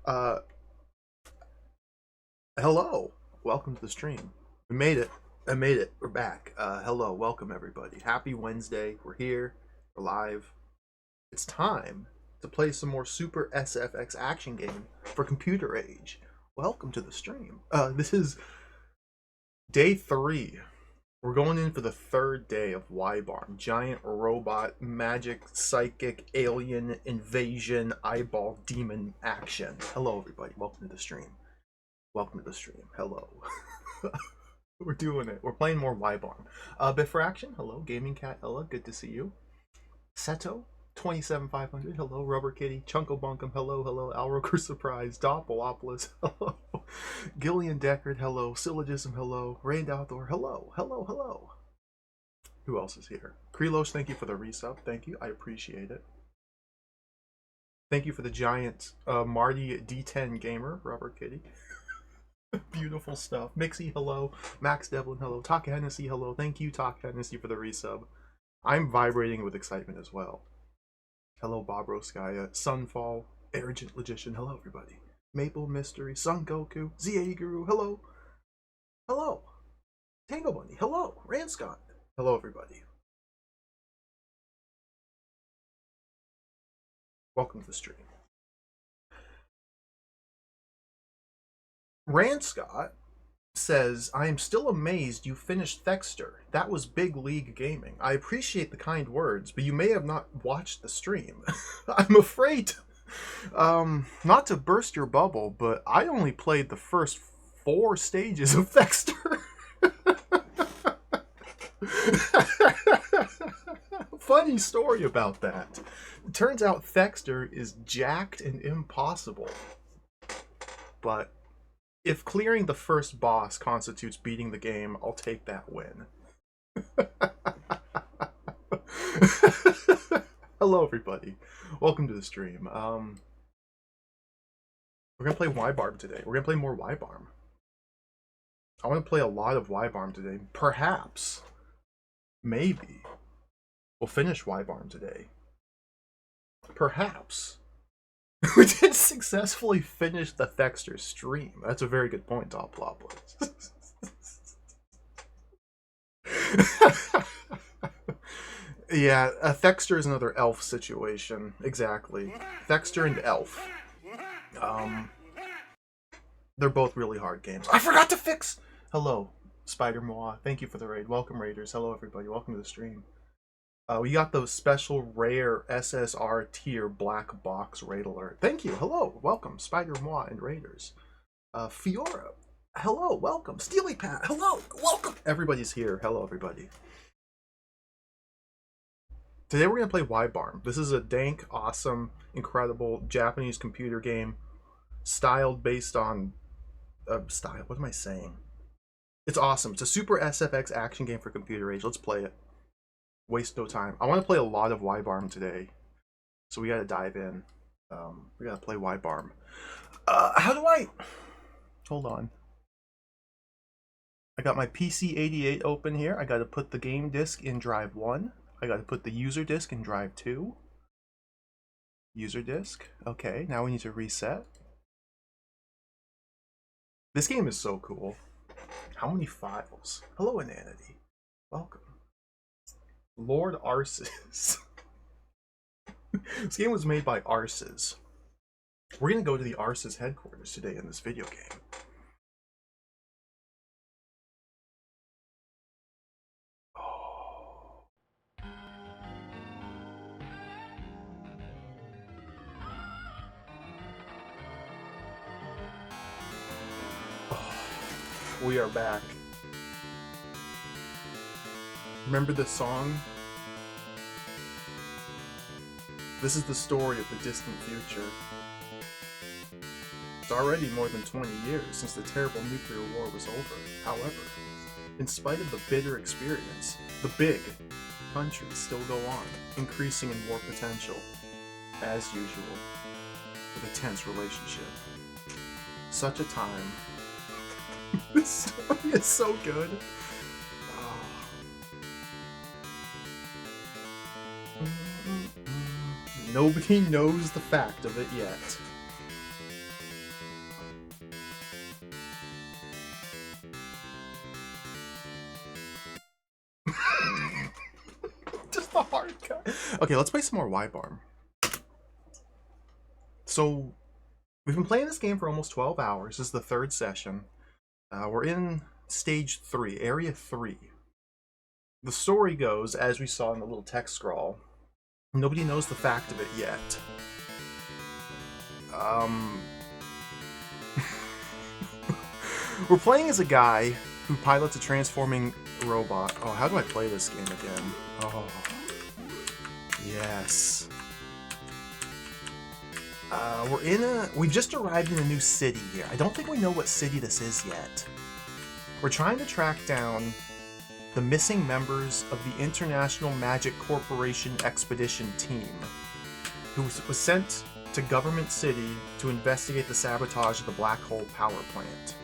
Uh, Hello. Welcome to the stream. We made it. I made it. We're back. Hello. Welcome, everybody. Happy Wednesday. We're here. We're live. It's time to play some more Super SFX action game for Computer Age. Welcome to the stream. This is day 3. We're going in for the 3rd day of Wibarm. Giant robot, magic, psychic, alien, invasion, eyeball, demon action. Hello, everybody. Welcome to the stream. Welcome to the stream. Hello. We're doing it. We're playing more Wibarm. Bifraction, hello. Gaming Cat, hello. Good to see you. Seto, 27500, hello. Rubber Kitty, Chunko Bunkum, hello, hello. Alroker Surprise, Doppelopoulos, hello. Gillian Deckard, hello. Syllogism, hello. Rained Outdoor, hello, hello, hello. Who else is here? Krelos, thank you for the resub. Thank you. I appreciate it. Thank you for the giant Marty D10 gamer, Rubber Kitty. Beautiful stuff. Mixie, hello. Max Devlin, hello. Taka Hennessy, hello. Thank you, Taka Hennessy, for the resub. I'm vibrating with excitement as well. Hello, Bob Roskaya. Sunfall, Arrogant Logician, hello, everybody. Maple Mystery, Sun Goku, Z80 Guru, hello. Hello. Tango Bunny, hello. Ranscott, hello, everybody. Welcome to the stream. Ranscott says, I am still amazed you finished Thexter. That was big league gaming. I appreciate the kind words, but you may have not watched the stream. I'm afraid, not to burst your bubble, but I only played the first 4 stages of Thexter. Funny story about that. It turns out Thexter is jacked and impossible. But if clearing the first boss constitutes beating the game, I'll take that win. Hello, everybody. Welcome to the stream. We're gonna play Wibarm today. We're gonna play more Wibarm. I want to play a lot of Wibarm today. Perhaps, maybe, we'll finish Wibarm today. Perhaps. We did successfully finish the Thexter stream. That's a very good point, Doppelopoulos. Yeah, Thexter is another elf situation. Exactly. Thexter and elf. They're both really hard games. I forgot to fix! Hello, Spider Moa. Thank you for the raid. Welcome, Raiders. Hello, everybody. Welcome to the stream. We got those special rare SSR tier black box raid alert. Thank you. Hello. Welcome, Spider Moa and Raiders. Fiora. Hello. Welcome. Steely Pat. Hello. Welcome. Everybody's here. Hello, everybody. Today we're going to play Wibarm. This is a dank, awesome, incredible Japanese computer game styled based on... style? What am I saying? It's awesome. It's a Super SFX action game for Computer Age. Let's play it. Waste no time. I want to play a lot of Wibarm today, so we got to dive in. We got to play Wibarm. How do I... Hold on. I got my PC88 open here. I got to put the game disk in drive 1. I got to put the user disk in drive 2. User disk. Okay, now we need to reset. This game is so cool. How many files? Hello, Inanity. Welcome. Lord Arses. This game was made by Arses. We're going to go to the Arses headquarters today in this video game. Oh. Oh. We are back. Remember this song? This is the story of the distant future. It's already more than 20 years since the terrible nuclear war was over. However, in spite of the bitter experience, the big countries still go on, increasing in war potential, as usual, with a tense relationship. Such a time. This story is so good. Nobody knows the fact of it yet. Hard cut. Okay, let's play some more Wibarm. So, we've been playing this game for almost 12 hours. This is the third session. We're in stage 3, area 3. The story goes, as we saw in the little text scroll, nobody knows the fact of it yet. We're playing as a guy who pilots a transforming robot. Oh, how do I play this game again? Oh, yes. We've just arrived in a new city here. I don't think we know what city this is yet. We're trying to track down the missing members of the International Magic Corporation Expedition Team, who was sent to Government City to investigate the sabotage of the Black Hole Power Plant.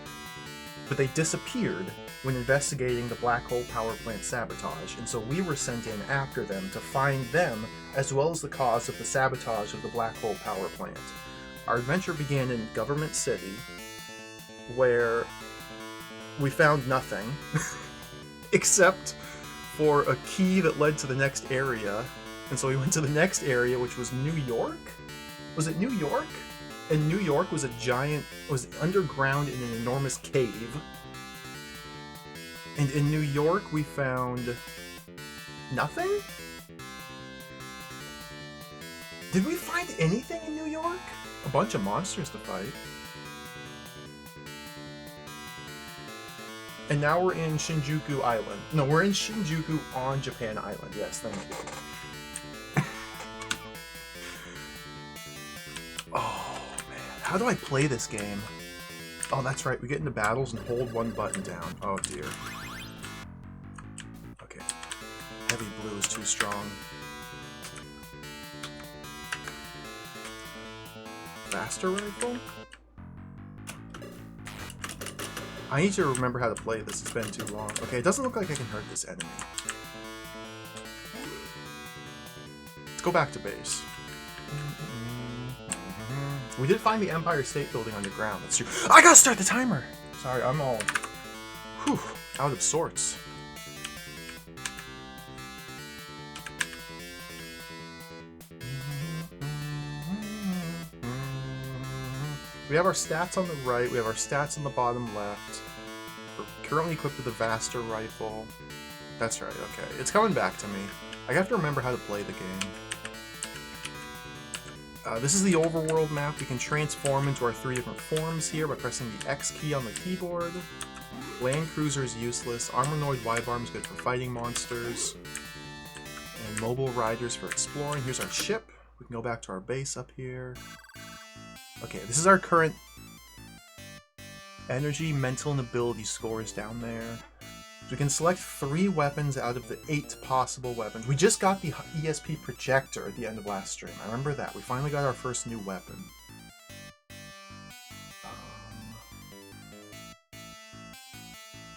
But they disappeared when investigating the Black Hole Power Plant sabotage, and so we were sent in after them to find them, as well as the cause of the sabotage of the Black Hole Power Plant. Our adventure began in Government City, where we found nothing, except for a key that led to the next area, and so we went to the next area, which was New York? Was it New York? And New York was was underground in an enormous cave. And in New York we found nothing? Did we find anything in New York? A bunch of monsters to fight. And now we're in Shinjuku Island. No, we're in Shinjuku on Japan Island. Yes, thank you. Oh, man. How do I play this game? Oh, that's right. We get into battles and hold one button down. Oh, dear. Okay. Heavy blue is too strong. Faster rifle? I need to remember how to play this. It's been too long. Okay, it doesn't look like I can hurt this enemy. Let's go back to base. We did find the Empire State Building underground. That's true. I gotta start the timer! Sorry, I'm all... whew, out of sorts. We have our stats on the right, we have our stats on the bottom left. We're currently equipped with a Vaster rifle. That's right, okay. It's coming back to me. I have to remember how to play the game. This is the overworld map. We can transform into our 3 different forms here by pressing the X key on the keyboard. Land Cruiser is useless. Armornoid Wibarm is good for fighting monsters. And Mobile Riders for exploring. Here's our ship. We can go back to our base up here. Okay, this is our current energy, mental, and ability scores down there. So we can select 3 weapons out of the 8 possible weapons. We just got the ESP projector at the end of last stream. I remember that. We finally got our first new weapon.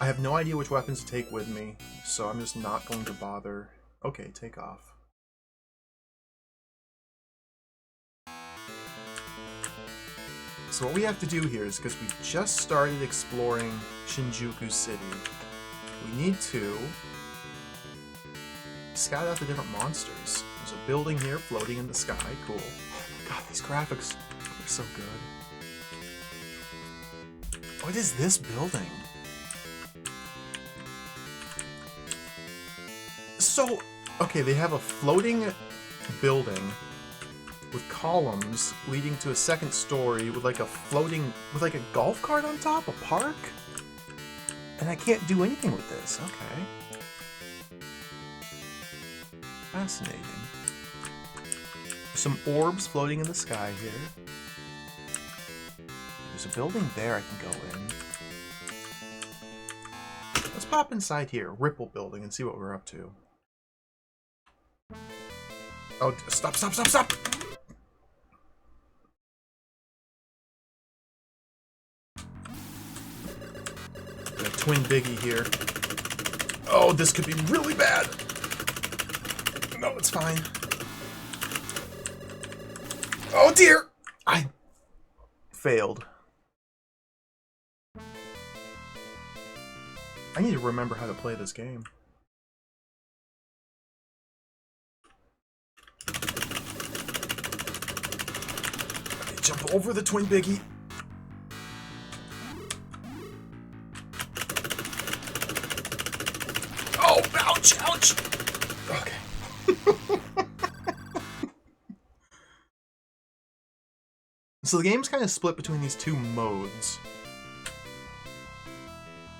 I have no idea which weapons to take with me, so I'm just not going to bother. Okay, take off. So what we have to do here is, because we just started exploring Shinjuku City, we need to scout out the different monsters. There's a building here floating in the sky. Cool. God, these graphics are so good. What is this building? So, okay, they have a floating building with columns leading to a second story with like a golf cart on top, a park? And I can't do anything with this. Okay. Fascinating. There's some orbs floating in the sky here. There's a building there I can go in. Let's pop inside here, Ripple Building, and see what we're up to. Oh, stop, stop, stop, stop! Twin Biggie here. Oh, this could be really bad. No, it's fine. Oh dear! I failed. I need to remember how to play this game. Jump over the twin biggie. Oh, ouch, ouch. Okay. So the game's kind of split between these two modes.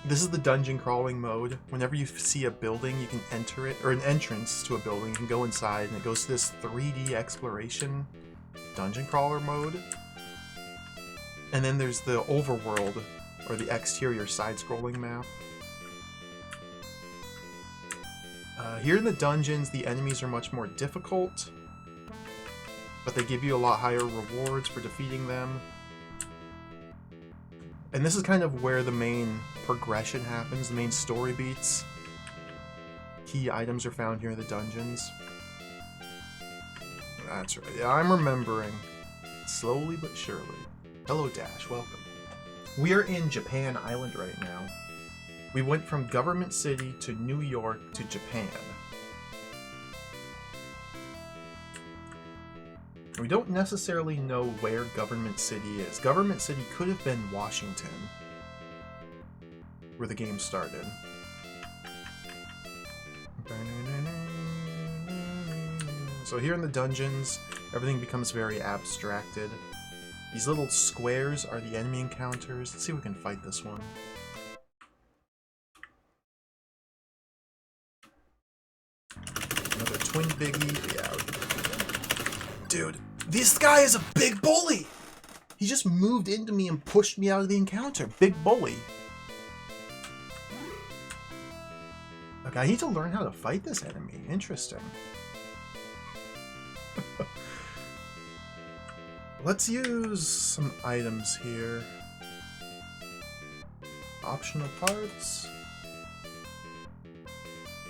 This is the dungeon crawling mode. Whenever you see a building, you can enter it, or an entrance to a building, you can go inside, and it goes to this 3D exploration dungeon crawler mode. And then there's the overworld, or the exterior side-scrolling map. Here in the dungeons, the enemies are much more difficult, but they give you a lot higher rewards for defeating them. And this is kind of where the main progression happens, the main story beats. Key items are found here in the dungeons. That's right, yeah, I'm remembering. Slowly but surely. Hello Dash, welcome. We are in Japan Island right now. We went from Government City to New York to Japan. We don't necessarily know where Government City is. Government City could have been Washington, where the game started. So here in the dungeons, everything becomes very abstracted. These little squares are the enemy encounters. Let's see if we can fight this one. Another twin biggie. Yeah. Dude, this guy is a big bully! He just moved into me and pushed me out of the encounter. Big bully. Okay, I need to learn how to fight this enemy. Interesting. Let's use some items here. Optional parts.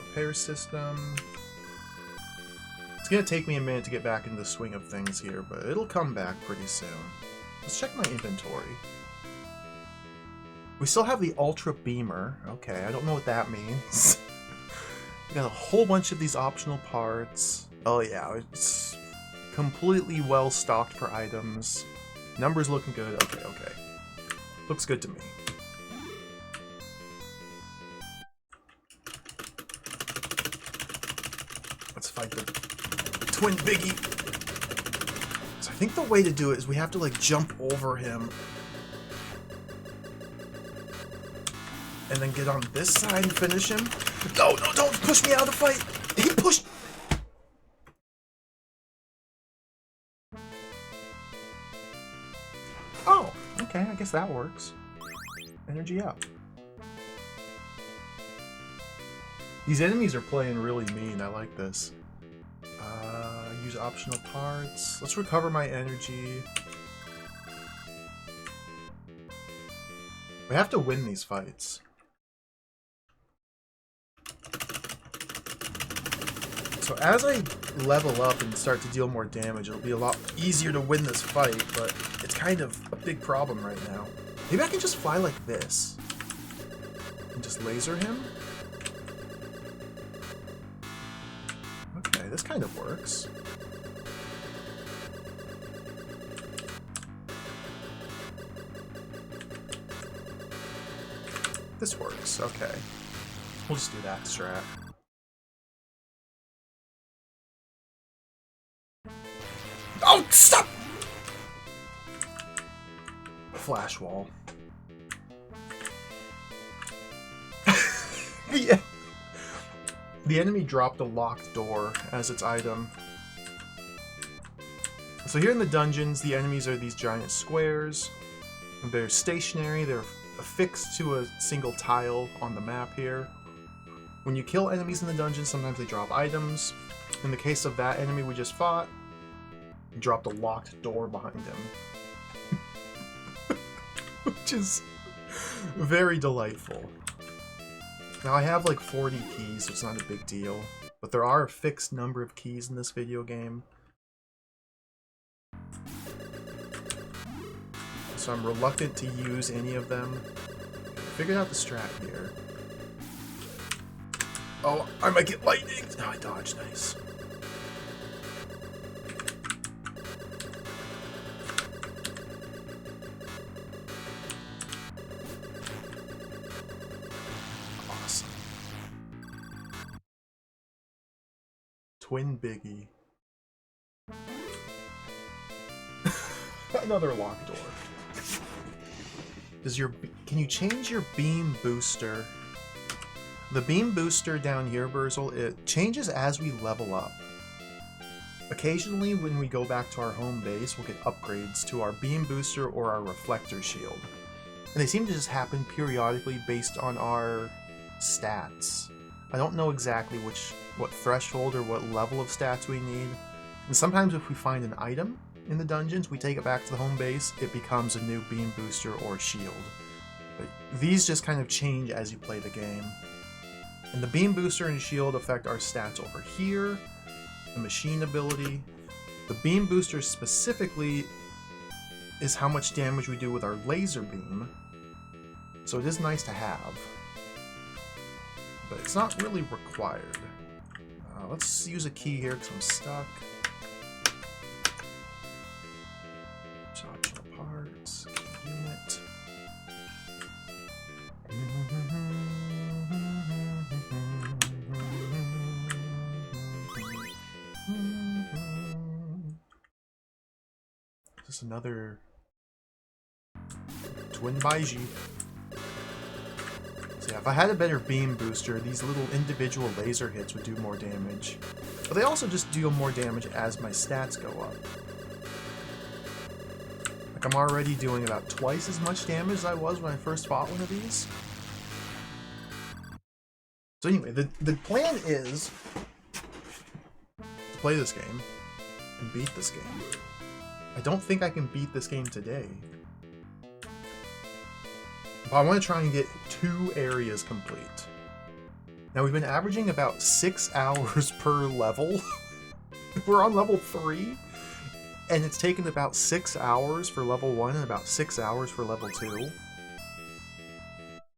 Repair system. It's gonna take me a minute to get back into the swing of things here, but it'll come back pretty soon. Let's check my inventory. We still have the Ultra Beamer. Okay, I don't know what that means. We got a whole bunch of these optional parts. Oh yeah, it's completely well stocked for items. Numbers looking good. Okay, okay. Looks good to me. Let's fight the twin biggie. So I think the way to do it is we have to like jump over him and then get on this side and finish him. No, no, don't push me out of the fight. He pushed. Oh, okay, I guess that works. Energy up. These enemies are playing really mean. I like this. Use optional parts. Let's recover my energy. We have to win these fights. So as I level up and start to deal more damage, it'll be a lot easier to win this fight, but it's kind of a big problem right now. Maybe I can just fly like this. And just laser him? Okay, this kind of works. This works, okay. We'll just do that strat. Oh, stop! Flash wall. Yeah. The enemy dropped a locked door as its item. So here in the dungeons, the enemies are these giant squares. They're stationary, they're affixed to a single tile on the map here. When you kill enemies in the dungeon, sometimes they drop items. In the case of that enemy we just fought, he dropped a locked door behind him. Which is very delightful. Now I have like 40 keys, so it's not a big deal. But there are a fixed number of keys in this video game. So I'm reluctant to use any of them. Figured out the strat here. Oh, I might get lightning! Oh, I dodged, nice. twin biggie. Another locked door. Can you change your beam booster? The beam booster down here, Burzel, it changes as we level up. Occasionally, when we go back to our home base, we'll get upgrades to our beam booster or our reflector shield. And they seem to just happen periodically based on our stats. I don't know exactly what threshold or what level of stats we need. And sometimes if we find an item in the dungeons, we take it back to the home base, it becomes a new beam booster or shield. But these just kind of change as you play the game. And the beam booster and shield affect our stats over here, the machine ability. The beam booster specifically is how much damage we do with our laser beam. So it is nice to have, but it's not really required. Let's use a key here because I'm stuck. Optional parts, unit. Just another twin Baiji. So yeah, if I had a better beam booster, these little individual laser hits would do more damage. But they also just deal more damage as my stats go up. Like I'm already doing about twice as much damage as I was when I first fought one of these. So anyway, the plan is to play this game and beat this game. I don't think I can beat this game today. But I want to try and get 2 areas complete. Now we've been averaging about 6 hours per level. We're on level 3. And it's taken about 6 hours for level 1 and about 6 hours for level 2.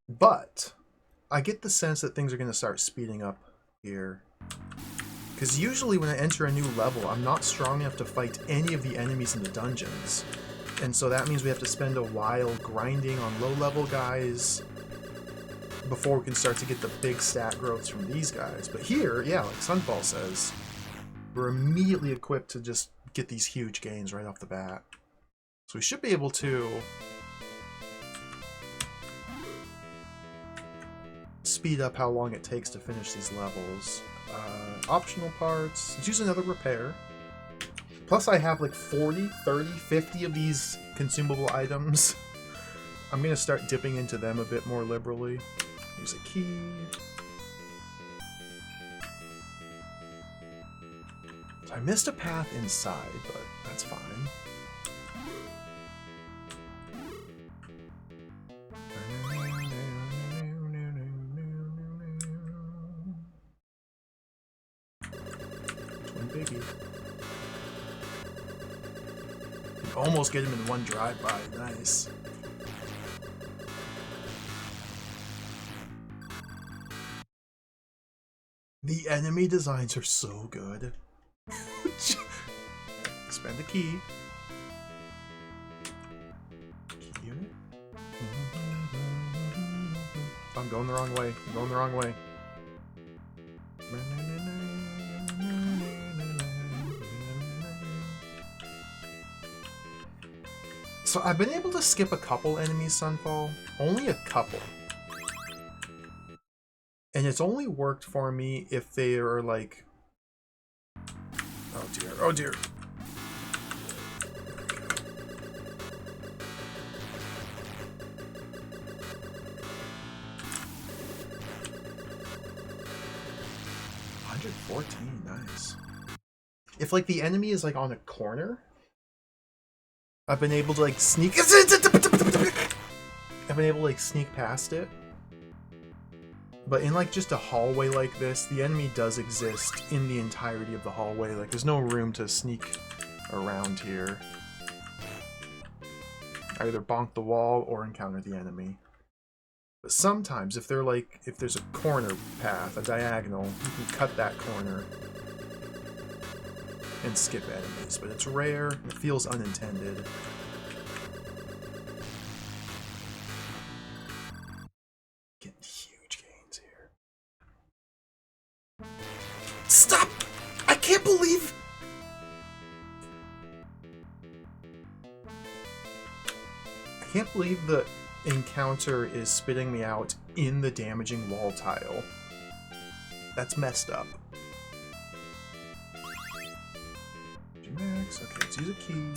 But I get the sense that things are going to start speeding up here. Because usually when I enter a new level, I'm not strong enough to fight any of the enemies in the dungeons. And so that means we have to spend a while grinding on low-level guys before we can start to get the big stat growths from these guys. But here, yeah, like Sunfall says, we're immediately equipped to just get these huge gains right off the bat. So we should be able to speed up how long it takes to finish these levels. Optional parts. Let's use another repair. Plus I have like 40, 30, 50 of these consumable items. I'm going to start dipping into them a bit more liberally. Use a key. So I missed a path inside, but that's fine. Twin biggie. Almost get him in one drive-by. Nice. The enemy designs are so good. Spend a key. Key unit. I'm going the wrong way. I'm going the wrong way. So I've been able to skip a couple enemies, Sunfall. Only a couple. And it's only worked for me if they are like... Oh dear, oh dear. $114, nice. If like the enemy is like on a corner, I've been able to like sneak... I've been able to like sneak past it. But in like just a hallway like this, the enemy does exist in the entirety of the hallway. Like there's no room to sneak around here. Either bonk the wall or encounter the enemy. But sometimes if they're like, if there's a corner path, a diagonal, you can cut that corner and skip enemies. But it's rare, and it feels unintended. Stop! I can't believe the encounter is spitting me out in the damaging wall tile. That's messed up. Max. Okay, let's use a key.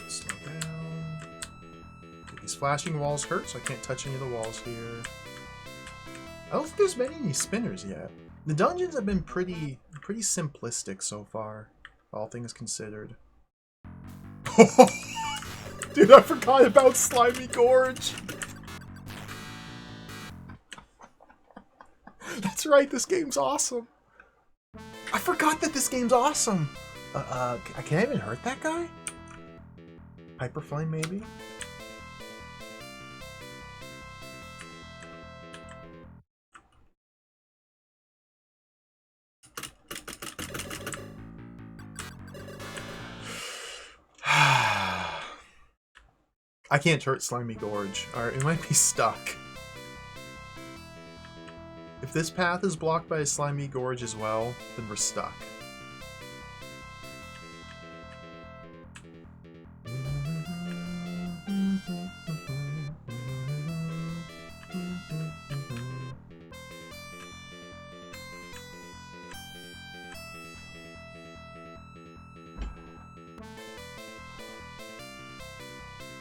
Slow down. These flashing walls hurt, so I can't touch any of the walls here. I don't think there's been any spinners yet. The dungeons have been pretty simplistic so far, all things considered. Dude, I forgot about Slimy Gorge! That's right, this game's awesome! I forgot that this game's awesome! Can I even hurt that guy? Hyper Flame, maybe? I can't hurt Slimy Gorge. Alright, it might be stuck. If this path is blocked by a Slimy Gorge as well, then we're stuck.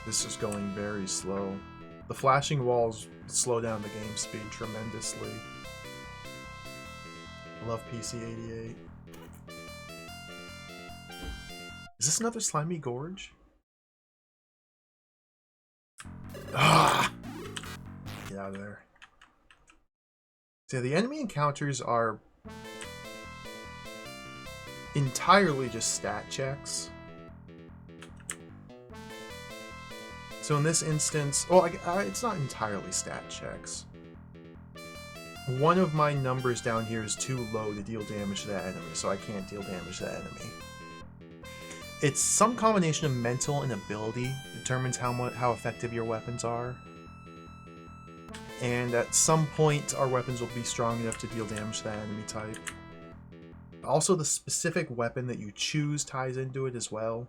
This is going very slow. The flashing walls slow down the game speed tremendously. I love PC88. Is this another Slimy Gorge? Ah! Get out of there. So the enemy encounters are entirely just stat checks. So in this instance, well, it's not entirely stat checks. One of my numbers down here is too low to deal damage to that enemy, so I can't deal damage to that enemy. It's some combination of mental and ability determines how effective your weapons are. And at some point, our weapons will be strong enough to deal damage to that enemy type. Also, the specific weapon that you choose ties into it as well.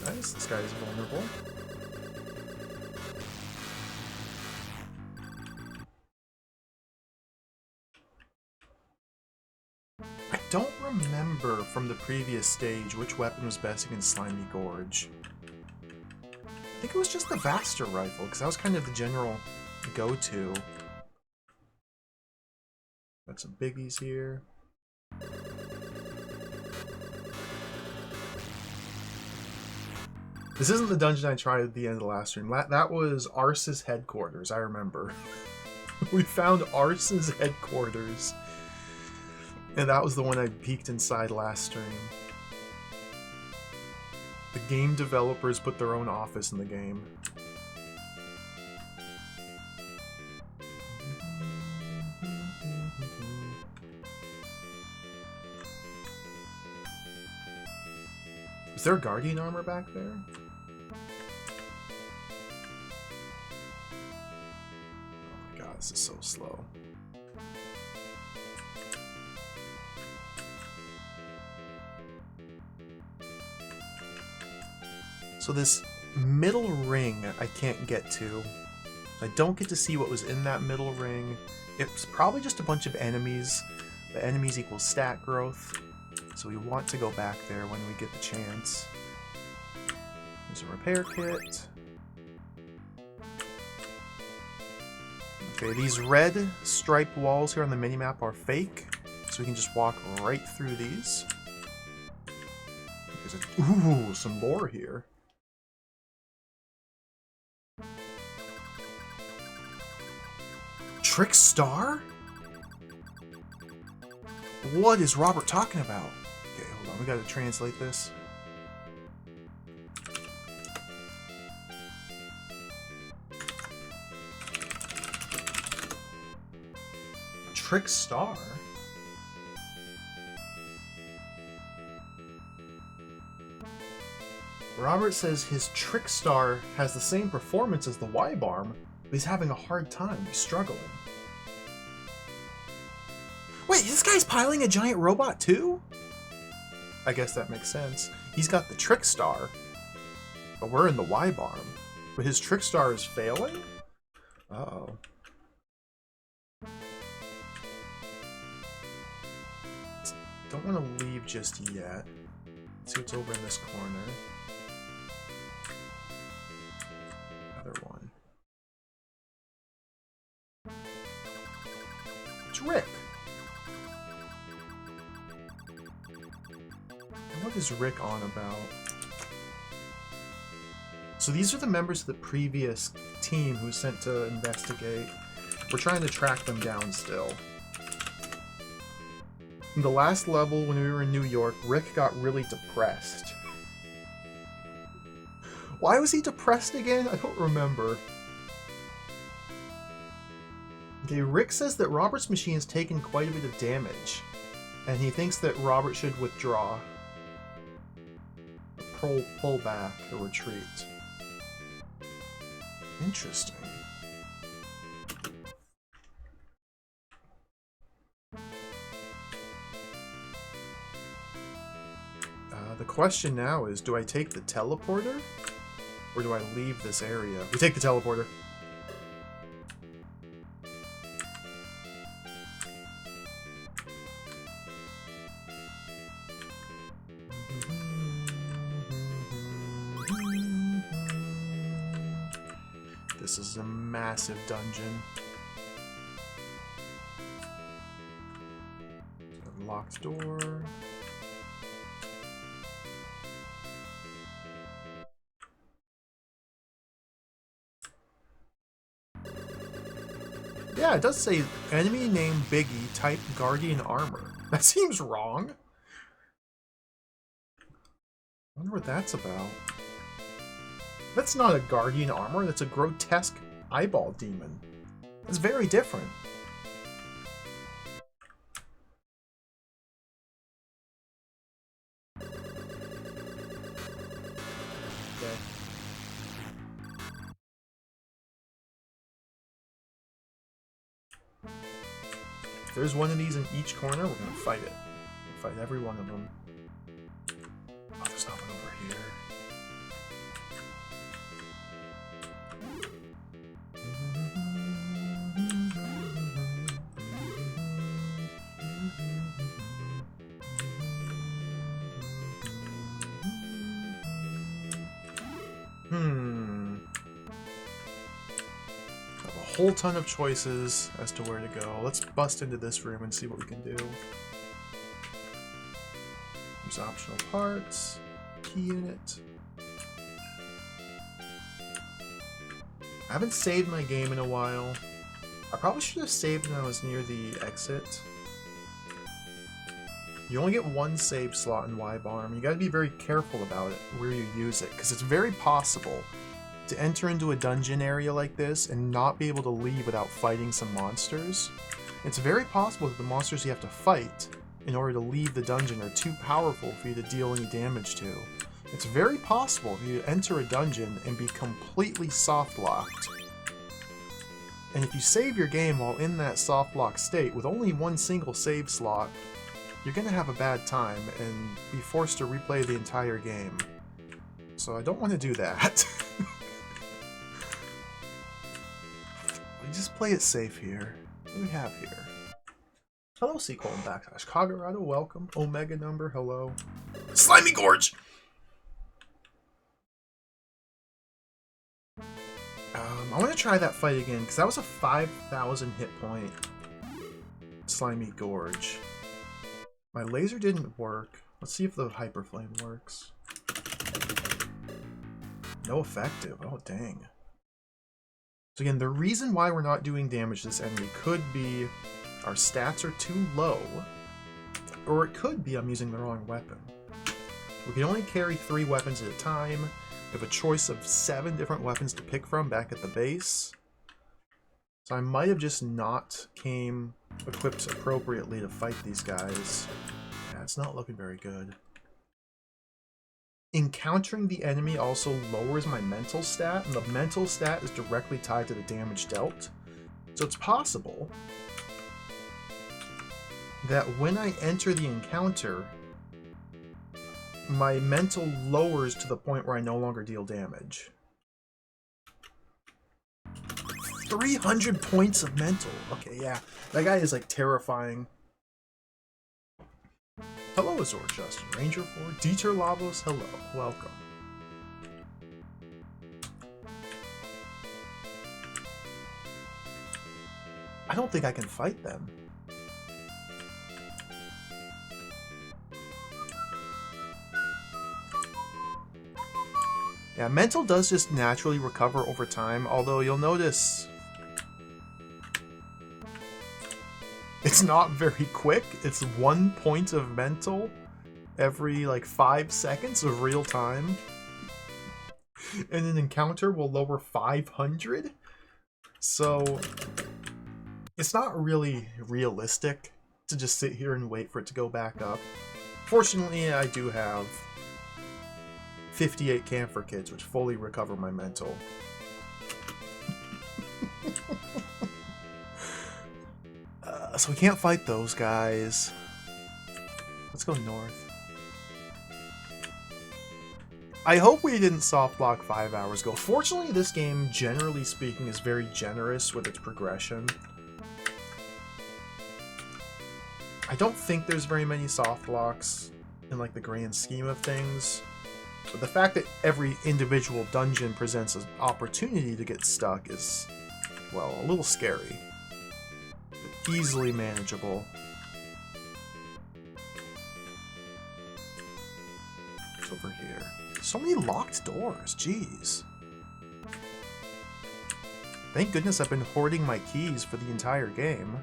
Nice, this guy is vulnerable. I don't remember from the previous stage which weapon was best against Slimy Gorge. I think it was just the Vaster Rifle, because that was kind of the general go-to. Got some biggies here. This isn't the dungeon I tried at the end of the last stream. That was Arce's headquarters, I remember. We found Arce's headquarters. And that was the one I peeked inside last stream. The game developers put their own office in the game. Is there Guardian armor back there? Oh my god, this is so slow. So this middle ring I can't get to. I don't get to see what was in that middle ring. It's probably just a bunch of enemies. The enemies equal stat growth. So we want to go back there when we get the chance. There's a repair kit. Okay, these red striped walls here on the minimap are fake. So we can just walk right through these. There's ooh, some lore here. Trick Star? What is Robert talking about? Okay, hold on, we gotta translate this. Trick Star? Robert says his Trick Star has the same performance as the Wibarm, but he's having a hard time. He's struggling. Wait, this guy's piloting a giant robot too? I guess that makes sense. He's got the Trick Star, but we're in the Wibarm. But his Trick Star is failing? Uh-oh. Don't want to leave just yet. Let's see what's over in this corner. Another one. It's Rick. And what is Rick on about? So these are the members of the previous team who was sent to investigate. We're trying to track them down still. In the last level, when we were in New York, Rick got really depressed. Why was he depressed again? I don't remember. Okay, Rick says that Robert's machine has taken quite a bit of damage, and he thinks that Robert should withdraw. Pull back, or retreat. Interesting. The question now is, do I take the teleporter? Or do I leave this area? We take the teleporter. This is a massive dungeon. Locked door. Yeah, it does say enemy named Biggie, type Guardian Armor. That seems wrong. I wonder what that's about. That's not a Guardian Armor, that's a grotesque eyeball demon. That's very different. Okay. If there's one of these in each corner, we're gonna fight it. We'll fight every one of them. Oh, there's not one over here. I have a whole ton of choices as to where to go. Let's bust into this room and see what we can do. Use optional parts. Key unit. I haven't saved my game in a while. I probably should have saved when I was near the exit. You only get one save slot in Wibarm. You gotta be very careful about it, where you use it, because it's very possible to enter into a dungeon area like this and not be able to leave without fighting some monsters. It's very possible that the monsters you have to fight in order to leave the dungeon are too powerful for you to deal any damage to. It's very possible for you to enter a dungeon and be completely soft-locked. And if you save your game while in that soft-lock state with only one single save slot, you're going to have a bad time and be forced to replay the entire game. So I don't want to do that. We just play it safe here. What do we have here? Hello, sequel and backslash Kagarado, welcome. Omega number, hello. Slimy Gorge! I want to try that fight again, because that was a 5,000 hit point Slimy Gorge. My laser didn't work. Let's see if the Hyper Flame works. No effective. Oh, dang. So again, the reason why we're not doing damage to this enemy could be our stats are too low, or it could be I'm using the wrong weapon. We can only carry 3 weapons at a time. We have a choice of 7 different weapons to pick from back at the base. So I might have just not came equipped appropriately to fight these guys. Yeah, it's not looking very good. Encountering the enemy also lowers my mental stat, and the mental stat is directly tied to the damage dealt. So it's possible that when I enter the encounter, my mental lowers to the point where I no longer deal damage. 300 points of mental. Okay, yeah. That guy is, like, terrifying. Hello, Azor Justin. Ranger 4. Dieter Lavos, hello. Welcome. I don't think I can fight them. Yeah, mental does just naturally recover over time, although you'll notice it's not very quick. It's 1 point of mental every, like, 5 seconds of real time. And an encounter will lower 500. So it's not really realistic to just sit here and wait for it to go back up. Fortunately, I do have 58 camphor kits, which fully recover my mental. So we can't fight those guys. Let's go north. I hope we didn't soft block 5 hours ago. Fortunately, this game, generally speaking, is very generous with its progression. I don't think there's very many soft blocks in, like, the grand scheme of things. But the fact that every individual dungeon presents an opportunity to get stuck is, well, a little scary. But easily manageable. It's over here. So many locked doors, jeez. Thank goodness I've been hoarding my keys for the entire game.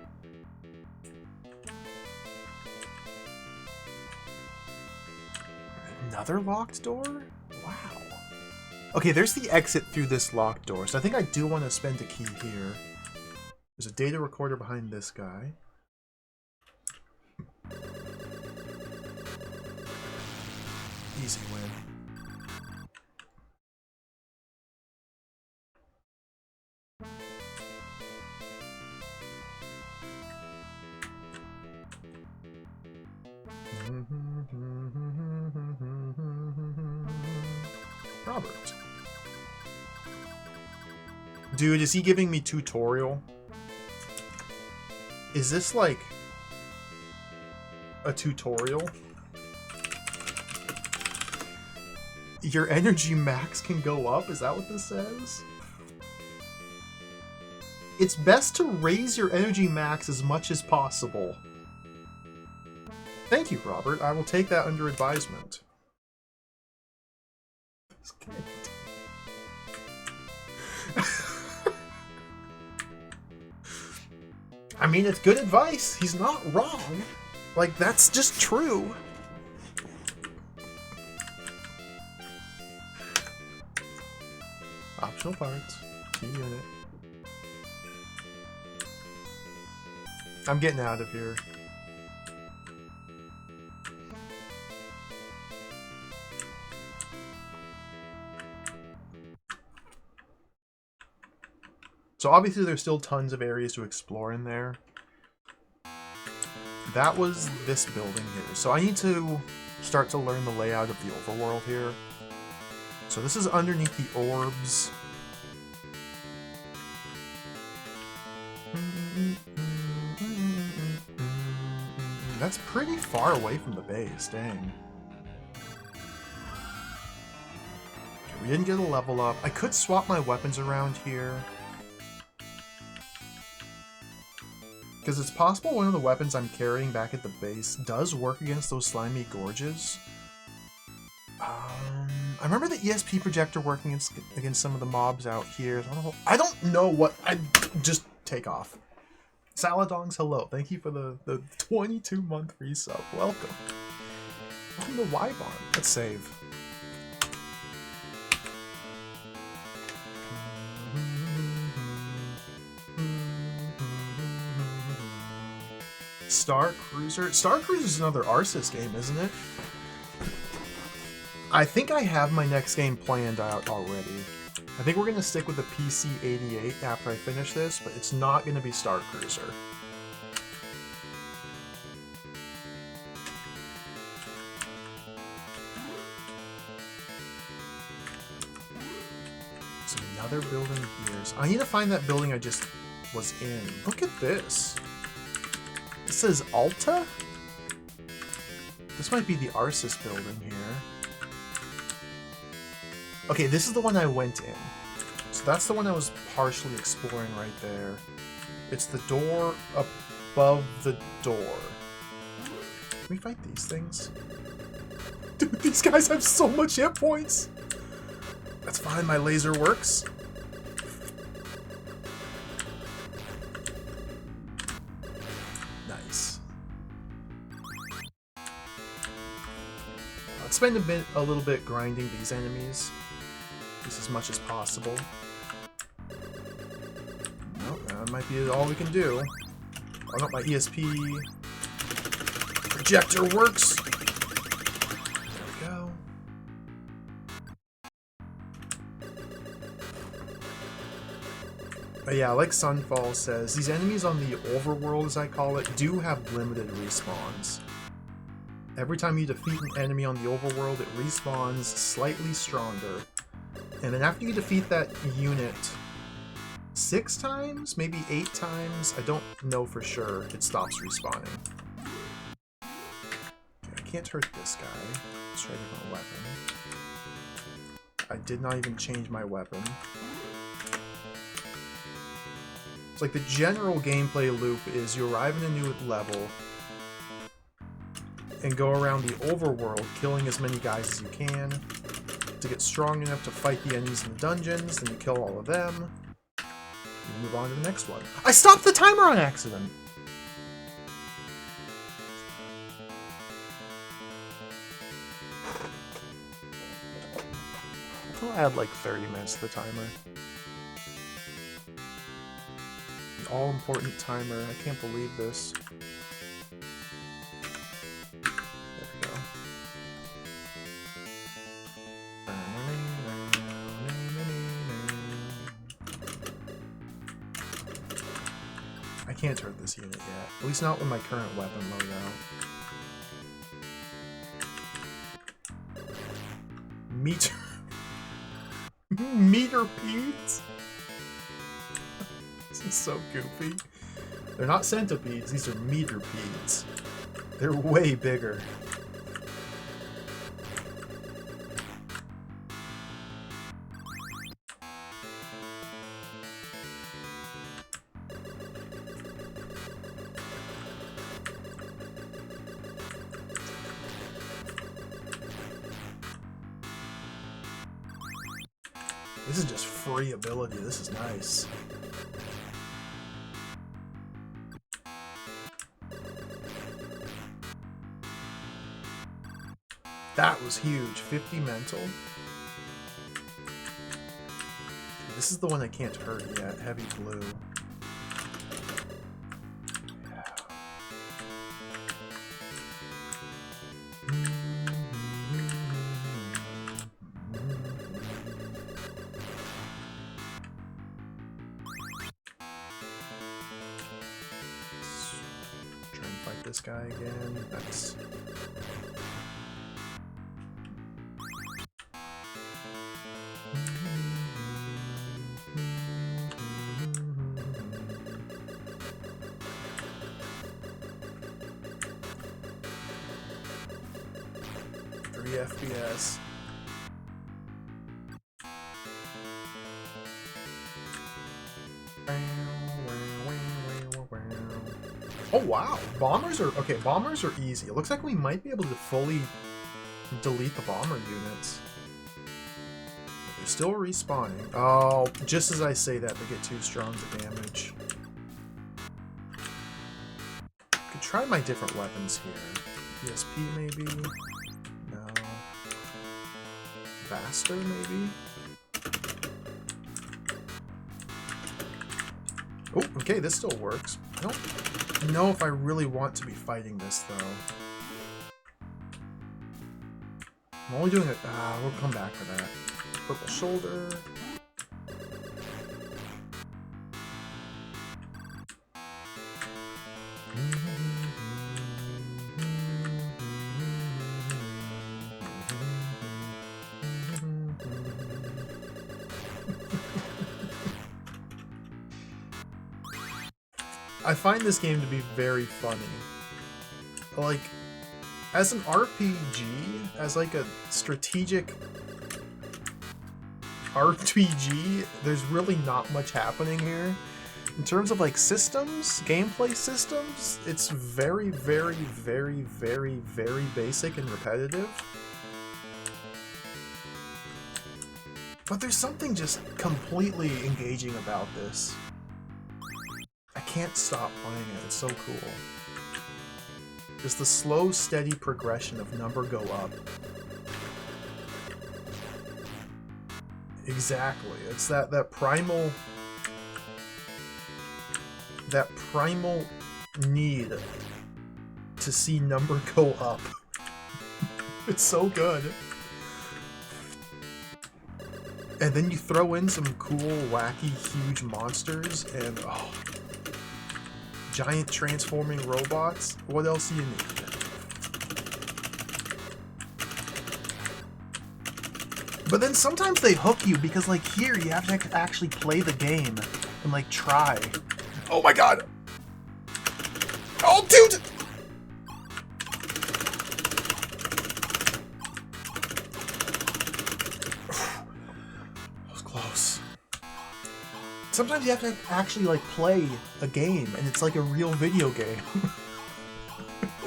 Another locked door? Wow. Okay, there's the exit through this locked door, so I think I do want to spend a key here. There's a data recorder behind this guy. Easy win. Robert. Dude, is he giving me tutorial? Is this like a tutorial? Your energy max can go up? Is that what this says? It's best to raise your energy max as much as possible. Thank you, Robert. I will take that under advisement. I mean, it's good advice. He's not wrong. Like, that's just true. Optional parts. Key unit. I'm getting out of here. So obviously there's still tons of areas to explore in there. That was this building here. So I need to start to learn the layout of the overworld here. So this is underneath the orbs. That's pretty far away from the base, dang. Okay, we didn't get a level up. I could swap my weapons around here. Because it's possible one of the weapons I'm carrying back at the base does work against those slimy gorges. I remember the ESP projector working against some of the mobs out here. I don't know what... I just take off. Saladongs, hello. Thank you for the 22-month resub. Welcome. Welcome to Wibarm. Let's save. Star Cruiser? Star Cruiser is another Arceus game, isn't it? I think I have my next game planned out already. I think we're going to stick with the PC-88 after I finish this, but it's not going to be Star Cruiser. There's another building here. I need to find that building I just was in. Look at this. It says Alta? This might be the Arceus building here. Okay, this is the one I went in. So that's the one I was partially exploring right there. It's the door above the door. Can we fight these things? Dude, these guys have so much hit points! That's fine, my laser works. Nice. Let's spend a little bit grinding these enemies. As much as possible. Nope, that might be all we can do. Oh no, my ESP projector works. There we go. But yeah, like Sunfall says, these enemies on the overworld, as I call it, do have limited respawns. Every time you defeat an enemy on the overworld, it respawns slightly stronger. And then after you defeat that unit 6 times, maybe 8 times, I don't know for sure, it stops respawning. Okay, I can't hurt this guy. Let's try a different weapon. I did not even change my weapon. It's like the general gameplay loop is you arrive in a new level and go around the overworld killing as many guys as you can to get strong enough to fight the enemies in the dungeons, then you kill all of them, and you move on to the next one. I stopped the timer on accident! I'll add like 30 minutes to the timer. The all-important timer. I can't believe this. I can't hurt this unit yet. At least not with my current weapon loadout. Meterpedes? This is so goofy. They're not centipedes, these are meterpedes. They're way bigger. This is just free ability. This is nice. That was huge. 50 mental. This is the one I can't hurt yet. Heavy blue. This guy again. Nice. FPS. Oh wow, bombers are okay. Bombers are easy. It looks like we might be able to fully delete the bomber units. They're still respawning. Oh, just as I say that, they get too strong to damage. Could try my different weapons here. ESP maybe. No. Vaster maybe. Oh, Okay, this still works. I don't know if I really want to be fighting this, though. I'm only doing it... we'll come back for that. Purple shoulder. I find this game to be very funny. Like, as an RPG, as like a strategic RPG, there's really not much happening here. In terms of like systems, gameplay systems, it's very, very, very, very, very basic and repetitive. But there's something just completely engaging about this. I can't stop playing it, it's so cool. Just the slow, steady progression of number go up. Exactly, it's that primal need to see number go up. It's so good. And then you throw in some cool, wacky, huge monsters, and oh, giant transforming robots. What else do you need? But then sometimes they hook you because, like, here you have to actually play the game and, like, try. Oh my god! Oh, dude! Sometimes you have to actually, like, play a game, and it's like a real video game.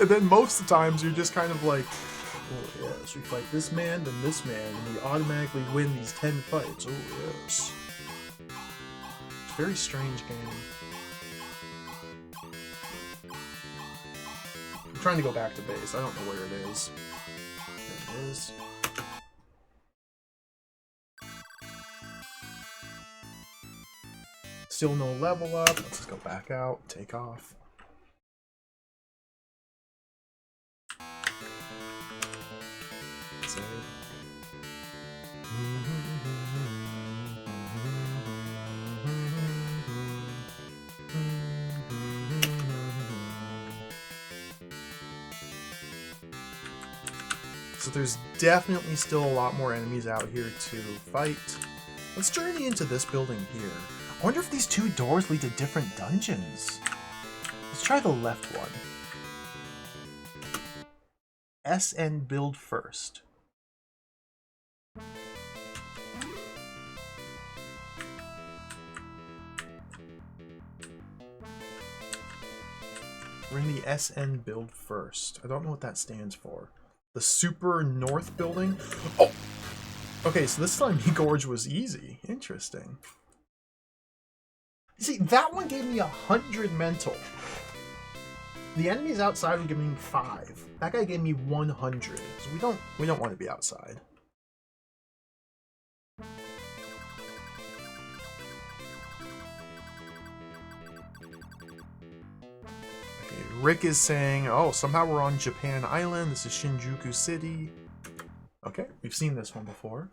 And then most of the times you're just kind of like, oh yes, we fight this man, then this man, and we automatically win these 10 fights. Oh yes. It's a very strange game. I'm trying to go back to base. I don't know where it is. There it is. Still no level up. Let's just go back out, take off. Save. So there's definitely still a lot more enemies out here to fight. Let's journey into this building here. I wonder if these two doors lead to different dungeons. Let's try the left one. SN build first. We're in the SN build first. I don't know what that stands for. The Super North building? Oh! Okay, so this Slimy Gorge was easy. Interesting. See, that one gave me 100 mental. The enemies outside were giving me 5. That guy gave me 100. So we don't want to be outside. Okay, Rick is saying, oh, somehow we're on Japan Island. This is Shinjuku City. Okay, we've seen this one before.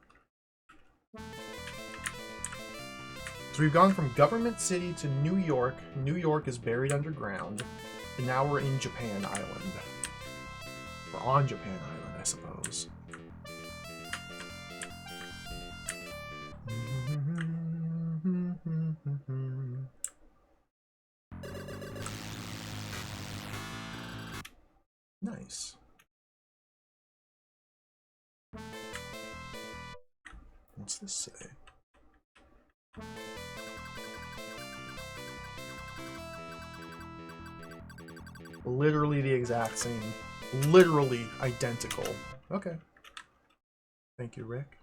So we've gone from Government City to New York. New York is buried underground. And now we're in Japan Island. We're on Japan Island, I suppose. Nice. What's this say? Literally the exact same. Literally identical. Okay. Thank you, Rick.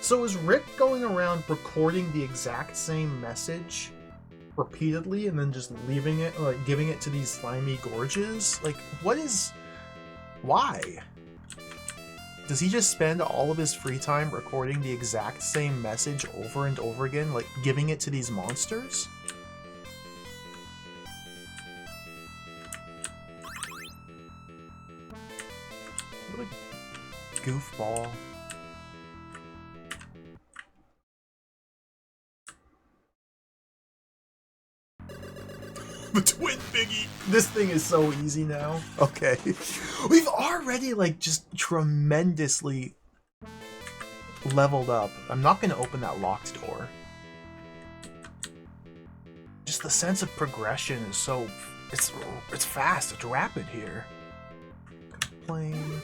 So is Rick going around recording the exact same message repeatedly and then just leaving it, like giving it to these slimy gorges? Like, what is... Why? Does he just spend all of his free time recording the exact same message over and over again, like giving it to these monsters? Goofball. The twin biggie. This thing is so easy now. Okay. We've already, like, just tremendously leveled up. I'm not going to open that locked door. Just the sense of progression is so... It's fast. It's rapid here. Complain.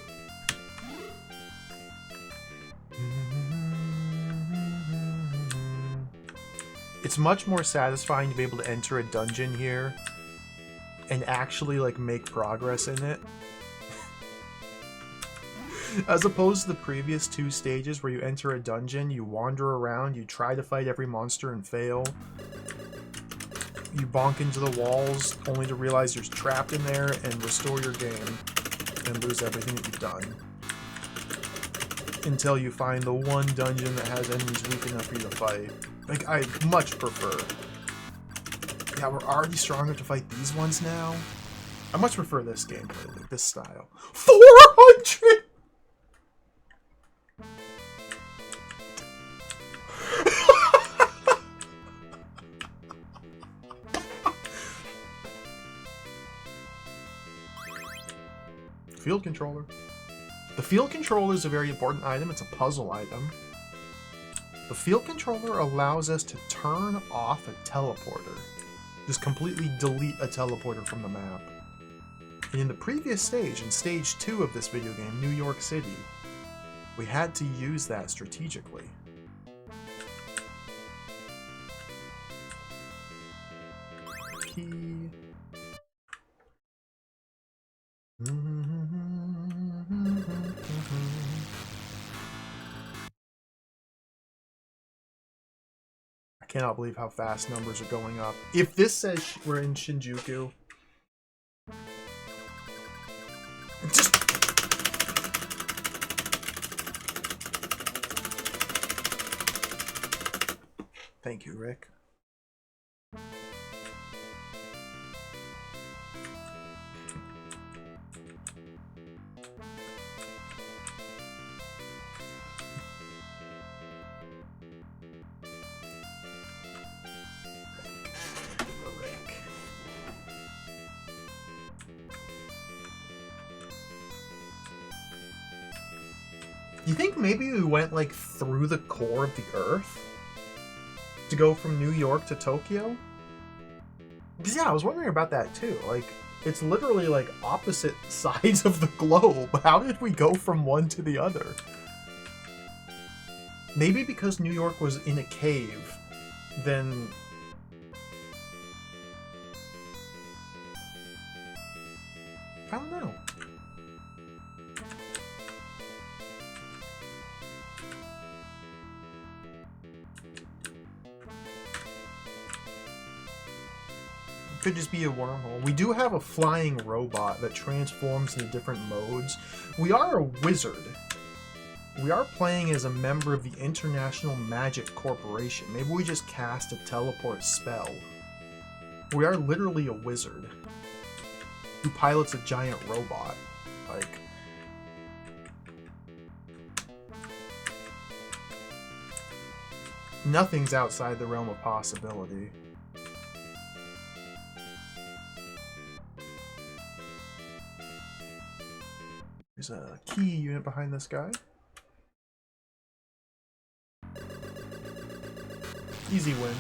It's much more satisfying to be able to enter a dungeon here and actually, like, make progress in it. As opposed to the previous 2 stages where you enter a dungeon, you wander around, you try to fight every monster and fail. You bonk into the walls only to realize you're trapped in there and restore your game and lose everything that you've done. Until you find the one dungeon that has enemies weak enough for you to fight. Like, I much prefer. Yeah, we're already strong enough to fight these ones now. I much prefer this gameplay, like this style. 400! Field controller. The field controller is a very important item. It's a puzzle item. The field controller allows us to turn off a teleporter. Just completely delete a teleporter from the map. And in the previous stage, in stage 2 of this video game, New York City, we had to use that strategically. Key. I cannot believe how fast numbers are going up. If this says we're in Shinjuku, just... Thank you, Rick. You think maybe we went, like, through the core of the Earth? To go from New York to Tokyo? Because, yeah, I was wondering about that, too. Like, it's literally, like, opposite sides of the globe. How did we go from one to the other? Maybe because New York was in a cave, then... I don't know. Could just be a wormhole. We do have a flying robot that transforms into different modes. We are a wizard. We are playing as a member of the International Magic Corporation. Maybe we just cast a teleport spell. We are literally a wizard who pilots a giant robot. Like... Nothing's outside the realm of possibility. There's a key unit behind this guy. Easy win.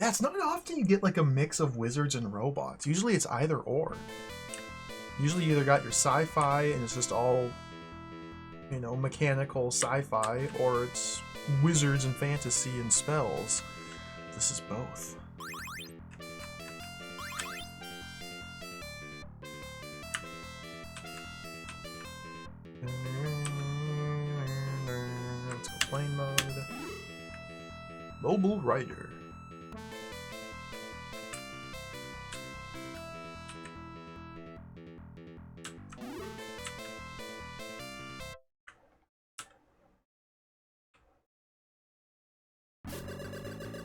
Yeah, it's not often you get like a mix of wizards and robots. Usually it's either or. Usually you either got your sci-fi and it's just all, you know, mechanical sci-fi, or it's wizards and fantasy and spells. This is both. Let's go plane mode. Mobile Rider.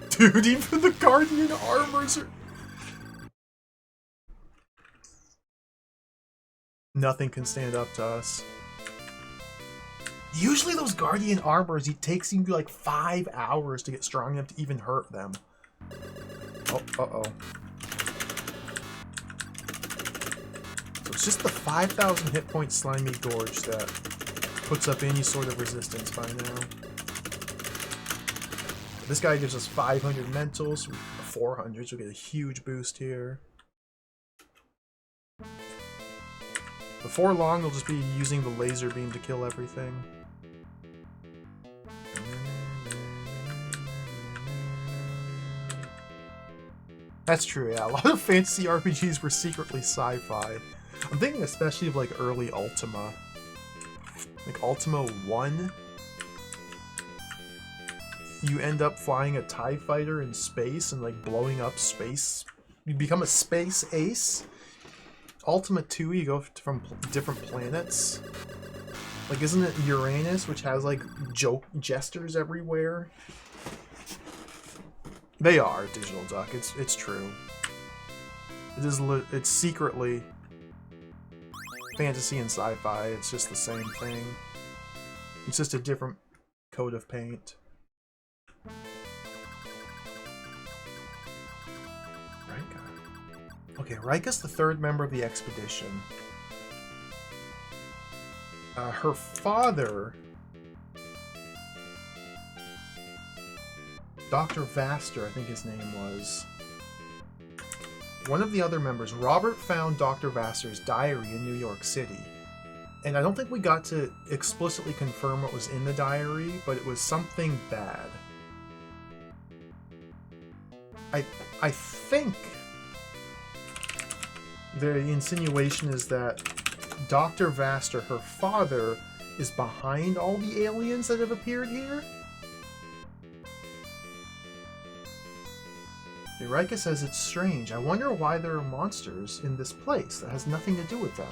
Dude, even the Guardian armors are... Nothing can stand up to us. Usually those Guardian armors, it takes you like 5 hours to get strong enough to even hurt them. Oh, uh-oh. So it's just the 5,000 hit point slimy gorge that puts up any sort of resistance by now. This guy gives us 500 mentals, 400, so we get a huge boost here. Before long, they'll just be using the laser beam to kill everything. That's true, yeah. A lot of fantasy RPGs were secretly sci-fi. I'm thinking especially of like early Ultima. Like Ultima 1. You end up flying a TIE fighter in space and like blowing up space. You become a space ace. Ultima 2, you go from different planets. Like, isn't it Uranus, which has like jesters everywhere? They are Digital Duck. It's true. It is. It's secretly fantasy and sci-fi. It's just the same thing. It's just a different coat of paint. Rika. Okay, Rika's the third member of the expedition. Her father, Dr. Vaster, I think his name was. One of the other members, Robert, found Dr. Vaster's diary in New York City. And I don't think we got to explicitly confirm what was in the diary, but it was something bad. I think the insinuation is that Dr. Vaster, her father, is behind all the aliens that have appeared here. Rika says it's strange. I wonder why there are monsters in this place that has nothing to do with them.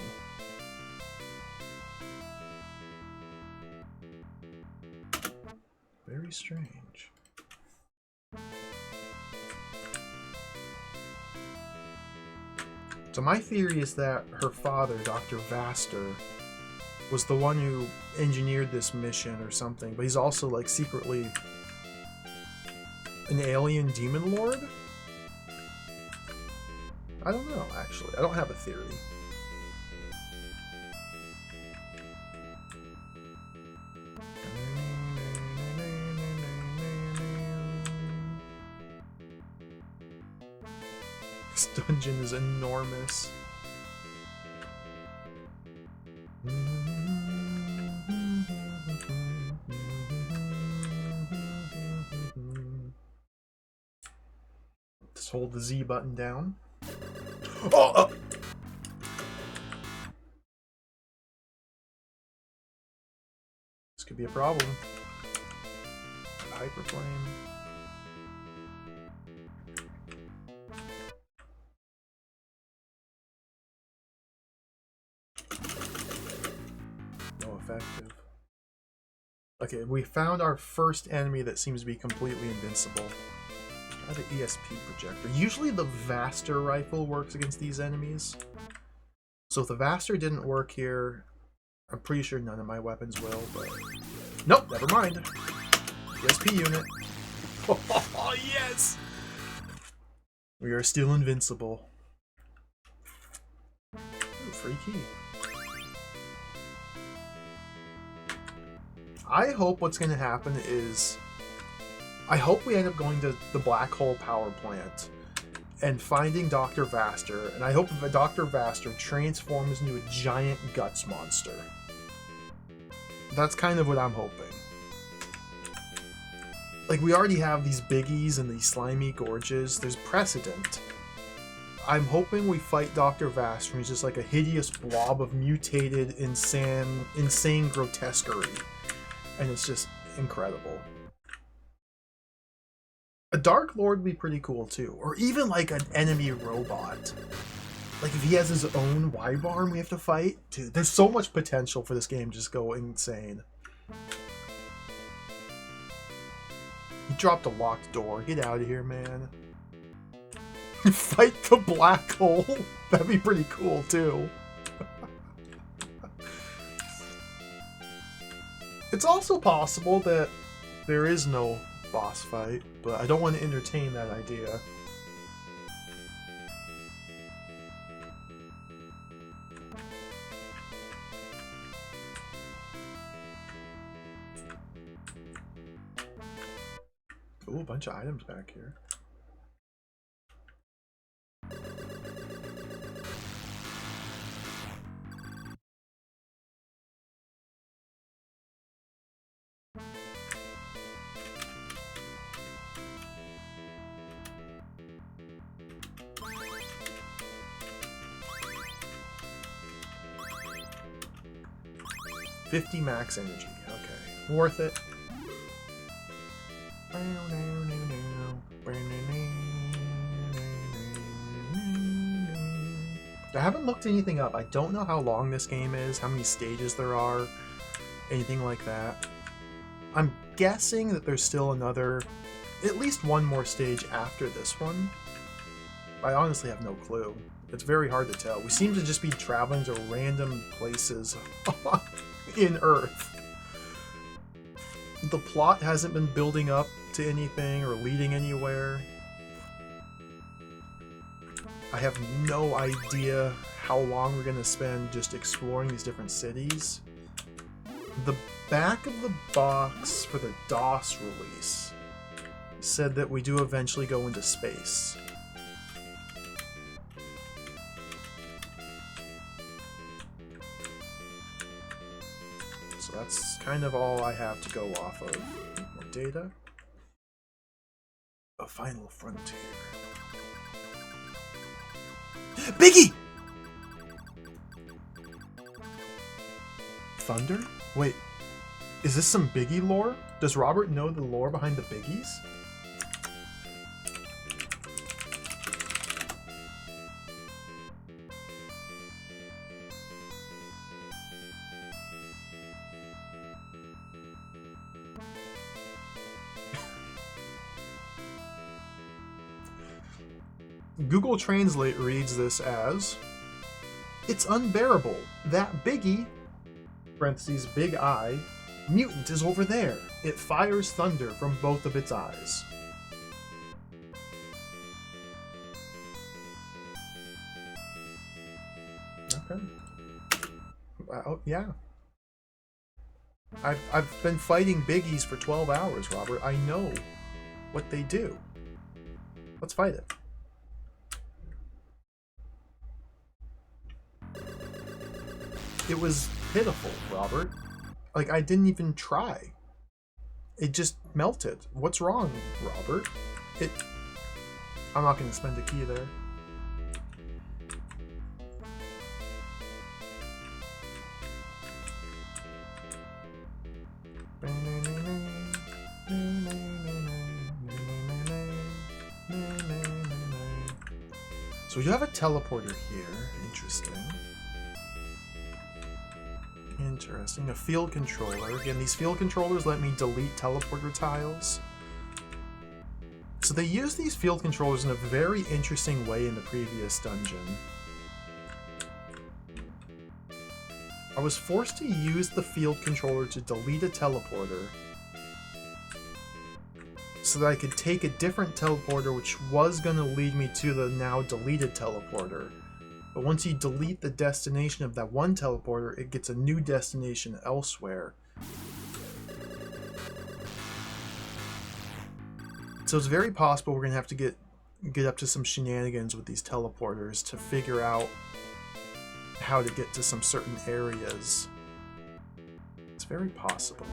Very strange. So my theory is that her father, Dr. Vaster, was the one who engineered this mission or something, but he's also like secretly an alien demon lord? I don't know, actually. I don't have a theory. This dungeon is enormous. Just hold the Z button down. Oh! This could be a problem. Hyperflame. No effective. Okay, we found our first enemy that seems to be completely invincible. Try the ESP projector. Usually the Vaster rifle works against these enemies. So if the Vaster didn't work here, I'm pretty sure none of my weapons will, but... Nope, never mind. ESP unit. Oh, yes! We are still invincible. Ooh, free key. I hope what's going to happen is... I hope we end up going to the Black Hole Power Plant and finding Dr. Vaster, and I hope that Dr. Vaster transforms into a giant guts monster. That's kind of what I'm hoping. Like, we already have these biggies and these slimy gorges. There's precedent. I'm hoping we fight Dr. Vaster, and he's just like a hideous blob of mutated, insane grotesquerie. And it's just incredible. A Dark Lord would be pretty cool too, or even like an enemy robot. Like if he has his own Wibarm we have to fight. Dude, there's so much potential for this game to just go insane. He dropped a locked door. Get out of here, man. Fight the black hole. That'd be pretty cool too. It's also possible that there is no boss fight, but I don't want to entertain that idea. Ooh, a bunch of items back here. $50 max energy. Okay, worth it. I haven't looked anything up. I don't know how long this game is, how many stages there are, anything like that. I'm guessing that there's still another, at least one more stage after this one. I honestly have no clue. It's very hard to tell. We seem to just be traveling to random places in Earth. The plot hasn't been building up to anything or leading anywhere. I have no idea how long we're going to spend just exploring these different cities. The back of the box for the DOS release said that we do eventually go into space. So that's kind of all I have to go off of. More data. A final frontier. Biggie! Thunder? Wait, is this some Biggie lore? Does Robert know the lore behind the Biggies? Google Translate reads this as, "It's unbearable. That Biggie, parentheses, big eye, mutant is over there. It fires thunder from both of its eyes." Okay. Well, yeah. I've been fighting Biggies for 12 hours, Robert. I know what they do. Let's fight it. It was pitiful, Robert. Like, I didn't even try. It just melted. What's wrong, Robert? I'm not going to spend a key there. So you have a teleporter here. Interesting. Interesting. A field controller. Again, these field controllers let me delete teleporter tiles. So they use these field controllers in a very interesting way in the previous dungeon. I was forced to use the field controller to delete a teleporter so that I could take a different teleporter which was going to lead me to the now deleted teleporter. But once you delete the destination of that one teleporter, it gets a new destination elsewhere. So it's very possible we're going to have to get up to some shenanigans with these teleporters to figure out how to get to some certain areas. It's very possible.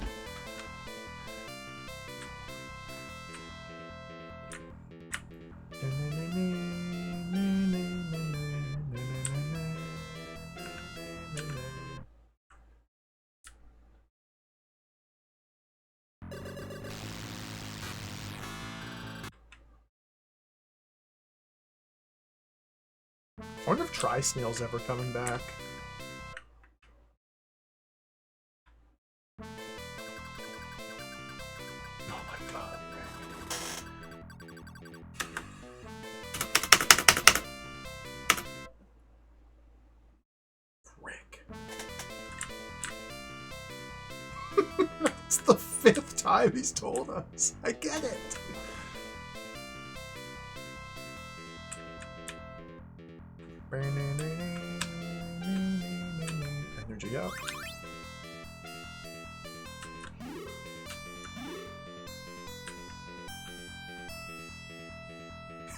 I wonder if Tri-Snail's ever coming back. Oh my god, Rick. It's the 5th time he's told us. I get it. Energy up.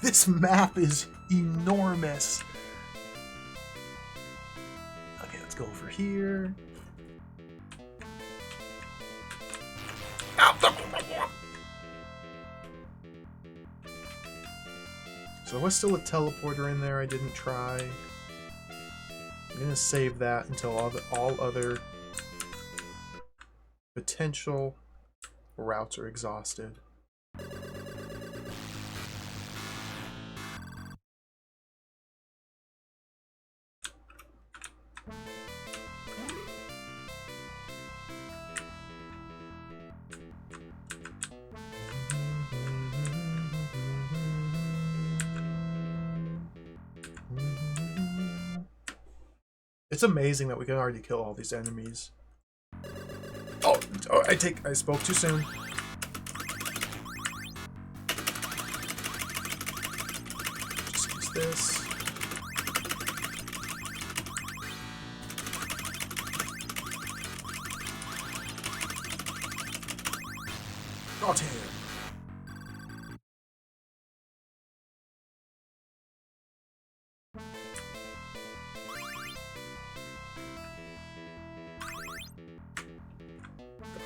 This map is enormous. Okay, let's go over here. So there was still a teleporter in there I didn't try. I'm gonna save that until all other potential routes are exhausted. It's amazing that we can already kill all these enemies. Oh, I spoke too soon. Just use this. Got him.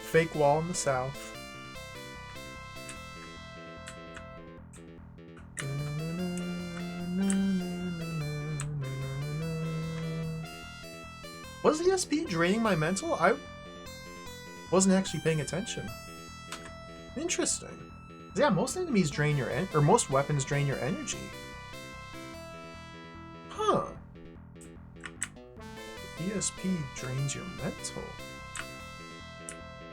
Fake wall in the south. Was the SP draining my mental? I wasn't actually paying attention. Interesting. Yeah, most enemies drain your or most weapons drain your energy. Huh. ESP drains your mental.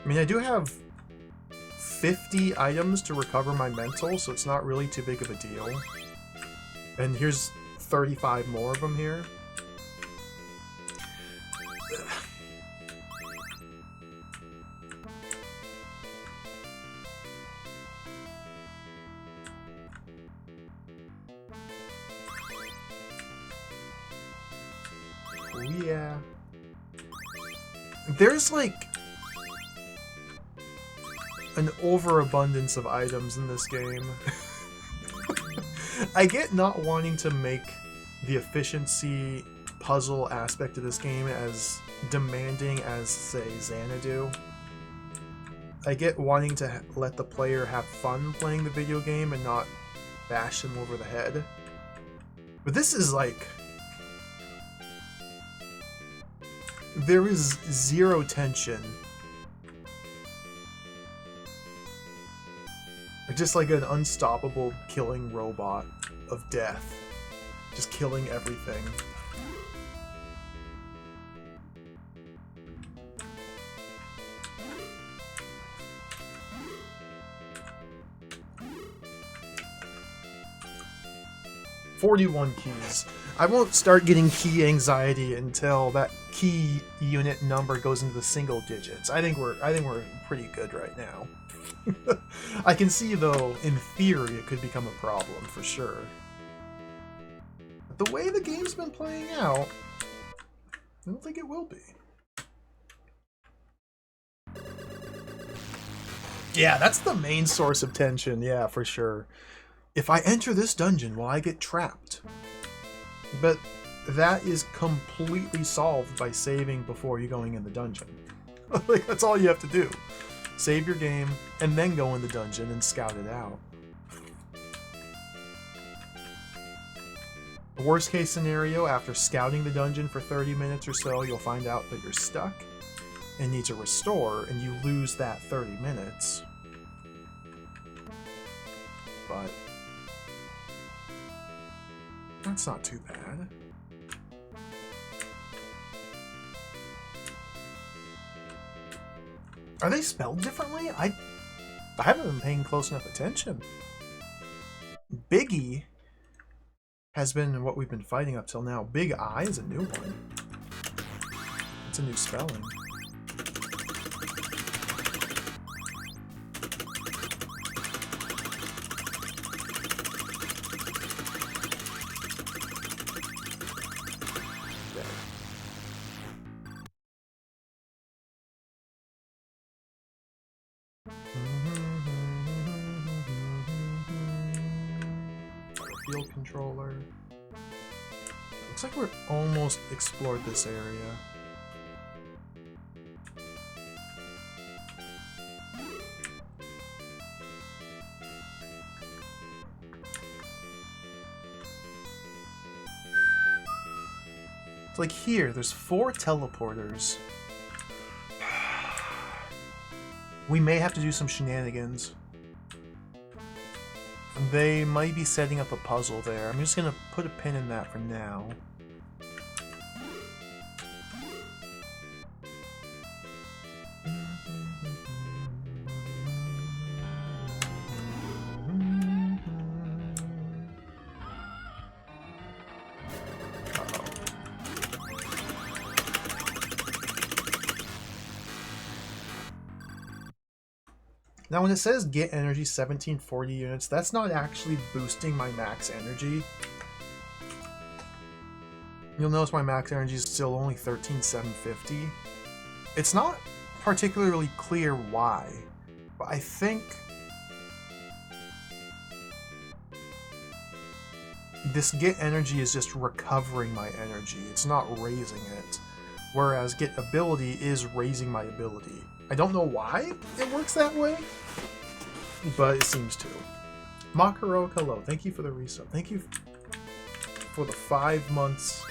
I mean, I do have 50 items to recover my mental, so it's not really too big of a deal. And here's 35 more of them here. Yeah. There's like an overabundance of items in this game. I get not wanting to make the efficiency puzzle aspect of this game as demanding as, say, Xanadu. I get wanting to let the player have fun playing the video game and not bash them over the head. But this is like... there is zero tension. Just like an unstoppable killing robot of death. Just killing everything. $41 keys. I won't start getting key anxiety until that key unit number goes into the single digits. I think we're pretty good right now. I can see, though, in theory, it could become a problem, for sure. But the way the game's been playing out, I don't think it will be. Yeah, that's the main source of tension, yeah, for sure. If I enter this dungeon, will I get trapped? But that is completely solved by saving before you going in the dungeon. Like, that's all you have to do. Save your game, and then go in the dungeon and scout it out. The worst case scenario, after scouting the dungeon for 30 minutes or so, you'll find out that you're stuck and need to restore, and you lose that 30 minutes. But that's not too bad. Are they spelled differently? I haven't been paying close enough attention. Biggie has been what we've been fighting up till now. Big I is a new one. It's a new spelling. field controller. Looks like we're almost explored this area. It's like here, there's 4 teleporters. We may have to do some shenanigans. They might be setting up a puzzle there. I'm just gonna put a pin in that for now. Now when it says get energy 1740 units, that's not actually boosting my max energy. You'll notice my max energy is still only 13,750. It's not particularly clear why, but I think this get energy is just recovering my energy. It's not raising it. Whereas get ability is raising my ability. I don't know why it works that way, but it seems to. Makaro, hello. Thank you for the resub. Thank you for the 5 months.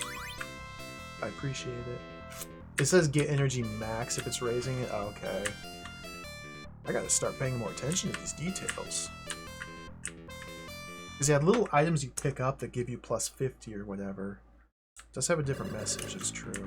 I appreciate it. It says get energy max if it's raising it. Oh, okay. I gotta start paying more attention to these details. Because you have little items you pick up that give you plus 50 or whatever. It does have a different message, it's true.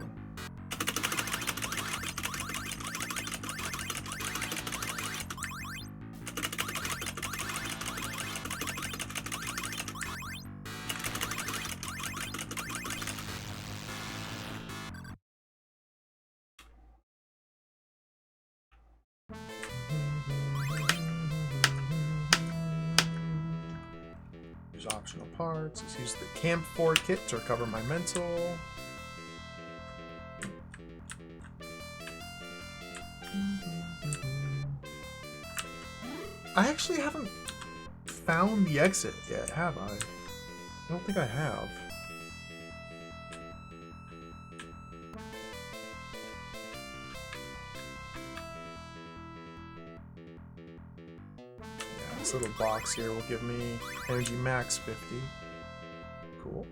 Optional parts. Let's use the Camp 4 kit to recover my mental. I actually haven't found the exit yet, have I? I don't think I have. This little box here will give me energy max 50. Cool.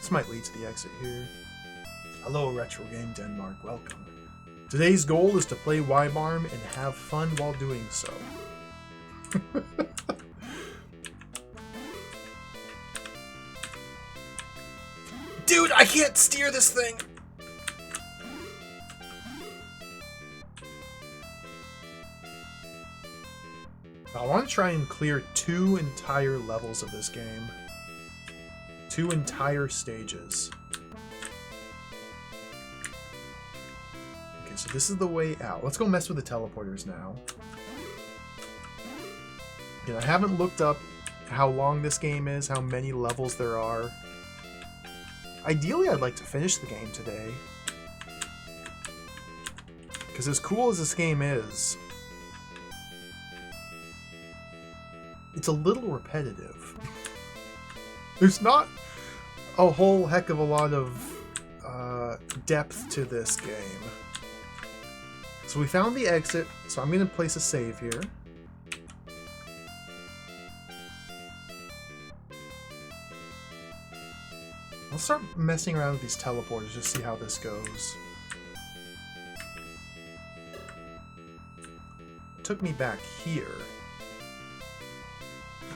This might lead to the exit here. Hello, Retro Game Denmark. Welcome. Today's goal is to play Wibarm and have fun while doing so. Dude, I can't steer this thing! I want to try and clear 2 entire levels of this game. 2 entire stages. Okay, so this is the way out. Let's go mess with the teleporters now. Again, I haven't looked up how long this game is, how many levels there are. Ideally, I'd like to finish the game today. Because as cool as this game is, it's a little repetitive. There's not a whole heck of a lot of depth to this game. So we found the exit, so I'm going to place a save here. I'll start messing around with these teleporters to see how this goes. It took me back here.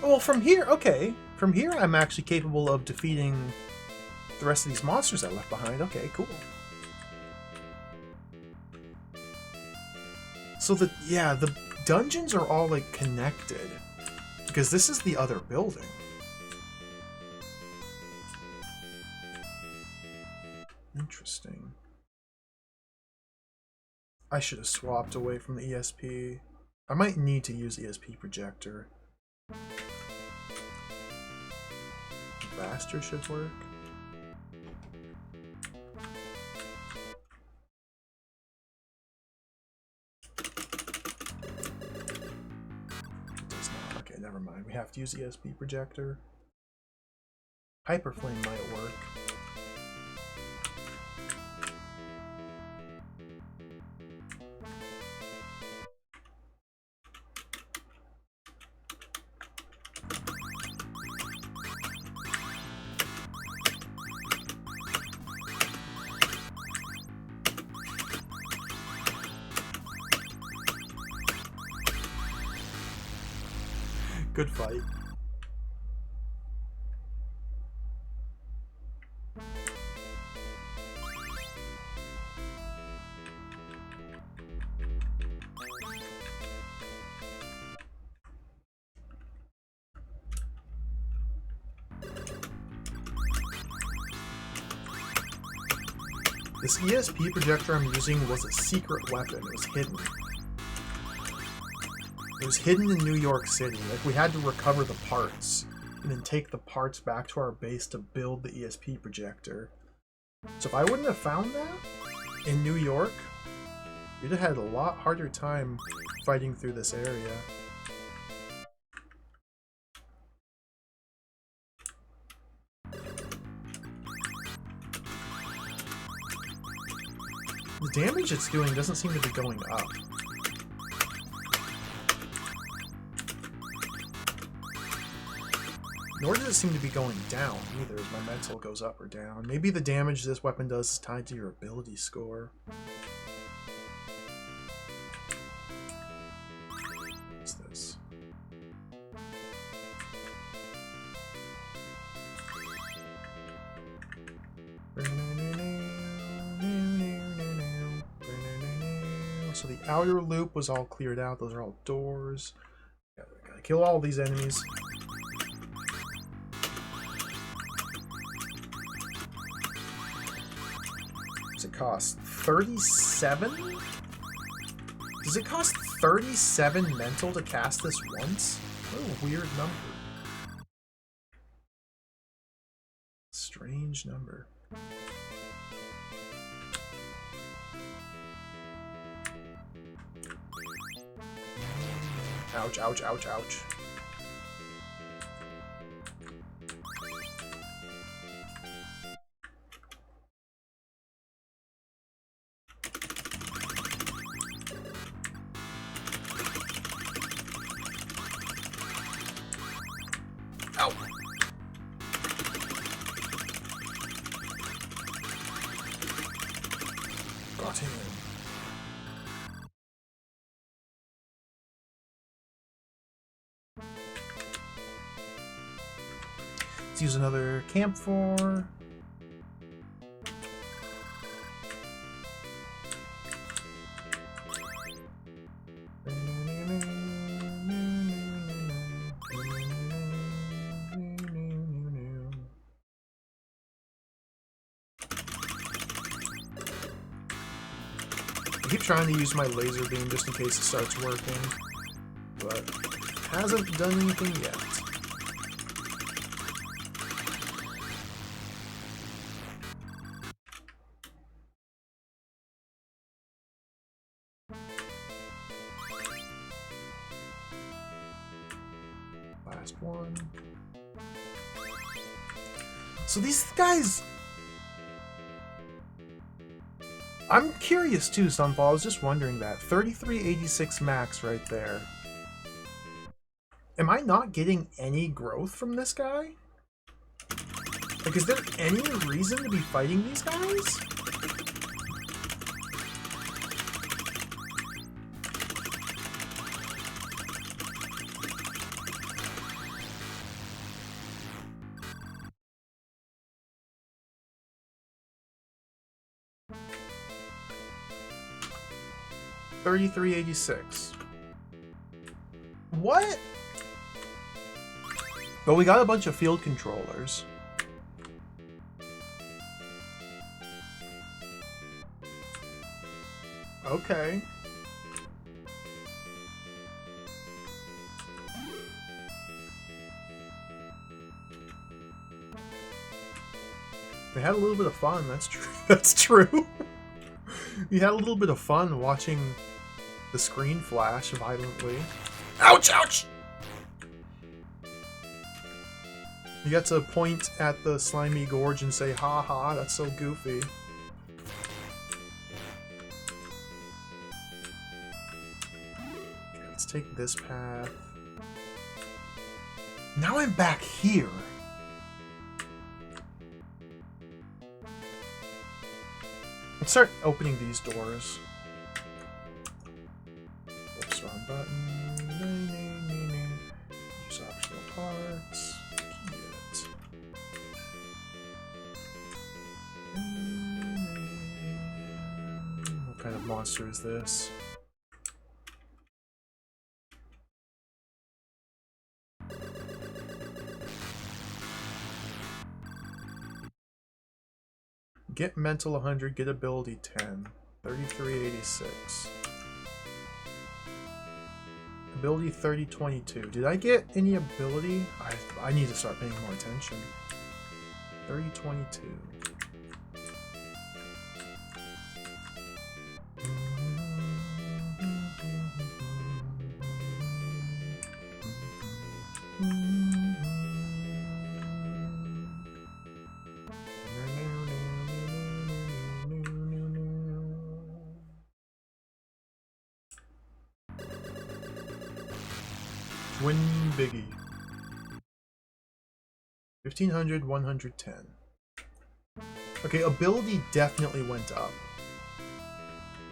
Oh, well, from here, okay. From here, I'm actually capable of defeating the rest of these monsters I left behind. Okay, cool. So the dungeons are all like connected because this is the other building. Interesting. I should have swapped away from the ESP. I might need to use ESP projector. Faster should work. have to use ESP projector. Hyper Flame might work. Good fight. This ESP projector I'm using was a secret weapon. It was hidden. It was hidden in New York City. Like, we had to recover the parts and then take the parts back to our base to build the ESP projector. So if I wouldn't have found that in New York, we'd have had a lot harder time fighting through this area. The damage it's doing doesn't seem to be going up. Nor does it seem to be going down either as my mental goes up or down. Maybe the damage this weapon does is tied to your ability score. What's this? So the outer loop was all cleared out. Those are all doors. Yeah, we gotta kill all these enemies. Does it cost 37? Does it cost 37 mental to cast this once? What a weird number. Strange number. Ouch, ouch, ouch, ouch. Ow. Got him. Let's use another camphor. I keep trying to use my laser beam just in case it starts working, but hasn't done anything yet. Last one. So these guys... I'm curious too, Sunfall. I was just wondering that. 3386 max right there. Am I not getting any growth from this guy? Like, is there any reason to be fighting these guys? $33.86. What? But we got a bunch of field controllers. Okay. We had a little bit of fun, that's true. That's true. We had a little bit of fun watching the screen flash violently. Ouch, ouch! You get to point at the slimy gorge and say, ha ha, that's so goofy. Okay, let's take this path. Now I'm back here. Let's start opening these doors. Oops, wrong button. Use optional parts. Key it. What kind of monster is this? Get mental 100, get ability 10. 3386. Ability 3022. Did I get any ability? I need to start paying more attention. 3022. Twin Biggie. 1500, 110. Okay, ability definitely went up.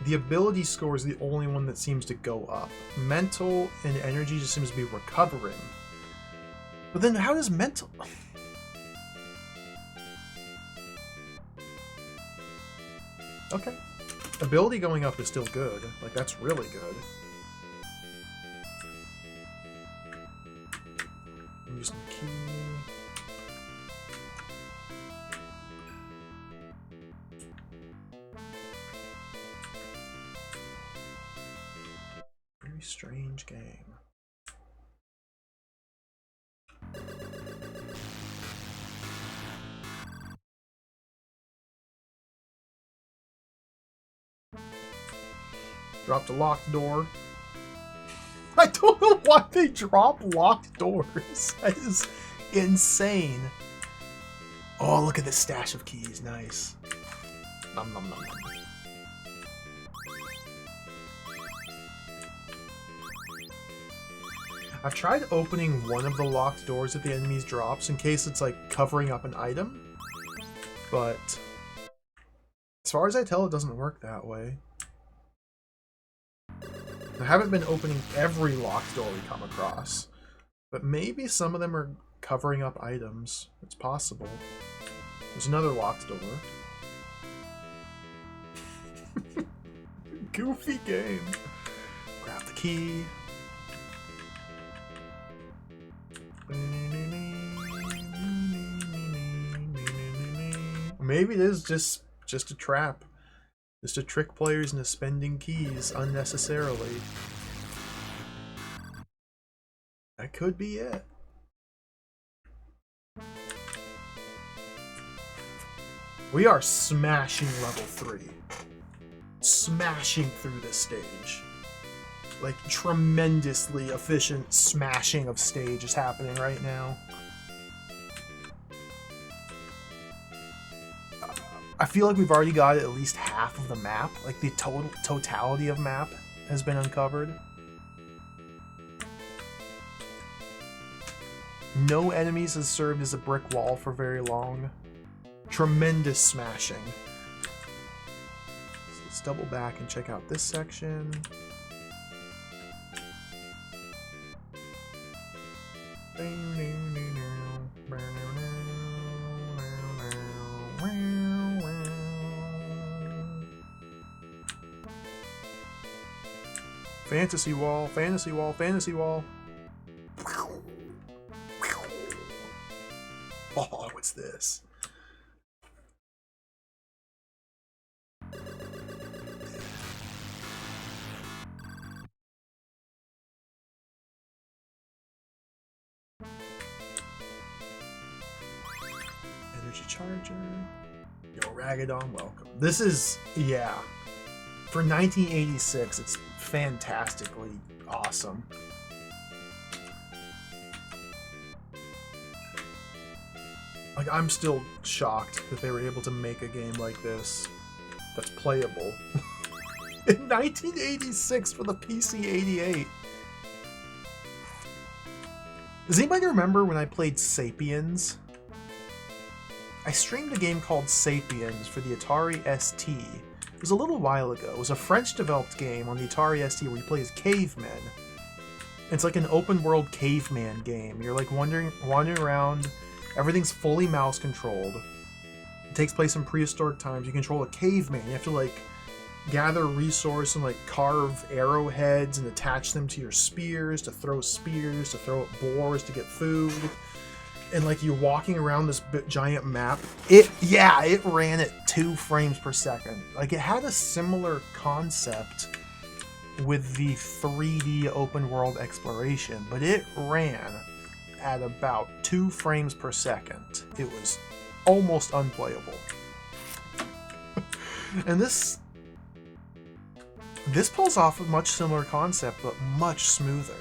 The ability score is the only one that seems to go up. Mental and energy just seems to be recovering. But then how does mental... Okay. Ability going up is still good. Like, that's really good. I'm using the key. Very strange game. Dropped a locked door. I don't know why they drop locked doors. That is insane. Oh, look at this stash of keys. Nice. Nom nom nom nom. I've tried opening one of the locked doors that the enemies drops in case it's like covering up an item, but as far as I tell, it doesn't work that way. I haven't been opening every locked door we come across, but maybe some of them are covering up items. It's possible. There's another locked door. Goofy game. Grab the key. Maybe it is just a trap. Just to trick players into spending keys unnecessarily. That could be it. We are smashing level 3. Smashing through this stage. Like, tremendously efficient smashing of stage is happening right now. I feel like we've already got at least half of the map. Like, the totality of map has been uncovered. No enemies has served as a brick wall for very long. Tremendous smashing. So let's double back and check out this section. Fantasy wall, fantasy wall, fantasy wall. Oh, what's this? Energy charger. Yo, Ragadon, welcome. This is, yeah. For 1986, it's fantastically awesome. Like, I'm still shocked that they were able to make a game like this that's playable in 1986 for the PC-88. Does anybody remember when I played Sapiens? I streamed a game called Sapiens for the Atari ST. It was a little while ago. It was a French-developed game on the Atari ST where you play as cavemen. It's like an open-world caveman game. You're like wandering around. Everything's fully mouse-controlled. It takes place in prehistoric times. You control a caveman. You have to like gather resources and like carve arrowheads and attach them to your spears, to throw at boars to get food. And like you're walking around this giant map. It ran at 2 frames per second. Like it had a similar concept with the 3D open world exploration, but it ran at about 2 frames per second. It was almost unplayable. And this pulls off a much similar concept, but much smoother.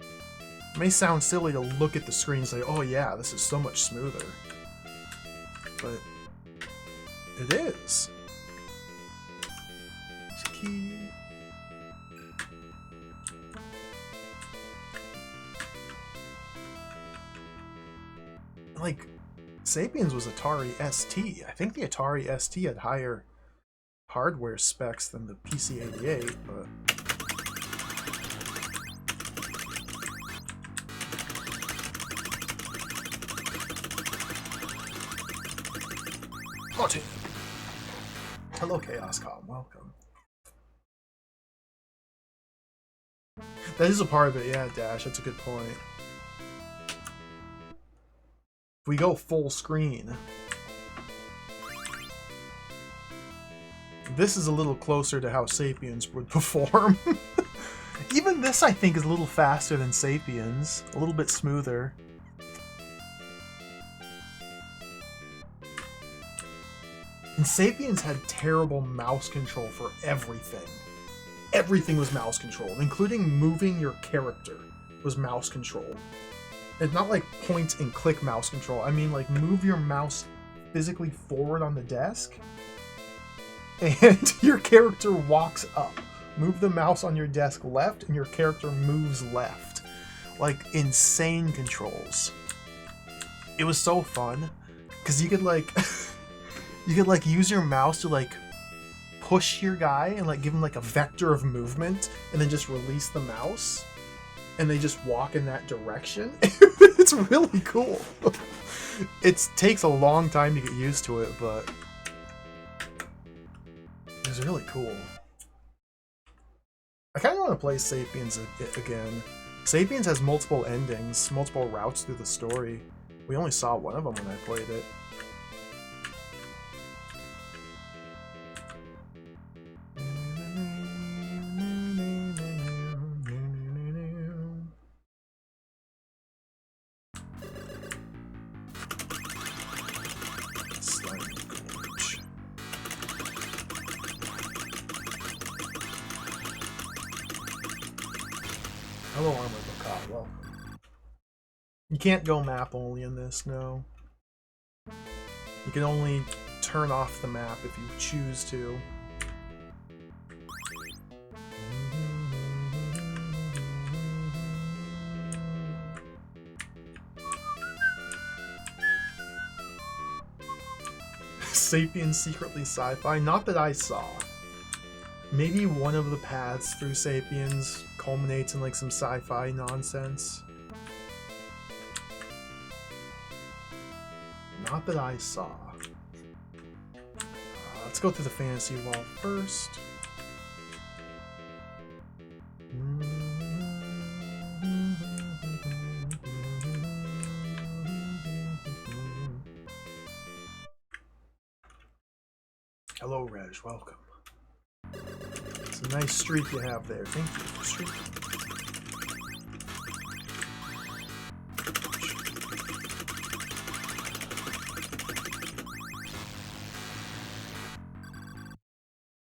It may sound silly to look at the screen and say, oh yeah, this is so much smoother. But it is. Key. Like, Sapiens was Atari ST. I think the Atari ST had higher hardware specs than the PC-88, but... Got it! Hello, ChaosCom. Welcome. That is a part of it, yeah, Dash. That's a good point. If we go full screen, this is a little closer to how Sapiens would perform. Even this, I think, is a little faster than Sapiens. A little bit smoother. And Sapiens had terrible mouse control for everything. Everything was mouse controlled, including moving your character was mouse controlled. It's not like point and click mouse control. I mean, like, move your mouse physically forward on the desk, and your character walks up. Move the mouse on your desk left, and your character moves left. Like, insane controls. It was so fun, because you could, like, use your mouse to, like, push your guy and, like, give him, like, a vector of movement, and then just release the mouse. And they just walk in that direction. It's really cool. It takes a long time to get used to it, but it's really cool. I kind of want to play Sapiens again. Sapiens has multiple endings, multiple routes through the story. We only saw one of them when I played it. Hello, Armored Macaw. Well, you can't go map only in this, no. You can only turn off the map if you choose to. Sapiens secretly sci-fi? Not that I saw. Maybe one of the paths through Sapiens culminates in like some sci-fi nonsense. Not that I saw. Let's go through the fantasy wall first. Hello, Reg. Welcome. It's a nice streak you have there. Thank you for streaking.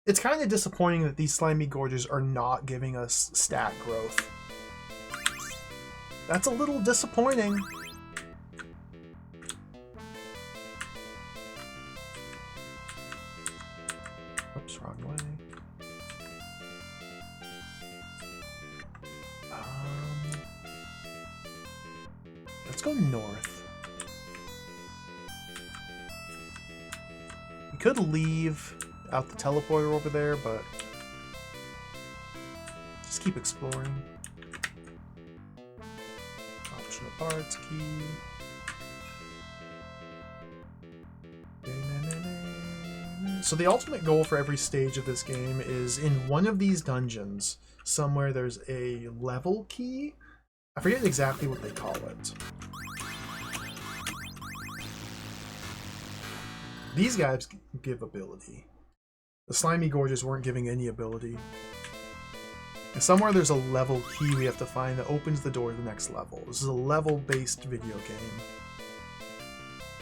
It's kind of disappointing that these slimy gorges are not giving us stat growth. That's a little disappointing. Wrong way. Let's go north. We could leave out the teleporter over there, but just keep exploring. Optional parts key. So the ultimate goal for every stage of this game is in one of these dungeons, somewhere there's a level key. I forget exactly what they call it. These guys give ability. The slimy gorges weren't giving any ability. And somewhere there's a level key we have to find that opens the door to the next level. This is a level-based video game.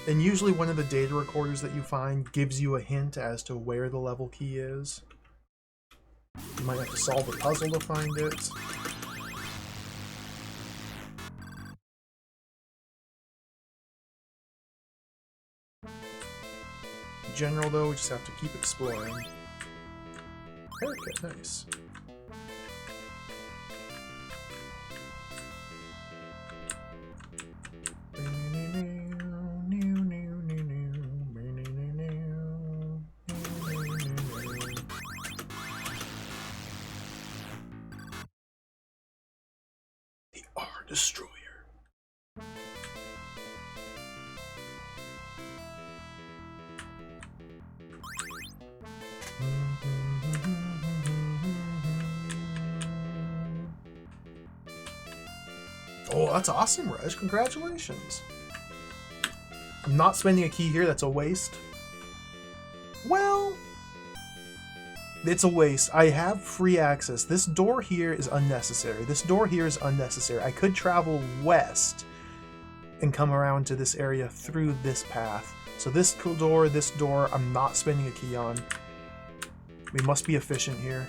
And usually one of the data recorders that you find gives you a hint as to where the level key is. You might have to solve a puzzle to find it. In general, though, we just have to keep exploring. Okay, nice. The R-Destroyer. Oh, that's awesome, Reg. Congratulations. I'm not spending a key here. That's a waste. Well, it's a waste. I have free access. This door here is unnecessary. This door here is unnecessary. I could travel west and come around to this area through this path. So this door, I'm not spending a key on. We must be efficient here.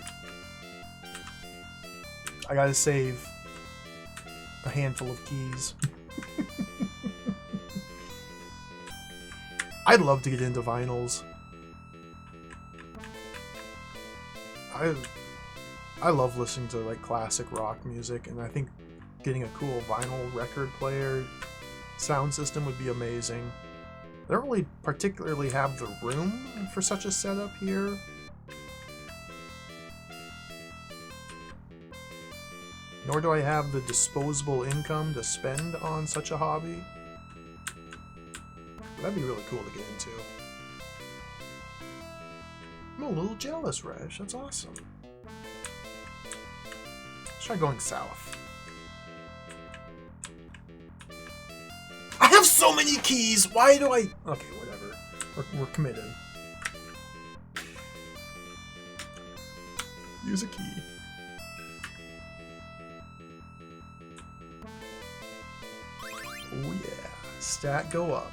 I gotta save a handful of keys. I'd love to get into vinyls. I love listening to like classic rock music, and I think getting a cool vinyl record player sound system would be amazing. I don't really particularly have the room for such a setup here. Nor do I have the disposable income to spend on such a hobby. That'd be really cool to get into. I'm a little jealous, Reg. That's awesome. Let's try going south. I have so many keys! Why do I... Okay, whatever. We're committed. Use a key. Oh yeah. Stat go up.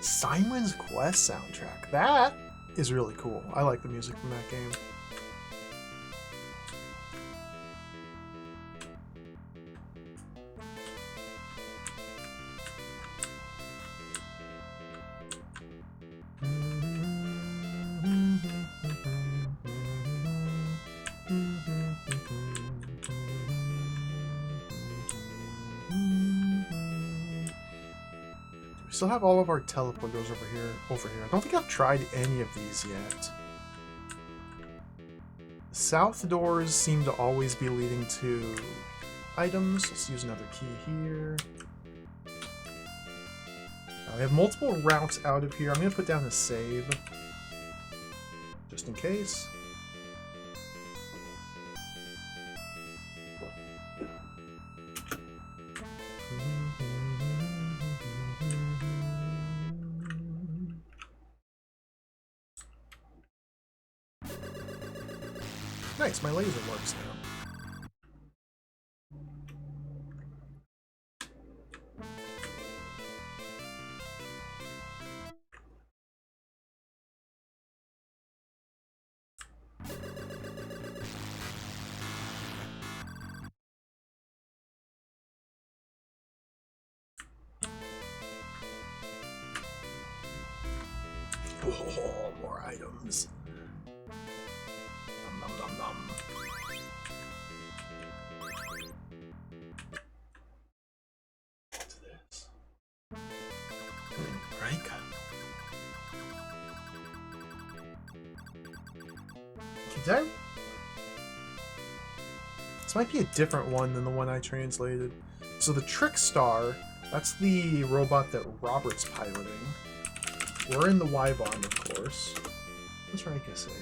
Simon's Quest soundtrack. That is really cool. I like the music from that game. We still have all of our teleporters over here. I don't think I've tried any of these yet. South doors seem to always be leading to items. Let's use another key here. We have multiple routes out of here. I'm going to put down a save, just in case. Nice, my laser works now. Oh, more items. Nom, nom, nom, nom. What's this? Right? Did I... This might be a different one than the one I translated. So the Trickstar, that's the robot that Robert's piloting. We're in the Wibarm, of course. What's Rika saying?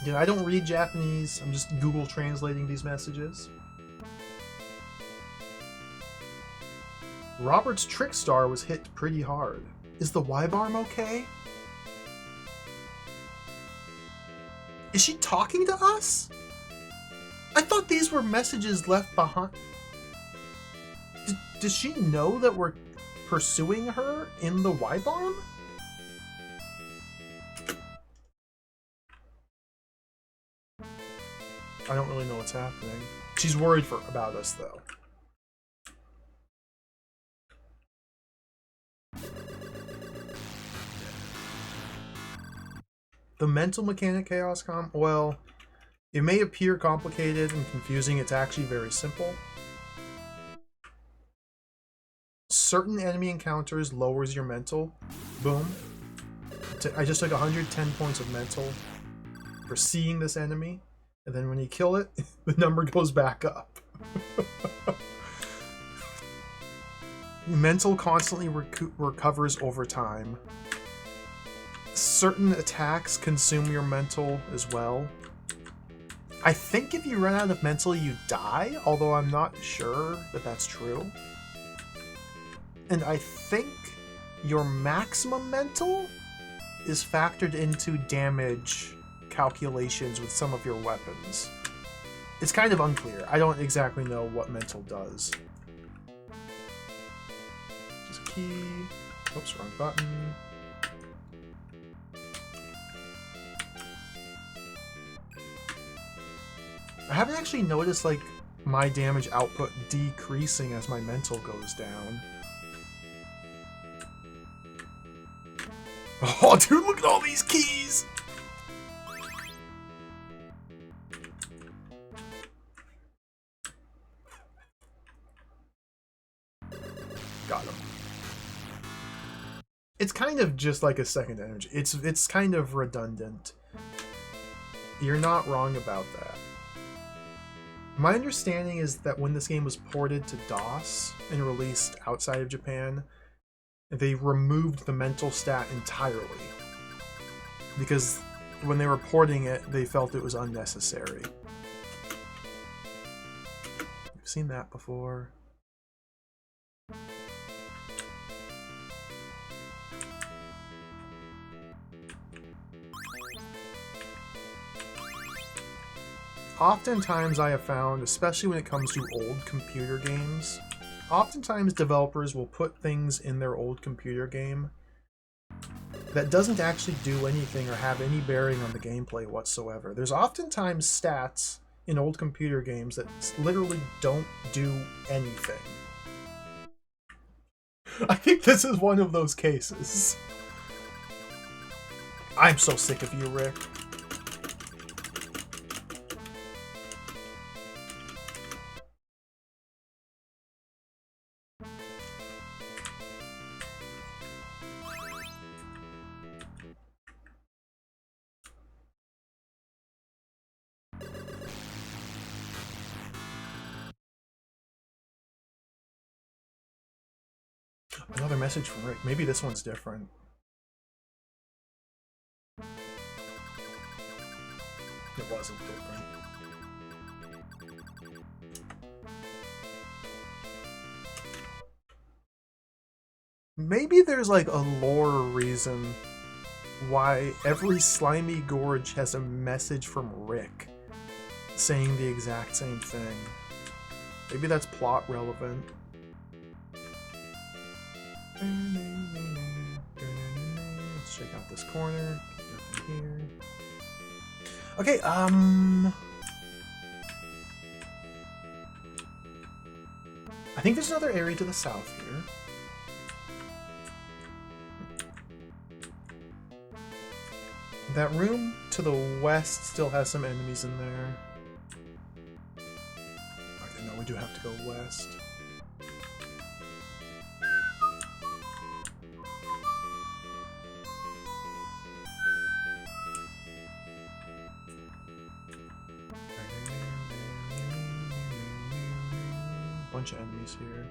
Yeah, I don't read Japanese. I'm just Google translating these messages. Robert's Trickstar was hit pretty hard. Is the Wibarm okay? Is she talking to us? I thought these were messages left behind. Does she know that we're pursuing her in the Wibarm? I don't really know what's happening. She's worried about us, though. The mental mechanic Chaos Comp? Well, it may appear complicated and confusing. It's actually very simple. Certain enemy encounters lowers your mental. Boom. I just took 110 points of mental for seeing this enemy. And then when you kill it, the number goes back up. Mental constantly recovers over time. Certain attacks consume your mental as well. I think if you run out of mental, you die, although I'm not sure that that's true. And I think your maximum mental is factored into damage calculations with some of your weapons. It's kind of unclear. I don't exactly know what mental does. Just key. Oops, wrong button. I haven't actually noticed, like, my damage output decreasing as my mental goes down. Oh, dude, look at all these keys! Got him. It's kind of just like a second energy. It's kind of redundant. You're not wrong about that. My understanding is that when this game was ported to DOS and released outside of Japan, they removed the mental stat entirely. Because when they were porting it, they felt it was unnecessary. We've seen that before. Oftentimes I have found, especially when it comes to old computer games, oftentimes developers will put things in their old computer game that doesn't actually do anything or have any bearing on the gameplay whatsoever. There's oftentimes stats in old computer games that literally don't do anything. I think this is one of those cases. I'm so sick of you, Rick. Another message from Rick. Maybe this one's different. It wasn't different. Maybe there's like a lore reason why every Slimy Gorge has a message from Rick saying the exact same thing. Maybe that's plot relevant. Let's check out this corner. Nothing here. Okay, I think there's another area to the south here. That room to the west still has some enemies in there. Okay, no, we do have to go west. Bunch of enemies here.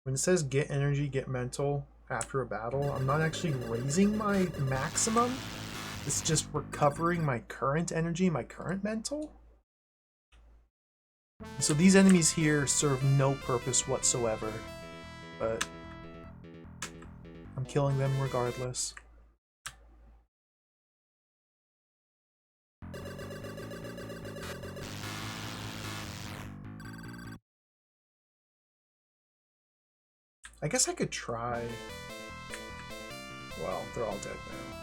When it says get energy, get mental after a battle, I'm not actually raising my maximum. It's just recovering my current energy, my current mental. So these enemies here serve no purpose whatsoever, but I'm killing them regardless. I guess I could try... Well, they're all dead now.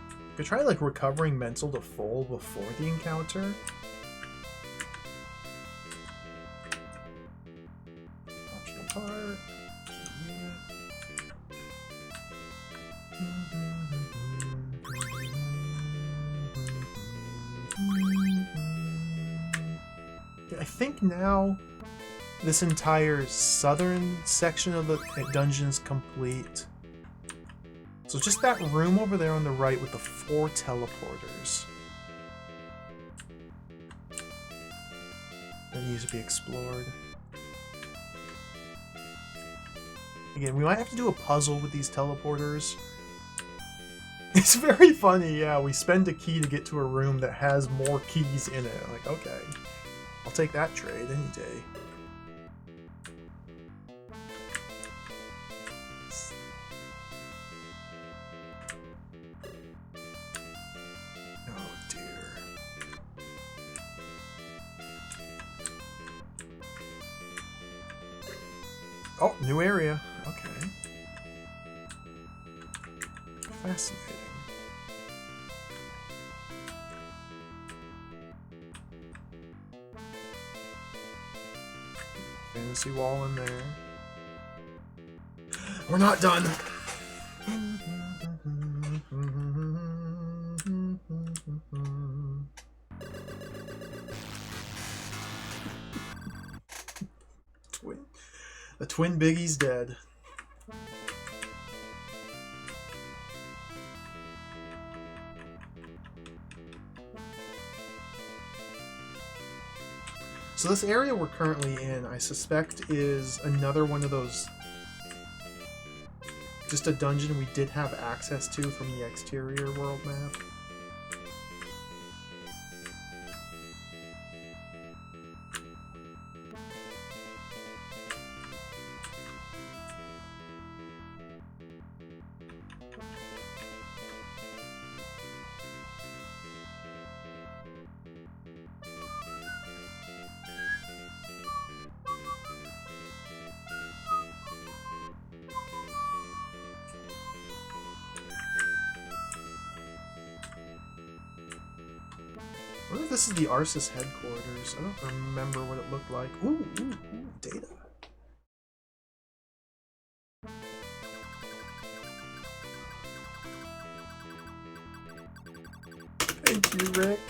I could try, like, recovering mental to full before the encounter. Optional part. I think now this entire southern section of the dungeon is complete. So just that room over there on the right with the 4 teleporters that needs to be explored. Again, we might have to do a puzzle with these teleporters. It's very funny, yeah, we spend a key to get to a room that has more keys in it. Like, okay, I'll take that trade any day. Oh dear. Oh, new area. Okay. Fascinating. Fantasy wall in there. We're not done. The twin Biggie's dead. So this area we're currently in, I suspect, is another one of those... Just a dungeon we did have access to from the exterior world map. I wonder if this is the Arceus headquarters. I don't remember what it looked like. Ooh, data. Thank you, Rick.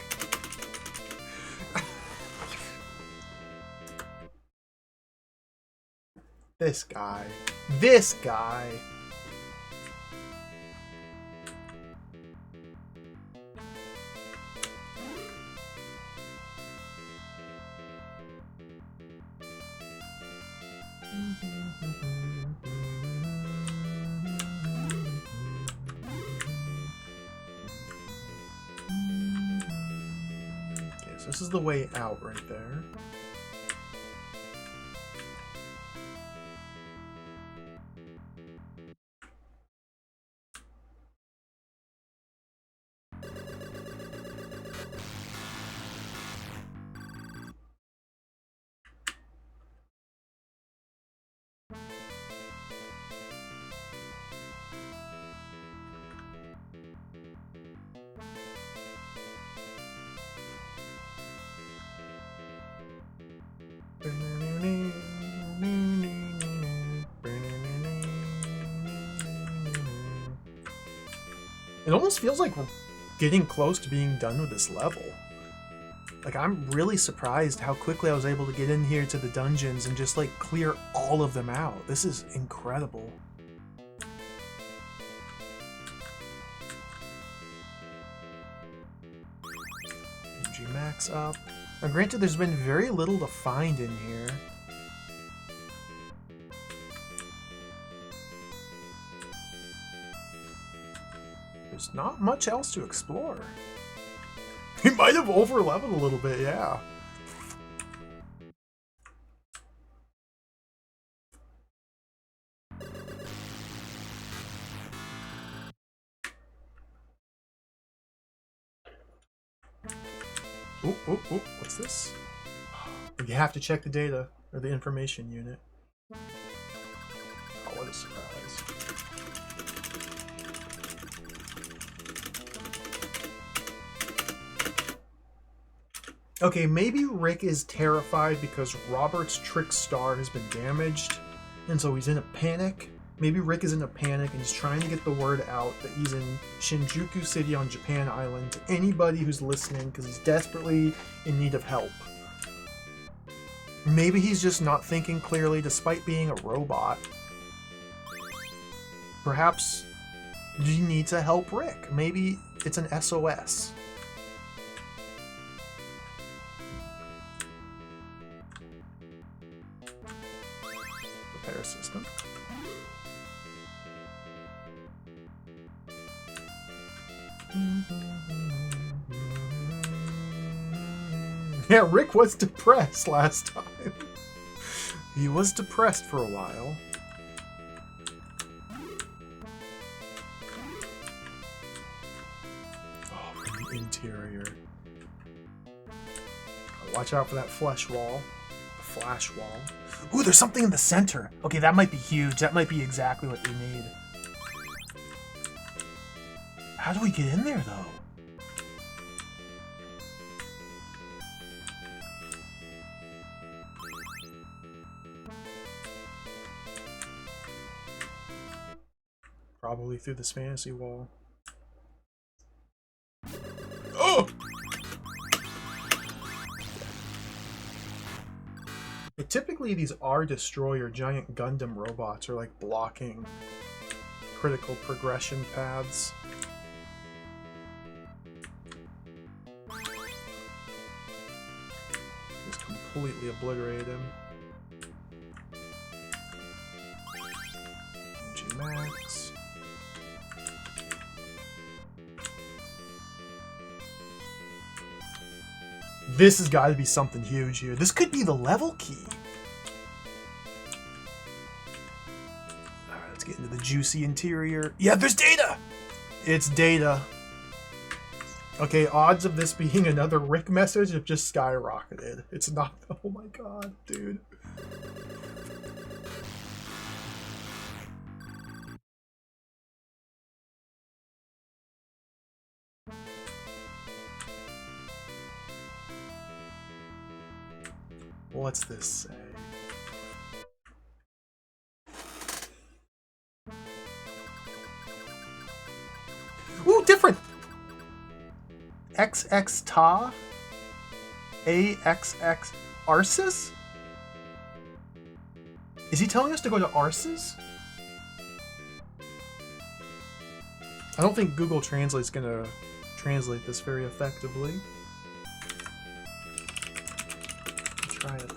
This guy. This guy. Okay, so this is the way out right there. It almost feels like we're getting close to being done with this level. Like, I'm really surprised how quickly I was able to get in here to the dungeons and just, like, clear all of them out. This is incredible. Energy max up. Now, granted, there's been very little to find in here. There's not much else to explore. He might have over-leveled a little bit, yeah. Ooh, ooh, ooh, what's this? You have to check the data, or the information unit. Oh, what a surprise. Okay, maybe Rick is terrified because Robert's trick star has been damaged, and so he's in a panic. Maybe Rick is in a panic and he's trying to get the word out that he's in Shinjuku City on Japan Island to anybody who's listening because he's desperately in need of help. Maybe he's just not thinking clearly despite being a robot. Perhaps you need to help Rick. Maybe it's an SOS. Repair system. Yeah, Rick was depressed last time. He was depressed for a while. Oh, the interior. Watch out for that flesh wall. The flash wall. Ooh, there's something in the center. Okay, that might be huge. That might be exactly what we need. How do we get in there, though? Probably through this fantasy wall. Oh! But typically these R-Destroyer giant Gundam robots are like blocking critical progression paths. Just completely obliterate him. Energy max. This has got to be something huge here. This could be the level key. Alright, let's get into the juicy interior. Yeah, there's data! It's data. Okay, odds of this being another Rick message have just skyrocketed. It's not... Oh my god, dude. What's this say? Ooh, different! XX Ta? AXX Arsis? Is he telling us to go to Arsis? I don't think Google Translate's gonna translate this very effectively. Try it though.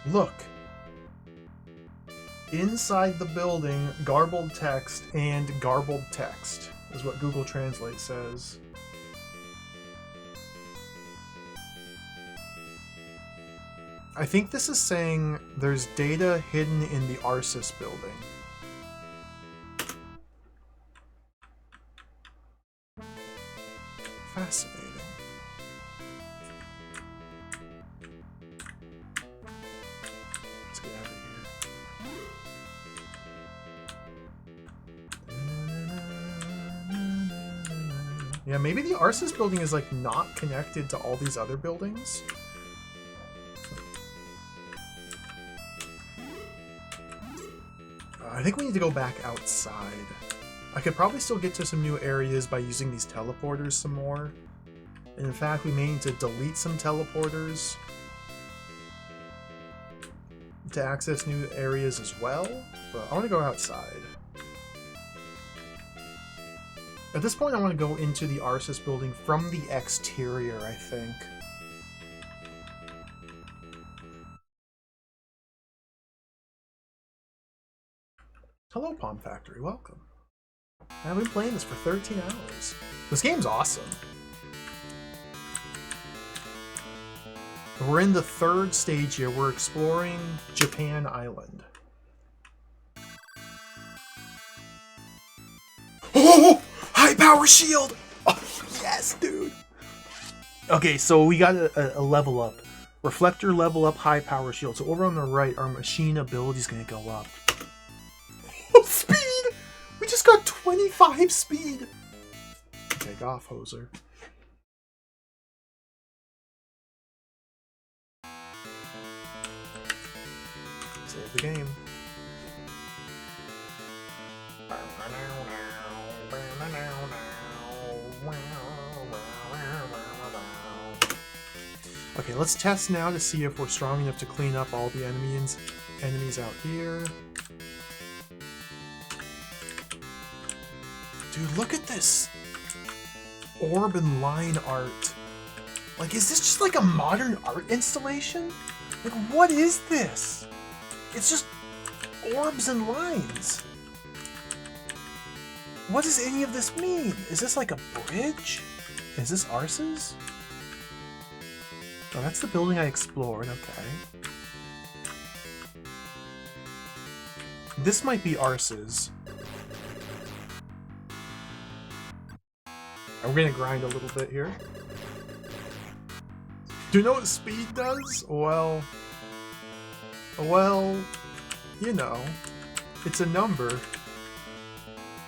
Look. Inside the building, garbled text and garbled text is what Google Translate says. I think this is saying there's data hidden in the Arsis building. Fascinating. Let's get out of here. Yeah, maybe the Arceus building is like not connected to all these other buildings. I think we need to go back outside. I could probably still get to some new areas by using these teleporters some more. And in fact, we may need to delete some teleporters to access new areas as well. But I want to go outside. At this point, I want to go into the Arceus building from the exterior, I think. Hello, Palm Factory. Welcome. I've been playing this for 13 hours. This game's awesome. We're in the third stage here. We're exploring Japan Island. Oh! High power shield! Oh, yes, dude! Okay, so we got a level up. Reflector level up, high power shield. So over on the right, our machine ability is going to go up. Oh, speed! We just got 25 speed! Take off, hoser. Save the game. Okay, let's test now to see if we're strong enough to clean up all the enemies out here. Dude, look at this orb and line art. Like, is this just like a modern art installation? Like, what is this? It's just orbs and lines. What does any of this mean? Is this like a bridge? Is this Arceus? Oh, that's the building I explored, okay. This might be Arceus. We're gonna grind a little bit here. Do you know what speed does? Well, you know, it's a number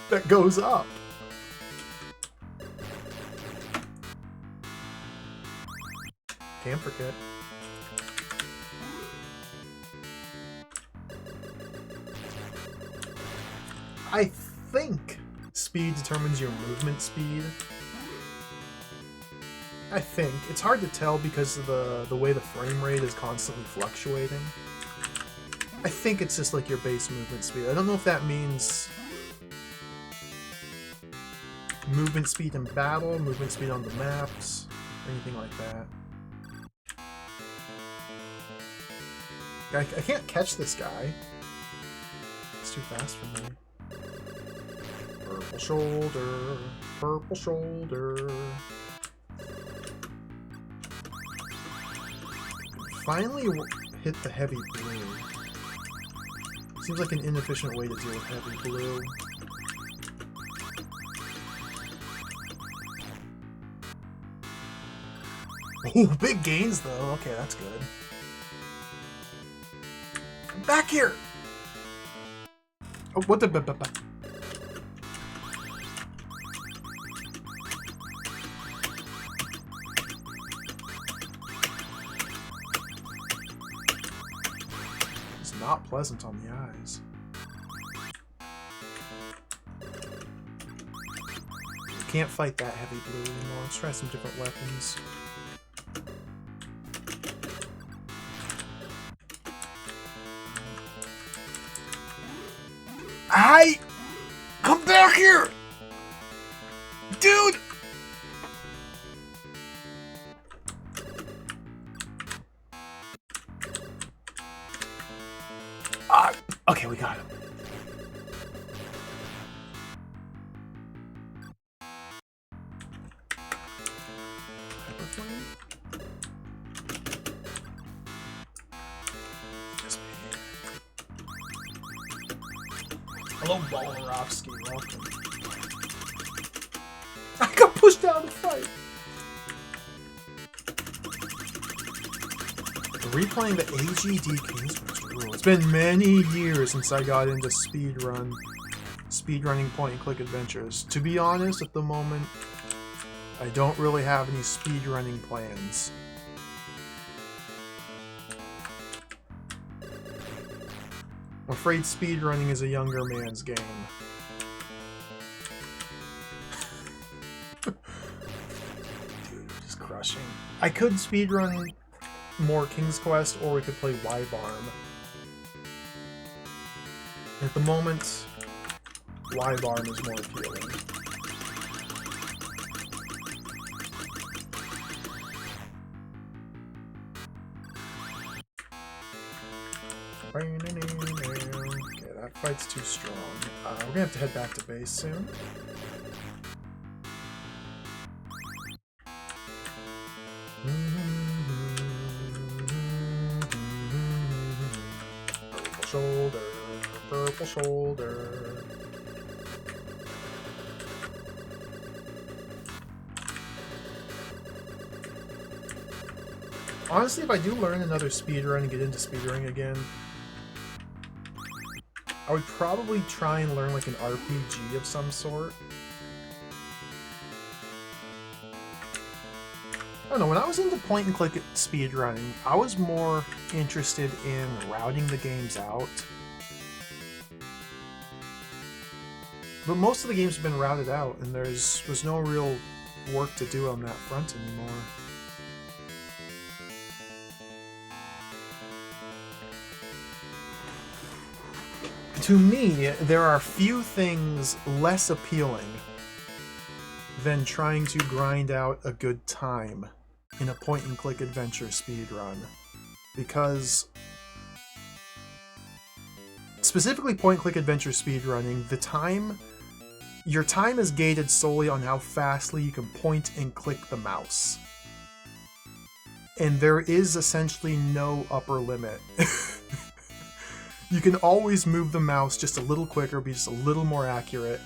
that goes up. Can't forget. I think speed determines your movement speed. I think. It's hard to tell because of the way the frame rate is constantly fluctuating. I think it's just like your base movement speed. I don't know if that means movement speed in battle, movement speed on the maps, or anything like that. I can't catch this guy. It's too fast for me. Purple shoulder, purple shoulder. Finally hit the heavy blue. Seems like an inefficient way to deal with heavy blue. Oh, big gains though. Okay, that's good. Back here! Oh, what the... It's not pleasant on the eyes. We can't fight that heavy blue anymore. Let's try some different weapons. Come back here! Dude! Okay, we got him. Hello, Wallerovsky. Welcome. I got pushed down to fight. Replaying the AGD Kingsman's Rule. It's been many years since I got into speedrunning point-and-click adventures. To be honest, at the moment, I don't really have any speedrunning plans. I'm afraid speedrunning is a younger man's game. Dude, just crushing. I could speedrun more King's Quest, or we could play Wibarm. At the moment, Wibarm is more appealing. Okay, that fight's too strong. We're gonna have to head back to base soon. Purple shoulder, purple shoulder. Honestly, if I do learn another speedrun and get into speedrunning again, I would probably try and learn like an RPG of some sort. I don't know, when I was into point-and-click speedrunning, I was more interested in routing the games out. But most of the games have been routed out, and was no real work to do on that front anymore. To me, there are few things less appealing than trying to grind out a good time in a point-and-click adventure speedrun. Because, specifically point-and-click adventure speedrunning, your time is gated solely on how fastly you can point and click the mouse. And there is essentially no upper limit. You can always move the mouse just a little quicker, be just a little more accurate,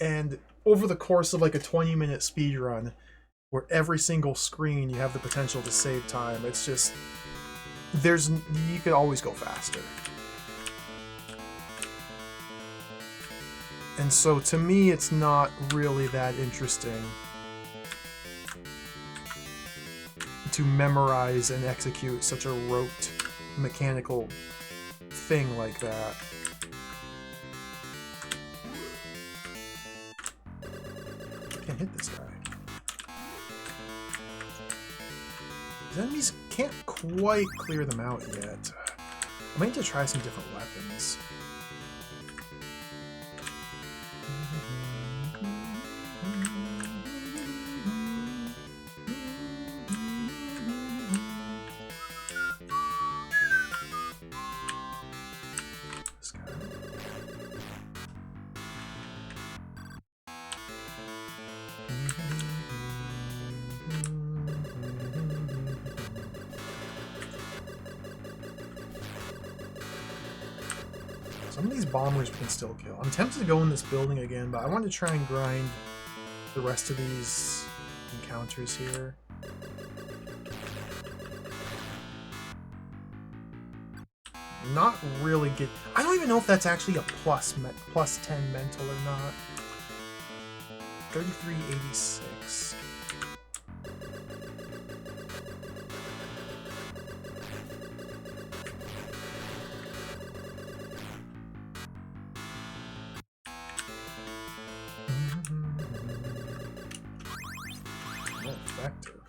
and over the course of like a 20-minute speedrun, where every single screen you have the potential to save time, it's just, you could always go faster. And so to me, it's not really that interesting to memorize and execute such a rote mechanical thing like that. I can't hit this guy. These enemies can't quite clear them out yet. I might need to try some different weapons. Some of these bombers we can still kill. I'm tempted to go in this building again, but I want to try and grind the rest of these encounters here. Not really good. I don't even know if that's actually a plus 10 mental or not. 3386. Effective.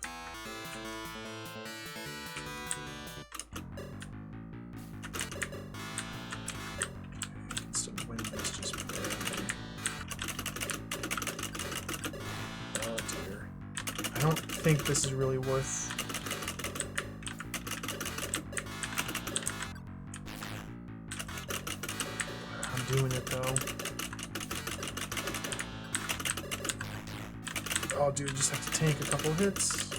So win this just barely. Oh dear. I don't think this is really worth. I'm doing it though. Oh, dude, just have to tank a couple hits.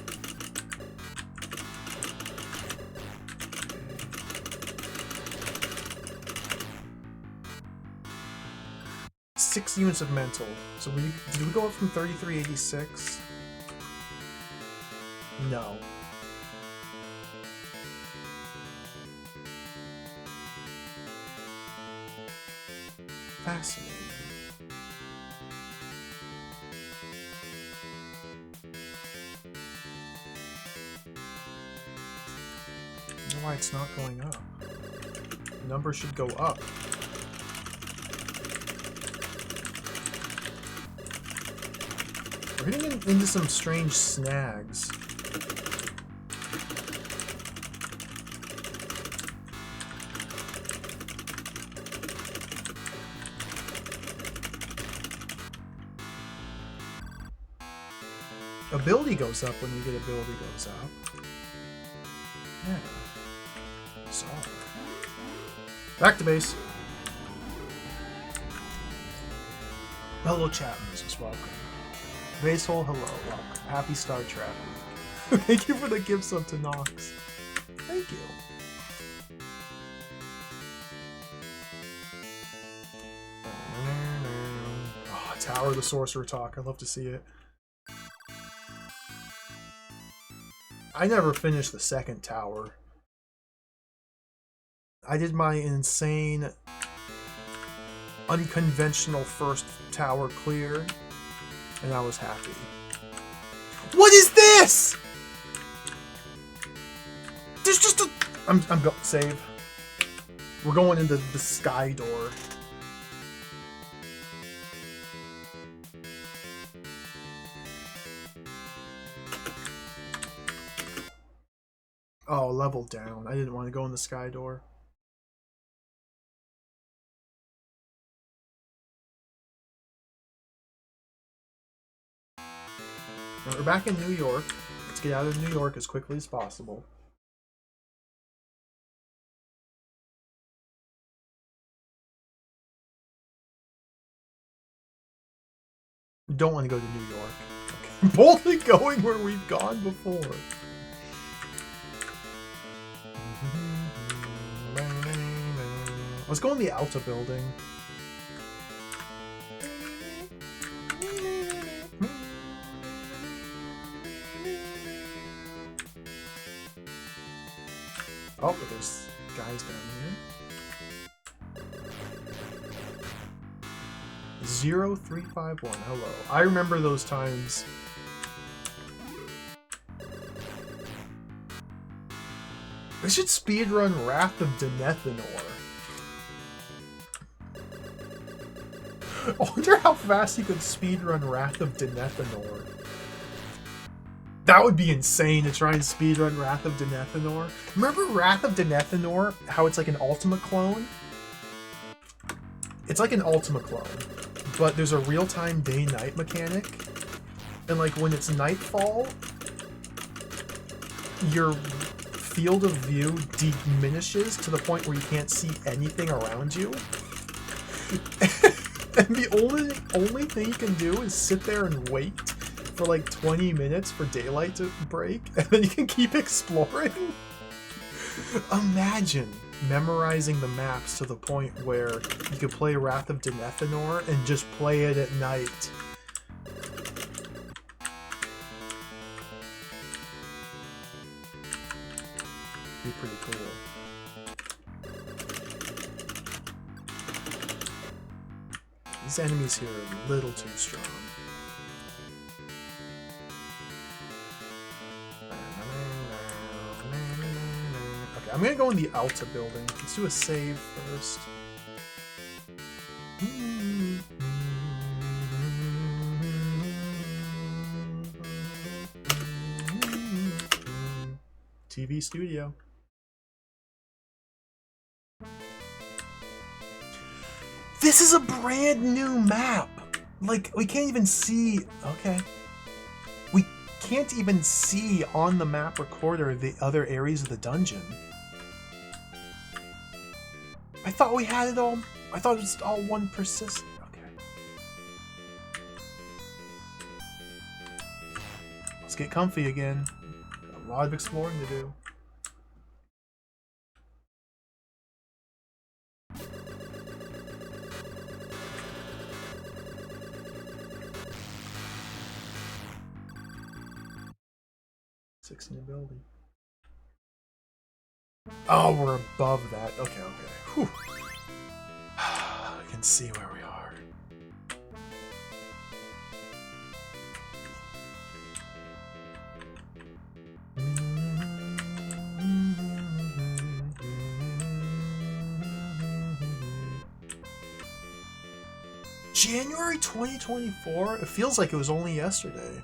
6 units of mental. So did we go up from 3386? No. Fascinating. don't know why it's not going up. The number should go up. We're getting into some strange snags. Ability goes up when you get ability goes up. Yeah. Solid. Back to base. Hello, Chapman's as welcome. Basehole, hello, welcome. Happy Star Trek. Thank you for the gift sub to Nox. Thank you. Oh, Tower of the Sorcerer talk. I'd love to see it. I never finished the second tower. I did my insane, unconventional first tower clear, and I was happy. What is this? There's just a... I'm go save. We're going into the sky door. Oh, level down. I didn't want to go in the sky door. Now we're back in New York. Let's get out of New York as quickly as possible. Don't want to go to New York. Okay. Boldly going where we've gone before. Let's go in the Alta building. Oh, but there's guys down here. 0351, hello. I remember those times. We should speedrun Wrath of Denethanor. I wonder how fast you could speedrun Wrath of Denethanor. That would be insane to try and speedrun Wrath of Denethanor. Remember Wrath of Denethanor? How it's like an Ultima clone? It's like an Ultima clone, but there's a real-time day-night mechanic. And like when it's nightfall, your field of view diminishes to the point where you can't see anything around you. And the only thing you can do is sit there and wait for like 20 minutes for daylight to break, and then you can keep exploring. Imagine memorizing the maps to the point where you could play Wrath of Denethanor and just play it at night. Be pretty cool. These enemies here are a little too strong. Okay, I'm gonna go in the Alta building. Let's do a save first. TV studio. This is a brand new map! Like, we can't even see... Okay. We can't even see on the map recorder the other areas of the dungeon. I thought we had it all... I thought it was all one persistent... Okay. Let's get comfy again. Got a lot of exploring to do. Ability. Oh, we're above that. Okay, okay. Whew. I can see where we are. January 2024? It feels like it was only yesterday.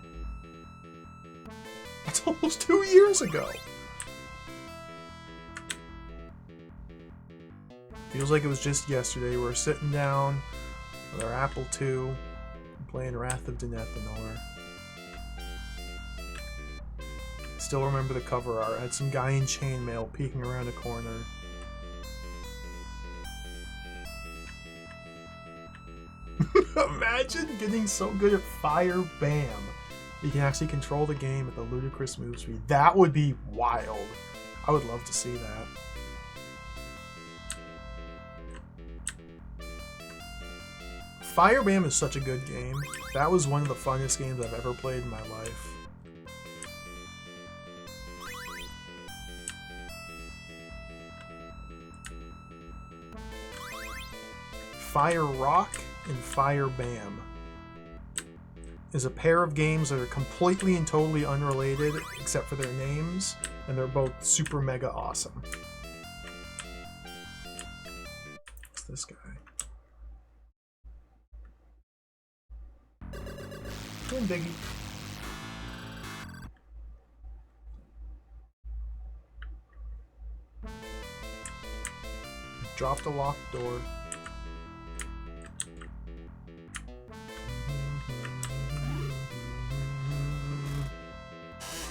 That's almost 2 years ago. Feels like it was just yesterday. We were sitting down with our Apple II, playing Wrath of Denethor. Still remember the cover art. I had some guy in chainmail peeking around a corner. Imagine getting so good at Fire Bam you can actually control the game at the ludicrous move speed. That would be wild. I would love to see that. Fire Bam is such a good game. That was one of the funnest games I've ever played in my life. Fire Rock and Fire Bam is a pair of games that are completely and totally unrelated except for their names, and they're both super mega awesome. What's this guy? Come on, Biggie. Dropped a locked door.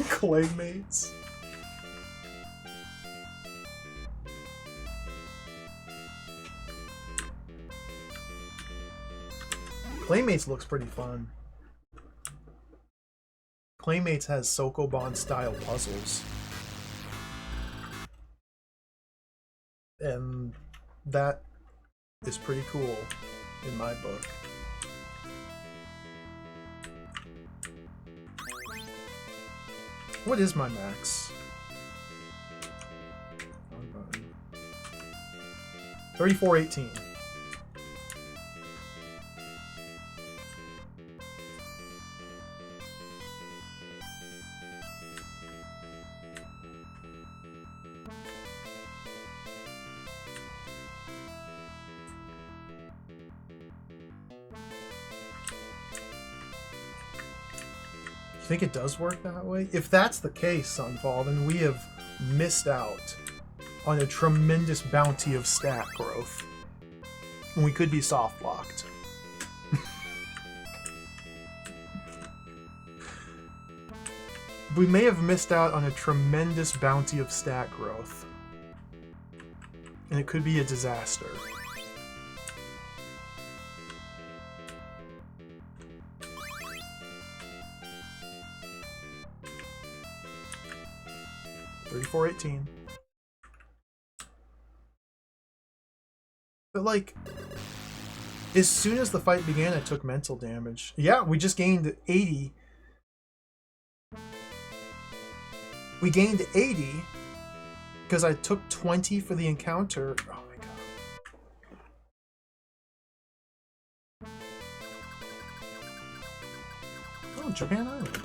Claymates. Claymates looks pretty fun. Claymates has Sokoban style puzzles. And that is pretty cool in my book. What is my max? 3418. You think it does work that way? If that's the case, Sunfall, then we have missed out on a tremendous bounty of stat growth. And we could be soft locked. We may have missed out on a tremendous bounty of stat growth. And it could be a disaster. $34.18. But like, as soon as the fight began, I took mental damage. Yeah, we just gained 80. We gained 80 because I took 20 for the encounter. Oh my god. Oh, Japan Island.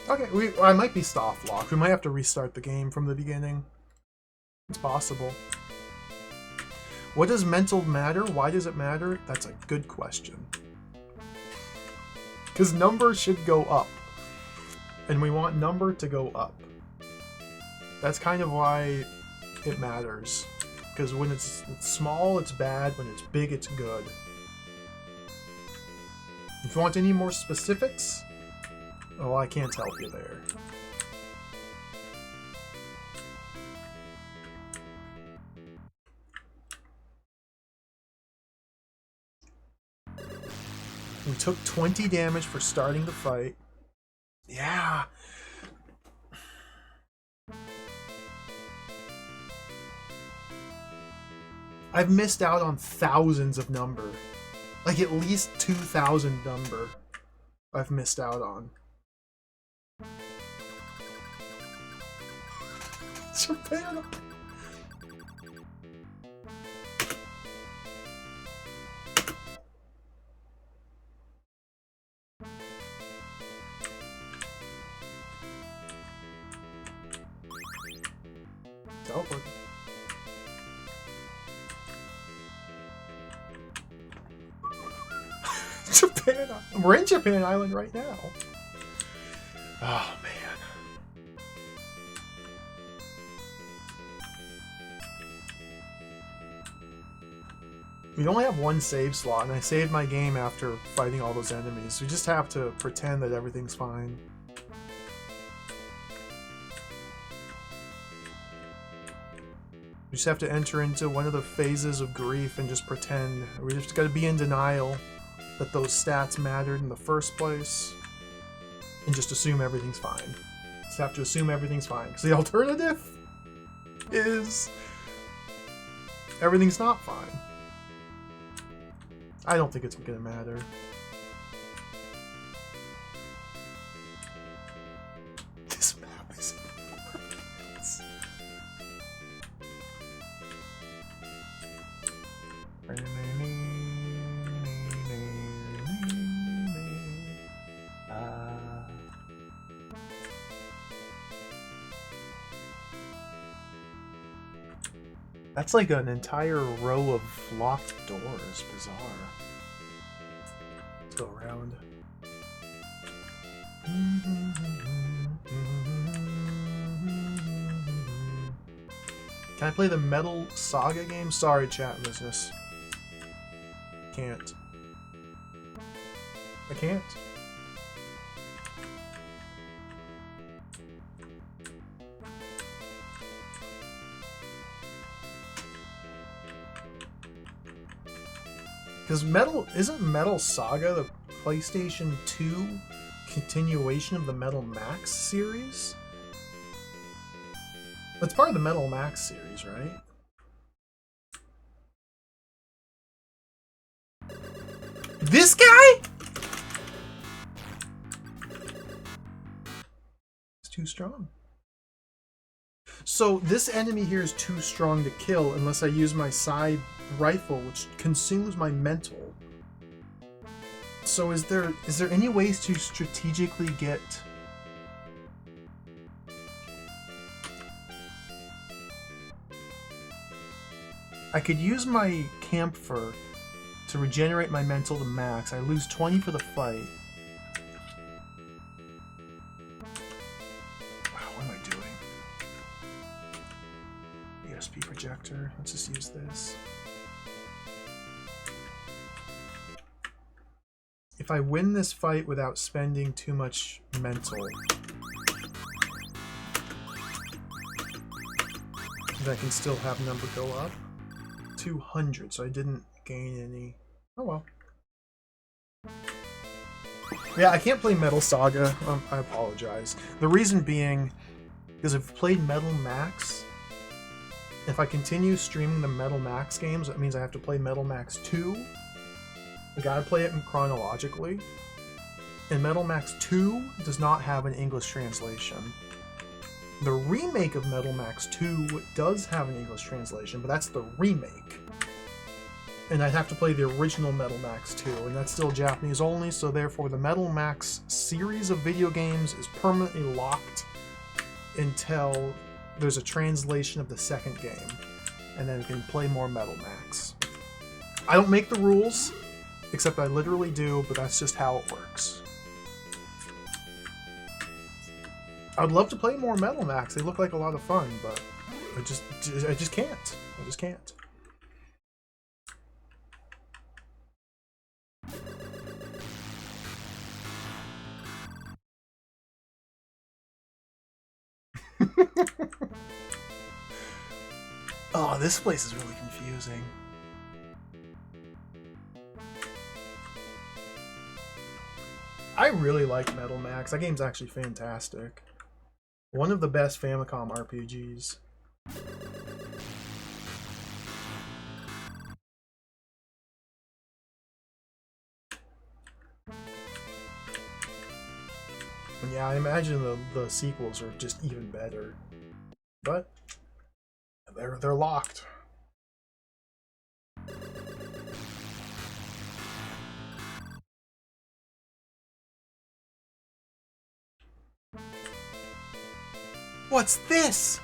Okay, I might be soft locked. We might have to restart the game from the beginning. It's possible. What does mental matter? Why does it matter? That's a good question. Because number should go up. And we want number to go up. That's kind of why it matters. Because when it's small, it's bad. When it's big, it's good. If you want any more specifics, oh, I can't help you there. We took 20 damage for starting the fight. Yeah. I've missed out on thousands of number. Like at least 2,000 number I've missed out on. Japan. Teleport. We're in Japan Island right now. Oh, man. We only have one save slot, and I saved my game after fighting all those enemies. We just have to pretend that everything's fine. We just have to enter into one of the phases of grief and just pretend. We just gotta be in denial that those stats mattered in the first place, and just assume everything's fine. Just have to assume everything's fine, because the alternative is everything's not fine. I don't think it's gonna matter. This map is nuts. That's like an entire row of locked doors. Bizarre. Let's go around. Can I play the Metal Saga game? Sorry, chat business. Can't. I can't. Because isn't Metal Saga the PlayStation 2 continuation of the Metal Max series? It's part of the Metal Max series, right? This guy? It's too strong. So this enemy here is too strong to kill unless I use my side rifle, which consumes my mental. So is there any ways to strategically get... I could use my camphor to regenerate my mental to max. I lose 20 for the fight. Wow, what am I doing? ESP projector. Let's just use this. If I win this fight without spending too much mental, then I can still have number go up. 200, so I didn't gain any. Oh well. Yeah, I can't play Metal Saga. I apologize. The reason being, because I've played Metal Max. If I continue streaming the Metal Max games, that means I have to play Metal Max 2. I gotta play it chronologically. And Metal Max 2 does not have an English translation. The remake of Metal Max 2 does have an English translation, but that's the remake. And I'd have to play the original Metal Max 2, and that's still Japanese only, so therefore the Metal Max series of video games is permanently locked until there's a translation of the second game, and then we can play more Metal Max. I don't make the rules, except I literally do, but that's just how it works. I'd love to play more Metal Max. They look like a lot of fun, but I just can't. I just can't. Oh, this place is really confusing. I really like Metal Max. That game's actually fantastic. One of the best Famicom RPGs. And yeah, I imagine the sequels are just even better. But they're locked. What's this?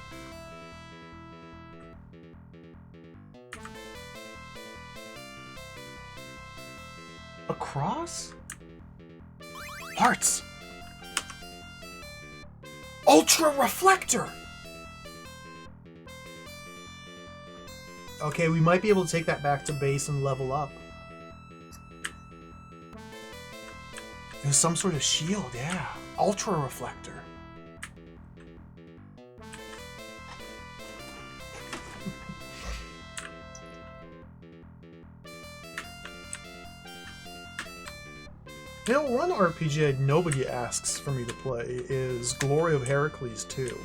A cross? Hearts! Ultra Reflector! Okay, we might be able to take that back to base and level up. It was some sort of shield, yeah. Ultra Reflector. You know, one RPG nobody asks for me to play is Glory of Heracles 2.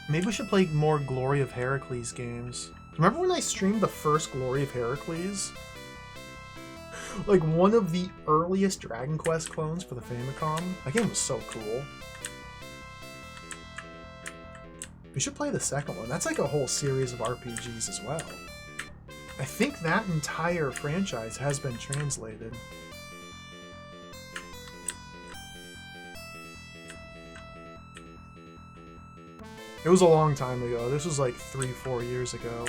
Maybe we should play more Glory of Heracles games. Remember when I streamed the first Glory of Heracles? Like one of the earliest Dragon Quest clones for the Famicom. That game was so cool. We should play the second one. That's like a whole series of RPGs as well. I think that entire franchise has been translated. It was a long time ago. This was like 3-4 years ago.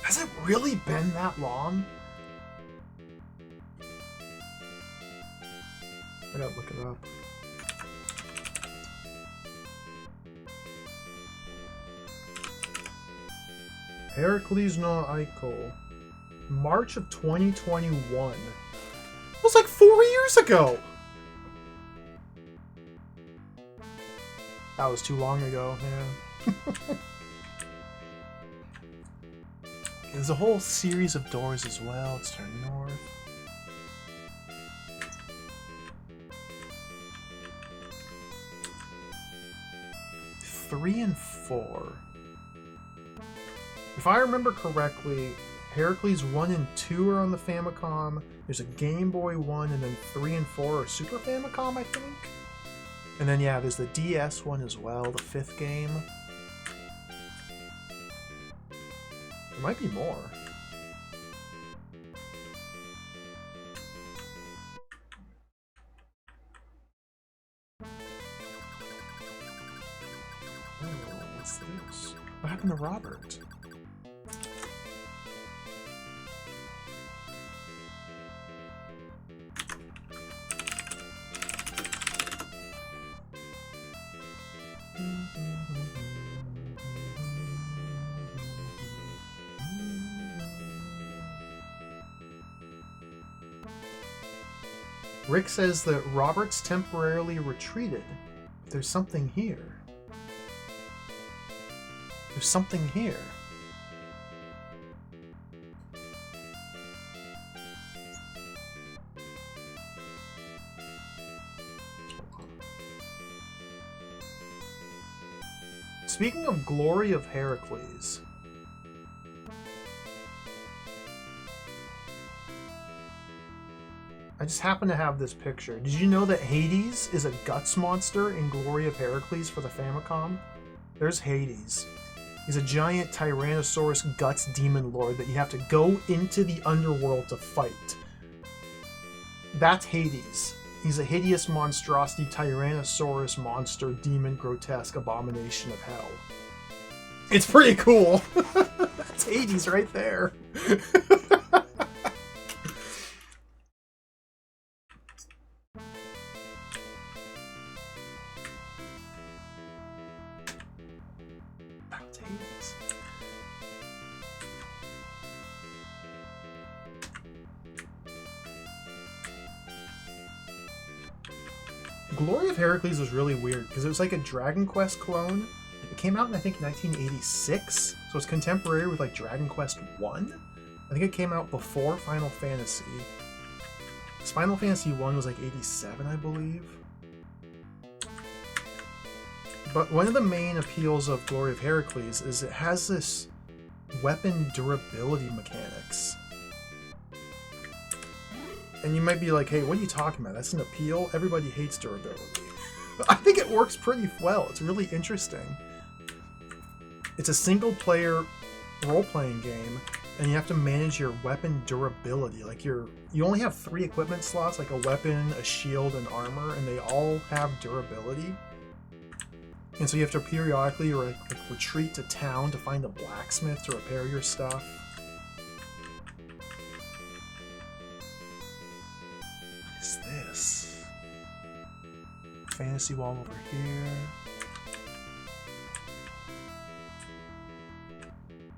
Has it really been that long? I gotta look it up. Heracles no Eiko. March of 2021. It was like 4 years ago! That was too long ago, man. There's a whole series of doors as well. Let's turn north. Three and 4. If I remember correctly, Heracles 1 and 2 are on the Famicom. There's a Game Boy 1, and then 3 and 4 are Super Famicom, I think. And then, yeah, there's the DS one as well, the 5th game. There might be more. Oh, what's this? What happened to Robert? Rick says that Robert's temporarily retreated. But there's something here. There's something here. Speaking of Glory of Heracles, I just happen to have this picture. Did you know that Hades is a guts monster in Glory of Heracles for the Famicom? There's Hades. He's a giant Tyrannosaurus guts demon lord that you have to go into the underworld to fight. That's Hades. He's a hideous monstrosity Tyrannosaurus monster, demon, grotesque abomination of hell. It's pretty cool. That's Hades right there. That's Hades. Glory of Heracles was really weird because it was like a Dragon Quest clone. It came out in, I think, 1986, so it's contemporary with like Dragon Quest 1. I think it came out before Final Fantasy. Final Fantasy 1 was like 87, I believe. But one of the main appeals of Glory of Heracles is it has this weapon durability mechanics. And you might be like, hey, what are you talking about? That's an appeal? Everybody hates durability. I think it works pretty well. It's really interesting. It's a single-player role-playing game, and you have to manage your weapon durability. Like you only have 3 equipment slots, like a weapon, a shield, and armor, and they all have durability. And so you have to periodically retreat to town to find a blacksmith to repair your stuff. is this? Fantasy wall over here.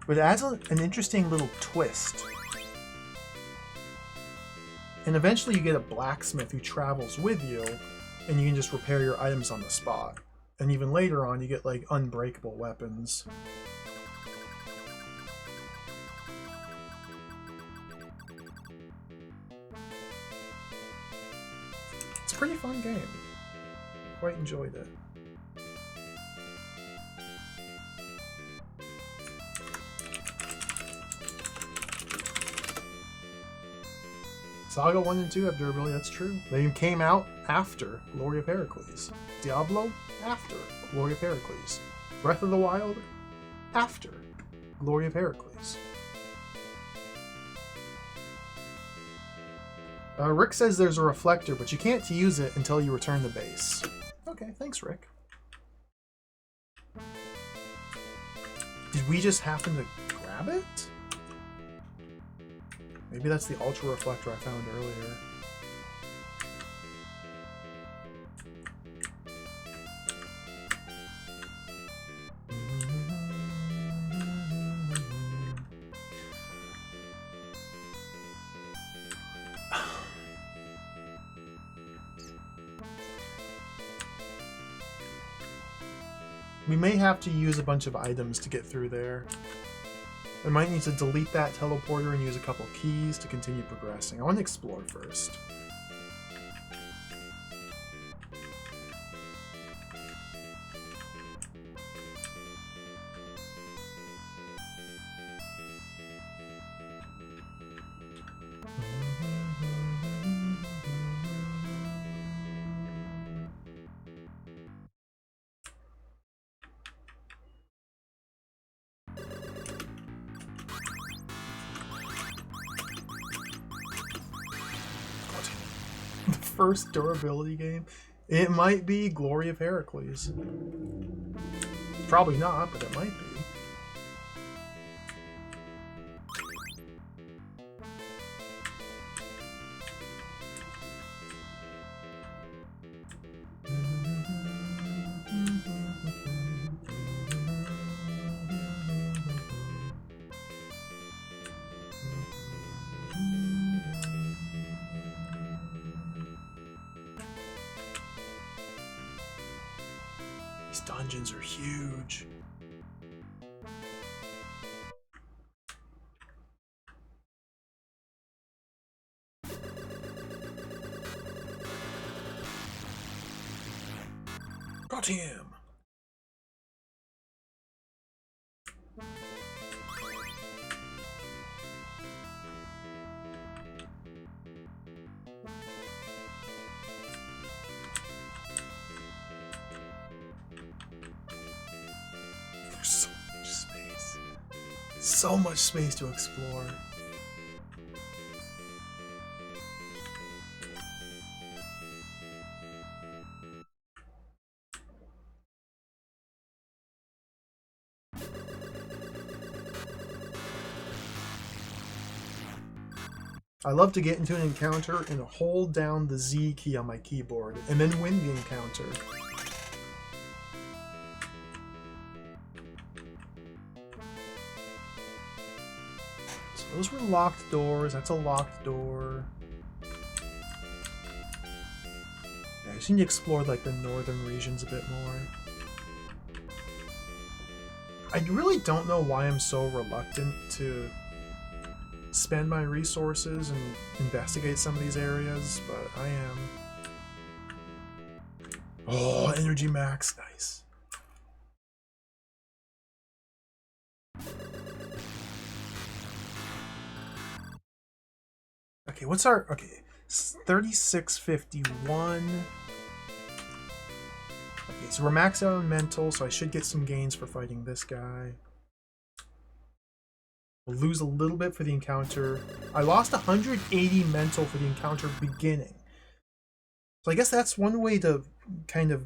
But it adds an interesting little twist. And eventually you get a blacksmith who travels with you, and you can just repair your items on the spot. And even later on, you get like unbreakable weapons. It's a pretty fun game. Quite enjoyed it. Saga 1 and 2 have durability, that's true. They came out after Glory of Heracles. Diablo, after Glory of Heracles. Breath of the Wild, after Glory of Heracles. Rick says there's a reflector, but you can't use it until you return the base. Okay, thanks, Rick. Did we just happen to grab it? Maybe that's the ultra reflector I found earlier. We may have to use a bunch of items to get through there. I might need to delete that teleporter and use a couple keys to continue progressing. I want to explore first. First durability game. It might be Glory of Heracles. Probably not, but it might be. Dungeons are huge. Got him. So much space to explore. I love to get into an encounter and hold down the Z key on my keyboard and then win the encounter. Those were locked doors. That's a locked door. Yeah, I just need to explore like the northern regions a bit more. I really don't know why I'm so reluctant to spend my resources and investigate some of these areas, but I am. Oh, energy max, nice. Okay, what's our... Okay, 3651. Okay, so we're maxed out on mental, so I should get some gains for fighting this guy. We'll lose a little bit for the encounter. I lost 180 mental for the encounter beginning. So I guess that's one way to kind of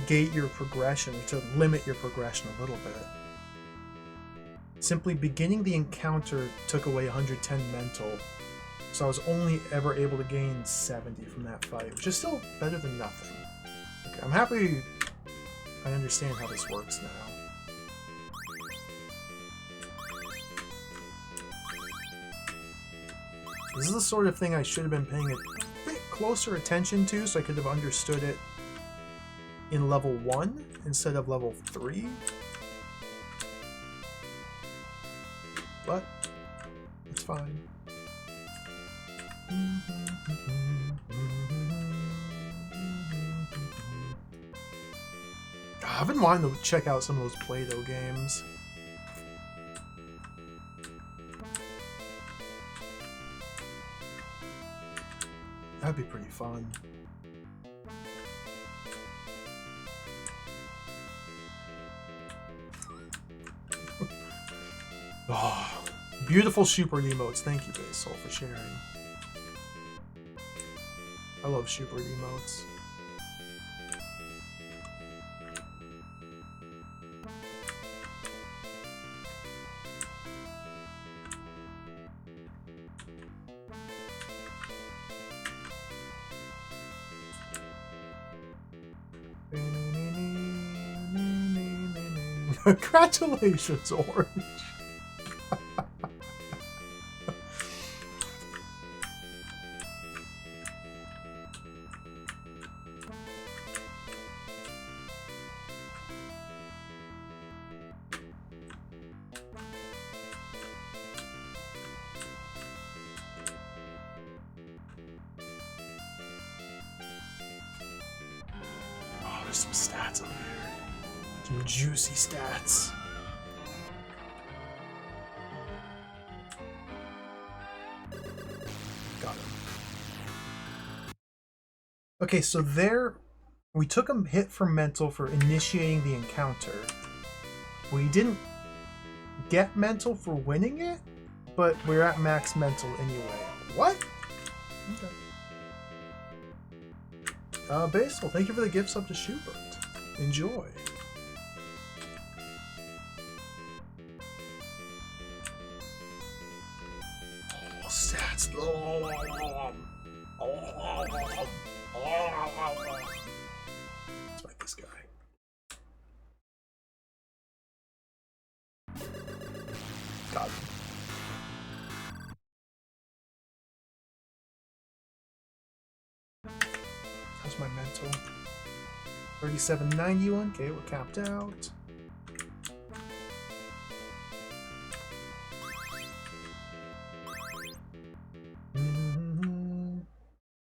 gate your progression, to limit your progression a little bit. Simply beginning the encounter took away 110 mental. So I was only ever able to gain 70 from that fight, which is still better than nothing. Okay, I'm happy I understand how this works now. This is the sort of thing I should have been paying a bit closer attention to, so I could have understood it in level 1 instead of level 3. But it's fine. I've been wanting to check out some of those Play-Doh games. That'd be pretty fun. Oh, beautiful Super emotes. Thank you, Basil, for sharing. I love Super emotes. Congratulations, Orange. Oh, there's some stats over here. Some juicy stats. Got him. Okay, so there we took a hit for mental for initiating the encounter. We didn't get mental for winning it, but we're at max mental anyway. What? Okay. Basil, thank you for the gifts up to Schubert. Enjoy. Oh, stats. Let's fight this guy. Got him. How's my mental? 3791. Okay, we're capped out.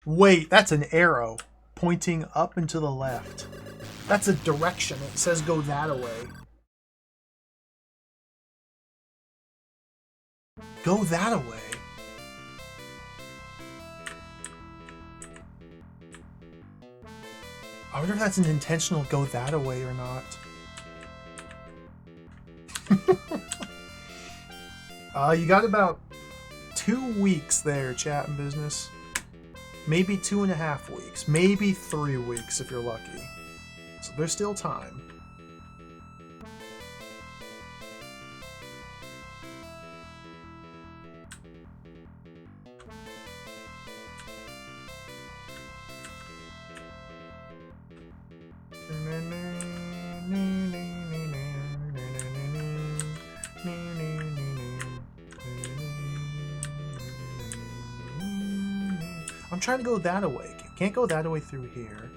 Wait, that's an arrow pointing up and to the left. That's a direction. It says go that way. Go that way. I wonder if that's an intentional go that way or not. You got about 2 weeks there, chat and business. Maybe 2.5 weeks. Maybe 3 weeks if you're lucky. So there's still time. I'm trying to go that way. Can't go that way through here.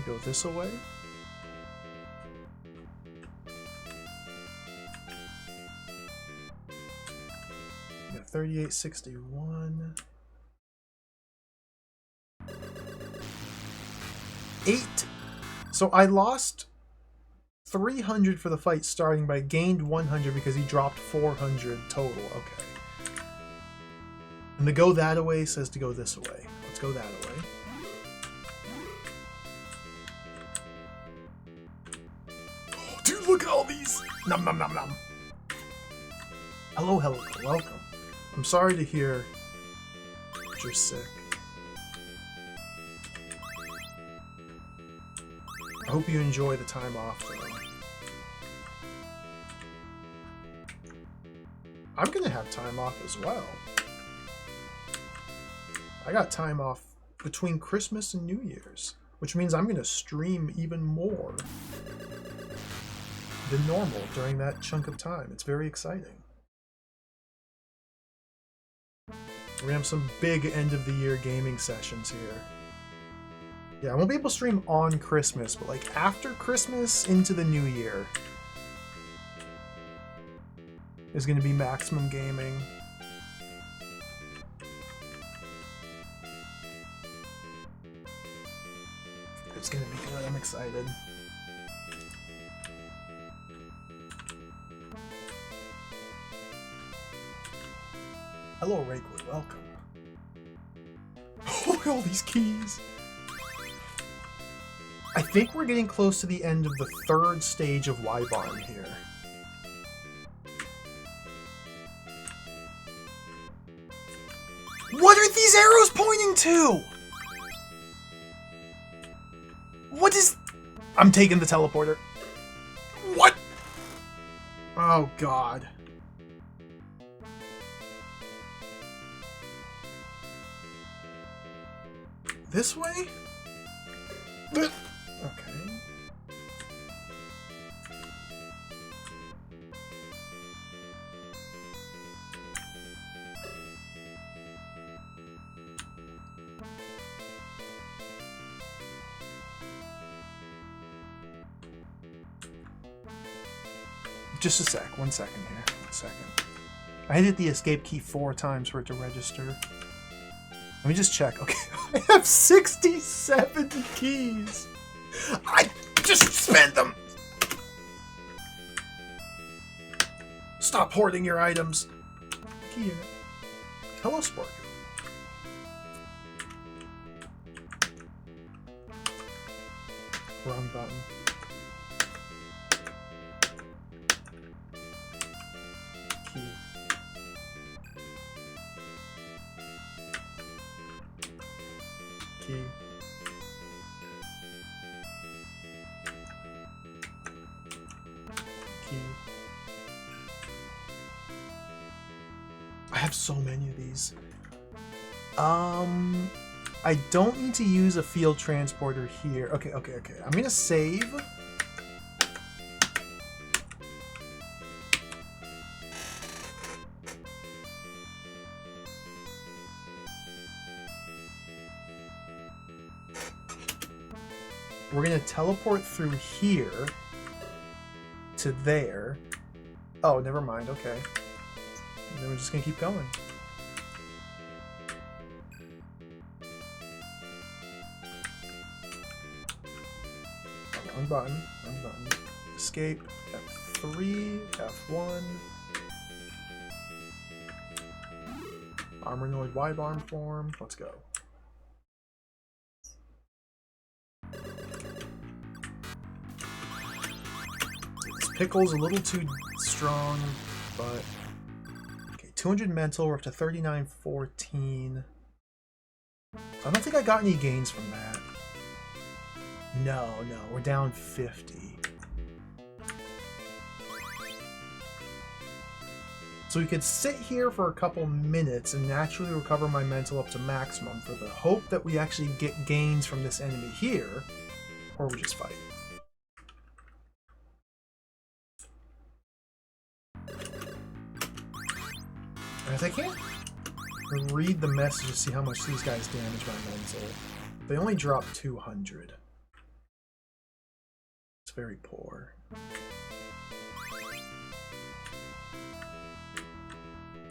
Go this way. Yeah, 3861. 8. So I lost 300 for the fight starting, but I gained 100 because he dropped 400 total. Okay. And the go that way says to go this way. Let's go that way. Oh, dude, look at all these! Nom nom nom nom. Hello, hello, welcome. I'm sorry to hear that you're sick. I hope you enjoy the time off, though. I'm gonna have time off as well. I got time off between Christmas and New Year's, which means I'm gonna stream even more than normal during that chunk of time. It's very exciting. We're gonna have some big end-of-the-year gaming sessions here. Yeah, I won't be able to stream on Christmas, but like after Christmas into the New Year is gonna be maximum gaming. It's gonna be good, I'm excited. Hello, Rakewood, welcome. Look at all these keys! I think we're getting close to the end of the third stage of Wibarm here. What are these arrows pointing to? What is... I'm taking the teleporter. What? Oh, God. This way? Okay. Just a sec, 1 second here. 1 second. I hit the escape key 4 times for it to register. Let me just check. Okay, I have 67 keys. I just spent them. Stop hoarding your items. Here. Hello, Spark. Wrong button. Key. Key. Key. I have so many of these. I don't need to use a field transporter here. Okay. I'm gonna save. We're gonna teleport through here to there. Oh, never mind. Okay. And then we're just gonna keep going. Wrong button. Escape. F3. F1. Armornoid Wibarm form. Let's go. This pickle's a little too strong, but... Okay, 200 mental. We're up to 3914. I don't think I got any gains from that. No, we're down 50. So we could sit here for a couple minutes and naturally recover my mental up to maximum for the hope that we actually get gains from this enemy here, or we just fight. And if I can't read the message to see how much these guys damage my mental, they only drop 200. It's very poor.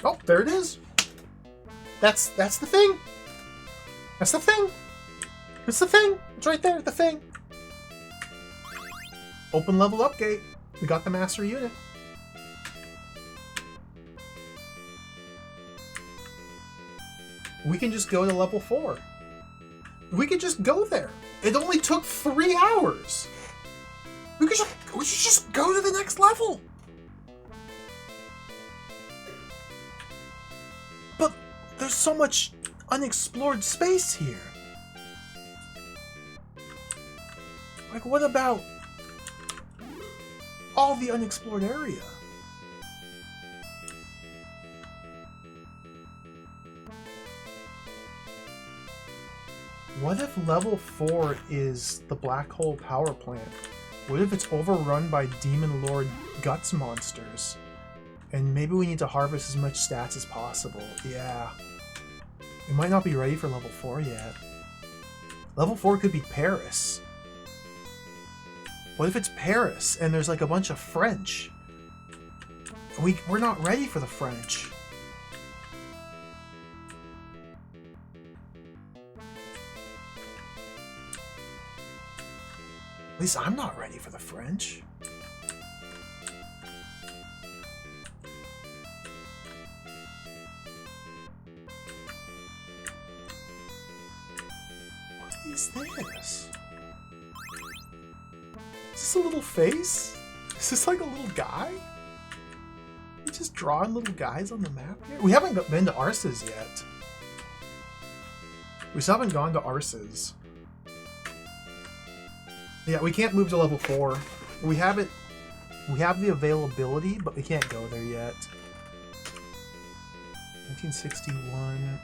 Oh, there it is. That's the thing. That's the thing. It's the thing. It's right there. The thing. Open level up gate. We got the master unit. We can just go to level 4. We could just go there. It only took 3 hours. We should just go to the next level. But there's so much unexplored space here. Like, what about all the unexplored area? What if level 4 is the black hole power plant? What if it's overrun by Demon Lord Guts monsters? And maybe we need to harvest as much stats as possible. Yeah. We might not be ready for level 4 yet. Level 4 could be Paris. What if it's Paris and there's like a bunch of French? We're not ready for the French. At least I'm not ready for the French. What is this? Is this a little face? Is this like a little guy? You just drawing little guys on the map here? We haven't been to Arce's yet. We still haven't gone to Arce's. Yeah, we can't move to level 4. We have it. We have the availability, but we can't go there yet. 1961.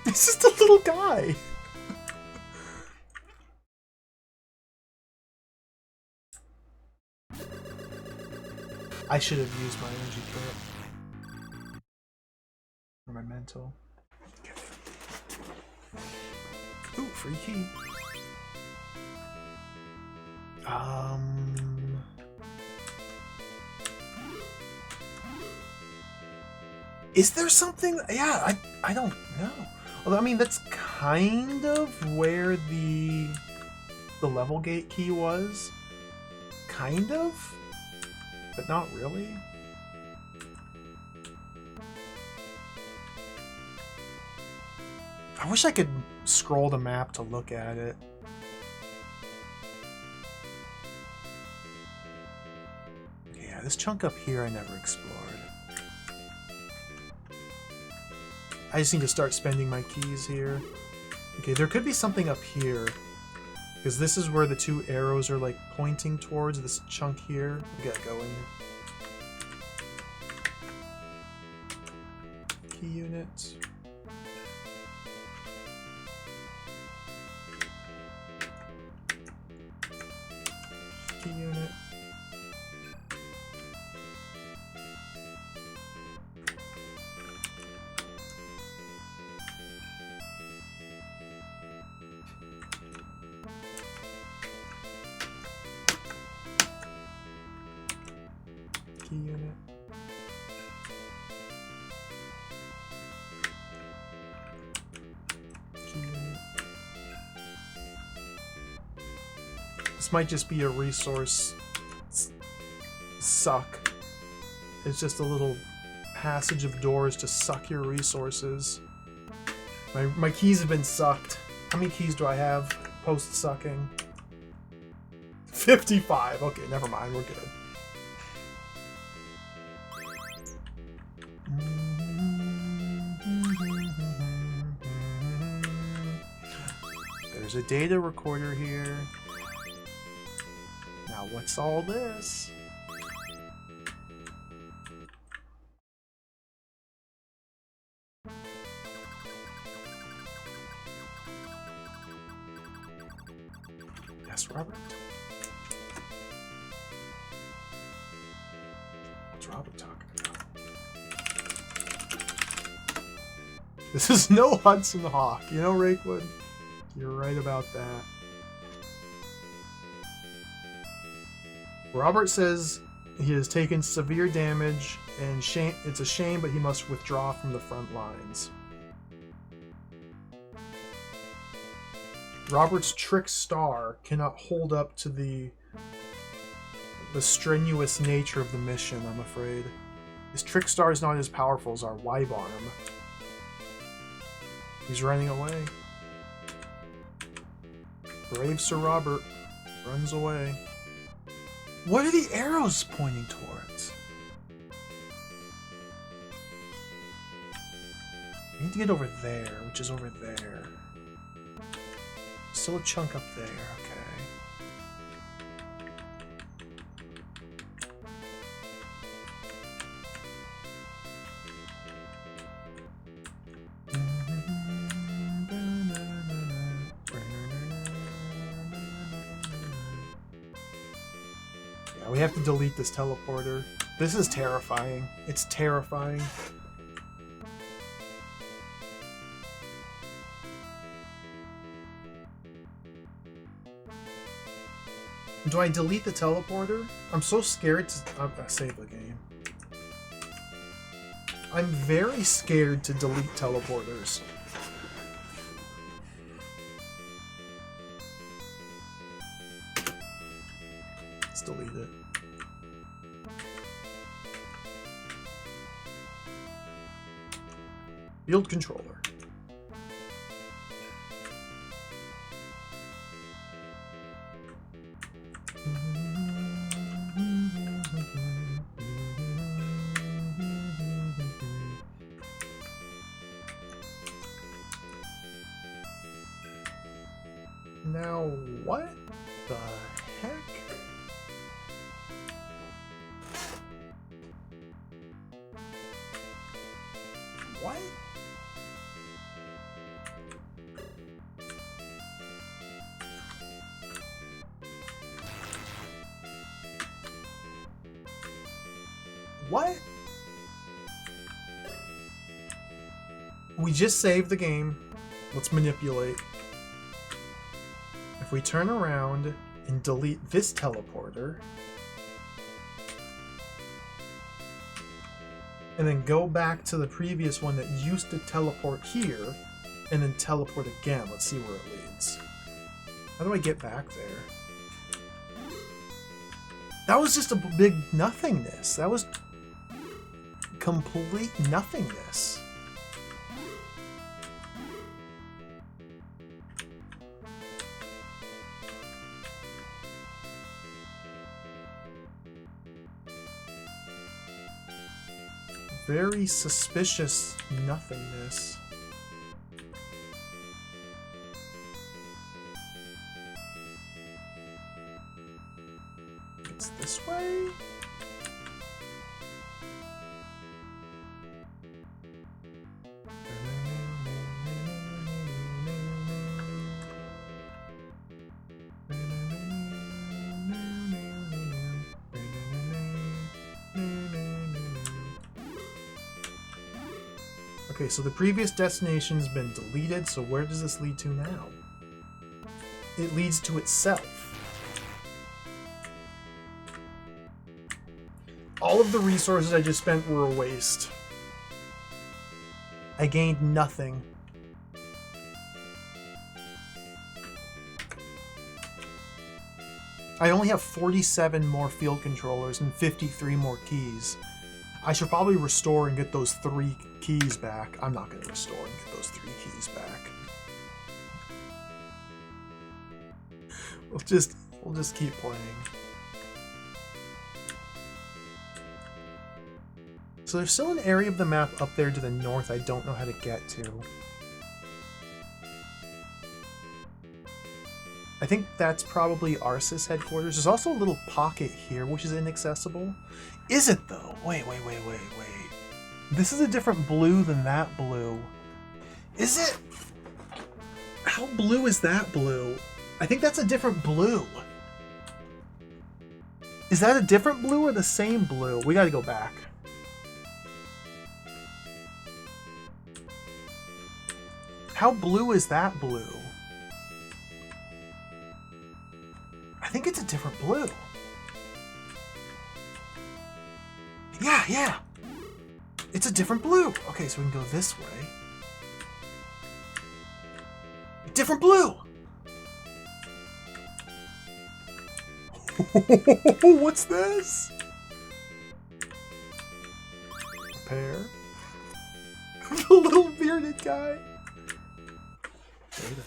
It's just a little guy. I should have used my energy kit. Or my mental. Ooh, free key. Is there something? Yeah, I don't know. Although, I mean, that's kind of where the level gate key was. Kind of, but not really. I wish I could scroll the map to look at it. Yeah, this chunk up here I never explored. I just need to start spending my keys here. Okay, there could be something up here. Because this is where the two arrows are like pointing towards, this chunk here. We gotta go in here. Key unit. Key unit. Key unit. Key unit. This might just be a resource suck. It's just a little passage of doors to suck your resources. My keys have been sucked. How many keys do I have post-sucking? 55. Okay, never mind. We're good. There's a data recorder here. Now what's all this? Yes, Robert. What's Robert talking about? This is no Hudson Hawk, you know, Rakewood? You're right about that. Robert says he has taken severe damage and it's a shame, but he must withdraw from the front lines. Robert's trick star cannot hold up to the strenuous nature of the mission, I'm afraid. His trick star is not as powerful as our Wibarm. He's running away. Brave Sir Robert runs away. What are the arrows pointing towards? I need to get over there, which is over there. Still a chunk up there, okay. Yeah, we have to delete this teleporter. This is terrifying. It's terrifying. Do I delete the teleporter? I'm so scared to save the game. I'm very scared to delete teleporters. Let's delete it. Field controller. Now, what the heck? What? What? We just saved the game. Let's manipulate. If we turn around and delete this teleporter, and then go back to the previous one that used to teleport here, and then teleport again, let's see where it leads. How do I get back there? That was just a big nothingness. That was complete nothingness. Very suspicious nothingness. It's this way? Okay, so the previous destination's been deleted, so where does this lead to now? It leads to itself. All of the resources I just spent were a waste. I gained nothing. I only have 47 more field controllers and 53 more keys. I should probably restore and get those 3 keys back. I'm not going to restore and get those 3 keys back. We'll just keep playing. So there's still an area of the map up there to the north I don't know how to get to. I think that's probably Arceus headquarters. There's also a little pocket here, which is inaccessible. Is it, though? Wait. This is a different blue than that blue. Is it? How blue is that blue? I think that's a different blue. Is that a different blue or the same blue? We gotta go back. How blue is that blue? I think it's a different blue. Yeah. It's a different blue. Okay, so we can go this way. Different blue. What's this? Pear. The little bearded guy. Data.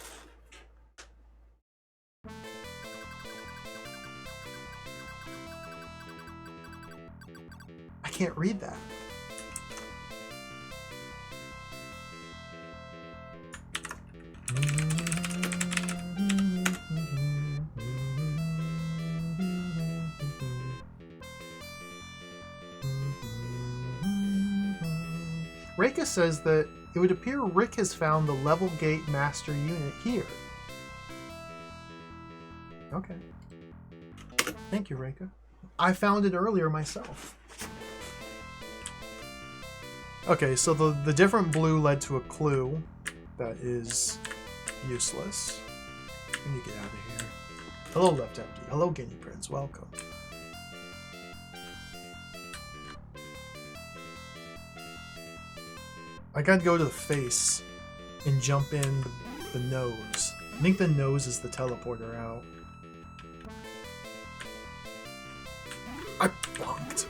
I can't read that. Reika says that it would appear Rick has found the level gate master unit here. Okay. Thank you, Reika. I found it earlier myself. Okay, so the different blue led to a clue that is useless. We need to get out of here. Hello, Left Empty. Hello, Guinea Prince. Welcome. I gotta go to the face and jump in the nose. I think the nose is the teleporter out. I bumped.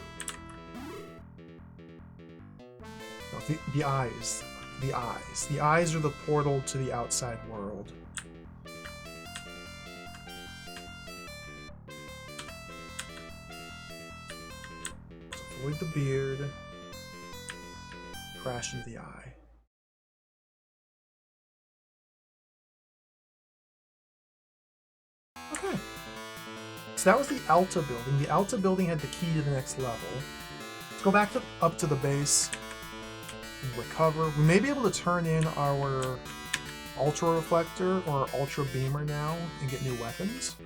No, the eyes. The eyes. The eyes are the portal to the outside world. Avoid the beard. Crash into the eye. Okay. So that was the Alta building. The Alta building had the key to the next level. Let's go back up to the base and recover. We may be able to turn in our Ultra Reflector or Ultra Beamer now and get new weapons.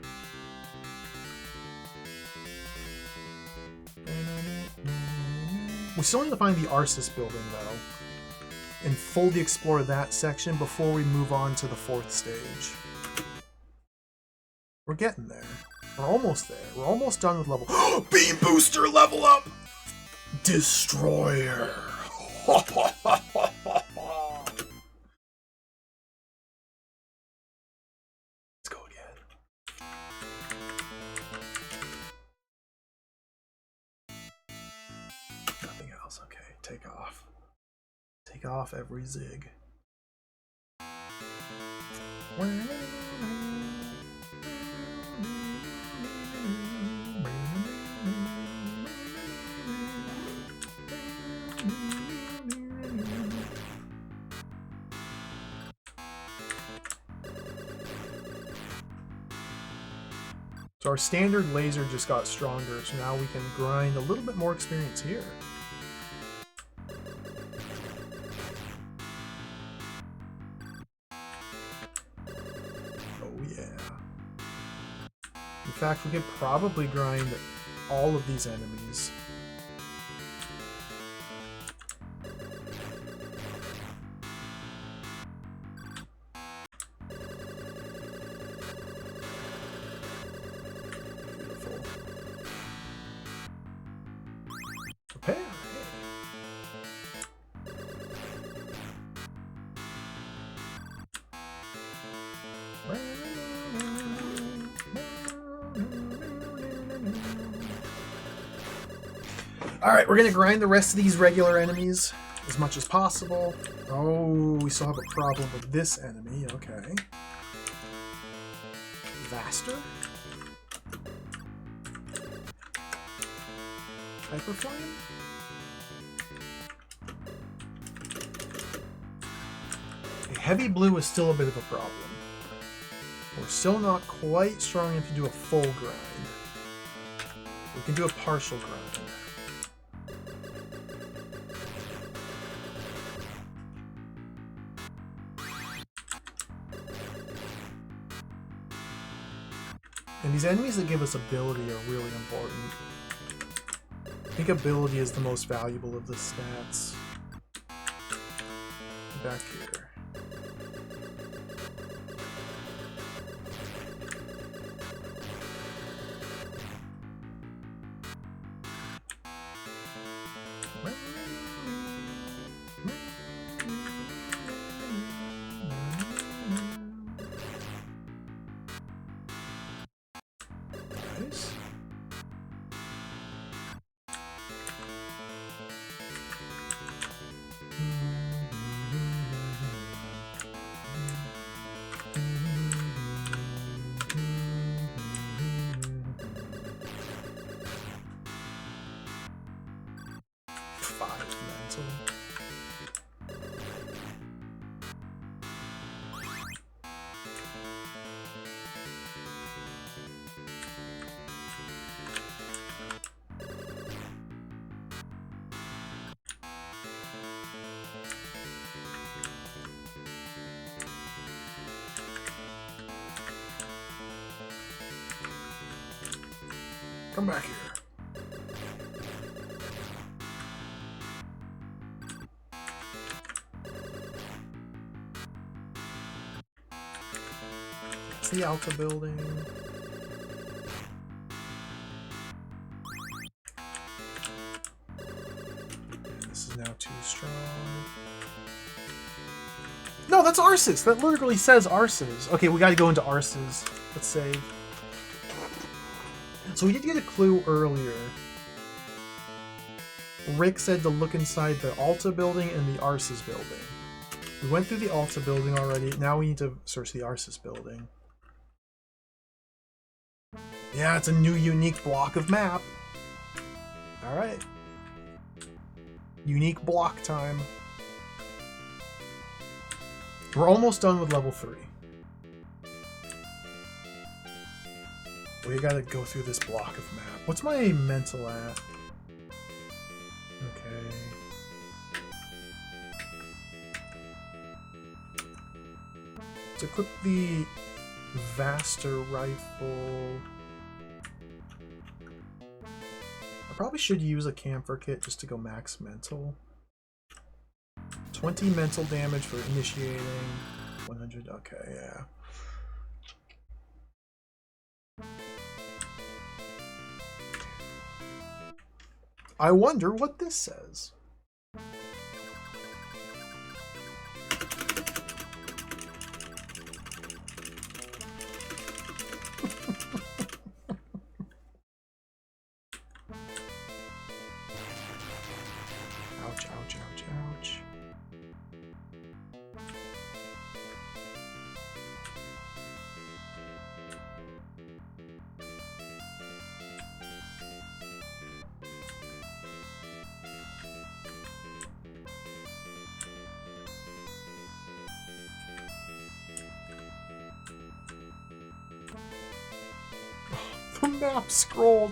We still need to find the Arsis building, though, and fully explore that section before we move on to the 4th stage. We're getting there. We're almost there. We're almost done with level... Beam Booster level up! Destroyer! Let's go again. Nothing else. Okay, take off. Take off every zig. So our standard laser just got stronger, so now we can grind a little bit more experience here. Oh yeah. In fact, we could probably grind all of these enemies. Alright, we're gonna grind the rest of these regular enemies as much as possible. Oh, we still have a problem with this enemy. Okay. Vaster? Hyperflame? Okay, heavy blue is still a bit of a problem. We're still not quite strong enough to do a full grind. We can do a partial grind. And these enemies that give us ability are really important. I think ability is the most valuable of the stats. Back here. Nice. Come back here. It's the Alta building. This is now too strong. No, that's Arceus. That literally says Arceus. Okay, we got to go into Arceus. Let's save. So we did get a clue earlier. Rick said to look inside the Alta building and the Arceus building. We went through the Alta building already. Now we need to search the Arceus building. Yeah, it's a new unique block of map. Alright. Unique block time. We're almost done with level 3. We gotta go through this block of map. What's my mental at? Okay. Let's equip the Vaster rifle. I probably should use a camphor kit just to go max mental. 20 mental damage for initiating. 100, okay, yeah. I wonder what this says. Ouch, ouch, ouch, ouch. The map scrolled.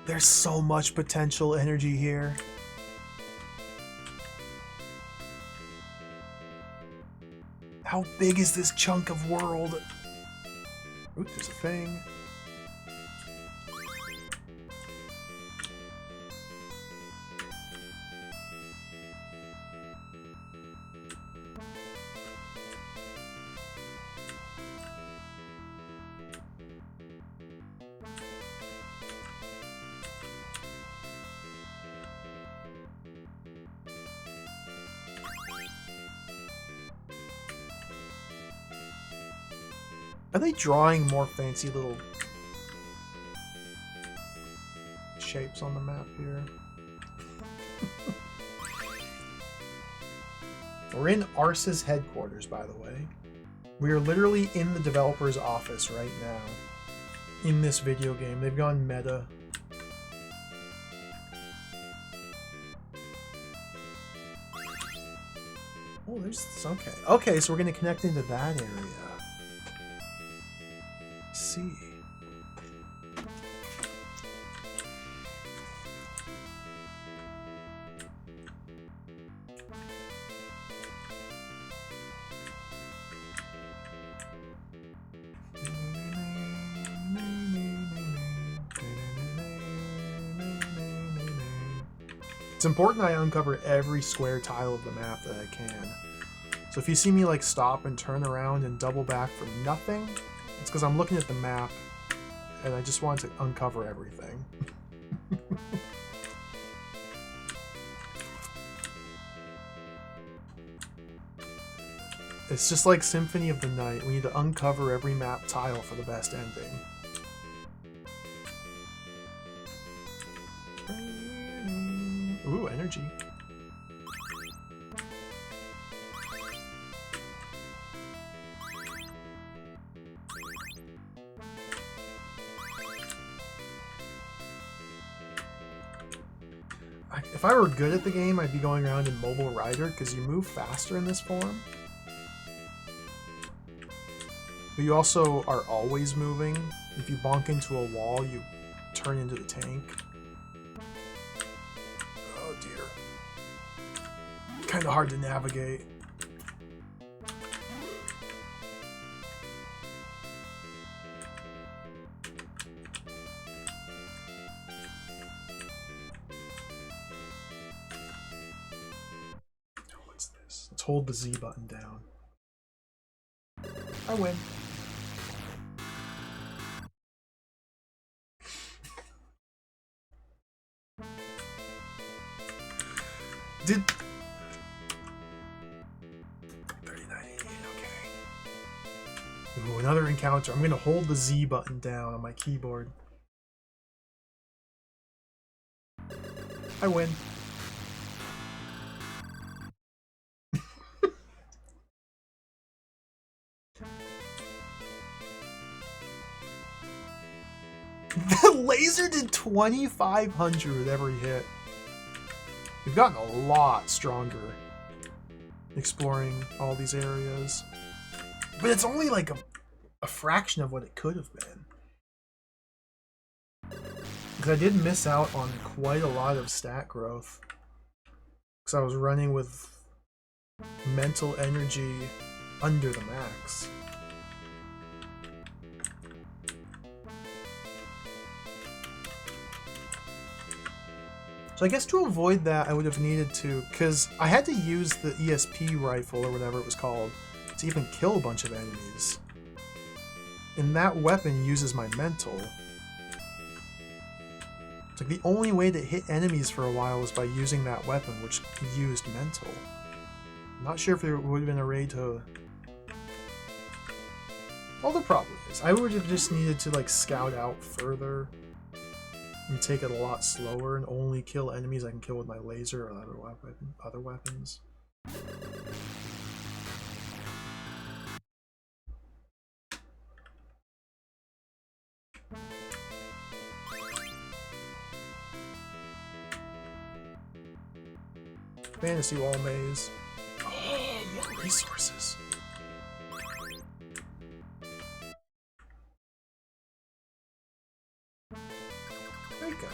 There's so much potential energy here. How big is this chunk of world? Ooh, there's a thing. Are they drawing more fancy little shapes on the map here? We're in Arceus headquarters, by the way. We are literally in the developer's office right now. In this video game. They've gone meta. Oh, there's... okay. Okay, so we're going to connect into that area. See. It's important I uncover every square tile of the map that I can. So if you see me like stop and turn around and double back for nothing, it's because I'm looking at the map and I just want to uncover everything. It's just like Symphony of the Night. We need to uncover every map tile for the best ending. Ooh, energy. If I were good at the game, I'd be going around in Mobile Rider, because you move faster in this form. But you also are always moving. If you bonk into a wall, you turn into the tank. Oh dear. Kind of hard to navigate. hold the Z button down. I win. Did 39, okay. Ooh, another encounter. I'm gonna hold the Z button down on my keyboard. I win. The laser did 2,500 with every hit. We've gotten a lot stronger exploring all these areas. But it's only like a fraction of what it could have been. Because I did miss out on quite a lot of stat growth. Because I was running with mental energy under the max. So I guess to avoid that, I would have needed to, because I had to use the ESP rifle, or whatever it was called, to even kill a bunch of enemies. And that weapon uses my mental. It's like the only way to hit enemies for a while was by using that weapon, which used mental. I'm not sure if there would have been a way to... Well, there probably is. I would have just needed to like scout out further and take it a lot slower and only kill enemies I can kill with my laser or other weapons. Fantasy wall maze. Oh, more resources. There you go.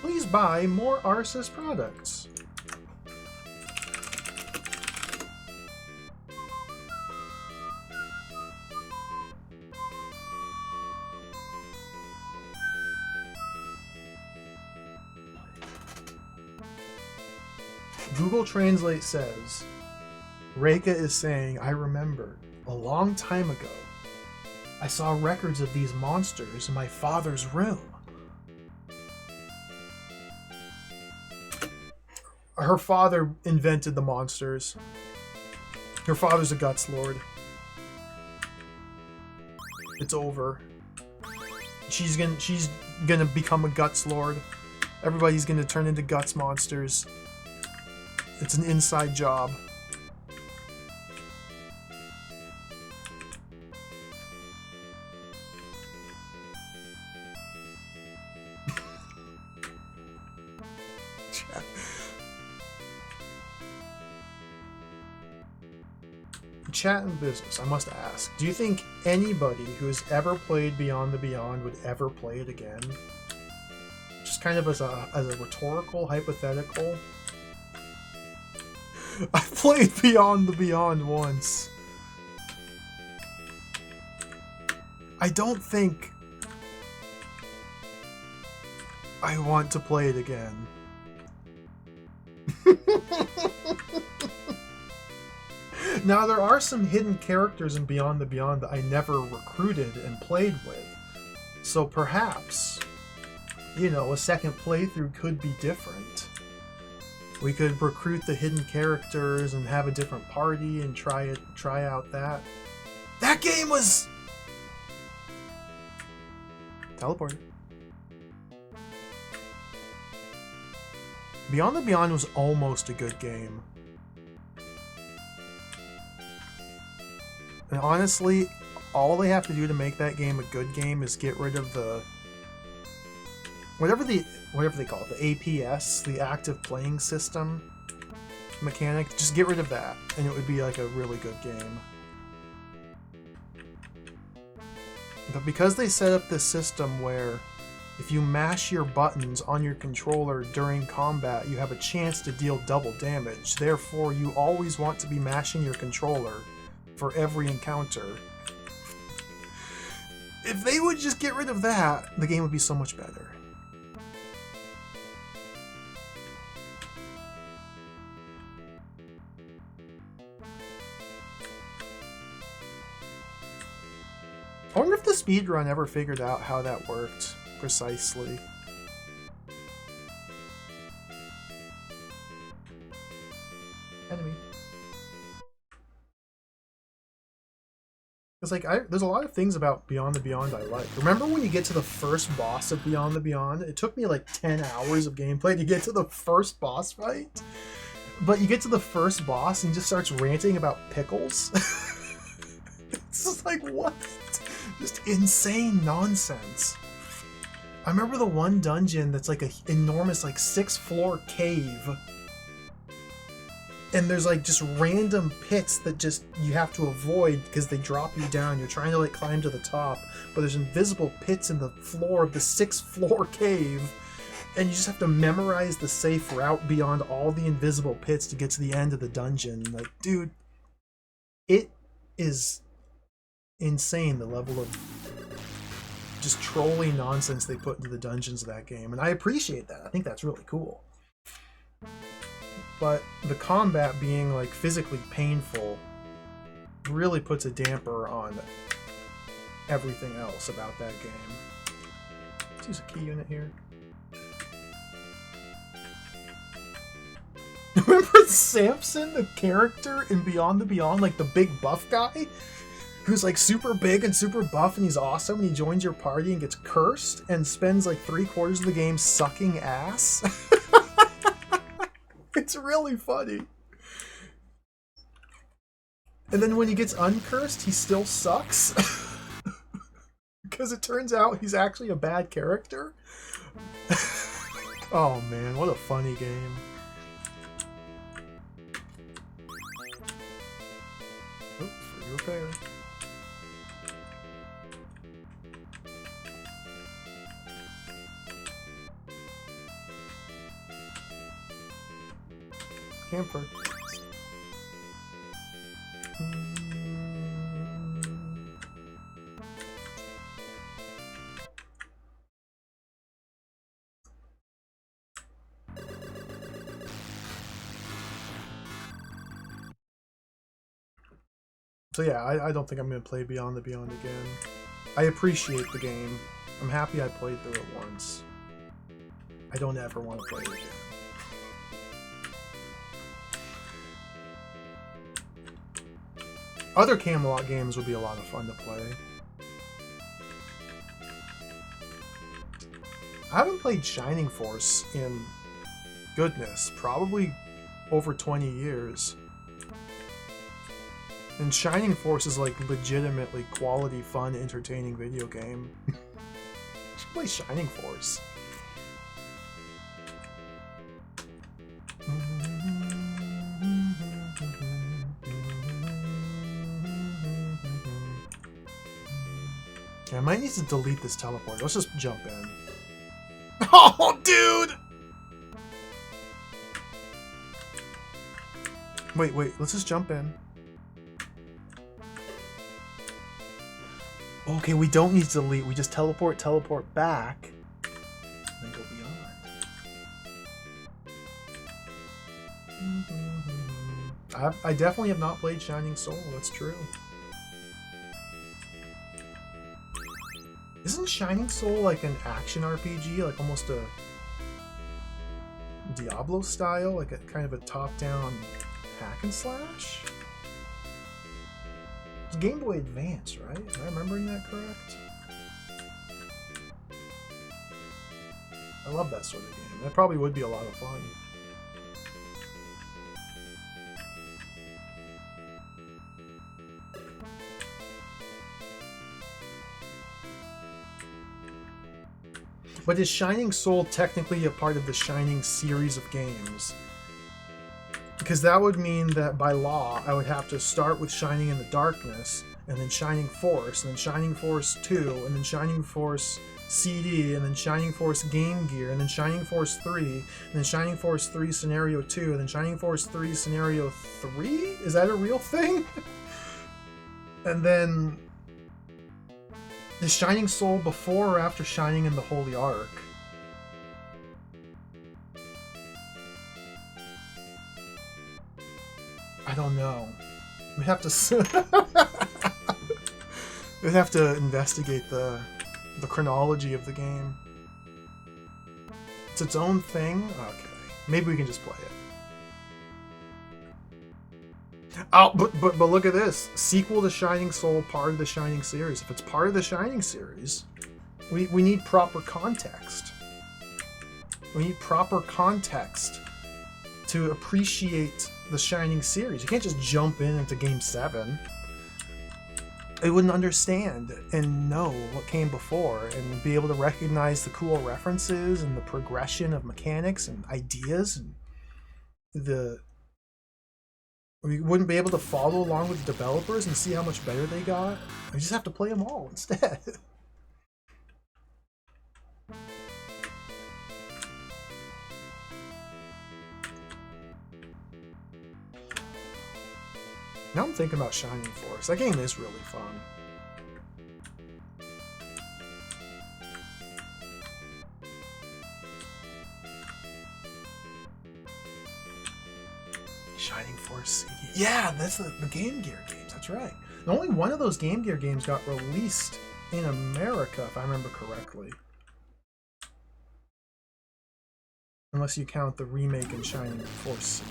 Please buy more Arceus products. Google Translate says, Reika is saying, I remember, a long time ago, I saw records of these monsters in my father's room. Her father invented the monsters. Her father's a Guts Lord. It's over. She's gonna become a Guts Lord. Everybody's gonna turn into Guts monsters. It's an inside job. Chat and business, I must ask, do you think anybody who has ever played Beyond the Beyond would ever play it again? Just kind of as a rhetorical, hypothetical. I played Beyond the Beyond once. I don't think I want to play it again. Now, there are some hidden characters in Beyond the Beyond that I never recruited and played with. So perhaps, you know, a second playthrough could be different. We could recruit the hidden characters and have a different party and try out that. That game was... teleported. Beyond the Beyond was almost a good game. And honestly, all they have to do to make that game a good game is get rid of the... whatever they call it, the APS, the active playing system mechanic, just get rid of that, and it would be like a really good game. But because they set up this system where if you mash your buttons on your controller during combat, you have a chance to deal double damage. Therefore, you always want to be mashing your controller for every encounter. If they would just get rid of that, the game would be so much better. I wonder if the speedrun ever figured out how that worked precisely. Enemy. It's like, there's a lot of things about Beyond the Beyond I like. Remember when you get to the first boss of Beyond the Beyond? It took me like 10 hours of gameplay to get to the first boss fight. But you get to the first boss and he just starts ranting about pickles. It's just like, what? Just insane nonsense. I remember the one dungeon that's like an enormous, like 6-floor cave. And there's like just random pits that just you have to avoid because they drop you down. You're trying to like climb to the top, but there's invisible pits in the floor of the 6th-floor cave. And you just have to memorize the safe route beyond all the invisible pits to get to the end of the dungeon. Like, dude, it is insane the level of just trolling nonsense they put into the dungeons of that game. And I appreciate that. I think that's really cool. But the combat being like physically painful really puts a damper on everything else about that game. Let's use a key unit here. Remember Samson, the character in Beyond the Beyond, like the big buff guy? Who's like super big and super buff and he's awesome and he joins your party and gets cursed and spends like 3/4 of the game sucking ass? It's really funny. And then when he gets uncursed, he still sucks. Because it turns out he's actually a bad character. Oh man, what a funny game. Oops, free repair. Camper. So yeah, I don't think I'm going to play Beyond the Beyond again. I appreciate the game. I'm happy I played through it once. I don't ever want to play it again. Other Camelot games would be a lot of fun to play. I haven't played Shining Force in, goodness, probably over 20 years. And Shining Force is like legitimately quality, fun, entertaining video game. I should play Shining Force. Yeah, I might need to delete this teleport. Let's just jump in. Oh, dude! Wait, let's just jump in. Okay, we don't need to delete. We just teleport back, and then go beyond. I definitely have not played Shining Soul, that's true. Isn't Shining Soul like an action RPG, like almost a Diablo style, like a kind of a top-down hack and slash? It's Game Boy Advance, right? Am I remembering that correct? I love that sort of game. That probably would be a lot of fun. But is Shining Soul technically a part of the Shining series of games? Because that would mean that by law, I would have to start with Shining in the Darkness, and then Shining Force, and then Shining Force 2, and then Shining Force CD, and then Shining Force Game Gear, and then Shining Force 3, and then Shining Force 3 Scenario 2, and then Shining Force 3 Scenario 3? Is that a real thing? And then Is Shining Soul before or after Shining in the Holy Ark? I don't know. We have to we'd have to investigate the chronology of the game. It's its own thing? Okay. Maybe we can just play it. Oh, but look at this. Sequel to Shining Soul, part of the Shining series. If it's part of the Shining series, we need proper context. We need proper context to appreciate the Shining series. You can't just jump into Game 7. They wouldn't understand and know what came before and be able to recognize the cool references and the progression of mechanics and ideas. And we wouldn't be able to follow along with the developers and see how much better they got. We just have to play them all instead. Now I'm thinking about Shining Force. That game is really fun. Shining Force CD. Yeah, that's the Game Gear games. That's right. And only one of those Game Gear games got released in America, if I remember correctly. Unless you count the remake in Shining Force CD.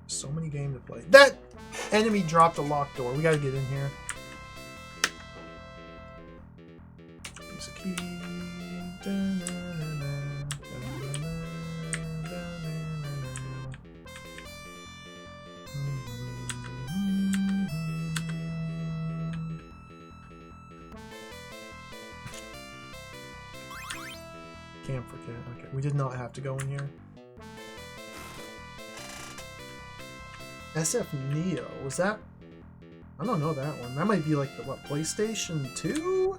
So many games to play. That enemy dropped a locked door. We gotta get in here. Use a key. Can't forget. Okay, we did not have to go in here. SF Neo, was that? I don't know that one. That might be like the, what, PlayStation 2?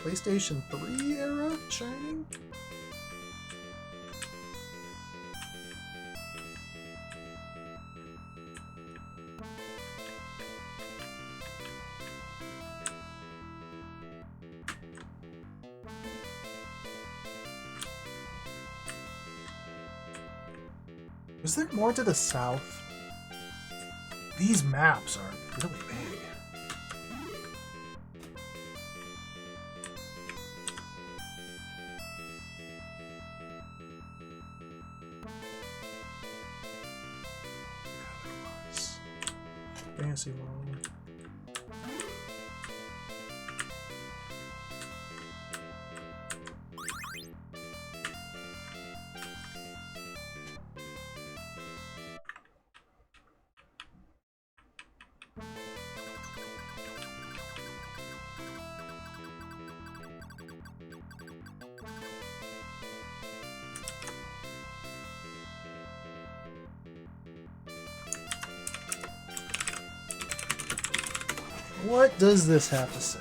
PlayStation 3 era Shining? Is there more to the south? These maps are really big. Fancy long. What does this have to say?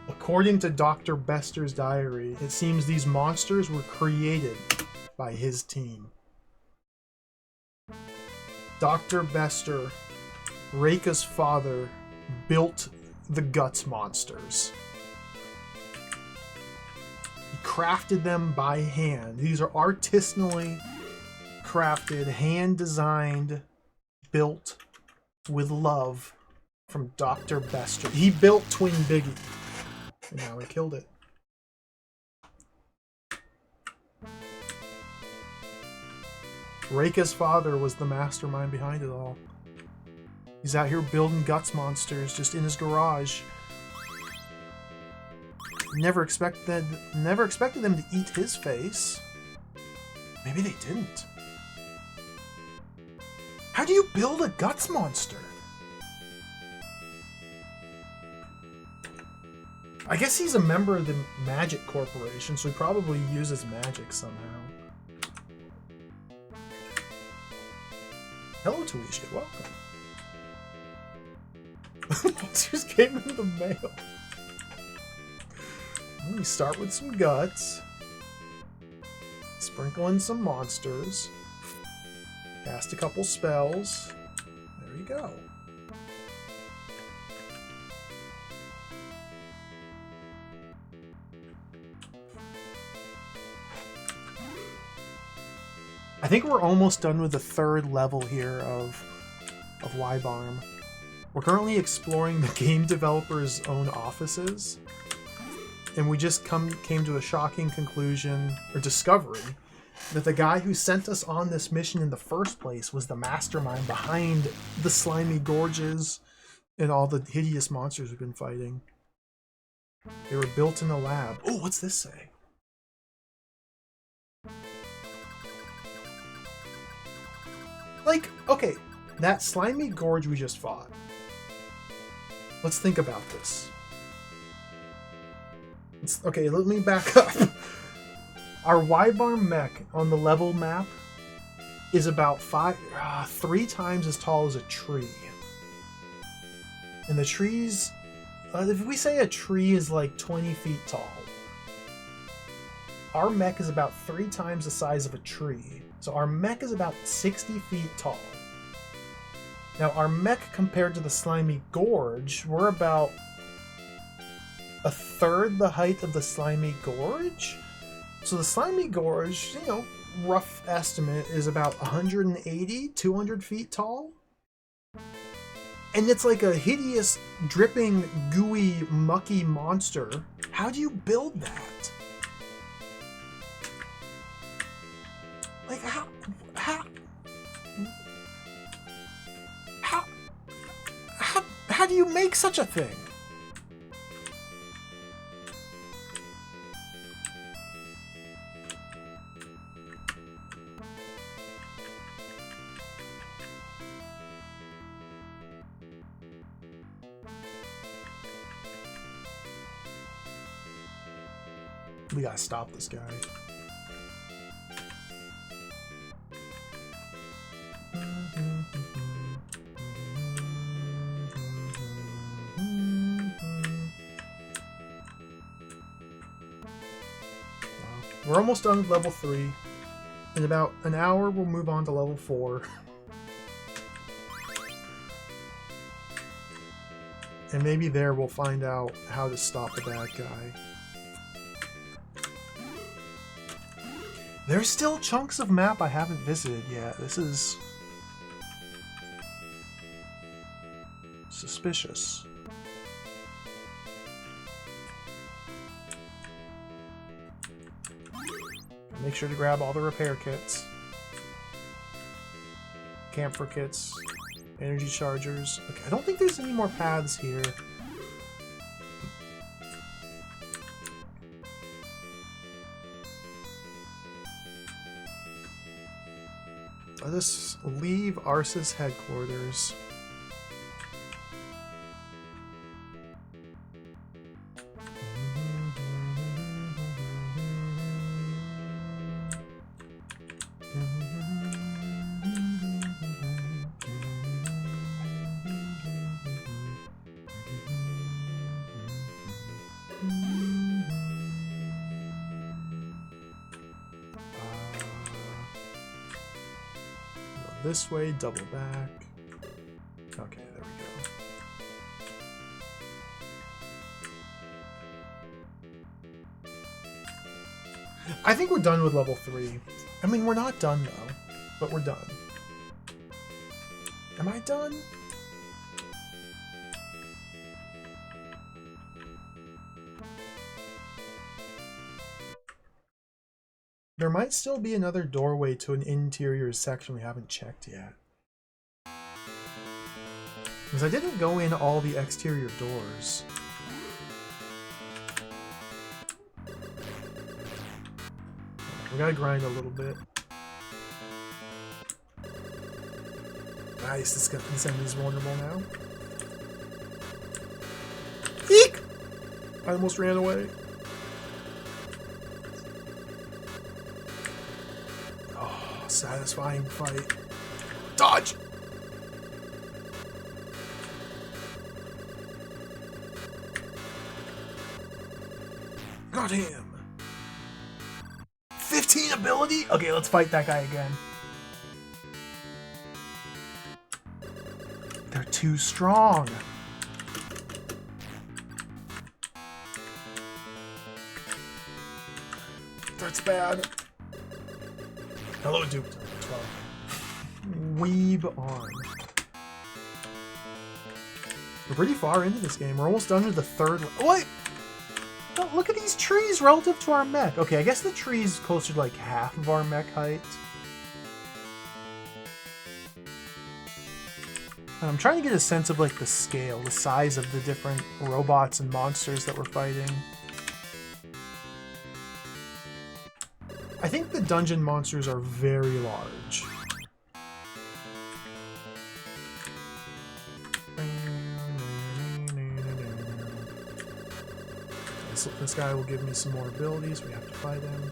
According to Dr. Bester's diary, it seems these monsters were created by his team. Dr. Bester, Reika's father, built the Guts monsters. Crafted them by hand. These are artisanally crafted, hand-designed, built with love from Dr. Bester. He built Twin Biggie, and now he killed it. Reika's father was the mastermind behind it all. He's out here building Guts monsters just in his garage. Never expected them to eat his face. Maybe they didn't. How do you build a Guts monster? I guess he's a member of the Magic Corporation, so he probably uses magic somehow. Hello, Tuisha. Welcome. Just came in the mail. We start with some guts. Sprinkle in some monsters. Cast a couple spells. There you go. I think we're almost done with the third level here of Wibarm. We're currently exploring the game developer's own offices, and we just came to a shocking conclusion, or discovery, that the guy who sent us on this mission in the first place was the mastermind behind the slimy gorges and all the hideous monsters we've been fighting. They were built in a lab. Oh, what's this say? Like, okay, that slimy gorge we just fought. Let's think about this. Okay, let me back up. Our Wibarm mech on the level map is about 3 times as tall as a tree. And the trees, if we say a tree is like 20 feet tall, our mech is about 3 times the size of a tree. So our mech is about 60 feet tall. Now our mech compared to the slimy gorge, we're about a third the height of the slimy gorge. So the slimy gorge, you know, rough estimate is about 180, 200 feet tall. And it's like a hideous, dripping, gooey, mucky monster. How do you build that? Like, how do you make such a thing? We gotta stop this guy. We're almost done with level 3. In about an hour, we'll move on to level 4. And maybe there we'll find out how to stop the bad guy. There's still chunks of map I haven't visited yet. This is suspicious. Make sure to grab all the repair kits. Camphor kits. Energy chargers. Okay, I don't think there's any more paths here. Let us leave Arceus headquarters. This way, double back. Okay, there we go. I think we're done with level 3. I mean, we're not done though, but we're done. Am I done? There might still be another doorway to an interior section we haven't checked yet. Because I didn't go in all the exterior doors. We gotta grind a little bit. Nice, this enemy's vulnerable now. Eek! I almost ran away. Satisfying fight. Dodge! Got him. 15 ability? Okay, let's fight that guy again. They're too strong. That's bad. Hello, Duke. 12. Wibarm. We're pretty far into this game. We're almost done with the third. What? Oh, look at these trees relative to our mech. Okay, I guess the tree's closer to like half of our mech height. And I'm trying to get a sense of like the scale, the size of the different robots and monsters that we're fighting. I think the dungeon monsters are very large. This guy will give me some more abilities. We have to fight him.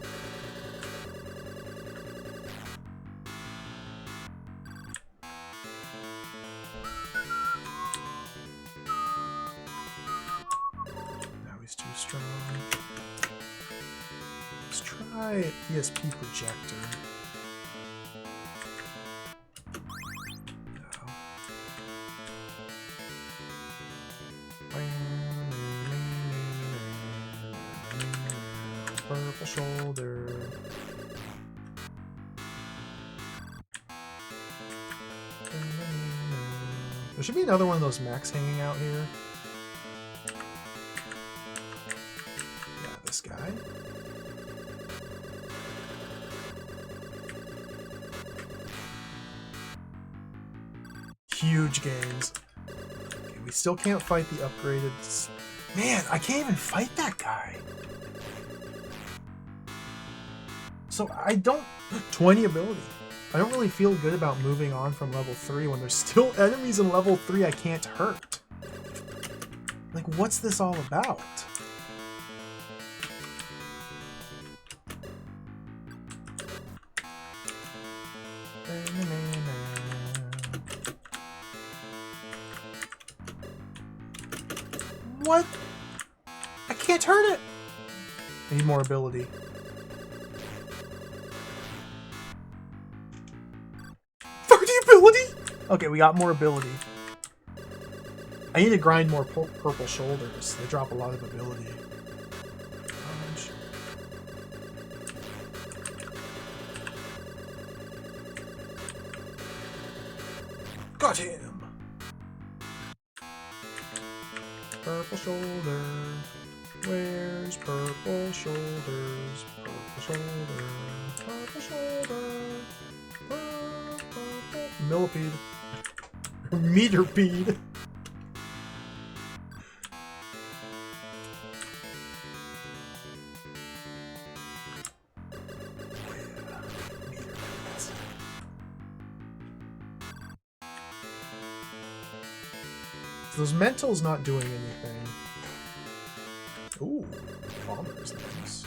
Now he's too strong. Let's try ESP projector. Purple shoulder. There should be another one of those mechs hanging out here. Yeah, this guy. Huge gains. Okay, we still can't fight the upgraded... Man, I can't even fight that guy. So I don't... 20 ability. I don't really feel good about moving on from level 3 when there's still enemies in level 3 I can't hurt. Like, what's this all about? What? I can't hurt it! I need more ability. Okay, we got more ability. I need to grind more purple shoulders. They drop a lot of ability. Dodge. Got him! Purple shoulder. Where's purple shoulders? Purple shoulder. Purple shoulder. Purple. Millipede. Meterpede. Those mentals not doing anything. Ooh, bomber's nice.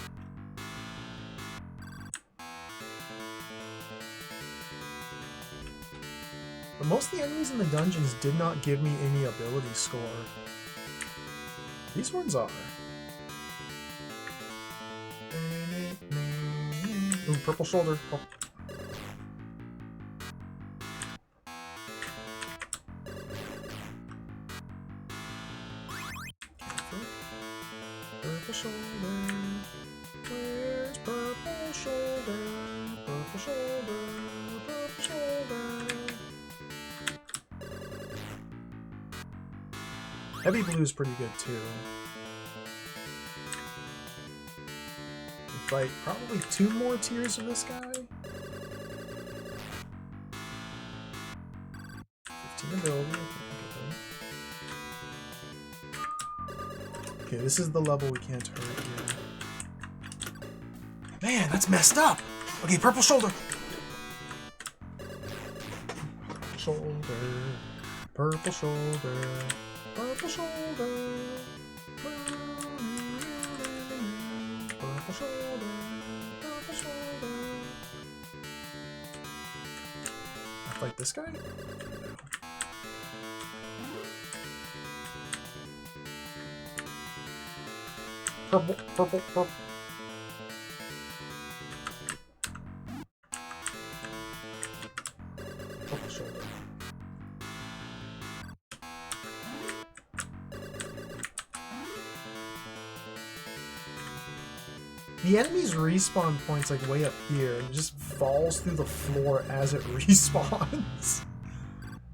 But most of the enemies in the dungeons did not give me any ability score. These ones are. Ooh, purple shoulder. Oh. Purple shoulder. Where's purple shoulder? Purple shoulder. Purple shoulder. Heavy blue is pretty good too. We fight probably 2 more tiers of this guy. 15 ability. Okay, this is the level we can't hurt here. Man, that's messed up! Okay, purple shoulder! Shoulder. Purple shoulder. Purple shoulder. Purple shoulder. Purple shoulder. I fight this guy? Purple, purple, purple. Purple shoulder. The enemy's respawn point's like way up here, and it just falls through the floor as it respawns.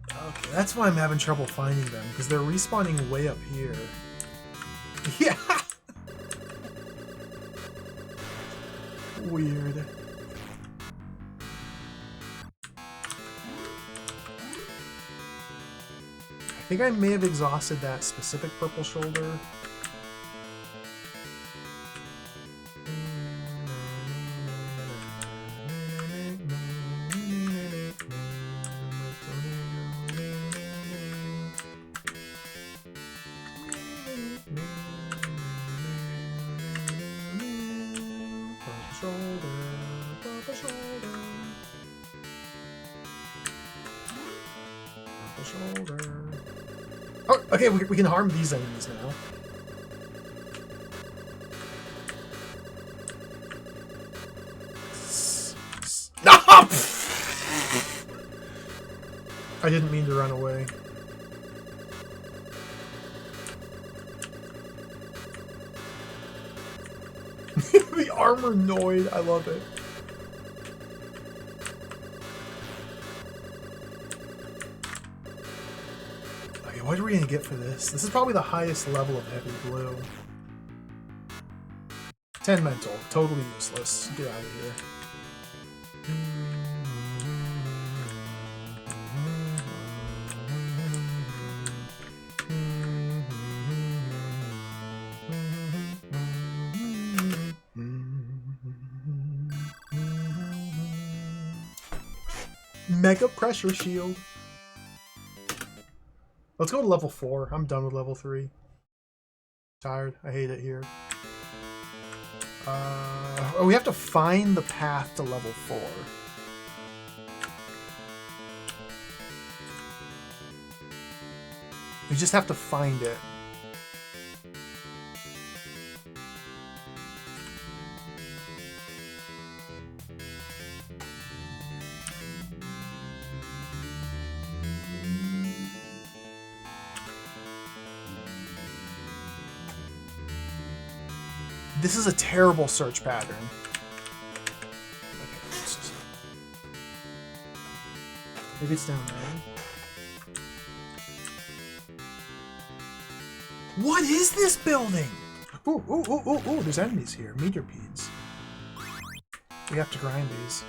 Okay, that's why I'm having trouble finding them, because they're respawning way up here. Yeah! Weird. I think I may have exhausted that specific purple shoulder. Oh, okay, we can harm these enemies now. No! I didn't mean to run away. The armor Noid, I love it. Okay, what are we gonna get for this? This is probably the highest level of heavy blue. 10 mental, totally useless. Get out of here. Mega pressure shield. Let's go to level 4. I'm done with level 3. Tired. I hate it here. Oh, we have to find the path to level 4. We just have to find it. This is a terrible search pattern. Okay, let's just... Maybe it's down there. What is this building? Ooh, ooh, ooh, ooh, ooh, there's enemies here. Meteorpedes. We have to grind these.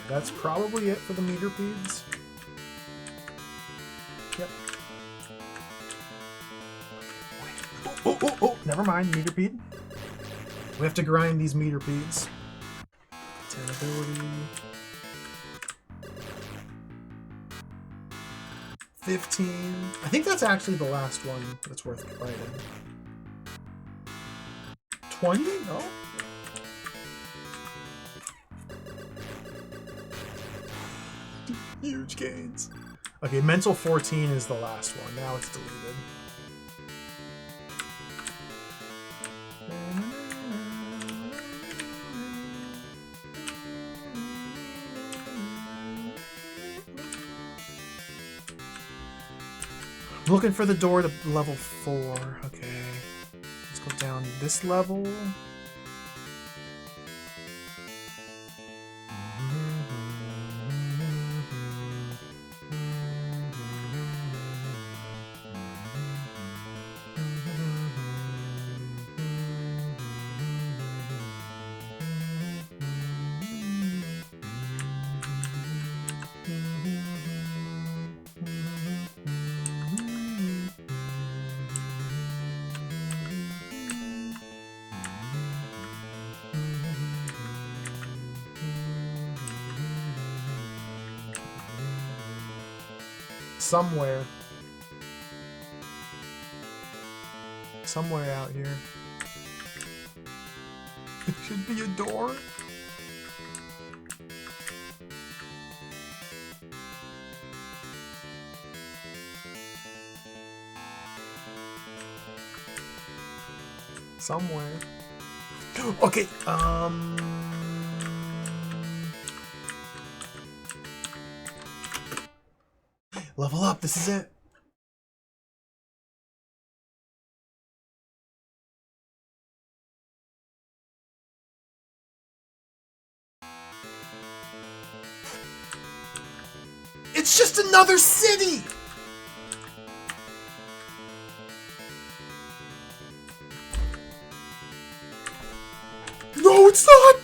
That's probably it for the meteorpedes. Yep. Oh, oh, oh, never mind, meteorpede. We have to grind these meteorpedes. 10 ability. 15. I think that's actually the last one that's worth fighting. 20? No? Huge gains. Okay, mental 14 is the last one. Now it's deleted. I'm looking for the door to level 4. Okay. Let's go down this level. Somewhere. Somewhere out here. It should be a door. Somewhere. Okay, level up, this is it. It's just another city! No, it's not!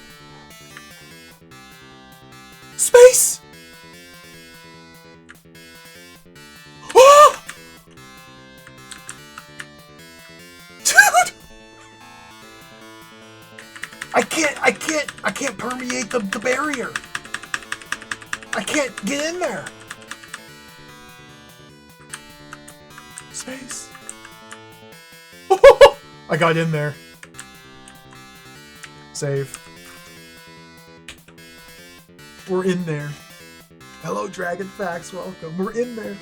Space! Ah! Dude! I can't permeate the barrier. I can't get in there. Space. I got in there. Save. We're in there. Hello, Dragon Facts. Welcome. We're in there.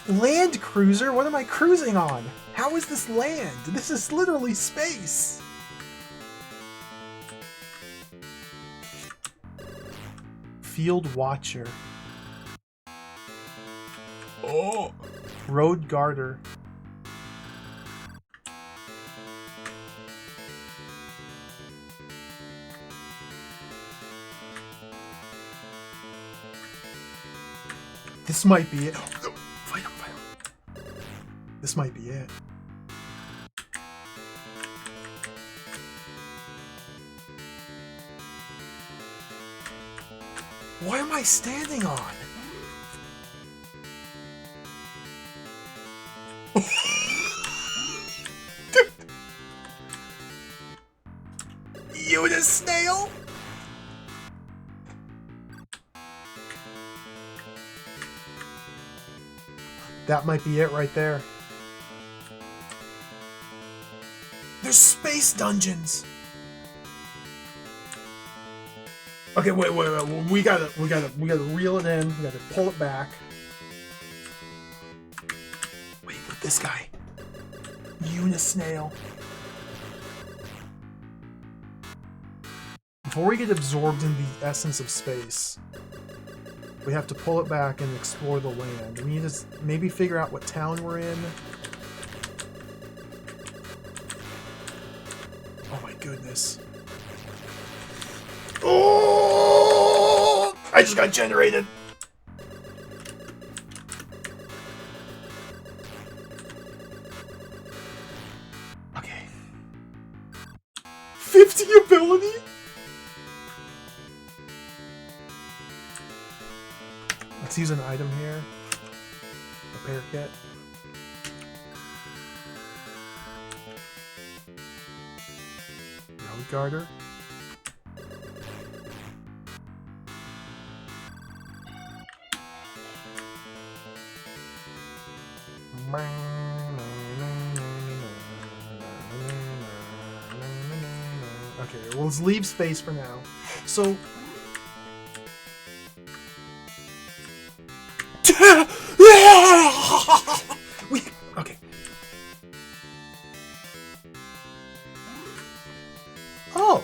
Land cruiser? What am I cruising on? How is this land? This is literally space. Field Watcher. Oh. Road Garter. This might be it. Oh, fight him. This might be it. What am I standing on? Unisnail? That might be it right there. There's space dungeons. Okay, wait. We gotta reel it in. We gotta pull it back. Wait, but this guy, Unisnail. Before we get absorbed in the essence of space, we have to pull it back and explore the land. We need to maybe figure out what town we're in. Oh my goodness. Oh! I just got generated. Okay. 50 ability? Let's use an item here. Repair kit. Road Garter. Okay, well, let's leave space for now. So... Okay. Oh.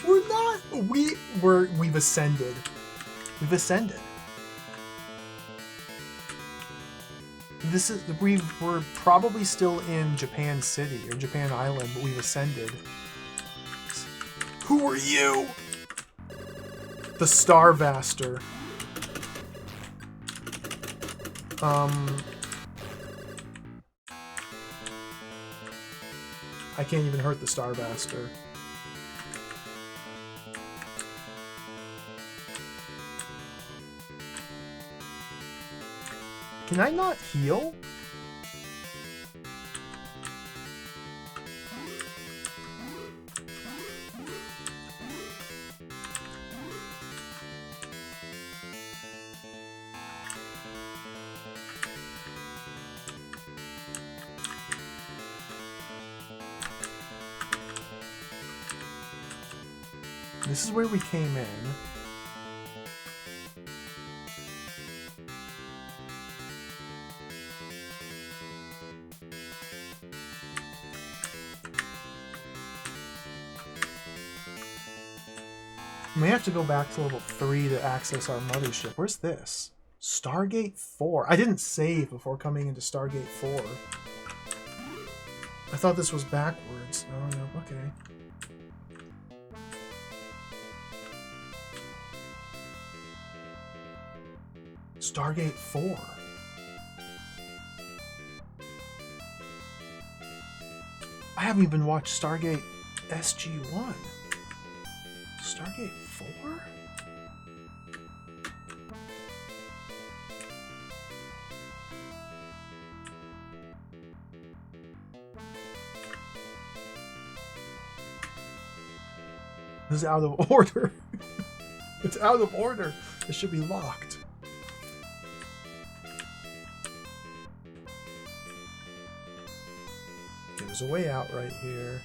We're not... We've ascended. We've ascended. We're probably still in Japan City or Japan Island, but we've ascended. Who are you? The Starvaster. I can't even hurt the Starvaster. Can I not heal? This is where we came in. We may have to go back to level 3 to access our mothership. Where's this? Stargate 4. I didn't save before coming into Stargate 4. I thought this was backwards. Oh, no. Okay. Stargate 4. I haven't even watched Stargate SG-1. Stargate 4? This is out of order. It's out of order. It should be locked. There's a way out right here.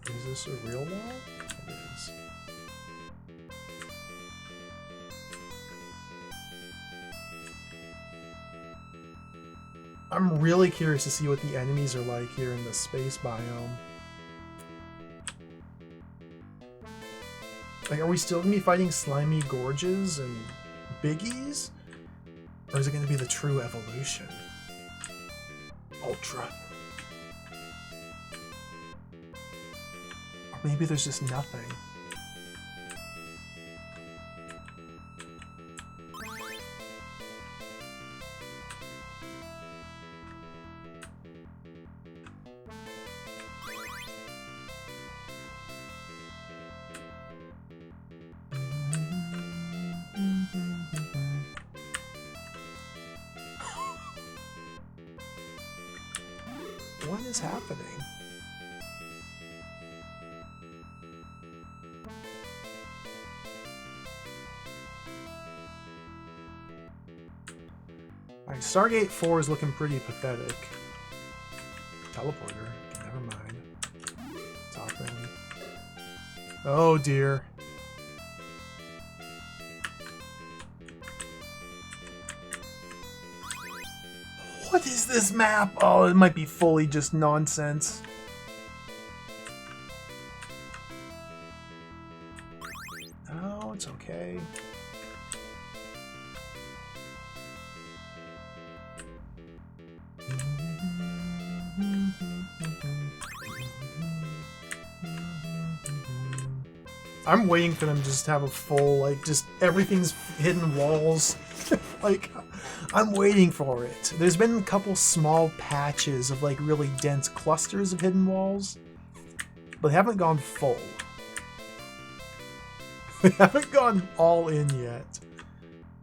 Is this a real wall? It is. I'm really curious to see what the enemies are like here in the space biome. Like, are we still going to be fighting slimy gorges and biggies? Or is it going to be the true evolution? Ultra. Or maybe there's just nothing. What is happening? Alright, Stargate 4 is looking pretty pathetic. Teleporter. Never mind. Top end. Oh dear. What is this map? Oh, it might be fully just nonsense. Oh, it's okay. I'm waiting for them to just have a full, like, just everything's hidden walls. Like, I'm waiting for it. There's been a couple small patches of, like, really dense clusters of hidden walls, but they haven't gone full. They haven't gone all in yet.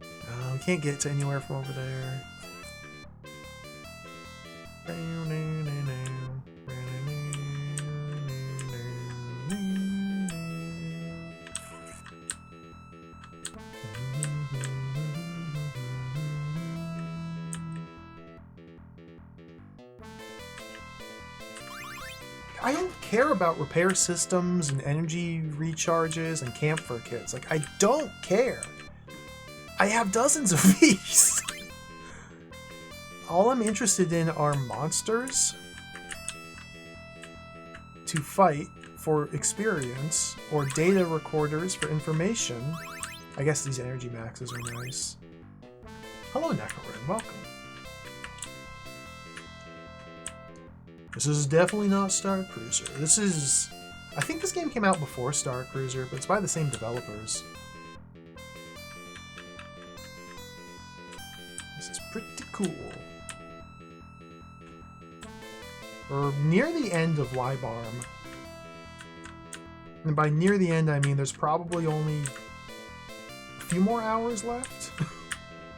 We can't get to anywhere from over there. I don't care about repair systems and energy recharges and camphor kits. Like, I don't care. I have dozens of these. All I'm interested in are monsters to fight for experience or data recorders for information. I guess these energy maxes are nice. Hello, Necrorin. Welcome. This is definitely not Star Cruiser. This is... I think this game came out before Star Cruiser, but it's by the same developers. This is pretty cool. We're near the end of Wibarm. And by near the end, I mean there's probably only a few more hours left.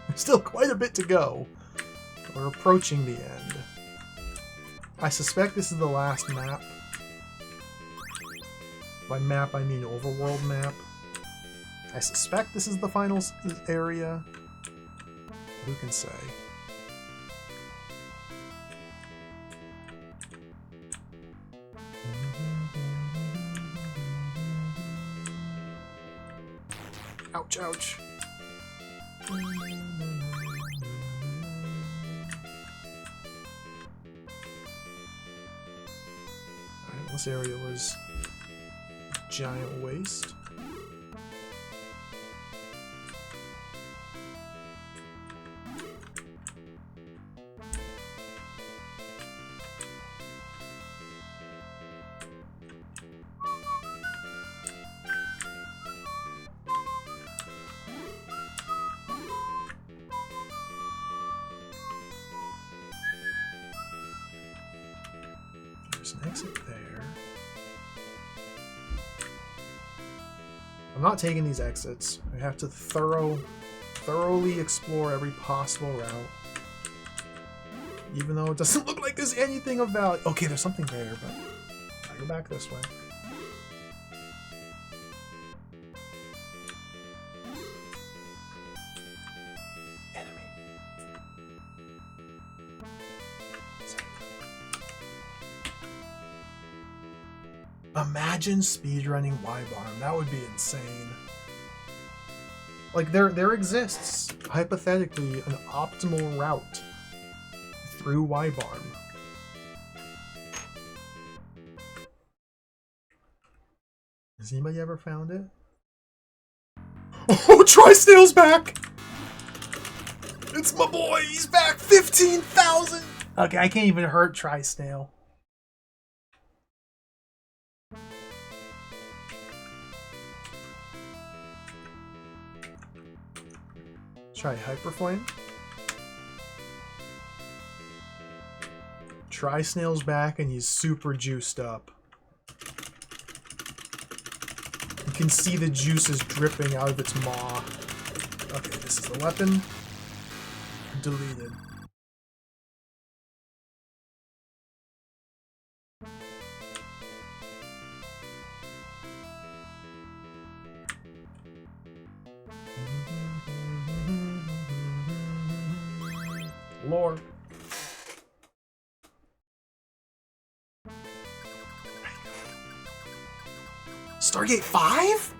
There's still quite a bit to go. We're approaching the end. I suspect this is the last map. By map, I mean overworld map. I suspect this is the final area. Who can say? Ouch, ouch. Alright, this area was giant waste. There's an exit there. I'm not taking these exits. I have to thoroughly explore every possible route. Even though it doesn't look like there's anything of value. Okay, there's something there, but I go back this way. Enemy. Imagine speedrunning Wibarm. That would be insane. Like, there exists, hypothetically, an optimal route through Wibarm. Has anybody ever found it? Oh, Tri-Snail's back! It's my boy! He's back! 15,000! Okay, I can't even hurt Tri-Snail. Try Hyperflame. Tri-Snail's back and he's super juiced up. You can see the juices dripping out of its maw. Okay, this is the weapon. Deleted. Lore. Stargate 5?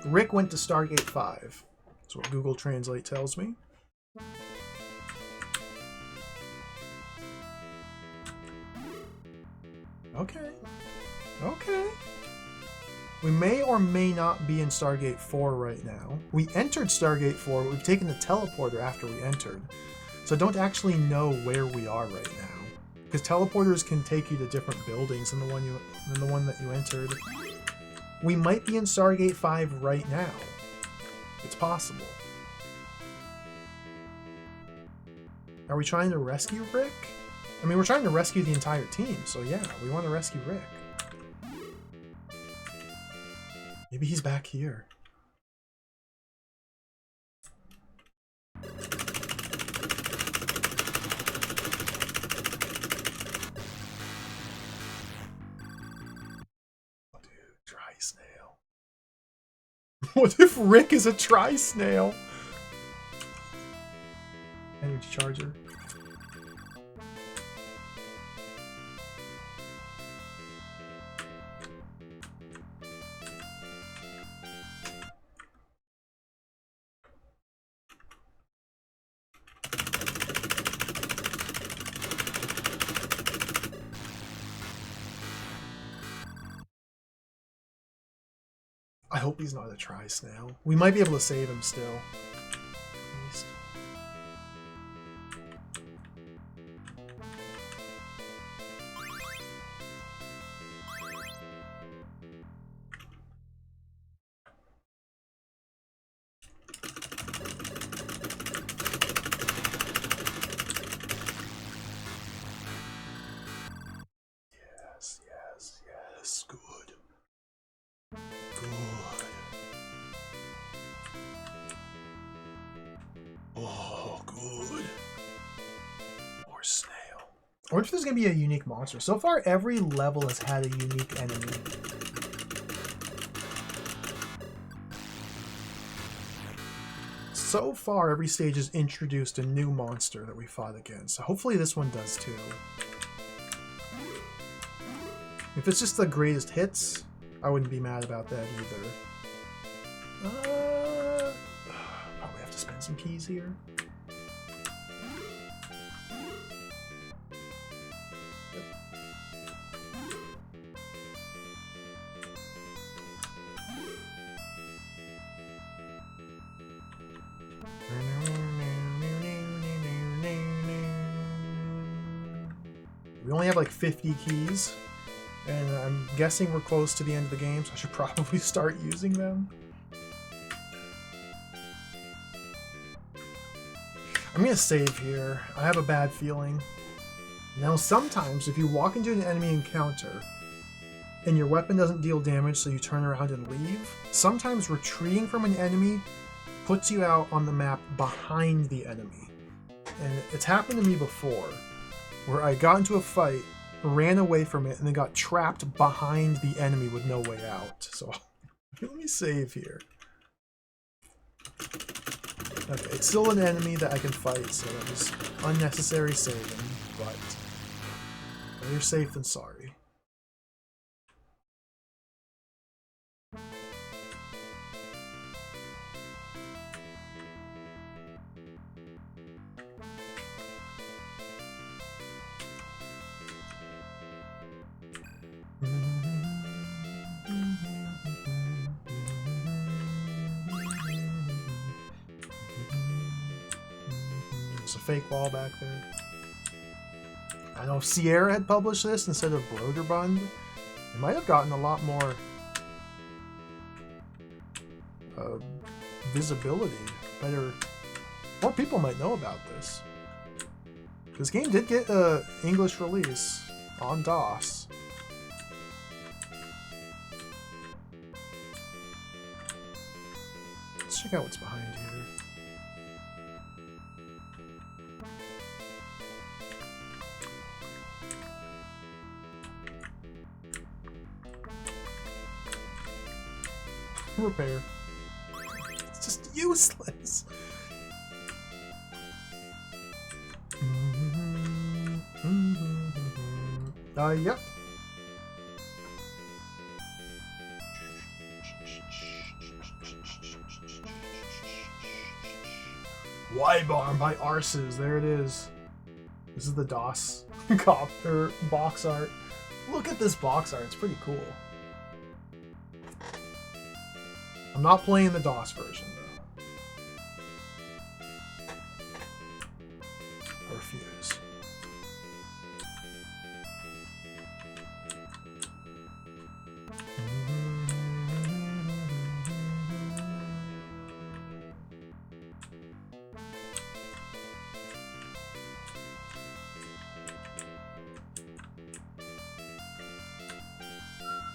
Rick went to Stargate 5. That's what Google Translate tells me. Okay. Okay. We may or may not be in Stargate 4 right now. We entered Stargate 4, but we've taken the teleporter after we entered. So I don't actually know where we are right now. Because teleporters can take you to different buildings than the one that you entered. We might be in Stargate 5 right now. It's possible. Are we trying to rescue Rick? I mean, we're trying to rescue the entire team, so yeah, we want to rescue Rick. Maybe he's back here. Oh, dude, Tri-Snail. What if Rick is a Tri-Snail? Energy charger. I hope he's not a Tri-Snail. We might be able to save him still. At least. snail. I wonder if there's going to be a unique monster. So far, every level has had a unique enemy. So far, every stage has introduced a new monster that we fought against. So hopefully this one does too. If it's just the greatest hits, I wouldn't be mad about that either. Probably have to spend some keys here. We only have like 50 keys, and I'm guessing we're close to the end of the game, so I should probably start using them. I'm gonna save here. I have a bad feeling. Now, sometimes if you walk into an enemy encounter and your weapon doesn't deal damage, so you turn around and leave, sometimes retreating from an enemy puts you out on the map behind the enemy. And it's happened to me before, where I got into a fight, ran away from it, and then got trapped behind the enemy with no way out. So let me save here. Okay, it's still an enemy that I can fight, so that was unnecessary saving, but better safe than sorry. There's a fake wall back there. I know if Sierra had published this instead of Broderbund, it might have gotten a lot more visibility. More people might know about this. This game did get an English release on DOS. Let's check out what's behind here. Repair. It's just useless. Yep. Wibarm by Arses. There it is. This is the DOS box art. Look at this box art. It's pretty cool. I'm not playing the DOS version, though. I refuse.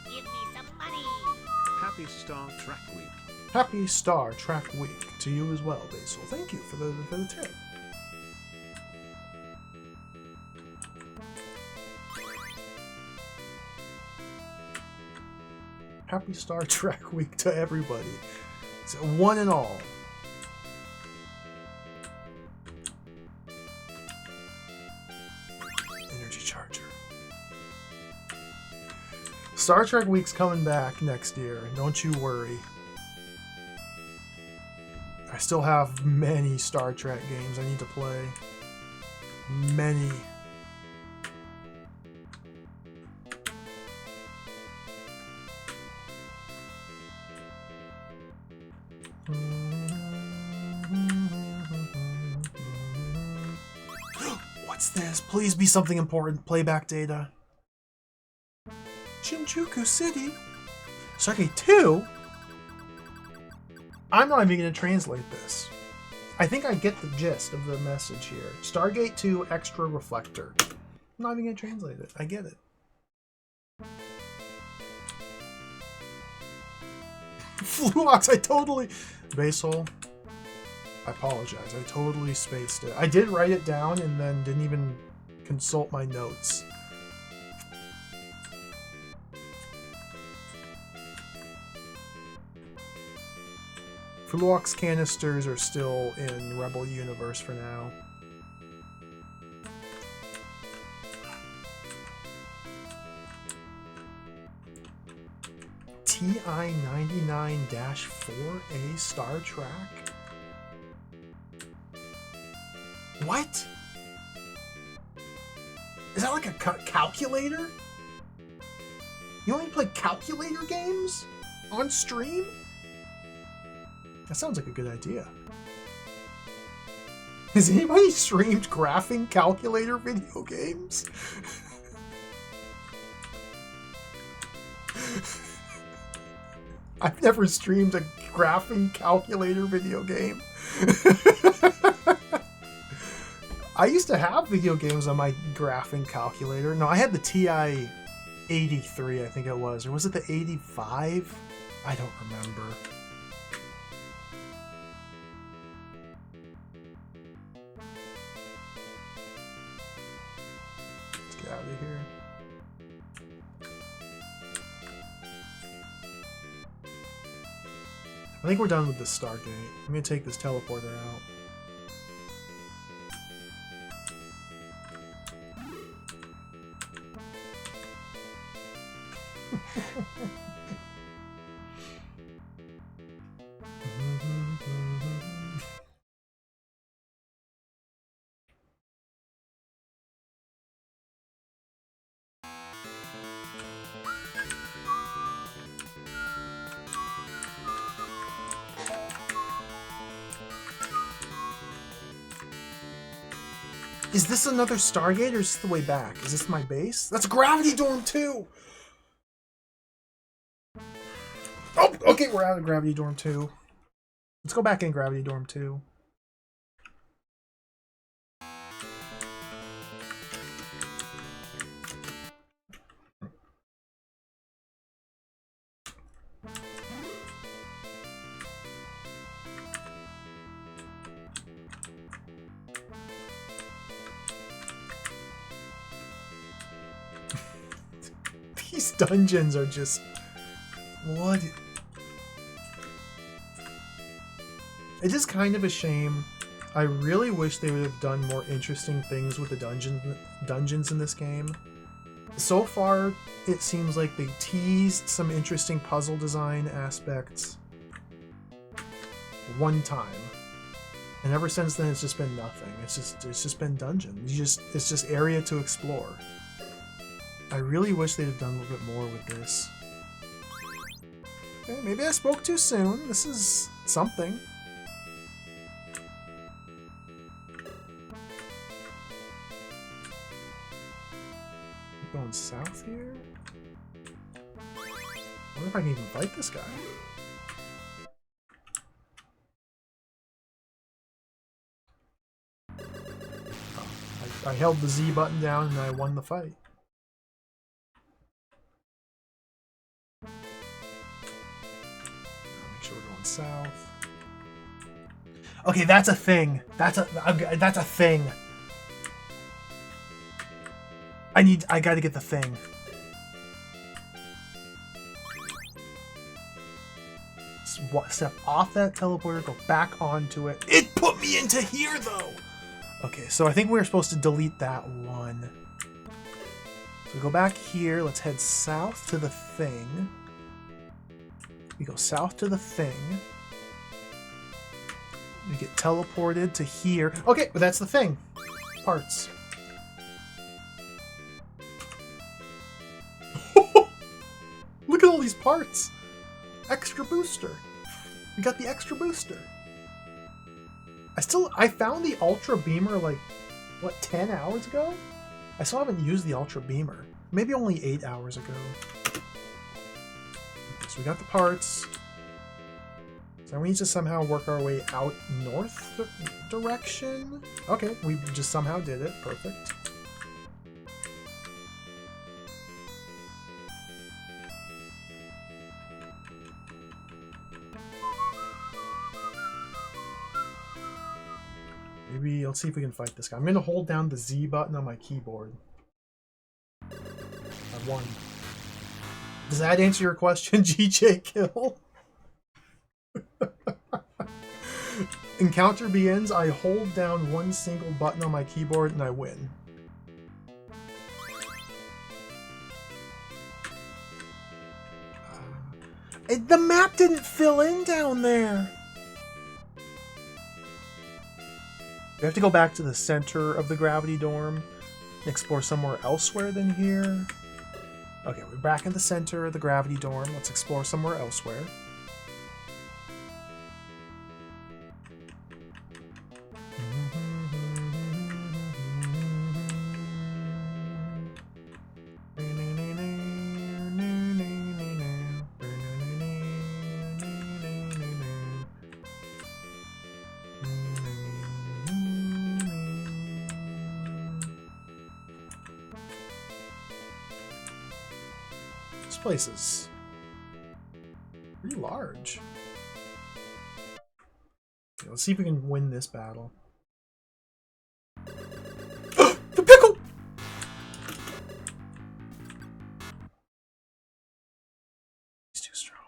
Give me some money. Happy Star Trek Week. Happy Star Trek Week to you as well, Basil. Thank you for the tip. Happy Star Trek Week to everybody. So one and all. Energy charger. Star Trek Week's coming back next year. Don't you worry. I still have many Star Trek games I need to play. Many. What's this? Please be something important. Playback data. Shinjuku City? Stargate 2? I'm not even going to translate this. I think I get the gist of the message here. Stargate 2 Extra Reflector. I'm not even going to translate it. I get it. Fluox, I totally... Basil, I apologize. I totally spaced it. I did write it down and then didn't even consult my notes. Fluox canisters are still in Rebel Universe for now. TI-99-4A Star Trek? What? Is that like a calculator? You only play calculator games? On stream? That sounds like a good idea. Has anybody streamed graphing calculator video games? I've never streamed a graphing calculator video game. I used to have video games on my graphing calculator. No, I had the TI-83, I think it was. Or was it the 85? I don't remember. Let's get out of here. I think we're done with this Stargate. I'm gonna take this teleporter out. Is this another Stargate, or is this the way back? Is this my base? That's Gravity Dorm 2! Oh, okay, we're out of Gravity Dorm 2. Let's go back in Gravity Dorm 2. These dungeons are just... what? It is kind of a shame. I really wish they would have done more interesting things with the dungeons in this game. So far, it seems like they teased some interesting puzzle design aspects one time. And ever since then, it's just been nothing. It's just been dungeons. It's just area to explore. I really wish they'd have done a little bit more with this. Okay, maybe I spoke too soon. This is something. Going south here? I wonder if I can even fight this guy. Oh, I held the Z button down and I won the fight. Make sure we're going south. Okay, that's a thing. That's a thing. I gotta get the thing. Step off that teleporter, go back onto it. It put me into here, though! Okay, so I think we were supposed to delete that one. So we go back here. Let's head south to the thing. We go south to the thing. We get teleported to here. Okay, but that's the thing. Parts. Look at all these parts. Extra booster. We got the extra booster. I found the Ultra Beamer like, what, 10 hours ago? I still haven't used the Ultra Beamer. Maybe only 8 hours ago. Okay, so we got the parts. So we need to somehow work our way out north direction. Okay, we just somehow did it. Perfect. Maybe let's see if we can fight this guy. I'm gonna hold down the Z button on my keyboard. I won. Does that answer your question, GJ Kill? Encounter begins, I hold down one single button on my keyboard and I win. The map didn't fill in down there! We have to go back to the center of the gravity dorm and explore somewhere elsewhere than here. Okay, we're back in the center of the gravity dorm. Let's explore somewhere elsewhere. This place is pretty large. Okay, let's see if we can win this battle. The pickle! He's too strong.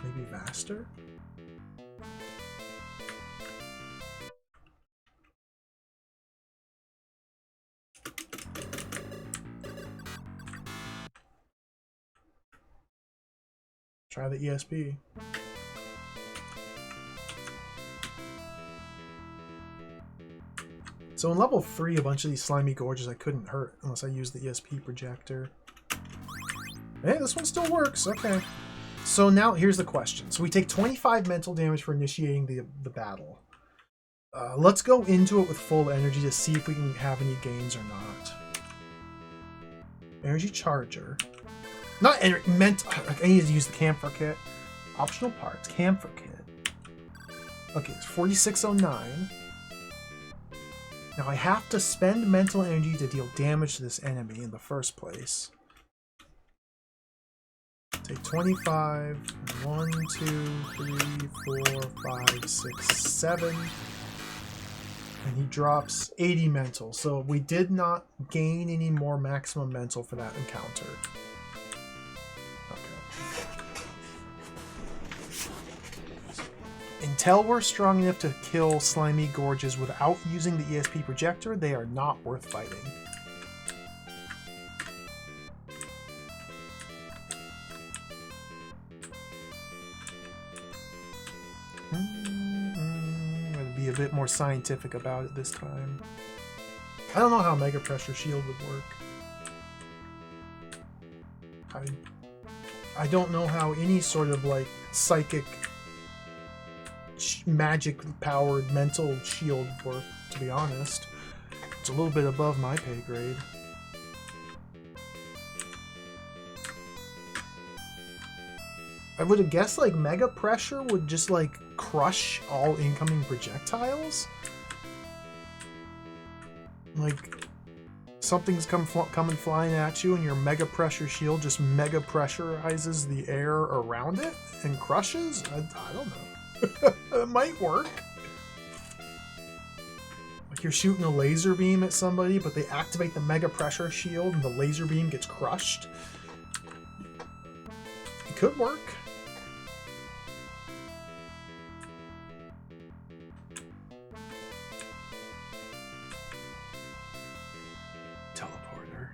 Maybe Vaster? Try the ESP. So in level 3, a bunch of these slimy gorges I couldn't hurt unless I used the ESP projector. Hey, this one still works. Okay. So now here's the question. So we take 25 mental damage for initiating the battle. Let's go into it with full energy to see if we can have any gains or not. Energy charger. Not energy, I need to use the camphor kit. Optional parts, camphor kit. Okay, it's 4609. Now I have to spend mental energy to deal damage to this enemy in the first place. Take 25, 1, 2, 3, 4, 5, 6, 7. And he drops 80 mental. So we did not gain any more maximum mental for that encounter. Until we're strong enough to kill slimy gorges without using the ESP projector, they are not worth fighting. I'm going to be a bit more scientific about it this time. I don't know how Mega Pressure Shield would work. I don't know how any sort of like psychic magic powered mental shield work, to be honest. It's a little bit above my pay grade. I would have guessed like Mega Pressure would just like crush all incoming projectiles. Like something's coming flying at you and your Mega Pressure shield just mega pressurizes the air around it and crushes? I don't know. It might work. Like you're shooting a laser beam at somebody, but they activate the Mega Pressure shield and the laser beam gets crushed. It could work. Teleporter.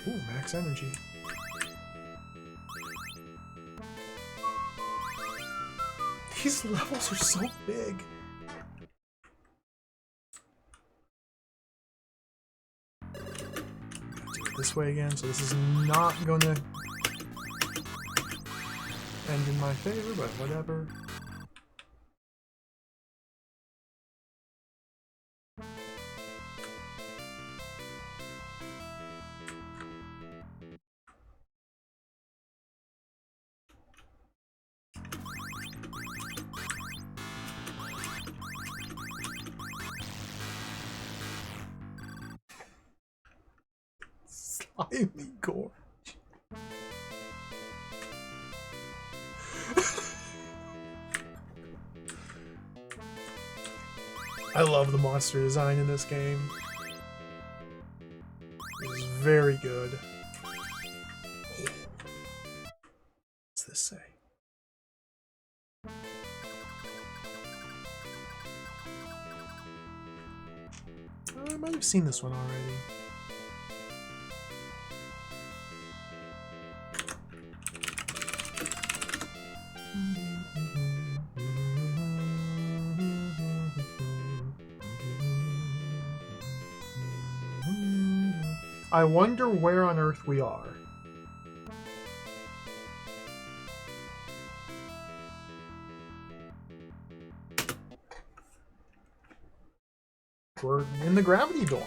Ooh, max energy. These levels are so big. Do it this way again, so this is not gonna end in my favor, but whatever. Slimy gorge. I love the monster design in this game. It's very good. What's this say? I might have seen this one already. I wonder where on Earth we are. We're in the gravity dorm.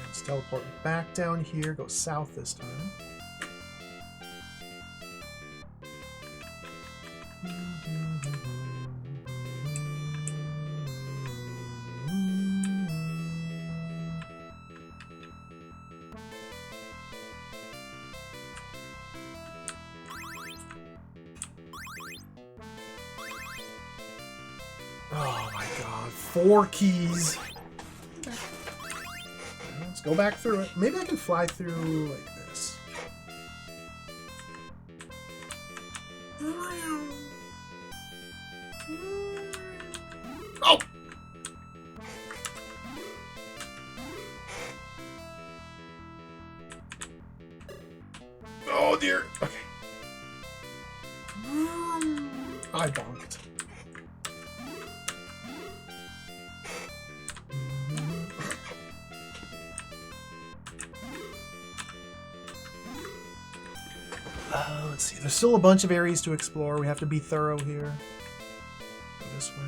Let's teleport back down here, go south this time. Oh my god, 4 keys. Let's go back through it. Maybe I can fly through like this. Oh! Oh dear. Okay. I bonked. Let's see. There's still a bunch of areas to explore. We have to be thorough here. Go this way.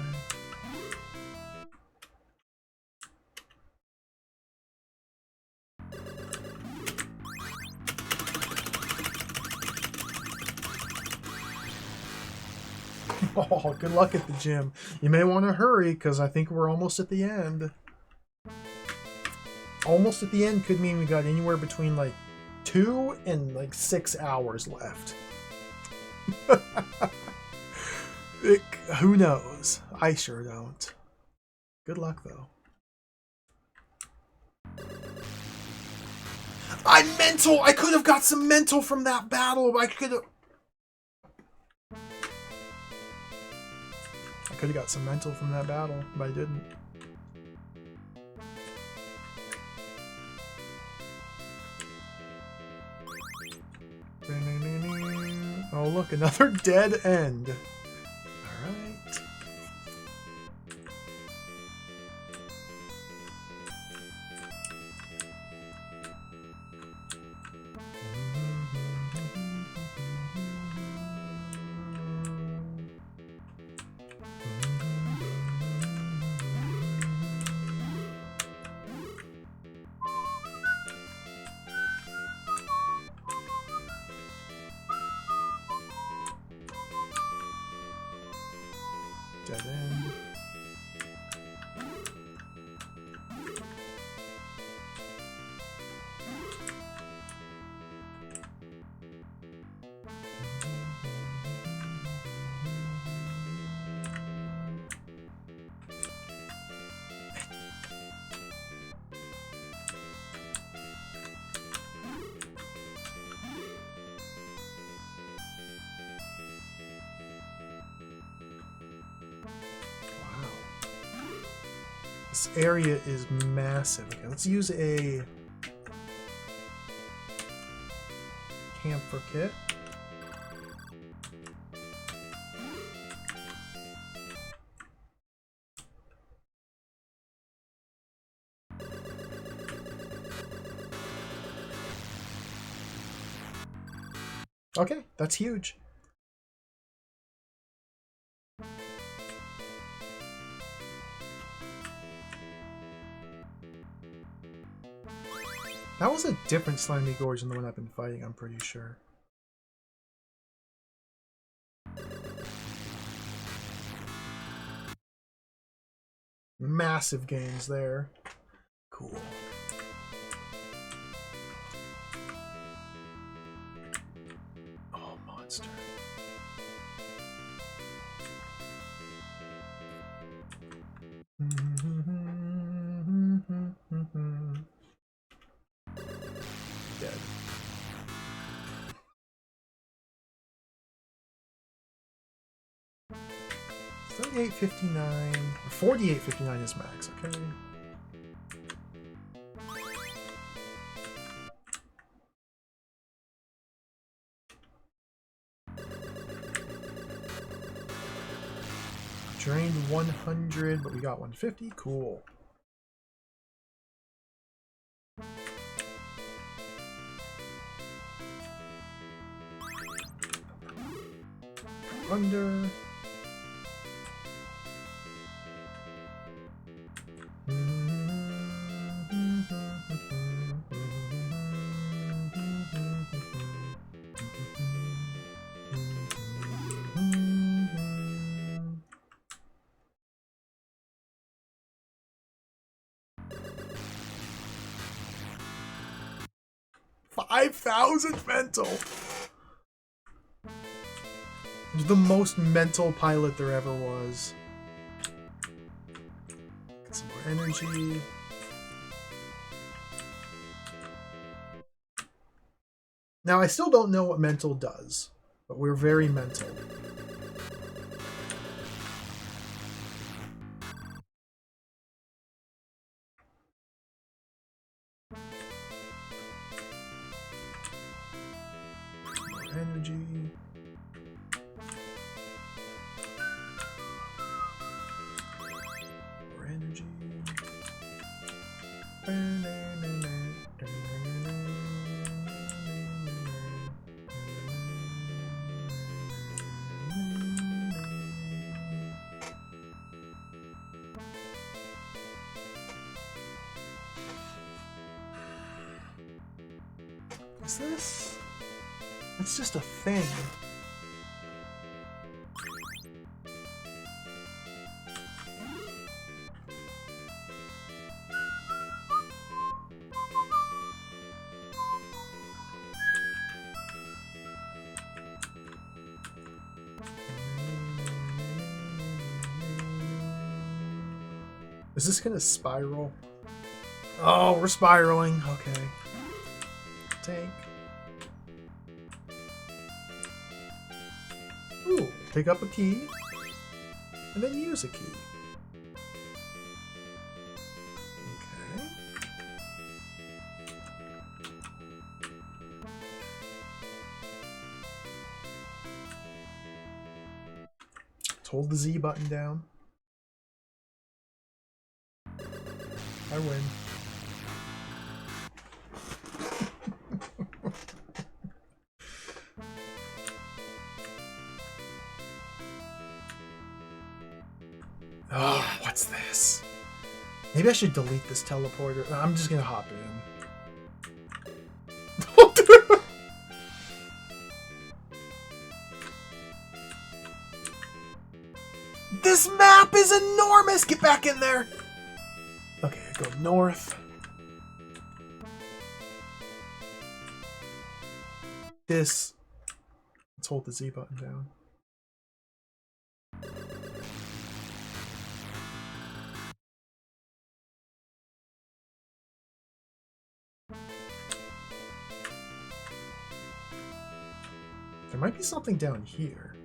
Oh, good luck at the gym. You may want to hurry because I think we're almost at the end. Almost at the end could mean we got anywhere between like 2 and like 6 hours left. Who knows? I sure don't. Good luck though. I'm mental! I could have got some mental from that battle. I could have got some mental from that battle, but I didn't. Oh look, another dead end. Alright. Dead end. This area is massive. Okay, let's use a camphor kit. Okay, that's huge. That was a different slimy gorge than the one I've been fighting, I'm pretty sure. Massive gains there. Cool. Oh, monster. Dead. $38.59. 48.59 is max, okay. Drained 100, but we got 150. Cool. Under. $5,000 mental. The most mental pilot there ever was. Get some more energy. Now, I still don't know what mental does, but we're very mental. More energy. More energy. Is this? It's just a thing. Is this gonna spiral? Oh, we're spiraling. Okay. Tank. Ooh, pick up a key, and then use a key. Okay. Let's hold the Z button down. I win. Oh, what's this? Maybe I should delete this teleporter. I'm just gonna hop in. This map is enormous! Get back in there! Okay, I go north. This. Let's hold the Z button down. There might be something down here.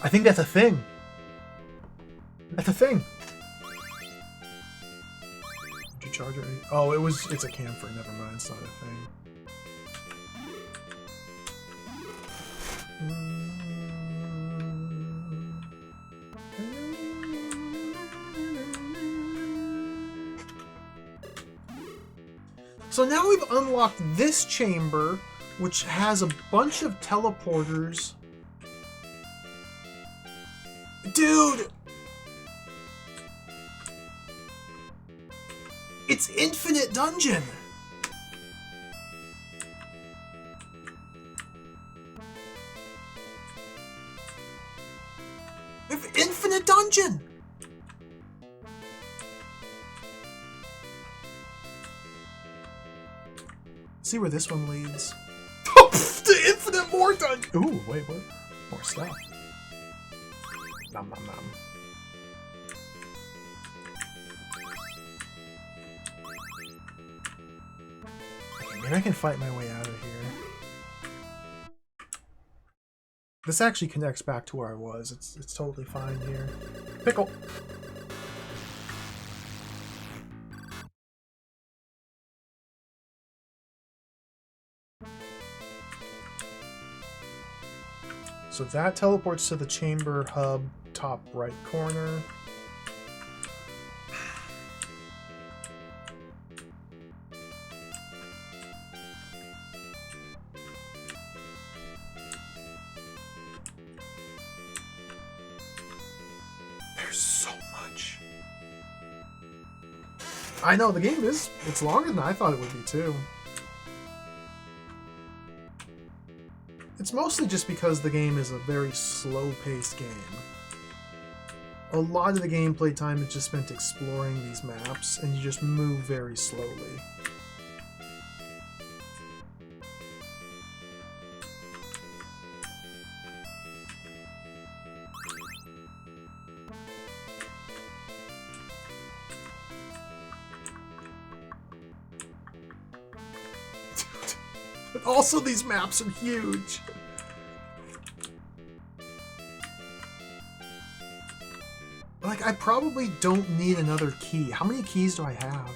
I think that's a thing. At the thing. Did you charge it? Oh, it's a camphor. Never mind. It's not a thing. So now we've unlocked this chamber, which has a bunch of teleporters. Dude! It's infinite dungeon! Infinite dungeon! See where this one leads. The infinite more dungeon! Ooh, wait, what? More stuff. Nom nom nom. Okay, maybe I can fight my way out of here. This actually connects back to where I was. It's totally fine here. Pickle! So that teleports to the chamber hub top right corner. There's so much. I know, the game it's longer than I thought it would be too. It's mostly just because the game is a very slow-paced game. A lot of the gameplay time is just spent exploring these maps, and you just move very slowly. But also, these maps are huge. Like, I probably don't need another key. How many keys do I have?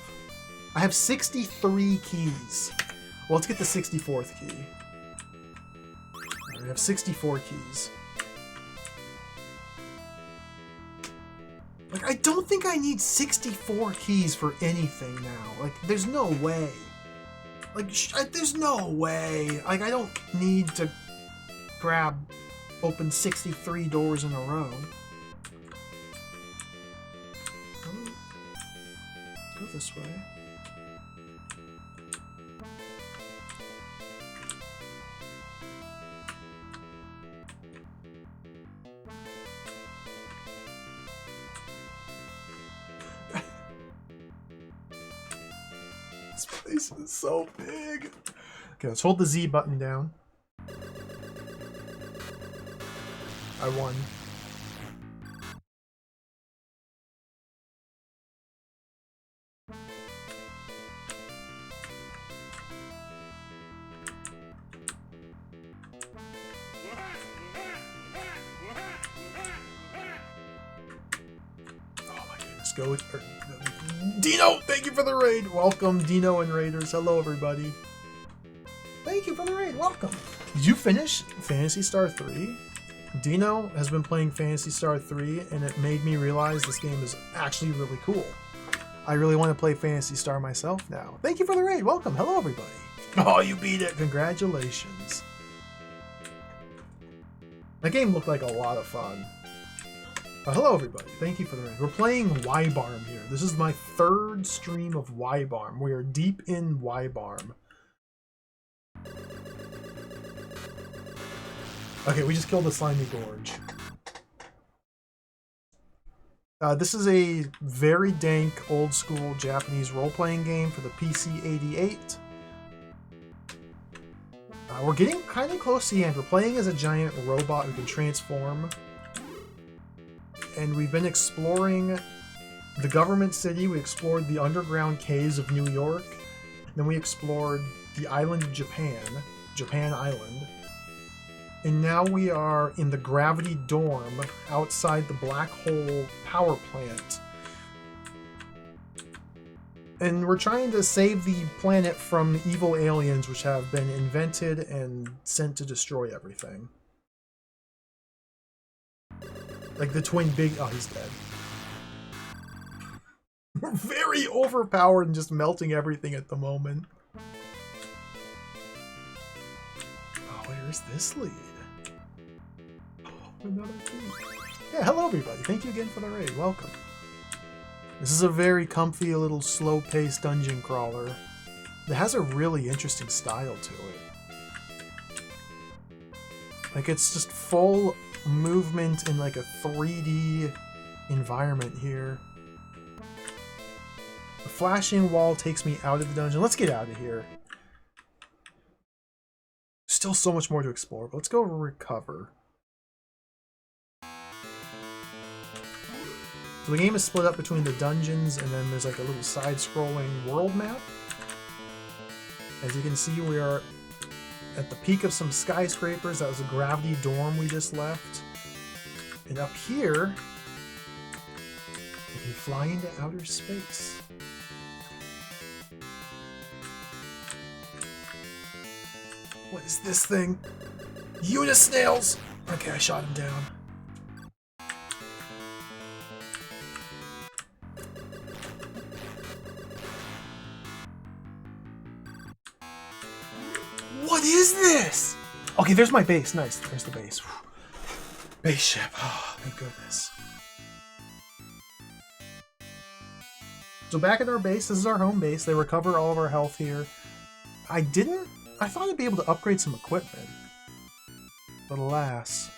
I have 63 keys. Well, let's get the 64th key. I have 64 keys. Like, I don't think I need 64 keys for anything now. Like, there's no way. Like, there's no way. Like, I don't need to open 63 doors in a row. Go this way. This place is so big. Okay, let's hold the Z button down. I won. Go with Dino, thank you for the raid. Welcome, Dino and Raiders. Hello, everybody. Thank you for the raid. Welcome. Did you finish Phantasy Star 3? Dino has been playing Phantasy Star 3, and it made me realize this game is actually really cool. I really want to play Phantasy Star myself now. Thank you for the raid. Welcome. Hello, everybody. Oh, you beat it. Congratulations. That game looked like a lot of fun. Hello everybody, thank you for the raid. We're playing Wibarm here. This is my third stream of Wibarm. We are deep in Wibarm. Okay, we just killed the Slimy Gorge. This is a very dank, old-school Japanese role-playing game for the PC-88. We're getting kind of close to the end. We're playing as a giant robot who can transform. And we've been exploring the government city, we explored the underground caves of New York, then we explored the island of Japan Island, And now we are in the gravity dorm outside the black hole power plant. And we're trying to save the planet from evil aliens which have been invented and sent to destroy everything. Like the twin big... Oh, he's dead. We're very overpowered and just melting everything at the moment. Oh, where is this lead? Another team. Yeah, hello everybody. Thank you again for the raid. Welcome. This is a very comfy, little slow-paced dungeon crawler that has a really interesting style to it. Like, it's just full movement in like a 3D environment here. The flashing wall takes me out of the dungeon. Let's get out of here. Still so much more to explore, but let's go recover. So the game is split up between the dungeons, and then there's like a little side-scrolling world map. As you can see, we are at the peak of some skyscrapers. That was a gravity dorm we just left. And up here, we can fly into outer space. What is this thing? Unisnails! Okay, I shot him down. What is this? Okay, there's my base. Nice. There's the base. Base ship. Oh, thank goodness. So back at our base, this is our home base. They recover all of our health here. I thought I'd be able to upgrade some equipment. But alas.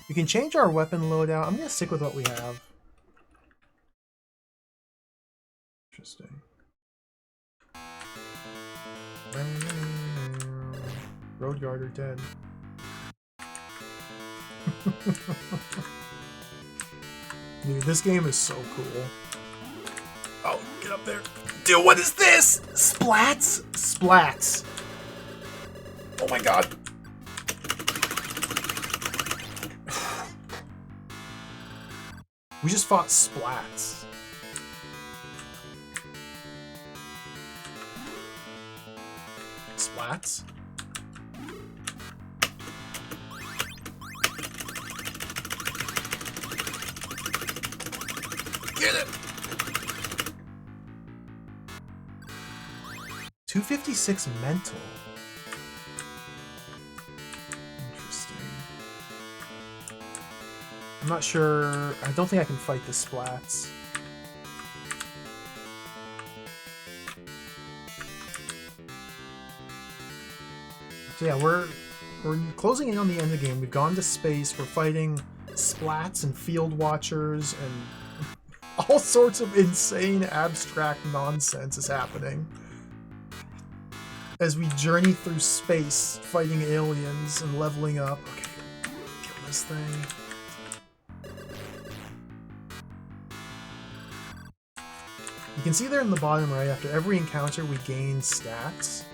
We can change our weapon loadout. I'm going to stick with what we have. Interesting. Road Guarder dead. Dude, this game is so cool. Oh, get up there. Dude, what is this? Splats? Splats. Oh my god. We just fought splats. Splats? Get it! 256 mental. Interesting. I'm not sure. I don't think I can fight the splats. So yeah, we're closing in on the end of the game. We've gone to space. We're fighting splats and field watchers and all sorts of insane abstract nonsense is happening as we journey through space fighting aliens and leveling up. Okay, kill this thing. You can see there in the bottom right, after every encounter we gain stats.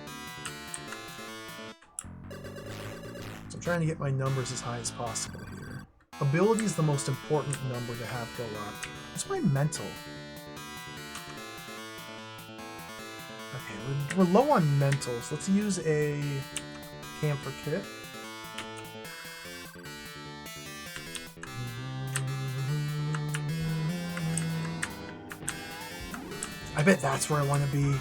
So I'm trying to get my numbers as high as possible here. Ability is the most important number to have go up. What's my mental? Okay, we're low on mentals. Let's use a camper kit. I bet that's where I want to be.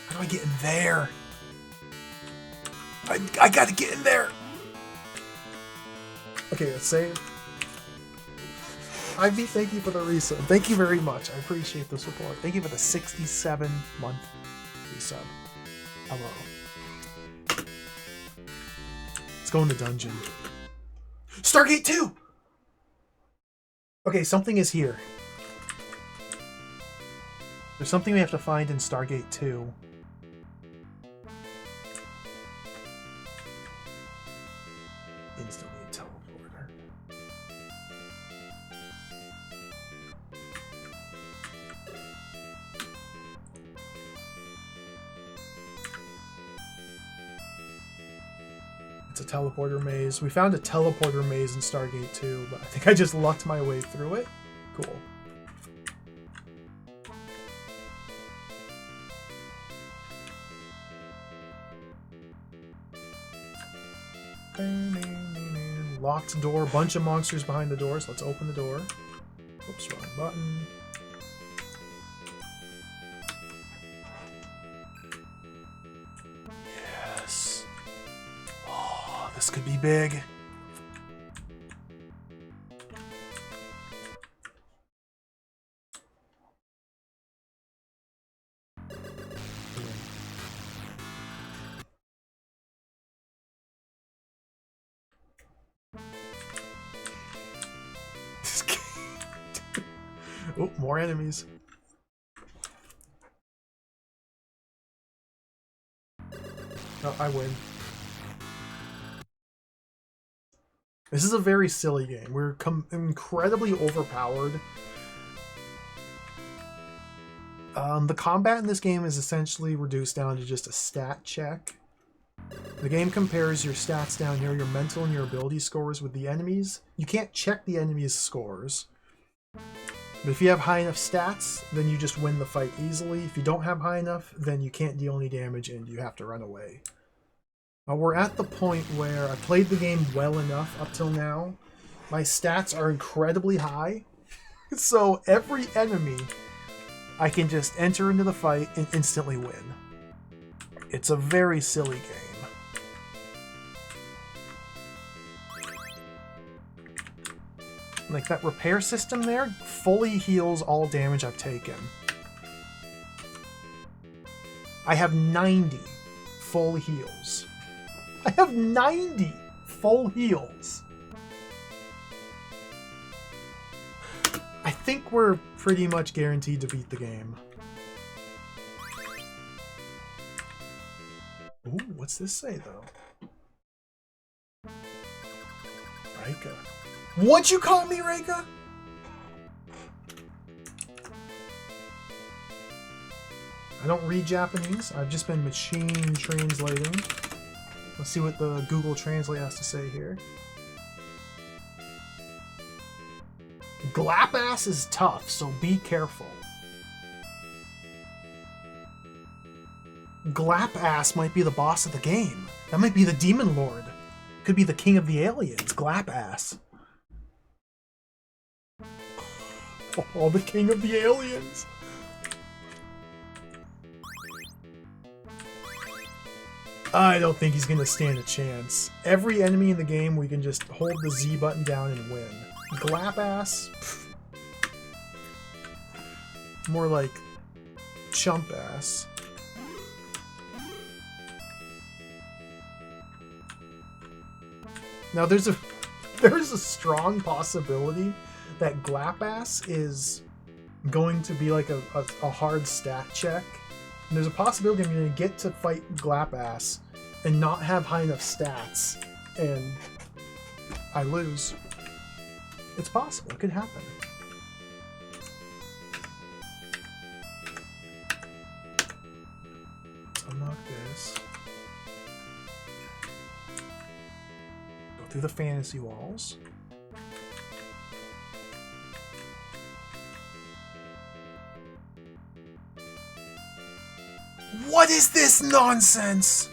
How do I get in there? I gotta get in there! Okay, let's save. Ivy, thank you for the resub. Thank you very much. I appreciate the support. Thank you for the 67-month resub. Hello. Let's go in the dungeon. Stargate 2! Okay, something is here. There's something we have to find in Stargate 2. Instantly a teleporter. It's a teleporter maze. We found a teleporter maze in Stargate 2, but I think I just lucked my way through it. Cool. Locked door. Bunch of monsters behind the doors. Let's open the door. Oops, wrong button. Yes. Oh, this could be big. Oh, more enemies. Oh, I win. This is a very silly game. We're incredibly overpowered. The combat in this game is essentially reduced down to just a stat check. The game compares your stats down here, your mental and your ability scores with the enemies. You can't check the enemies' scores. But if you have high enough stats, then you just win the fight easily. If you don't have high enough, then you can't deal any damage and you have to run away. We're at the point where I played the game well enough up till now. My stats are incredibly high. So every enemy, I can just enter into the fight and instantly win. It's a very silly game. Like, that repair system there fully heals all damage I've taken. I have 90 full heals. I have 90 full heals. I think we're pretty much guaranteed to beat the game. Ooh, what's this say, though? Reika. What'd you call me, Reika? I don't read Japanese. I've just been machine translating. Let's see what the Google Translate has to say here. Glapass is tough, so be careful. Glapass might be the boss of the game. That might be the Demon Lord. Could be the king of the aliens, Glapass. Oh, the king of the aliens. I don't think he's gonna stand a chance. Every enemy in the game, we can just hold the Z button down and win. Glapass? More like chump ass. Now there's a strong possibility that Glapass is going to be like a hard stat check. And there's a possibility I'm going to get to fight Glapass and not have high enough stats, and I lose. It's possible. It could happen. Let's unlock this. Go through the fantasy walls. What is this nonsense?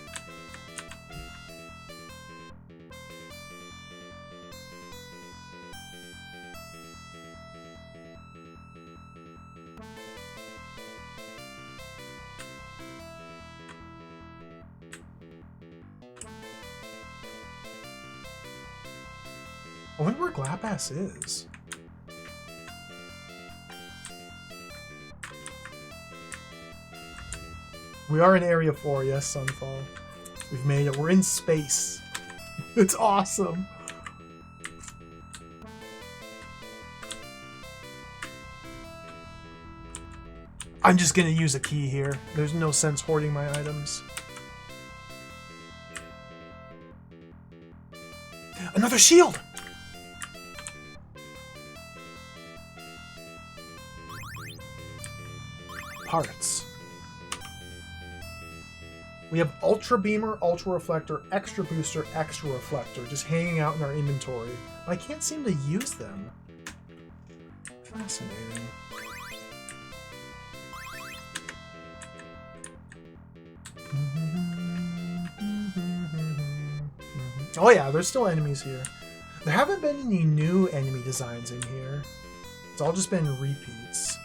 I wonder where Glapass is. We are in Area 4, yes, Sunfall. We've made it. We're in space. It's awesome. I'm just gonna use a key here. There's no sense hoarding my items. Another shield! Parts. We have Ultra Beamer, Ultra Reflector, Extra Booster, Extra Reflector, just hanging out in our inventory. I can't seem to use them. Fascinating. Oh yeah, there's still enemies here. There haven't been any new enemy designs in here. It's all just been repeats.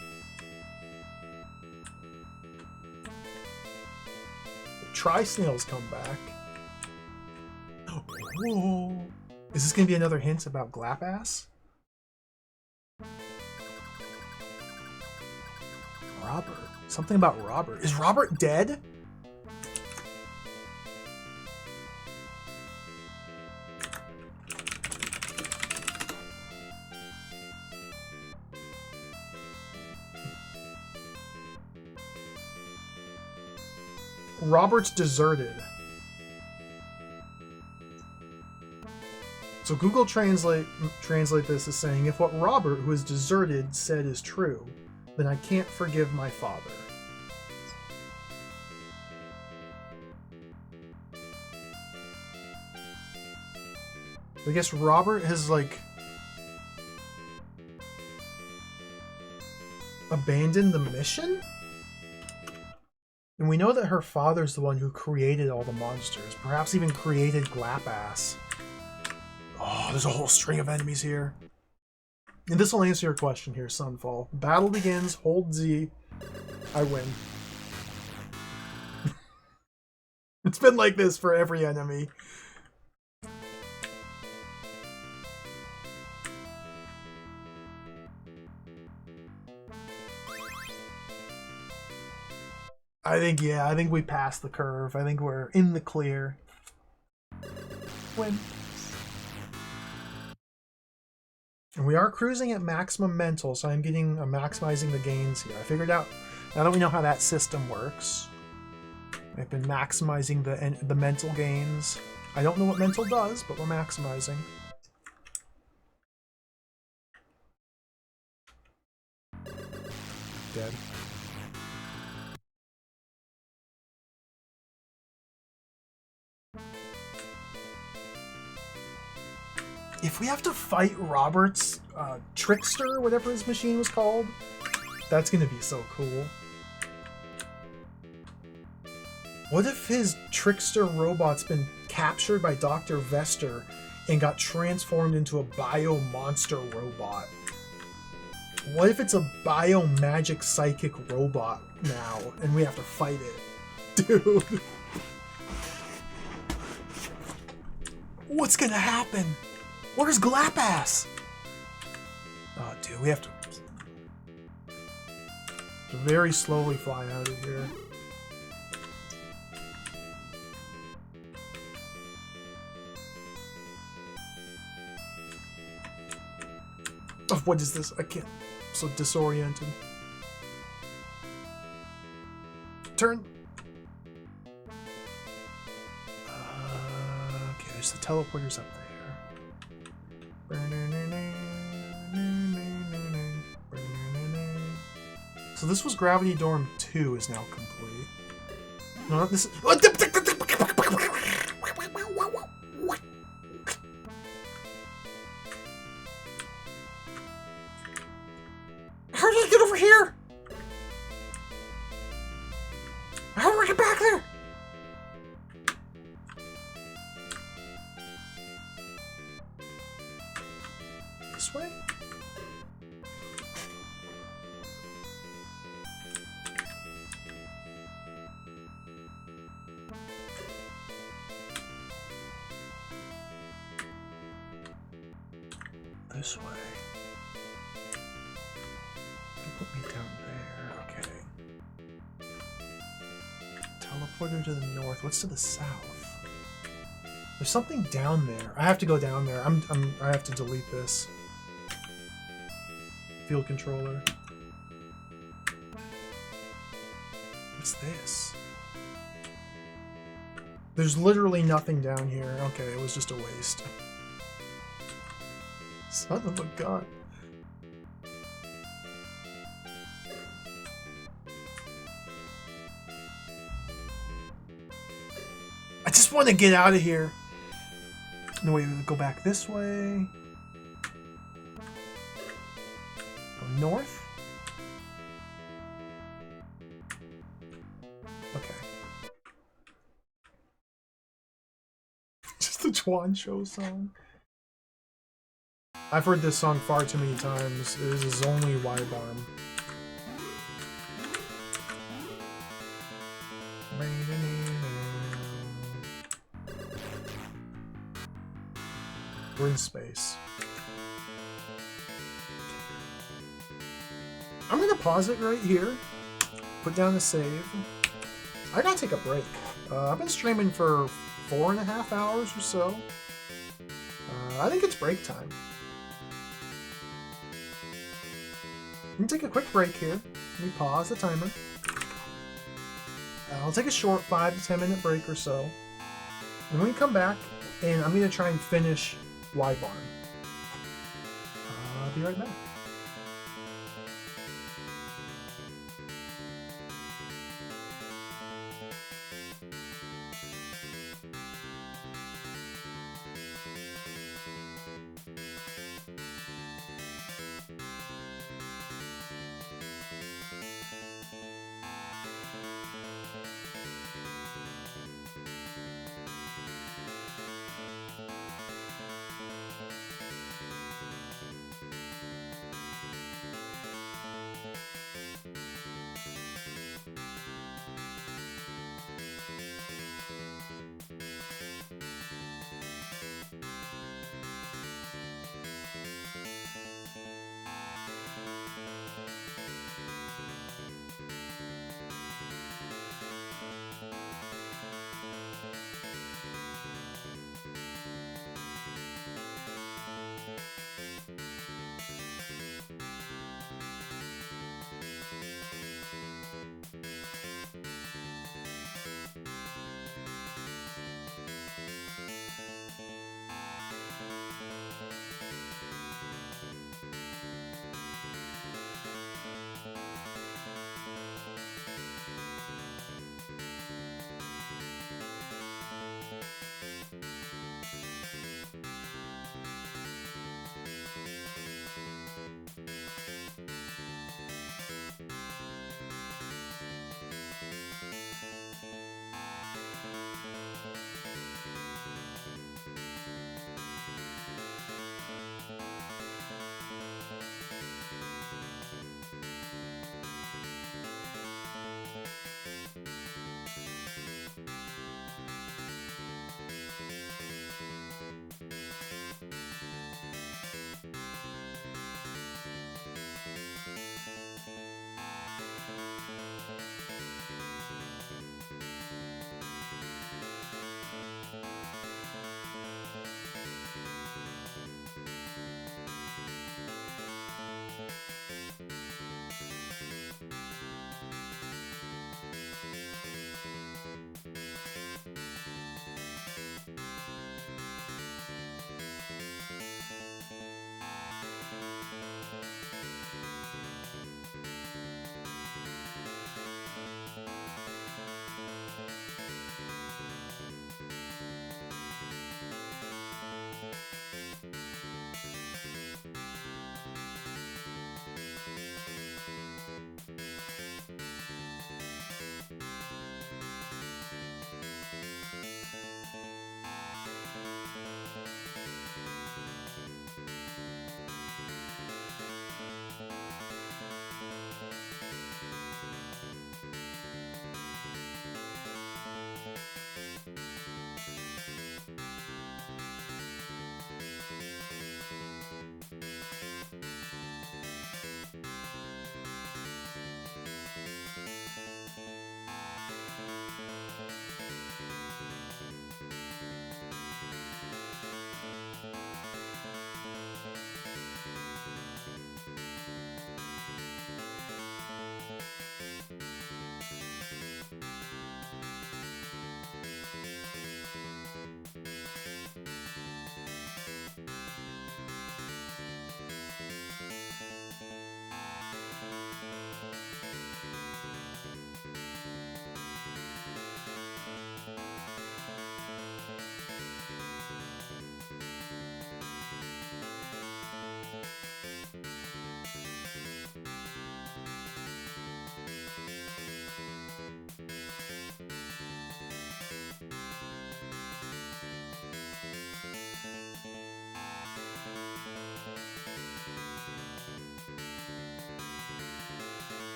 Tri-snails come back. Whoa. Is this going to be another hint about Glapass? Robert. Something about Robert. Is Robert dead? Robert's deserted. So Google translate this as saying, if what Robert, who is deserted, said is true, then I can't forgive my father. I guess Robert has, like, abandoned the mission? And we know that her father's the one who created all the monsters, perhaps even created Glapass. Oh, there's a whole string of enemies here. And this will answer your question here, Sunfall. Battle begins, hold Z, I win. It's been like this for every enemy. I think we passed the curve. I think we're in the clear. Win. And we are cruising at maximum mental, so I'm maximizing the gains here. I figured out, now that we know how that system works, I've been maximizing the mental gains. I don't know what mental does, but we're maximizing. Dead. If we have to fight Robert's Trickster, whatever his machine was called, that's gonna be so cool. What if his Trickster robot's been captured by Dr. Vester and got transformed into a bio-monster robot? What if it's a bio-magic psychic robot now and we have to fight it? Dude. What's gonna happen? Where's Glapass? Oh, dude, we have to very slowly fly out of here. Oh, what is this? I can't. I'm so disoriented. Turn. Okay, there's the teleporters up there. So this was Gravity Dorm 2 is now complete. No, this is... How did I get over here? How do I get back there? This way? This way. Put me down there. Okay. Teleporter to the north. What's to the south? There's something down there. I have to go down there. I have to delete this. Field controller. What's this? There's literally nothing down here. Okay, it was just a waste. Son of a gun. just want to get out of here. No way, go back this way. Go north. Okay. Just the Chuan Show song. I've heard this song far too many times. It is only Wibarm. We're in space. I'm gonna pause it right here. Put down the save. I gotta take a break. I've been streaming for 4.5 hours or so. I think it's break time. I'm gonna take a quick break here. Let me pause the timer. I'll take a short 5 to 10 minute break or so. And when we come back, and I'm gonna try and finish Wibarm. I'll be right back.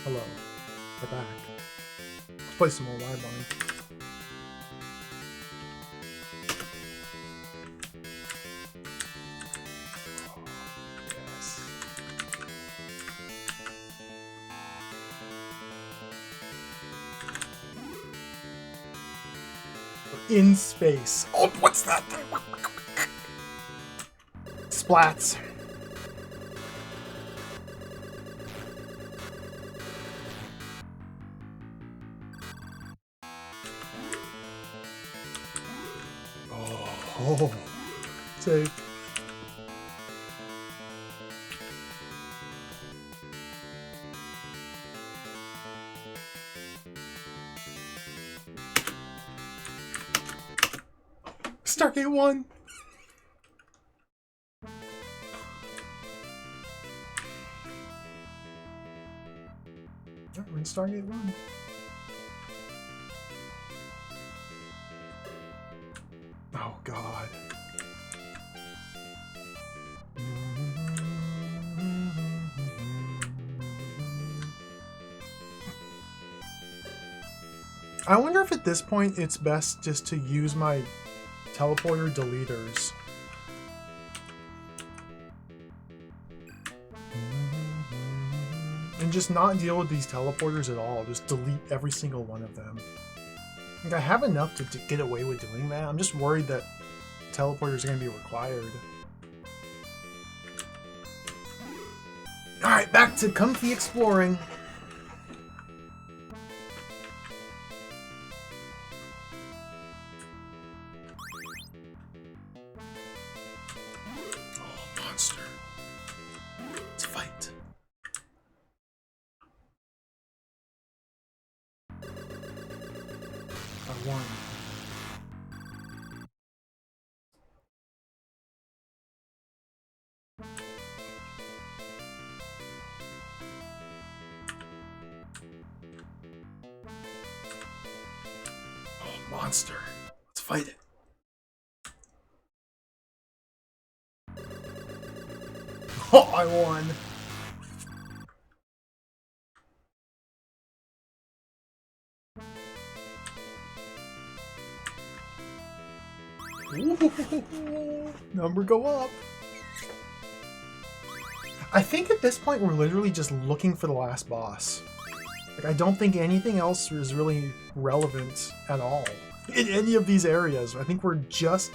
Hello. We're back. Let's play some more Wibarm. Yes. We're in space. Oh, what's that thing? Splats. Oh, take. Stargate 1. Oh, we're in Stargate 1. Oh, God. I wonder if at this point it's best just to use my teleporter deleters. And just not deal with these teleporters at all. Just delete every single one of them. Like, I have enough to get away with doing that. I'm just worried that teleporters are going to be required. Alright, back to comfy exploring. Oh, monster. Let's fight. I won. Oh, monster. Let's fight it. Oh, I won. Ooh, number go up. I think at this point we're literally just looking for the last boss. Like, I don't think anything else is really relevant at all in any of these areas. I think we're just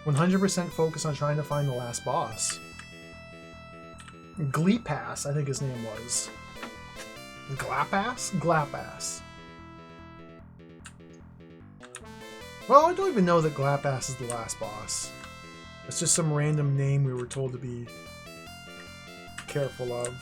100% focused on trying to find the last boss. Gleepass, I think his name was. Glapass? Glapass. Well, I don't even know that Glapass is the last boss. It's just some random name we were told to be careful of.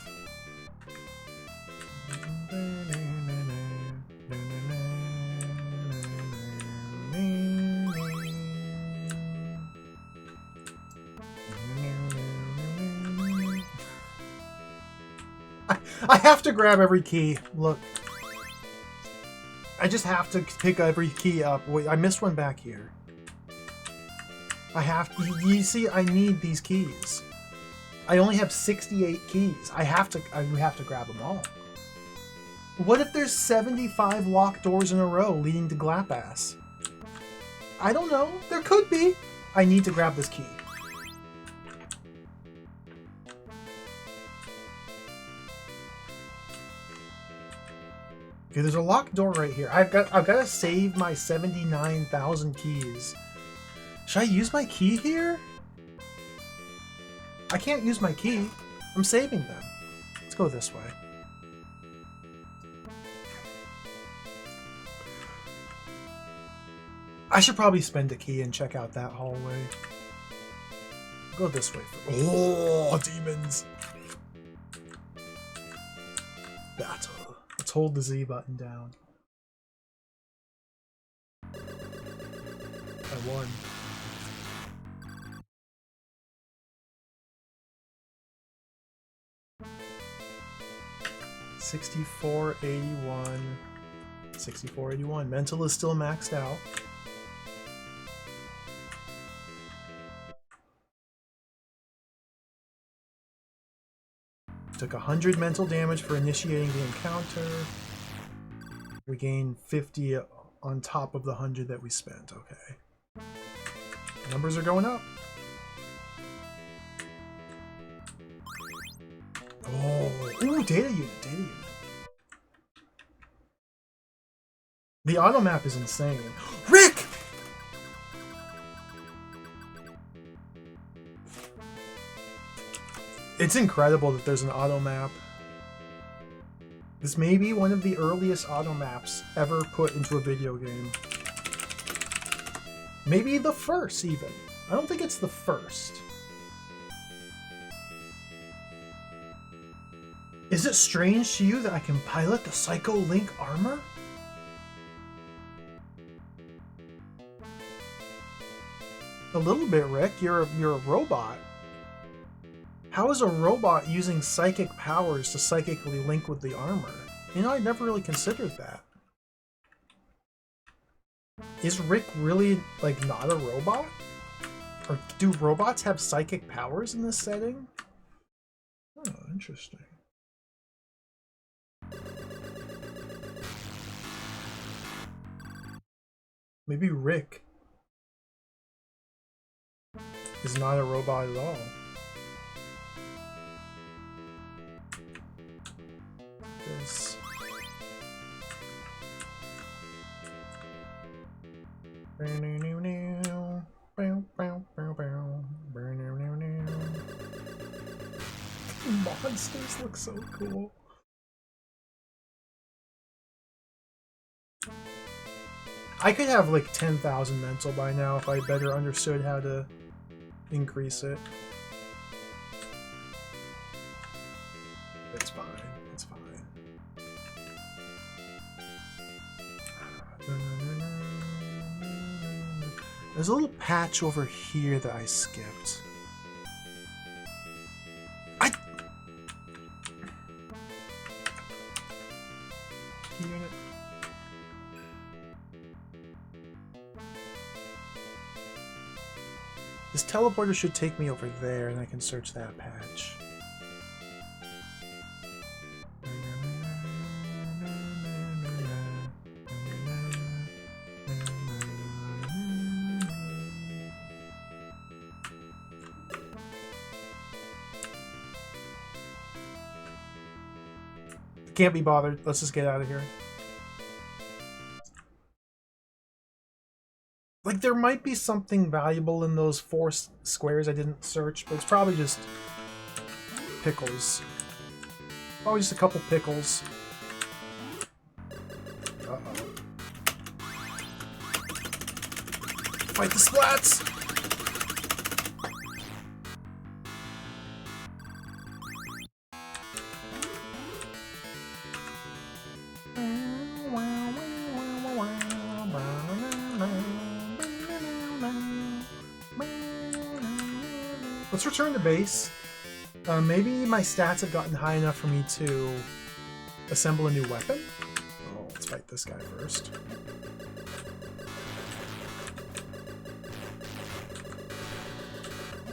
I have to grab every key. Look. I just have to pick every key up. Wait, I missed one back here. I have to, you see, I need these keys. I only have 68 keys. I have to grab them all. What if there's 75 locked doors in a row leading to Glapass? I don't know. There could be. I need to grab this key. Okay, there's a locked door right here. I've got to save my 79,000 keys. Should I use my key here? I can't use my key. I'm saving them. Let's go this way. I should probably spend a key and check out that hallway. Go this way. Oh, demons! Battle. Let's hold the Z button down. I won. $64.81. $64.81. Mental is still maxed out. took 100 mental damage for initiating the encounter. We gain 50 on top of the 100 that we spent. Okay. Numbers are going up. Oh, ooh, data unit, data unit. The auto map is insane. Rick! It's incredible that there's an auto map. This may be one of the earliest auto maps ever put into a video game. Maybe the first, even. I don't think it's the first. Is it strange to you that I can pilot the Psycho Link armor? A little bit, Rick. You're a robot. How is a robot using psychic powers to psychically link with the armor? You know, I never really considered that. Is Rick really, like, not a robot? Or do robots have psychic powers in this setting? Oh, interesting. Maybe Rick is not a robot at all. There's... Monsters look so cool. I could have like 10,000 mental by now if I better understood how to increase it. It's fine. It's fine. There's a little patch over here that I skipped. Unit. This teleporter should take me over there and I can search that patch. Can't be bothered. Let's just get out of here. Like, there might be something valuable in those 4 squares I didn't search, but it's probably just pickles. Probably just a couple pickles. Uh-oh. Fight the splats! Let's return to base. Maybe my stats have gotten high enough for me to assemble a new weapon. Oh, let's fight this guy first.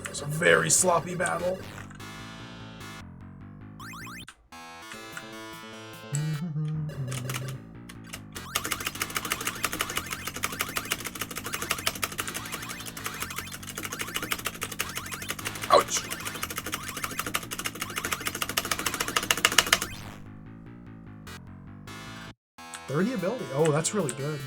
It's a very sloppy battle. Ouch! "30 ability. Oh, that's really good.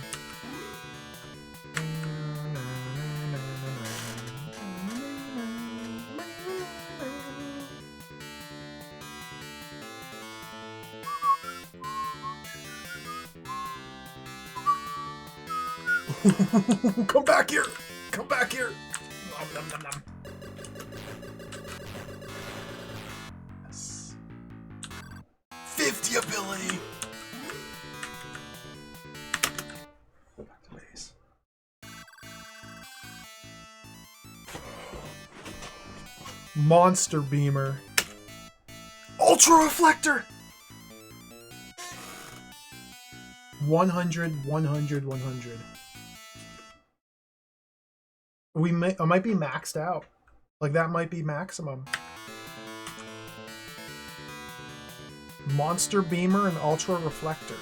Come back here! Come back here! Nom, nom, nom, nom. Yes. 50 ability! Back to base. Monster Beamer. Ultra Reflector! 100, 100, 100. I might be maxed out. Like, that might be maximum. Monster Beamer, and Ultra Reflector.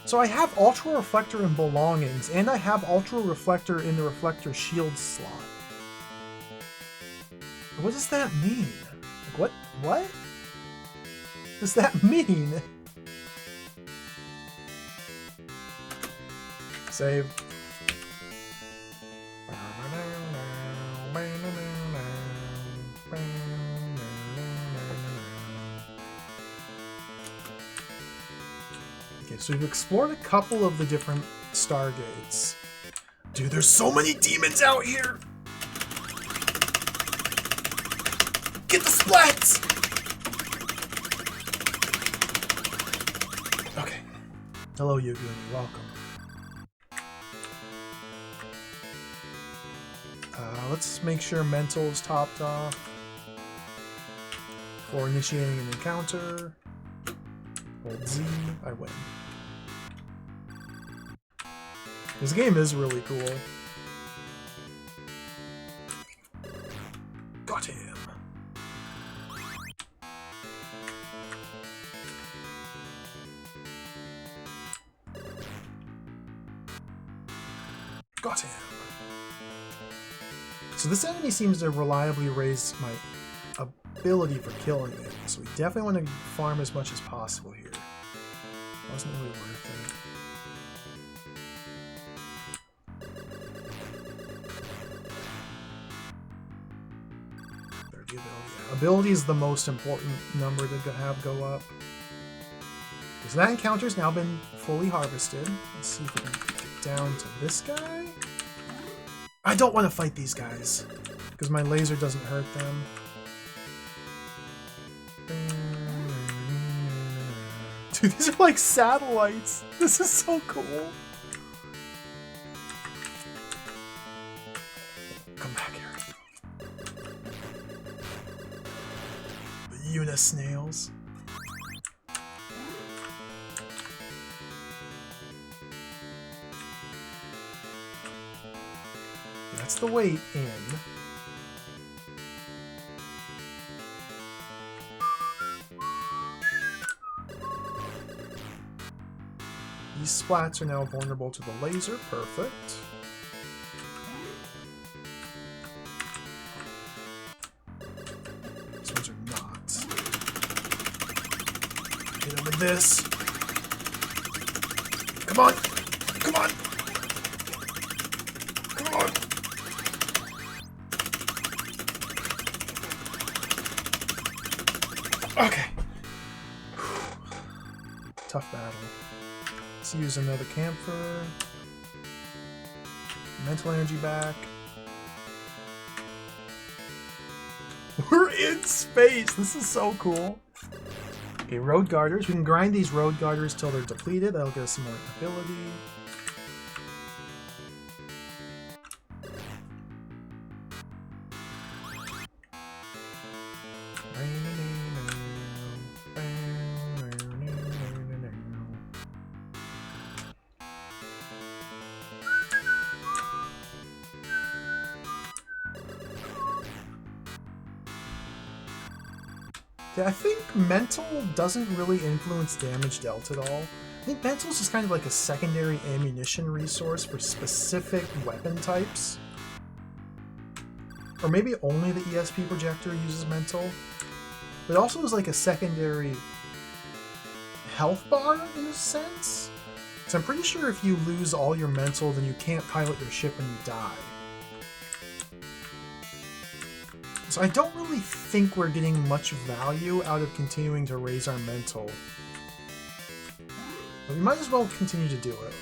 So I have Ultra Reflector in Belongings, and I have Ultra Reflector in the Reflector Shield slot. What does that mean? Like, what does that mean? Save. Okay, so we've explored a couple of the different Stargates. Dude, there's so many demons out here! Get the splats! Okay. Hello, Yuguni. Welcome. Let's make sure mental is topped off before initiating an encounter. Hold Z, I win. This game is really cool. Got him. Got him. So this enemy seems to reliably raise my ability for killing it. So we definitely want to farm as much as possible here. Wasn't really worth it. 30 ability. Yeah. Ability is the most important number to have go up. So that encounter's now been fully harvested. Let's see if we can get down to this guy. I don't want to fight these guys because my laser doesn't hurt them. Dude, these are like satellites. This is so cool. Come back here. The Unisnails. That's the weight in. These splats are now vulnerable to the laser. Perfect. These ones are not. Hit him with this. Come on! Come on! Come on! Okay. Tough battle. Let's use another camphor. Mental energy back. We're in space! This is so cool. Okay, road garters. We can grind these road garters till they're depleted. That'll get us some more ability. Yeah, I think mental doesn't really influence damage dealt at all. I think mental is just kind of like a secondary ammunition resource for specific weapon types. Or maybe only the ESP projector uses mental. But it also is like a secondary health bar in a sense. So I'm pretty sure if you lose all your mental, then you can't pilot your ship when you die. So I don't really think we're getting much value out of continuing to raise our mental. But we might as well continue to do it.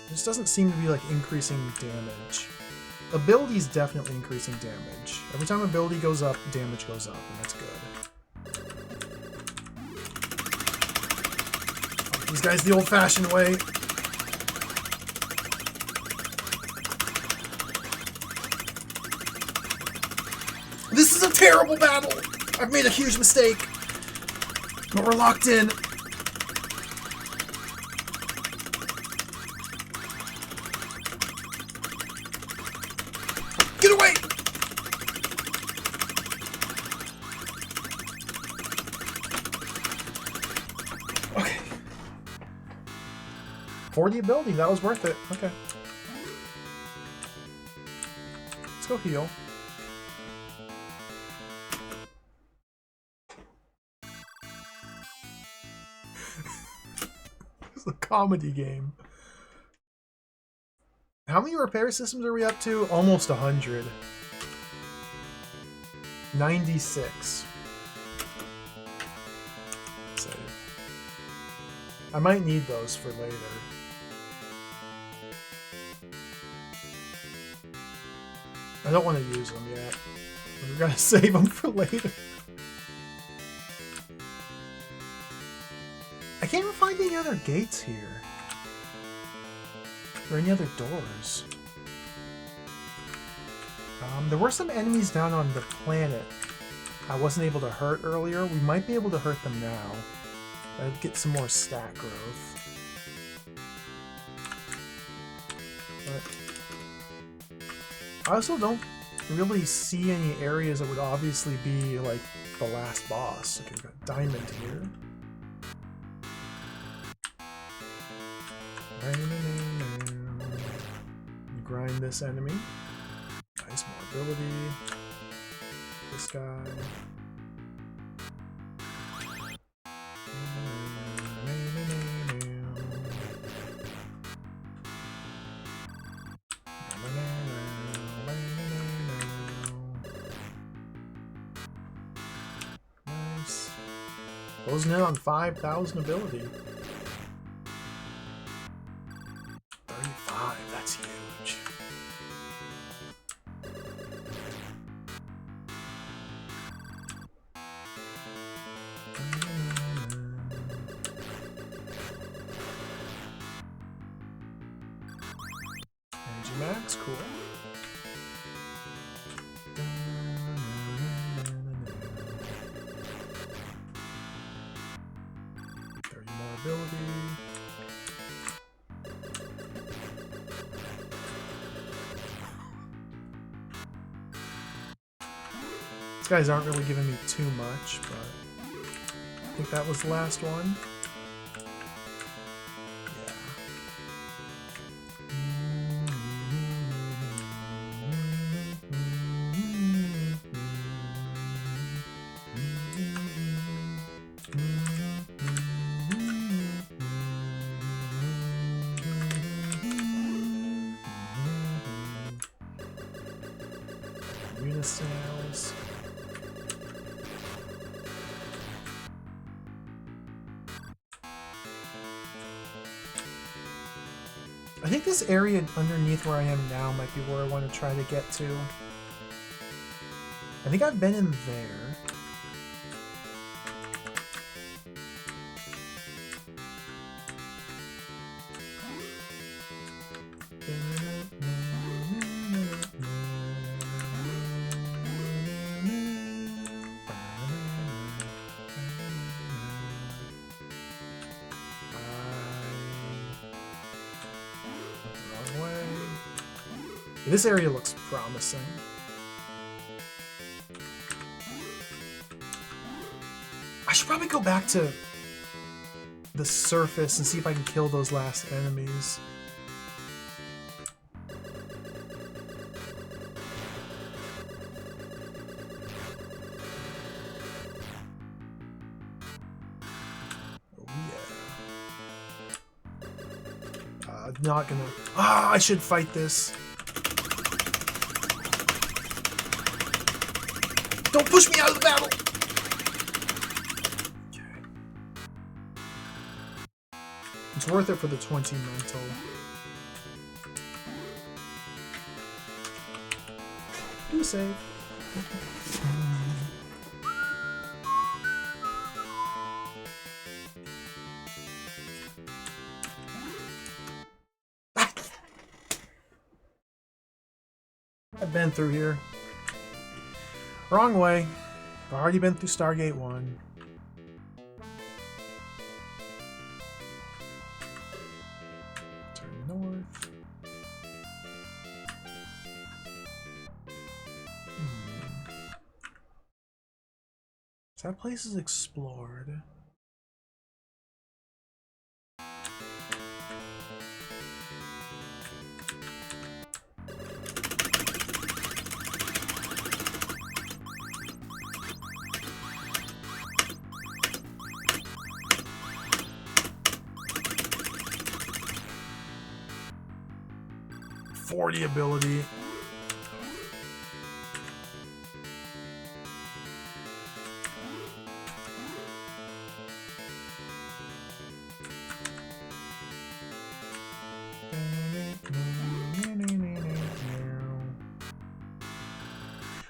This doesn't seem to be like increasing damage. Ability is definitely increasing damage. Every time ability goes up, damage goes up, and that's good. These guys the old-fashioned way. This is a terrible battle! I've made a huge mistake! But we're locked in. Get away! 40 ability, that was worth it. Okay. Let's go heal. It's a comedy game. How many repair systems are we up to? Almost 100. 96. Save. I might need those for later. I don't want to use them yet. We're gonna save them for later. I can't even find any other gates here. Or any other doors. There were some enemies down on the planet I wasn't able to hurt earlier. We might be able to hurt them now. I'd get some more stat growth. But I also don't really see any areas that would obviously be like the last boss. Okay, we've got diamond here. Grind this enemy. Nice, more ability. This guy. Nice. Closing in on 5,000 ability. 35, that's huge. Energy max, cool. More ability. These guys aren't really giving me too much, but I think that was the last one. Unisales. I think this area underneath where I am now might be where I want to try to get to. I think I've been in there. This area looks promising. I should probably go back to the surface and see if I can kill those last enemies. Oh yeah. Not gonna... Ah, I should fight this. Don't push me out of the battle! Okay. It's worth it for the 20 mental. Do save. I've been through here. Wrong way. I've already been through Stargate 1. Turn north. So that place is explored. 40 ability.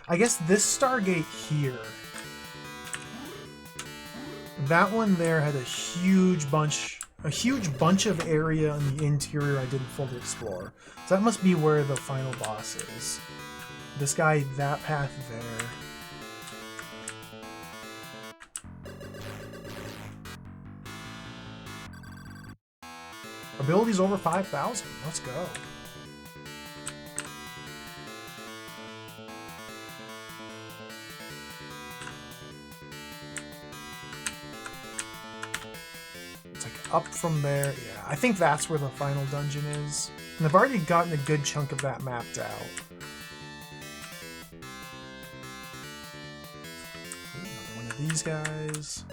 I guess this Stargate here, that one there had a huge bunch of area in the interior I didn't fully explore. So that must be where the final boss is. This guy, that path there. Abilities over 5,000. Let's go. Up from there, yeah. I think that's where the final dungeon is. And I've already gotten a good chunk of that mapped out. Another one of these guys.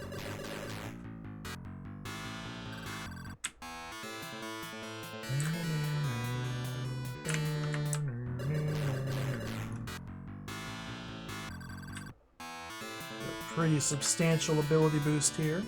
A pretty substantial ability boost here.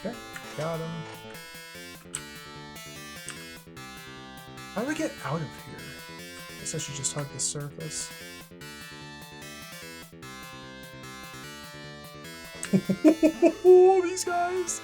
Okay, got him. How do we get out of here? I guess I should just hug the surface. These guys!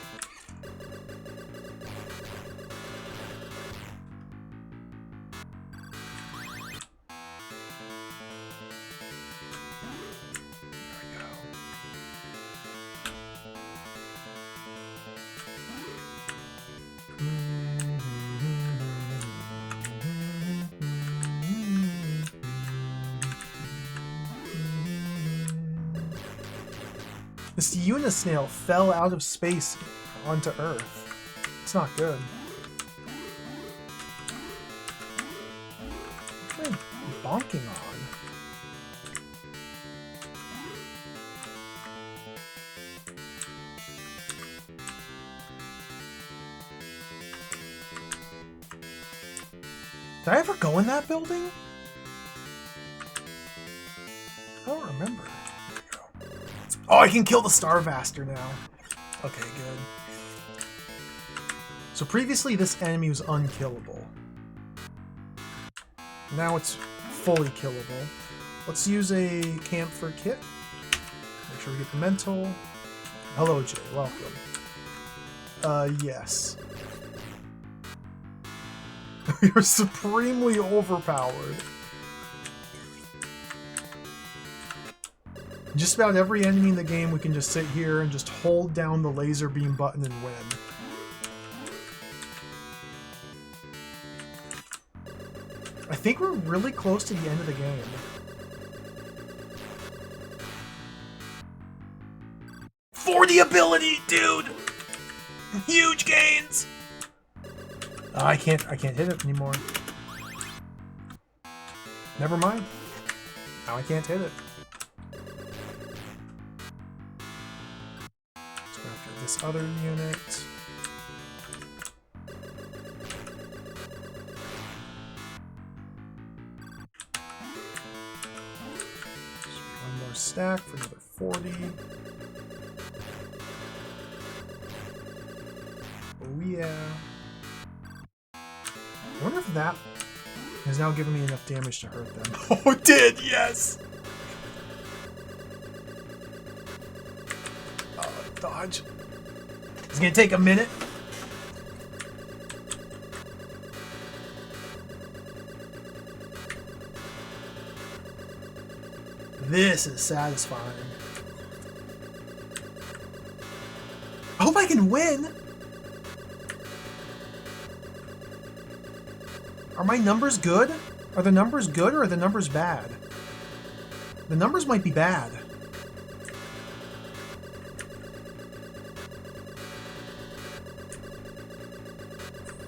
This Unisnail fell out of space onto Earth. It's not good. What am I bonking on? Did I ever go in that building? I don't remember. Oh, I can kill the Starvaster now. Okay, good. So previously this enemy was unkillable. Now it's fully killable. Let's use a camphor kit. Make sure we get the mental. Hello, Jay. Welcome. Yes. You're supremely overpowered. Just about every enemy in the game, we can just sit here and just hold down the laser beam button and win. I think we're really close to the end of the game. For the ability, dude! Huge gains! I can't hit it anymore. Never mind. Now I can't hit it. This other unit. One more stack for another 40. Oh yeah. I wonder if that has now given me enough damage to hurt them. Oh, it did! Yes! Dodge. It's gonna take a minute. This is satisfying. I hope I can win. Are my numbers good? Are the numbers good or are the numbers bad? The numbers might be bad.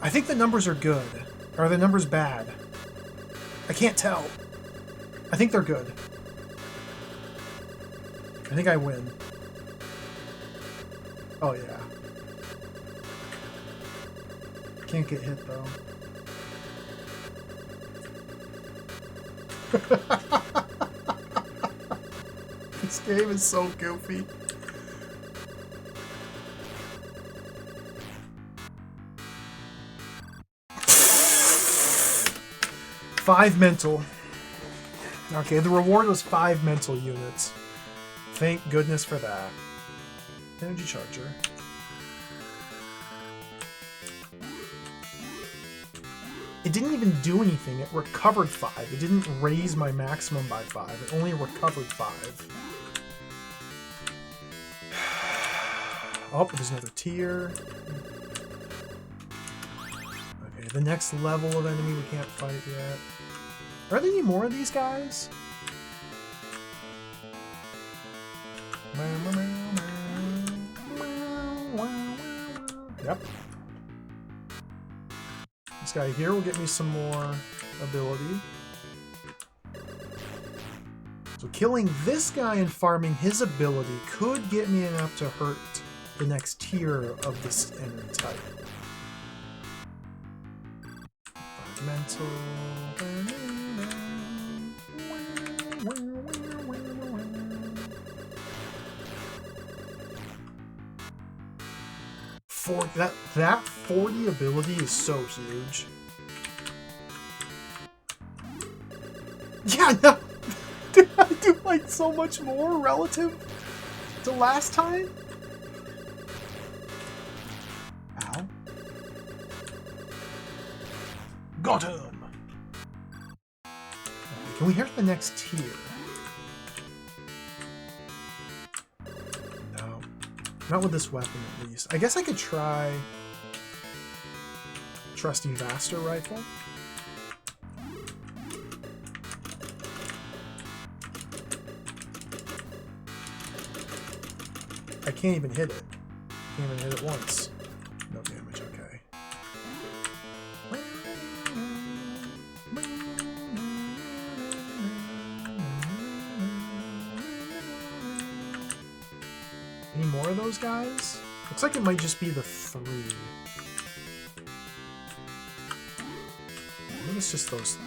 I think the numbers are good. Or are the numbers bad? I can't tell. I think they're good. I think I win. Oh, yeah. Can't get hit, though. This game is so goofy. Five mental. Okay, the reward was 5 mental units. Thank goodness for that. Energy charger. It didn't even do anything. It recovered 5. It didn't raise my maximum by 5. It only recovered 5. Oh, there's another tier. Okay, the next level of enemy we can't fight yet. Are there any more of these guys? Yep. This guy here will get me some more ability. So killing this guy and farming his ability could get me enough to hurt the next tier of this enemy type. Mental. That 40 ability is so huge. Yeah, no. Did I do like so much more relative to last time? Ow. Got him! Okay, can we hit the next tier? No. Not with this weapon, at least. I guess I could try trusty Vaster rifle. I can't even hit it. Can't even hit it once. No damage, okay. Any more of those guys? Looks like it might just be the 3. I think it's just those 3.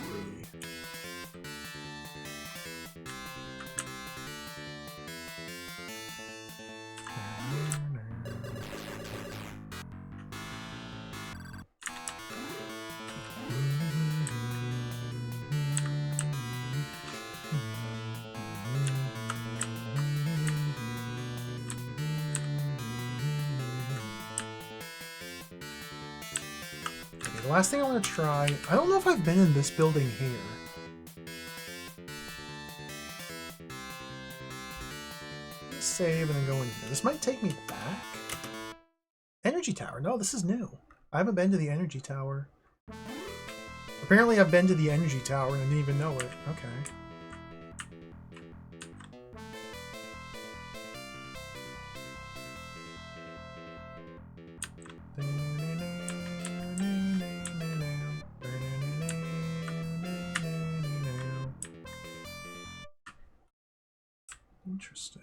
The last thing I want to try, I don't know if I've been in this building here. Let's save and then go in here. This might take me back. Energy tower. No, this is new. I haven't been to the energy tower. Apparently I've been to the energy tower and I didn't even know it. Okay. Interesting.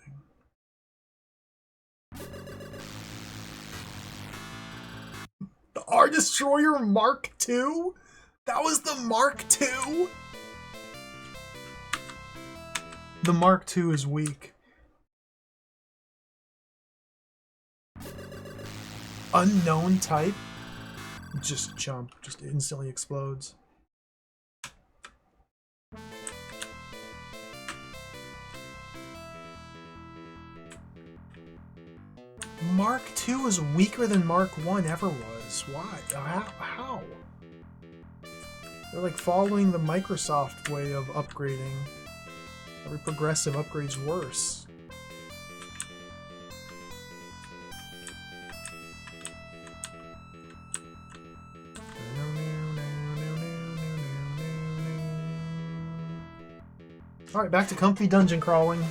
The R Destroyer Mark II? That was the Mark II? The Mark II is weak. Unknown type? Just jump. Just instantly explodes. Mark II is weaker than Mark I ever was. Why? How? They're like following the Microsoft way of upgrading. Every progressive upgrade's worse. Alright, back to comfy dungeon crawling.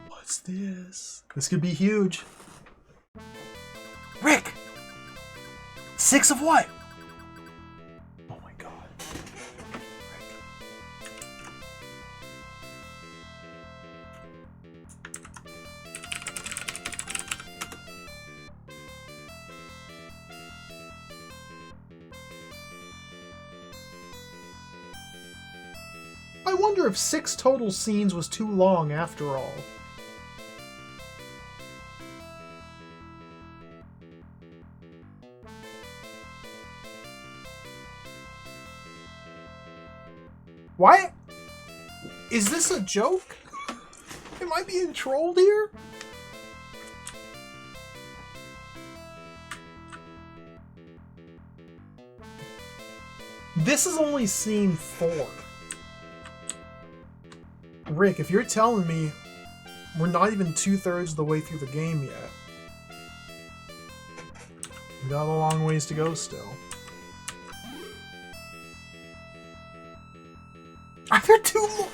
What's this? This could be huge. Rick! 6 of what? Oh my god. I wonder if 6 total scenes was too long after all. Why? Is this a joke? Am I being trolled here? This is only scene 4. Rick, if you're telling me we're not even 2/3 of the way through the game yet, we got a long ways to go still. Are there 2 more?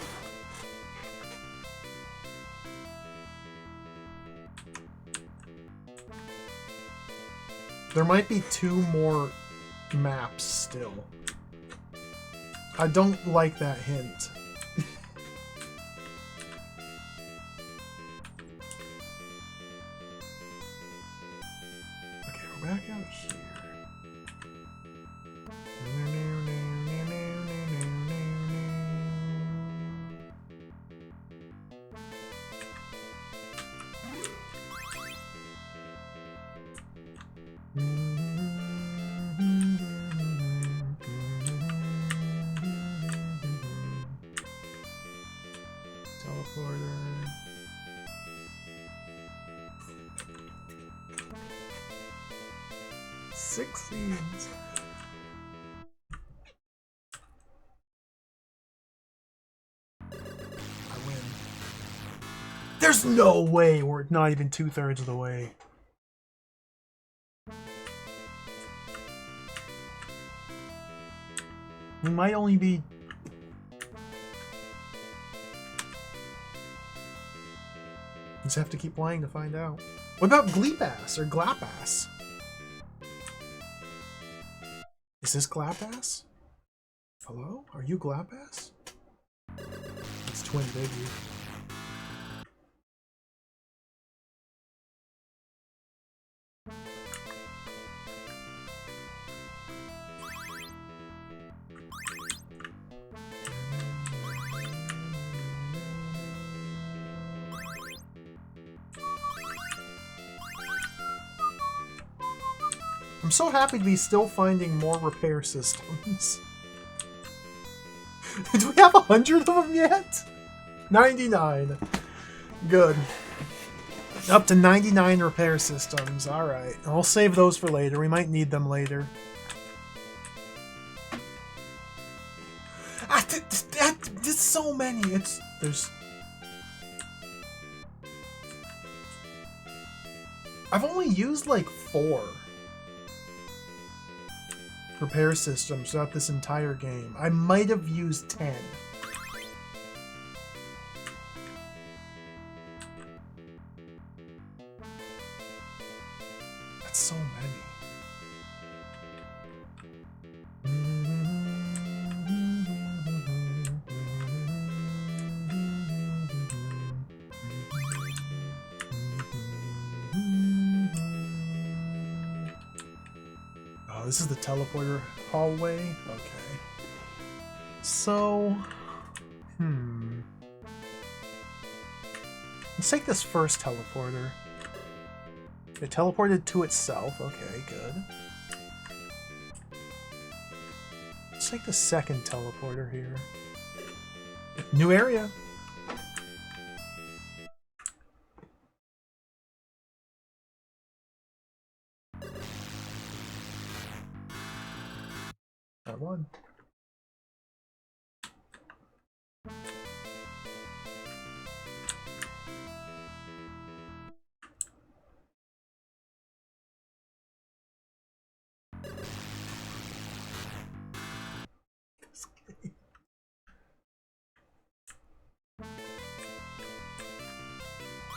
There might be 2 more maps still. I don't like that hint. Okay, we're back out here. Teleporter. Six scenes. I win. There's no way we're not even 2/3 of the way. We might only be... Just have to keep playing to find out. What about Gleepass or Glapass? Is this Glapass? Hello? Are you Glapass? It's Twin Biggie. I'm so happy to be still finding more repair systems. Do we have 100 of them yet? 99. Good. Up to 99 repair systems. Alright. I'll save those for later. We might need them later. There's so many. I've only used like 4 repair systems throughout this entire game. I might have used 10. That's so many. Oh, this is the teleporter hallway? Okay. So... Let's take this first teleporter. It teleported to itself. Okay, good. Let's take the second teleporter here. New area. I won.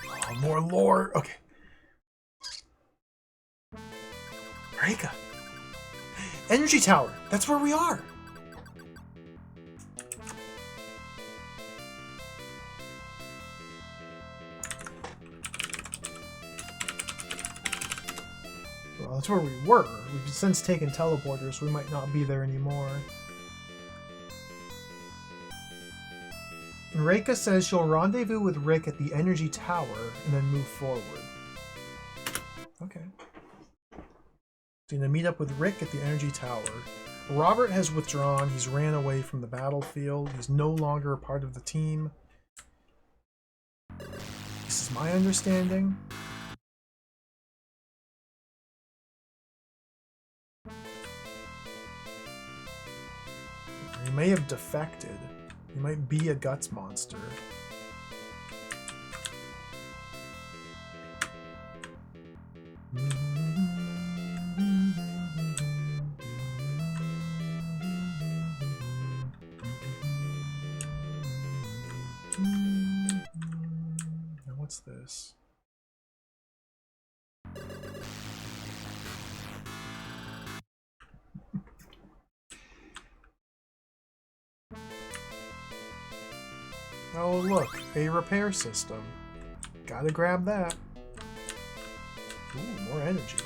Oh, more lore. Okay. Rika. Energy tower. That's where we are. Well, that's where we were. We've since taken teleporters. We might not be there anymore. Reika says she'll rendezvous with Rick at the energy tower and then move forward. Okay. So you're gonna meet up with Rick at the energy tower. Robert has withdrawn. He's ran away from the battlefield. He's no longer a part of the team. This is my understanding. He may have defected. He might be a guts monster. Now what's this? Oh look, a repair system. Gotta grab that. Ooh, more energy.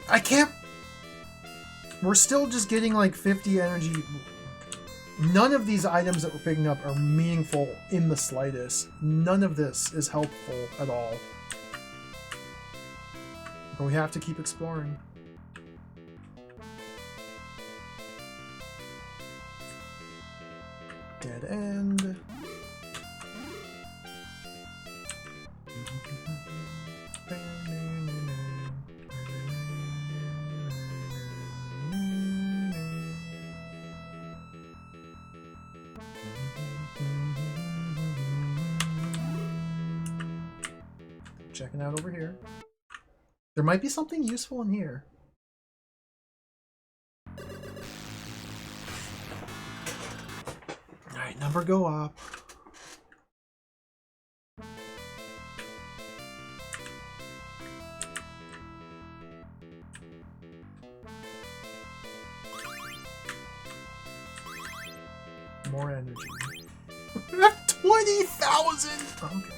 I can't... We're still just getting like 50 energy. None of these items that we're picking up are meaningful in the slightest. None of this is helpful at all. But we have to keep exploring. Dead end. Checking out over here. There might be something useful in here. Alright, number go up. More energy. 20,000! Okay.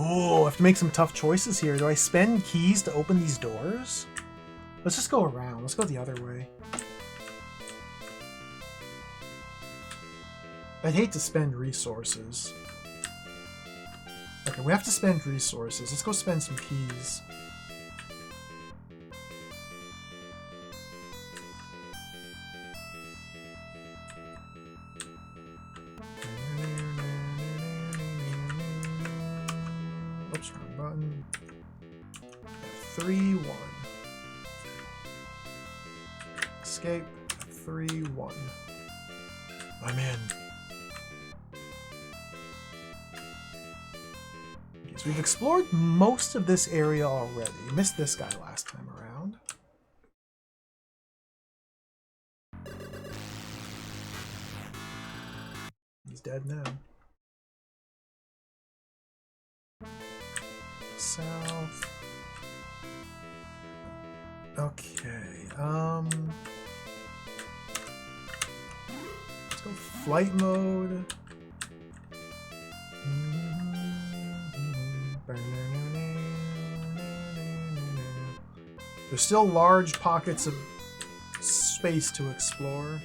Oh, I have to make some tough choices here. Do I spend keys to open these doors? Let's just go around. Let's go the other way. I'd hate to spend resources. Okay, we have to spend resources. Let's go spend some keys. Oops, wrong button. 3-1. Escape. 3-1. I'm in. Okay, so we've explored most of this area already. Missed this guy last time around. He's dead now. South. Okay, let's go flight mode. There's still large pockets of space to explore.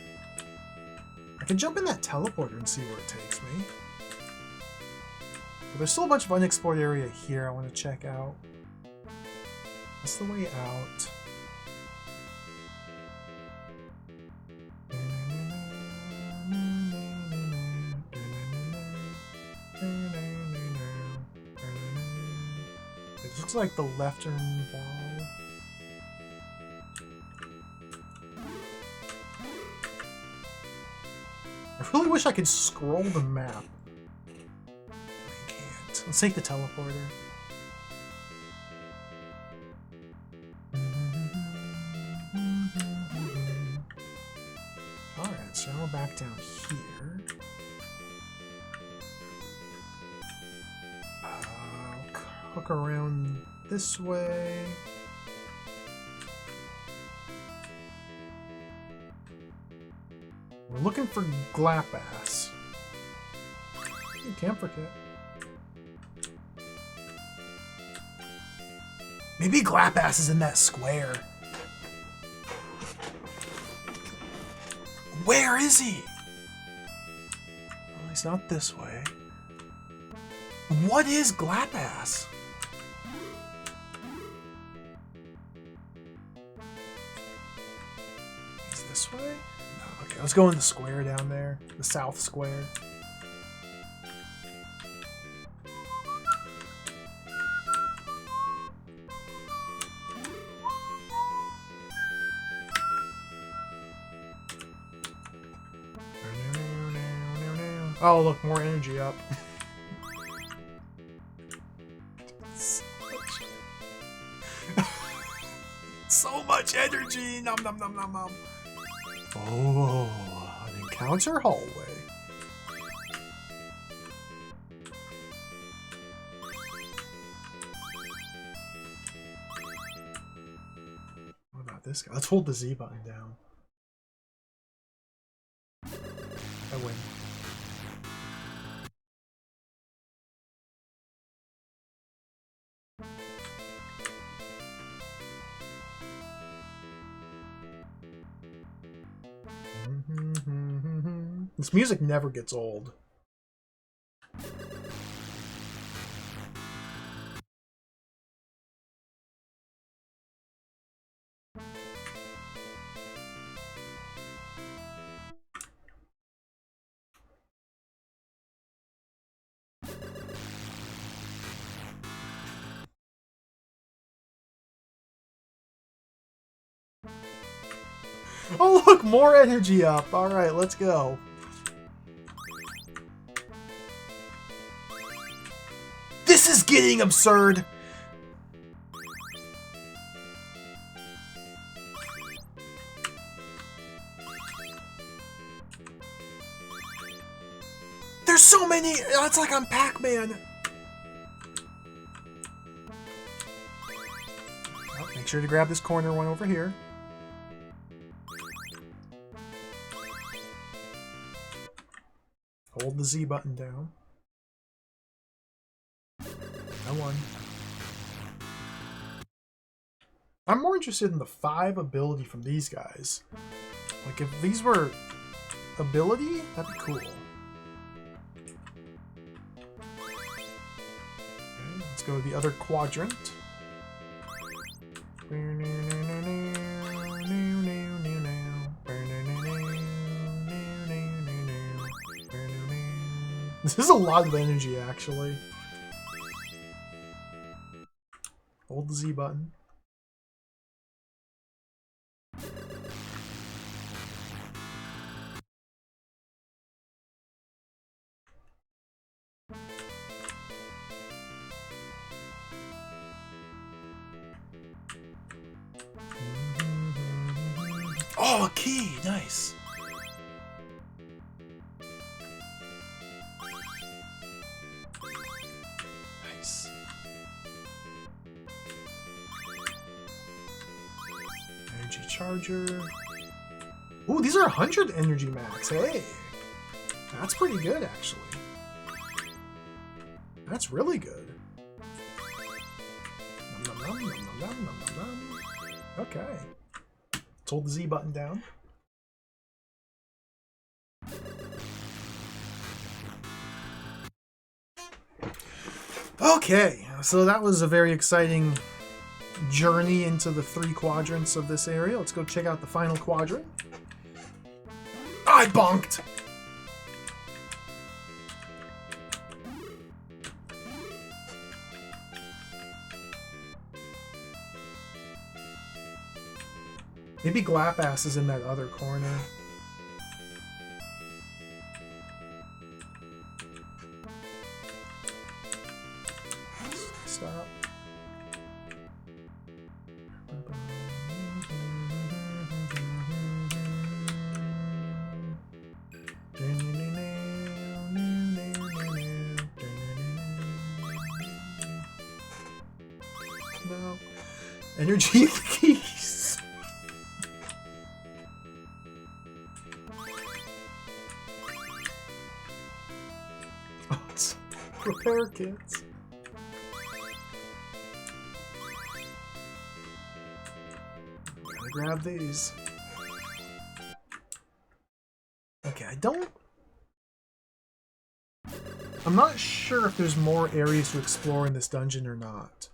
I can jump in that teleporter and see where it takes me. But there's still a bunch of unexplored area here I want to check out. What's the way out? It looks like the left wall. I really wish I could scroll the map. I can't. Let's take the teleporter. Alright, so now we're back down here. Hook around this way. We're looking for Glapass. Camphor kit. Maybe Glapass is in that square. Where is he? Well, he's not this way. What is Glapass? He's this way? No, okay, let's go in the square down there. The south square. Oh, look, more energy up. So much energy! Nom nom nom nom nom. Oh, an encounter hallway. What about this guy? Let's hold the Z button down. I win. This music never gets old. Oh look, more energy up. Alright, let's go. This is getting absurd! There's so many! It's like I'm Pac-Man! Oh, make sure to grab this corner one over here. Hold the Z button down. I won. I'm more interested in the 5 ability from these guys. Like, if these were ability, that'd be cool. Okay, let's go to the other quadrant. This is a lot of energy, actually. Hold the Z button. Oh, a key! Nice. Nice. Energy charger. Ooh, these are 100 energy max. Hey! That's pretty good, actually. That's really good. Nom, nom, nom, nom, nom, nom, nom, nom. Okay. Let's hold the Z button down. Okay, so that was a very exciting journey into the 3 quadrants of this area. Let's go check out the final quadrant. I bonked! Maybe Glapass is in that other corner. Stop. No. Energy keys. Oh, it's repair kits. Gotta grab these. Okay, I'm not sure if there's more areas to explore in this dungeon or not.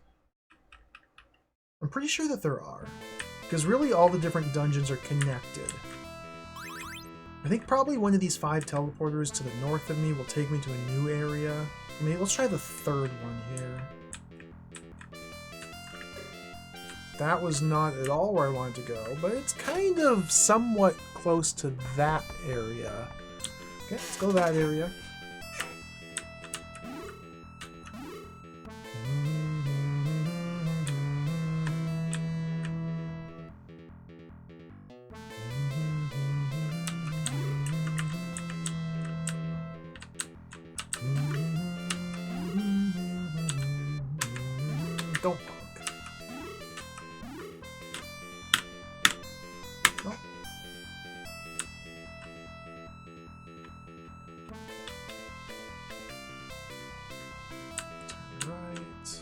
I'm pretty sure that there are, because really all the different dungeons are connected. I think probably one of these 5 teleporters to the north of me will take me to a new area. I mean, let's try the 3rd one here. That was not at all where I wanted to go, but it's kind of somewhat close to that area. Okay, let's go to that area. Don't bonk. No. Turn right.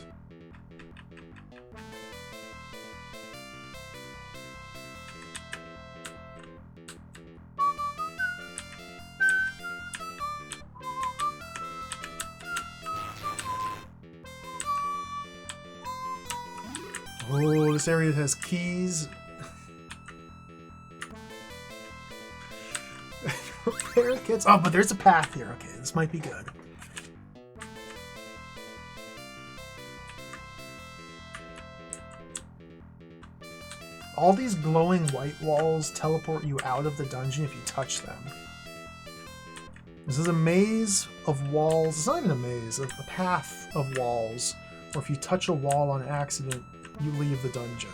Oh, this area has keys. Repair kits. Oh, but there's a path here. Okay, this might be good. All these glowing white walls teleport you out of the dungeon if you touch them. This is a maze of walls. It's not even a maze, a path of walls. Or if you touch a wall on accident, you leave the dungeon.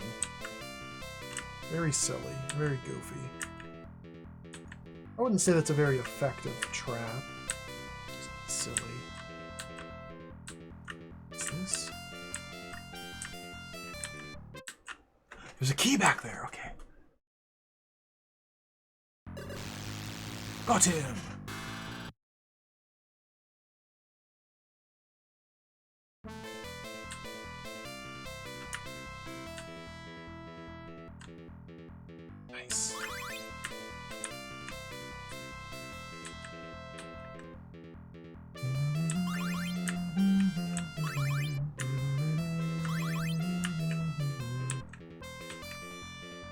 Very silly, very goofy. I wouldn't say that's a very effective trap. Just silly. What's this? There's a key back there, okay. Got him! Nice.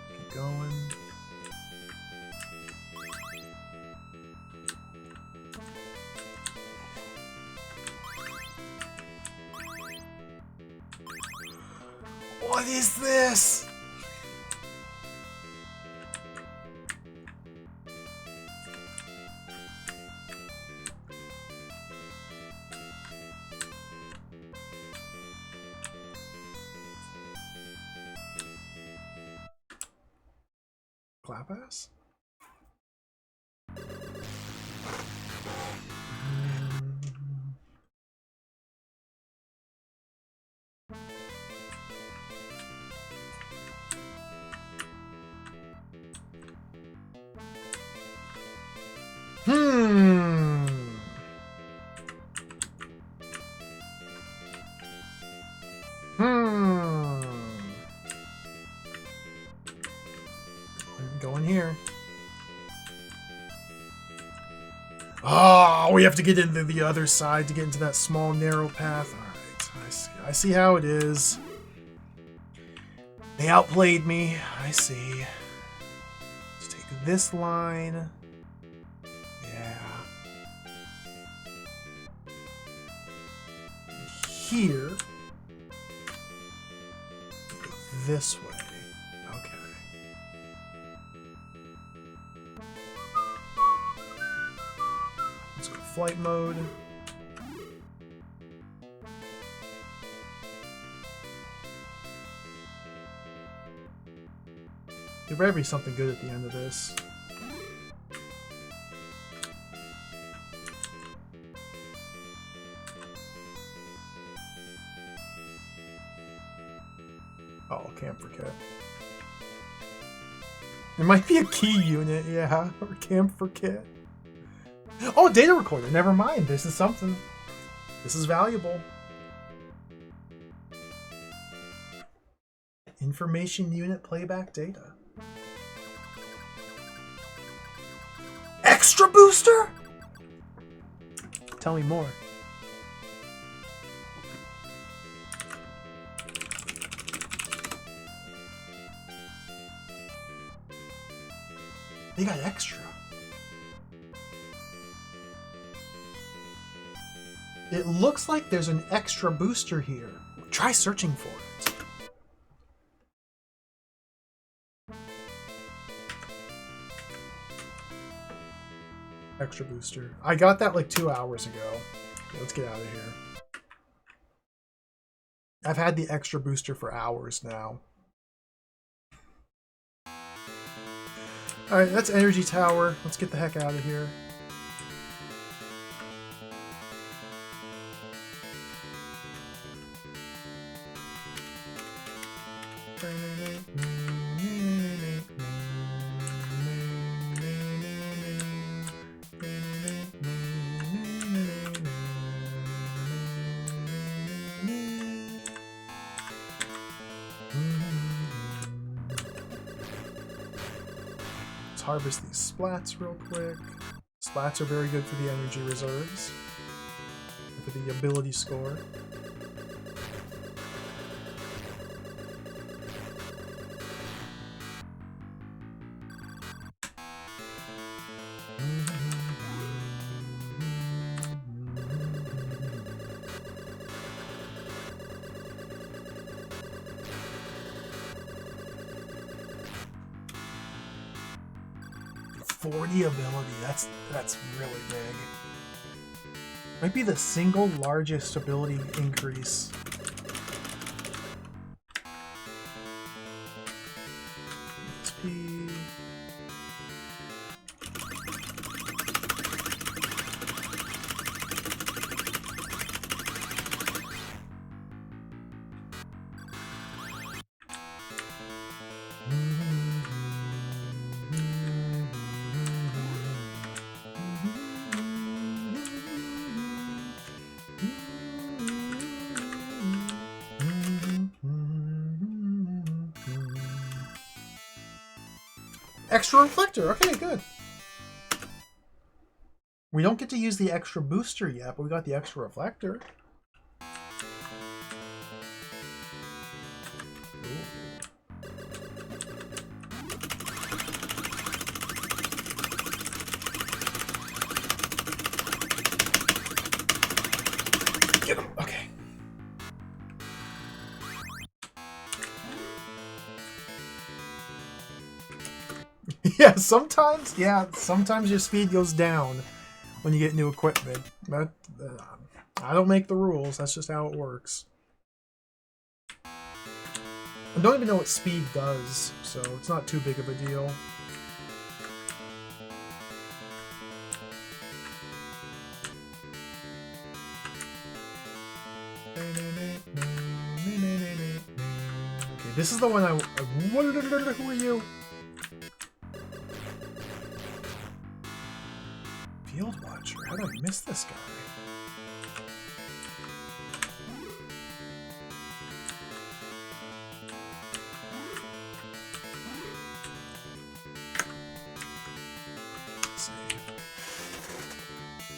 Keep going. What is this? clap ass? Hmm. Go in here. Oh, we have to get into the other side to get into that small narrow path. Alright, I see how it is. They outplayed me. I see. Let's take this line. Yeah. Here. This way. Okay. Let's go to flight mode. There better be something good at the end of this. Oh, camphor kit. It might be a key unit, yeah, or camphor kit. Oh, data recorder. Never mind. This is something. This is valuable. Information unit playback data. Extra booster? Tell me more. They got extra. It looks like there's an extra booster here. Try searching for it. Extra booster. I got that like 2 hours ago. Okay, let's get out of here. I've had the extra booster for hours now. Alright, that's Energy Tower. Let's get the heck out of here. Harvest these splats real quick. Splats are very good for the energy reserves, for the ability score. Ability, that's really big. Might be the single largest ability increase. XP. Extra reflector. Okay, good. We don't get to use the extra booster yet, but we got the extra reflector. Get him. Okay. Yeah, sometimes your speed goes down when you get new equipment. But I don't make the rules. That's just how it works. I don't even know what speed does, so it's not too big of a deal. this is the one who are you? Field Watcher. How did I miss this guy?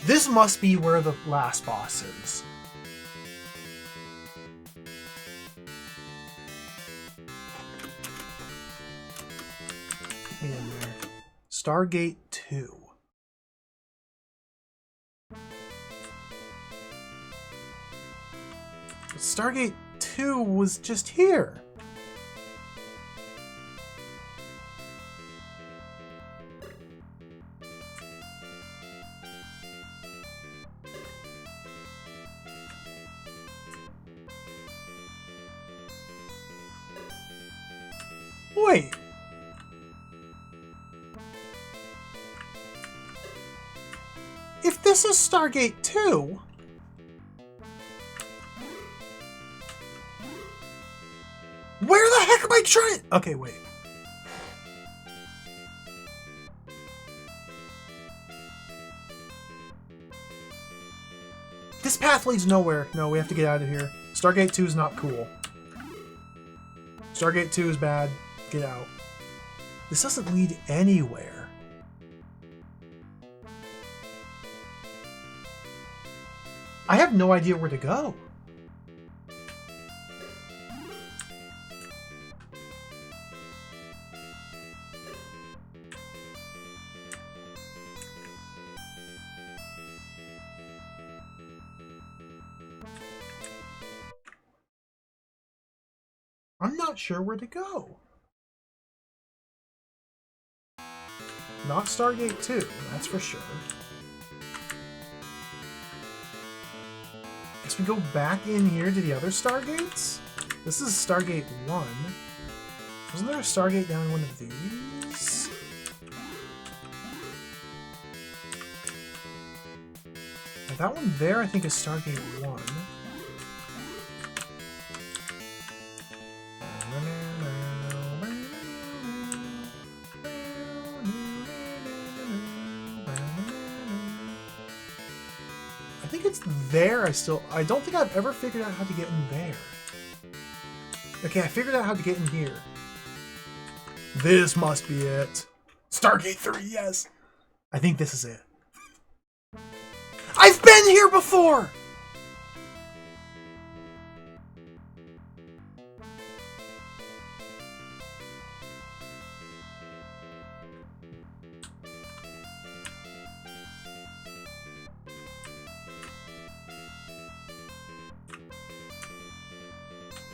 This must be where the last boss is. Get me in there. Stargate 2. But Stargate 2 was just here. Wait. If this is Stargate 2, where the heck am I trying? Okay, wait. This path leads nowhere. No, we have to get out of here. Stargate 2 is not cool. Stargate 2 is bad. Get out. This doesn't lead anywhere. I have no idea where to go. I'm not sure where to go. Not Stargate 2, that's for sure. Guess we go back in here to the other Stargates? This is Stargate 1. Wasn't there a Stargate down one of these? Now, that one there I think is Stargate 1. I think it's there. I don't think I've ever figured out how to get in there. Okay, I figured out how to get in here. This must be it. Stargate 3, yes. I think this is it. I've been here before!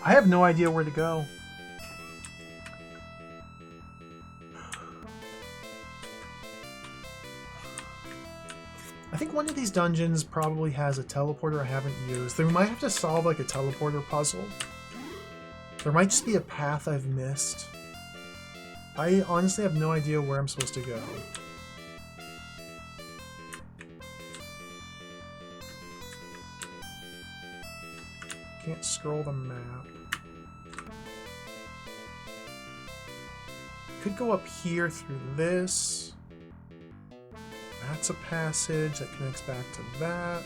I have no idea where to go. I think one of these dungeons probably has a teleporter I haven't used. Then we might have to solve like a teleporter puzzle. There might just be a path I've missed. I honestly have no idea where I'm supposed to go. Can't scroll the map. Could go up here through this. That's a passage that connects back to that.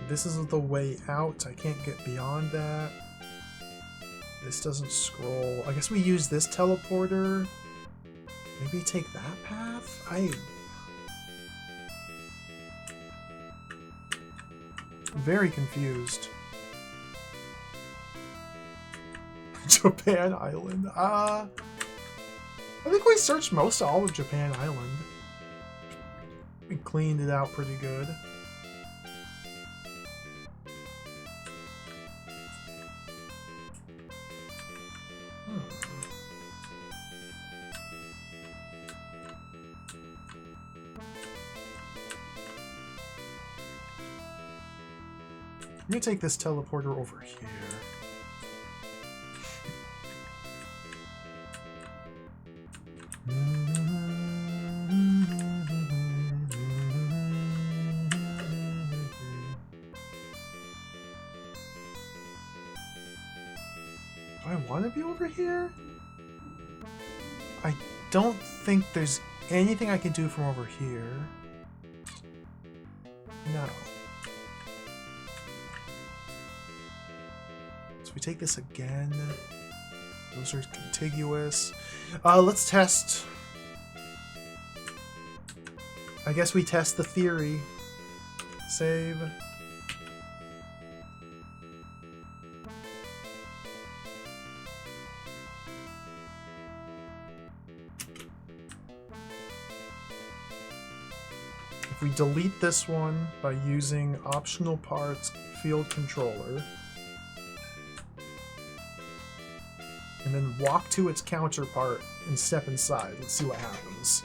This is the way out. I can't get beyond that. This doesn't scroll. I guess we use this teleporter. Maybe take that path? I'm very confused. Japan Island. I think we searched most of all of Japan Island. We cleaned it out pretty good. Let me take this teleporter over here. Do I want to be over here? I don't think there's anything I can do from over here. No. So we take this again. Those are contiguous. Let's test. I guess we test the theory. Save. If we delete this one by using optional parts field controller, and then walk to its counterpart and step inside, let's see what happens.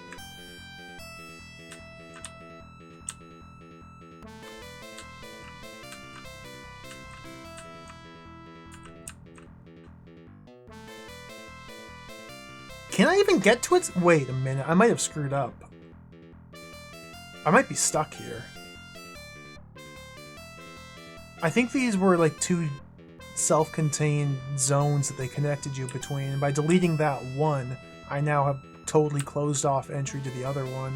Can I even get to it? Wait a minute, I might have screwed up. I might be stuck here. I think these were like two self-contained zones that they connected you between, and by deleting that one, I now have totally closed off entry to the other one.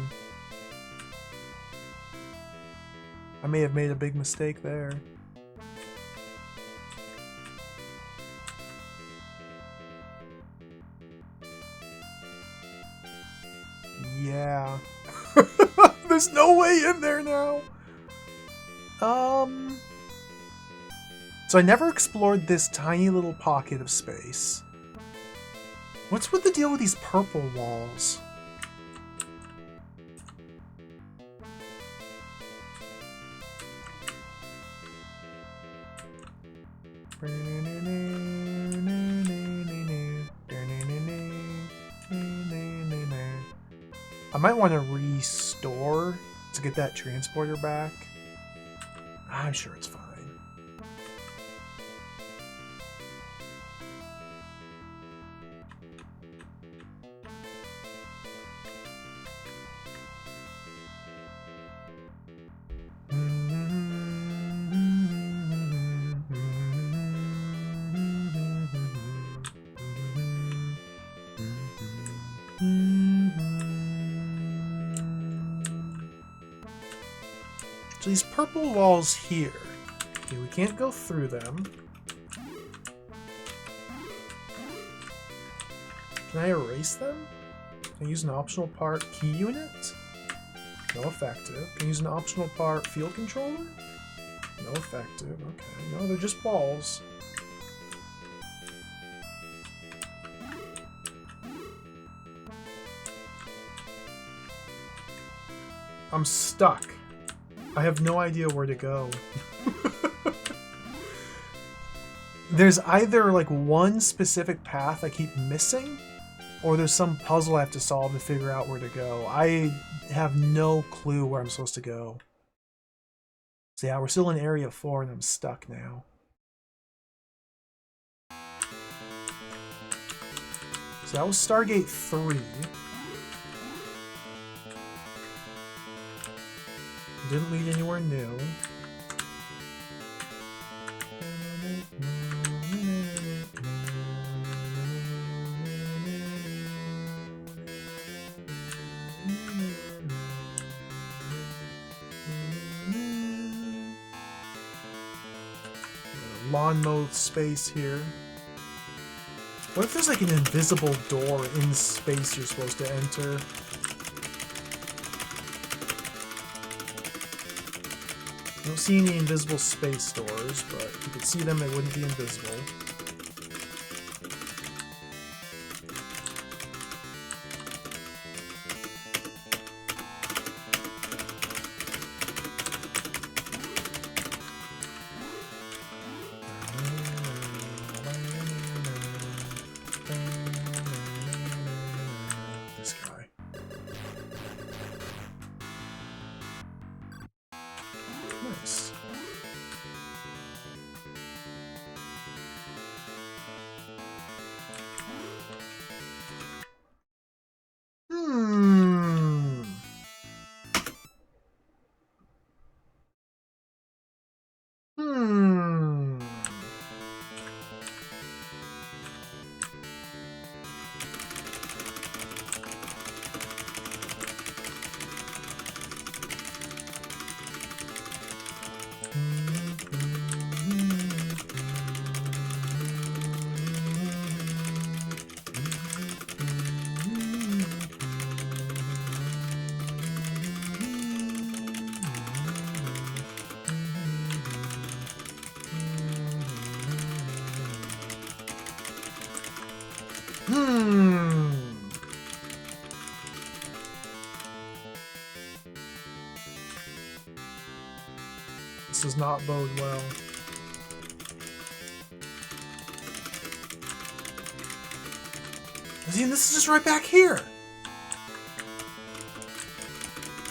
I may have made a big mistake there. Yeah. There's no way in there now. So I never explored this tiny little pocket of space. What's with the deal with these purple walls? I might want to restore to get that transporter back. I'm sure it's fine. So these purple walls here, okay, we can't go through them. Can I erase them? Can I use an optional part key unit? No effective. Can I use an optional part field controller? No effective. Okay, no, they're just balls. I'm stuck. I have no idea where to go. There's either like one specific path I keep missing, or there's some puzzle I have to solve to figure out where to go. I have no clue where I'm supposed to go. So yeah, we're still in Area 4 and I'm stuck now. So that was Stargate 3. Didn't lead anywhere new. Lawn mow space here. What if there's like an invisible door in space you're supposed to enter? I don't see any invisible space doors, but if you could see them, they wouldn't be invisible. This guy. Nice. This does not bode well. See, this is just right back here.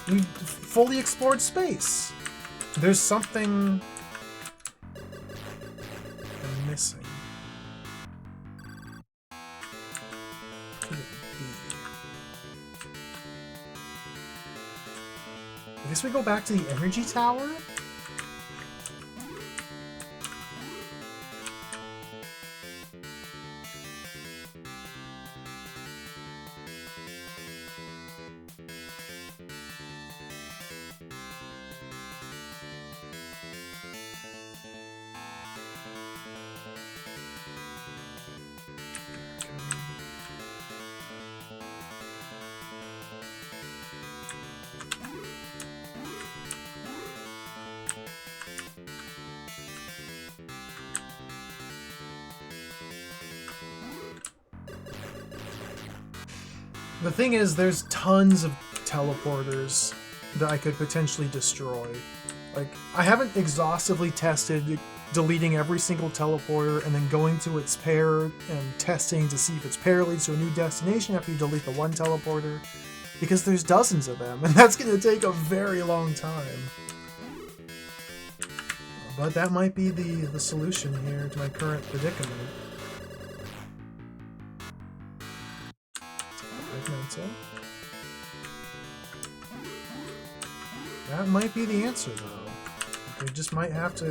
We fully explored space. There's something I'm missing. Could it be? I guess we go back to the energy tower? The thing is, there's tons of teleporters that I could potentially destroy. Like, I haven't exhaustively tested deleting every single teleporter and then going to its pair and testing to see if its pair leads to a new destination after you delete the one teleporter, because there's dozens of them, and that's going to take a very long time. But that might be the solution here to my current predicament. That might be the answer, though. We just might have to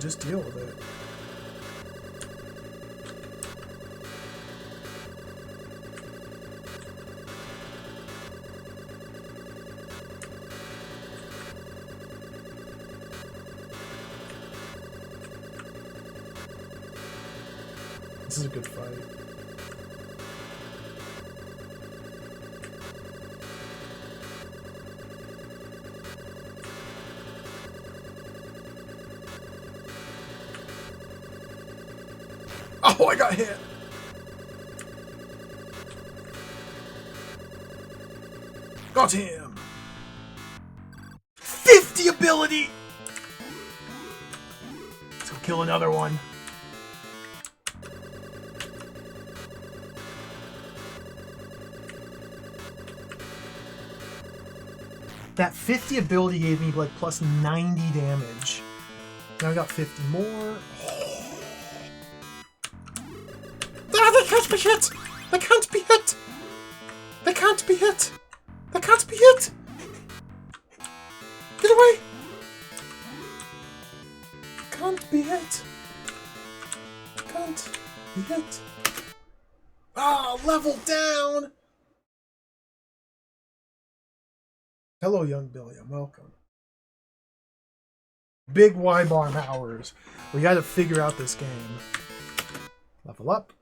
just deal with it. This is a good fight. Oh, I got hit! Got him! 50 ability! Let's go kill another one. That 50 ability gave me like plus 90 damage. Now I got 50 more. They can't be hit! They can't be hit! They can't be hit! They can't be hit! Get away! Can't be hit! Can't be hit! Ah, level down! Hello, young Billiam. Welcome. Big Wibarm hours. We gotta figure out this game. Level up.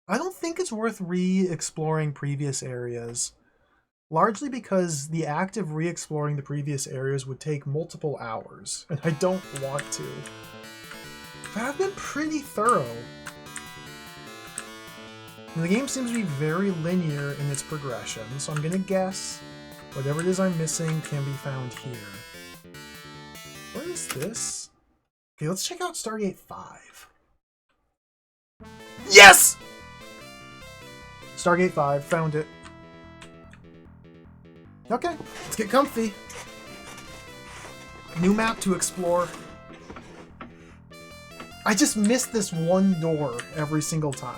I don't think it's worth re-exploring previous areas. Largely because the act of re-exploring the previous areas would take multiple hours, and I don't want to. But I've been pretty thorough. And the game seems to be very linear in its progression, so I'm gonna guess whatever it is I'm missing can be found here. Where is this? Okay, let's check out Stargate 5. Yes! Stargate 5, found it. Okay, let's get comfy. New map to explore. I just missed this one door every single time.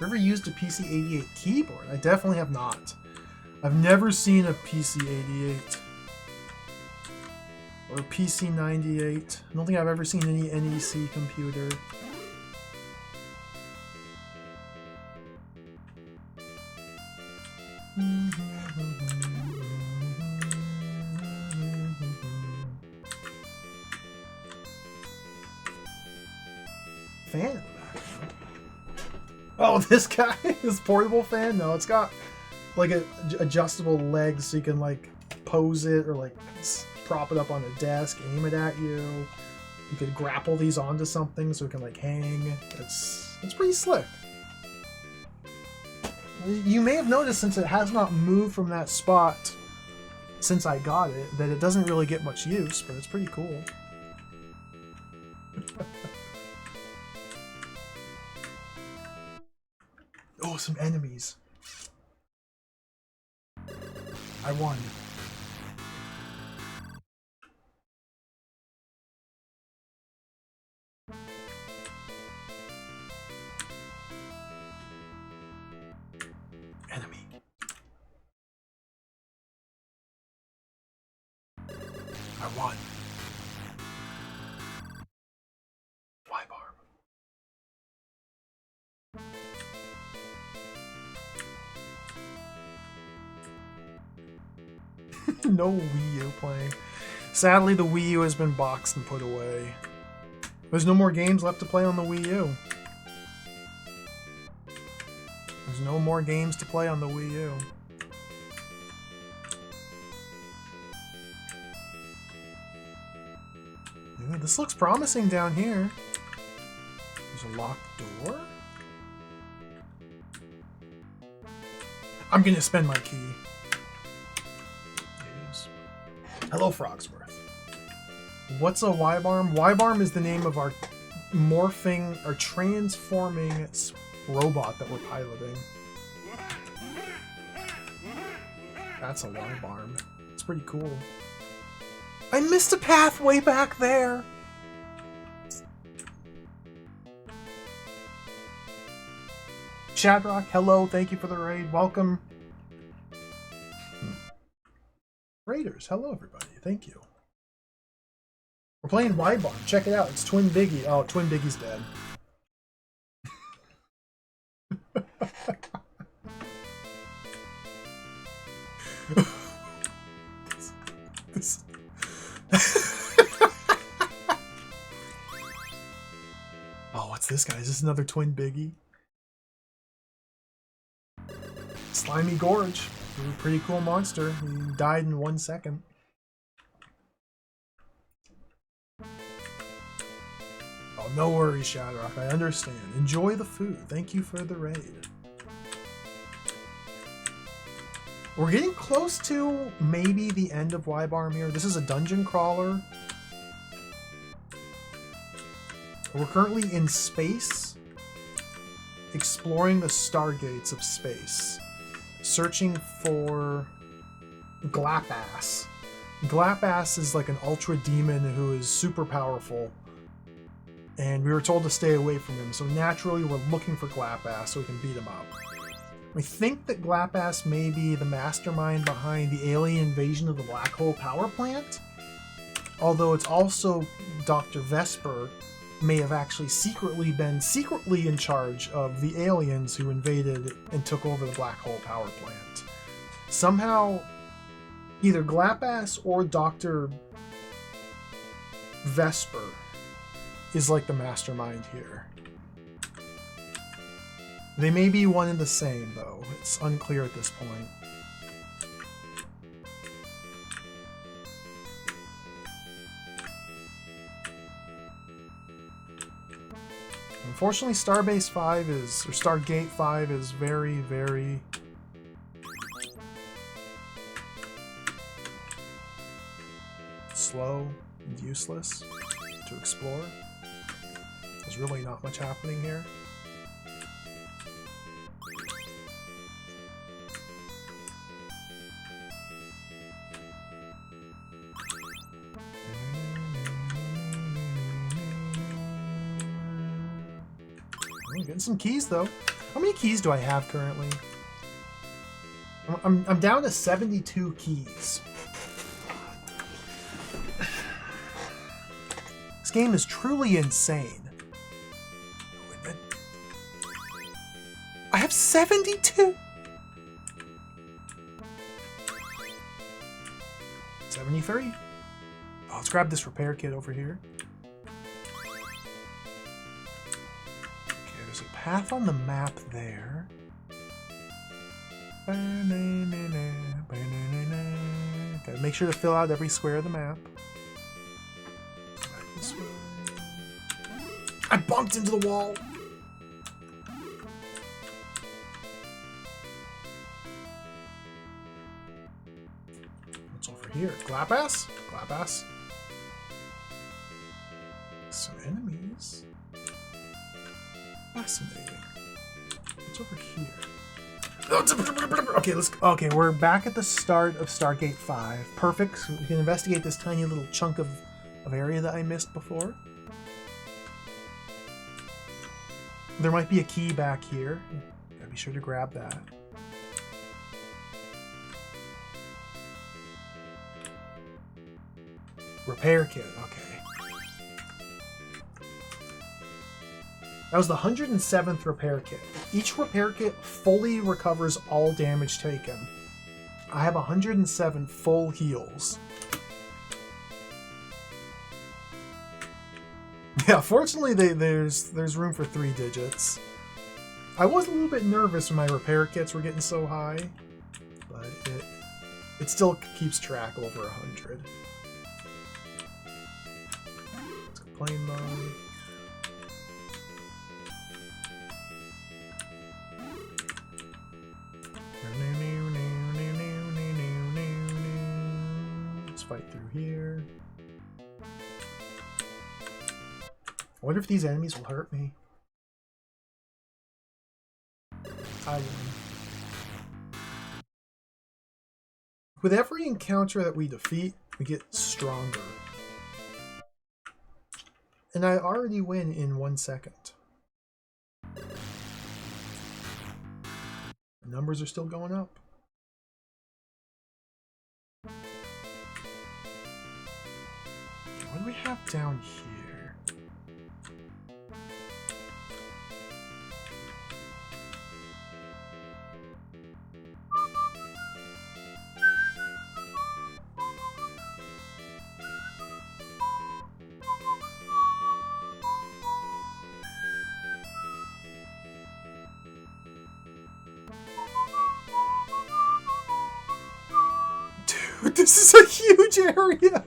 Ever used a PC-88 keyboard? I definitely have not. I've never seen a PC-88 or a PC-98. I don't think I've ever seen any NEC computer. fan in the background. Oh, this guy, this portable fan? No, it's got like adjustable legs so you can like pose it or like prop it up on a desk, aim it at you. You could grapple these onto something so it can like hang. It's pretty slick. You may have noticed, since it has not moved from that spot since I got it, that it doesn't really get much use, but it's pretty cool. Oh, some enemies. I won. Enemy. I won. Wibarm. No Wii U playing. Sadly, the Wii U has been boxed and put away. There's no more games left to play on the Wii U. There's no more games to play on the Wii U. Ooh, this looks promising down here. There's a locked door. I'm gonna spend my key. Hello, Frogsworth. What's a Wibarm? Wibarm is the name of our morphing or transforming robot that we're piloting. That's a Wibarm. It's pretty cool. I missed a path way back there! Shadrock, hello, thank you for the raid. Welcome. Raiders, hello everybody, thank you. We're playing Wibarm, check it out, it's Twin Biggie. Oh, Twin Biggie's dead. Oh, what's this guy? Is this another Twin Biggie? Slimy Gorge. He's a pretty cool monster. He died in 1 second. Oh, no worries, Shadrock. I understand. Enjoy the food. Thank you for the raid. We're getting close to maybe the end of Wibarm here. This is a dungeon crawler. We're currently in space, exploring the stargates of space, searching for Glapass. Glapass is like an ultra demon who is super powerful, and we were told to stay away from him, so naturally we're looking for Glapass so we can beat him up. We think that Glapass may be the mastermind behind the alien invasion of the black hole power plant, although it's also Dr. Vesper may have actually been secretly in charge of the aliens who invaded and took over the black hole power plant. Somehow, either Glapass or Dr. Vesper is like the mastermind here. They may be one and the same, though. It's unclear at this point. Unfortunately, Starbase 5 is, or Stargate 5 is very, very slow and useless to explore. There's really not much happening here. Getting some keys though. How many keys do I have currently? I'm down to 72 keys. This game is truly insane. I have 72. 73. Oh, let's grab this repair kit over here. there's a path on the map there. Okay, make sure to fill out every square of the map. Right this way. I bumped into the wall! What's over here? Glapass? Glapass? Some enemies. Fascinating. What's over here? Okay, we're back at the start of Stargate 5. Perfect. So we can investigate this tiny little chunk of area that I missed before. There might be a key back here. Gotta be sure to grab that. Repair kit, okay. That was the 107th repair kit. Each repair kit fully recovers all damage taken. I have 107 full heals. Yeah, fortunately there's room for 3 digits. I was a little bit nervous when my repair kits were getting so high, but it still keeps track over 100. Let's go plane mode. Let's fight through here. I wonder if these enemies will hurt me. I win. With every encounter that we defeat, we get stronger. And I already win in 1 second. The numbers are still going up. What do we have down here? Dude, this is a huge area!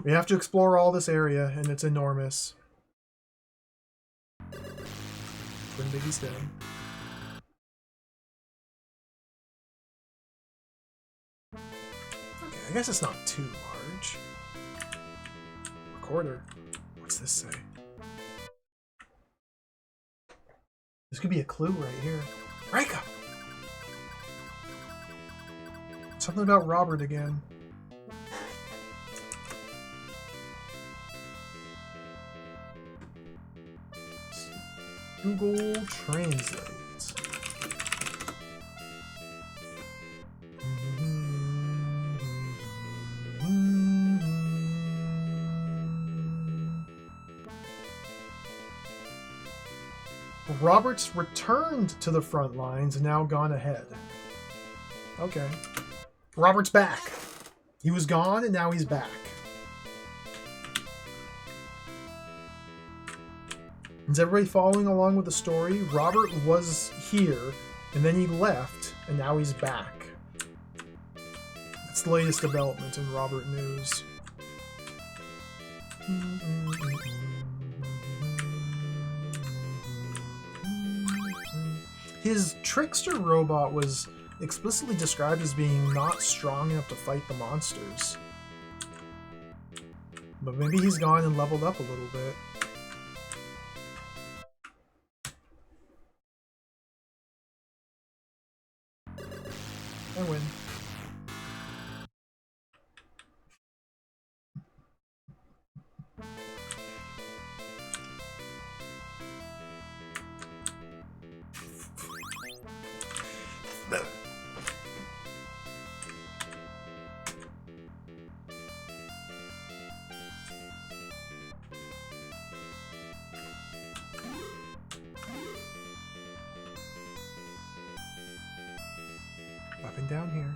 We have to explore all this area, and it's enormous. Twin Biggie's dead. Okay, I guess it's not too large. Recorder. What's this say? This could be a clue right here. Rika! Something about Robert again. Google Translate. Robert's returned to the front lines and now gone ahead. Okay. Robert's back. He was gone and now he's back. Is everybody following along with the story? Robert was here and then he left and now he's back. That's the latest development in Robert news. His trickster robot was explicitly described as being not strong enough to fight the monsters. But maybe he's gone and leveled up a little bit. I win. Nothing down here.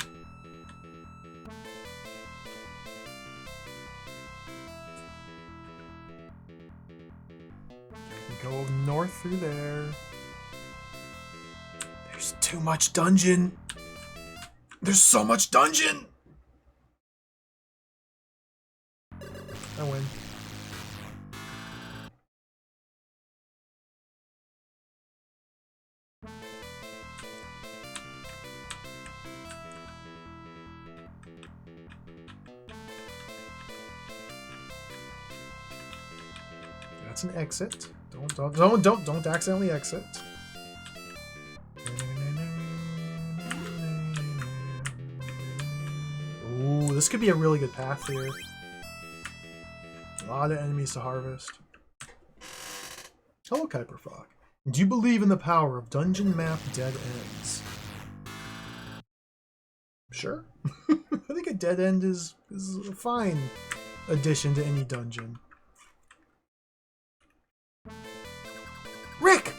Go north through there. There's too much dungeon. There's so much dungeon. I win. That's an exit. Don't accidentally exit. Ooh, this could be a really good path here. A lot of enemies to harvest. Hello, Kuiperfrog. Do you believe in the power of dungeon map dead ends? Sure. I think a dead end is a fine addition to any dungeon. Rick!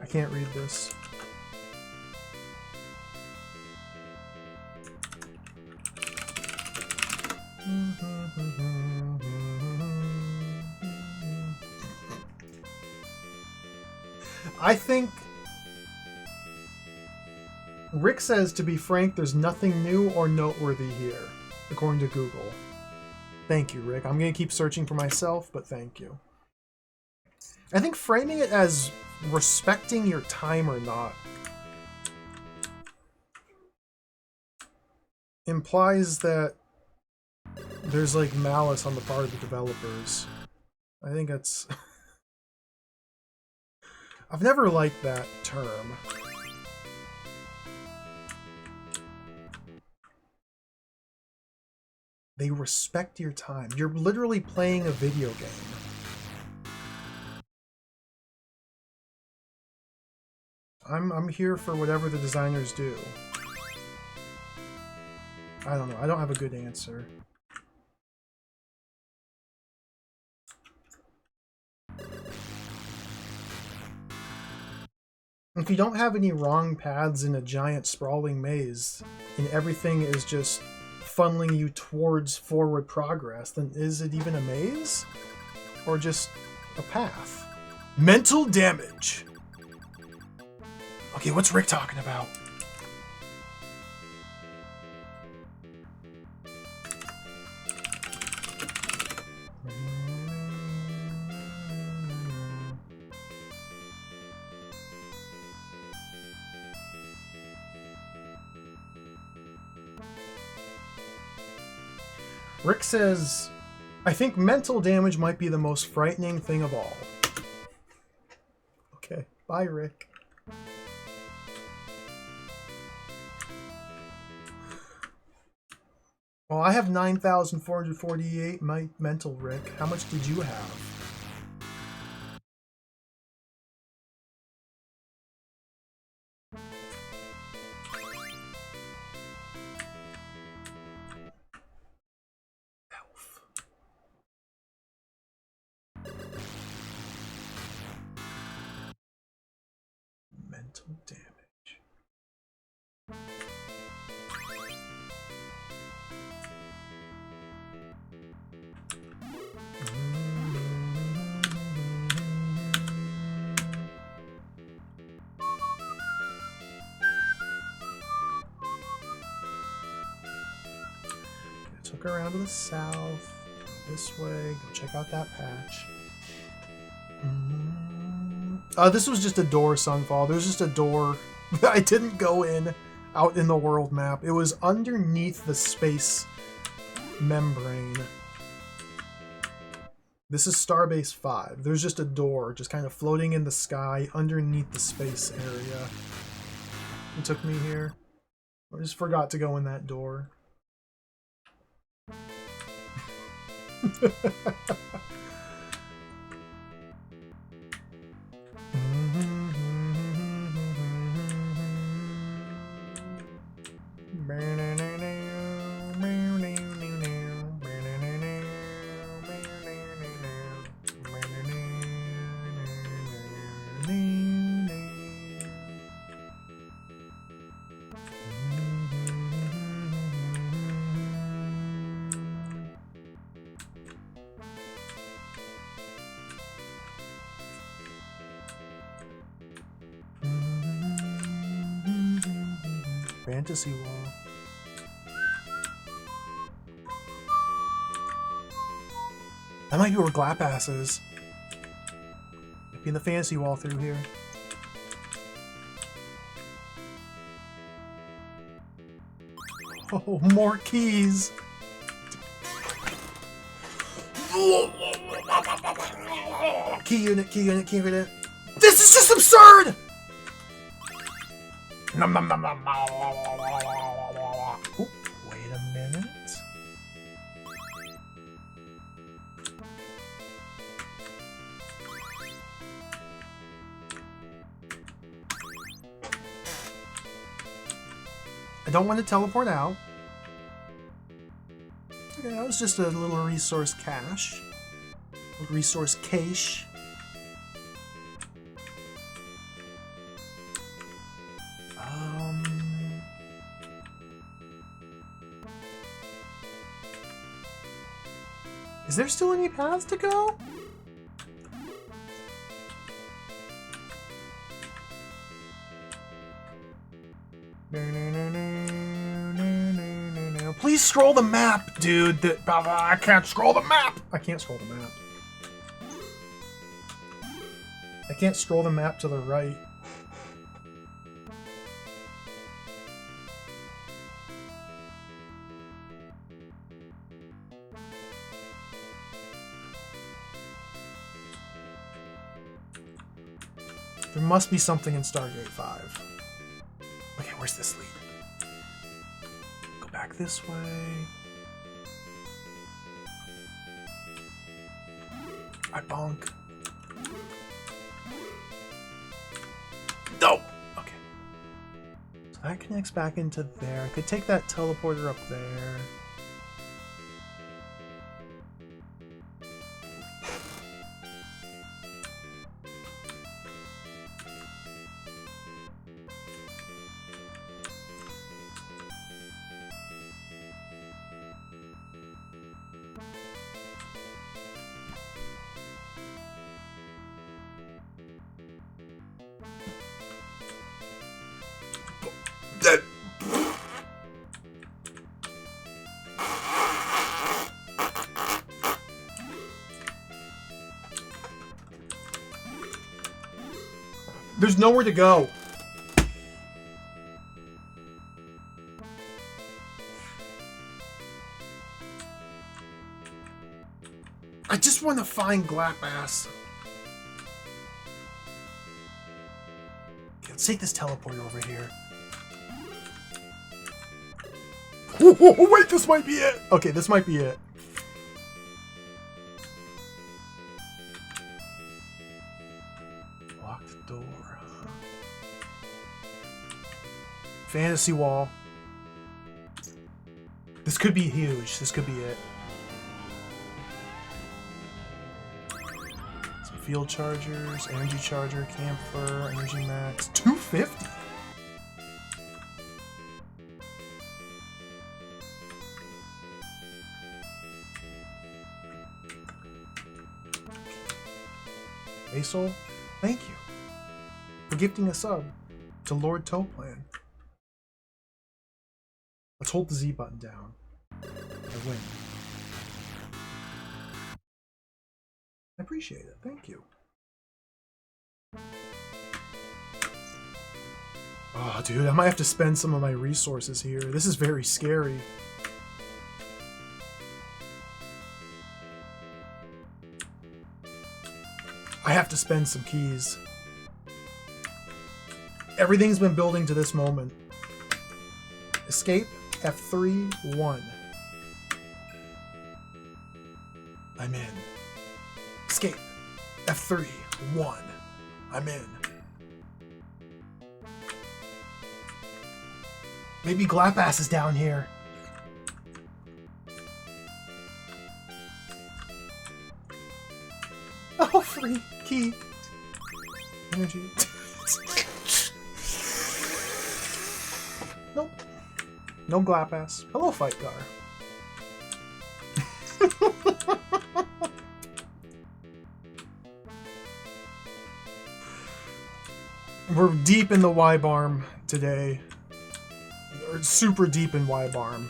I can't read this. I think Rick says, to be frank, there's nothing new or noteworthy here, according to Google. Thank you, Rick. I'm going to keep searching for myself, but thank you. I think framing it as respecting your time or not implies that there's like malice on the part of the developers. I think that's... I've never liked that term. They respect your time. You're literally playing a video game. I'm here for whatever the designers do. I don't know. I don't have a good answer. If you don't have any wrong paths in a giant sprawling maze, and everything is just funneling you towards forward progress, then is it even a maze? Or just a path? Mental damage! Okay, what's Rick talking about? Rick says, I think mental damage might be the most frightening thing of all. Okay, bye, Rick. Well, I have 9,448 mental, Rick. How much did you have? Mental damage. Took her around to the south, this way, go check out that patch. This was just a door, Sunfall. There's just a door that I didn't go in out in the world map. It was underneath the space membrane. This is Starbase 5. There's just a door just kind of floating in the sky underneath the space area. It took me here. I just forgot to go in that door. fantasy wall. That might be where Glapass is. Might be in the fantasy wall through here. Oh, more keys! Key unit, key unit, key unit. This is just absurd! Nom, nom, nom, nom. Oh, wait a minute. I don't want to teleport out. Okay, that was just a little resource cache. A resource cache. Is there still any paths to go? No. Please scroll the map, dude. I can't scroll the map. I can't scroll the map. I can't scroll the map to the right. There must be something in Stargate 5. Okay, where's this lead? Go back this way. I bonk. No! Okay. So that connects back into there. I could take that teleporter up there. There's nowhere to go. I just want to find Glapass. Okay, let's take this teleporter over here. Oh, wait, this might be it. Okay, this might be it. Locked door. Fantasy wall. This could be huge. This could be it. Some field chargers, energy charger, camphor, energy max. 250? Basil, thank you for gifting a sub to Lord Toplan. Let's hold the Z button down. I win. I appreciate it. Thank you. Oh, dude, I might have to spend some of my resources here. This is very scary. I have to spend some keys. Everything's been building to this moment. Escape, F3, 1. I'm in. Escape, F3, 1. I'm in. Maybe Glapass is down here. Oh, free key. Energy. Nope. No Glapass. Hello, Fight Gar. We're deep in the Wibarm today. super deep in Wibarm.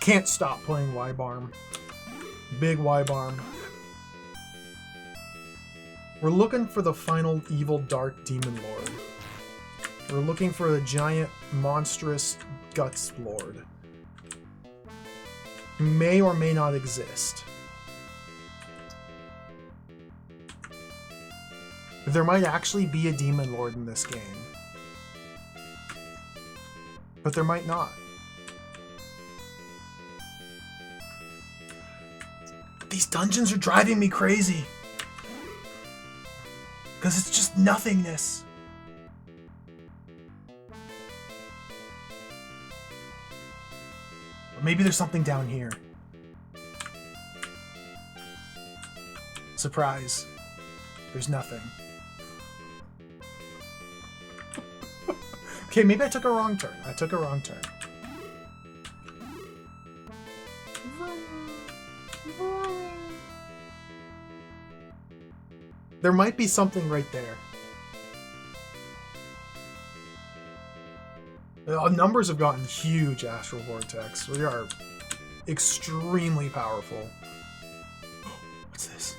Can't stop playing Wibarm. Big Wibarm. We're looking for the final evil dark demon lord. We're looking for the giant monstrous guts lord. May or may not exist. There might actually be a demon lord in this game. But there might not. These dungeons are driving me crazy. Because it's just nothingness. Or maybe there's something down here. Surprise. There's nothing. Okay, maybe I took a wrong turn. I took a wrong turn. There might be something right there. The numbers have gotten huge, Astral Vortex. We are extremely powerful. What's this?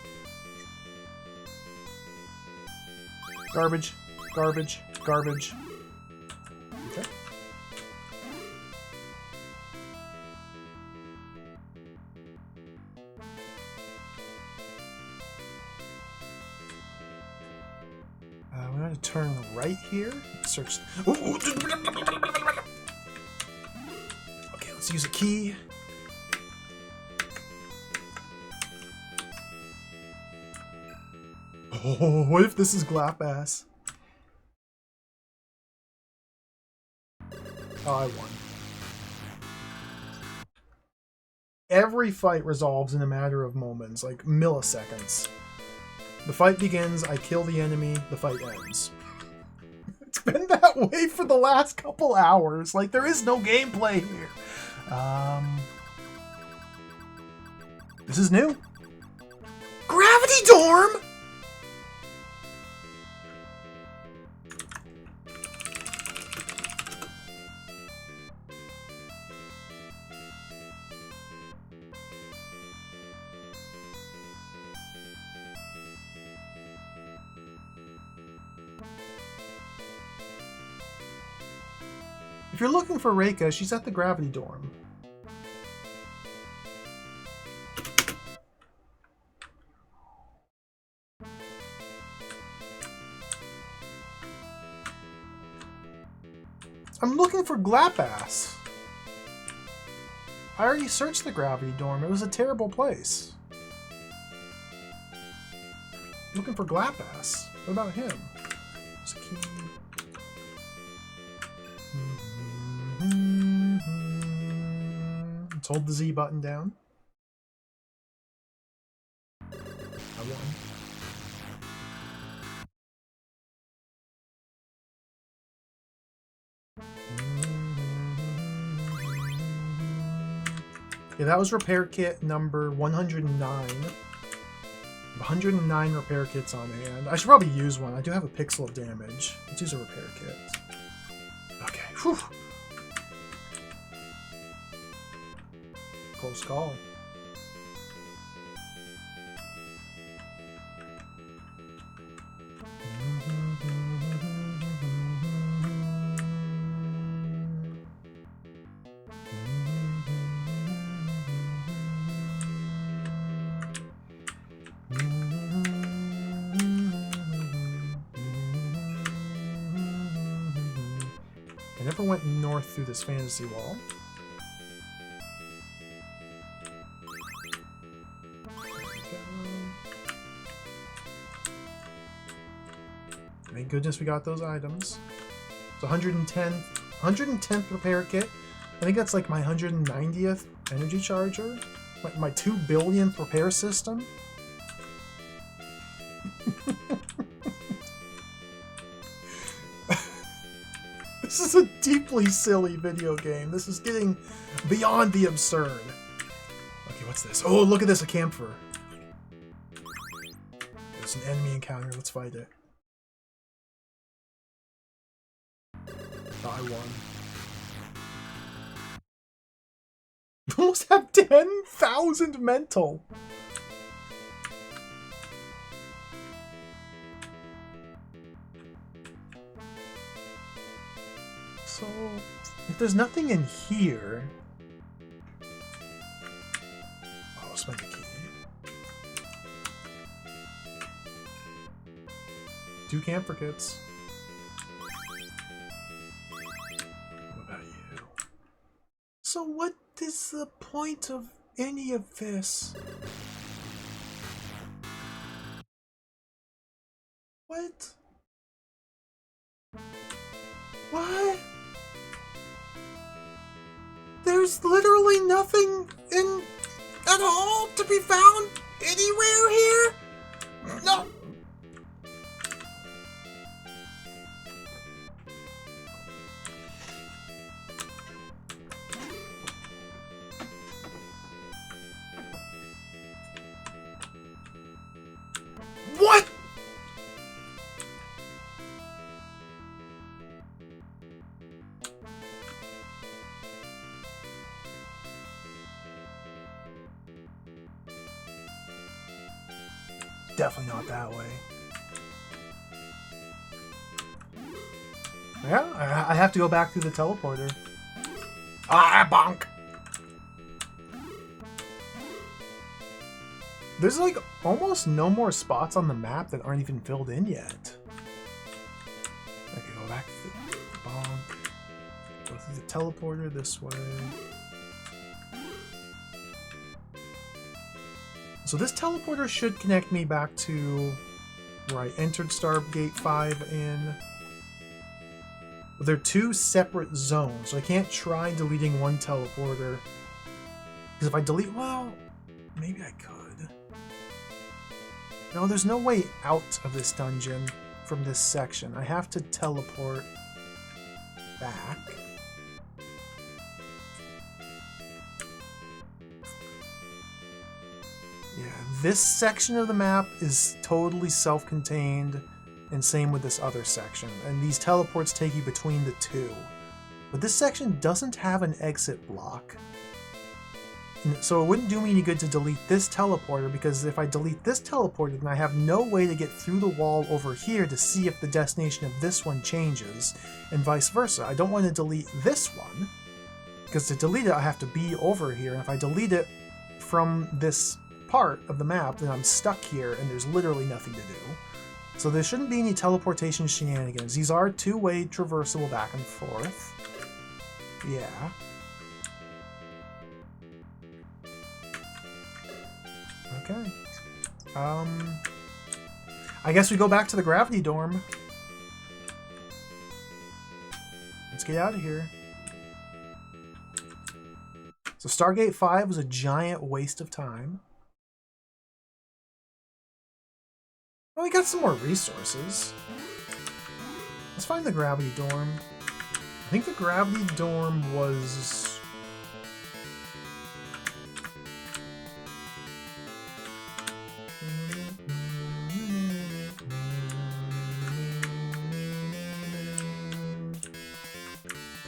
Garbage, garbage, garbage. Okay. We're going to turn right here. Search. Ooh. Okay, let's use a key. Oh, what if this is Glapass? Oh, I won. Every fight resolves in a matter of moments, like milliseconds. The fight begins, I kill the enemy, the fight ends. It's been that way for the last couple hours. Like, there is no gameplay here. This is new. Gravity Dorm! If you're looking for Reika, she's at the Gravity Dorm. I'm looking for Glapass. I already searched the Gravity Dorm. It was a terrible place. I'm looking for Glapass. What about him? There's a key. Let's hold the Z button down. I won. Yeah, that was repair kit number 109. 109 repair kits on hand. I should probably use one. I do have a pixel of damage. Let's use a repair kit. Okay. Whew. Close call. I never went north through this fantasy wall. Thank goodness we got those items. It's 110th repair kit. I think that's like my 190th energy charger. Like my 2 billionth repair system. This is a deeply silly video game. This is getting beyond the absurd. Okay, what's this? Oh, look at this, a camphor. There's an enemy encounter. Let's fight it. I won. Almost have 10,000 mental. So, if there's nothing in here... Oh, let's make a key. 2 camphor kits. What about you? So what is the point of any of this? What? What? There's literally nothing in at all to be found anywhere here? No. What? Definitely not that way. Yeah, I have to go back through the teleporter. Ah, bonk! There's like almost no more spots on the map that aren't even filled in yet. I can go back to the bonk. Go through the teleporter this way. So this teleporter should connect me back to where I entered Stargate 5 in. But they're 2 separate zones, so I can't try deleting one teleporter. Because if I delete, well, maybe I could. No, there's no way out of this dungeon from this section. I have to teleport back. Yeah, this section of the map is totally self-contained, and same with this other section. And these teleports take you between the 2. But this section doesn't have an exit block. So it wouldn't do me any good to delete this teleporter, because if I delete this teleporter, then I have no way to get through the wall over here to see if the destination of this one changes, and vice versa. I don't want to delete this one, because to delete it I have to be over here, and if I delete it from this part of the map, then I'm stuck here and there's literally nothing to do. So there shouldn't be any teleportation shenanigans. These are 2-way traversable back and forth. Yeah. Okay. I guess we go back to the gravity dorm. Let's get out of here. So Stargate 5 was a giant waste of time. Well, we got some more resources. Let's find the gravity dorm. I think the gravity dorm was...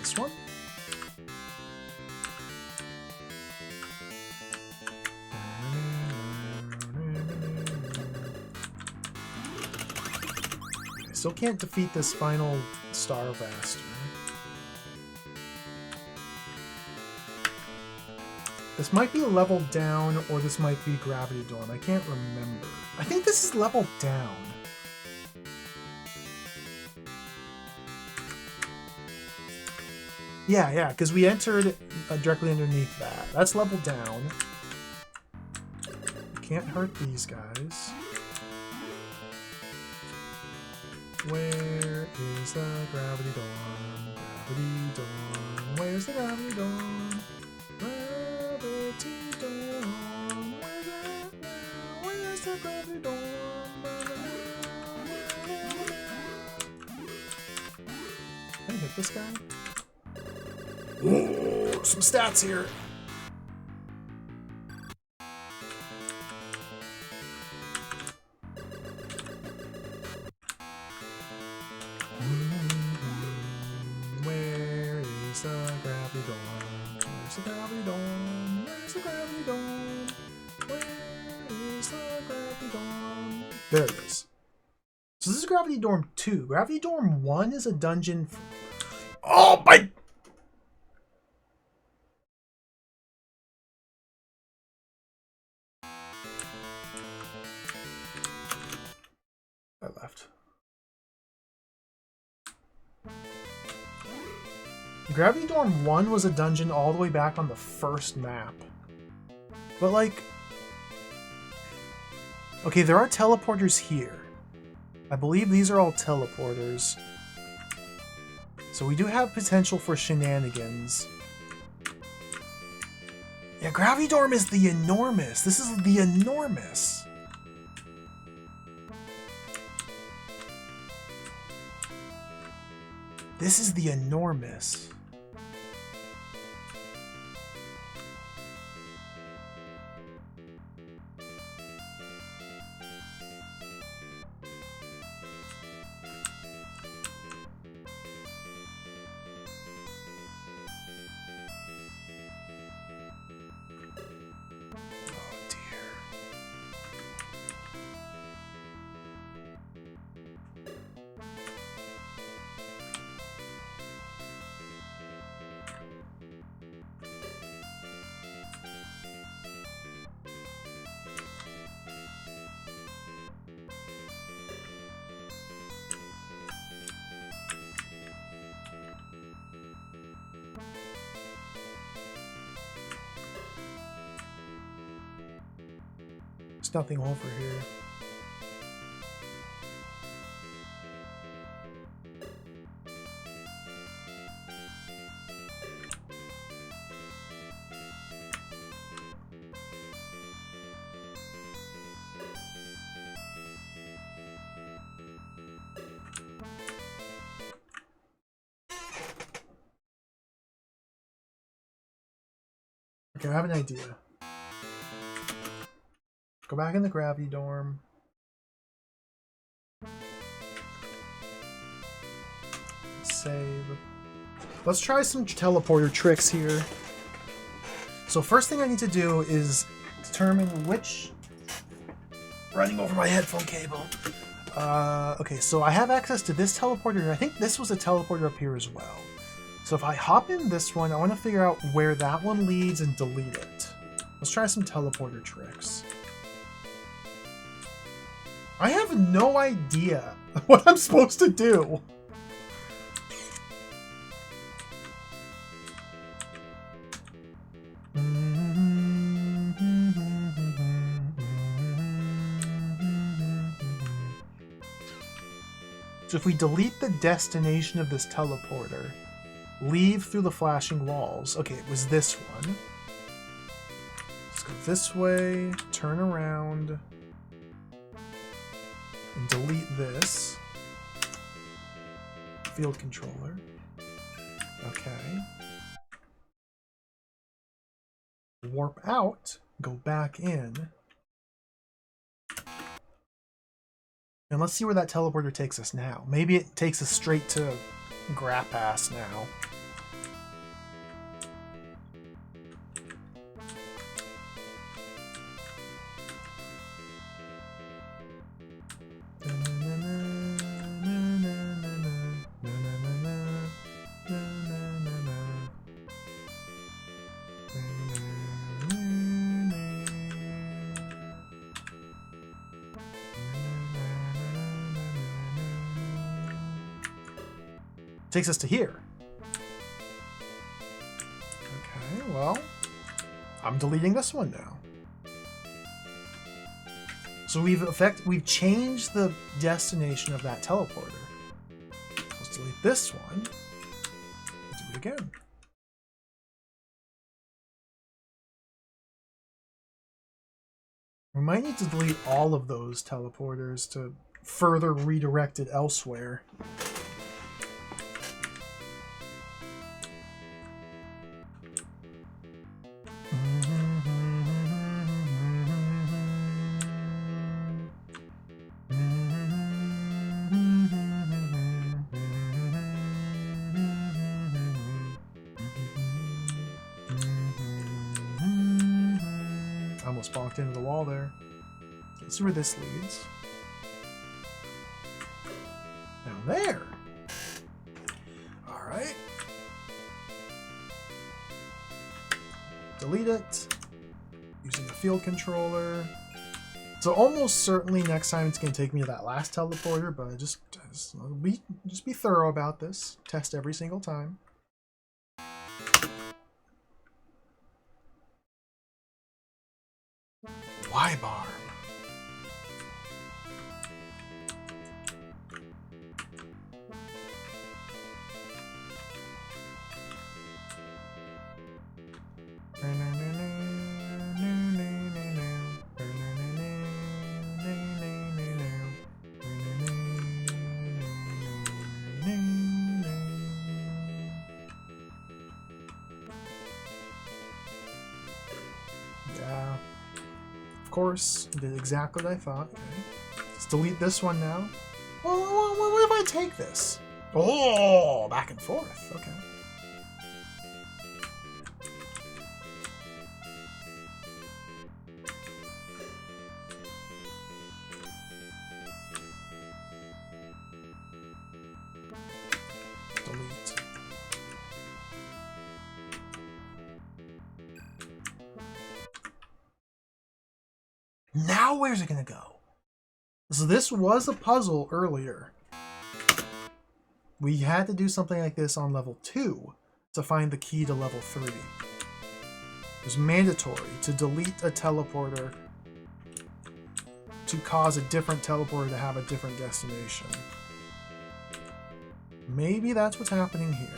this one? Still can't defeat this final Starvaster. This might be leveled down, or this might be Gravity Dorm. I can't remember. I think this is leveled down. Yeah, because we entered directly underneath that. That's leveled down. Can't hurt these guys. Where is the gravity dorm? Gravity dorm. Where's the gravity dorm? Gravity dorm. Where's the gravity dorm? Can I hit this guy? Ooh, some stats here. Where the gravity dome? Where's the gravity dome? Where is the gravity dome? There it is. So this is Gravity Dorm 2. Gravity Dorm 1 is a dungeon. Oh my! I left. Gravity Dorm 1 was a dungeon all the way back on the first map. But like... Okay, there are teleporters here. I believe these are all teleporters. So we do have potential for shenanigans. Yeah, Gravity Dorm is the enormous. This is the enormous. This is the enormous. There's nothing over here. Okay, I have an idea. Go back in the Gravity Dorm. Save. Let's try some teleporter tricks here. So first thing I need to do is determine which... Running over my headphone cable. Okay, so I have access to this teleporter. I think this was a teleporter up here as well. So if I hop in this one, I want to figure out where that one leads and delete it. Let's try some teleporter tricks. I have no idea what I'm supposed to do. So if we delete the destination of this teleporter, leave through the flashing walls. Okay, it was this one. Let's go this way, turn around, and delete this. Field controller. Okay. Warp out, go back in. And let's see where that teleporter takes us now. Maybe it takes us straight to Grappass now. Takes us to here. Okay, well, I'm deleting this one now. So we've changed the destination of that teleporter. So let's delete this one. Do it again. We might need to delete all of those teleporters to further redirect it elsewhere. almost bonked into the wall there. Let's see where this leads. Down there. Alright. Delete it. Using the field controller. So almost certainly next time it's going to take me to that last teleporter, but just be thorough about this. Test every single time. Wibarm. Yeah. Of course, did exactly what I thought. Okay. Let's delete this one now. Well, what if I take this? Oh, back and forth. Okay. Delete. Now where's it gonna go? So this was a puzzle earlier. We had to do something like this on level 2 to find the key to level 3. It was mandatory to delete a teleporter to cause a different teleporter to have a different destination. Maybe that's what's happening here.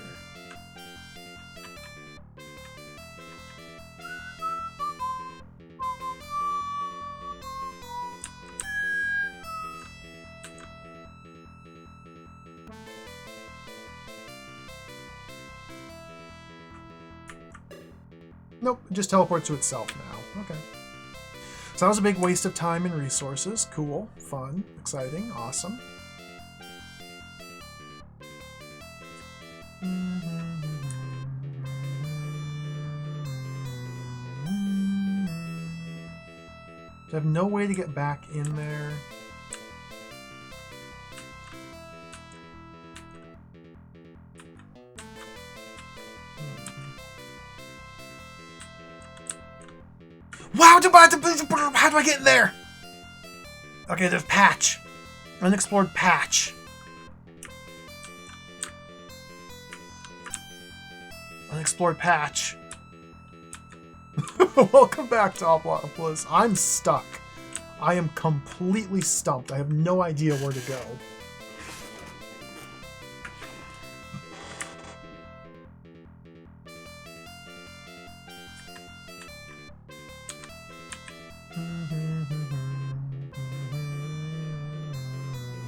Nope, it just teleports to itself now. Okay. So that was a big waste of time and resources. Cool, fun, exciting, awesome. I have no way to get back in there. Wow! How do I get in there? Okay, there's patch. Unexplored patch. Unexplored patch. Welcome back, Topless. I'm stuck. I am completely stumped. I have no idea where to go.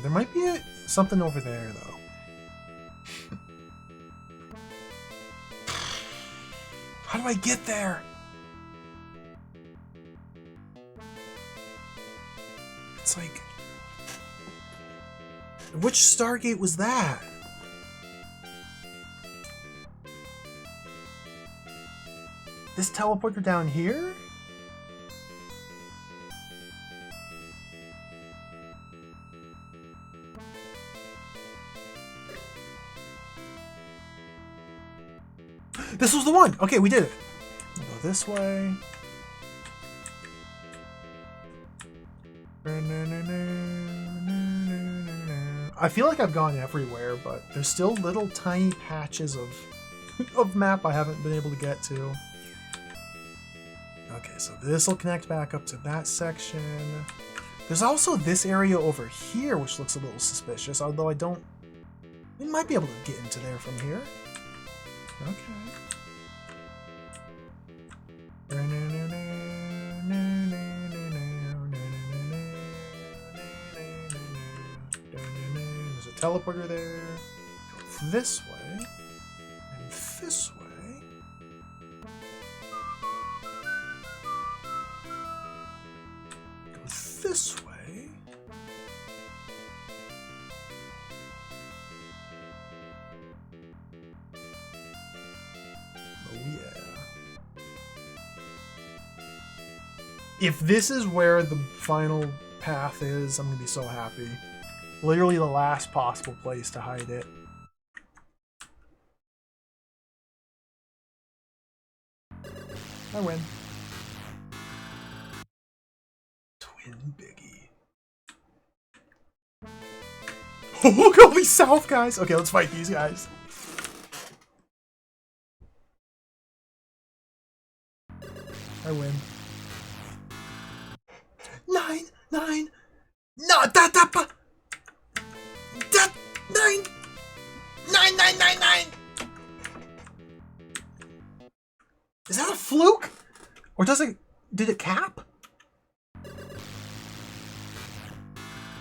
There might be something over there, though. How do I get there? It's like... Which Stargate was that? This teleporter down here? This was the one! Okay, we did it. We'll go this way. I feel like I've gone everywhere, but there's still little tiny patches of map I haven't been able to get to. Okay, so this will connect back up to that section. There's also this area over here, which looks a little suspicious, although I don't... We might be able to get into there from here. Okay. There's a teleporter there. Go this way. And this way. Go this way. If this is where the final path is, I'm gonna be so happy. Literally the last possible place to hide it. I win. Twin Biggie. Oh, look at all these south guys. Okay, let's fight these guys. I win. 9, 9, no, that, that, 9, 9, 9, 9, 9. Is that a fluke? Or did it cap?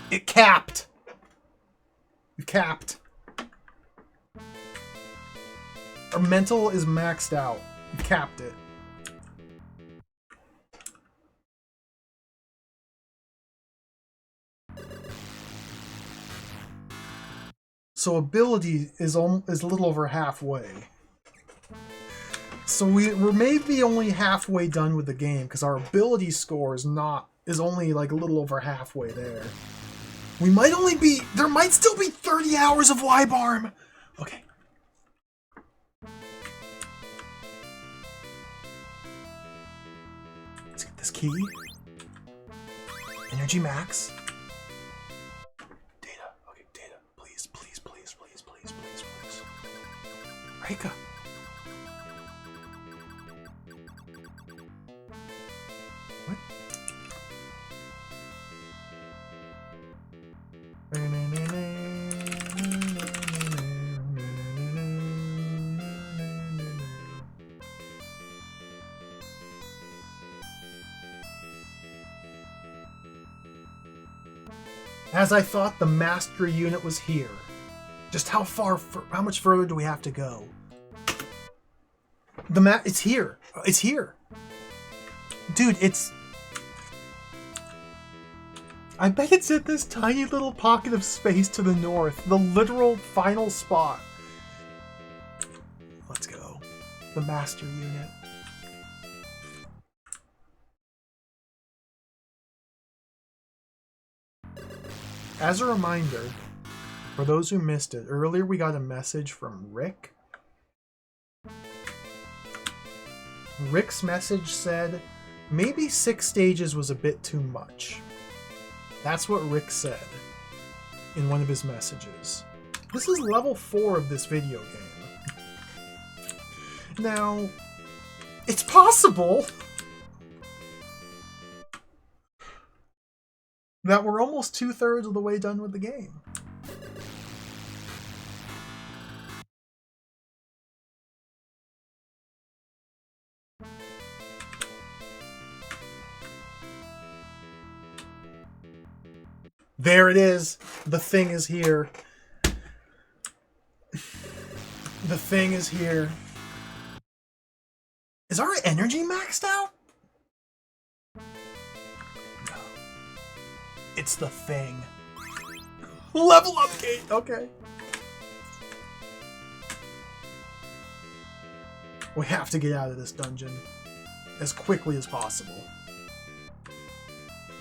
It capped. You capped. Our mental is maxed out. You capped it. So ability is a little over halfway. So we're maybe only halfway done with the game because our ability score is only like a little over halfway there. We might only be there might still be 30 hours of Wibarm. Okay. Let's get this key. Energy max. Data. Okay, data. Please, please, please, please, please, please, please. Reika. What? As I thought, the master unit was here. Just how much further do we have to go? It's here. It's here. Dude, I bet it's in this tiny little pocket of space to the north. The literal final spot. Let's go. The master unit. As a reminder, for those who missed it, earlier we got a message from Rick. Rick's message said, maybe 6 stages was a bit too much. That's what Rick said in one of his messages. This is level 4 of this video game. Now, it's possible that we're almost 2/3 of the way done with the game. There it is. The thing is here. The thing is here. Is our energy maxed out? No. It's the thing. Level up gate. Okay. We have to get out of this dungeon as quickly as possible.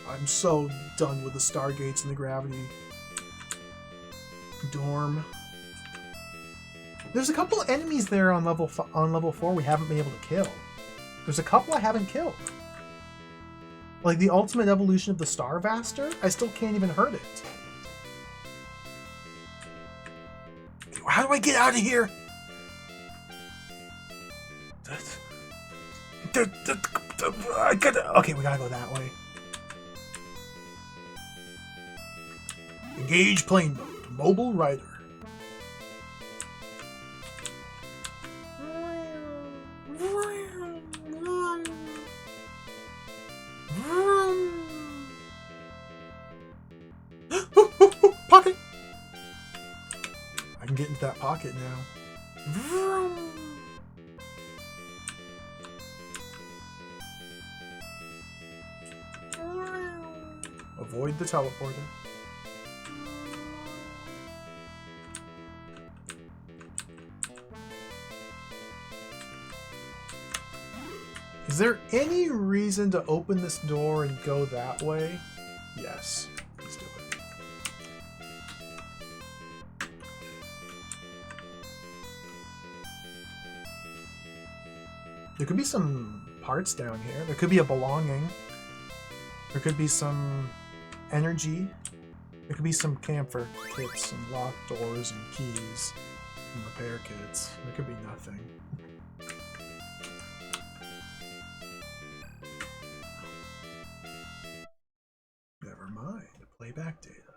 I'm so done with the stargates and the gravity dorm. There's a couple of enemies there on level 4 we haven't been able to kill. There's a couple I haven't killed. Like the ultimate evolution of the Starvaster, I still can't even hurt it. How do I get out of here? Okay, we gotta go that way. Engage plane mode. Mobile rider. Pocket! I can get into that pocket now. Avoid the teleporter. Is there any reason to open this door and go that way? Yes. Let's do it. There could be some parts down here. There could be a belonging. There could be some energy. There could be some camphor kits and locked doors and keys and repair kits. There could be nothing. Never mind. Playback data.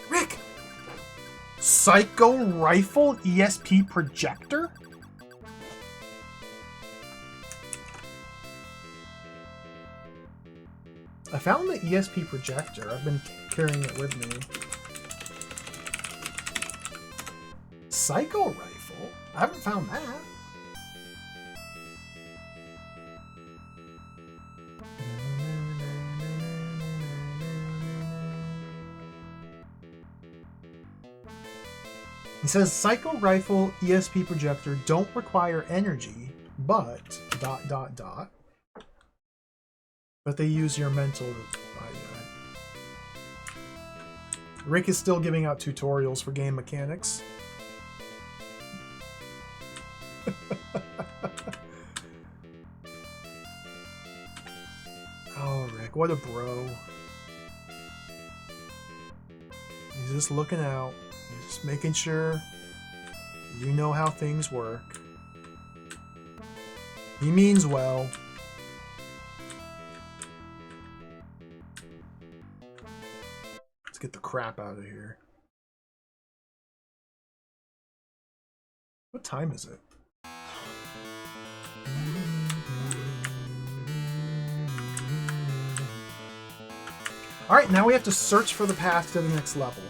Rick! Psycho Rifle ESP Projector? I found the ESP projector. I've been carrying it with me. Psycho Rifle? I haven't found that. He says Psycho Rifle ESP projector don't require energy, but ... But they use your mental... Rick is still giving out tutorials for game mechanics. Oh, Rick, what a bro. He's just looking out. He's just making sure you know how things work. He means well. Get the crap out of here. What time is it? Alright, now we have to search for the path to the next level.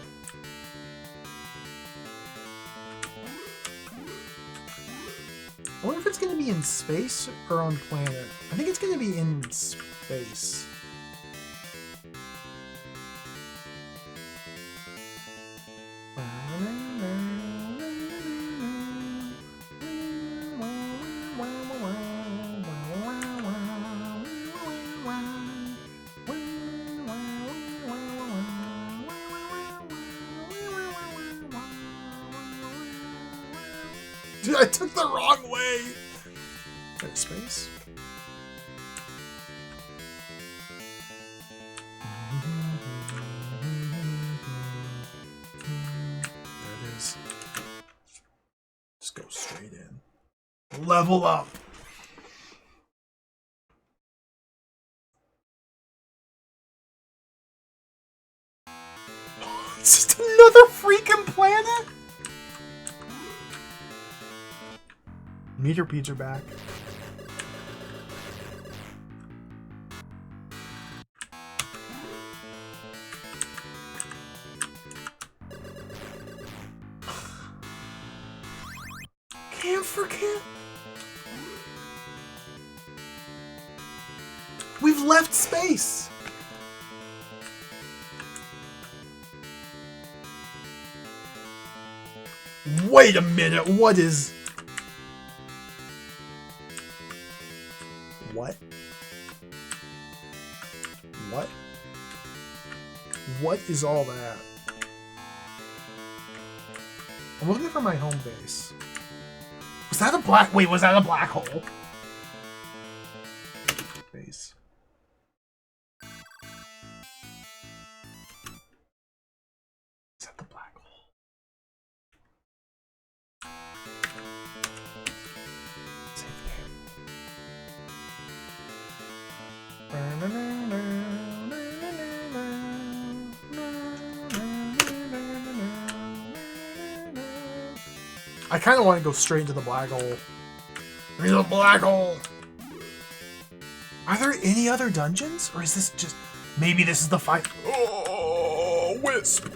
I wonder if it's going to be in space or on planet. I think it's going to be in space. Dude, I took the wrong way! There's space. There it is. Just go straight in. Level up! It's just another freaking planet? Meter beads are back. Camphor kit? We've left space! Wait a minute, what is... What? What? What is all that? I'm looking for my home base. Was that a black... Wait, was that a black hole? Base. Is that the black hole? Save game. I kind of want to go straight into the black hole. Into the black hole! Are there any other dungeons? Or is this just... Maybe this is the fight... Oh, Wisp!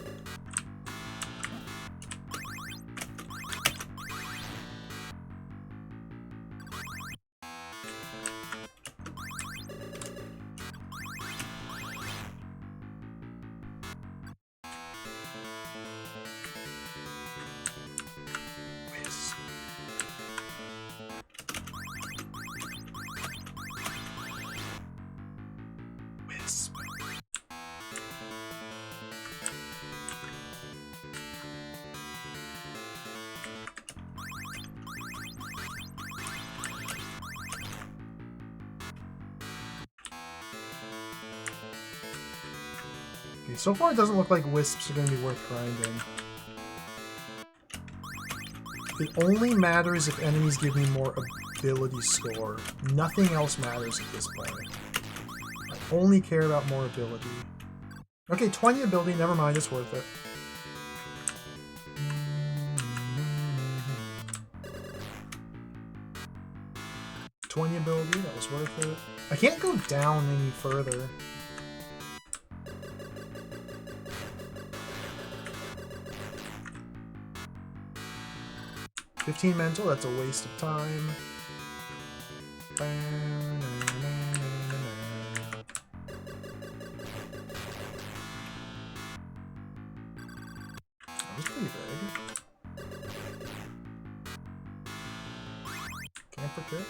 Okay, so far it doesn't look like wisps are going to be worth grinding. It only matters if enemies give me more ability score. Nothing else matters at this point. I only care about more ability. Okay, 20 ability, never mind, it's worth it. 20 ability, that was worth it. I can't go down any further. $15 mental, that's a waste of time. That was pretty big. Camper kit.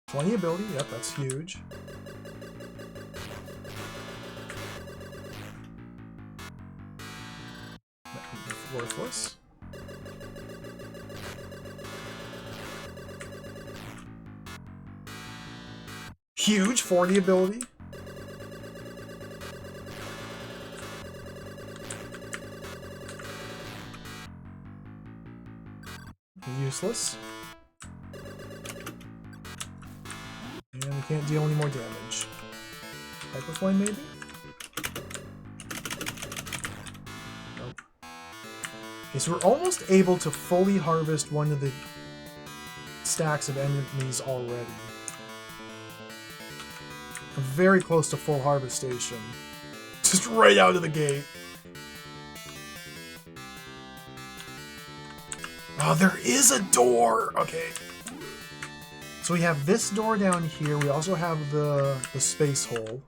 20 ability, yep, that's huge. Worthless. Huge, 40 ability. Useless. And we can't deal any more damage. Hyperflame, maybe? Nope. Okay, so we're almost able to fully harvest one of the stacks of enemies already. We're very close to full harvest station. Just right out of the gate. Oh, there is a door! Okay. So we have this door down here. We also have the space hole.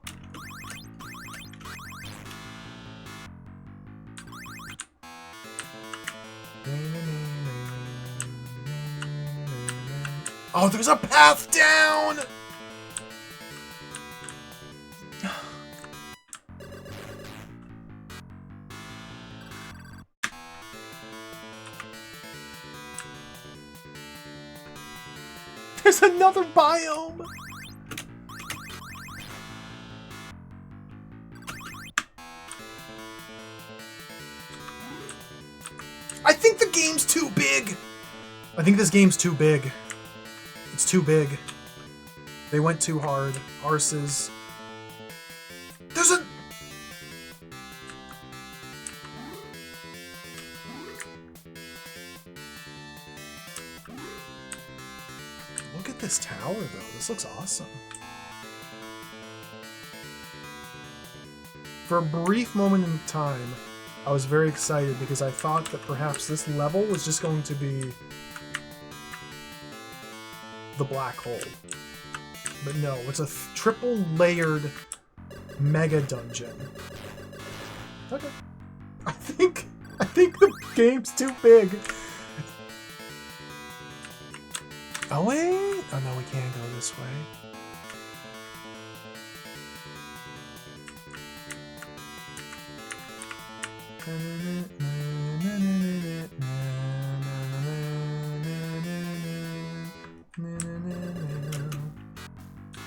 Oh, there's a path down! There's another biome! I think the game's too big! I think this game's too big. It's too big. They went too hard. Arses. There's a... Look at this tower, though. This looks awesome. For a brief moment in time, I was very excited because I thought that perhaps this level was just going to be the black hole. But no, it's a triple-layered mega dungeon. Okay. I think the game's too big. Oh wait! Oh no, we can't go this way.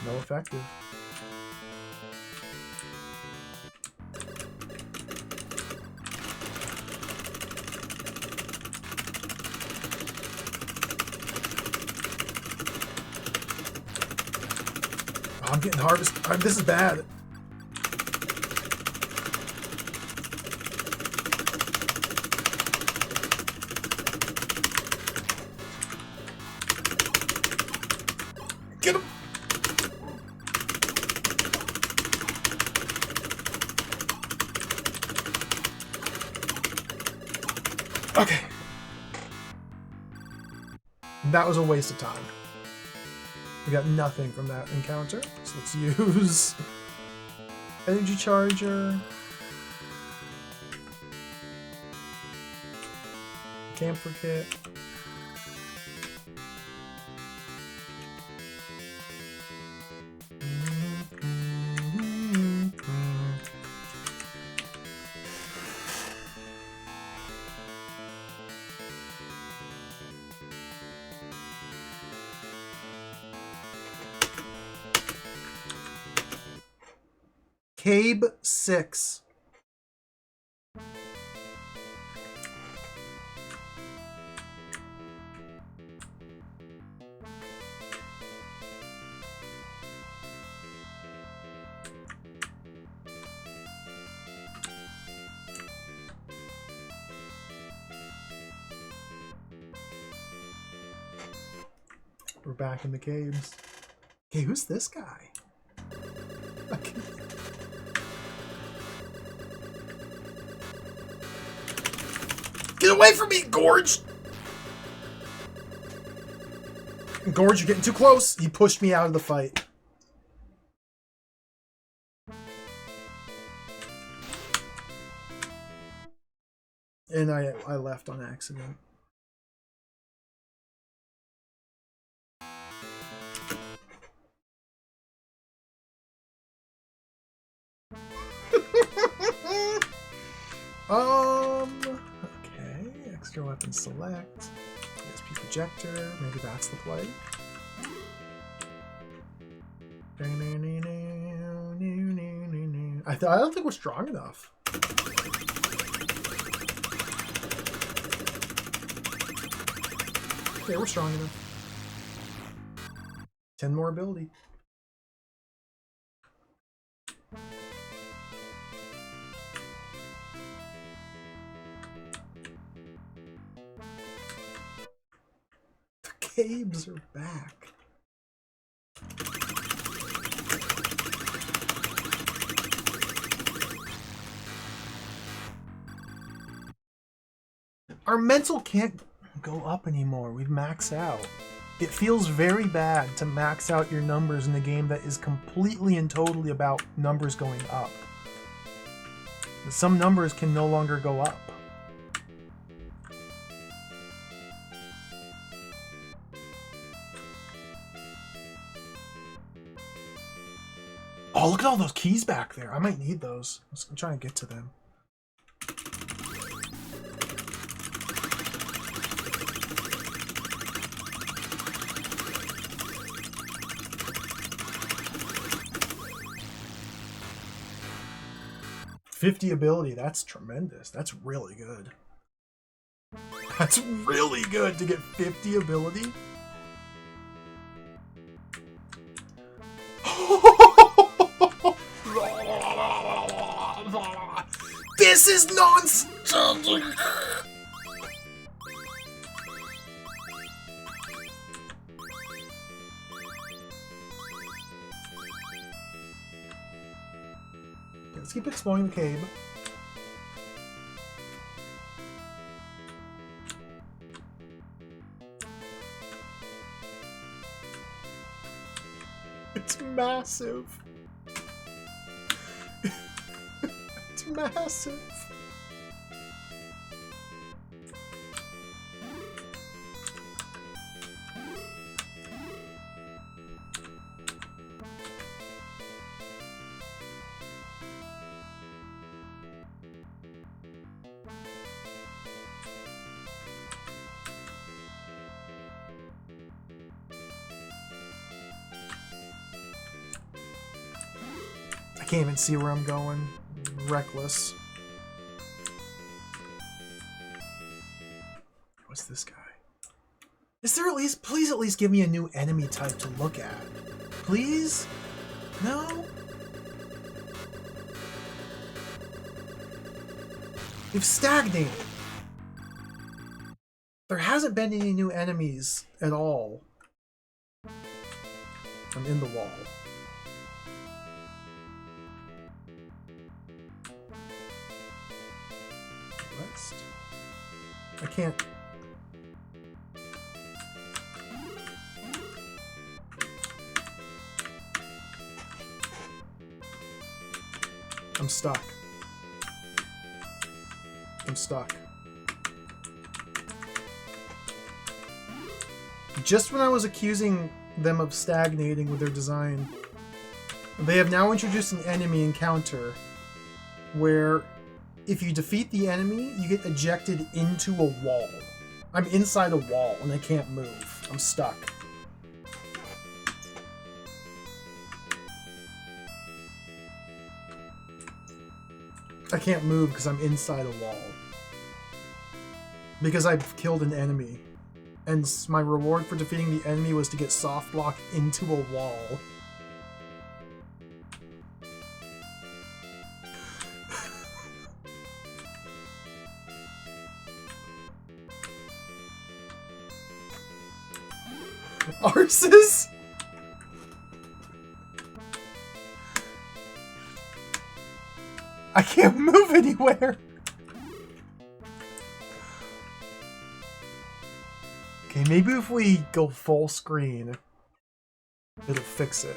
No effective. Oh, I'm getting harvested. This is bad. Get him! Okay. That was a waste of time. We got nothing from that encounter, so let's use energy charger, camphor kit. Cabe 6. We're back in the caves. Okay, who's this guy? Okay. Get away from me, Gorge! Gorge, you're getting too close. He pushed me out of the fight. And I left on accident. Okay. Extra weapon select. ESP projector. Maybe that's the play. I don't think we're strong enough. Okay, we're strong enough. 10 more ability. The caves are back. Our mental can't go up anymore. We've maxed out. It feels very bad to max out your numbers in a game that is completely and totally about numbers going up. Some numbers can no longer go up. Oh, look at all those keys back there. I might need those. I'm trying to get to them. $50 ability, that's tremendous. That's really good. That's really good to get 50 ability. This is nonsense! Let's keep exploring the cave. It's massive. It's massive. I can't even see where I'm going. Reckless. What's this guy? Is there at least... Please at least give me a new enemy type to look at. Please? No? You've stagnated. There hasn't been any new enemies at all. I'm in the wall. West. I can't... I'm stuck. I'm stuck. Just when I was accusing them of stagnating with their design, they have now introduced an enemy encounter where if you defeat the enemy, you get ejected into a wall. I'm inside a wall and I can't move. I'm stuck. I can't move because I'm inside a wall. Because I've killed an enemy. And my reward for defeating the enemy was to get soft lock into a wall. Arses? I can't move anywhere. Okay, maybe if we go full screen, it'll fix it.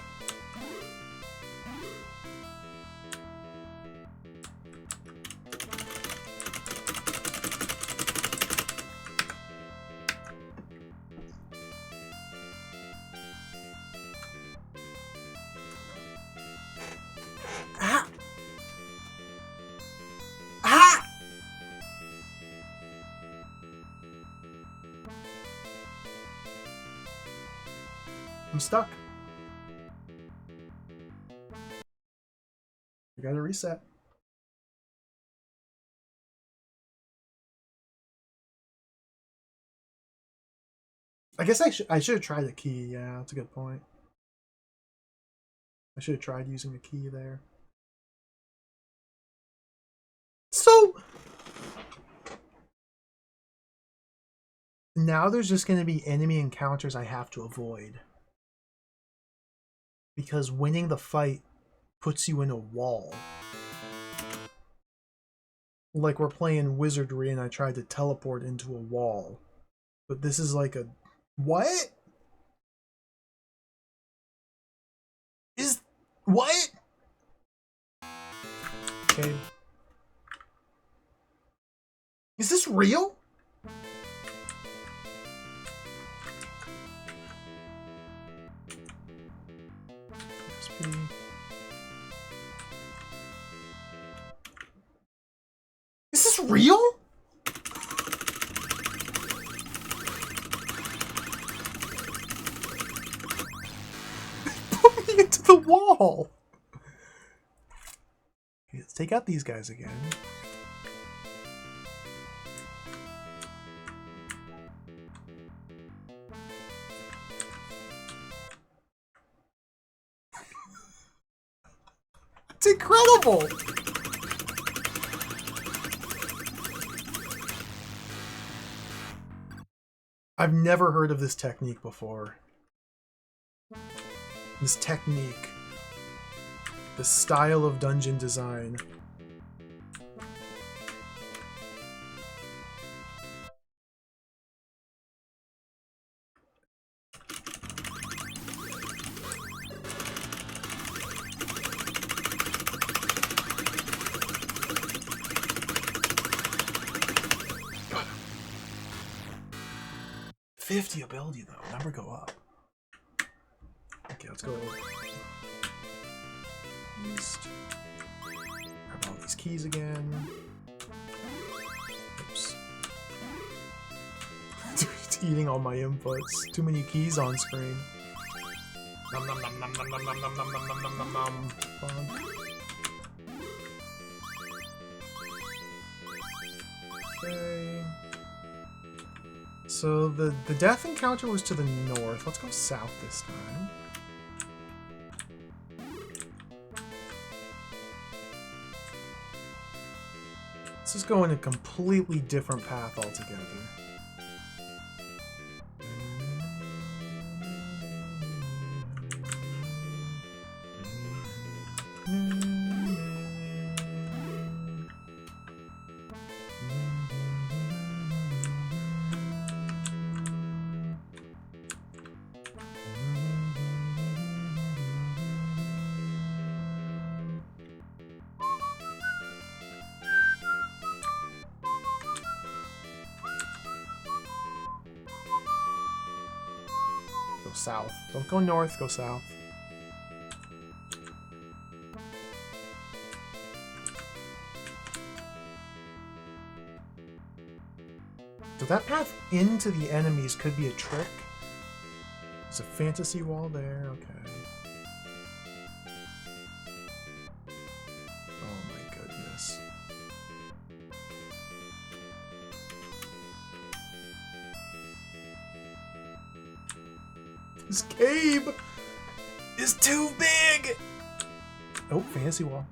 Ah! Ah! I'm stuck. I gotta reset. I guess I should have tried a key. Yeah, that's a good point. I should have tried using a key there. So now there's just going to be enemy encounters I have to avoid. Because winning the fight puts you in a wall. Like we're playing wizardry and I tried to teleport into a wall. But this is like a... What? What? Okay. Is this real? XP. Is this real? Put me into the wall. Okay, let's take out these guys again. It's incredible! I've never heard of this technique before. This technique. This style of dungeon design. God. 50 ability though, number go up. Okay, let's go. East. Grab all these keys again. Oops. It's eating all my inputs. Too many keys on screen. Nom nom nom nom nom nom nom nom nom nom nom nom nom nom. Okay. So the death encounter was to the north. Let's go south this time. Let's just go in a completely different path altogether. South. Don't go north, go south. So that path into the enemies could be a trick. There's a fantasy wall there, okay. Oh my goodness. This cave is too big! Oh, fantasy wall.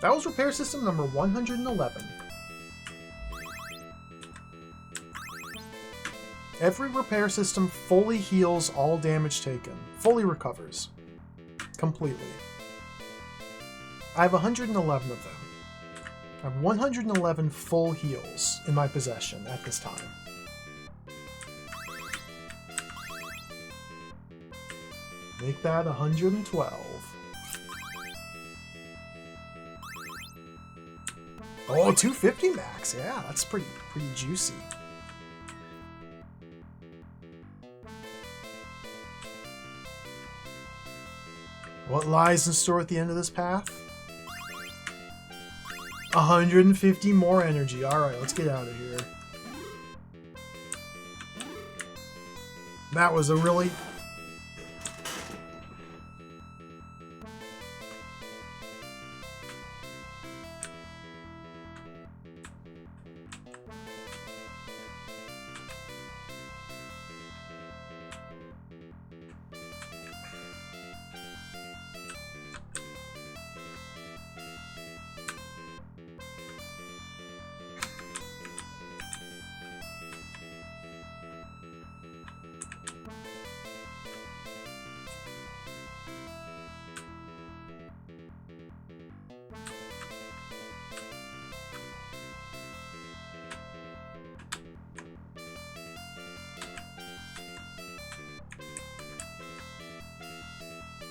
That was repair system number 111. Every repair system fully heals all damage taken. Fully recovers. Completely. I have 111 of them. I have 111 full heals in my possession at this time. Make that 112. Oh, 250 max. Yeah, that's pretty juicy. What lies in store at the end of this path? 150 more energy. Alright, let's get out of here. That was a really...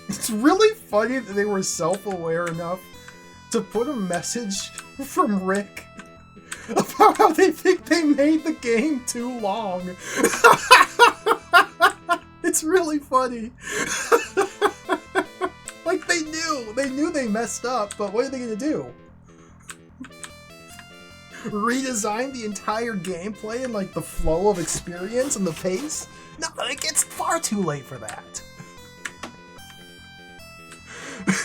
It's really funny that they were self-aware enough to put a message from Rick about how they think they made the game too long. It's really funny. Like, they knew they messed up, but what are they gonna do? Redesign the entire gameplay and, like, the flow of experience and the pace? No, it gets far too late for that.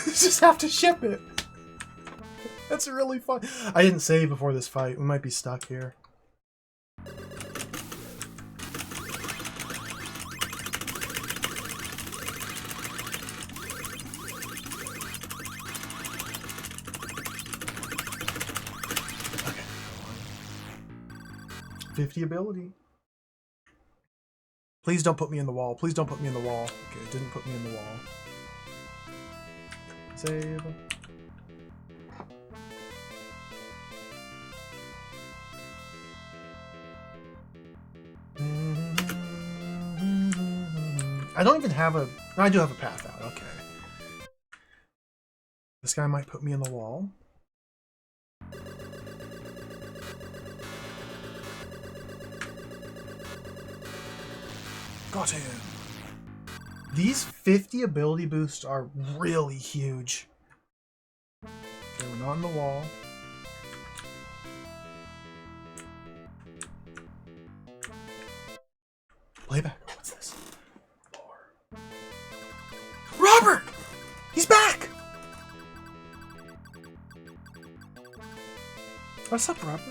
Just have to ship it. That's really fun. I didn't save before this fight. We might be stuck here. Okay. 50 ability. Please don't put me in the wall. Please don't put me in the wall. Okay, it didn't put me in the wall. Save. I don't even have a... I do have a path out, okay. This guy might put me in the wall. Got him! These 50 ability boosts are really huge. Okay, we're not in the wall. Playback. Oh, what's this? Lore. Robert! He's back! What's up, Robert?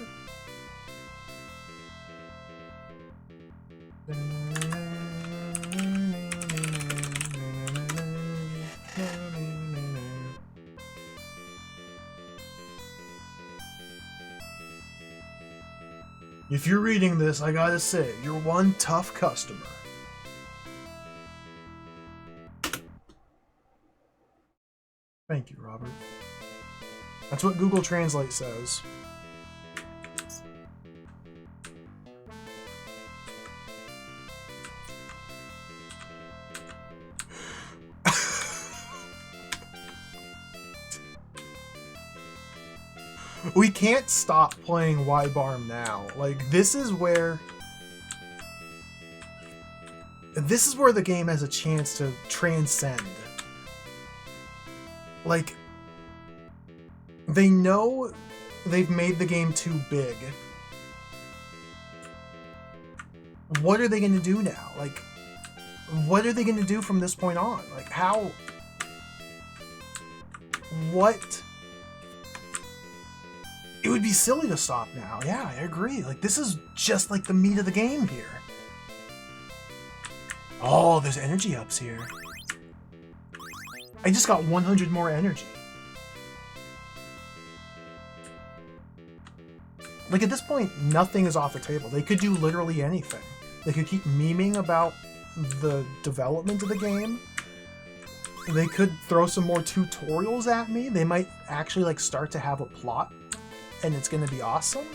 If you're reading this, I gotta say, you're one tough customer. Thank you, Robert. That's what Google Translate says. We can't stop playing Wibarm now. Like, this is where the game has a chance to transcend. Like, they know they've made the game too big. What are they going to do now? Like, what are they going to do from this point on? Like, how... What... It would be silly to stop now. Yeah, I agree. Like, this is just like the meat of the game here. Oh, there's energy ups here. I just got 100 more energy. Like, at this point, nothing is off the table. They could do literally anything. They could keep memeing about the development of the game. They could throw some more tutorials at me. They might actually, like, start to have a plot, and it's gonna be awesome.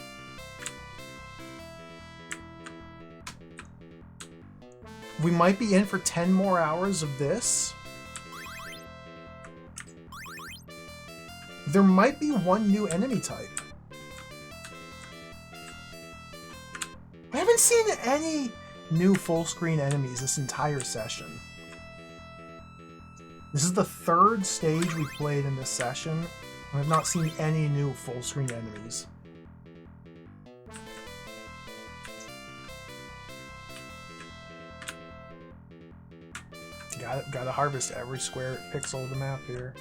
We might be in for 10 more hours of this. There might be one new enemy type. I haven't seen any new full-screen enemies this entire session. This is the third stage we played in this session. I've not seen any new full-screen enemies. Gotta harvest every square pixel of the map here.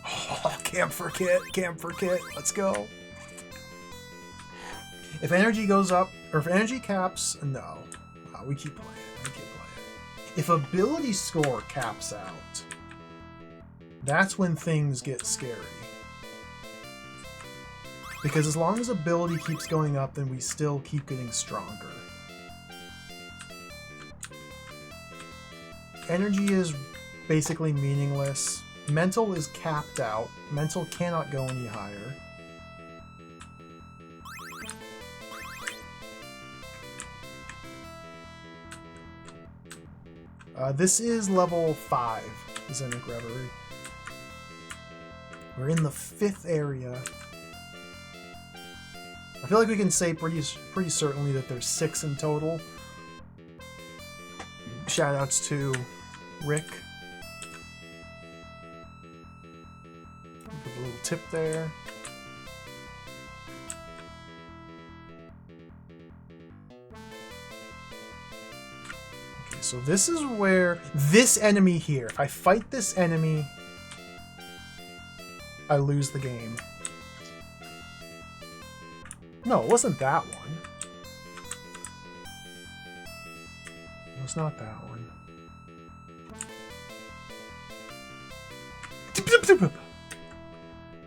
Oh, camphor kit, let's go. If energy goes up, or if energy caps, no. We keep playing, If ability score caps out, that's when things get scary. Because as long as ability keeps going up, then we still keep getting stronger. Energy is basically meaningless. Mental is capped out. Mental cannot go any higher. This is level 5, Zenic Reverie. We're in the 5th area. I feel like we can say pretty certainly that there's 6 in total. Shoutouts to Rick. Give a little tip there. So this is where this enemy here, if I fight this enemy, I lose the game. No, it wasn't that one. It was not that one.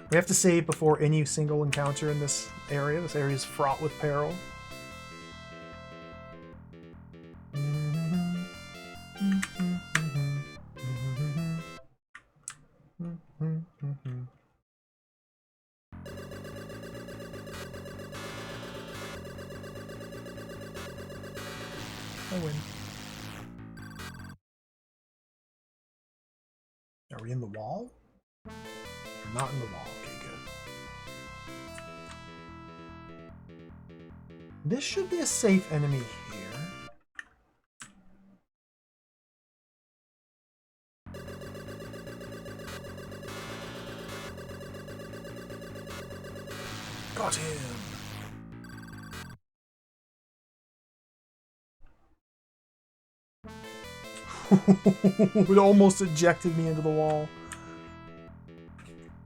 We have to save before any single encounter in this area. This area is fraught with peril. I win. Are we in the wall? We're not in the wall. Okay, good. This should be a safe enemy here. Got him! It almost ejected me into the wall.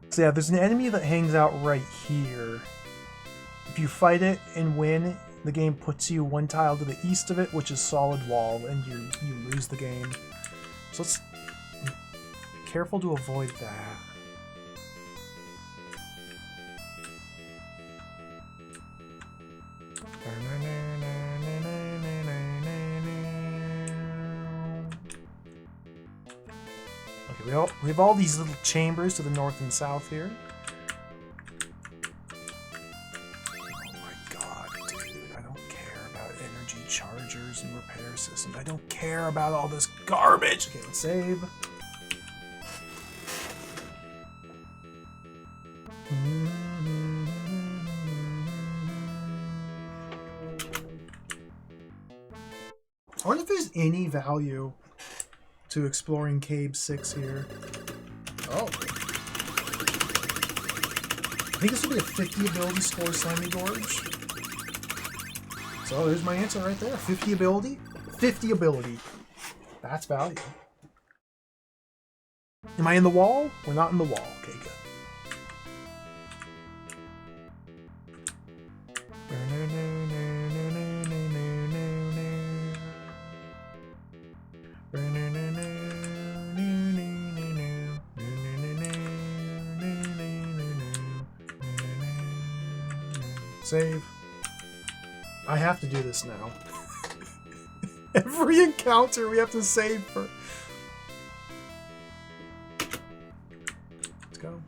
So yeah, there's an enemy that hangs out right here. If you fight it and win, the game puts you one tile to the east of it, which is solid wall, and you lose the game. So let's be careful to avoid that. Okay, we have all these little chambers to the north and south here. Oh my god, dude, I don't care about energy chargers and repair systems. I don't care about all this garbage! Okay, let's save. wonder if there's any value to exploring Cave 6 here. Oh. I think this will be a 50 ability score Slimy Gorge. So there's my answer right there. 50 ability. 50 ability. That's value. Am I in the wall? We're not in the wall. Okay, good. Save. I have to do this now. Every encounter we have to save for. Let's go.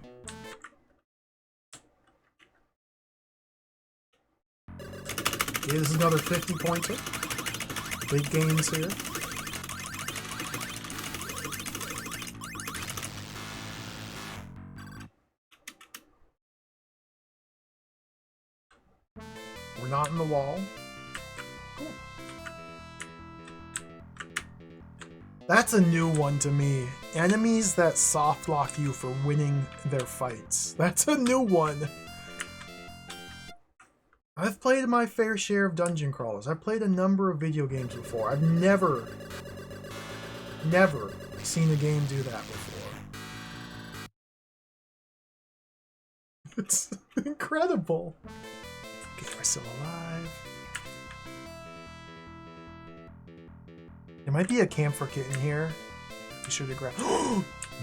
Okay, this is another 50 pointer. Big gains here. We're not in the wall. Cool. That's a new one to me. Enemies that soft lock you for winning their fights. That's a new one. I've played my fair share of dungeon crawlers. I've played a number of video games before. I've never seen a game do that before. It's incredible. Am I still alive? There might be a camphor kit in here. Be sure to grab.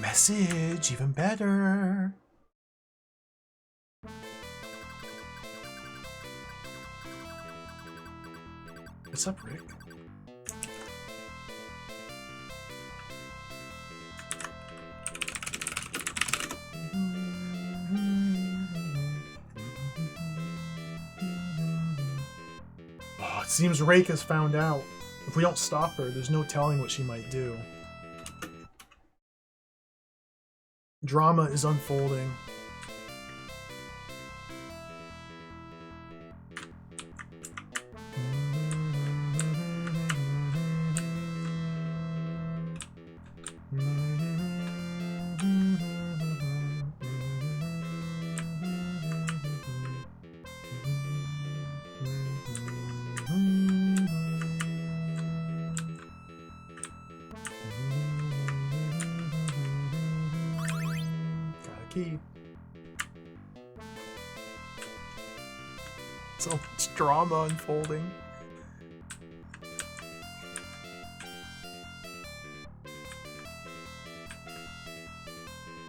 Message, even better. What's up, Rick? Oh, it seems Rake has found out. If we don't stop her, there's no telling what she might do. Drama is unfolding. Key. So much drama unfolding.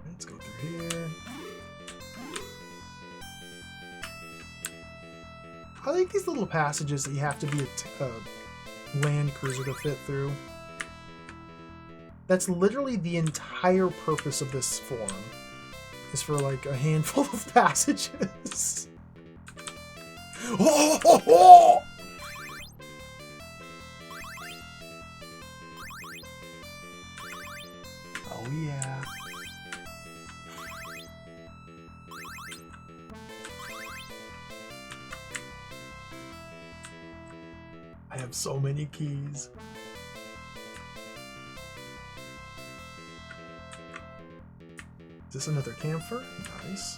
Let's go through here. I like these little passages that you have to be a land cruiser to fit through. That's literally the entire purpose of this forum. Is for like a handful of passages. Oh, oh, oh! Oh yeah. I have so many keys. Is this another camphor? Nice.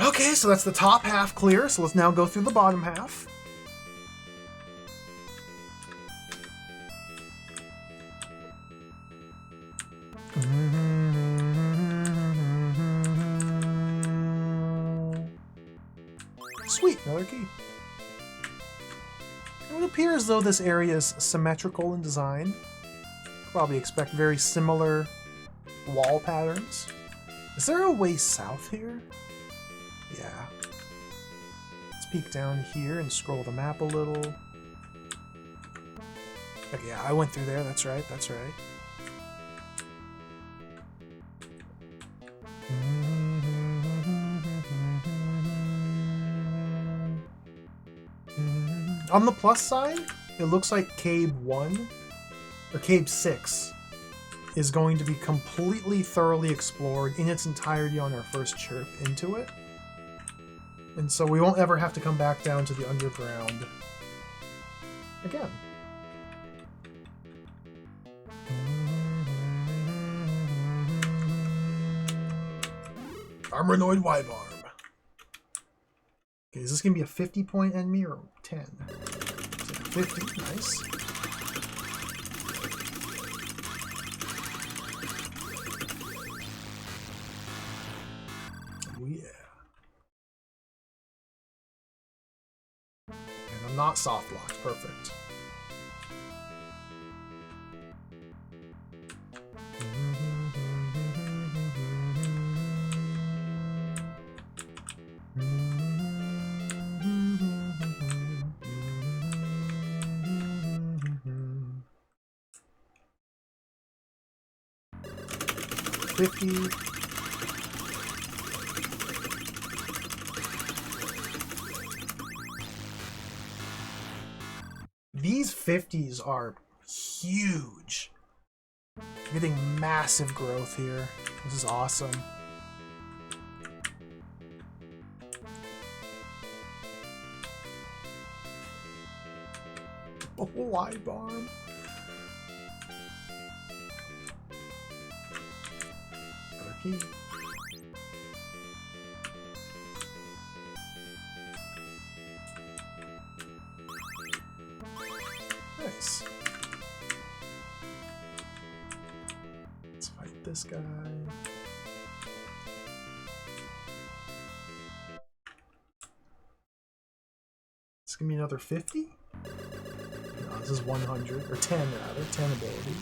Okay, so that's the top half clear, so let's now go through the bottom half. Sweet, another key. It would appear as though this area is symmetrical in design. Probably expect very similar wall patterns. Is there a way south here? Yeah. Let's peek down here and scroll the map a little. Okay, yeah, I went through there. That's right. That's right. On the plus side, it looks like Cave 1 or Cave 6 is going to be completely thoroughly explored in its entirety on our first trip into it. And so we won't ever have to come back down to the underground again. Armornoid Wibarm. Okay, is this going to be a 50-point enemy or 10? 50, nice. Oh yeah. And I'm not soft locked, perfect. These 50s are huge. We're getting massive growth here. This is awesome. Oh, Wibarm. Key. Nice. Let's fight this guy. This give me another 50? No, this is 100 or 10 rather, 10 ability.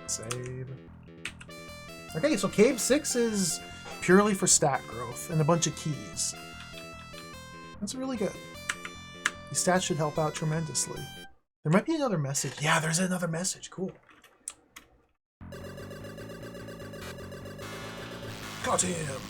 Save. Okay, so Cave 6 is purely for stat growth and a bunch of keys. That's really good. These stats should help out tremendously. There might be another message. Yeah, there's another message. Cool. Got him.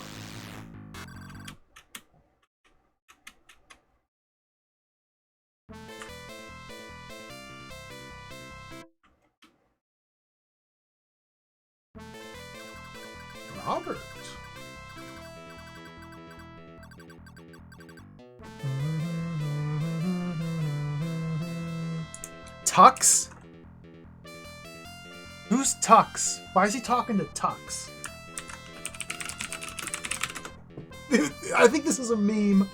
Robert. Tux? Who's Tux? Why is he talking to Tux? I think this is a meme.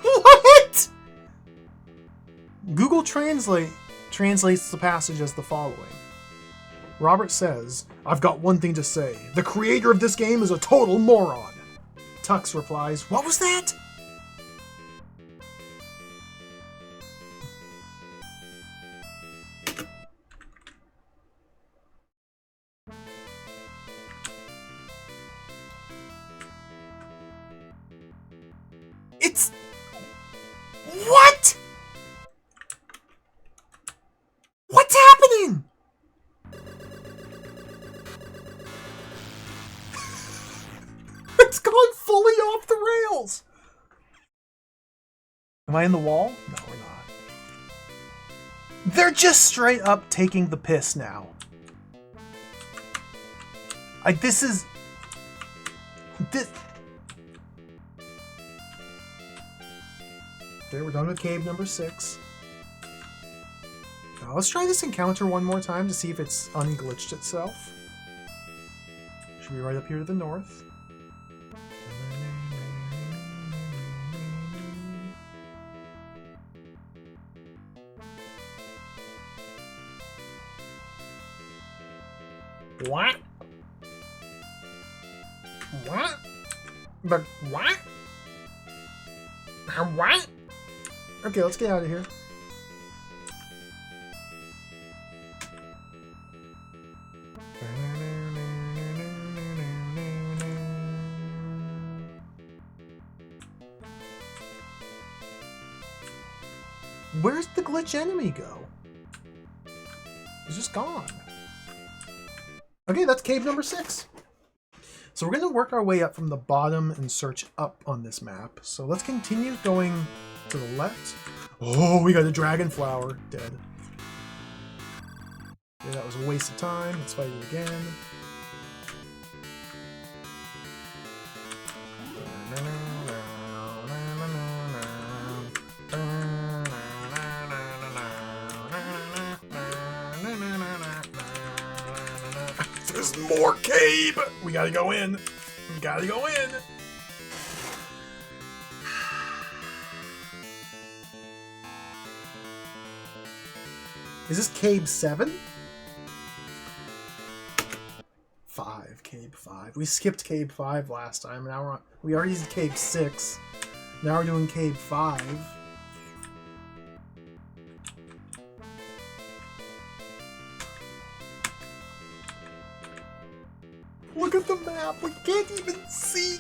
What? Google Translate translates the passage as the following. Robert says, "I've got one thing to say. The creator of this game is a total moron." Tux replies, "What was that?" It's... What? What's happening? It's gone fully off the rails. Am I in the wall? No, we're not. They're just straight up taking the piss now. Like, this is... This... Okay, we're done with cave number 6. Now let's try this encounter one more time to see if it's unglitched itself. Should be right up here to the north. What? What? But what? What? Okay, let's get out of here. Where's the glitch enemy go? He's just gone. Okay, that's cave number 6. So we're going to work our way up from the bottom and search up on this map. So let's continue going to the left. Oh, we got a dragon flower. Dead. Yeah, that was a waste of time. Let's fight it again. There's more cave! We gotta go in. We gotta go in. Is this Cave 7? 5. Cave 5. We skipped Cave 5 last time. Now we're on. We already did Cave 6. Now we're doing Cave 5. Look at the map. We can't even see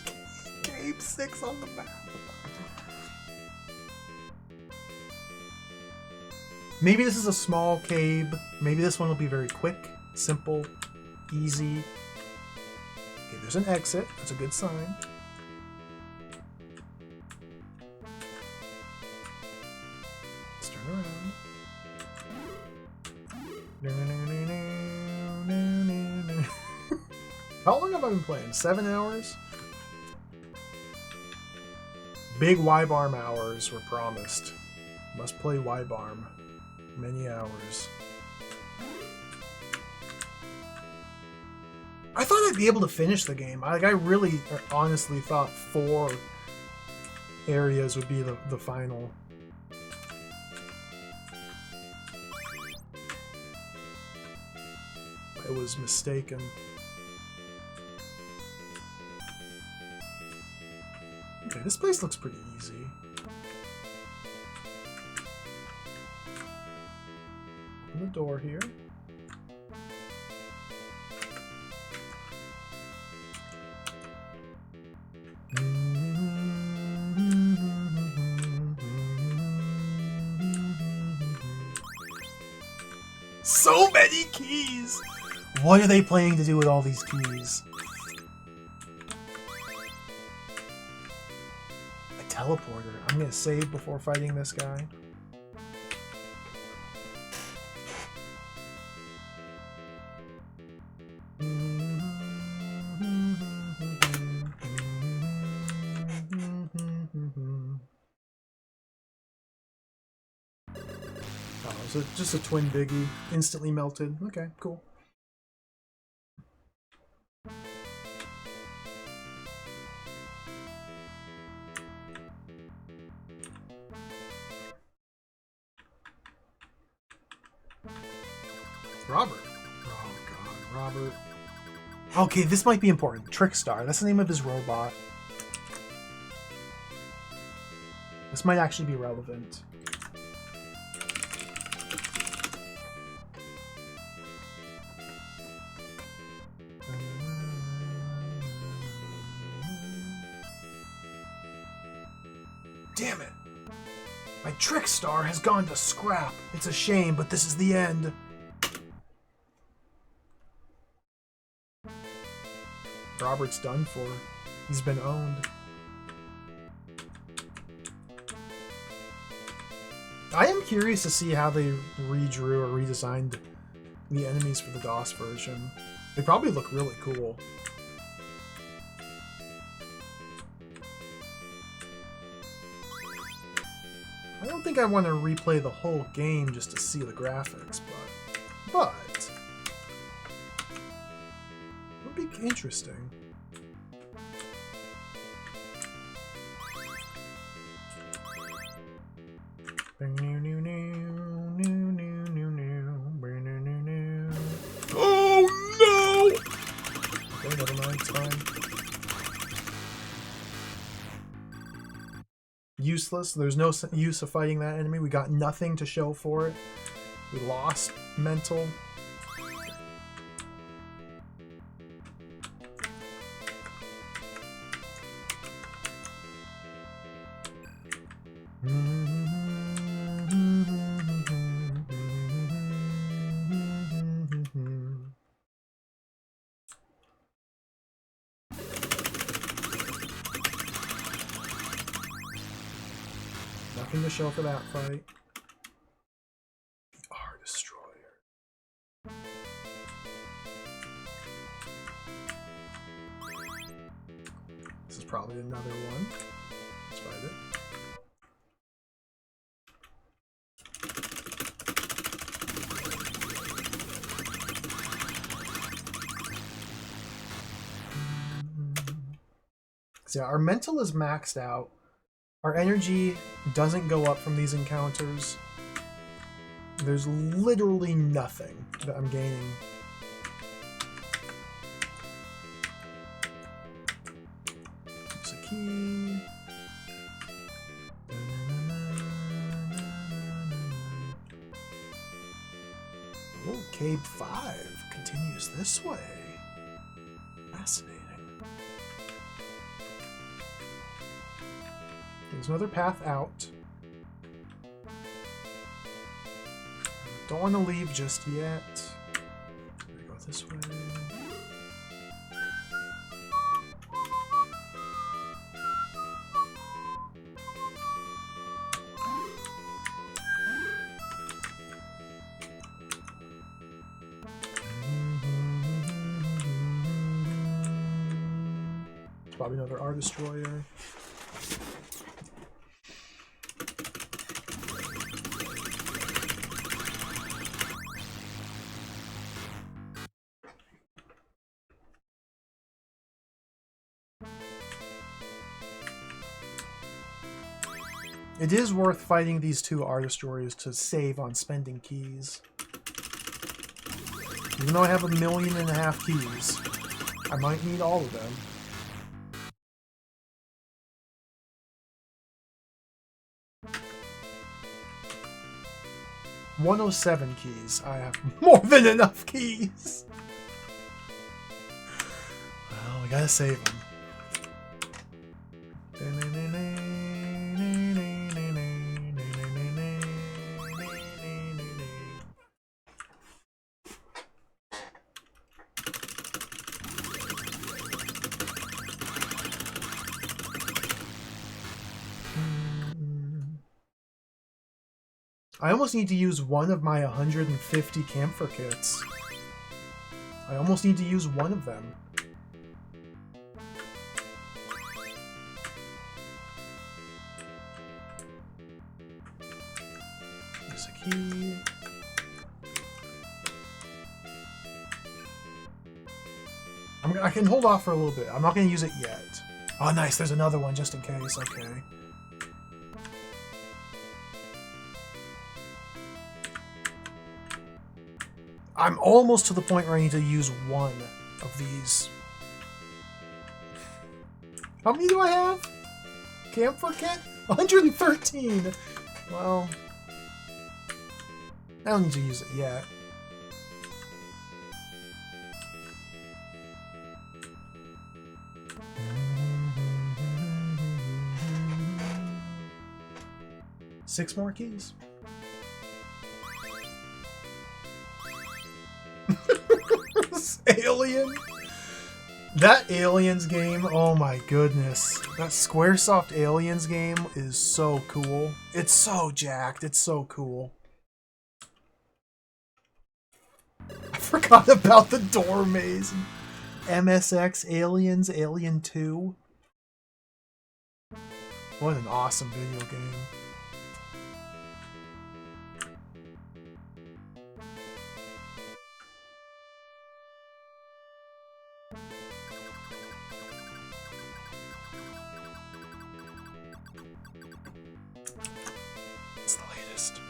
Cave 6 on the map. Maybe this is a small cave. Maybe this one will be very quick, simple, easy. Okay, there's an exit. That's a good sign. Let's turn around. How long have I been playing? 7 hours? Big Wibarm hours were promised. Must play Wibarm. Many hours. I thought I'd be able to finish the game. I really honestly thought 4 areas would be the final. I was mistaken. Okay, this place looks pretty easy. Open the door here. So many keys! What are they planning to do with all these keys? A teleporter. I'm gonna save before fighting this guy. So just a twin biggie, instantly melted. Okay, cool. Robert. Oh god, Robert. Okay, this might be important. Trickstar, that's the name of his robot. This might actually be relevant. Damn it! My Trickstar has gone to scrap. It's a shame, but this is the end. Robert's done for. He's been owned. I am curious to see how they redrew or redesigned the enemies for the DOS version. They probably look really cool. I don't think I want to replay the whole game just to see the graphics, but it would be interesting. Oh no! Okay, never mind, it's fine. Useless. There's no use of fighting that enemy. We got nothing to show for it. We lost mental. Nothing to the show for that fight. The R Destroyer. This is probably another one. Let's find it. So yeah, our mental is maxed out. Our energy doesn't go up from these encounters. There's literally nothing that I'm gaining. There's a key. Oh, Cave 5 continues this way. Fascinating. There's another path out. Don't want to leave just yet. We go this way. There's probably another R Destroyer. It is worth fighting these two R Destroyers to save on spending keys. Even though I have 1.5 million keys, I might need all of them. $107 keys. I have more than enough keys. Well, we gotta save them. I almost need to use one of my 150 camphor kits. I almost need to use one of them. There's a key. I can hold off for a little bit. I'm not going to use it yet. Oh, nice. There's another one just in case. Okay. I'm almost to the point where I need to use one of these. How many do I have? Camphor kit? 113! Well, I don't need to use it yet. Six more keys. Alien? That Aliens game, oh my goodness. That Squaresoft Aliens game is so cool. It's so jacked, it's so cool. I forgot about the door maze. MSX Aliens, Alien 2. What an awesome video game. It's the latest.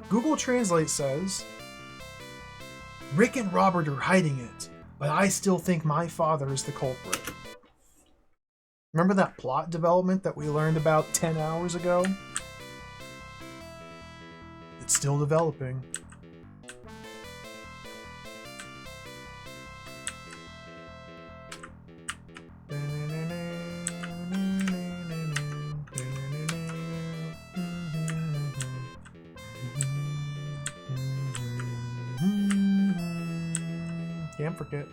Google Translate says, Rick and Robert are hiding it, but I still think my father is the culprit. Remember that plot development that we learned about 10 hours ago? It's still developing. camphor kit.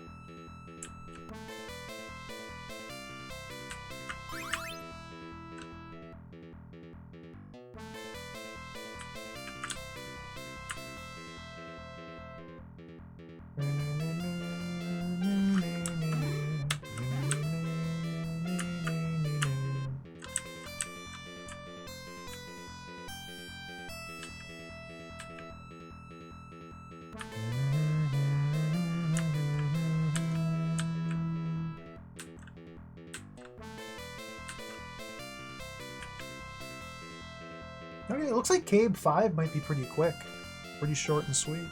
Okay, it looks like Cave 5 might be pretty quick. Pretty short and sweet.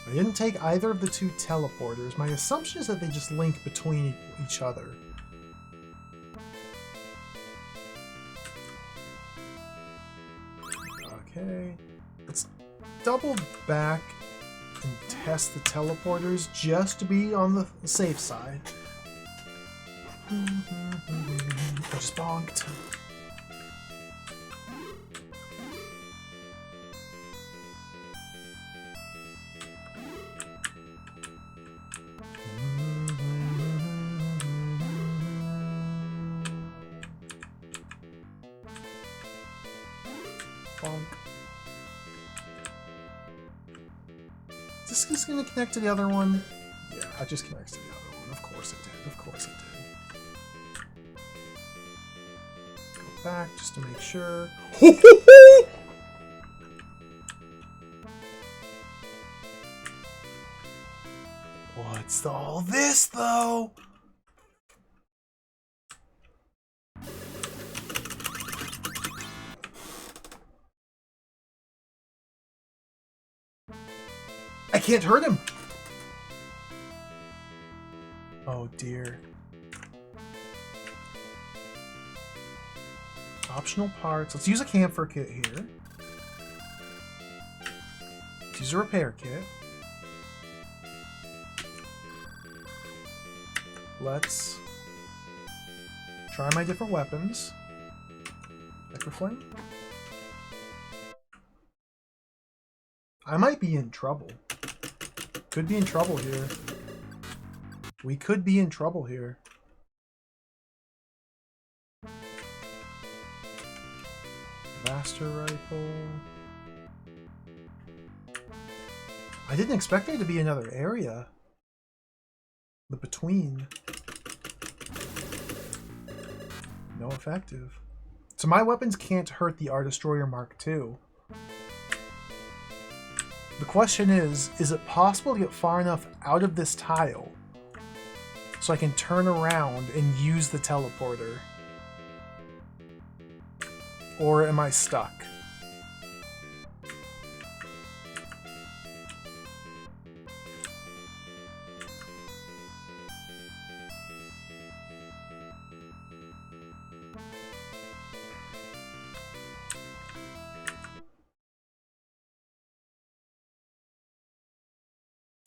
I didn't take either of the two teleporters. My assumption is that they just link between each other. Okay. Let's double back and test the teleporters just to be on the safe side. I just bonked. Bonk. Is this just gonna connect to the other one? Yeah, it just connects to the other one. Of course it did. Of course it did. Back just to make sure. What's all this though? I can't hurt him. Oh dear. Optional parts. Let's use a camphor kit here. Let's use a repair kit. Let's try my different weapons. Microflame. I might be in trouble. Could be in trouble here. We could be in trouble here. Blaster rifle. I didn't expect there to be another area. The between. No effective. So my weapons can't hurt the R-Destroyer Mark II. The question is it possible to get far enough out of this tile so I can turn around and use the teleporter? Or am I stuck?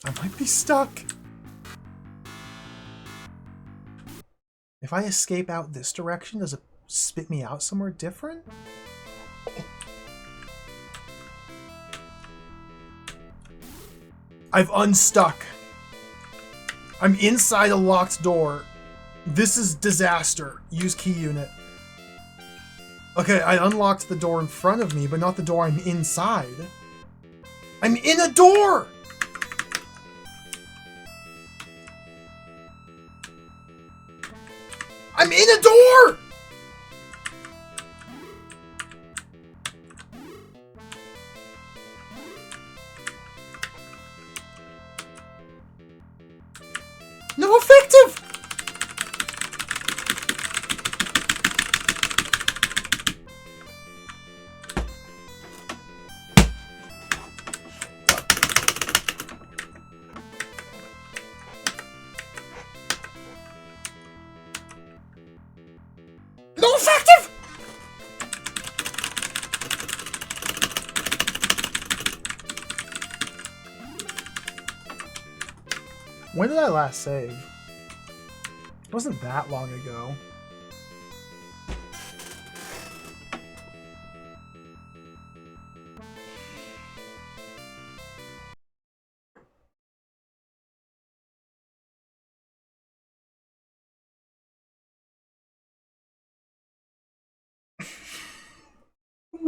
I might be stuck. If I escape out this direction, does it spit me out somewhere different? I've unstuck. I'm inside a locked door. This is disaster. Use key unit. Okay, I unlocked the door in front of me, but not the door I'm inside. I'm in a door! I'm in a door! No effective! No effective! When did I last save? It wasn't that long ago.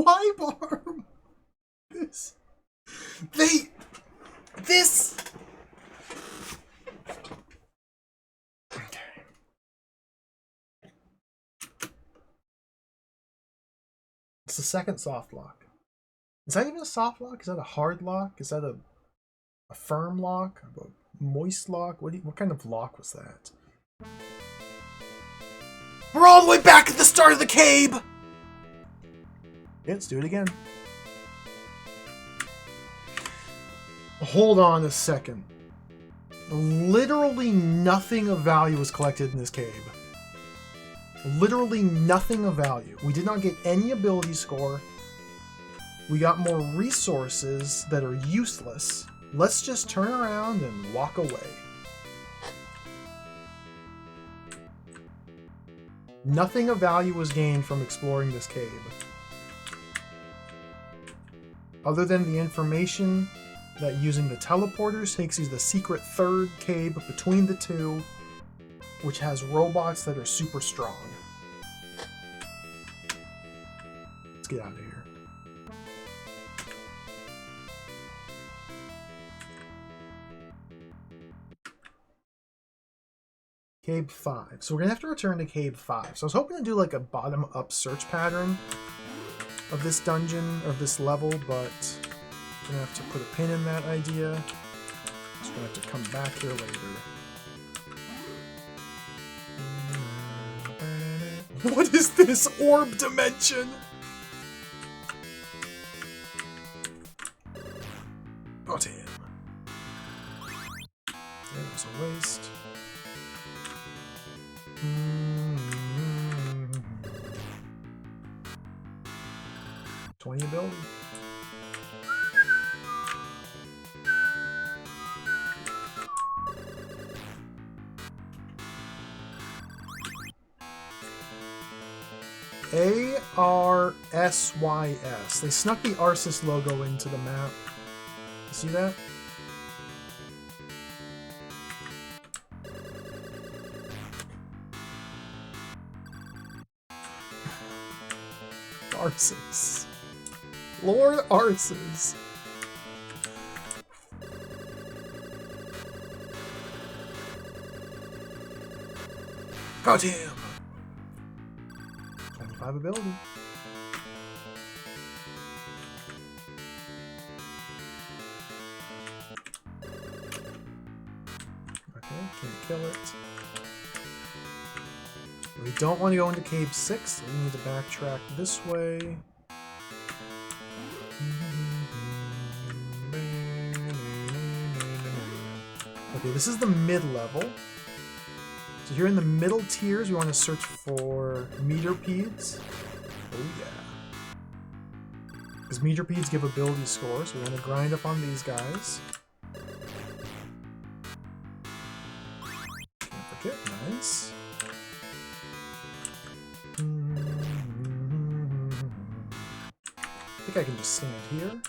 Wibarm! This... This... It's the second soft lock. Is that even a soft lock? Is that a hard lock? Is that a firm lock? A moist lock? What kind of lock was that? We're all the way back at the start of the cave! Yeah, let's do it again. Hold on a second. Literally nothing of value was collected in this cave. Literally nothing of value. We did not get any ability score. We got more resources that are useless. Let's just turn around and walk away. Nothing of value was gained from exploring this cave. Other than the information that using the teleporters takes you to the secret third cave between the two, which has robots that are super strong. Let's get out of here. Cave 5. So we're going to have to return to Cave 5. So I was hoping to do like a bottom-up search pattern of this dungeon, or this level, but I'm going to have to put a pin in that idea. So we're going to have to come back here later. What is this orb dimension? Oh, damn. That was a waste. 20 ability. ARSYS. They snuck the Arsis logo into the map. You see that? Arsis. Lord Arsis. Oh, damn. 25 ability. Okay, can't kill it. We don't want to go into Cave 6, so we need to backtrack this way. Okay, this is the mid-level. So here in the middle tiers, we want to search for meterpedes. Oh yeah. Because meterpedes give ability scores, so we want to grind up on these guys. Can't forget, nice. I think I can just stand here.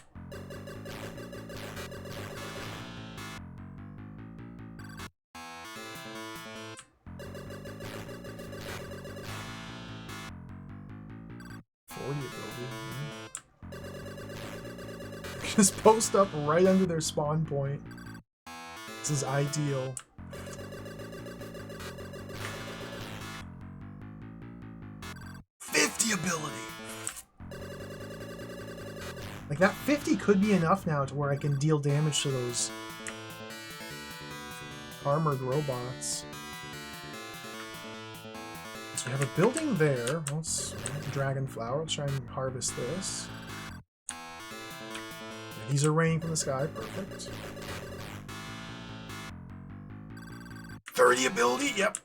Just post up right under their spawn point. This is ideal. Ability. Like that 50 could be enough now to where I can deal damage to those armored robots. So we have a building there. Let's dragon flower. Let's try and harvest this. Yeah, these are raining from the sky. Perfect. 30 ability. Yep.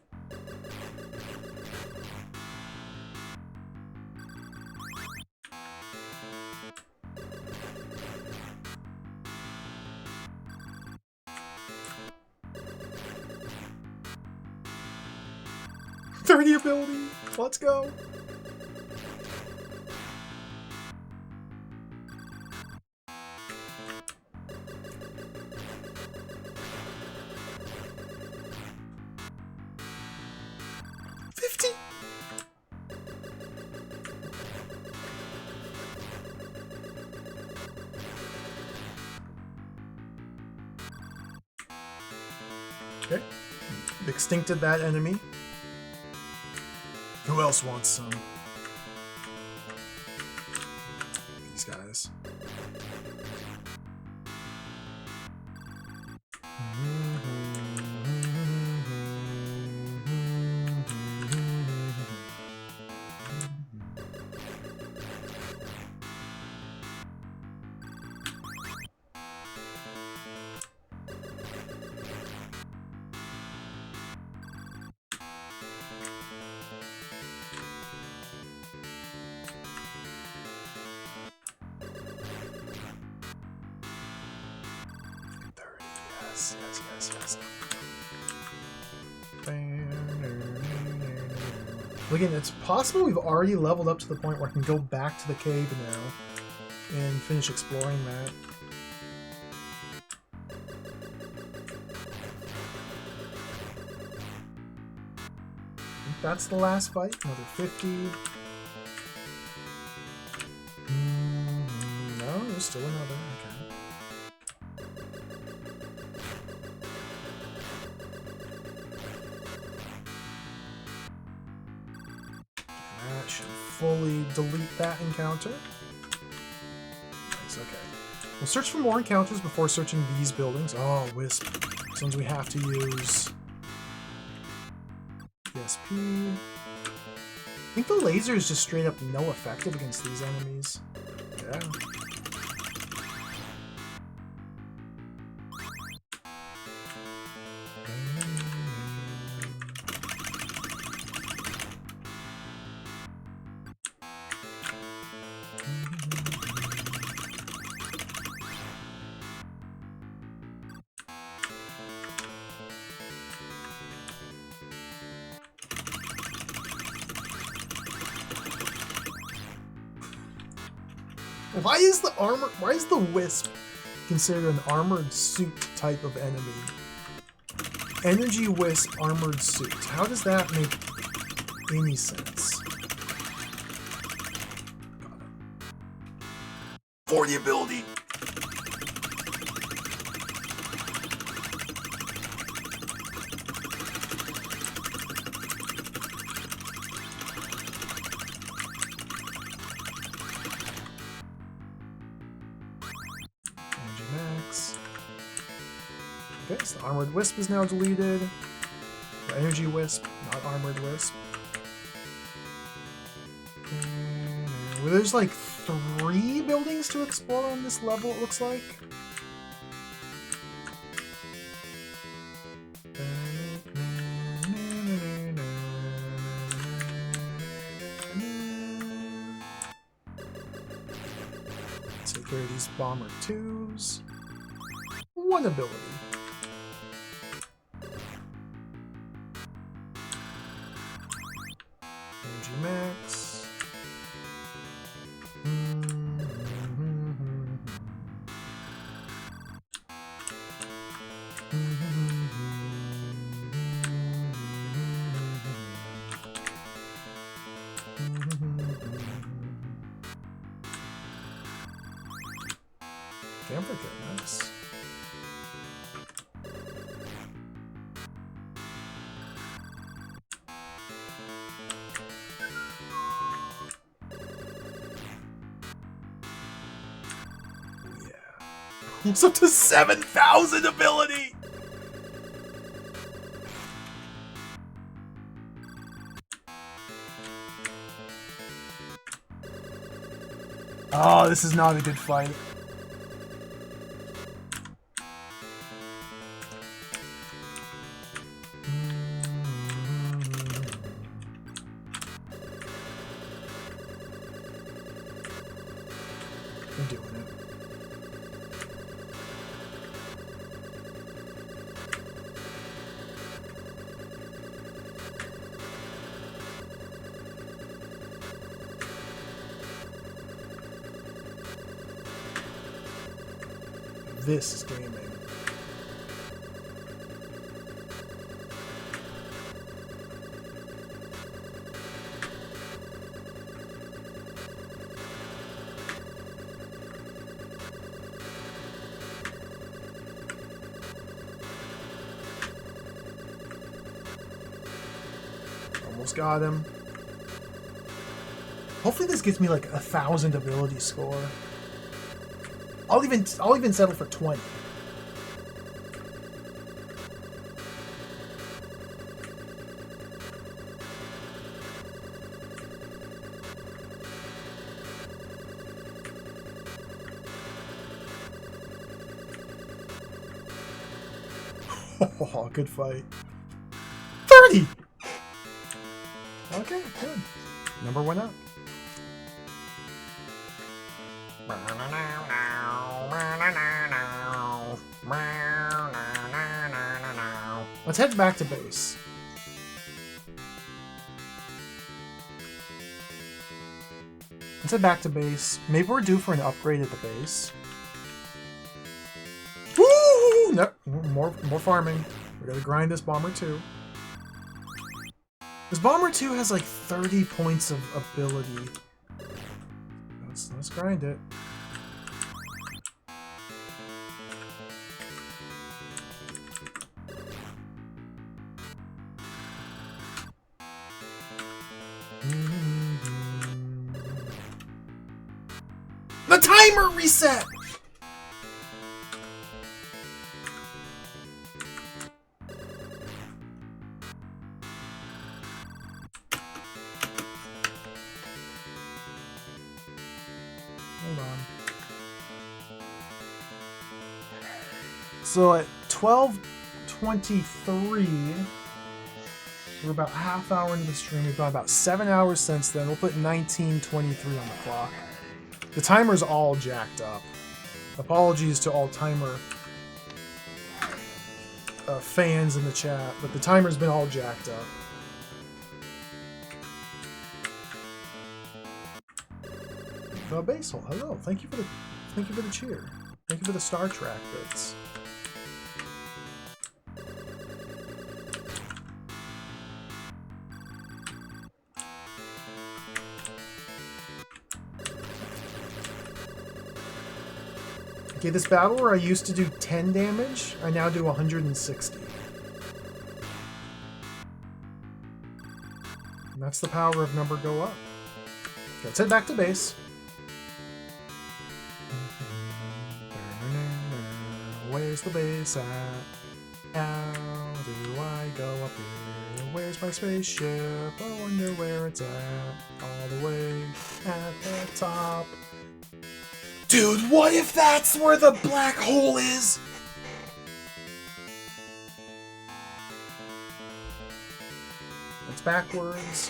Ability. Let's go. Okay. Extincted that enemy. Who else wants some? These guys. Yes. Again, it's possible we've already leveled up to the point where I can go back to the cave now and finish exploring that. I think that's the last fight. Another 50. No, there's still another. Okay. That should fully delete that encounter. Nice, okay. We'll search for more encounters before searching these buildings. Oh, Wisp. These ones we have to use. ESP. I think the laser is just straight up no effective against these enemies. Yeah. Why is the Wisp considered an armored suit type of enemy? Energy Wisp armored suit. How does that make any sense? For the ability. Okay, so the Armored Wisp is now deleted. The Energy Wisp, not Armored Wisp. Well, there's like 3 buildings to explore on this level, it looks like. Take care of these Bomber 2s. 1 ability. Energy max. Temperature, nice. It's up to 7,000 ability! Oh, this is not a good fight. I'm doing it. This is gaming. Almost got him. Hopefully this gets me like 1,000 ability score. I'll even settle for 20. Oh, good fight. 30! Okay, good. Number went up. Let's head back to base. Let's head back to base. Maybe we're due for an upgrade at the base. Woo! No, more farming. We gotta grind this Bomber 2. This Bomber 2 has like 30 points of ability. Let's grind it. The timer reset! Hold on. So at 12:23, we're about half hour into the stream. We've gone about 7 hours since then. We'll put 19:23 on the clock. The timer's all jacked up. Apologies to all timer fans in the chat, but the timer's been all jacked up. Basil, hello. Thank you for the cheer. Thank you for the Star Trek bits. Okay, this battle where I used to do 10 damage, I now do 160. And that's the power of number go up. Okay, let's head back to base. Where's the base at? How do I go up here? Where's my spaceship? I wonder where it's at. All the way at the top. Dude, what if that's where the black hole is? It's backwards.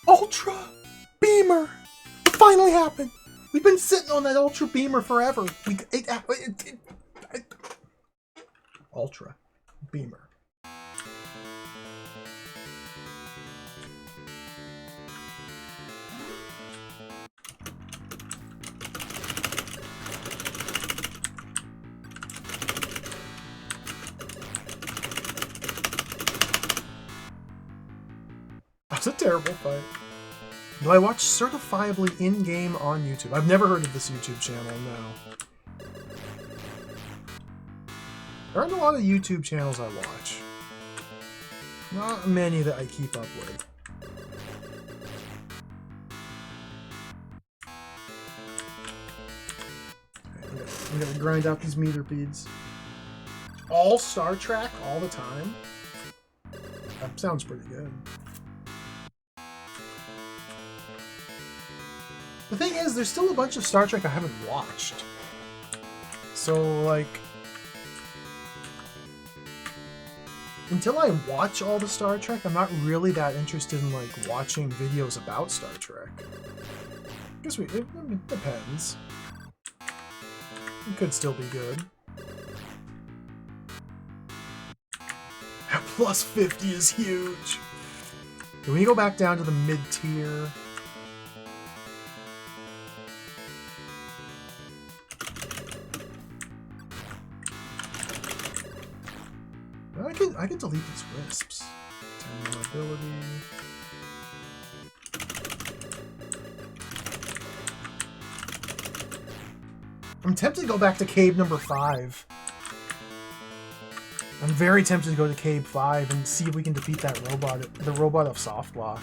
Ultra Beamer! It finally happened! We've been sitting on that Ultra Beamer forever. Ultra Beamer. That's a terrible fight. Do I watch certifiably in-game on YouTube? I've never heard of this YouTube channel, no. There aren't a lot of YouTube channels I watch. Not many that I keep up with. Okay, we gotta grind out these meter beads. All Star Trek all the time? That sounds pretty good. The thing is, there's still a bunch of Star Trek I haven't watched. So, like... until I watch all the Star Trek, I'm not really that interested in, like, watching videos about Star Trek. I guess it depends. It could still be good. Plus 50 is huge! Can we go back down to the mid-tier? I can delete these wisps. More ability. I'm tempted to go back to cave number 5. I'm very tempted to go to cave 5 and see if we can defeat that robot, the robot of soft block.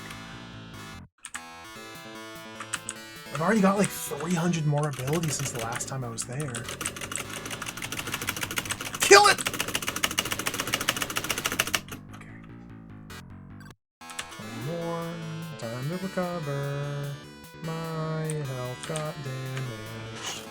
I've already got like 300 more abilities since the last time I was there. Kill it! Okay. 20 more. Time to recover. My health got damaged.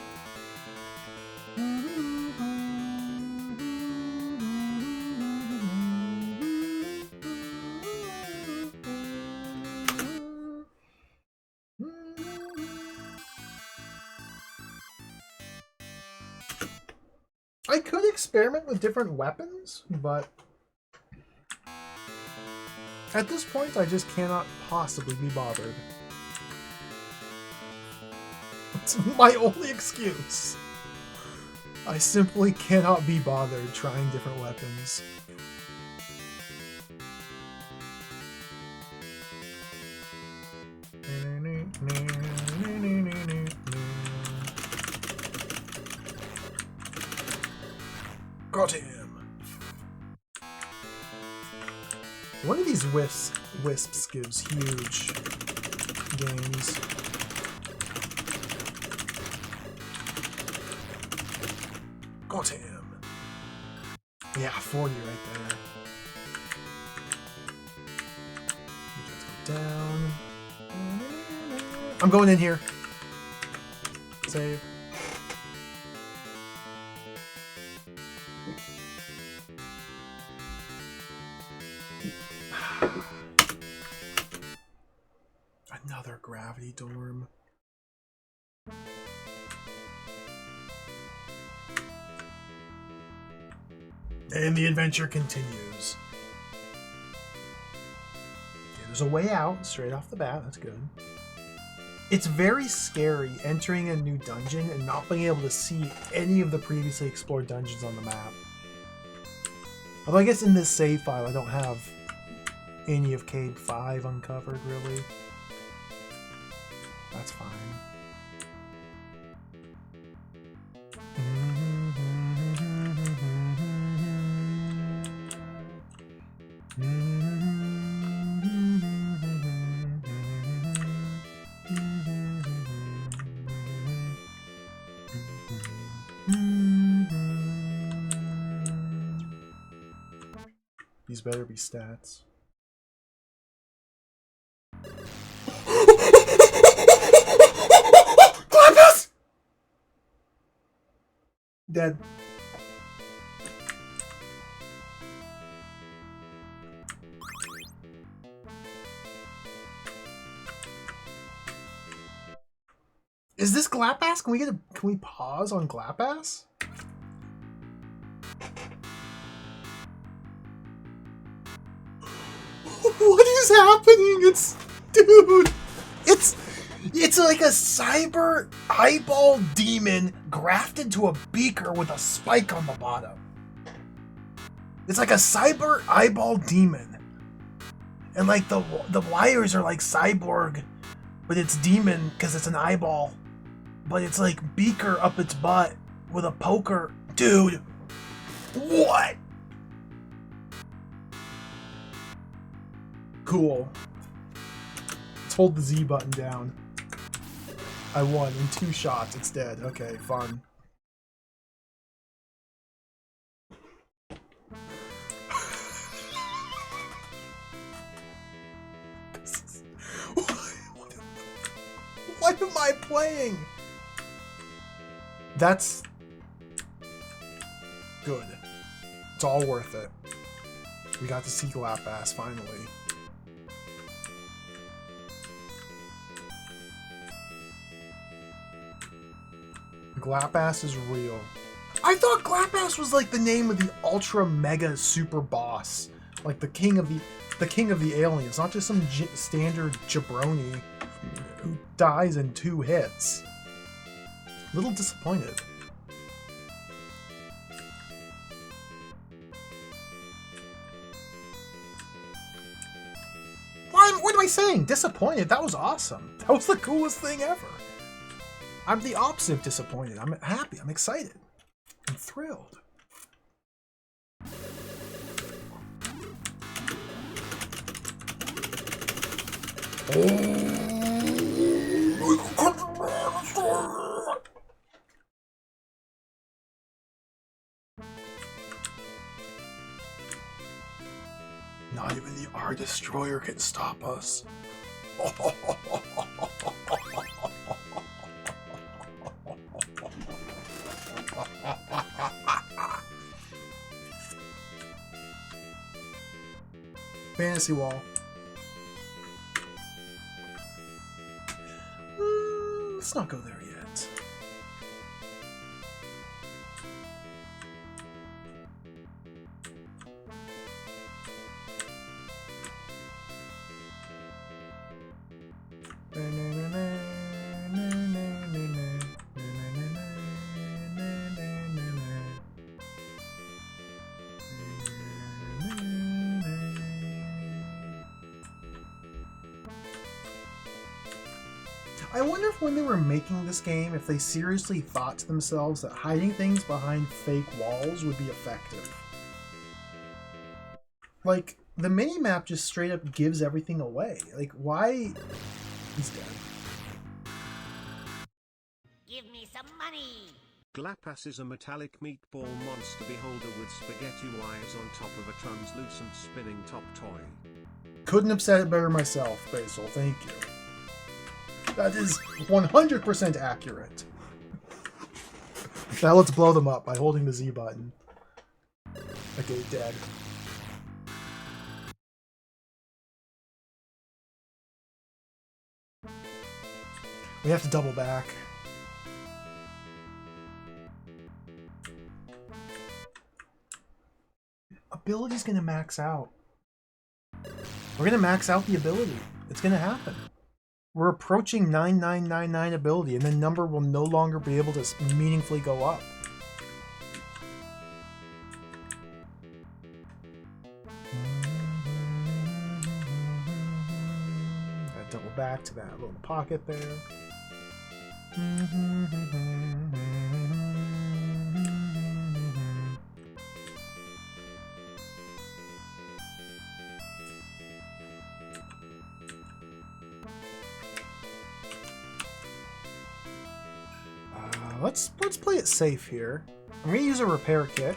I could experiment with different weapons, but at this point I just cannot possibly be bothered. It's my only excuse. I simply cannot be bothered trying different weapons. Got him! One of these wisps gives huge gains. Got him! Yeah, 40 right there. Let's go down. I'm going in here. Save. Another gravity dorm. And the adventure continues. Okay, there's a way out straight off the bat. That's good. It's very scary entering a new dungeon and not being able to see any of the previously explored dungeons on the map. Although I guess in this save file I don't have any of Cave 5 uncovered, really. That's fine. These better be stats. Glampus! Dead. Is this Glapass? Can we pause on Glapass? What is happening? It's like a cyber eyeball demon grafted to a beaker with a spike on the bottom. It's like a cyber eyeball demon. And like the wires are like cyborg, but it's demon because it's an eyeball. But it's like beaker up its butt with a poker. Dude, what? Cool. Let's hold the Z button down. I won in 2 shots. It's dead. Okay, fun. What am I playing? That's good. It's all worth it. We got to see Glapass finally. Glapass is real. I thought Glapass was like the name of the ultra mega super boss, like the king of the aliens, not just some standard jabroni who dies in 2 hits. A little disappointed. saying? Disappointed? That was awesome. That was the coolest thing ever. I'm the opposite of disappointed. I'm happy. I'm excited. I'm thrilled. Not even the R Destroyer can stop us. Fantasy wall. Let's not go there yet. I wonder if when they were making this game, if they seriously thought to themselves that hiding things behind fake walls would be effective. Like, the minimap just straight up gives everything away. Like, why? He's dead. Give me some money. Glapas is a metallic meatball monster beholder with spaghetti wires on top of a translucent spinning top toy. Couldn't have said it better myself, Basil. Thank you. That is 100% accurate. Now let's blow them up by holding the Z button. Okay, dead. We have to double back. Ability's gonna max out. We're gonna max out the ability. It's gonna happen. We're approaching 9999 ability, and the number will no longer be able to meaningfully go up. Gotta double back to that little pocket there. Let's play it safe here. I'm gonna use a repair kit.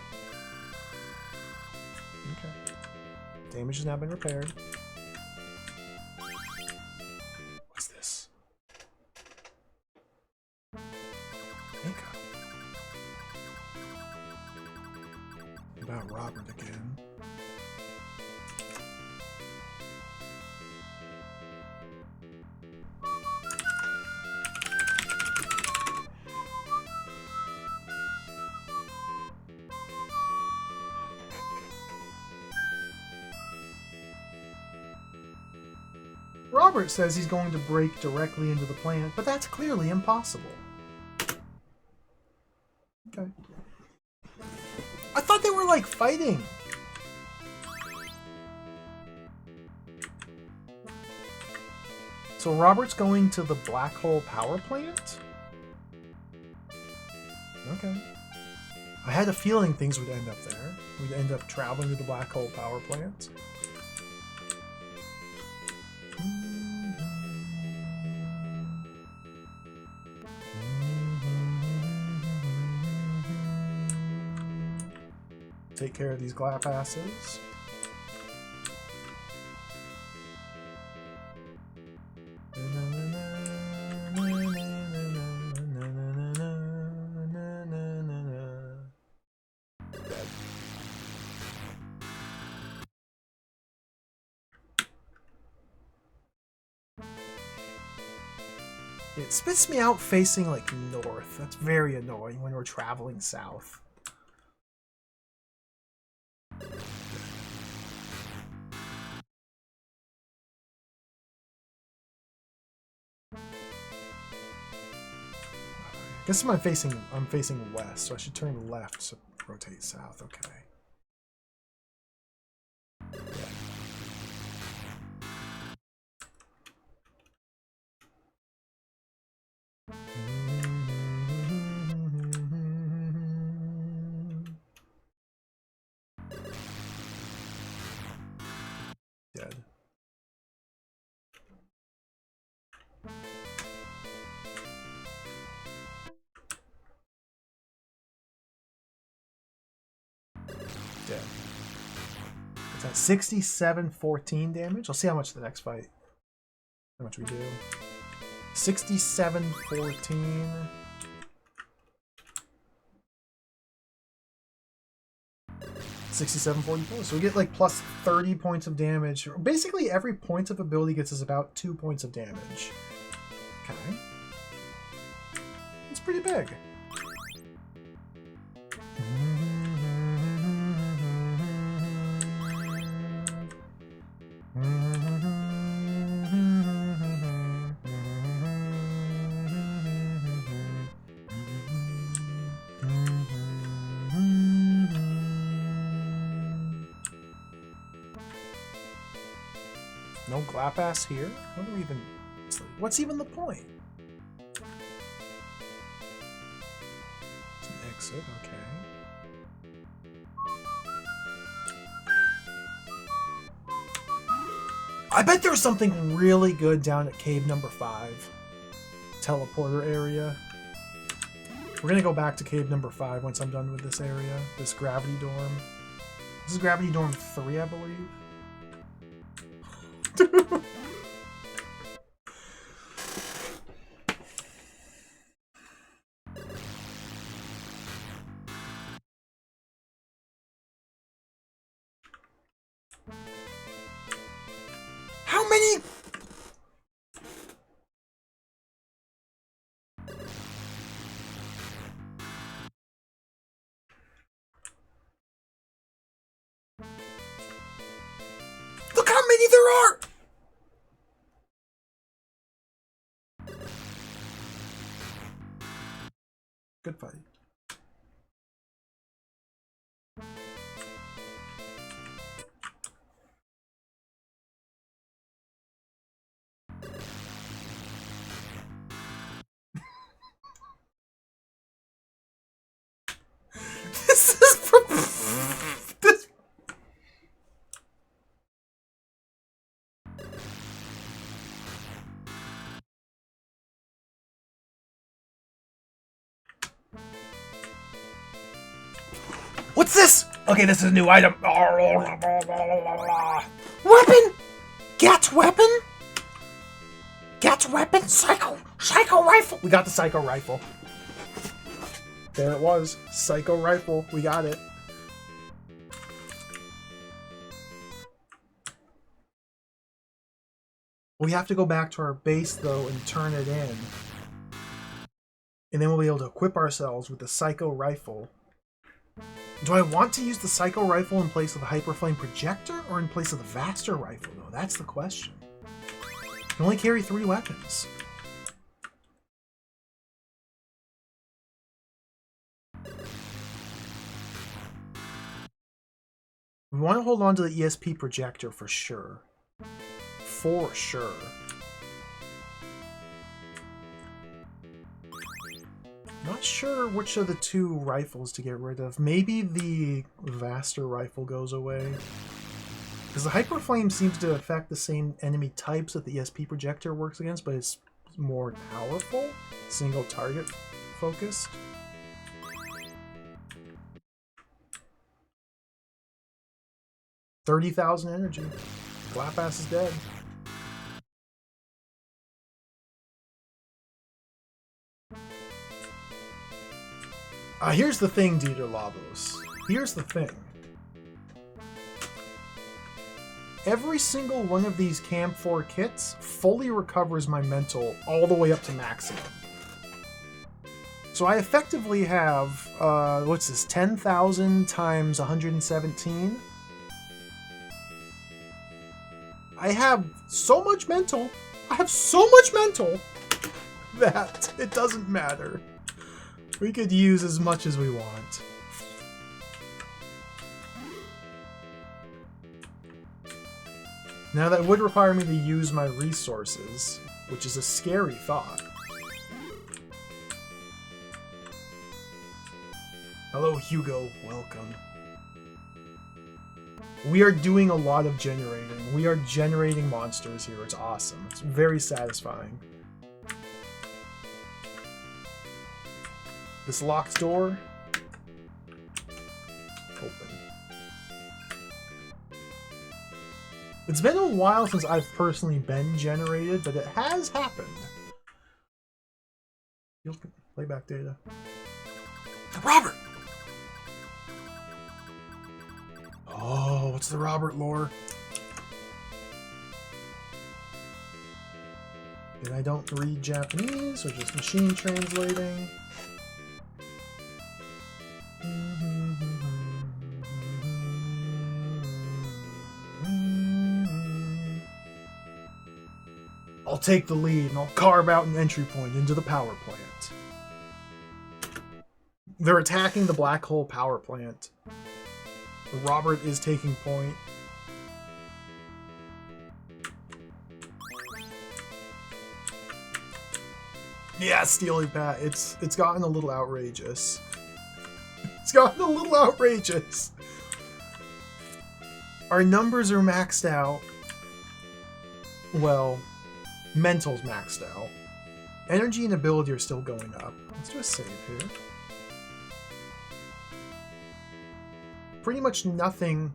Okay. Damage has now been repaired. What's this? Mika. About Robert again. Robert says he's going to break directly into the plant, but that's clearly impossible. Okay. I thought they were, like, fighting. So Robert's going to the black hole power plant? Okay. I had a feeling things would end up there. We'd end up traveling to the black hole power plant. Take care of these Glapasses. It spits me out facing like north. That's very annoying when we're traveling south. I guess I'm facing west, so I should turn left to rotate south. Okay. dead. Dead. It's at 67-14 damage. I'll see how much the next fight. How much we do. 67-14. 67-44. So we get like plus 30 points of damage. Basically, every point of ability gets us about 2 points of damage. Okay. It's pretty big. No Glapass here? What do we even... What's even the point? It's an exit, okay. I bet there's something really good down at cave number 5. Teleporter area. We're gonna go back to cave number 5 once I'm done with this area. This gravity dorm. This is gravity dorm 3, I believe. How many? Look how many there are! Good fight. This is from this. What's this? Okay, this is a new item. Weapon? Get weapon? Get weapon? Psycho rifle. We got the psycho rifle. There it was. Psycho rifle. We got it. We have to go back to our base, though, and turn it in. And then we'll be able to equip ourselves with the psycho rifle. Do I want to use the psycho rifle in place of the hyperflame projector, or in place of the vaster rifle, though? That's the question. You can only carry 3 weapons. We want to hold on to the ESP projector for sure. For sure. Not sure which of the 2 rifles to get rid of. Maybe the Vaster rifle goes away. Because the Hyperflame seems to affect the same enemy types that the ESP projector works against, but it's more powerful. Single target focused. $30,000 energy. Glapass is dead. Here's the thing, Dieter Lavos. Here's the thing. Every single one of these Camp 4 kits fully recovers my mental all the way up to maximum. So I effectively have, what's this, 10,000 times 117? I have so much mental. I have so much mental that it doesn't matter. We could use as much as we want. Now that would require me to use my resources, which is a scary thought. Hello, Hugo. Welcome. We are doing a lot of generating. We are generating monsters here. It's awesome. It's very satisfying. This locked door. Open. It's been a while since I've personally been generated, but it has happened. Playback data. Robert! Oh, what's the Robert lore? And I don't read Japanese, or just machine translating. I'll take the lead and I'll carve out an entry point into the power plant. They're attacking the black hole power plant. Robert is taking point. Yeah, Steely Pat. It's gotten a little outrageous. It's gotten a little outrageous. Our numbers are maxed out. Well, mental's maxed out. Energy and ability are still going up. Let's do a save here. Pretty much nothing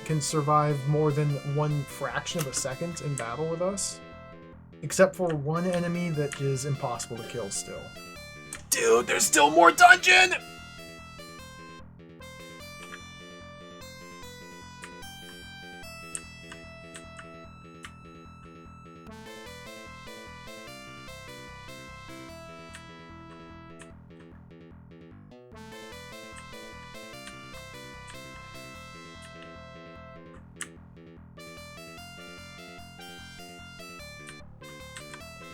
can survive more than 1 fraction of a second in battle with us. Except for one enemy that is impossible to kill still. Dude, there's still more dungeon!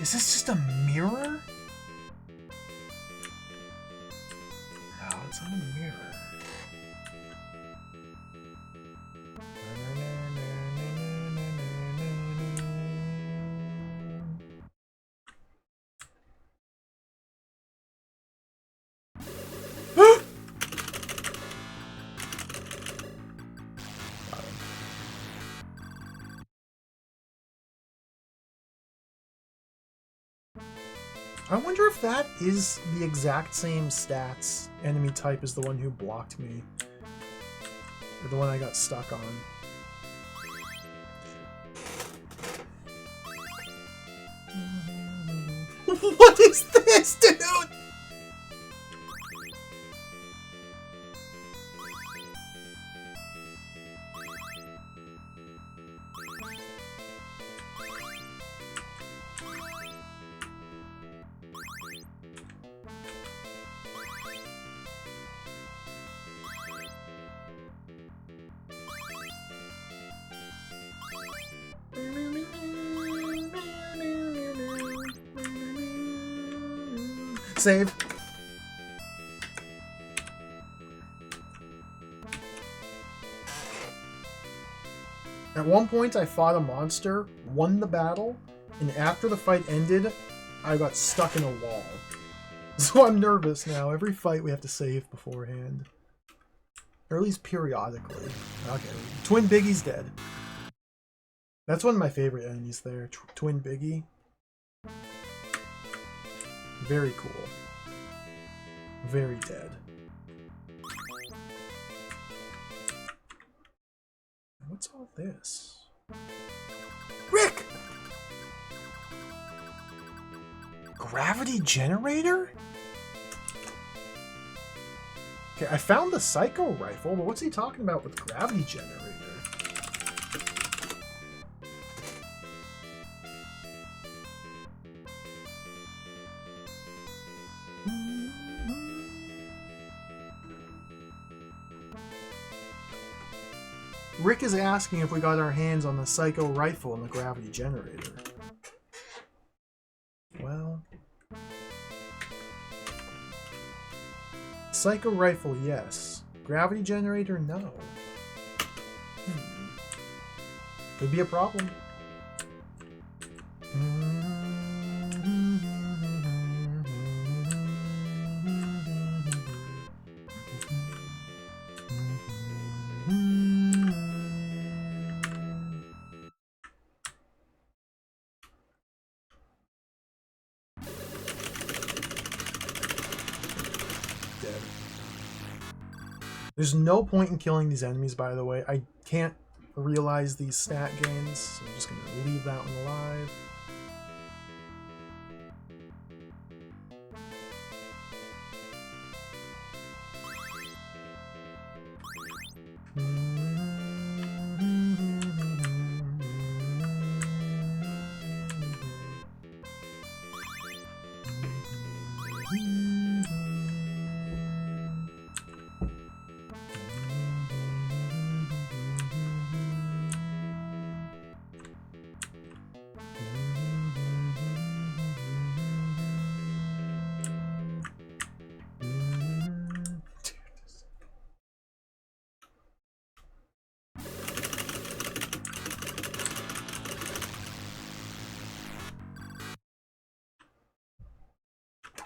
Is this just a mirror? No, it's not a mirror. I wonder if that is the exact same stats enemy type as the one who blocked me. Or the one I got stuck on. What is this, dude? Save. At one point I fought a monster, won the battle, and after the fight ended, I got stuck in a wall. So I'm nervous now. Every fight we have to save beforehand. Or at least periodically. Okay, Twin Biggie's dead. That's one of my favorite enemies there, Twin Biggie. Very cool. Very dead. What's all this? Rick! Gravity generator? Okay, I found the Psycho Rifle, but what's he talking about with gravity generator? Rick is asking if we got our hands on the Psycho Rifle and the gravity generator. Well... Psycho Rifle, yes. Gravity generator, no. Could be a problem. There's no point in killing these enemies, by the way. I can't realize these stat gains, so I'm just going to leave that one alive.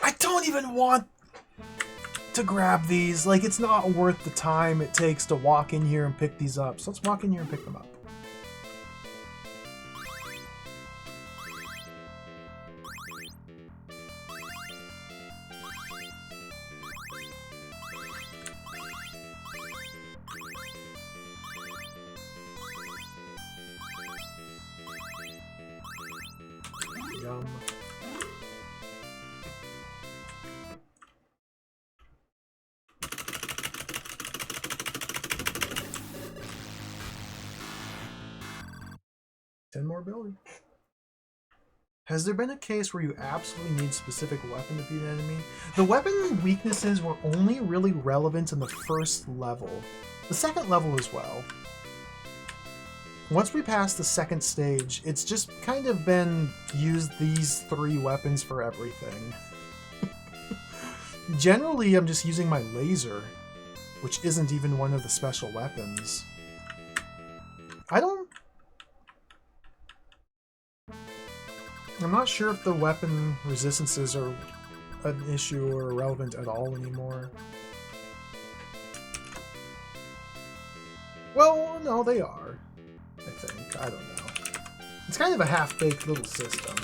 I don't even want to grab these. Like, it's not worth the time it takes to walk in here and pick these up. So let's walk in here and pick them up. Yum. More ability. Has there been a case where you absolutely need specific weapon to beat an enemy? The weapon weaknesses were only really relevant in the first level. The second level as well. Once we pass the second stage, it's just kind of been use these 3 weapons for everything. Generally, I'm just using my laser, which isn't even one of the special weapons. I'm not sure if the weapon resistances are an issue or irrelevant at all anymore. Well, no, they are. I think. I don't know. It's kind of a half-baked little system.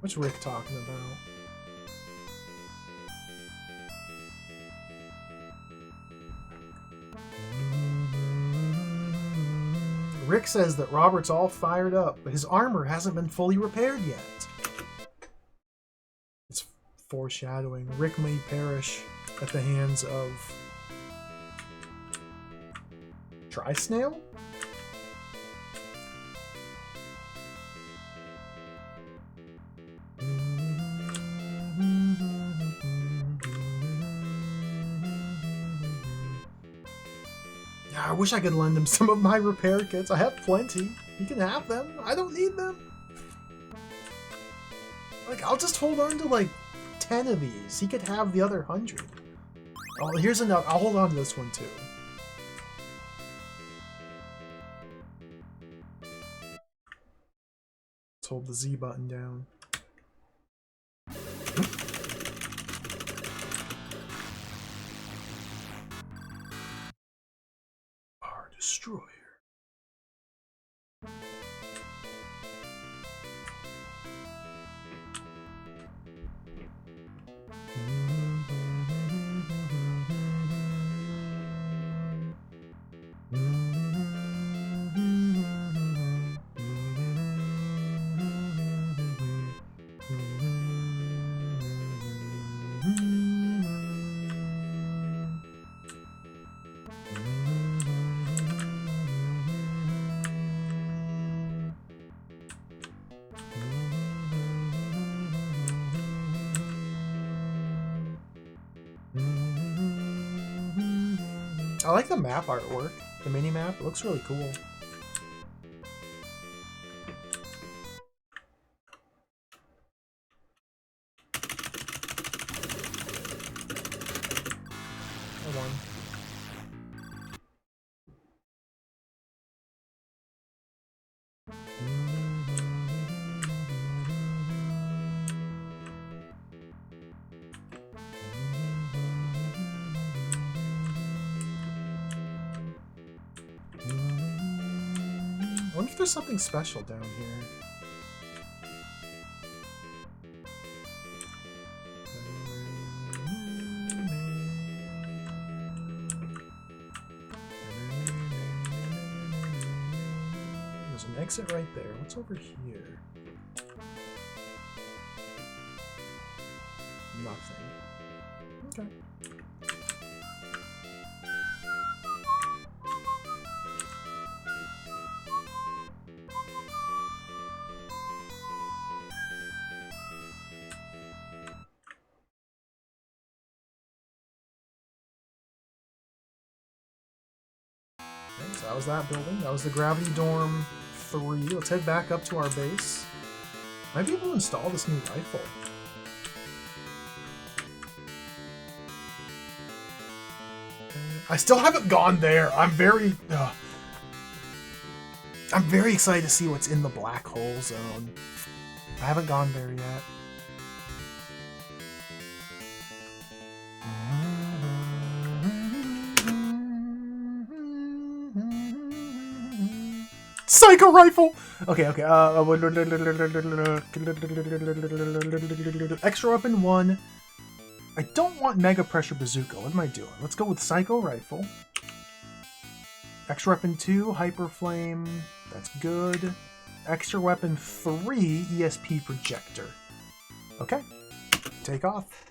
What's Rick talking about? Rick says that Robert's all fired up, but his armor hasn't been fully repaired yet. It's foreshadowing. Rick may perish at the hands of... Tri-Snail? I wish I could lend him some of my repair kits. I have plenty. He can have them. I don't need them. Like, I'll just hold on to like 10 of these. He could have the other 100. Oh, here's enough. I'll hold on to this one too. Let's hold the Z button down. Destroyer. I like the map artwork. The mini-map. It looks really cool. I wonder if there's something special down here. an exit right there. What's over here? Nothing. Okay. So that was that building. That was the Gravity Dorm 3. Let's head back up to our base. Might be able to install this new rifle. I still haven't gone there. I'm very excited to see what's in the black hole zone. I haven't gone there yet. Psycho rifle! Okay. Extra weapon 1. I don't want mega pressure bazooka. What am I doing? Let's go with psycho rifle. Extra weapon 2, hyper flame. That's good. Extra weapon 3, ESP projector. Okay. Take off.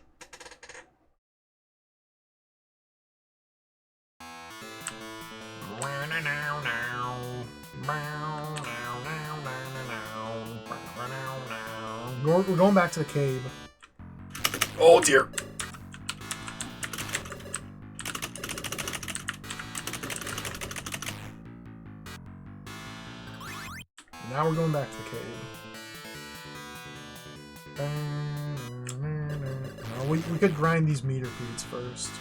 We're going back to the cave. Oh dear. Now we're going back to the cave. We could grind these meter feeds first.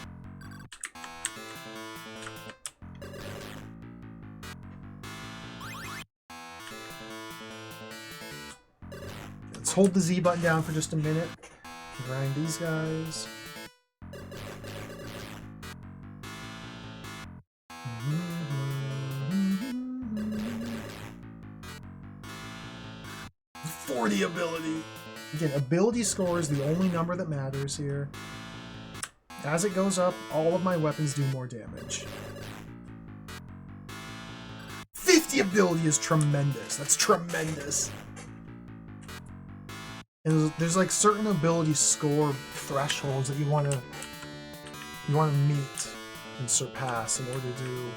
Let's hold the Z button down for just a minute. Grind these guys. For the ability. Again, ability score is the only number that matters here. As it goes up, all of my weapons do more damage. 50 ability is tremendous. That's tremendous. And there's like certain ability score thresholds that you want to meet and surpass in order to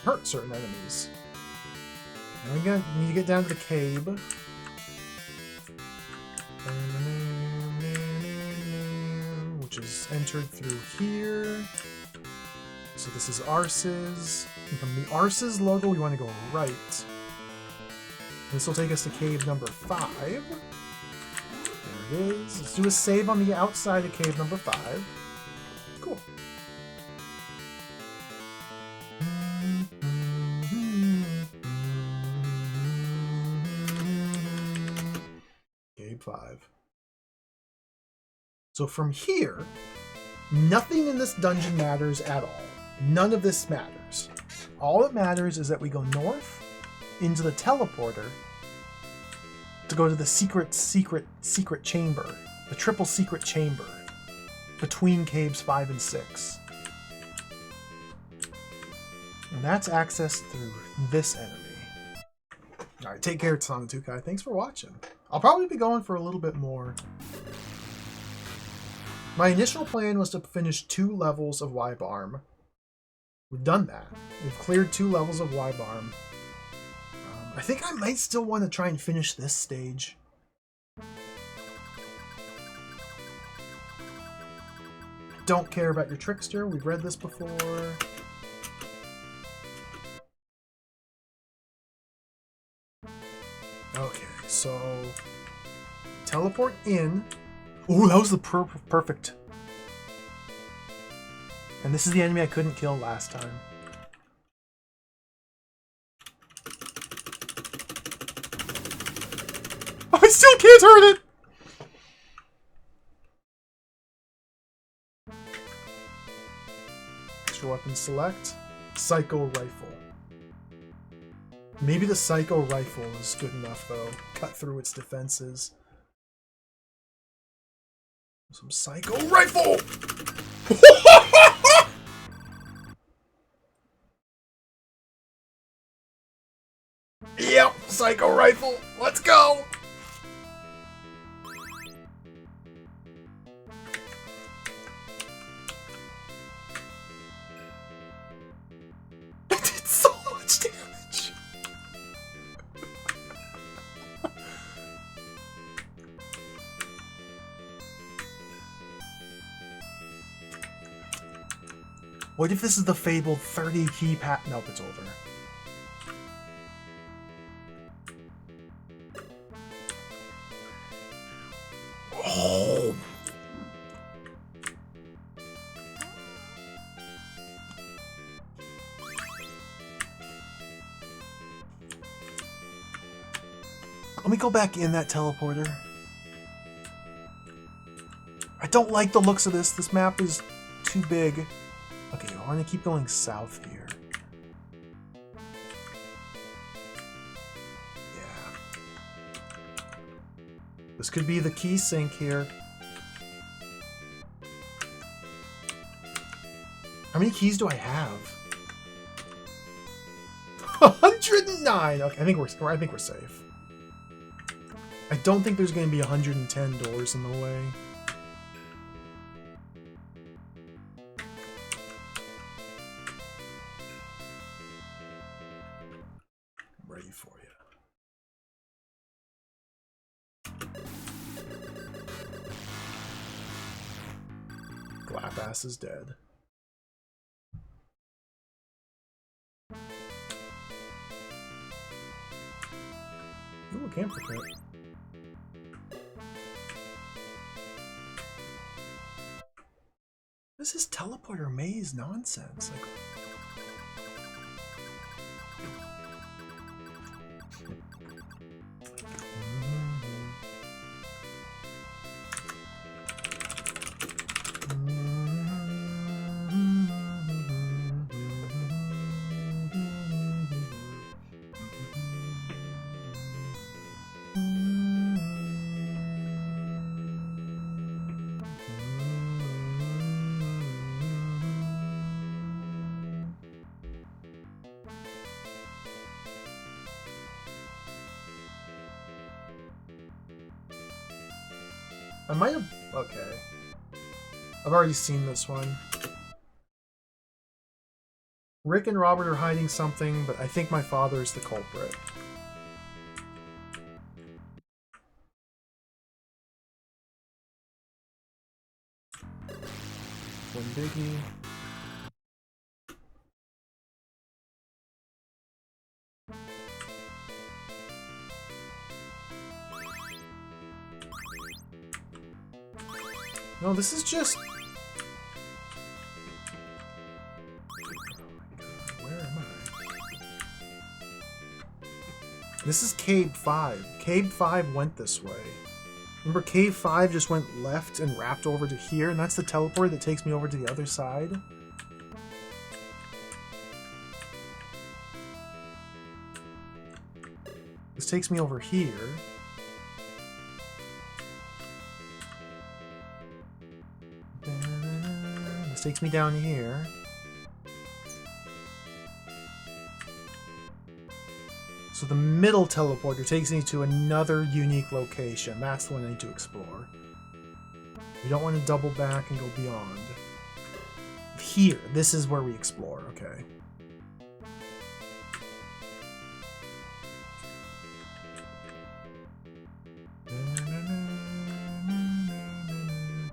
hurt certain enemies. And we need to get down to the cave. Which is entered through here. So this is Arce's. And from the Arce's logo, we want to go right. This will take us to cave number 5. There it is. Let's do a save on the outside of cave number 5. Cool. Cave 5. So from here, nothing in this dungeon matters at all. None of this matters. All that matters is that we go north into the teleporter to go to the secret chamber, the triple secret chamber between caves 5 and 6. And that's accessed through this enemy. Alright, take care, Tsanatukai. Thanks for watching. I'll probably be going for a little bit more. My initial plan was to finish 2 levels of Wibarm. We've done that. We've cleared 2 levels of Wibarm. I think I might still want to try and finish this stage. Don't care about your trickster. We've read this before. Okay, so teleport in. Ooh, that was the perfect. And this is the enemy I couldn't kill last time. I still can't hurt it! Extra weapon select. Psycho rifle. Maybe the psycho rifle is good enough though. Cut through its defenses. Some psycho rifle! Yep, Psycho Rifle. Let's go. It did so much damage. What if this is the fabled 30 keypad? Nope, it's over. Oh. Let me go back in that teleporter. I don't like the looks of this. This map is too big. Okay, I want to keep going south here. Yeah. This could be the key sink here. How many keys do I have? 109. Okay, I think we're safe. I don't think there's going to be 110 doors in the way. I'm ready for you. Glapass is dead. Ooh, a camper kit. This is teleporter maze nonsense. Like, I might have... Okay. I've already seen this one. Rick and Robert are hiding something, but I think my father is the culprit. One biggie. No, this is just... Oh my god, where am I? This is Cave 5. Cave 5 went this way. Remember, Cave 5 just went left and wrapped over to here, and that's the teleport that takes me over to the other side. This takes me over here. This takes me down here. So the middle teleporter takes me to another unique location. That's the one I need to explore. We don't want to double back and go beyond. Here, this is where we explore, okay.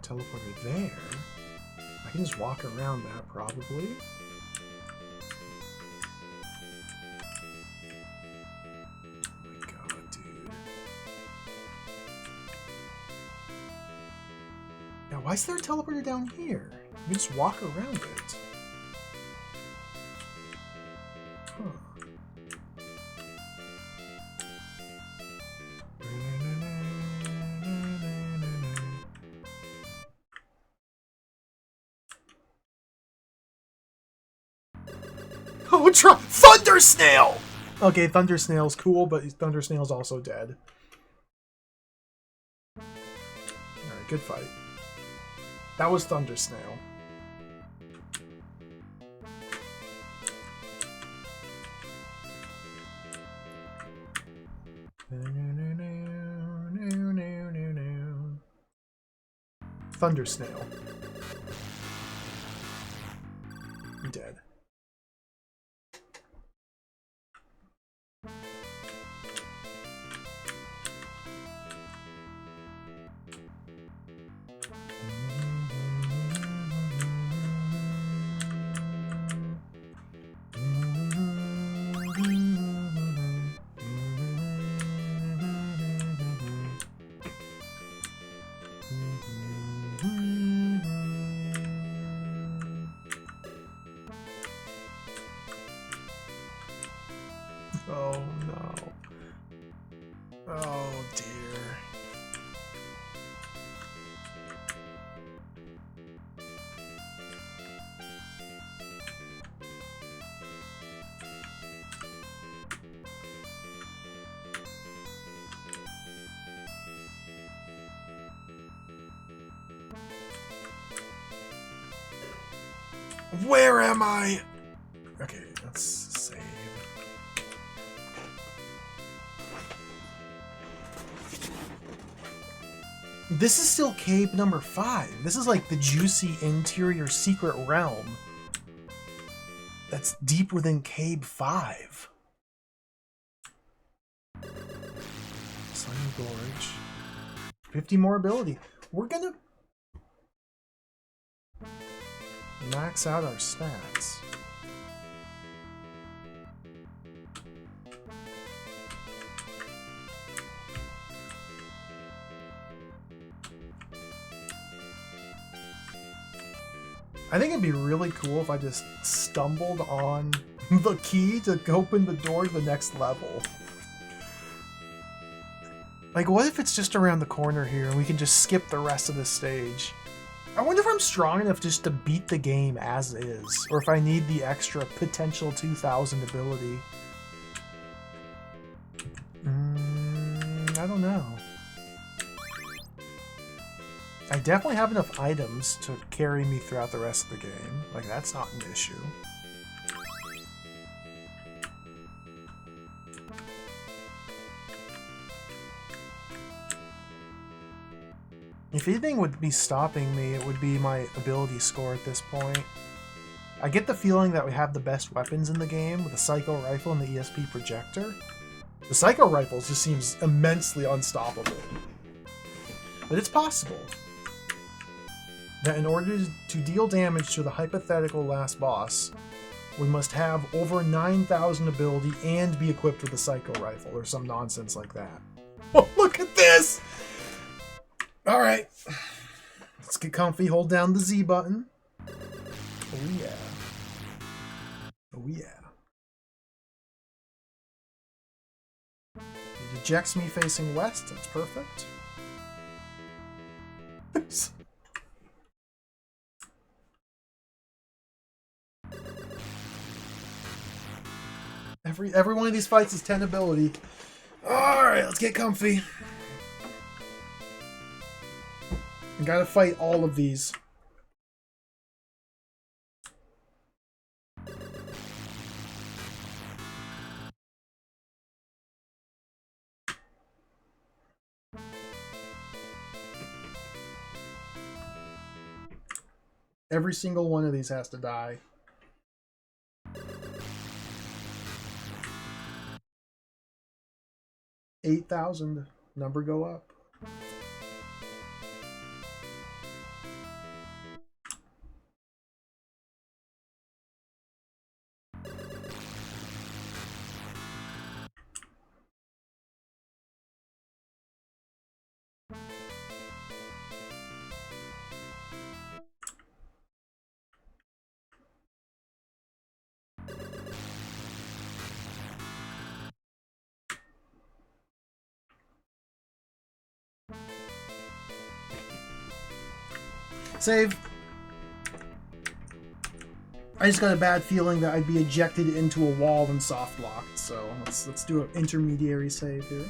Teleporter there. I can just walk around that, probably. Oh my god, dude. Now, why is there a teleporter down here? You can just walk around it. Huh. Oh, Thunder Snail! Okay, Thunder Snail's cool, but Thunder Snail's also dead. Alright, good fight. That was Thunder Snail. Thunder snail. I'm dead. Oh no. Oh dear. Where am I? Okay, let's save. This is still cave number 5. This is like the juicy interior secret realm that's deep within cave 5. Sunny Gorge. 50 more ability. We're gonna max out our stats. I think it'd be really cool if I just stumbled on the key to open the door to the next level. Like, what if it's just around the corner here and we can just skip the rest of the stage? I wonder if I'm strong enough just to beat the game as is, or if I need the extra potential 2000 ability. I don't know. I definitely have enough items to carry me throughout the rest of the game. Like, that's not an issue. If anything would be stopping me, it would be my ability score at this point. I get the feeling that we have the best weapons in the game with the Psycho Rifle and the ESP Projector. The Psycho Rifle just seems immensely unstoppable. But it's possible that in order to deal damage to the hypothetical last boss, we must have over 9,000 ability and be equipped with the Psycho Rifle or some nonsense like that. Oh, look at this! Alright. Let's get comfy, hold down the Z button. Oh yeah. Oh yeah. It ejects me facing west, that's perfect. Every one of these fights is 10 ability. Alright, let's get comfy. I gotta fight all of these. Every single one of these has to die. $8,000. Number go up. Save. I just got a bad feeling that I'd be ejected into a wall and soft locked, so let's do an intermediary save here.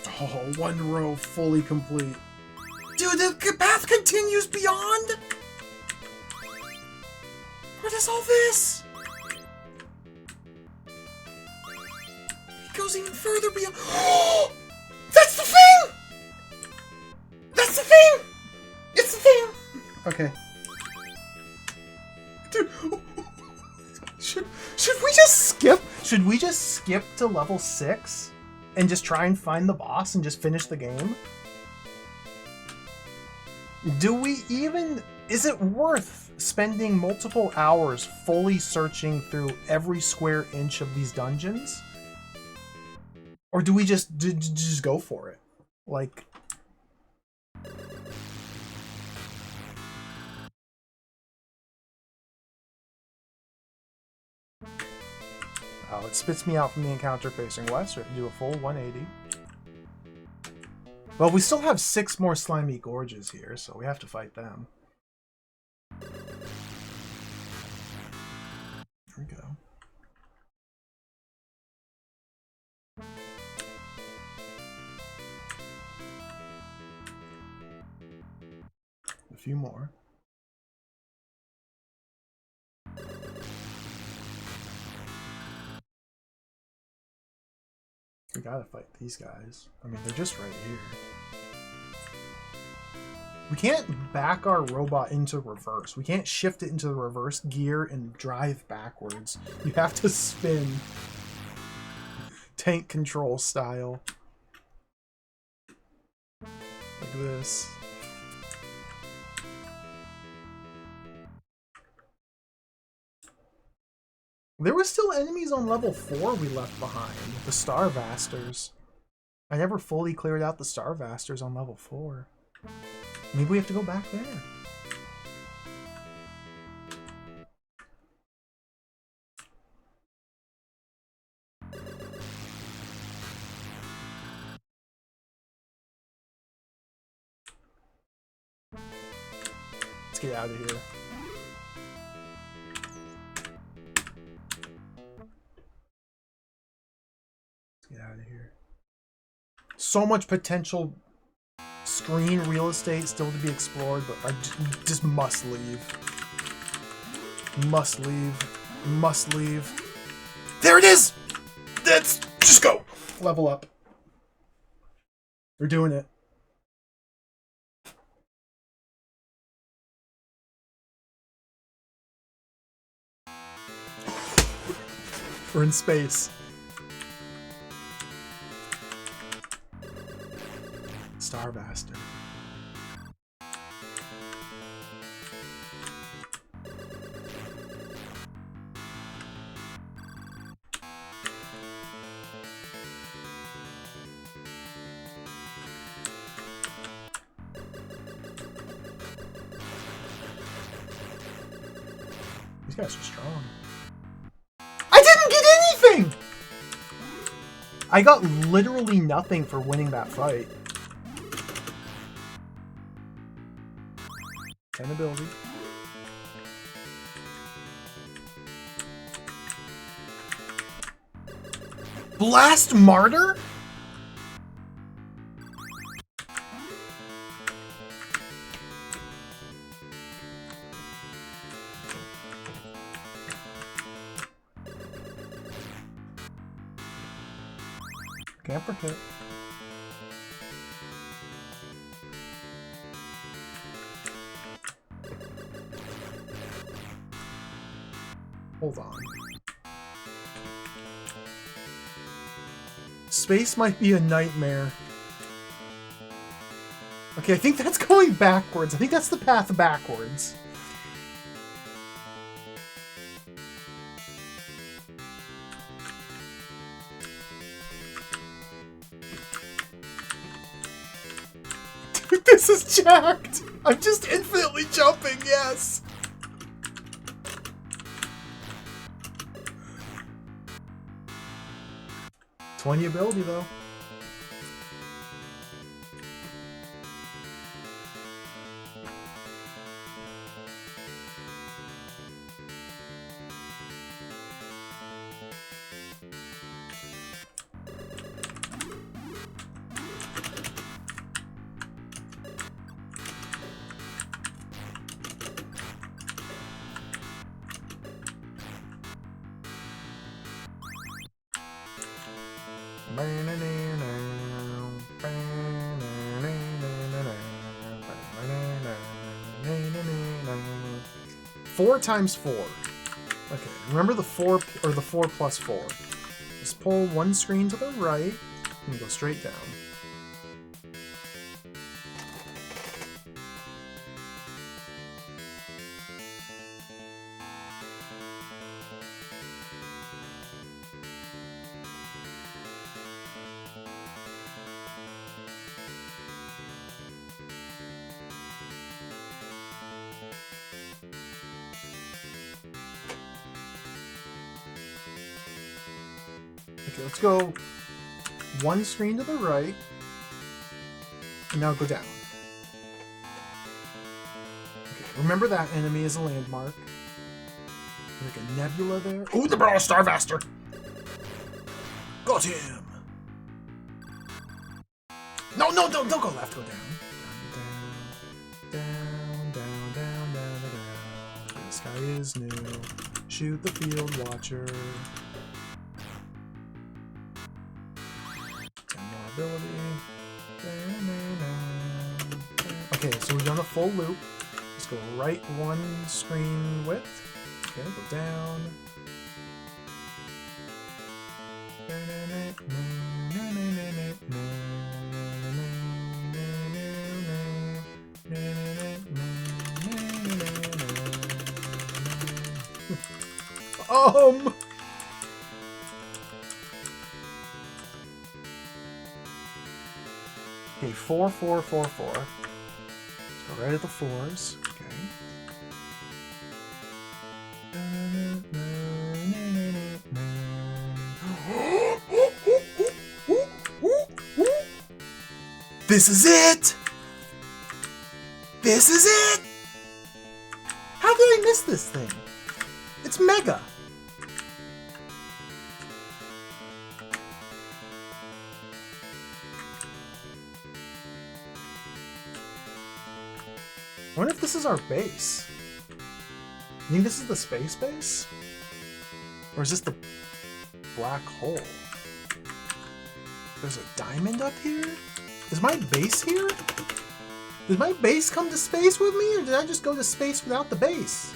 Oh, one row fully complete. Dude, the path continues beyond? What is all this? It goes even further beyond. Oh! That's the thing! That's the thing! It's the thing! Okay. Dude, should we just skip? Should we just skip to level 6 and just try and find the boss and just finish the game? Do we even... Is it worth spending multiple hours fully searching through every square inch of these dungeons? Or do we just go for it? Like... Oh, it spits me out from the encounter facing west. We have to do a full 180. Well, we still have 6 more slimy gorges here, so we have to fight them. There we go. A few more. We gotta fight these guys. I mean, they're just right here. We can't back our robot into reverse. We can't shift it into the reverse gear and drive backwards. You have to spin. Tank control style. Like this. There were still enemies on level 4 we left behind. The Starvasters. I never fully cleared out the Starvasters on level 4. Maybe we have to go back there. Let's get out of here. Get out of here. So much potential screen real estate still to be explored, but I just must leave. Must leave. Must leave. There it is! Let's just go! Level up. We're doing it. We're in space. Starvaster. These guys are strong. I didn't get anything! I got literally nothing for winning that fight. 10 ability. Blast Martyr? Camper kit. Hold on. Space might be a nightmare. Okay, I think that's going backwards. I think that's the path backwards. Dude, this is jacked! I'm just infinitely jumping, yes! '20 ability, though. Four times 4. Okay, remember the 4 or the 4 plus 4. Just pull one screen to the right and go straight down. Okay, let's go one screen to the right, and now go down. Okay, remember that enemy is a landmark. Like a nebula there. Ooh, the Brawl Starvaster! Got him! No, don't go left, go down. Down. This guy is new. Shoot the field watcher. Okay, so we've done a full loop. Let's go right one screen width. Okay, go down. Okay, 4, 4, 4, 4. Let's go right at the 4s. Okay. This is it! This is it! How did I miss this thing? It's mega! I wonder if this is our base. You think this is the space base? Or is this the black hole? There's a diamond up here? Is my base here? Did my base come to space with me, or did I just go to space without the base?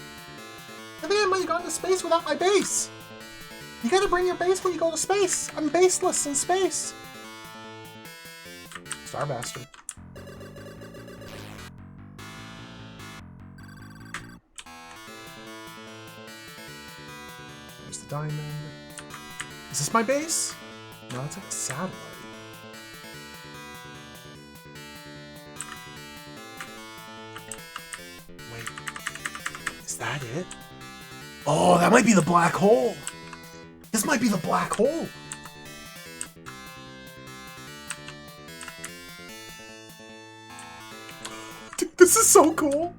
I think I might have gone to space without my base. You gotta bring your base when you go to space. I'm baseless in space. Star bastard. There's the diamond. Is this my base? No, it's like a satellite. Wait. Is that it? Oh, that might be the black hole. This might be the black hole. Dude, this is so cool.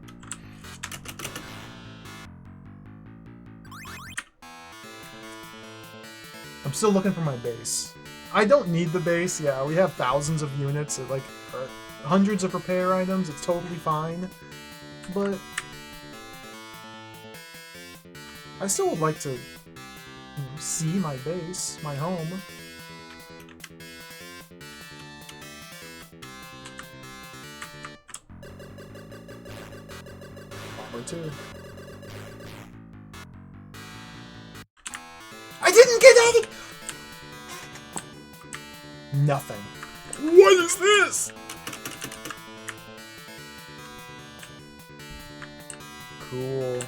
I'm still looking for my base. I don't need the base. Yeah, we have thousands of units, like hundreds of repair items. It's totally fine. But I still would like to see my base, my home. Or two. I didn't get any! Nothing. What is this? Cool.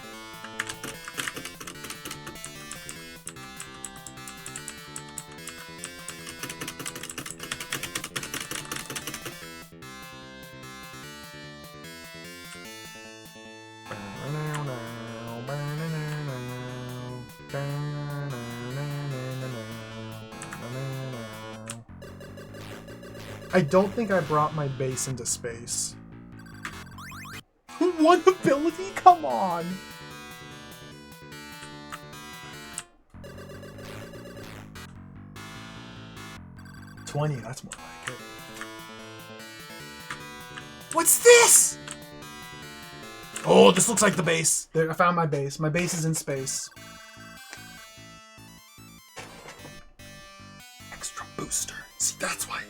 I don't think I brought my base into space. One ability? Come on! $20, that's more like it. What's this? Oh, this looks like the base. There, I found my base. My base is in space. Extra booster. See, that's why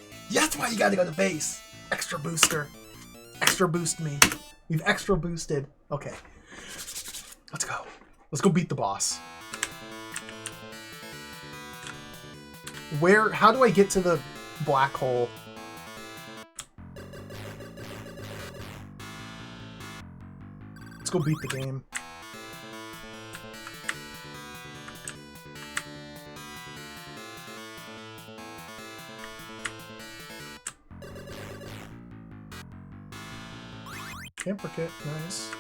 you gotta go to base. Extra booster. Extra boost me. We've extra boosted. Okay. Let's go. Let's go beat the boss. How do I get to the black hole? Let's go beat the game. Camper kit, nice.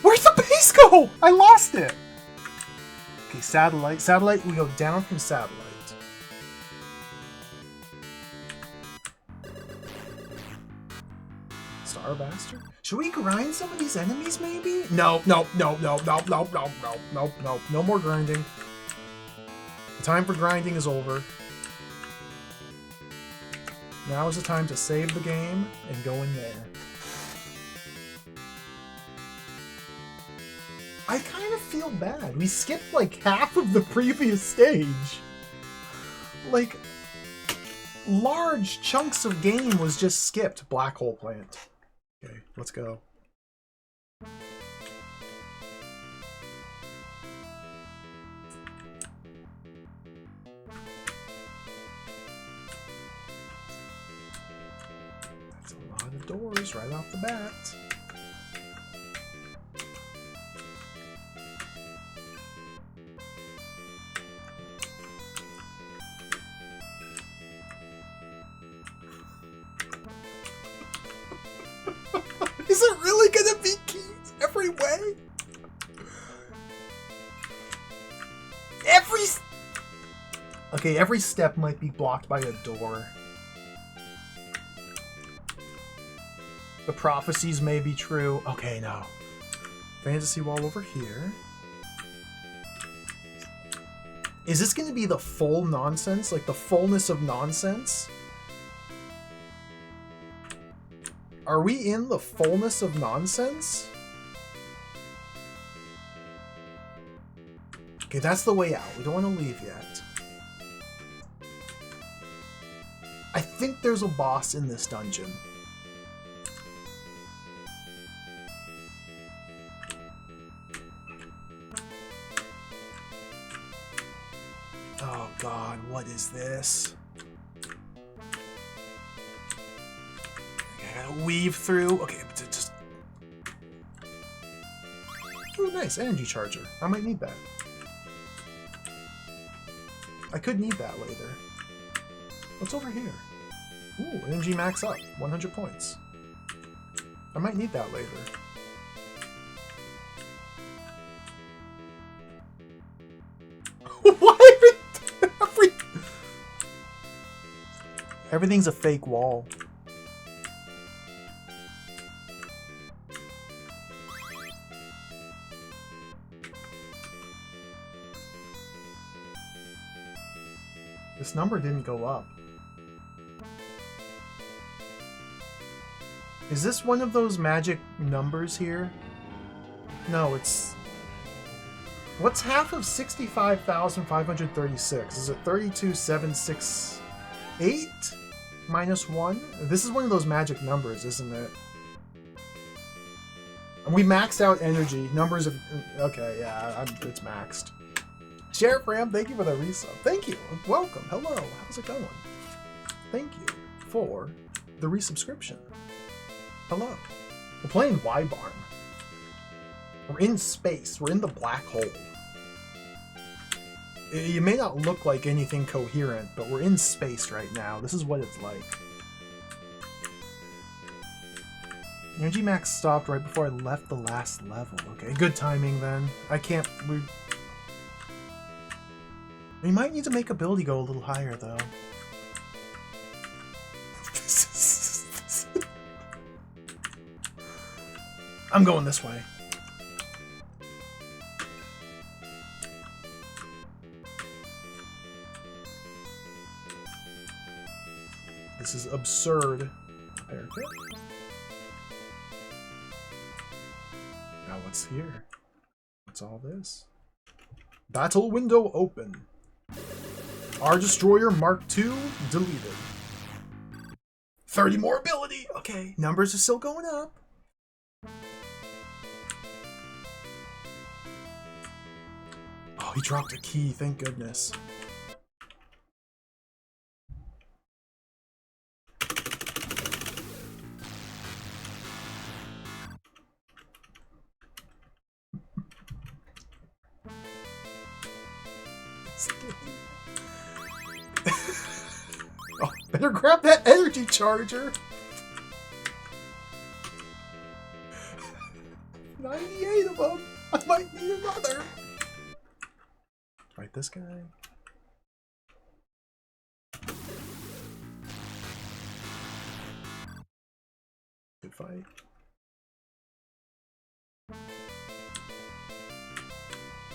Where's the base go? I lost it! Okay, satellite. Satellite, we go down from satellite. Star Bastard? Should we grind some of these enemies, maybe? No. No more grinding. The time for grinding is over. Now is the time to save the game and go in there. I kind of feel bad. We skipped like half of the previous stage. Like, large chunks of game was just skipped. Black hole plant. Okay, let's go. That's a lot of doors right off the bat. Is it really gonna be keys every way? Okay, every step might be blocked by a door. The prophecies may be true. Okay, no. Fantasy wall over here. Is this gonna be the full nonsense? Like the fullness of nonsense? Are we in the fullness of nonsense? Okay, that's the way out. We don't want to leave yet. I think there's a boss in this dungeon. Oh god, what is this? I gotta weave through. Okay, just... Ooh, nice. Energy charger. I might need that. I could need that later. What's over here? Ooh, energy max up. 100 points. I might need that later. Why? Everything's a fake wall. This number didn't go up. Is this one of those magic numbers here? No, it's... What's half of 65,536? Is it 32,768 minus 1? This is one of those magic numbers, isn't it? And we maxed out energy. Numbers of... Okay, yeah, it's maxed. Sheriff Ram, thank you for the resub. Thank you. Welcome. Hello. How's it going? Thank you for the resubscription. Hello. We're playing Wibarm. We're in space. We're in the black hole. You may not look like anything coherent, but we're in space right now. This is what it's like. Energy max stopped right before I left the last level. Okay, good timing then. I can't... We might need to make ability go a little higher, though. I'm going this way. This is absurd. Repair kit. Now what's here? What's all this? Battle window open. Our Destroyer Mark II deleted. 30 more ability. Okay, numbers are still going up. Oh, he dropped a key. Thank goodness. Oh, better grab that energy charger. 98 of them. I might need another. Right, this guy. Good fight.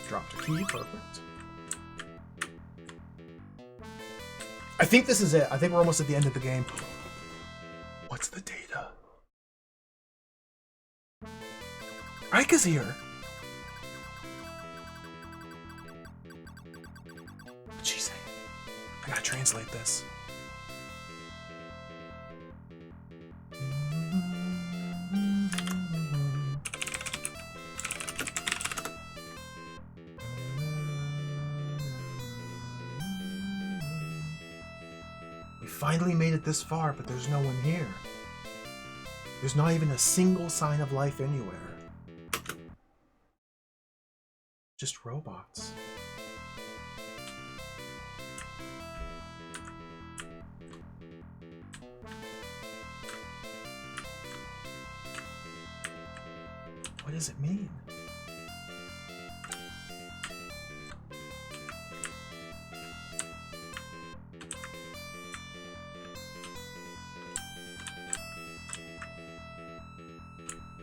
Dropped a key. Perfect. I think this is it. I think we're almost at the end of the game. What's the data? Rika's here. What'd she say? I gotta translate this. We finally made it this far, but there's no one here. There's not even a single sign of life anywhere. Just robots. What does it mean?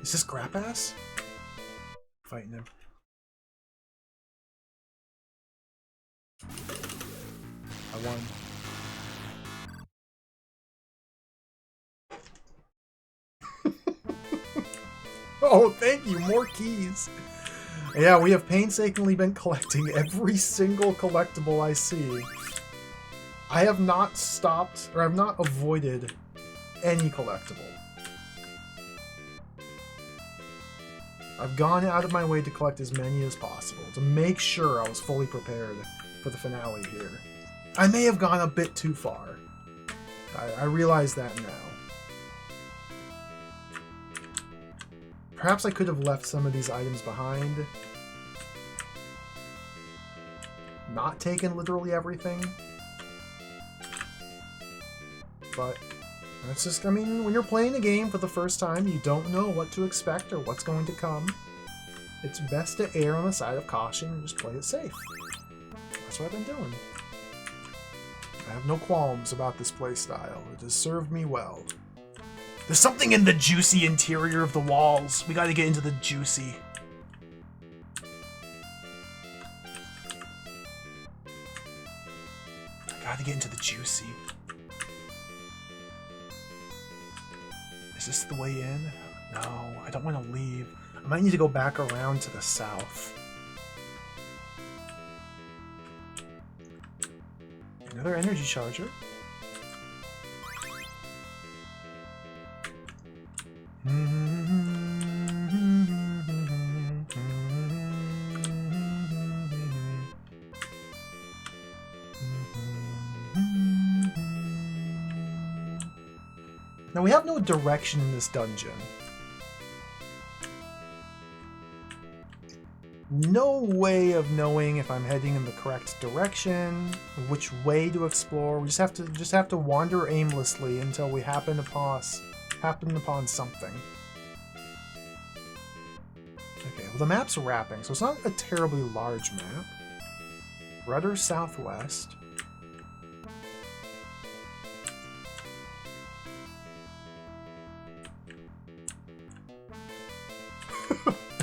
Is this Grappass? Fighting him. I won. Oh, thank you. More keys. Yeah, we have painstakingly been collecting every single collectible I see. I have not stopped, or I've not avoided any collectible. I've gone out of my way to collect as many as possible to make sure I was fully prepared for the finale here. I may have gone a bit too far. I realize that now. Perhaps I could have left some of these items behind. Not taken literally everything. But that's just, I mean, when you're playing a game for the first time, you don't know what to expect or what's going to come. It's best to err on the side of caution and just play it safe. That's what I've been doing. I have no qualms about this playstyle. It has served me well. There's something in the juicy interior of the walls. We gotta get into the juicy. I gotta get into the juicy. Is this the way in? No, I don't want to leave. I might need to go back around to the south. Another energy charger. Now we have no direction in this dungeon. No way of knowing if I'm heading in the correct direction, which way to explore. We just have to wander aimlessly until we happen upon something. Okay, well the map's wrapping, so it's not a terribly large map. Rudder southwest.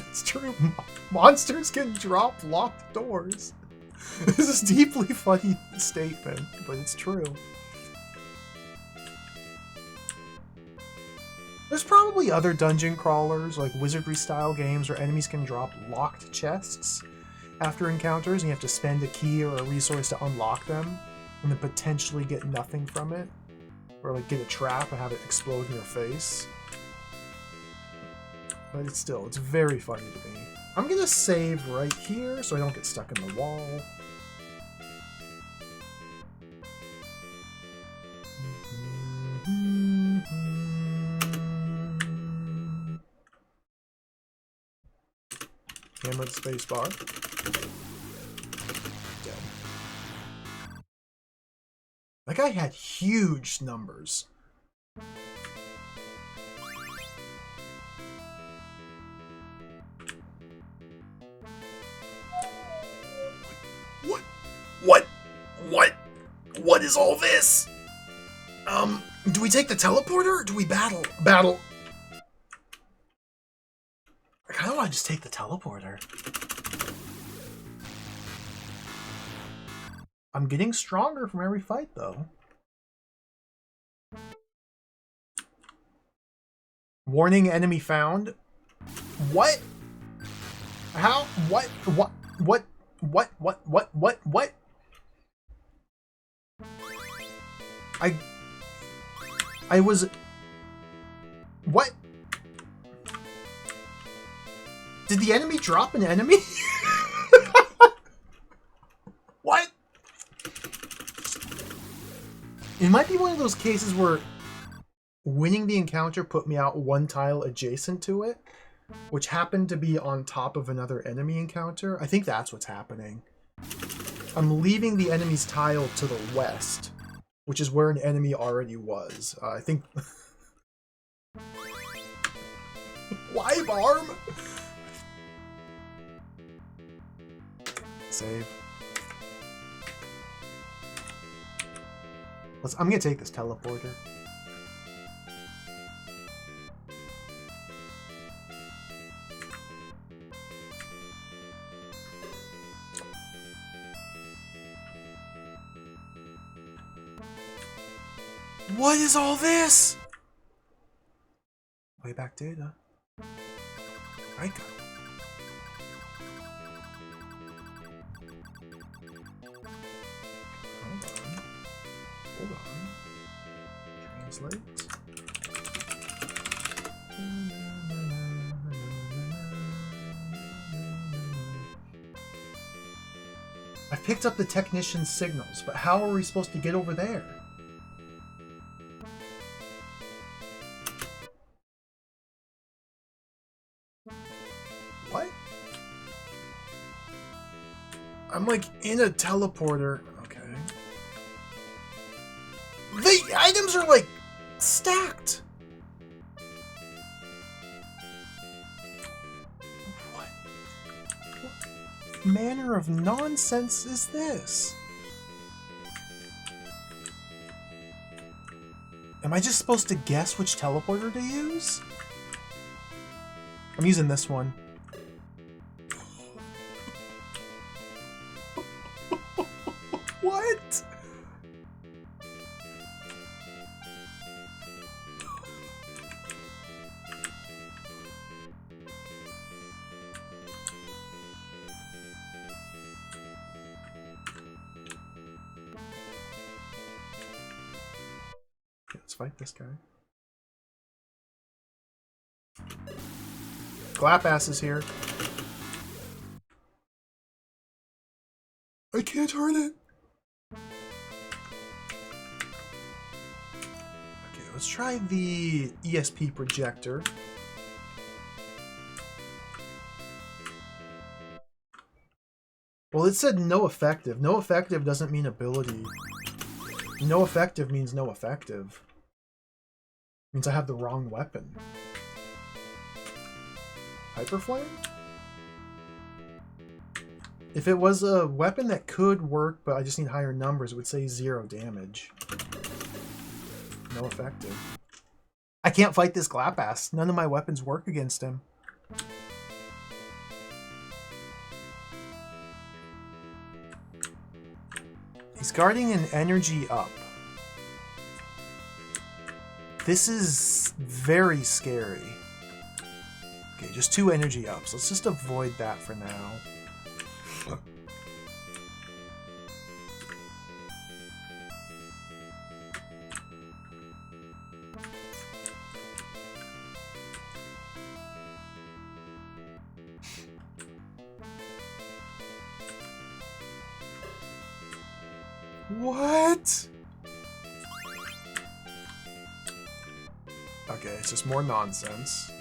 It's true. Monsters can drop locked doors. This is a deeply funny statement, but it's true. There's probably other dungeon crawlers, like wizardry-style games, where enemies can drop locked chests after encounters, and you have to spend a key or a resource to unlock them. and then potentially get nothing from it. Or like get a trap and have it explode in your face. But it's very funny to me. I'm gonna save right here so I don't get stuck in the wall. Hammer the space bar. Dead. That guy had huge numbers. What is all this? Do we take the teleporter or do we battle? Battle. I kind of want to just take the teleporter. I'm getting stronger from every fight, though. Warning, enemy found. What? How? What? What? I was... What? Did the enemy drop an enemy? What? It might be one of those cases where winning the encounter put me out one tile adjacent to it, which happened to be on top of another enemy encounter. I think that's what's happening. I'm leaving the enemy's tile to the west, which is where an enemy already was. I think... Wibarm! Save. I'm gonna take this teleporter. What is all this? Way back data. I got it. Hold on. Translate. I picked up the technician's signals, but how are we supposed to get over there? What? I'm like in a teleporter. Okay. The items are like stacked. What manner of nonsense is this? Am I just supposed to guess which teleporter to use? I'm using this one. What? Okay, let's fight this guy. Glapass is here. I can't hurt it. Okay, let's try the ESP projector. Well, it said no effective. No effective doesn't mean ability. No effective means no effective. Means I have the wrong weapon. Hyperflame? If it was a weapon that could work, but I just need higher numbers, it would say 0 damage. No effective. I can't fight this Glapass. None of my weapons work against him. He's guarding an energy up. This is very scary. Okay, just 2 energy ups. Let's just avoid that for now. What? Okay, it's just more nonsense.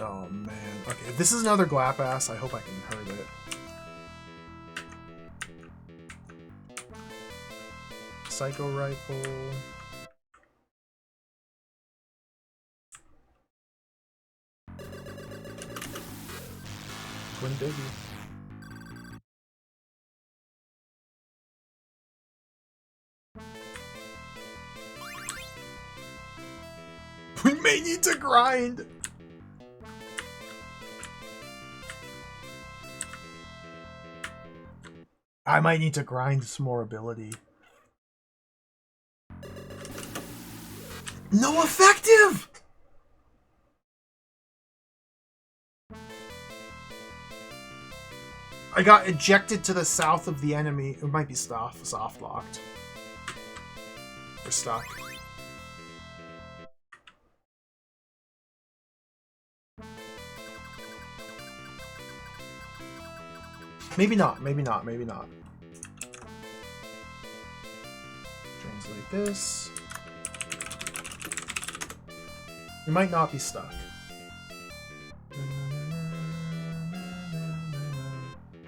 Oh man. Okay, if this is another Glapass, I hope I can hurt it. Psycho Rifle. Twin Baby. We may need to grind! I might need to grind some more ability. No effective! I got ejected to the south of the enemy. It might be soft locked. We're stuck. Maybe not, maybe not, maybe not. Translate this. We might not be stuck.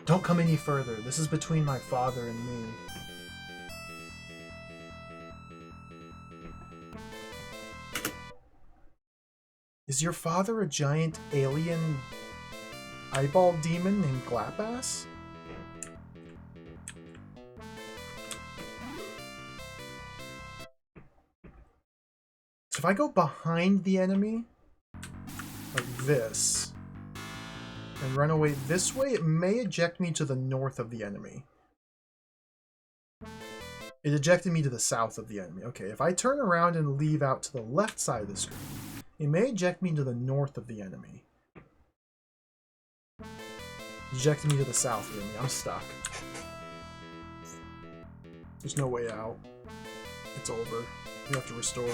Don't come any further. This is between my father and me. Is your father a giant alien eyeball demon named Glapass? So if I go behind the enemy, like this, and run away this way, it may eject me to the north of the enemy. It ejected me to the south of the enemy. Okay, if I turn around and leave out to the left side of the screen, it may eject me to the north of the enemy. Ejected me to the south of the enemy. I'm stuck. There's no way out. It's over. You have to restore.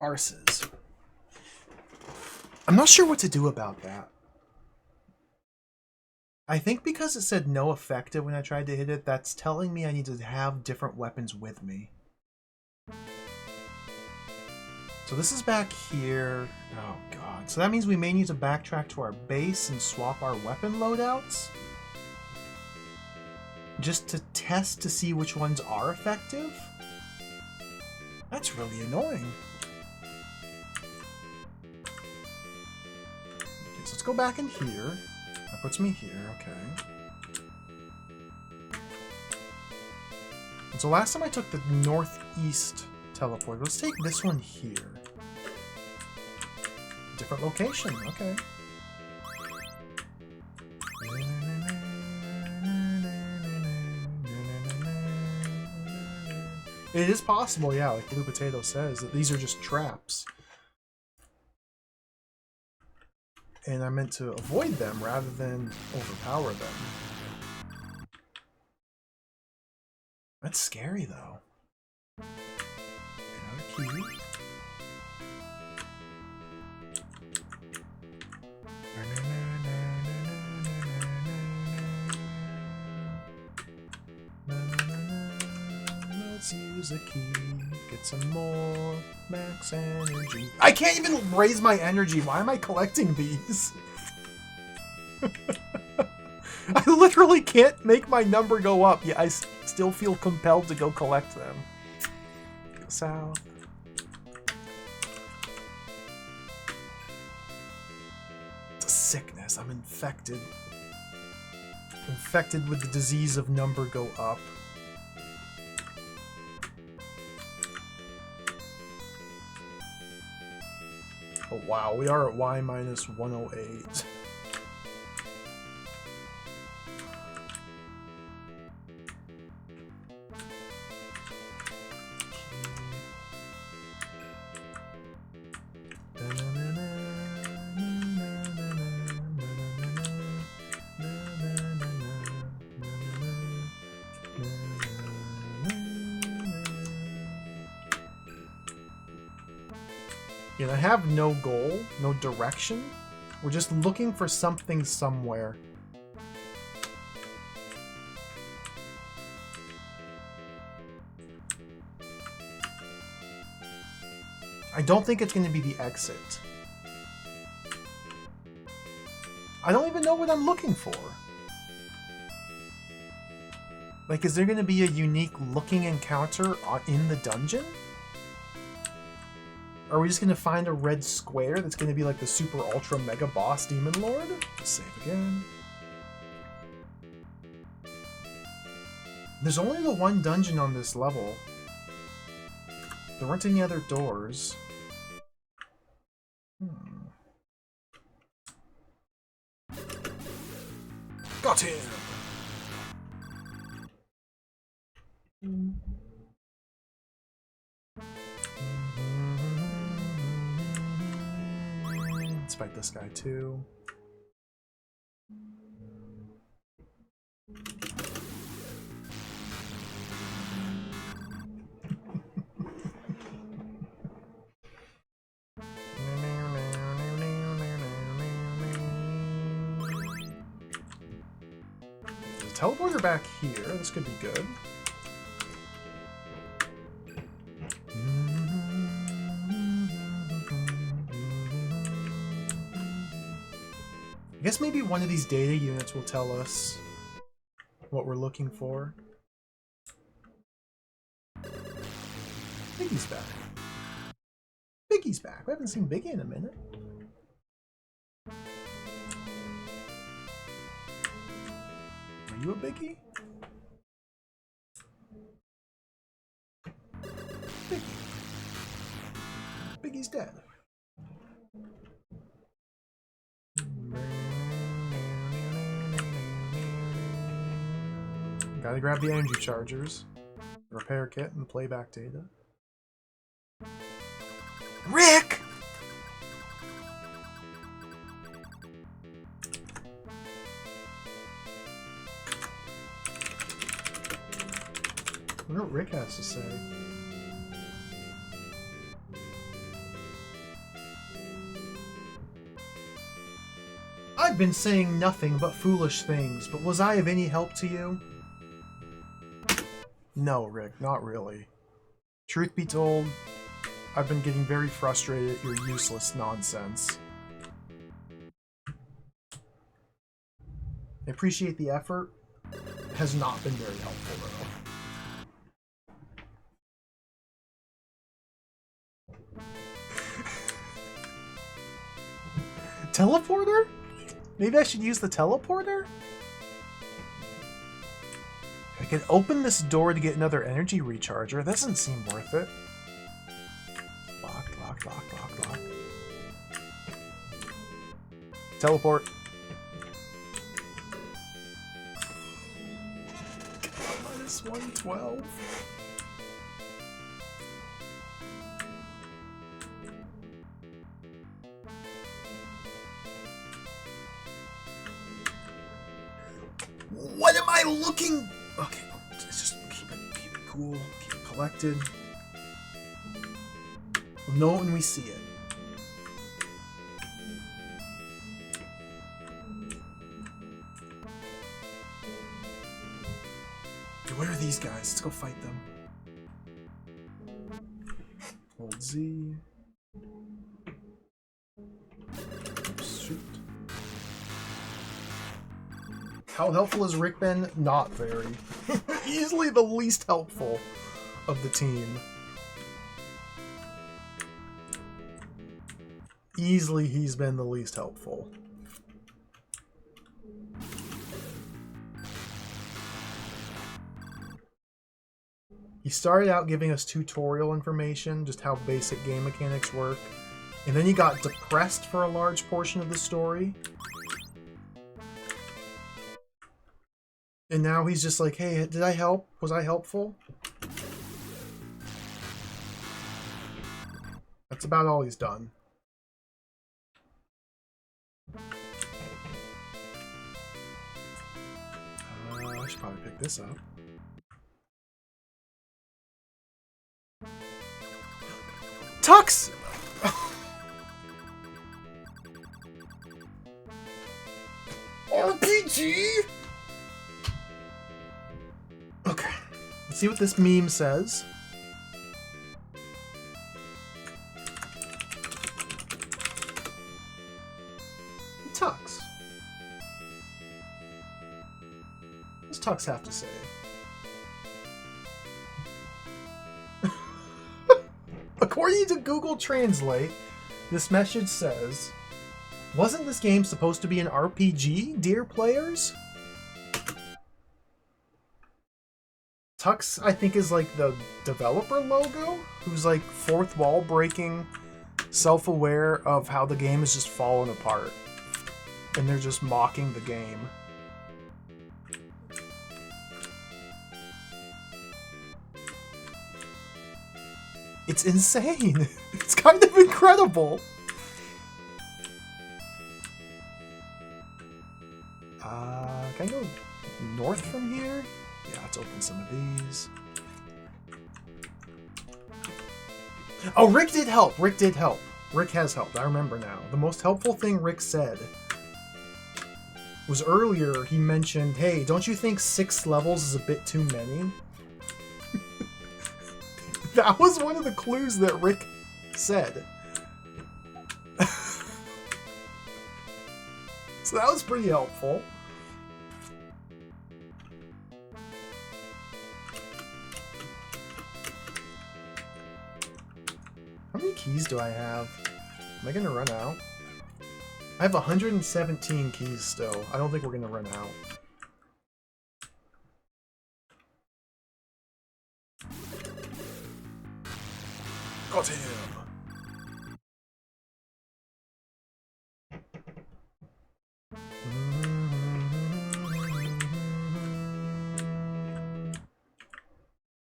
Arses. I'm not sure what to do about that. I think because it said no effective when I tried to hit it, that's telling me I need to have different weapons with me. So this is back here. Oh god. So that means we may need to backtrack to our base and swap our weapon loadouts? Just to test to see which ones are effective? That's really annoying. So let's go back in here. That puts me here, okay. And so last time I took the northeast teleport. Let's take this one here. Different location, okay. It is possible, yeah, like Blue Potato says, that these are just traps. And I meant to avoid them rather than overpower them. That's scary, though. Another key. Let's use a key. Get some more max energy. I can't even raise my energy. Why am I collecting these? I literally can't make my number go up, yet I still feel compelled to go collect them. Go south. It's a sickness. I'm infected. Infected with the disease of number go up. Oh wow, we are at Y minus 108. And I have no goal, no direction. We're just looking for something somewhere. I don't think it's going to be the exit. I don't even know what I'm looking for. Like, is there going to be a unique looking encounter in the dungeon? Are we just going to find a red square that's going to be like the super ultra mega boss demon lord? Let's save again. There's only the one dungeon on this level. There weren't any other doors. Got him! Let's fight this guy too. Teleporter back here. This could be good. I guess maybe one of these data units will tell us what we're looking for. Biggie's back. Biggie's back. We haven't seen Biggie in a minute. Are you a Biggie? Biggie. Biggie's dead. Gotta grab the energy chargers, repair kit, and playback data. Rick! I wonder what Rick has to say. I've been saying nothing but foolish things, but was I of any help to you? No, Rick, not really. Truth be told, I've been getting very frustrated at your useless nonsense. I appreciate the effort. It has not been very helpful, though. Teleporter? Maybe I should use the teleporter? I can open this door to get another energy recharger. That doesn't seem worth it. Lock, lock, lock, lock, lock. Teleport. Minus 112. What am I looking? Okay, just keep it cool, keep it collected. We'll know it when we see it. Okay, where are these guys? Let's go fight them. Hold Z. Shoot. How helpful has Rick been? Not very. Easily the least helpful of the team. Easily he's been the least helpful. He started out giving us tutorial information, just how basic game mechanics work, and then he got depressed for a large portion of the story. And now he's just like, hey, did I help? Was I helpful? That's about all he's done. I should probably pick this up. Tux! Okay. Let's see what this meme says. Tux. What does Tux have to say? According to Google Translate, this message says, "Wasn't this game supposed to be an RPG, dear players?" Tux, I think, is like the developer logo, who's like fourth wall breaking, self-aware of how the game is just falling apart. And they're just mocking the game. It's insane. It's kind of incredible. Can I go north from here? Yeah, let's open some of these. Oh, Rick did help. Rick did help. Rick has helped. I remember now. The most helpful thing Rick said was earlier he mentioned, hey, don't you think 6 levels is a bit too many? That was one of the clues that Rick said. So that was pretty helpful. How many keys do I have? Am I gonna run out? I have 117 keys still. I don't think we're gonna run out. Got him!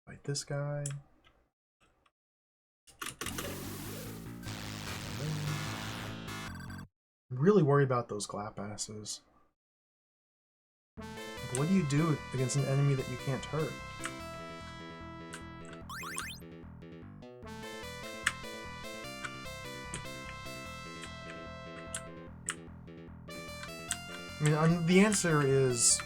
Fight this guy. I'm really worried about those clap asses. What do you do against an enemy that you can't hurt? I mean, the answer is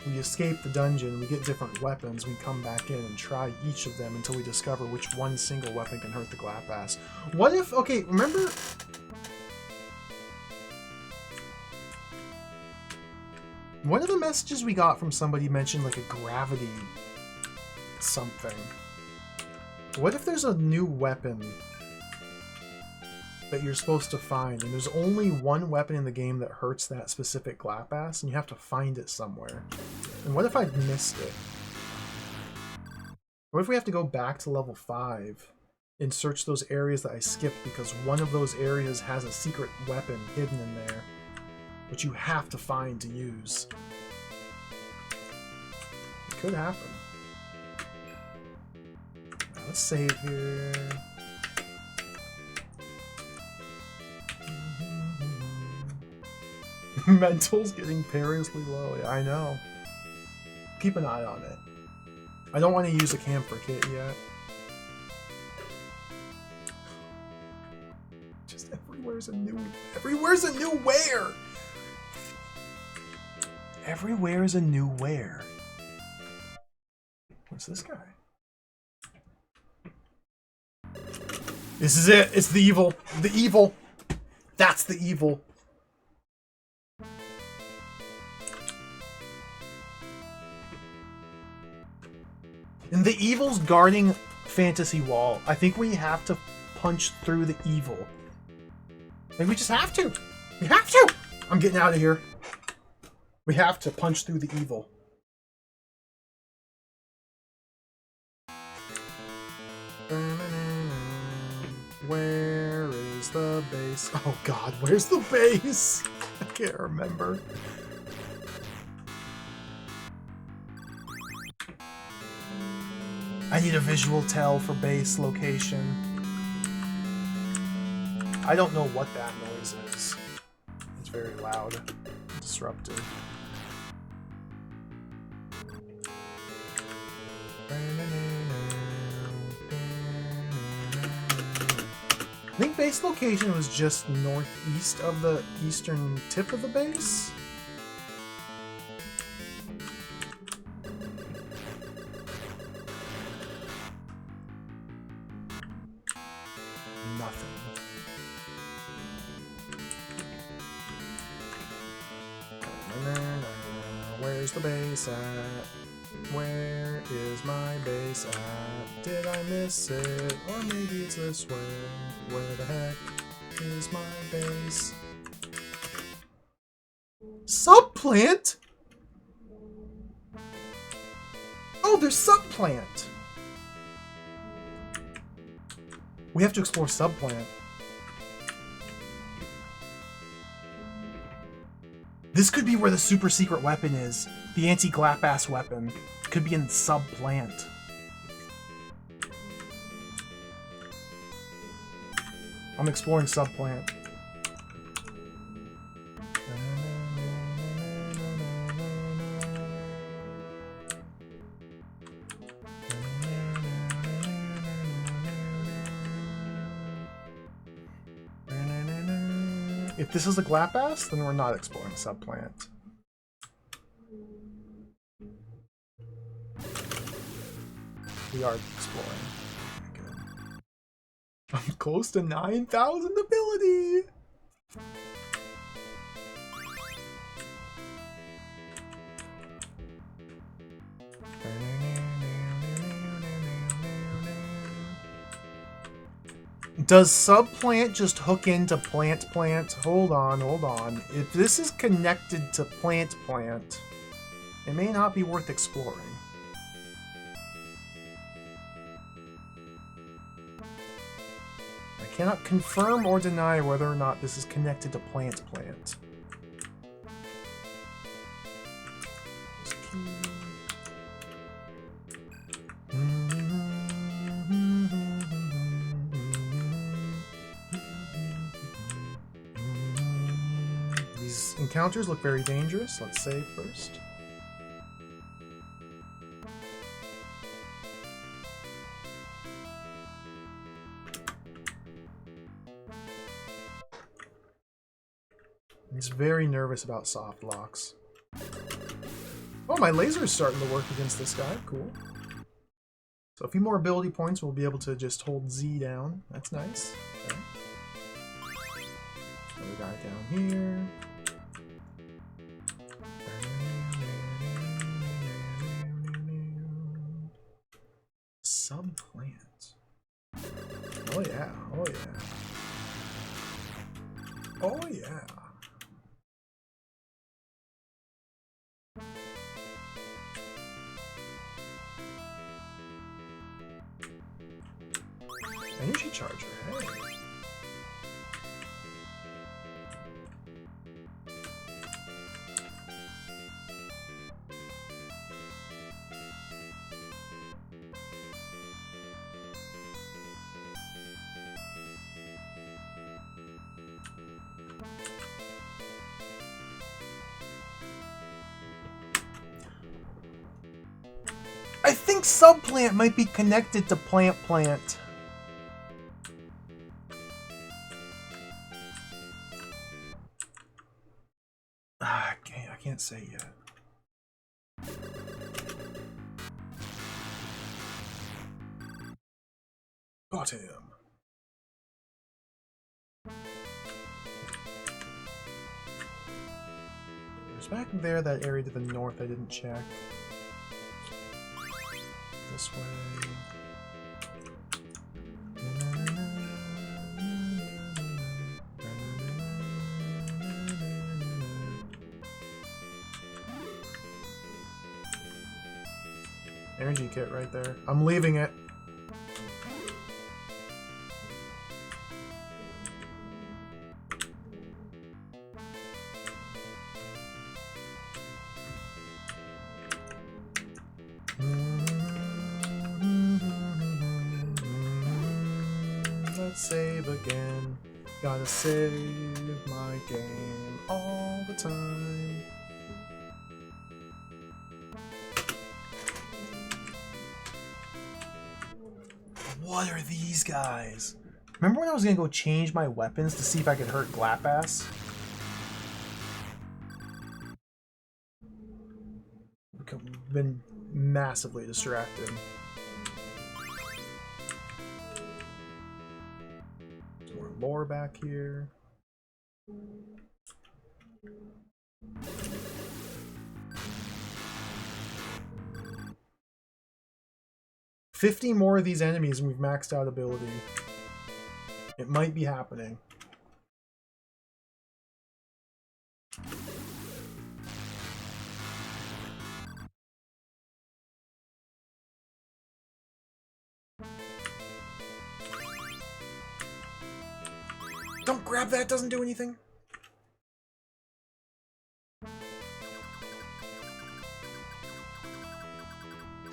we escape the dungeon, we get different weapons, we come back in and try each of them until we discover which one single weapon can hurt the clap ass. What if, okay, remember... One of the messages we got from somebody mentioned like a gravity something. What if there's a new weapon that you're supposed to find, and there's only one weapon in the game that hurts that specific Glapass, and you have to find it somewhere? And what if I missed it? What if we have to go back to level 5 and search those areas that I skipped because one of those areas has a secret weapon hidden in there, which you have to find to use? It could happen. Now, let's save here. Mental's getting perilously low. Yeah, I know. Keep an eye on it. I don't want to use a camphor kit yet. Just everywhere's a new where. Everywhere's a new where. What's this guy? This is it. It's the evil. The evil. That's the evil. And the evil's guarding Fantasy Wall. I think we have to punch through the evil. Like, we just have to. We have to! I'm getting out of here. We have to punch through the evil. Where is the base? Oh god, where's the base? I can't remember. I need a visual tell for base location. I don't know what that noise is. It's very loud and disruptive. I think base location was just northeast of the eastern tip of the base. the base at? Where is my base at? Did I miss it? Or maybe it's this way. Where the heck is my base? Subplant? Oh, there's subplant. We have to explore subplant. This could be where the super secret weapon is. The anti-Glapass weapon. Could be in subplant. I'm exploring subplant. If this is a Glapass, then we're not exploring subplant. We are exploring. Good. I'm close to 9,000 ability! Does subplant just hook into plant? Hold on. If this is connected to plant, it may not be worth exploring. I cannot confirm or deny whether or not this is connected to plant. These encounters look very dangerous. Let's save first. He's very nervous about soft locks. Oh, my laser is starting to work against this guy. Cool. So a few more ability points, we'll be able to just hold Z down. That's nice. Okay. Another guy down here. Subplant. Oh yeah, oh yeah. Oh yeah. Energy charger, hey. I think subplant might be connected to plant. I can't say yet. Got him. There's back there that area to the north I didn't check. This way. Energy kit right there. I'm leaving it. Let's save again. Gotta save my game all the time. What are these guys? Remember when I was gonna go change my weapons to see if I could hurt Glapass? I've been massively distracted. Some more lore back here. 50 more of these enemies and we've maxed out ability. It might be happening. Don't grab that, doesn't do anything.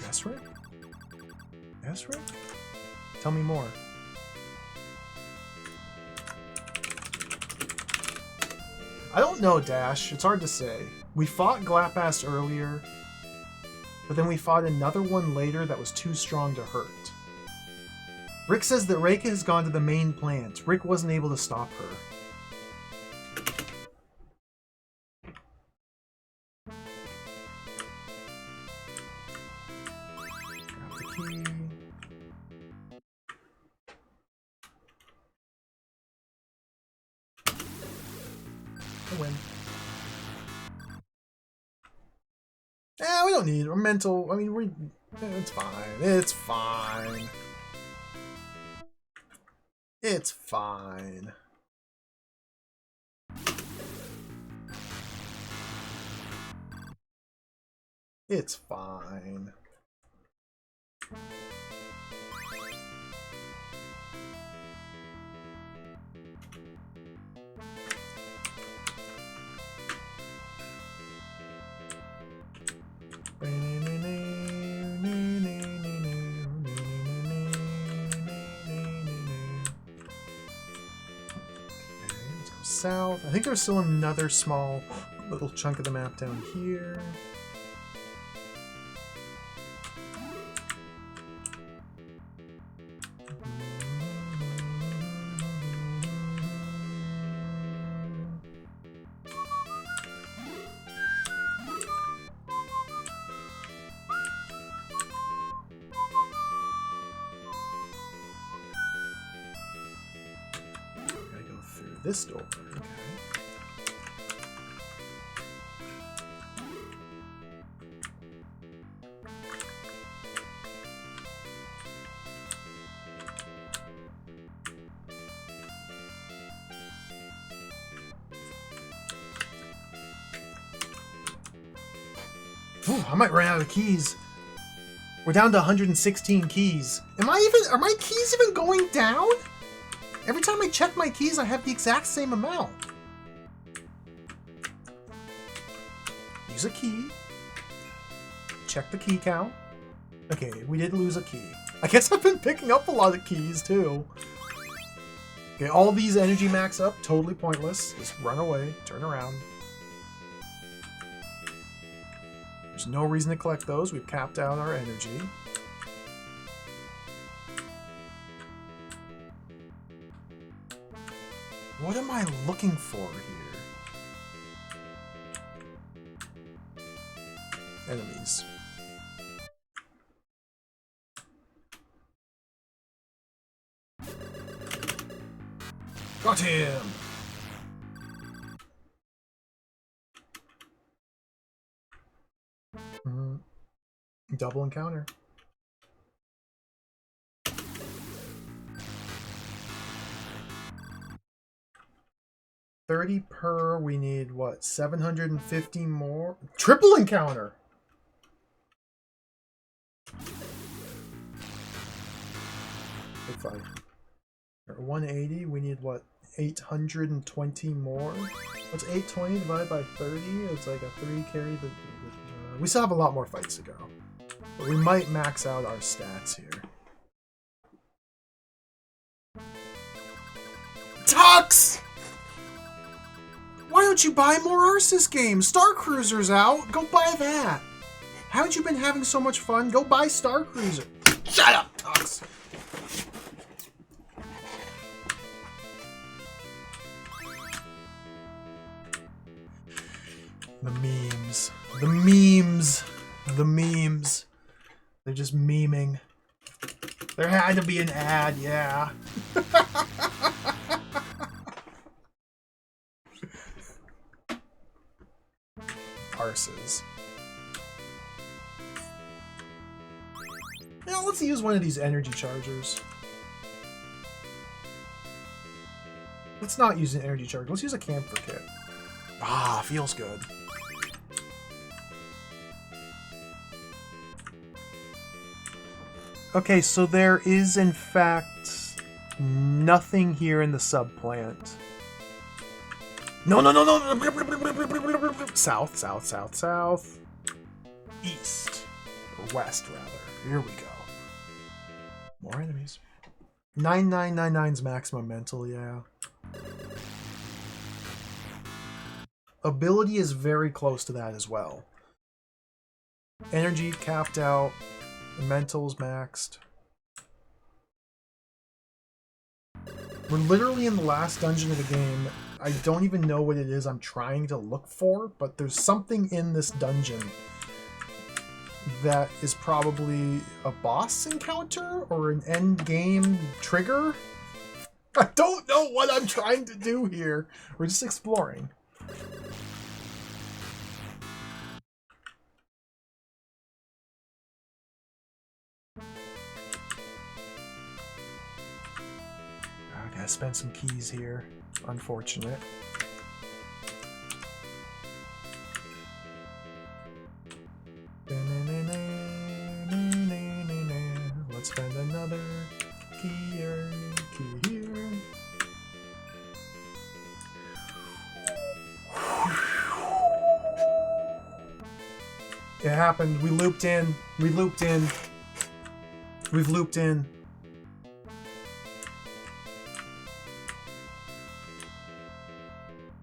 Yes, Rick? Yes, Rick? Tell me more. I don't know, Dash. It's hard to say. We fought Glapass earlier, but then we fought another one later that was too strong to hurt. Rick says that Reika has gone to the main plant. Rick wasn't able to stop her. Grab the key. I win. We don't need a mental. I mean, it's fine. It's fine. It's fine. It's fine. South. I think there's still another small little chunk of the map down here. Gotta go through this door. Okay. Ooh, I might run out of keys. We're down to 116 keys. Are my keys even going down? Every time I check my keys, I have the exact same amount. Use a key. Check the key count. Okay, we did lose a key. I guess I've been picking up a lot of keys, too. Okay, all these energy max up, totally pointless. Just run away, turn around. There's no reason to collect those. We've capped out our energy. What am I looking for here? Enemies. Got him! Double encounter. $30 per, we need what, 750 more? Triple encounter! Big fight. At 180, we need what, 820 more? What's 820 divided by 30? It's like a 3 carry. We still have a lot more fights to go. But we might max out our stats here. Tux! Why don't you buy more Arceus games? Star Cruiser's out. Go buy that. Haven't you been having so much fun? Go buy Star Cruiser. Shut up, Tux. The memes. The memes. The memes. They're just memeing. There had to be an ad, yeah. Arses. Yeah, let's use one of these energy chargers. Let's not use an energy charger. Let's use a camphor kit. Ah, feels good. Okay, so there is, in fact, nothing here in the subplant. No, no, no, no! South, south, south, south. East. Or west, rather. Here we go. More enemies. 9999's maximum mental, yeah. Ability is very close to that as well. Energy capped out. Mental's maxed. We're literally in the last dungeon of the game. I don't even know what it is I'm trying to look for, but there's something in this dungeon that is probably a boss encounter or an end game trigger. I don't know what I'm trying to do here. We're just exploring. I gotta spend some keys here. Unfortunate. Let's spend another key here, key here. It happened. We looped in. We looped in. We've looped in.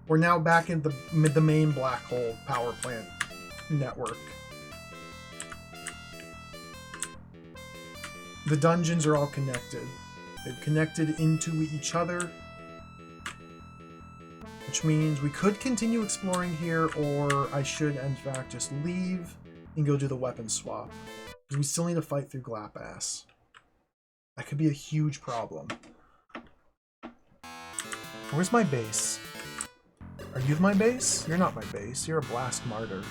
We're now back in the main black hole power plant network. The dungeons are all connected. They've connected into each other, which means we could continue exploring here, or I should, in fact, just leave and go do the weapon swap. Because we still need to fight through Glapass. That could be a huge problem. Where's my base? Are you my base? You're not my base. You're a blast martyr.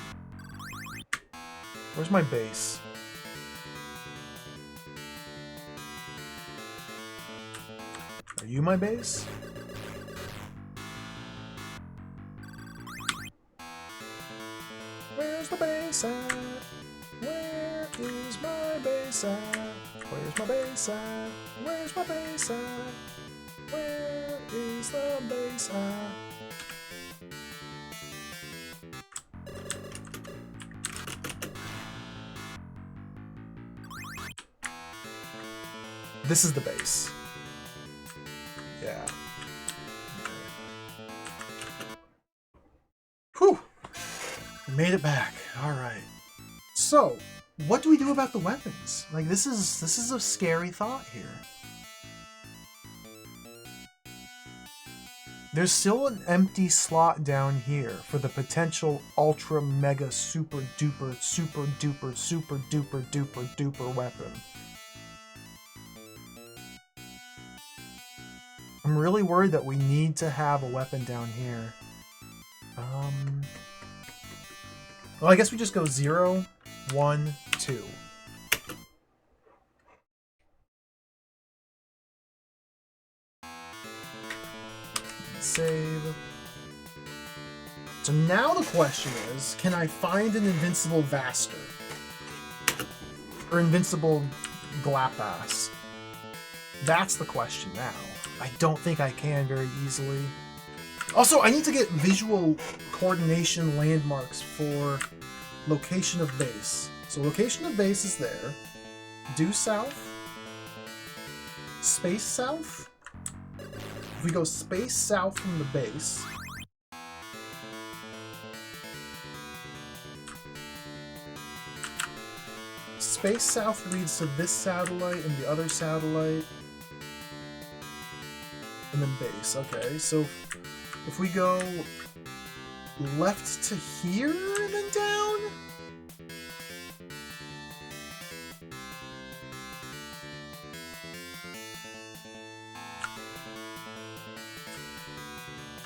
Where's my base? Are you my base? Where's the base at? Where is my base at? Where's my base at? Where's my base at? Where is the base at? This is the base. Yeah. Whew! We made it back. Alright. So, what do we do about the weapons? Like, this is a scary thought here. There's still an empty slot down here for the potential ultra mega super duper super duper super duper duper duper weapon. I'm really worried that we need to have a weapon down here. Well, I guess we just go 0, 1, 2. Save. So now the question is, can I find an invincible Vaster? Or invincible Glapass? That's the question now. I don't think I can very easily. Also, I need to get visual coordination landmarks for location of base. So location of base is there. Due south. Space south. If we go space south from the base. Space south leads to this satellite and the other satellite. And then base. Okay, so if we go left to here and then down?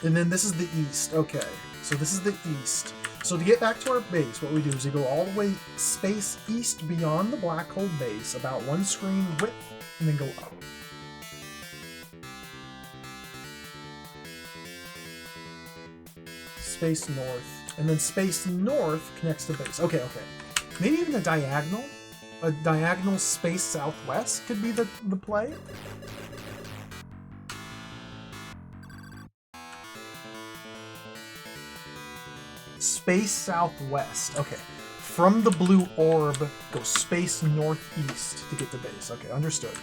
And then this is the east. Okay, so this is the east. So to get back to our base, what we do is we go all the way space east beyond the black hole base, about one screen width, and then go up. Space north, and then space north connects to base. Okay, okay. Maybe even a diagonal space southwest could be the play. Space southwest. Okay. From the blue orb, go space northeast to get to base. Okay, understood.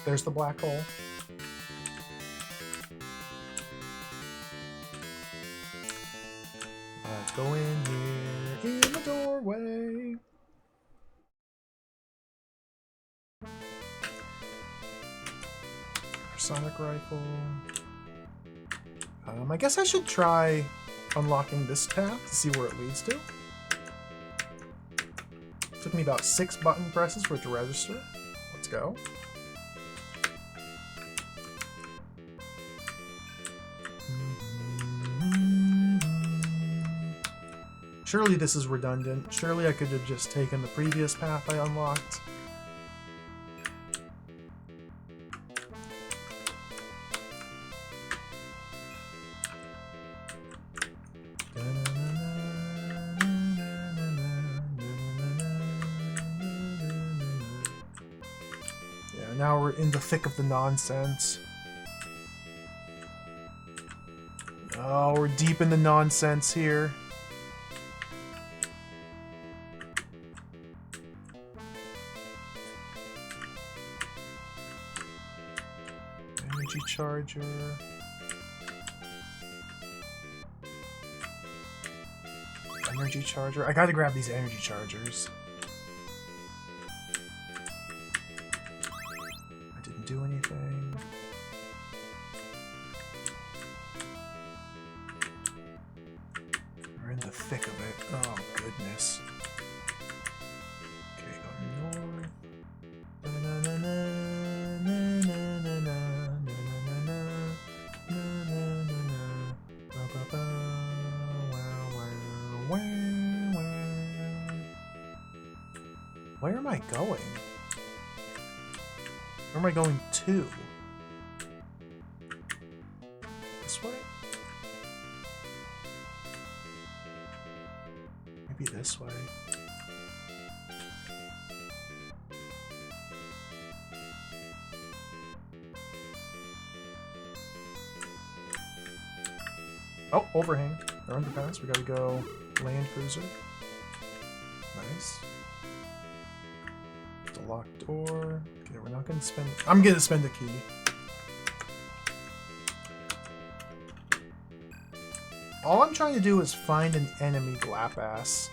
There's the black hole. Let's go in here in the doorway. Sonic rifle. I guess I should try unlocking this path to see where it leads to. Took me about 6 button presses for it to register. Let's go. Surely this is redundant. Surely I could have just taken the previous path I unlocked. Yeah, now we're in the thick of the nonsense. Oh, we're deep in the nonsense here. Energy charger. Energy charger. I gotta grab these energy chargers. I didn't do anything. We're in the thick of it. Oh, goodness. Okay, go north. Where am I going? Where am I going to? This way? Maybe this way. Oh, overhang. Or underpass. We gotta go land cruiser. Nice. The locked door. Okay, we're not gonna spend. I'm gonna spend a key. All I'm trying to do is find an enemy Glapass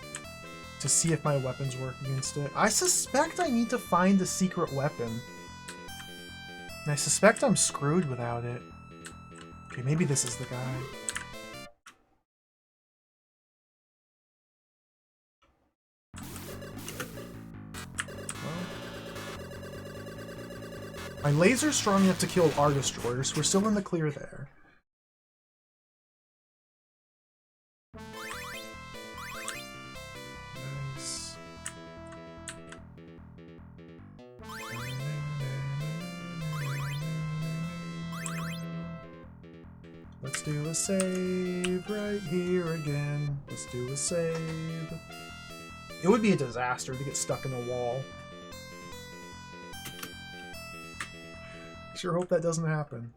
to see if my weapons work against it. I suspect I need to find a secret weapon. And I suspect I'm screwed without it. Okay, maybe this is the guy. My laser's strong enough to kill our destroyers, so we're still in the clear there. Nice. Let's do a save right here again. Let's do a save. It would be a disaster to get stuck in a wall. Sure hope that doesn't happen.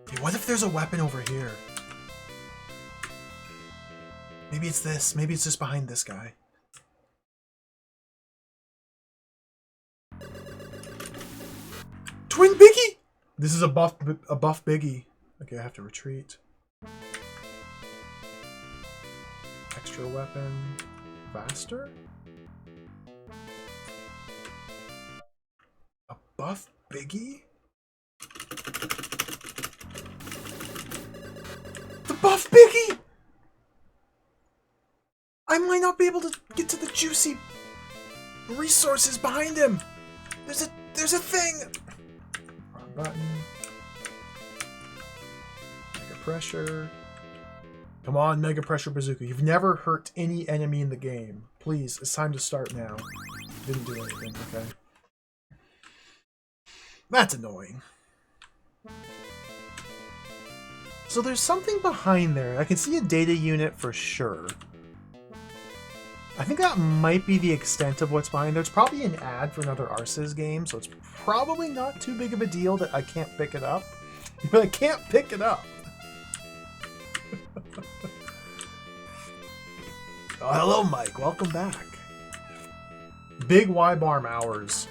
Okay, what if there's a weapon over here? Maybe it's this. Maybe it's just behind this guy. Twin Biggie! This is a buff Biggie. Okay, I have to retreat. Extra weapon. Vaster? buff Biggie? The buff Biggie! I might not be able to get to the juicy resources behind him. There's a thing. Wrong button. Mega pressure. Come on, Mega Pressure Bazooka. You've never hurt any enemy in the game. Please, it's time to start now. Didn't do anything, okay. That's annoying. So there's something behind there. I can see a data unit for sure. I think that might be the extent of what's behind there. It's probably an ad for another Arceus game, so it's probably not too big of a deal that I can't pick it up. But I can't pick it up. Oh, hello, Mike. Welcome back. Big Wibarm hours.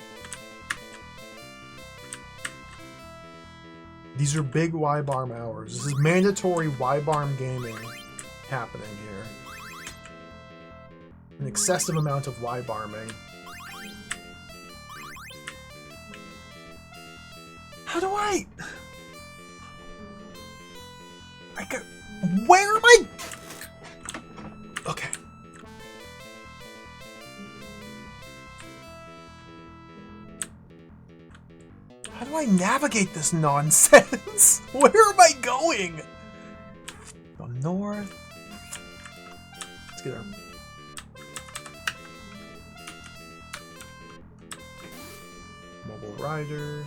These are big Wibarm hours. This is mandatory Wibarm gaming happening here. An excessive amount of Wibarming. How do I got... Where am I? Okay. How do I navigate this nonsense? Where am I going? Go north. Let's get our... Mobile Rider.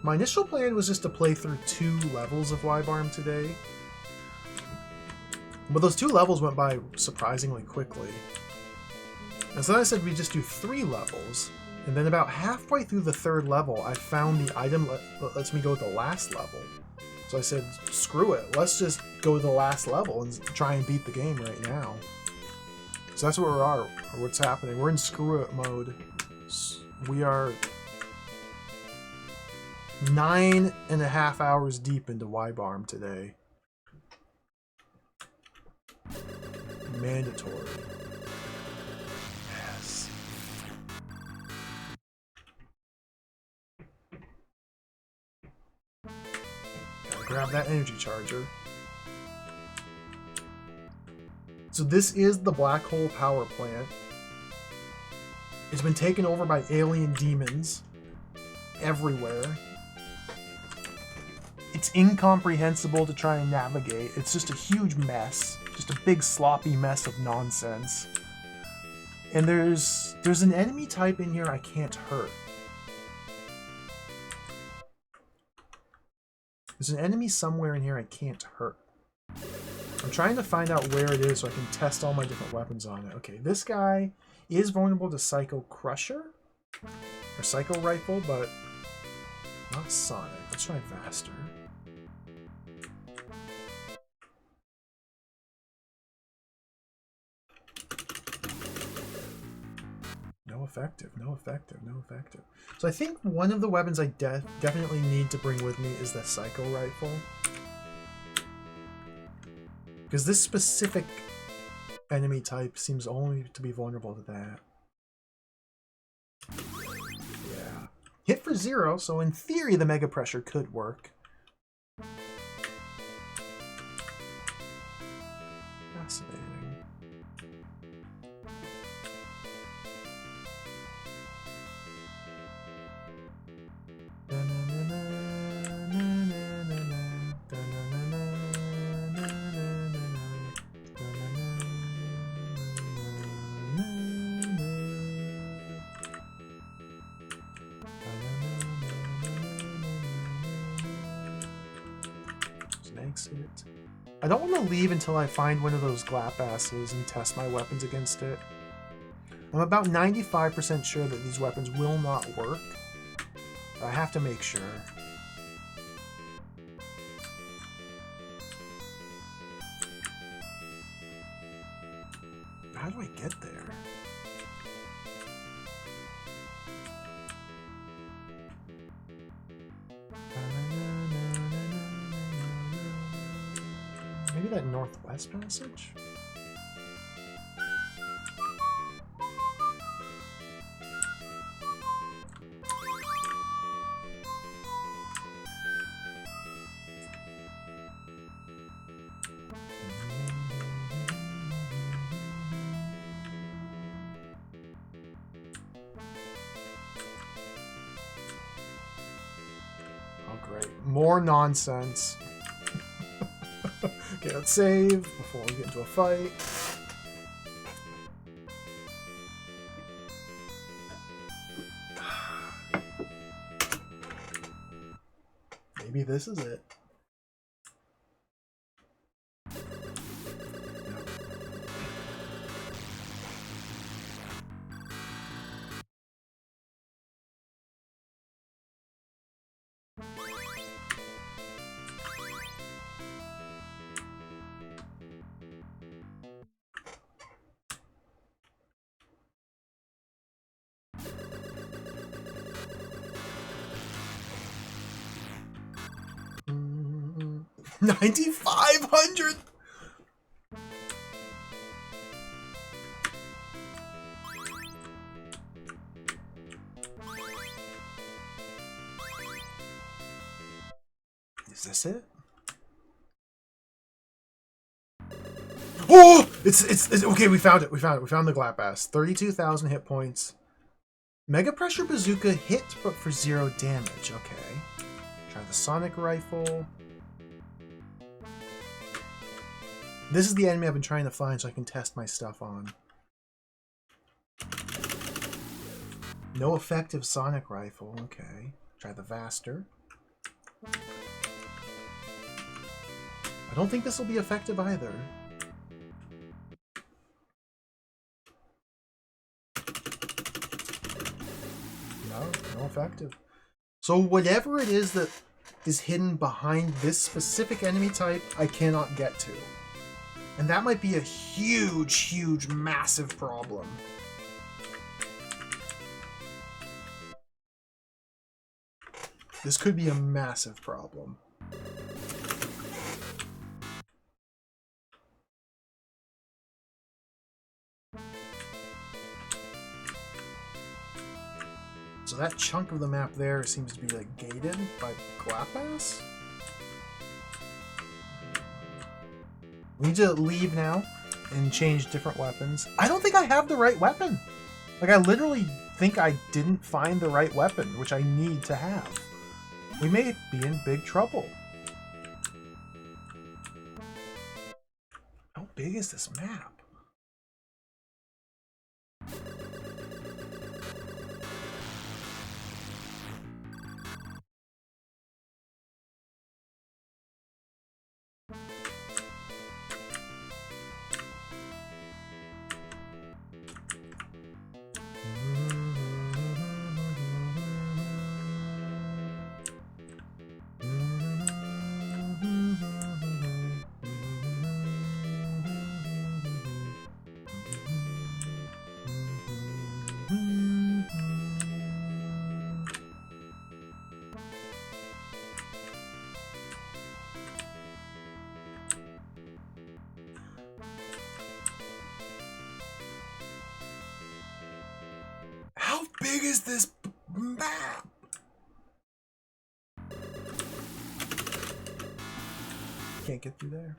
My initial plan was just to play through 2 levels of Wibarm today. But those 2 levels went by surprisingly quickly. And so then I said we just do 3 levels. And then about halfway through the 3rd level, I found the item that lets me go to the last level. So I said, screw it. Let's just go to the last level and try and beat the game right now. So that's where we are, or what's happening. We're in screw it mode. We are 9.5 hours deep into Wibarm today. Mandatory. Yes. Gotta grab that energy charger. So this is the Black Hole Power Plant. It's been taken over by alien demons everywhere. It's incomprehensible to try and navigate. It's just a huge mess. Just a big sloppy mess of nonsense. And there's an enemy type in here I can't hurt. There's an enemy somewhere in here I can't hurt. I'm trying to find out where it is so I can test all my different weapons on it. Okay, this guy is vulnerable to Psycho Crusher. Or Psycho Rifle, but not Sonic. Let's try Vaster. No effective, no effective, no effective. So I think one of the weapons I definitely need to bring with me is the Psycho Rifle. Because this specific enemy type seems only to be vulnerable to that. Yeah. Hit for 0, so in theory the Mega Pressure could work. Fascinating. Exit. I don't want to leave until I find one of those Glapasses and test my weapons against it. I'm about 95% sure that these weapons will not work. But I have to make sure. How do I get there? Maybe that northwest passage? great. More nonsense. Okay, let's save before we get into a fight. Maybe this is it. Mm, 9,500. Is this it? Oh, it's okay. We found it. We found the Glapass. 32,000 hit points. Mega Pressure Bazooka hit, but for 0 damage. Okay. Try the Sonic Rifle. This is the enemy I've been trying to find so I can test my stuff on. No effective Sonic Rifle. Okay. Try the Vaster. I don't think this will be effective either. No effective. So whatever it is that is hidden behind this specific enemy type, I cannot get to. And that might be a huge, massive problem. This could be a massive problem. So that chunk of the map there seems to be like gated by Glapass. We need to leave now and change different weapons. I don't think I have the right weapon. Like, I literally think I didn't find the right weapon, which I need to have. We may be in big trouble. How big is this map? How big is this map? Can't get through there.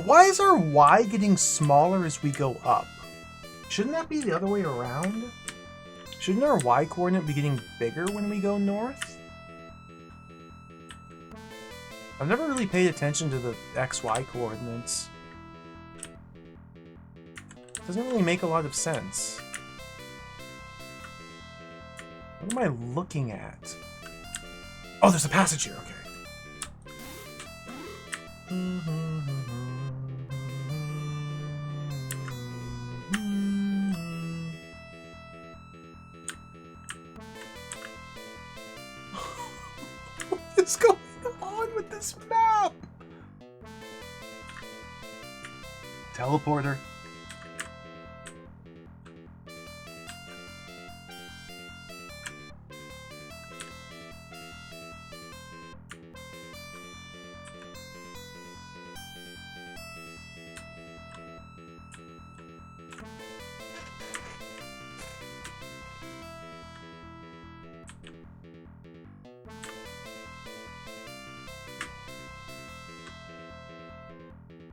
Why is our Y getting smaller as we go up? Shouldn't that be the other way around? Shouldn't our Y coordinate be getting bigger when we go north? I've never really paid attention to the XY coordinates. Doesn't really make a lot of sense. What am I looking at? Oh, there's a passage here. Okay. What is going on with this map? Teleporter.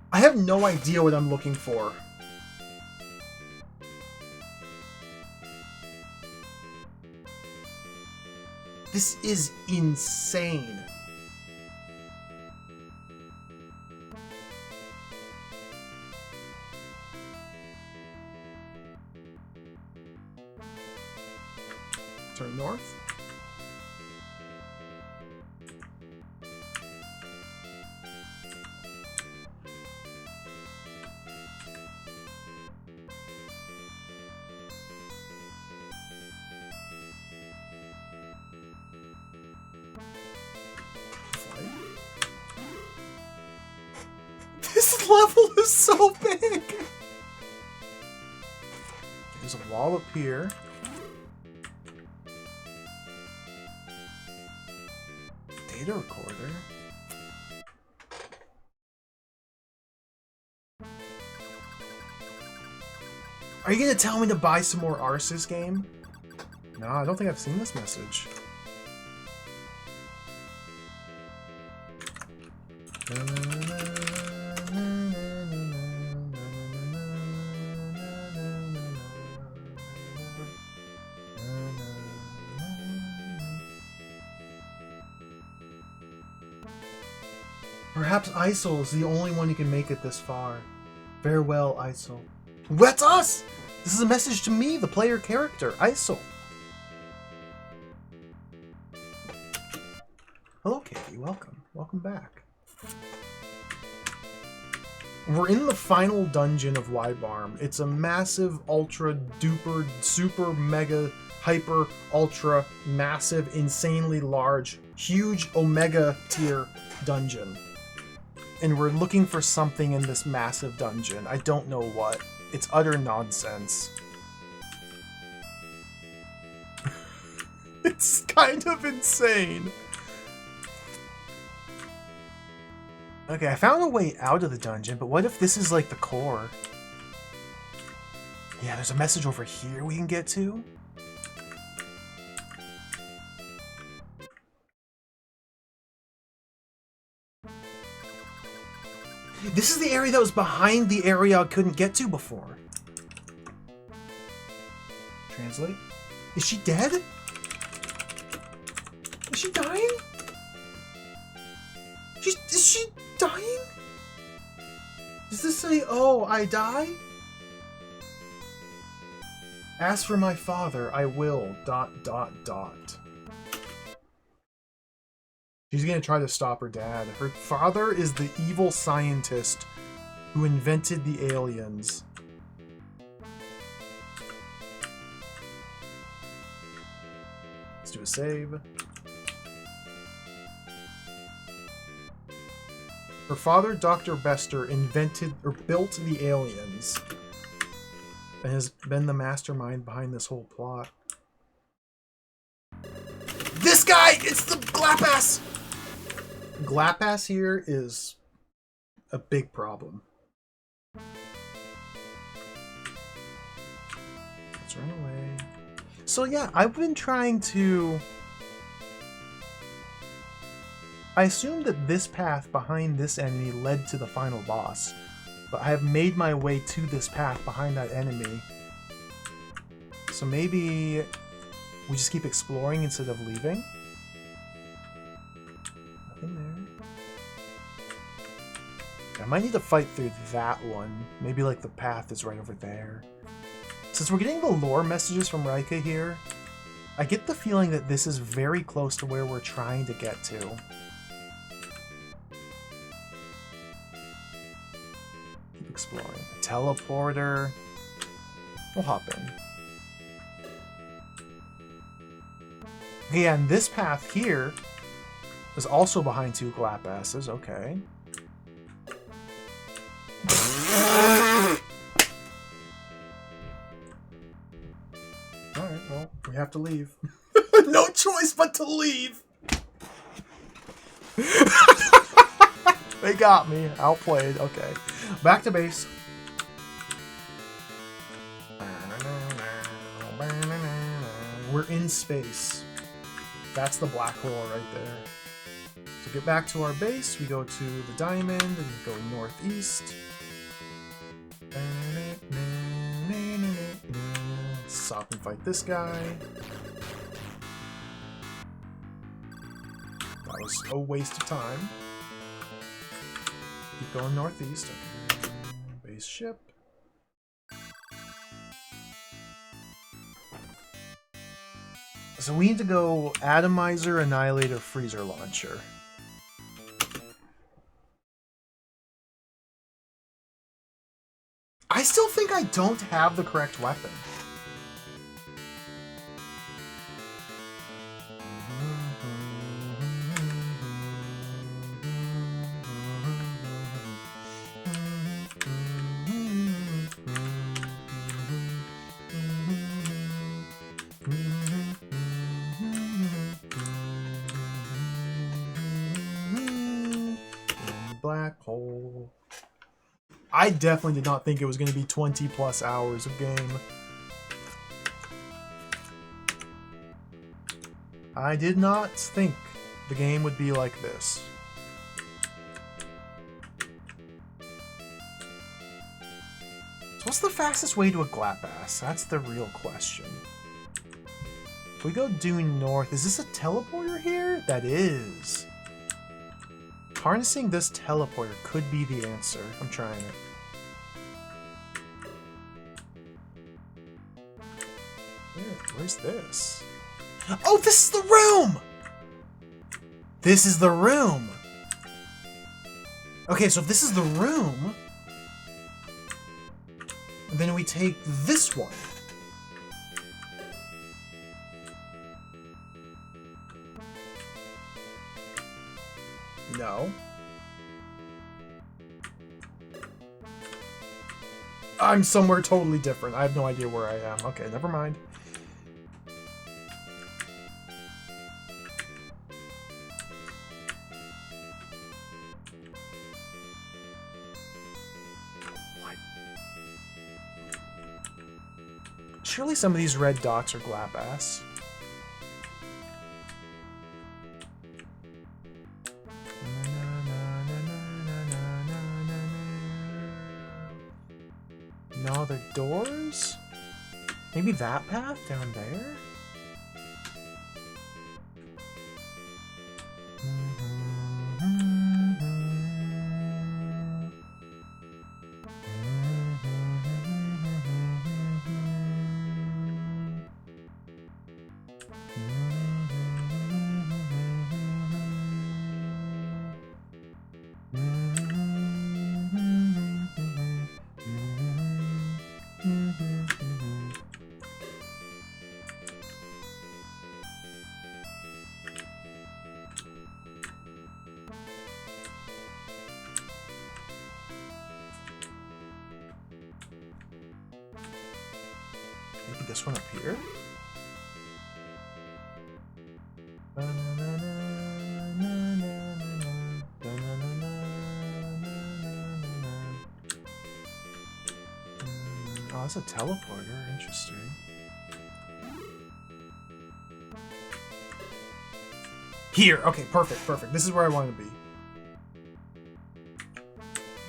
I have no idea what I'm looking for. This is insane. Turn north. This level is so big! There's a wall up here. Data recorder. Are you gonna tell me to buy some more Arceus game? No, I don't think I've seen this message. Perhaps Isol is the only one who can make it this far. Farewell, Isol. That's us! This is a message to me, the player character, Isol. Hello, Katie. Welcome. Welcome back. We're in the final dungeon of Wibarm. It's a massive, ultra, duper, super, mega, hyper, ultra, massive, insanely large, huge Omega tier dungeon. And we're looking for something in this massive dungeon. I don't know what. It's utter nonsense. It's kind of insane. Okay, I found a way out of the dungeon, but what if this is like the core? Yeah, there's a message over here we can get to. This is the area that was behind the area I couldn't get to before. Translate. Is she dead? Is she dying? Is she dying? Does this say, oh, I die? As for my father, I will, ... She's gonna try to stop her dad. Her father is the evil scientist who invented the aliens. Let's do a save. Her father, Dr. Bester, invented or built the aliens and has been the mastermind behind this whole plot. This guy! It's the Glapass! Glapass here is a big problem. Let's run away. So yeah, I've been trying to... I assumed that this path behind this enemy led to the final boss, but I have made my way to this path behind that enemy. So maybe we just keep exploring instead of leaving? Nothing there. might need to fight through that one. Maybe like the path is right over there. Since we're getting the lore messages from Rika here, I get the feeling that this is very close to where we're trying to get to. Keep exploring. Teleporter. We'll hop in. Okay, and this path here is also behind two glap asses. Okay. Alright, well, we have to leave. No choice but to leave! They got me. Outplayed. Okay. Back to base. We're in space. That's the black hole right there. To get back to our base, we go to the diamond and go northeast. Stop and fight this guy. That was a waste of time. Keep going northeast. Okay. Base ship. So we need to go Atomizer, Annihilator, Freezer Launcher. I still think I don't have the correct weapon. Black hole. I definitely did not think it was going to be 20 plus hours of game. I did not think the game would be like this. So what's the fastest way to a Glapass? That's the real question. If we go due north, is this a teleporter here? That is. Harnessing this teleporter could be the answer. I'm trying it. Where's this? Oh, this is the room! This is the room! Okay, so if this is the room, then we take this one. No. I'm somewhere totally different. I have no idea where I am. Okay, never mind. What? Surely some of these red dots are Glapass. No, they're doors? Maybe that path down there? Maybe this one up here? Oh, that's a teleporter. Interesting. Here! Okay, perfect, perfect. This is where I want to be.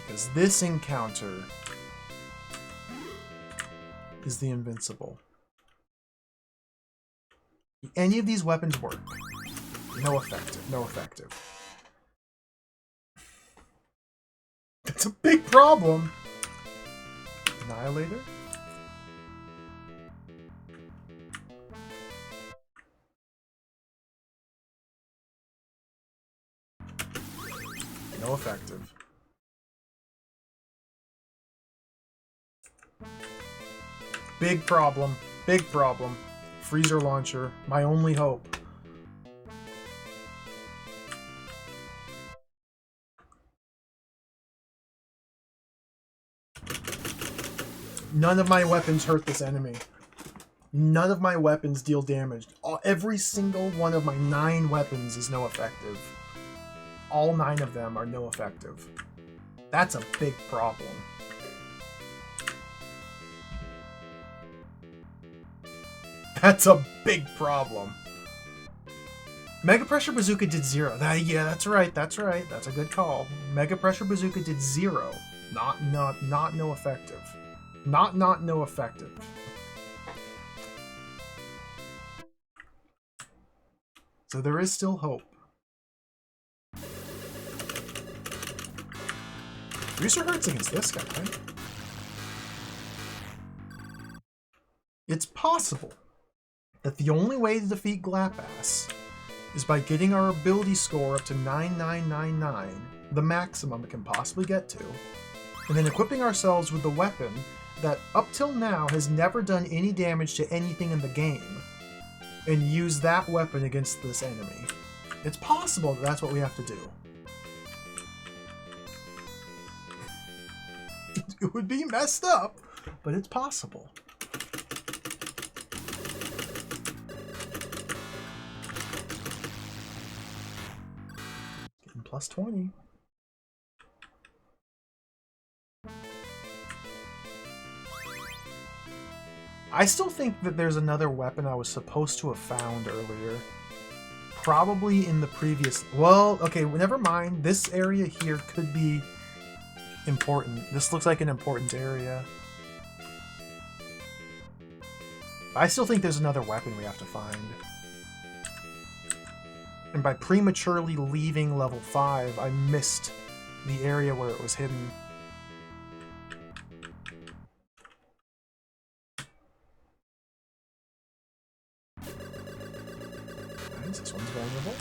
Because this encounter is the invincible. Any of these weapons work. No effective. No effective. It's a big problem. Annihilator? No effective. Big problem. Big problem. Freezer launcher. My only hope. None of my weapons hurt this enemy. None of my weapons deal damage. Every single one of my 9 weapons is no effective. All 9 of them are no effective. That's a big problem. That's a big problem. Mega Pressure Bazooka did 0. Yeah, that's right. That's right. That's a good call. Mega Pressure Bazooka did 0. Not no effective. Not no effective. So there is still hope. Reaser hurts against this guy. It's possible that the only way to defeat Glapass is by getting our ability score up to 9999, the maximum it can possibly get to, and then equipping ourselves with the weapon that up till now has never done any damage to anything in the game, and use that weapon against this enemy. It's possible that that's what we have to do. It would be messed up, but it's possible. Getting plus 20. I still think that there's another weapon I was supposed to have found earlier. Probably in the previous... Well, okay, never mind. This area here could be important. This looks like an important area. I still think there's another weapon we have to find. And by prematurely leaving level 5, I missed the area where it was hidden. Nice, this one's vulnerable.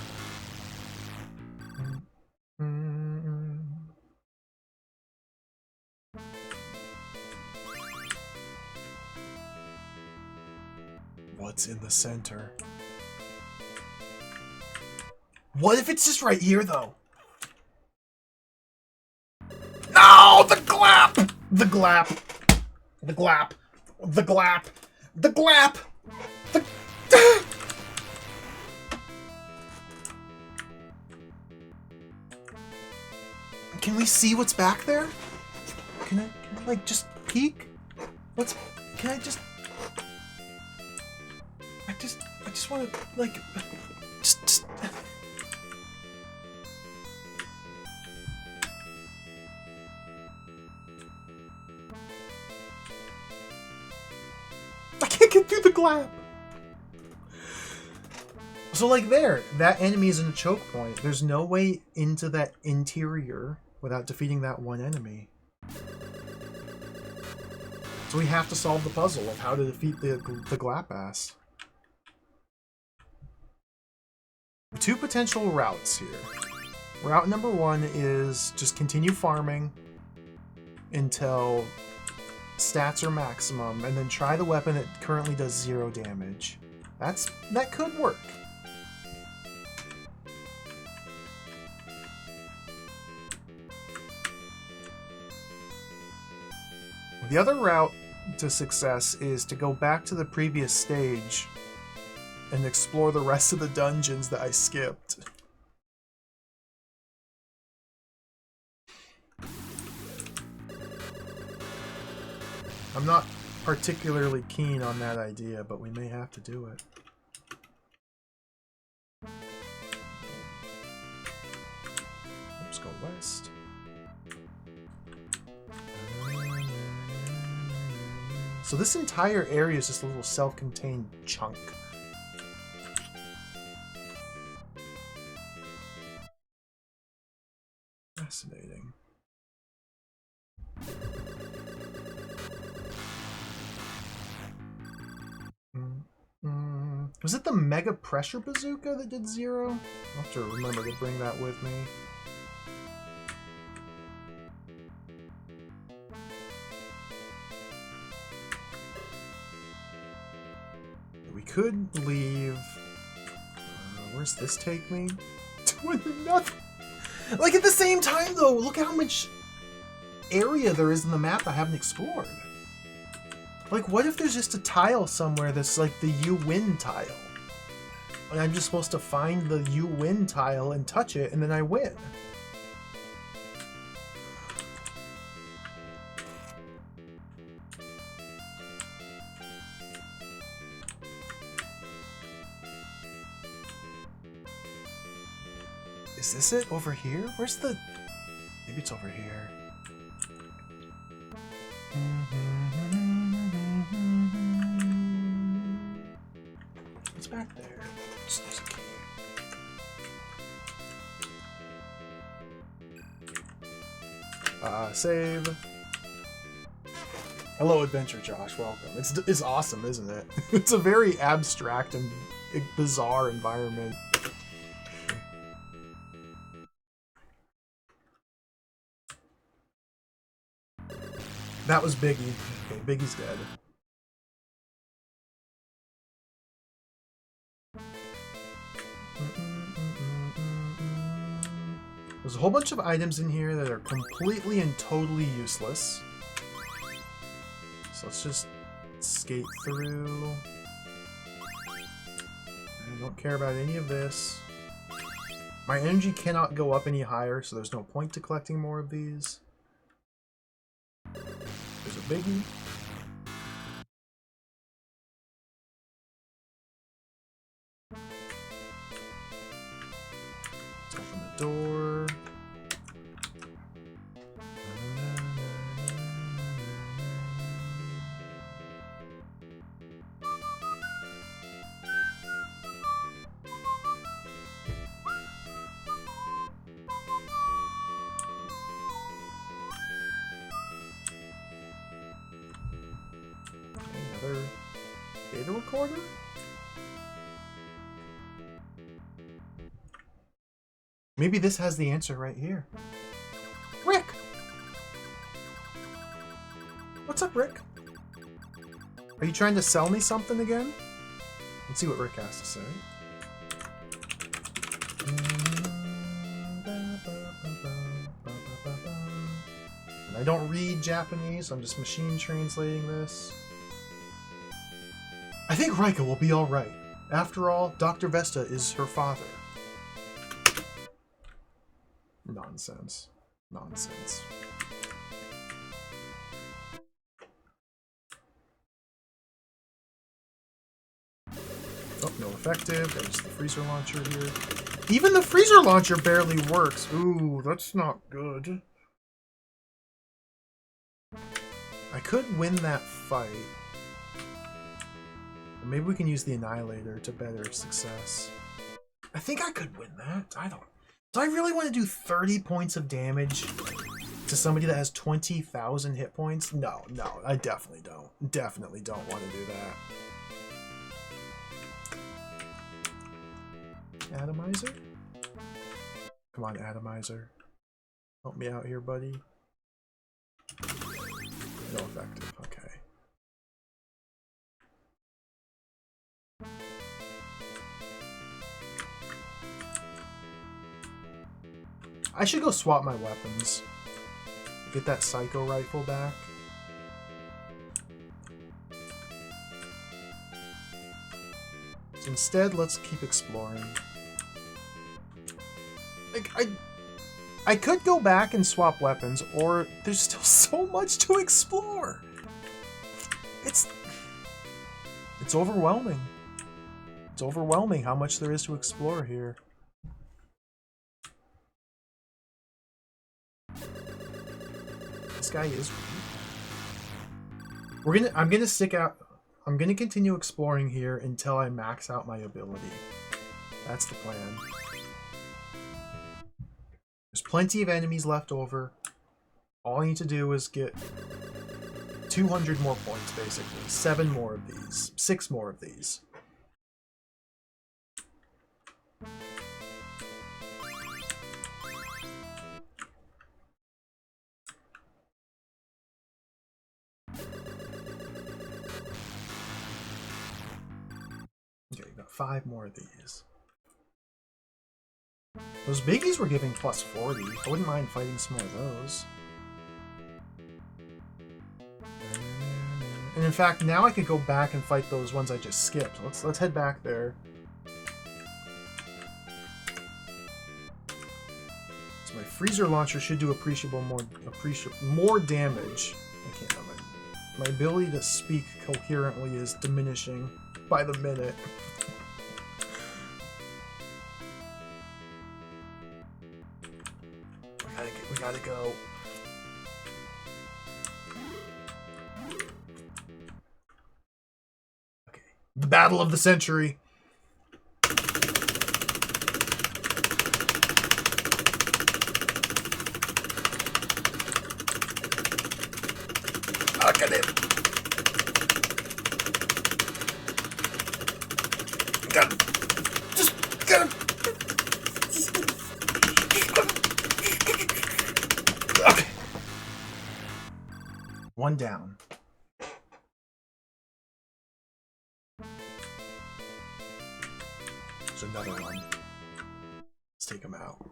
What's in the center? What if it's just right here, though? No! The glap! The glap! The glap! The glap! The glap! The... Can we see what's back there? Can I like, just peek? Can I just... I just want to, like... Just... I can't get through the glap! So, like, there, that enemy is in a choke point. There's no way into that interior without defeating that one enemy. So we have to solve the puzzle of how to defeat the Glapass. 2 potential routes here. Route number 1 is just continue farming until stats are maximum, and then try the weapon that currently does 0 damage. That could work. The other route to success is to go back to the previous stage and explore the rest of the dungeons that I skipped. I'm not particularly keen on that idea, but we may have to do it. Let's go west. So this entire area is just a little self-contained chunk. Fascinating. Was it the Mega Pressure Bazooka that did 0? I'll have to remember to bring that with me. We could leave... where's this take me? Doing nothing. Like, at the same time, though, look how much area there is in the map I haven't explored. Like, what if there's just a tile somewhere that's like the you win tile? And I'm just supposed to find the you win tile and touch it, and then I win. Is this it over here? Where's the... Maybe it's over here. What's back there? Just there's a key. Save. Hello, Adventure Josh. Welcome. It's awesome, isn't it? It's a very abstract and bizarre environment. That was Biggie. Okay, Biggie's dead. There's a whole bunch of items in here that are completely and totally useless. So let's just skate through. I don't care about any of this. My energy cannot go up any higher, so there's no point to collecting more of these. There's a biggie. Let's open the door. Another data recorder? Maybe this has the answer right here. Rick! What's up, Rick? Are you trying to sell me something again? Let's see what Rick has to say. And I don't read Japanese, I'm just machine translating this. I think Rika will be alright. After all, Dr. Vesta is her father. Nonsense. Nonsense. Oh, no effective. There's the freezer launcher here. Even the freezer launcher barely works. Ooh, that's not good. I could win that fight. Or maybe we can use the Annihilator to better success. I think I could win that. I don't... Do I really want to do 30 points of damage to somebody that has 20,000 hit points? No, no, I definitely don't. Definitely don't want to do that. Atomizer? Come on, Atomizer. Help me out here, buddy. No effective, okay. I should go swap my weapons. Get that Psycho Rifle back. So instead, let's keep exploring. Like, I could go back and swap weapons, or there's still so much to explore. It's overwhelming. It's overwhelming how much there is to explore here. This guy is weird. I'm gonna stick out. I'm gonna continue exploring here until I max out my ability. That's the plan. There's plenty of enemies left over. All I need to do is get 200 more points, basically. 7 more of these. 6 more of these. 5 more of these. Those biggies were giving plus 40. I wouldn't mind fighting some more of those. And in fact, now I could go back and fight those ones I just skipped. Let's head back there. So my freezer launcher should do appreciable more damage. I can't. My ability to speak coherently is diminishing by the minute. We gotta go. Okay. The battle of the century. Look at him. Got him. Just get him. Okay. One down. There's another one. Let's take him out.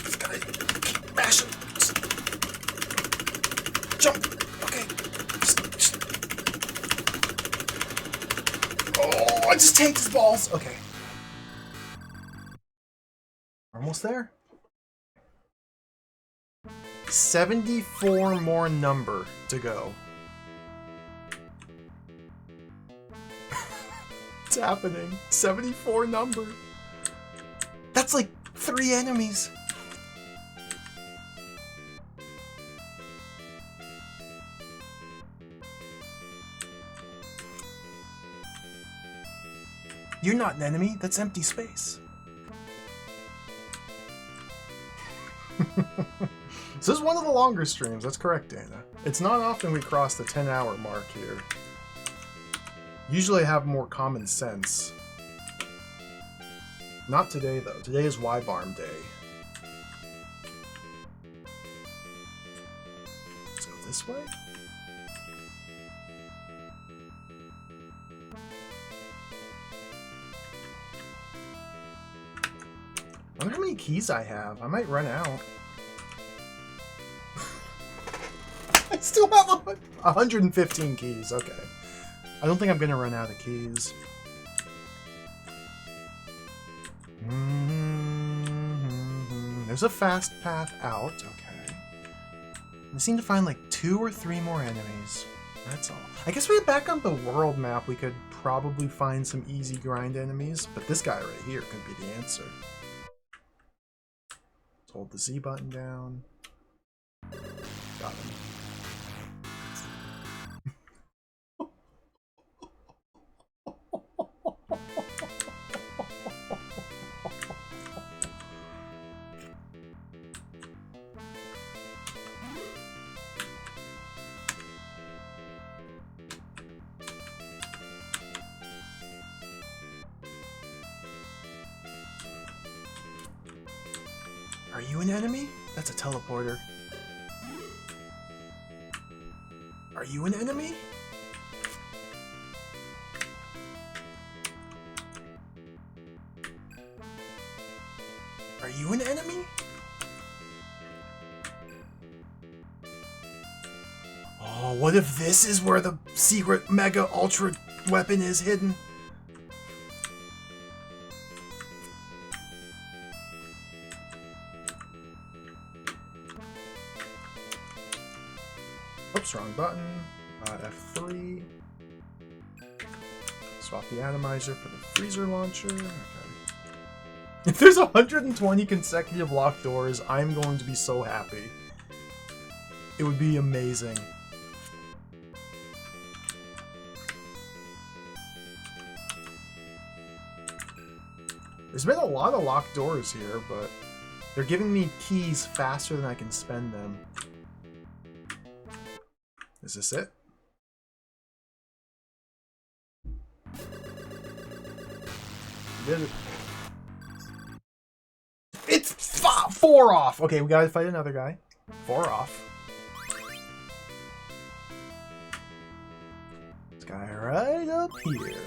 Just gotta keep mashing. Jump. Okay. Oh, I just tanked his balls. Okay. Almost there. 74 more number to go. It's happening. 74 number. That's like 3 enemies. You're not an enemy. That's empty space. This is one of the longer streams. That's correct, Dana. It's not often we cross the 10-hour mark here. Usually I have more common sense. Not today, though. Today is Wibarm Day. Let's go this way. I wonder how many keys I have. I might run out. I still have 115 keys. Okay. I don't think I'm going to run out of keys. There's a fast path out. Okay. I seem to find like 2 or 3 more enemies. That's all. I guess we back on the world map, we could probably find some easy grind enemies, but this guy right here could be the answer. Let's hold the Z button down. Got him. Are you an enemy? That's a teleporter. Are you an enemy? Are you an enemy? Oh, what if this is where the secret mega ultra weapon is hidden? Oops, wrong button. F3. Swap the atomizer for the freezer launcher. Okay. If there's 120 consecutive locked doors, I'm going to be so happy. It would be amazing. There's been a lot of locked doors here, but they're giving me keys faster than I can spend them. Is this it? Did it. It's 4 off. Okay, we gotta fight another guy. 4 off. This guy right up here.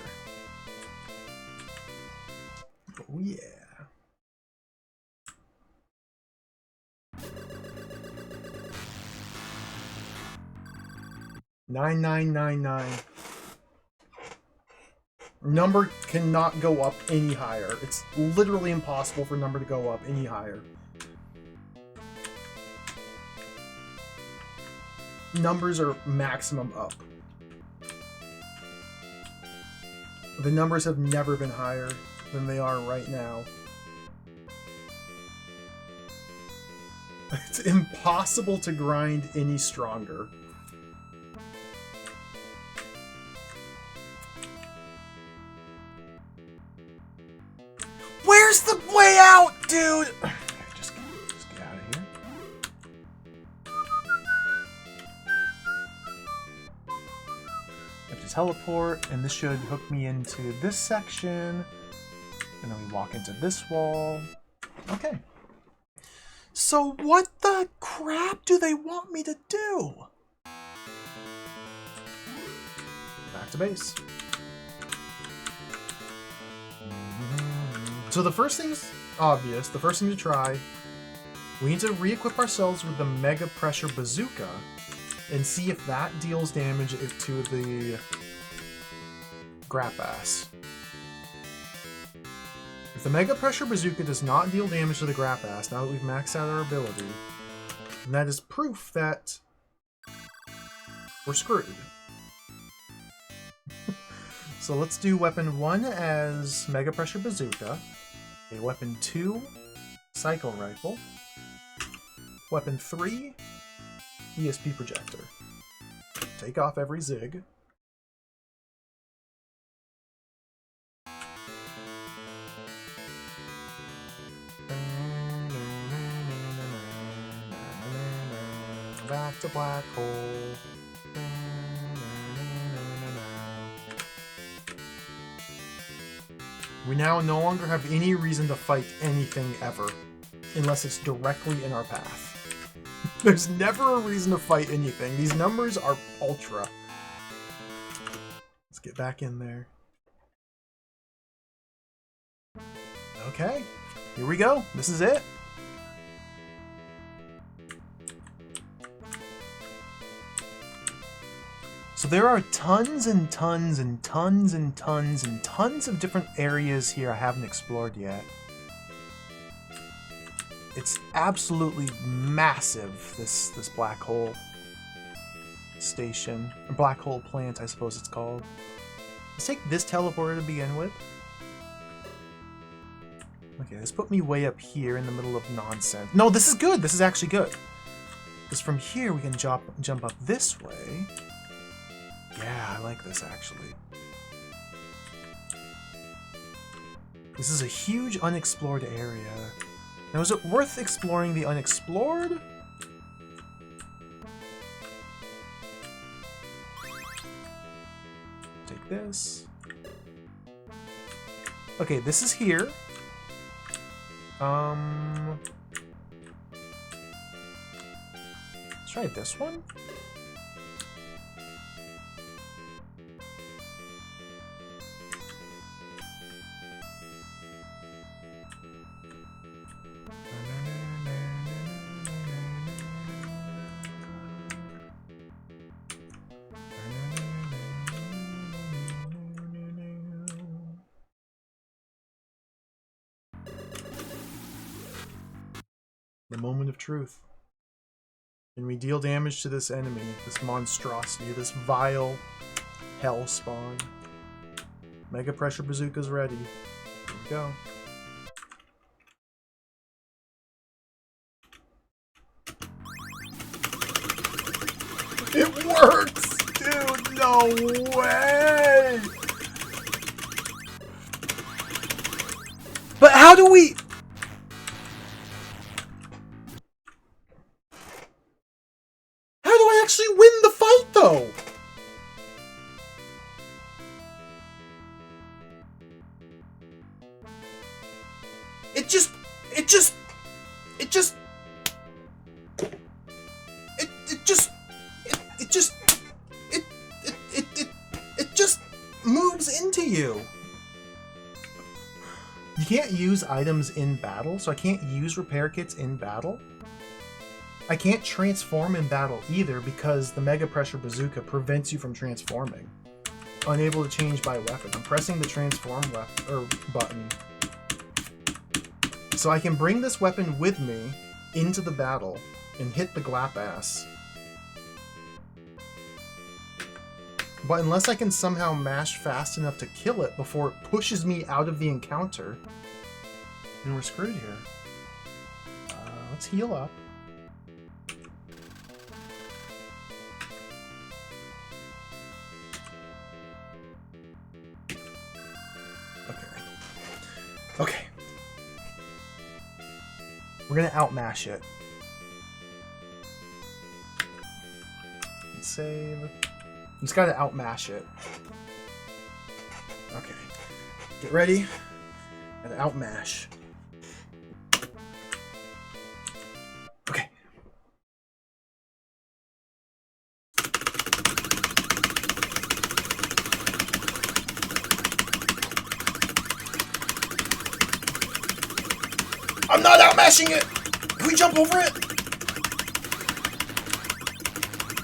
Oh yeah. $9,999. Number cannot go up any higher. It's literally impossible for number to go up any higher. Numbers are maximum up. The numbers have never been higher than they are right now. It's impossible to grind any stronger. Where's the way out, dude? Just get out of here. I have to teleport, and this should hook me into this section. And then we walk into this wall. Okay. So what the crap do they want me to do? Back to base. So the first thing's obvious. The first thing to try, we need to re-equip ourselves with the Mega Pressure Bazooka and see if that deals damage to the Grappass. If the Mega Pressure Bazooka does not deal damage to the Grappass, now that we've maxed out our ability, then that is proof that we're screwed. So let's do Weapon 1 as Mega Pressure Bazooka. Okay, Weapon 2, Cycle Rifle. Weapon 3, ESP Projector. Take off every zig. Back to Black Hole. We now no longer have any reason to fight anything ever, unless it's directly in our path. There's never a reason to fight anything. These numbers are ultra. Let's get back in there. Okay, here we go. This is it. So there are tons and tons and tons and tons and tons of different areas here I haven't explored yet. It's absolutely massive, this black hole station. Or black hole plant, I suppose it's called. Let's take this teleporter to begin with. Okay, this put me way up here in the middle of nonsense. No, this is good. This is actually good. Because from here we can jump up this way. Yeah, I like this actually. This is a huge unexplored area. Now, is it worth exploring the unexplored? Take this. Okay, this is here. Let's try this one. The moment of truth. Can we deal damage to this enemy, this monstrosity, this vile hell spawn? Mega Pressure Bazooka's ready. Here we go. It works! Dude, no way! But how do we... actually win the fight though? It just just... It just moves into you. You can't use items in battle, so I can't use repair kits in battle. I can't transform in battle either because the Mega Pressure Bazooka prevents you from transforming. Unable to change by weapon. I'm pressing the transform button. So I can bring this weapon with me into the battle and hit the glap ass. But unless I can somehow mash fast enough to kill it before it pushes me out of the encounter, then we're screwed here. Let's heal up. Okay. We're gonna outmash it. Save. Just gotta outmash it. Okay. Get ready. Gotta outmash. Okay. I'm not outmashing it! Can we jump over it?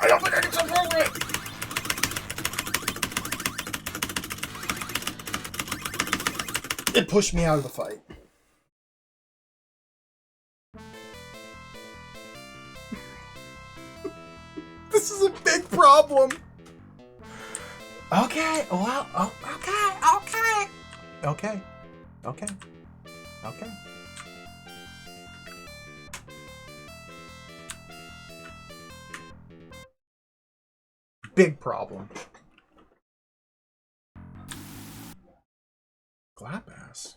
I don't think I can jump over it! It pushed me out of the fight. This is a big problem. Okay, well, oh, okay. Big problem. Glap ass.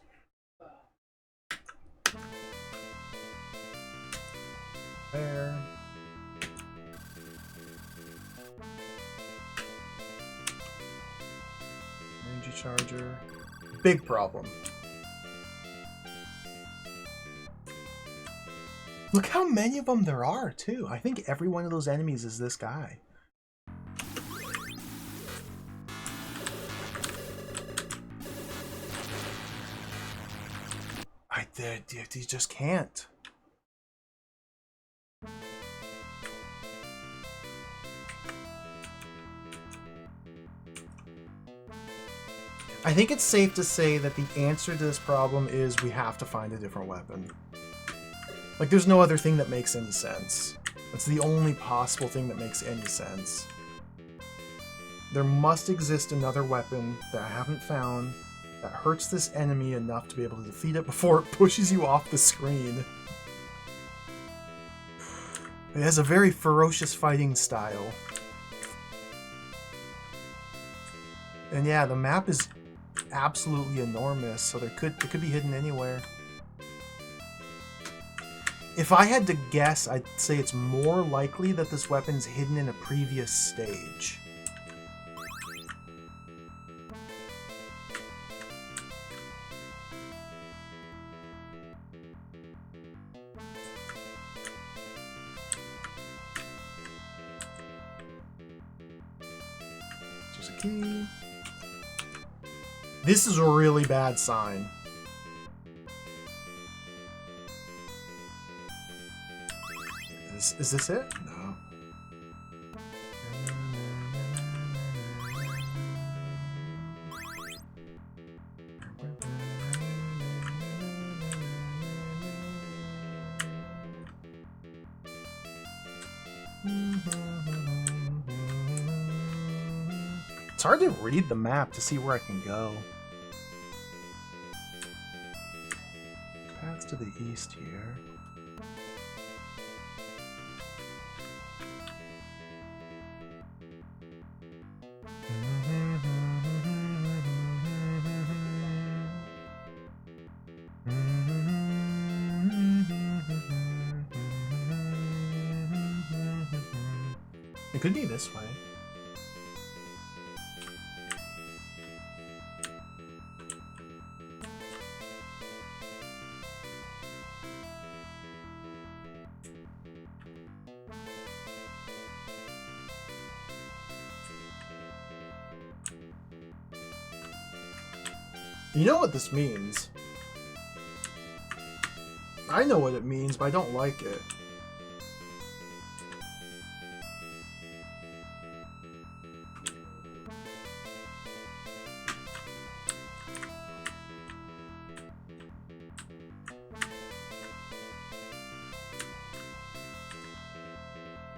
There. Energy charger. Big problem. Look how many of them there are, too. I think every one of those enemies is this guy. You just can't. I think it's safe to say that the answer to this problem is we have to find a different weapon. Like, there's no other thing that makes any sense. That's the only possible thing that makes any sense. There must exist another weapon that I haven't found that hurts this enemy enough to be able to defeat it before it pushes you off the screen. It has a very ferocious fighting style. And yeah, the map is absolutely enormous, so it could be hidden anywhere. If I had to guess, I'd say it's more likely that this weapon's hidden in a previous stage. There's a key. This is a really bad sign. Is this it? No. It's hard to read the map to see where I can go. Paths to the east here. It could be this way. You know what this means. I know what it means, but I don't like it.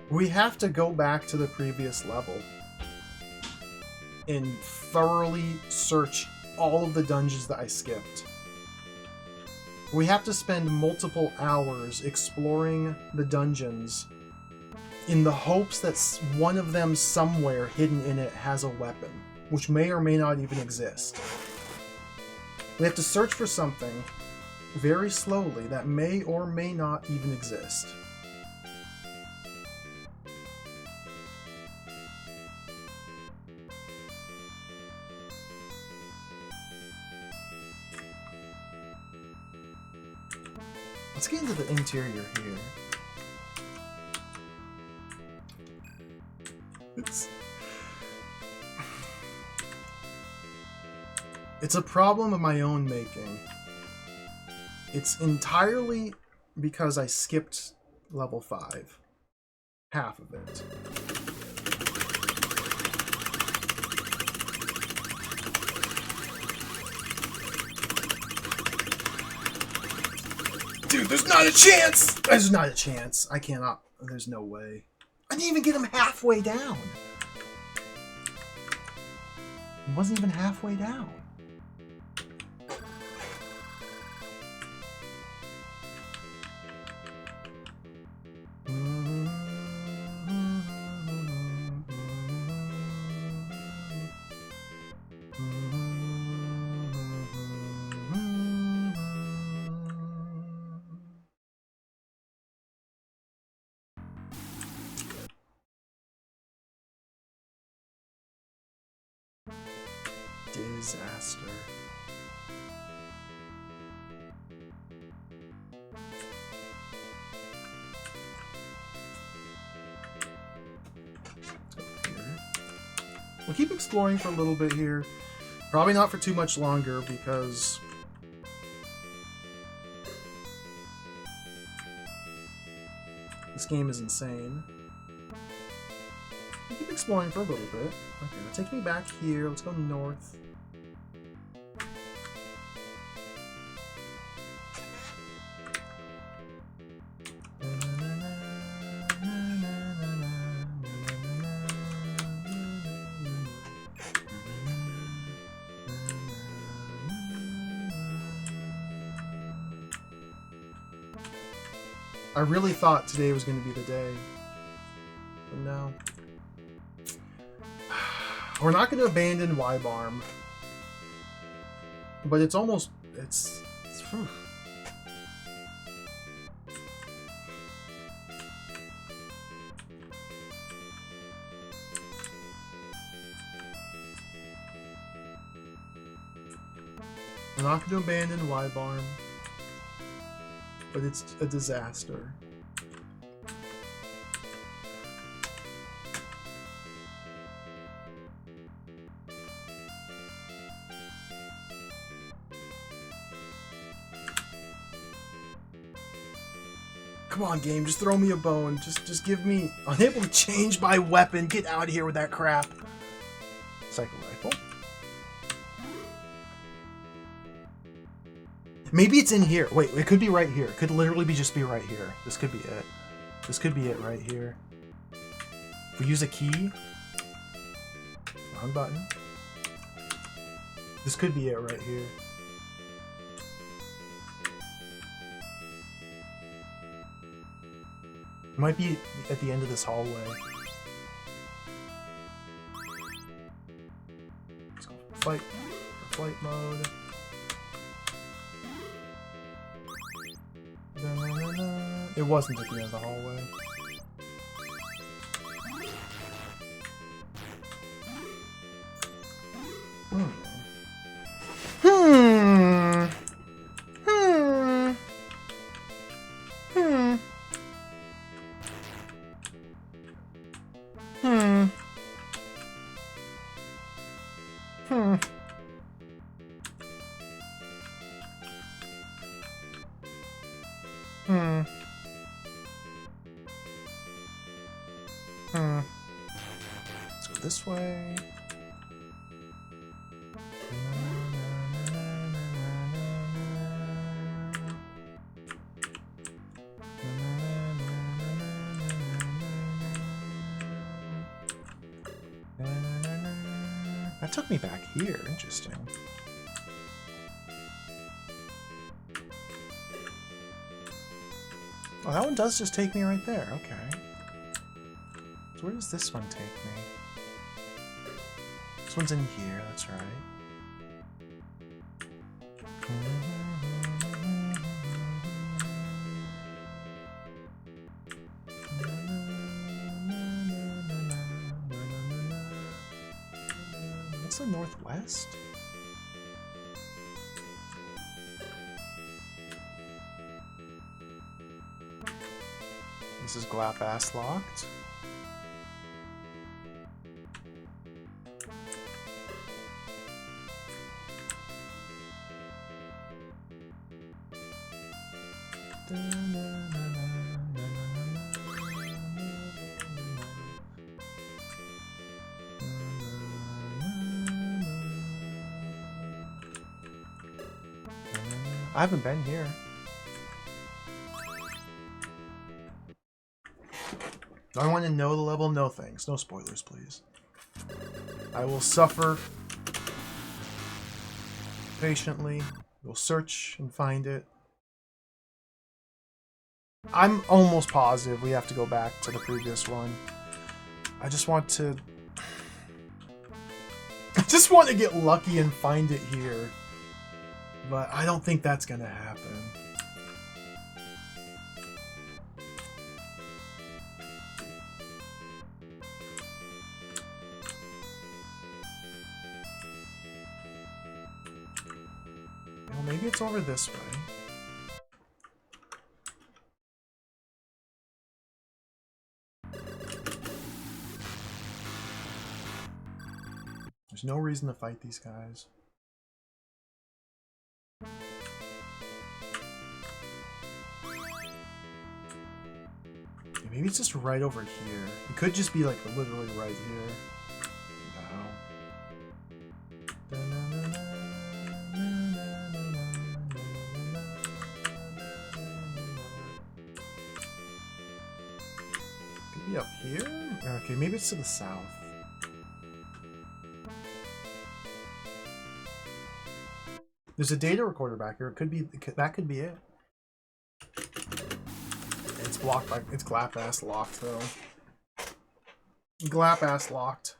We have to go back to the previous level and thoroughly search all of the dungeons that I skipped. We have to spend multiple hours exploring the dungeons in the hopes that one of them somewhere hidden in it has a weapon, which may or may not even exist. We have to search for something very slowly that may or may not even exist. Let's get into the interior here. It's a problem of my own making. It's entirely because I skipped level 5. Half of it. Dude, there's not a chance! There's not a chance. I cannot. There's no way. I didn't even get him halfway down. He wasn't even halfway down. Disaster. We'll keep exploring for a little bit here. Probably not for too much longer because this game is insane. We'll keep exploring for a little bit. Okay, now take me back here. Let's go north. I really thought today was going to be the day, but no. We're not going to abandon Wibarm, but it's almost, it's whew. We're not going to abandon Wibarm, but it's a disaster. Come on, game, just throw me a bone. Just give me... Unable to change my weapon. Get out of here with that crap. Cycle rifle. Maybe it's in here. Wait, it could be right here. It could literally just be right here. This could be it. This could be it right here. If we use a key... Wrong button. This could be it right here. It might be at the end of this hallway. Let's go for flight mode. It wasn't at the end of the hallway. Let's go this way. That took me back here. Interesting. Oh, that one does just take me right there. Okay. So where does this one take me? This one's in here, that's right. What's the northwest? This is Glapass locked. I haven't been here. Do I want to know the level? No thanks. No spoilers, please. I will suffer patiently. We'll search and find it. I'm almost positive we have to go back to the previous one. I just want to... I just want to get lucky and find it here. But I don't think that's gonna happen. Well, maybe it's over this way. There's no reason to fight these guys. Maybe it's just right over here. It could just be like literally right here. No. Could be up here? Okay, maybe it's to the south. There's a data recorder back here. It could be that could be it. It's blocked by it's Glapass locked though. Glapass locked.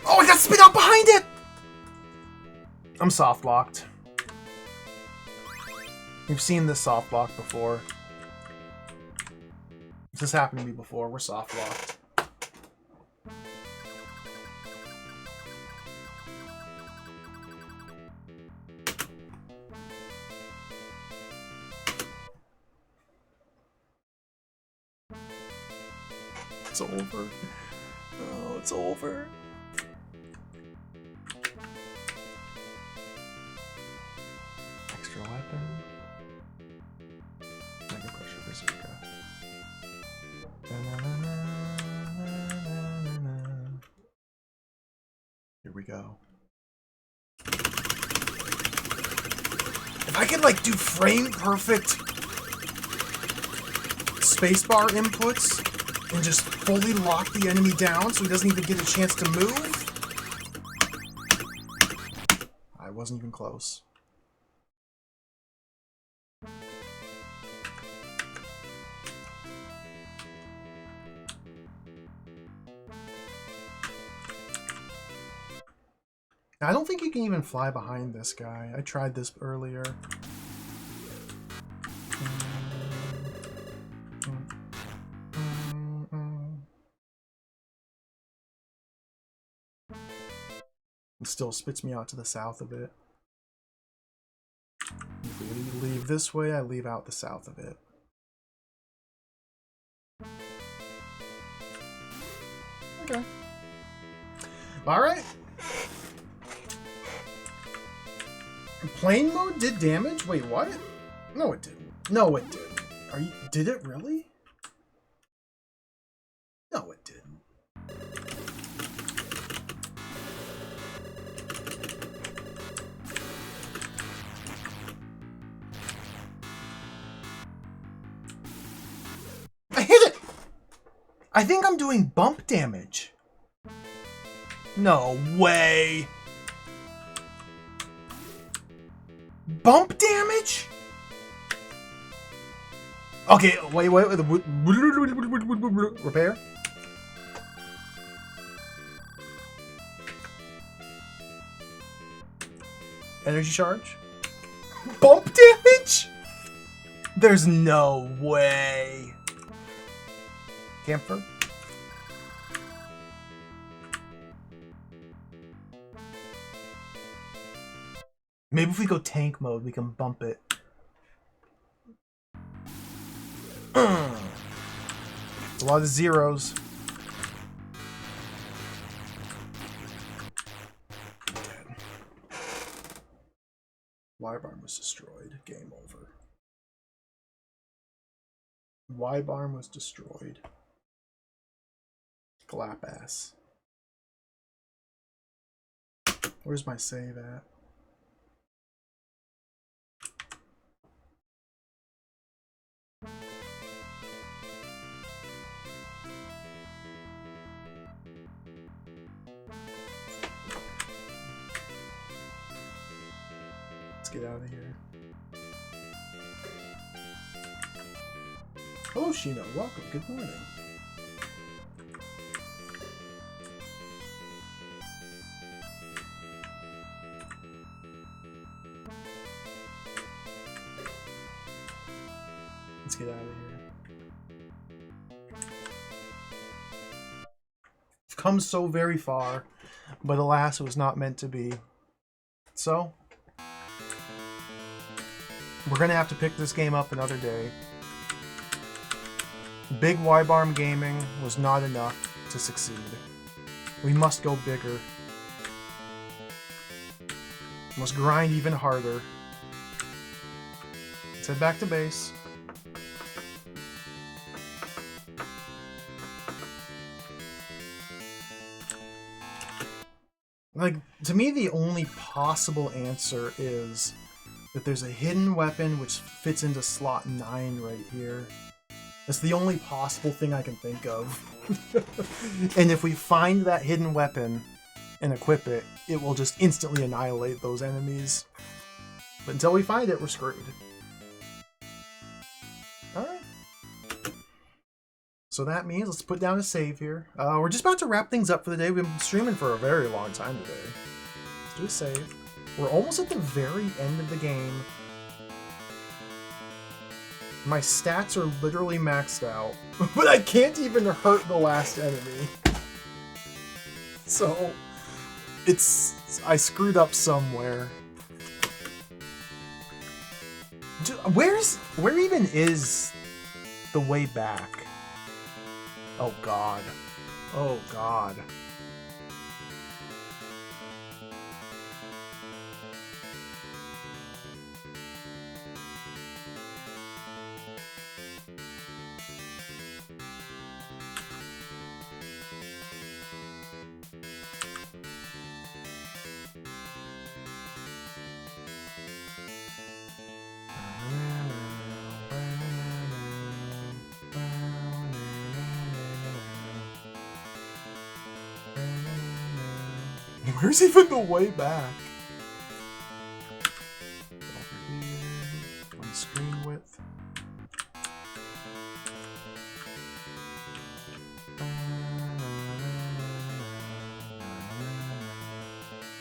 Oh, I got spit out behind it! I'm soft locked. We've seen this soft lock before. This has happened to me before. We're soft locked. It's over. Oh, it's over. Extra weapon. Mega Pressure Berserker. Here we go. If I could like do frame perfect spacebar inputs and just fully lock the enemy down so he doesn't even get a chance to move. I wasn't even close. I don't think you can even fly behind this guy. I tried this earlier. It still spits me out to the south of it. If we leave this way, I leave out the south of it. Okay. Alright. Plane mode did damage? Wait, what? No, it didn't. No, it didn't. Did it really? No, it didn't. I hit it! I think I'm doing bump damage. No way. Bump damage? Okay, wait. Repair? Energy charge? Bump damage? There's no way. Camphor? Maybe if we go tank mode, we can bump it. A lot of zeros. Dead. Wibarm was destroyed. Game over. Wibarm was destroyed. Glap ass. Where's my save at? Let's get out of here. Hello, Shino. Welcome. Good morning. Let's get out of here. We've come so very far, but alas, it was not meant to be. So, we're gonna have to pick this game up another day. Big Wibarm gaming was not enough to succeed. We must go bigger. We must grind even harder. Let's head back to base. Like, to me, the only possible answer is that there's a hidden weapon which fits into slot 9 right here. That's the only possible thing I can think of. And if we find that hidden weapon and equip it, it will just instantly annihilate those enemies. But until we find it, we're screwed. Alright. So that means let's put down a save here. We're just about to wrap things up for the day. We've been streaming for a very long time today. Let's do a save. We're almost at the very end of the game. My stats are literally maxed out, but I can't even hurt the last enemy. So, I screwed up somewhere. Where even is the way back? Oh god. Oh god. Where's even the way back? Over here, on screen width.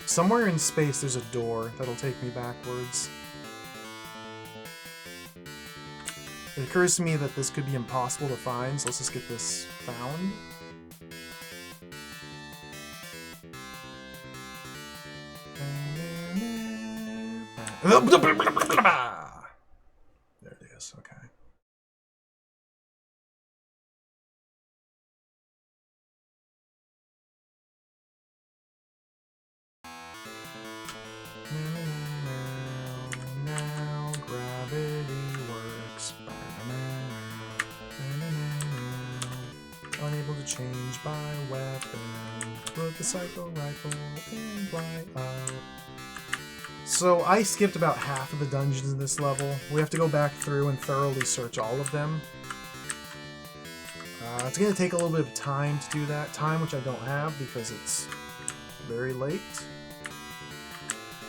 Somewhere in space there's a door that'll take me backwards. It occurs to me that this could be impossible to find, so let's just get this found. There it is, okay. Now, gravity. change my weapon. Put the psycho rifle in right up. So I skipped about half of the dungeons in this level. We have to go back through and thoroughly search all of them. It's going to take a little bit of time to do that. Time which I don't have because it's very late.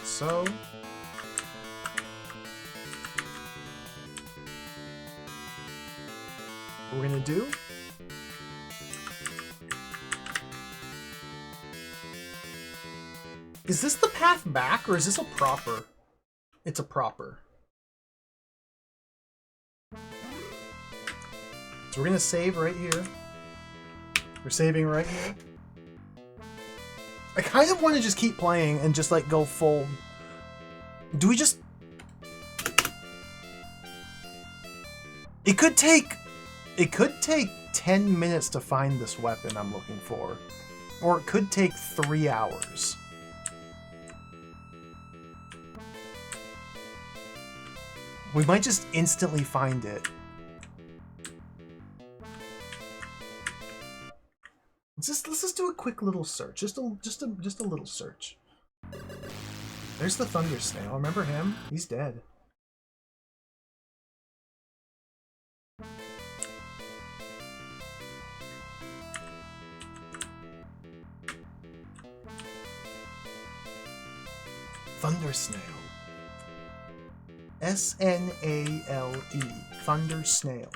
So... what we're going to do... is this the path back, or is this a proper? It's a proper. So we're gonna save right here. We're saving right here. I kind of want to just keep playing and just like go full. Do we just... It could take 10 minutes to find this weapon I'm looking for. Or it could take 3 hours. We might just instantly find it. Let's just do a quick little search. Just a little search. There's the Thunder Snail. Remember him? He's dead. Thunder Snail. S-N-A-L-E. Thunder Snail.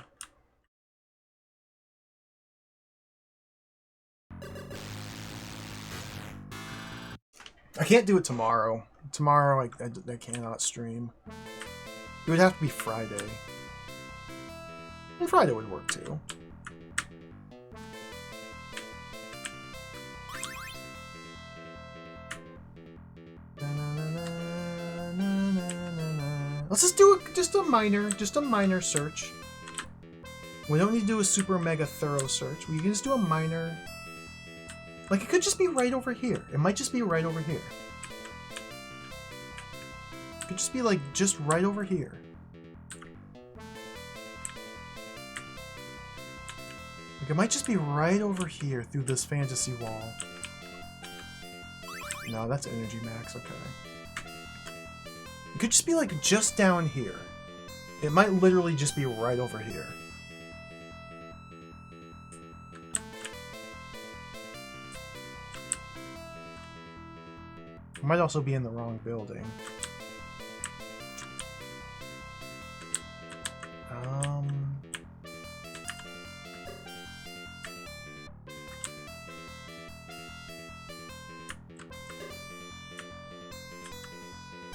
I can't do it tomorrow. Tomorrow I cannot stream. It would have to be Friday. And Friday would work too. Let's just do just a minor search. We don't need to do a super mega thorough search. We can just do a minor. Like, it could just be right over here. It might just be right over here. It could just be like just right over here. Like, it might just be right over here through this fantasy wall. No, that's energy max. Okay. It could just be like just down here. It might literally just be right over here. It might also be in the wrong building.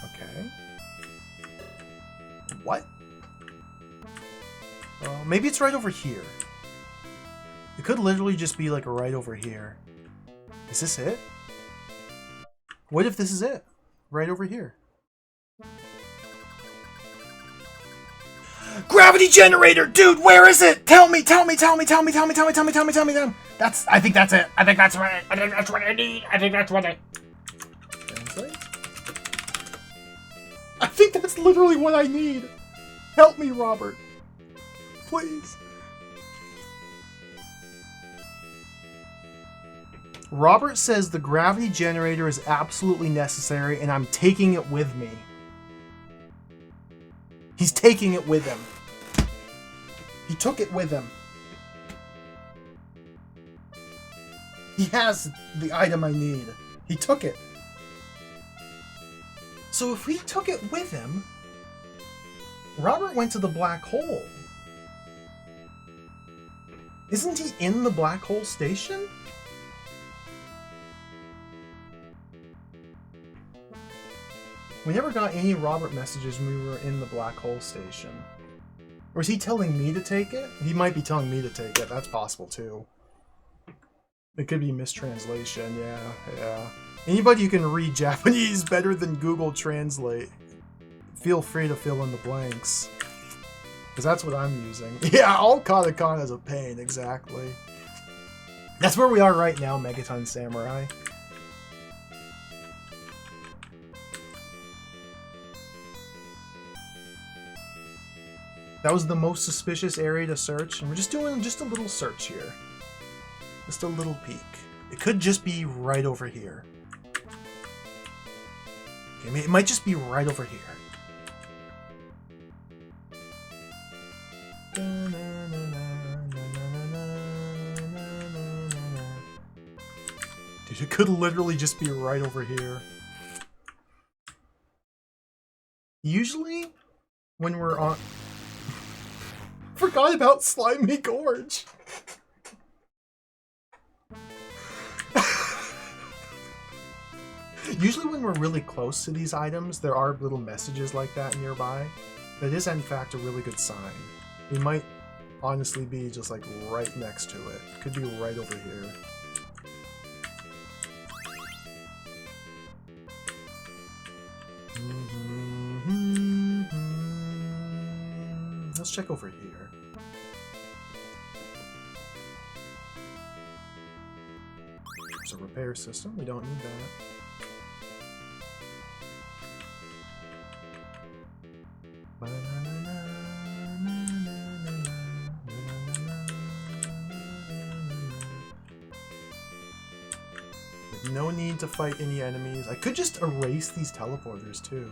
Okay. What? Maybe it's right over here. It could literally just be like right over here. Is this it? What if this is it? Right over here. Gravity generator! Dude, where is it? Tell me! That's... I think that's it. I think that's what I need. I think that's what I... Translate? I think that's literally what I need. Help me, Robert. Please. Robert says the gravity generator is absolutely necessary, and I'm taking it with me. He's taking it with him. He took it with him. He has the item I need. He took it. So if he took it with him, Robert went to the black hole. Isn't he in the black hole station? We never got any Robert messages when we were in the black hole station. Or is he telling me to take it? He might be telling me to take it. That's possible too. It could be mistranslation. Yeah. Anybody who can read Japanese better than Google Translate, feel free to fill in the blanks. Because that's what I'm using. Yeah, all katakana is a pain, exactly. That's where we are right now, Megaton Samurai. That was the most suspicious area to search, and we're just doing just a little search here. Just a little peek. It could just be right over here. Okay, it might just be right over here. Dude, it could literally just be right over here. Usually, when we're on... Forgot about Slimy Gorge! Usually when we're really close to these items, there are little messages like that nearby. That is, in fact, a really good sign. We might honestly be just, like, right next to it. Could be right over here. Let's check over here. There's a repair system. We don't need that. No need to fight any enemies. I could just erase these teleporters too.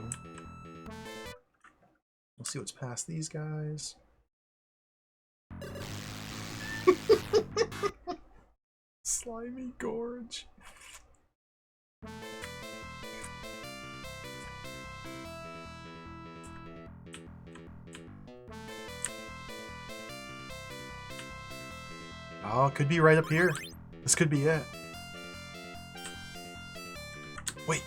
We'll see what's past these guys. Slimy Gorge. Oh, it could be right up here. This could be it. Wait.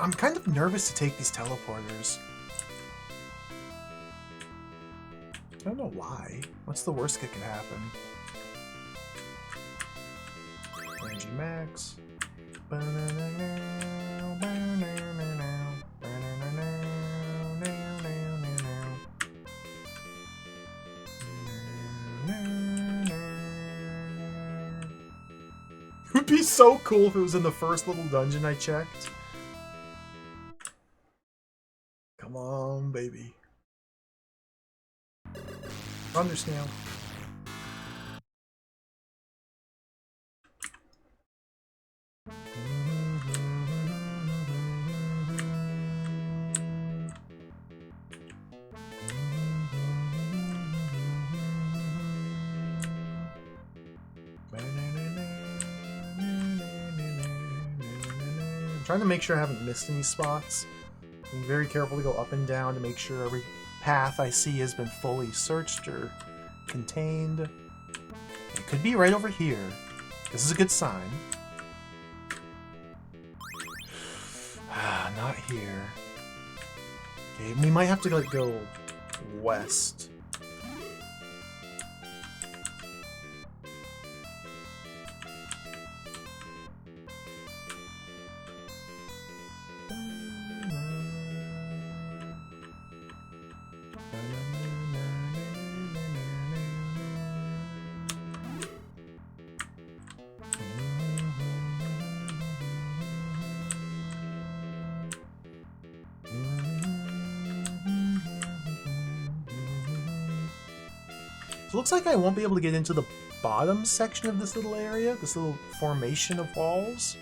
I'm kind of nervous to take these teleporters. I don't know why. What's the worst that could happen? Energy max. It would be so cool if it was in the first little dungeon I checked. Come on, baby. Thunder snail. I'm trying to make sure I haven't missed any spots. Being very careful to go up and down to make sure every path I see has been fully searched or contained. It could be right over here. This is a good sign. Not here. Okay, we might have to like go west. So it looks like I won't be able to get into the bottom section of this little area, this little formation of walls.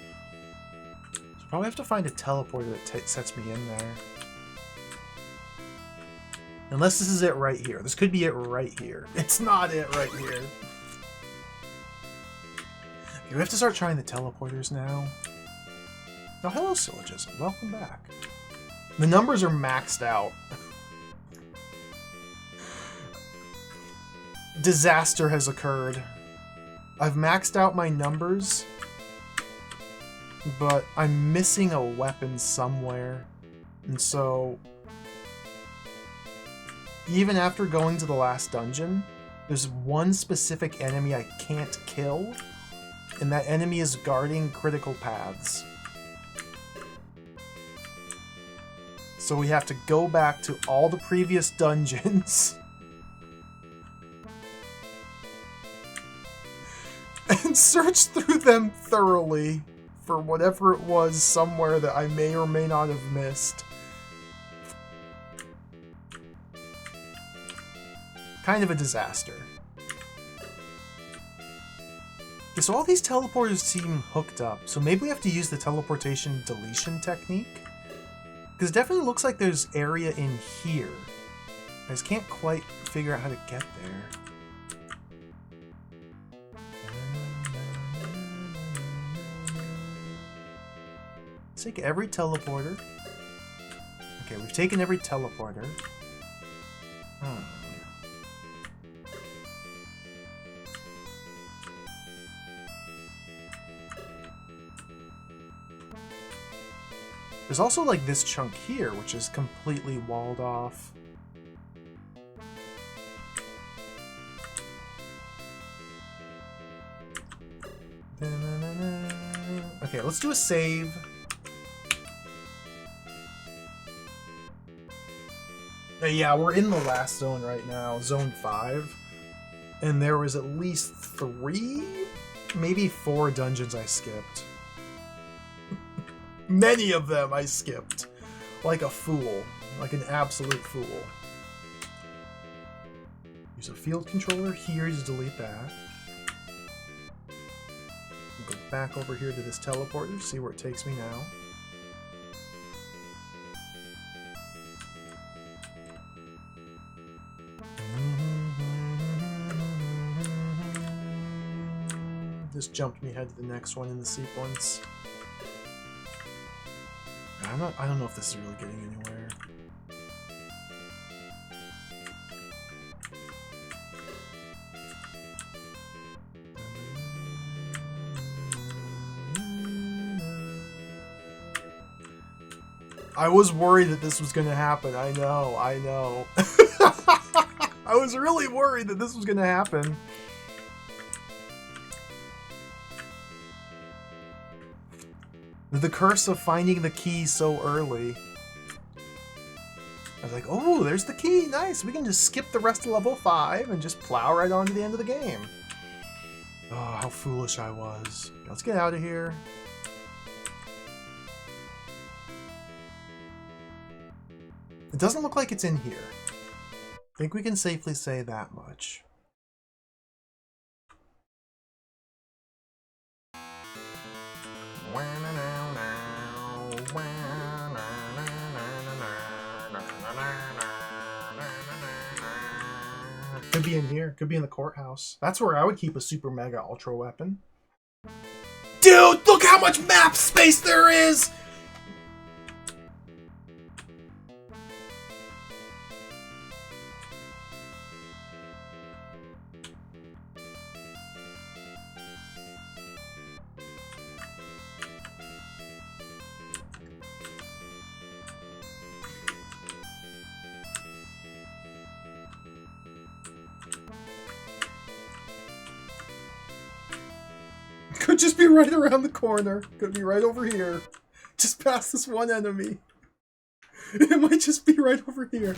So probably have to find a teleporter that sets me in there. Unless this is it right here. This could be it right here. It's not it right here. Okay, we have to start trying the teleporters now. Oh, hello, Syllogism. Welcome back. The numbers are maxed out. Disaster has occurred. I've maxed out my numbers, but I'm missing a weapon somewhere. And so, even after going to the last dungeon, there's one specific enemy I can't kill, and that enemy is guarding critical paths. So we have to go back to all the previous dungeons and search through them thoroughly for whatever it was somewhere that I may or may not have missed. Kind of a disaster. Okay, so all these teleporters seem hooked up, so maybe we have to use the teleportation deletion technique? Because it definitely looks like there's area in here. I just can't quite figure out how to get there. Let's take every teleporter. Okay, we've taken every teleporter. There's also like this chunk here, which is completely walled off. Okay, let's do a save. Yeah, we're in the last zone right now, zone 5. And there was at least 3, maybe 4 dungeons I skipped. Many of them I skipped. Like a fool. Like an absolute fool. Use a field controller here to delete that. Go back over here to this teleporter, see where it takes me now. This jumped me ahead to the next one in the sequence. I don't know if this is really getting anywhere. I was worried that this was going to happen. I know. I was really worried that this was going to happen. The curse of finding the key so early. I was like, oh, there's the key. Nice. We can just skip the rest of level 5 and just plow right on to the end of the game. Oh, how foolish I was. Let's get out of here. It doesn't look like it's in here. I think we can safely say that much. Could be in here. Could be in the courthouse. That's where I would keep a super mega ultra weapon. Dude, look how much map space there is! Could just be right around the corner. Could be right over here. Just past this one enemy. It might just be right over here.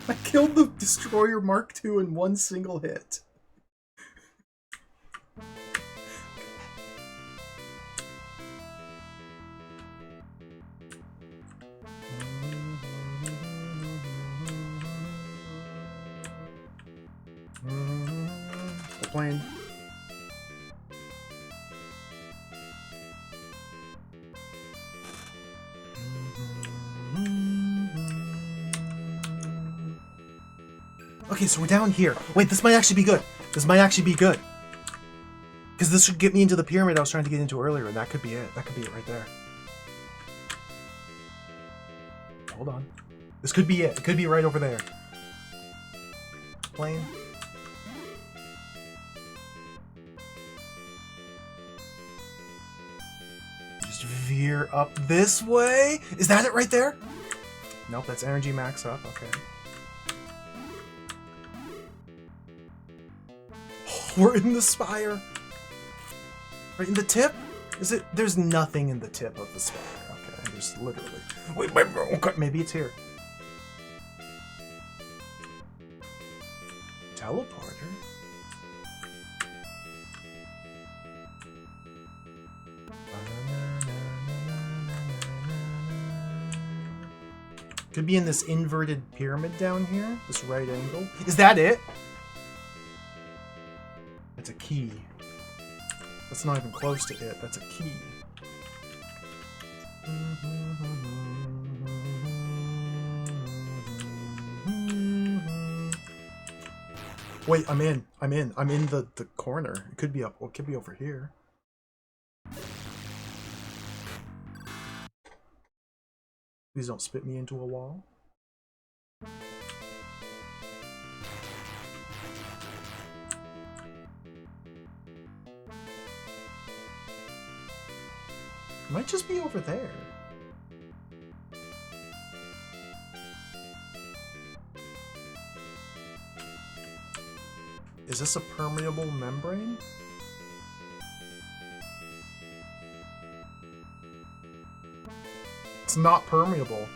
I killed the Destroyer Mark II in one single hit. The plane. Okay, so we're down here. Wait, this might actually be good. This might actually be good. Because this should get me into the pyramid I was trying to get into earlier, and that could be it. That could be it right there. Hold on. This could be it. It could be right over there. Plane. Just veer up this way. Is that it right there? Nope, that's energy max up. Okay. We're in the spire. Right in the tip? Is it? There's nothing in the tip of the spire. Okay, there's literally. Wait, okay, maybe it's here. Teleporter? Could be in this inverted pyramid down here. This right angle. Is that it? That's a key. That's not even close to it. That's a key. Wait, I'm in the corner. It could be up. Well, it could be over here. Please don't spit me into a wall. It might just be over there. Is this a permeable membrane? It's not permeable.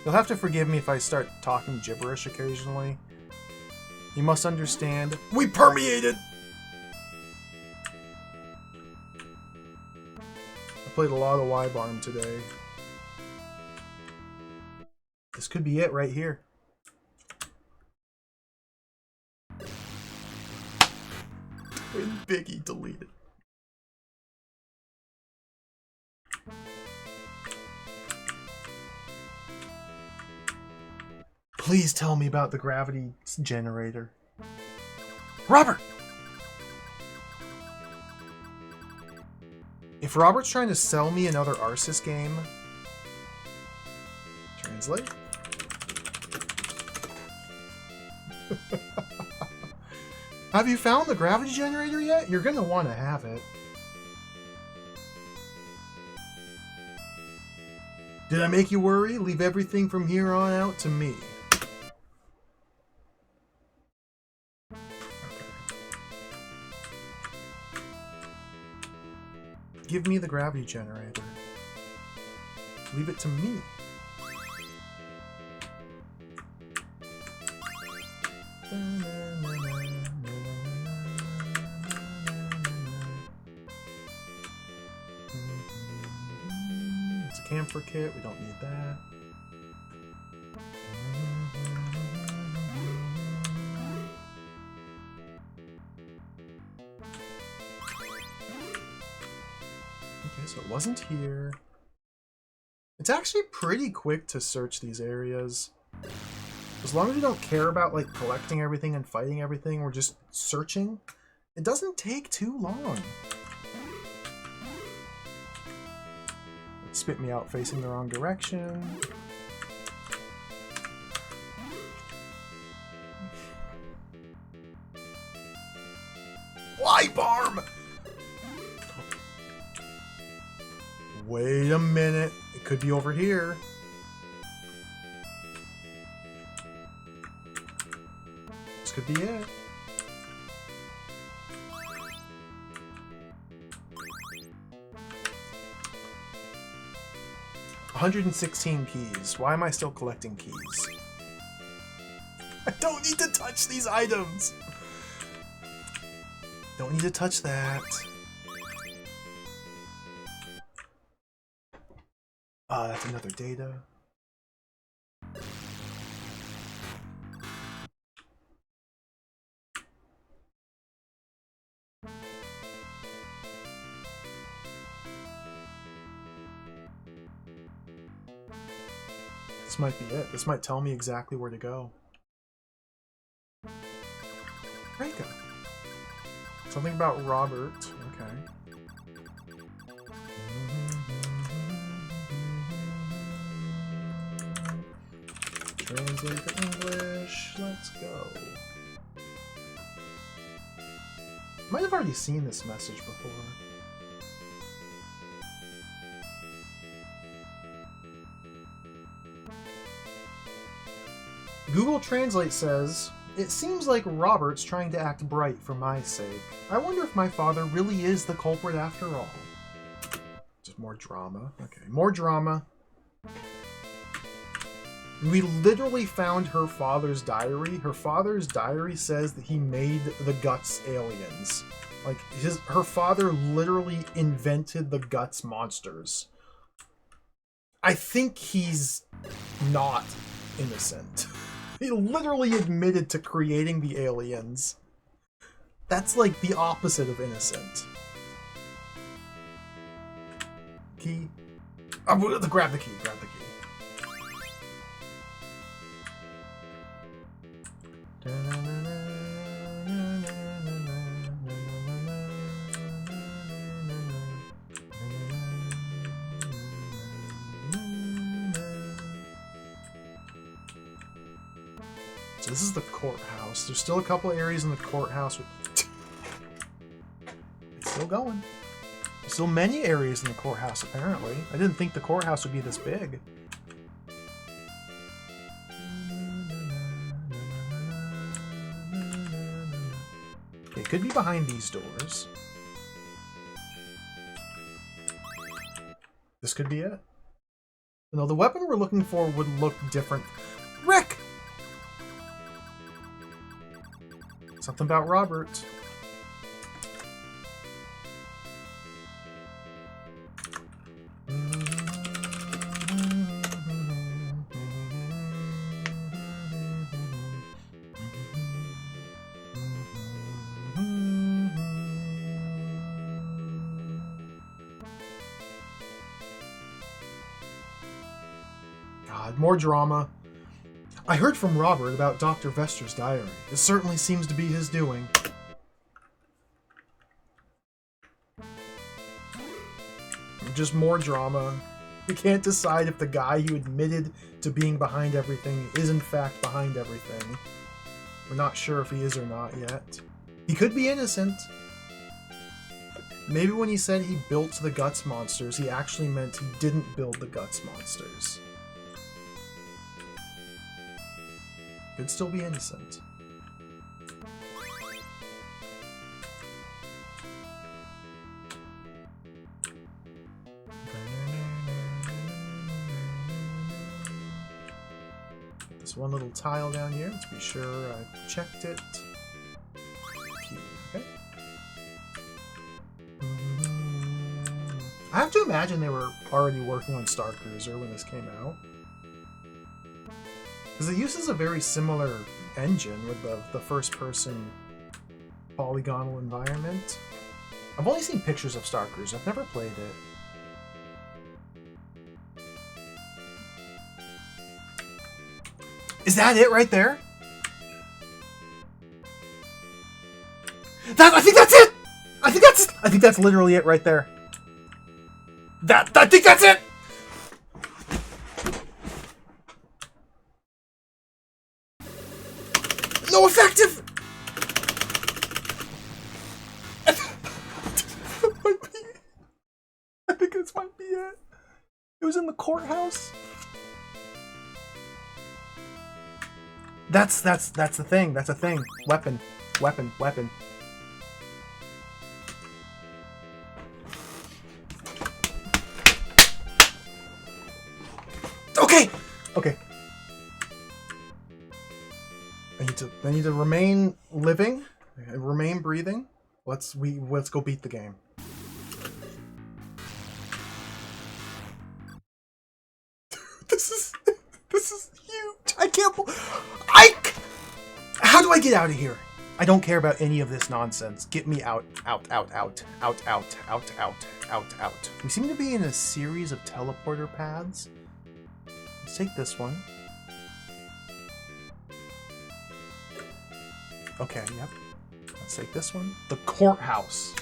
You'll have to forgive me if I start talking gibberish occasionally. You must understand, we permeated! I played a lot of Wibarm today. This could be it right here. When Biggie deleted. Please tell me about the gravity generator. Robert! If Robert's trying to sell me another Arceus game... Translate? Have you found the gravity generator yet? You're gonna want to have it. Did I make you worry? Leave everything from here on out to me. Give me the gravity generator. Leave it to me. It's a camphor kit. We don't need that. So it wasn't here. It's actually pretty quick to search these areas. As long as you don't care about like collecting everything and fighting everything, or just searching, it doesn't take too long. It spit me out facing the wrong direction. Wibarm! Wait a minute. It could be over here. This could be it. $116 keys. Why am I still collecting keys? I don't need to touch these items. Don't need to touch that. That's another data. This might be it. This might tell me exactly where to go. There you go. Something about Robert. Okay. Translate to English. Let's go. Might have already seen this message before. Google Translate says, "It seems like Robert's trying to act bright for my sake. I wonder if my father really is the culprit after all." Just more drama. Okay, more drama. We literally found her father's diary. Her father's diary says that he made the Guts aliens. Like, her father literally invented the Guts monsters. I think he's not innocent. He literally admitted to creating the aliens. That's like the opposite of innocent. Key. Oh, grab the key, grab the key. So this is the courthouse. There's still a couple areas in the courthouse. It's still going. There's still many areas in the courthouse, apparently. I didn't think the courthouse would be this big. It could be behind these doors. This could be it. No, the weapon we're looking for would look different. Rick! Something about Robert. God, more drama. I heard from Robert about Dr. Vester's diary. It certainly seems to be his doing. Just more drama. We can't decide if the guy who admitted to being behind everything is in fact behind everything. We're not sure if he is or not yet. He could be innocent. Maybe when he said he built the Guts monsters, he actually meant he didn't build the Guts monsters. Could still be innocent. This one little tile down here. Let's be sure I checked it. Okay. I have to imagine they were already working on Star Cruiser when this came out. Because it uses a very similar engine with the first-person polygonal environment. I've only seen pictures of Star Cruiser. I've never played it. Is that it right there? I think that's it! I think that's literally it right there. I think that's it! No effective! I think this might be it. It was in the courthouse. That's the thing. That's a thing. Weapon. Okay. I need to remain living, remain breathing. Let's go beat the game. This is huge. I can't. How do I get out of here? I don't care about any of this nonsense. Get me out. We seem to be in a series of teleporter paths. Let's take this one. Okay, yep. Let's take this one. The courthouse.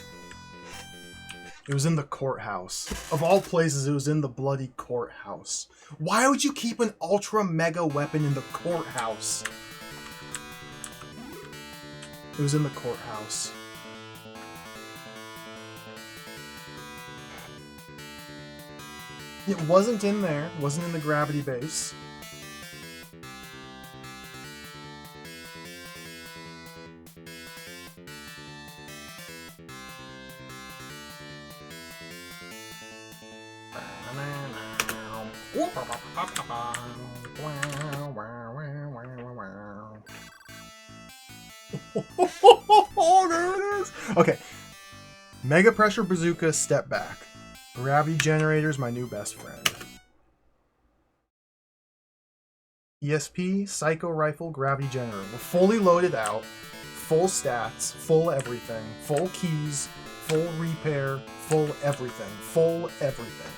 It was in the courthouse. Of all places, it was in the bloody courthouse. Why would you keep an ultra mega weapon in the courthouse? It was in the courthouse. It wasn't in there. It wasn't in the gravity base. Oh, there it is. Okay. Mega Pressure Bazooka, step back. Gravity Generator's my new best friend. ESP, Psycho Rifle, Gravity Generator. We're fully loaded out. Full stats, full everything. Full keys, full repair, full everything. Full everything.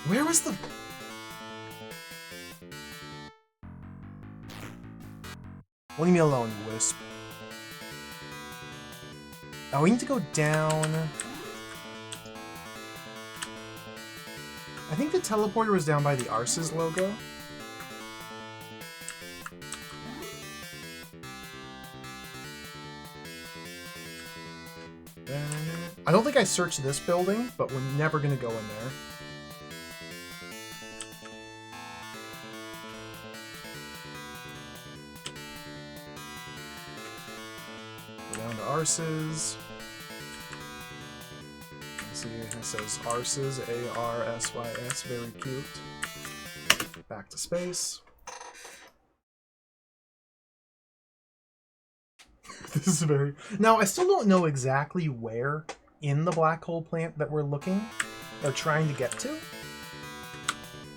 Where was the... Leave me alone, Wisp. Now we need to go down... I think the teleporter was down by the Arceus logo. I don't think I searched this building, but we're never going to go in there. Go down to Arceus. See, it says Arceus, A-R-S-Y-S, very cute. Back to space. This is very... Now, I still don't know exactly where in the black hole plant that we're looking, or trying to get to.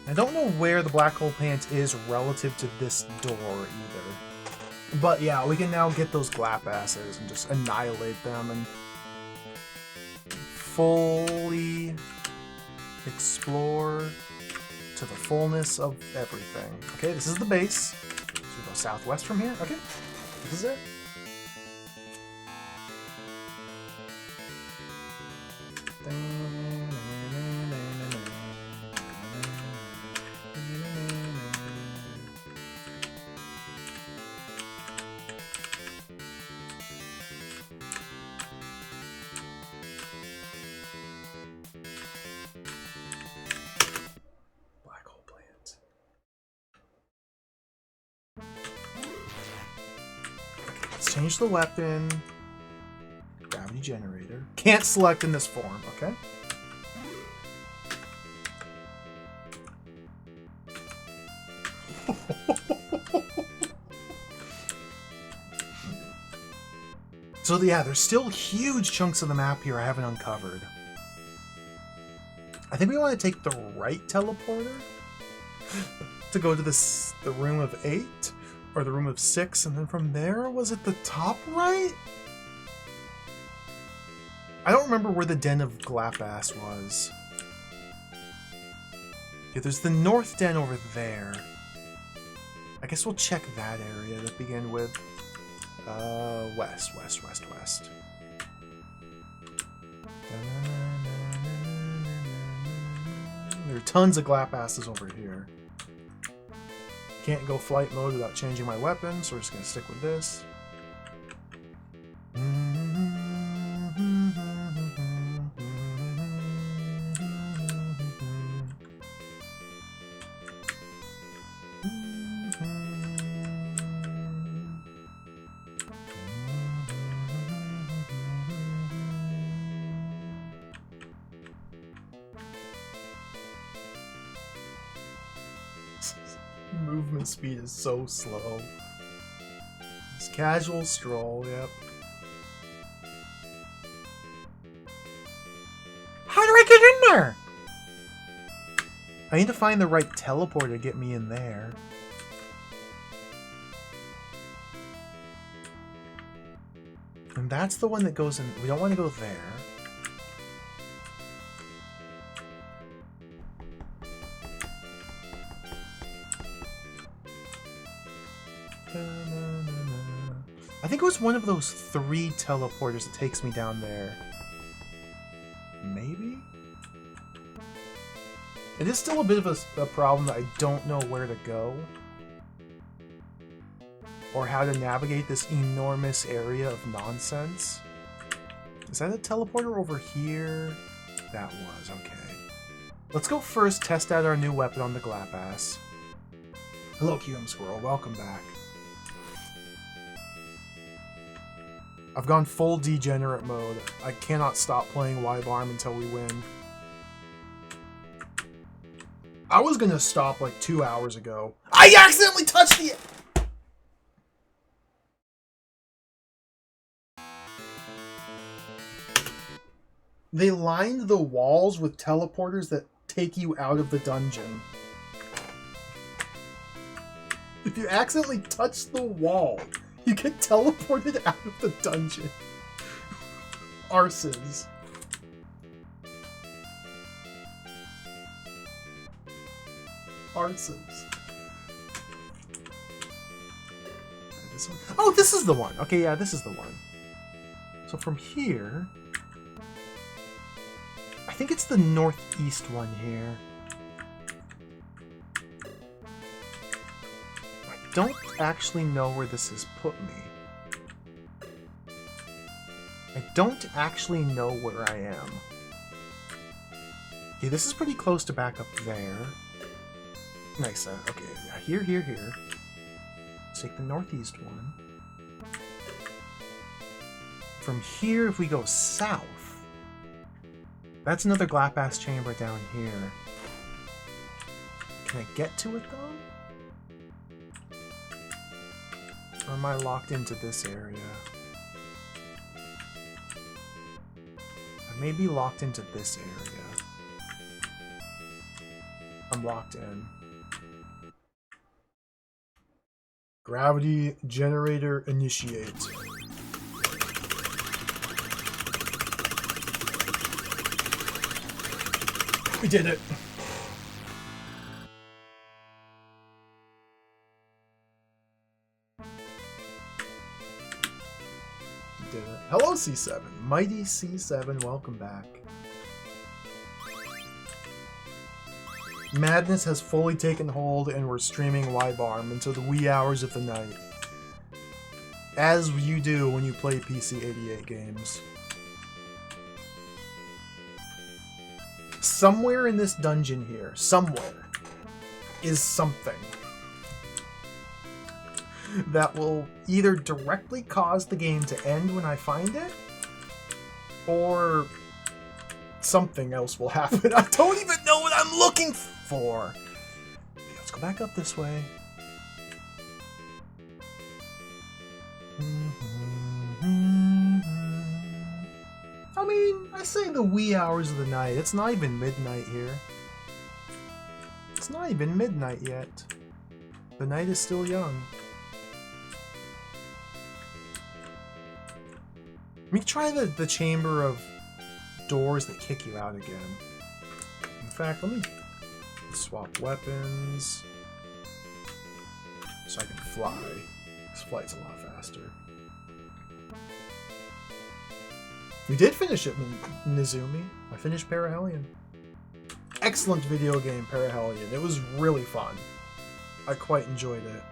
I don't know where the black hole plant is relative to this door either. But yeah, we can now get those glap asses and just annihilate them and fully explore to the fullness of everything. Okay, this is the base. So we go southwest from here. Okay, this is it. Black hole plant. Okay, let's change the weapon. Gravity generator. Can't select in this form, okay? So yeah, there's still huge chunks of the map here I haven't uncovered. I think we want to take the right teleporter to go to the room of 8 or the room of 6, and then from there, was it the top right? I don't remember where the Den of Glapass was. Yeah, there's the North Den over there. I guess we'll check that area to begin with. West. There are tons of Glapasses over here. Can't go flight mode without changing my weapon, so we're just gonna stick with this. Movement speed is so slow. It's casual stroll, yep. How do I get in there? I need to find the right teleporter to get me in there. And that's the one that goes in. We don't want to go there. I think it was one of those 3 teleporters that takes me down there. Maybe? It is still a bit of a problem that I don't know where to go. Or how to navigate this enormous area of nonsense. Is that a teleporter over here? That was, okay. Let's go first test out our new weapon on the Glapass. Hello, QM Squirrel. Welcome back. I've gone full degenerate mode. I cannot stop playing Wibarm until we win. I was gonna stop like 2 hours ago. I accidentally touched the... They lined the walls with teleporters that take you out of the dungeon. If you accidentally touch the wall, you get teleported out of the dungeon. Arses. Arses. This one? Oh, this is the one. Okay, yeah, this is the one. So from here... I think it's the northeast one here. I don't actually know where this has put me. I don't actually know where I am. Okay, this is pretty close to back up there. Nice. Okay, yeah, here. Let's take the northeast one. From here, if we go south, that's another Glapass chamber down here. Can I get to it, though? Or am I locked into this area? I may be locked into this area. I'm locked in. Gravity generator initiate. We did it. We did it. Hello, C7. Mighty C7, welcome back. Madness has fully taken hold and we're streaming Wibarm until the wee hours of the night. As you do when you play PC-88 games. Somewhere in this dungeon here, somewhere, is something that will either directly cause the game to end when I find it, or something else will happen. I don't even know what I'm looking for. Okay, let's go back up this way. I mean, I say the wee hours of the night. It's not even midnight here. It's not even midnight yet. The night is still young. Let me try the chamber of doors that kick you out again. In fact, let me swap weapons so I can fly. This flight's a lot faster. We did finish it, Nizumi. I finished Parahelion. Excellent video game, Parahelion. It was really fun. I quite enjoyed it.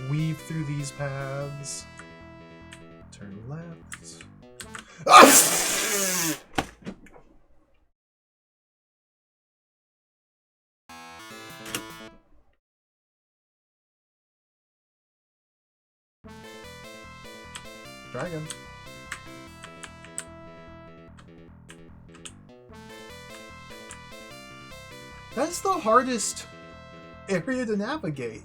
Weave through these paths. Turn left. Dragon. That's the hardest area to navigate.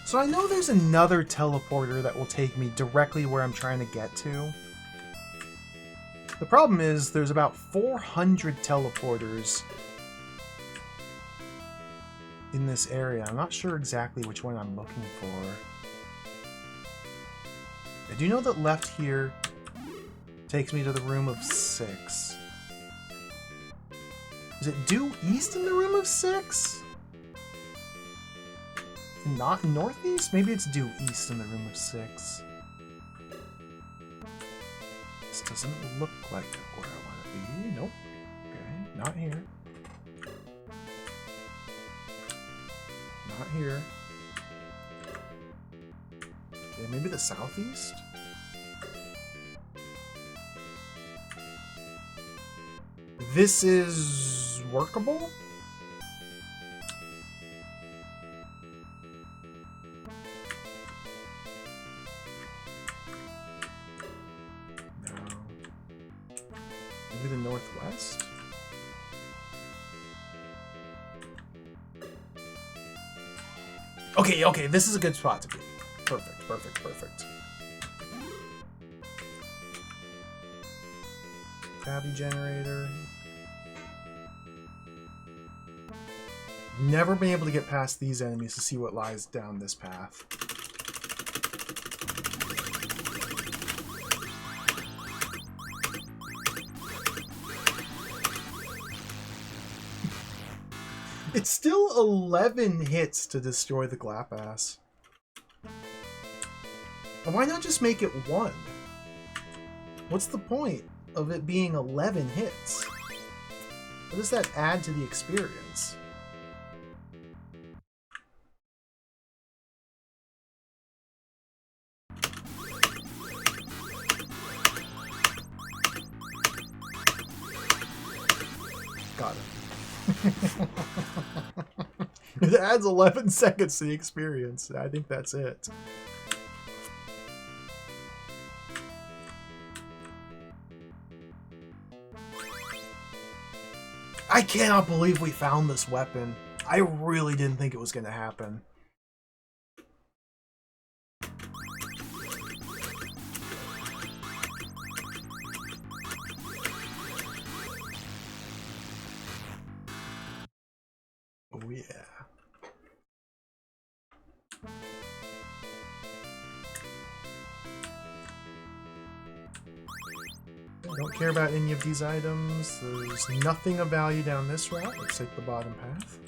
So I know there's another teleporter that will take me directly where I'm trying to get to. The problem is there's about 400 teleporters in this area. I'm not sure exactly which one I'm looking for. I do know that left here takes me to the room of 6. Is it due east in the room of 6? Not northeast? Maybe it's due east in the room of 6. This doesn't look like where I want to be. Nope. Okay, not here. Not here. Okay, maybe the southeast? This is workable? No. Maybe the northwest? Okay, okay, this is a good spot to be. Perfect, perfect, perfect. Tabby generator. Never been able to get past these enemies to see what lies down this path. It's still 11 hits to destroy the Glapass. Why not just make it 1? What's the point of it being 11 hits? What does that add to the experience? Got it. It adds 11 seconds to the experience. I think that's it. I cannot believe we found this weapon. I really didn't think it was going to happen. Oh yeah. Don't care about any of these items. There's nothing of value down this route. Let's take the bottom path.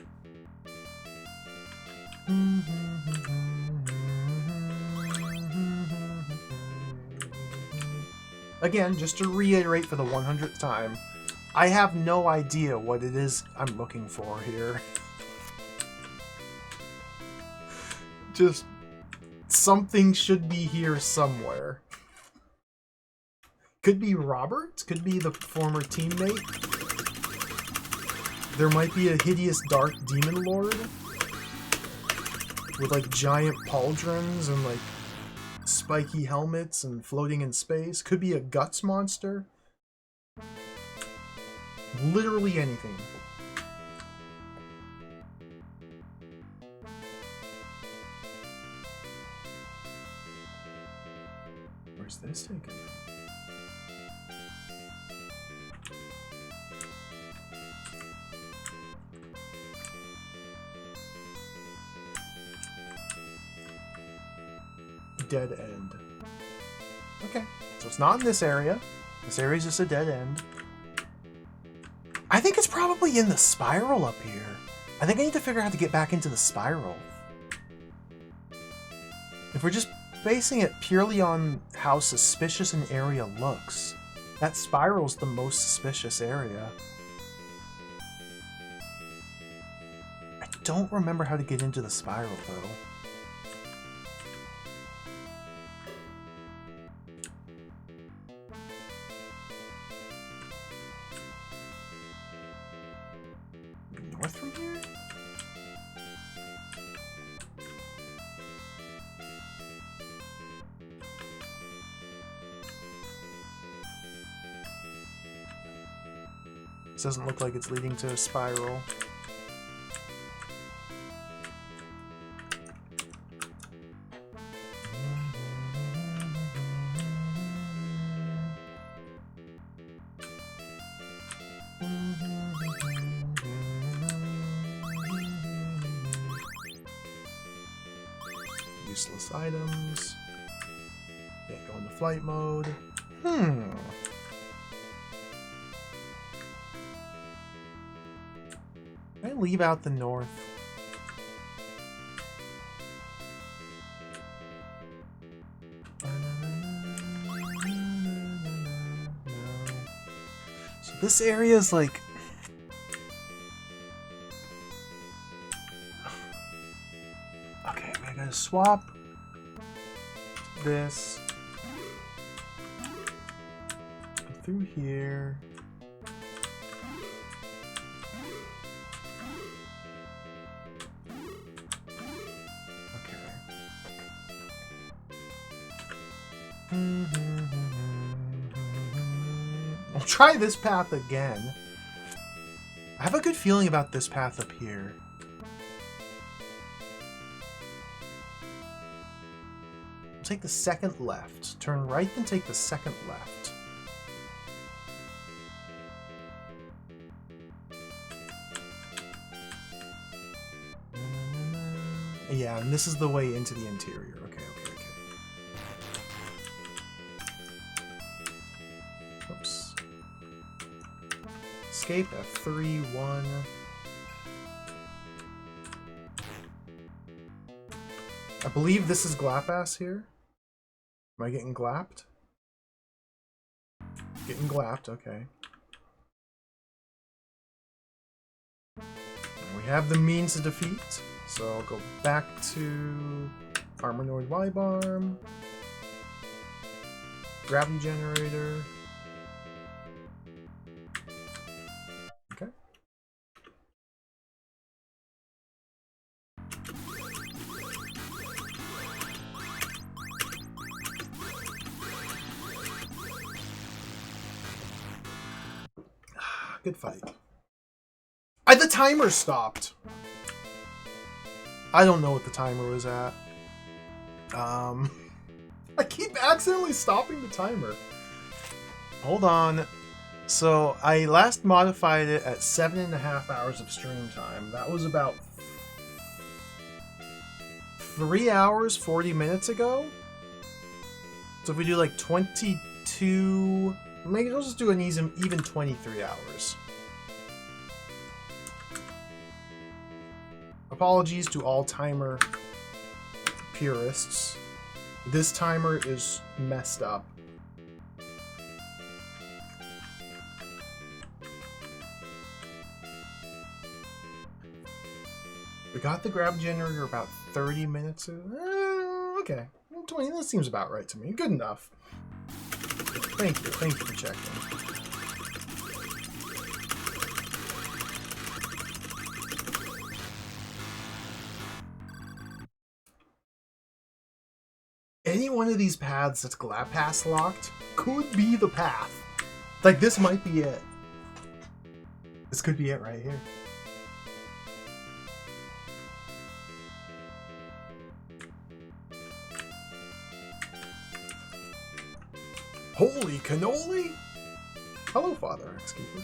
Again, just to reiterate for the 100th time, I have no idea what it is I'm looking for here. Just something should be here somewhere. Could be Robert, could be the former teammate. There might be a hideous dark demon lord with like giant pauldrons and like spiky helmets and floating in space. Could be a guts monster. Literally anything. Where's this taking me? Dead end. Okay, so it's not in this area. This area is just a dead end. I think it's probably in the spiral up here. I think I need to figure out how to get back into the spiral. If we're just basing it purely on how suspicious an area looks, that spiral's the most suspicious area. I don't remember how to get into the spiral, though. North from here? This doesn't look like it's leading to a spiral. Useless items. Can't go into flight mode. Can I leave out the north? No. So this area is like... Okay, I gotta swap this. Go through here. I'll try this path again. I have a good feeling about this path up here. Take the second left. Turn right, then take the second left. Yeah, and this is the way into the interior. Okay. Oops. Escape F3, 1. I believe this is Glapass here. Am I getting glapped? Getting glapped, okay. And we have the means to defeat, so I'll go back to Armornoid Wibarm, Gravity Generator. Okay. Good fight. The timer stopped. I don't know what the timer was at. I keep accidentally stopping the timer. Hold on. So I last modified it at 7.5 hours of stream time. That was about 3 hours, 40 minutes ago. So if we do like 22... Maybe we'll just do an even 23 hours. Apologies to all timer purists. This timer is messed up. We got the grab generator about 30 minutes ago. Okay. 20, that seems about right to me. Good enough. Thank you for checking. Any one of these paths that's Glapass locked could be the path. Like, this might be it. This could be it right here. Holy cannoli! Hello, Father X-Keeper.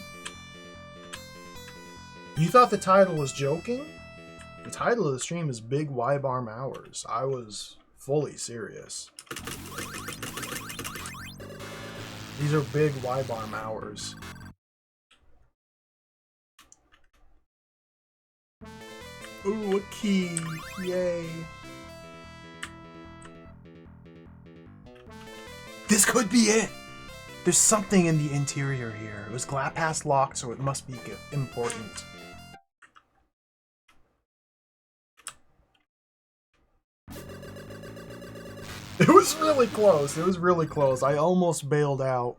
You thought the title was joking? The title of the stream is Big Wibarm Hours. I was fully serious. These are big Wibarm hours. Ooh, a key! Yay! This could be it! There's something in the interior here. It was Glapass locked, so it must be important. It was really close. It was really close. I almost bailed out.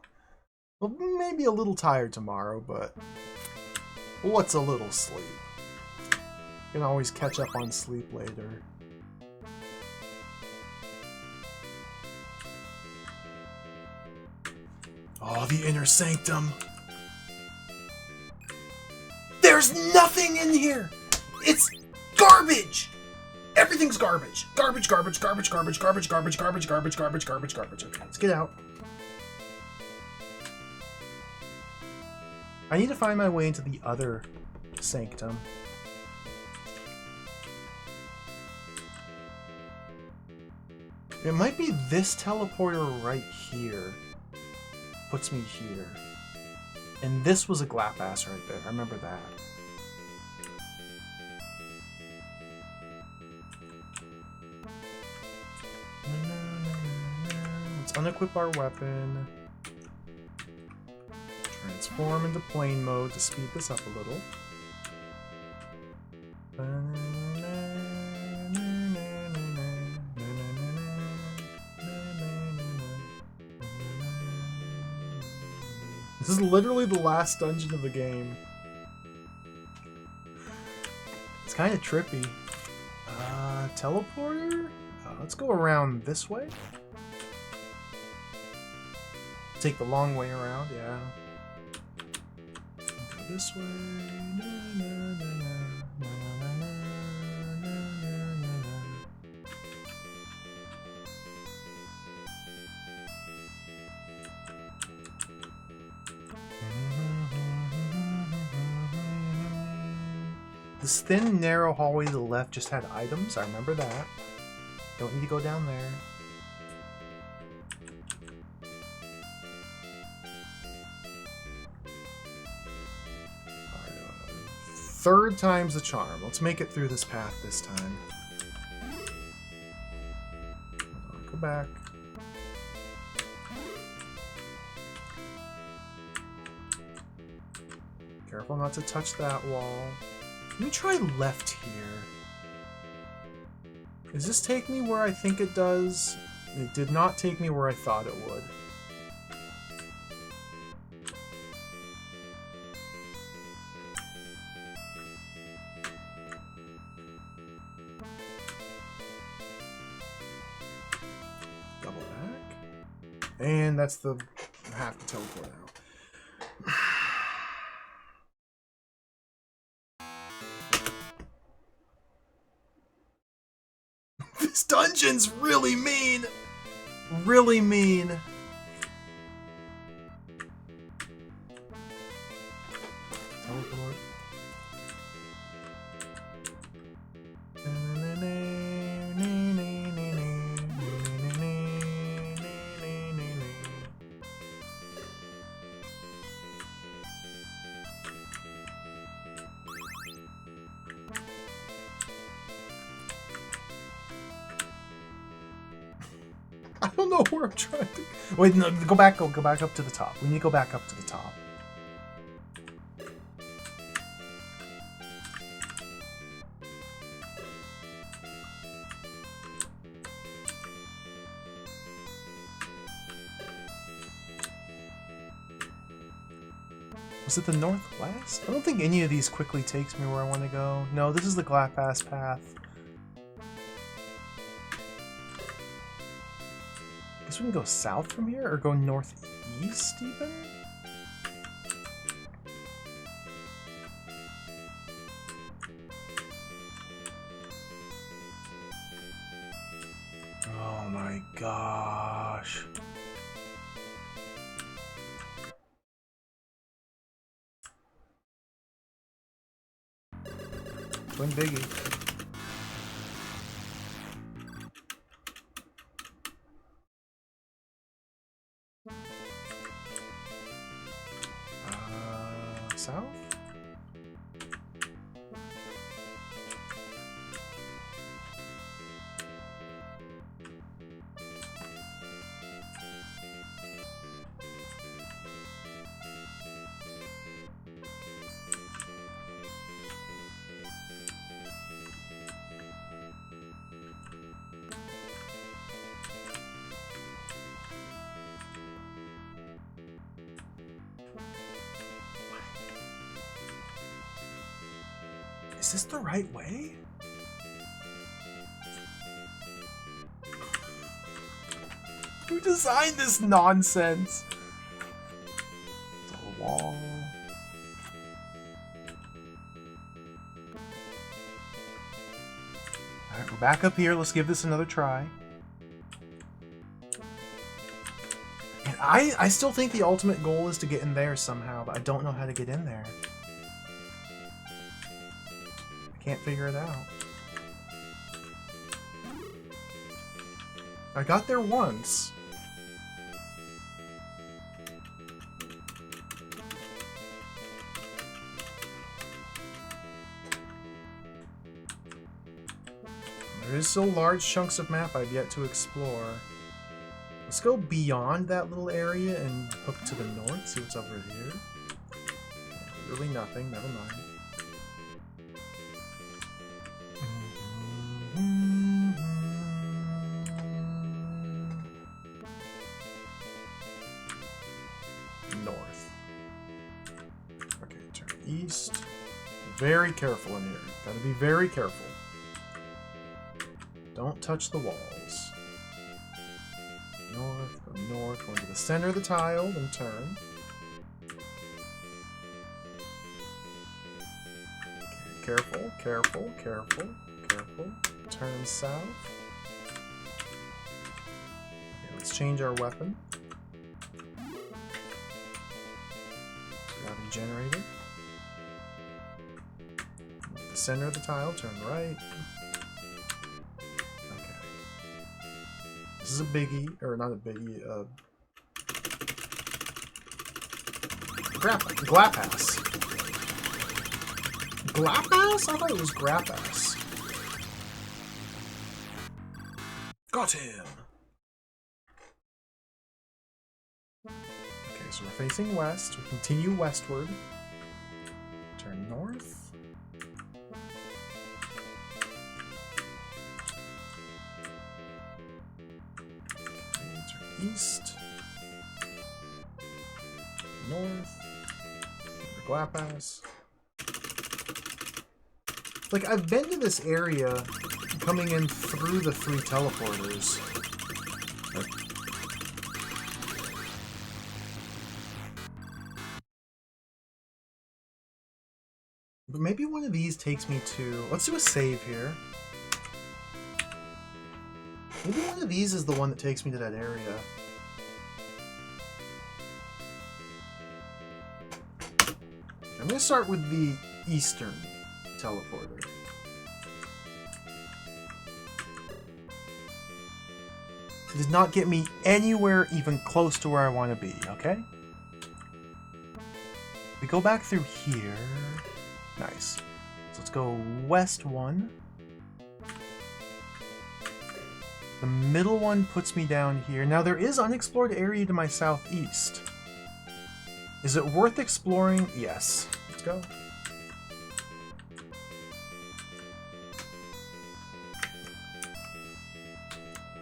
Well, maybe a little tired tomorrow, but what's a little sleep? You can always catch up on sleep later. Oh, the inner sanctum. There's nothing in here. It's garbage. Everything's garbage. Garbage, garbage, garbage, garbage, garbage, garbage, garbage, garbage, garbage, garbage, garbage. Okay, let's get out. I need to find my way into the other sanctum. It might be this teleporter right here. Puts me here. And this was a Glapass right there. I remember that. Let's unequip our weapon. Transform into plane mode to speed this up a little. This is literally the last dungeon of the game. It's kind of trippy. Teleporter? Let's go around this way. Take the long way around, yeah. Go this way. Na, na, na, na, na, na, na, na, na, na. This thin, narrow hallway to the left just had items. I remember that. Don't need to go down there. Third time's the charm. Let's make it through this path this time. Hold on, go back. Careful not to touch that wall. Let me try left here. Does this take me where I think it does? It did not take me where I thought it would. Double back. And that's the have to teleport out. This dungeon's really mean! Really mean. Teleport. I don't know where I'm trying to... Wait, no, go back up to the top. We need to go back up to the top. Was it the northwest? I don't think any of these quickly takes me where I want to go. No, this is the glass path. Guess we can go south from here, or go northeast even? Oh my gosh. Twin biggie. South? Is this the right way? Who designed this nonsense? It's a wall. Alright, we're back up here. Let's give this another try. And I still think the ultimate goal is to get in there somehow, but I don't know how to get in there. Can't figure it out. I got there once. There is still large chunks of map I've yet to explore. Let's go beyond that little area and hook to the north, see what's over here. Really nothing, never mind. North. Okay, turn east. Very careful in here. Gotta be very careful. Don't touch the walls. North, go north, going to the center of the tile, then turn. Careful, careful, careful, careful. Turn south. Okay, let's change our weapon. Grab a generator. The center of the tile, turn right. Okay. This is a biggie, or not a biggie, Glapass. Glapass? I thought it was Grapass. Got him! Okay, so we're facing west. We continue westward. Turn north. Okay, turn east. North. Glapass. Like, I've been to this area coming in through the 3 teleporters. But maybe one of these takes me to... Let's do a save here. Maybe one of these is the one that takes me to that area. I'm going to start with the eastern teleporter. It does not get me anywhere even close to where I want to be, okay? We go back through here. Nice. So let's go west 1. The middle one puts me down here. Now there is unexplored area to my southeast. Is it worth exploring? Yes. Let's go.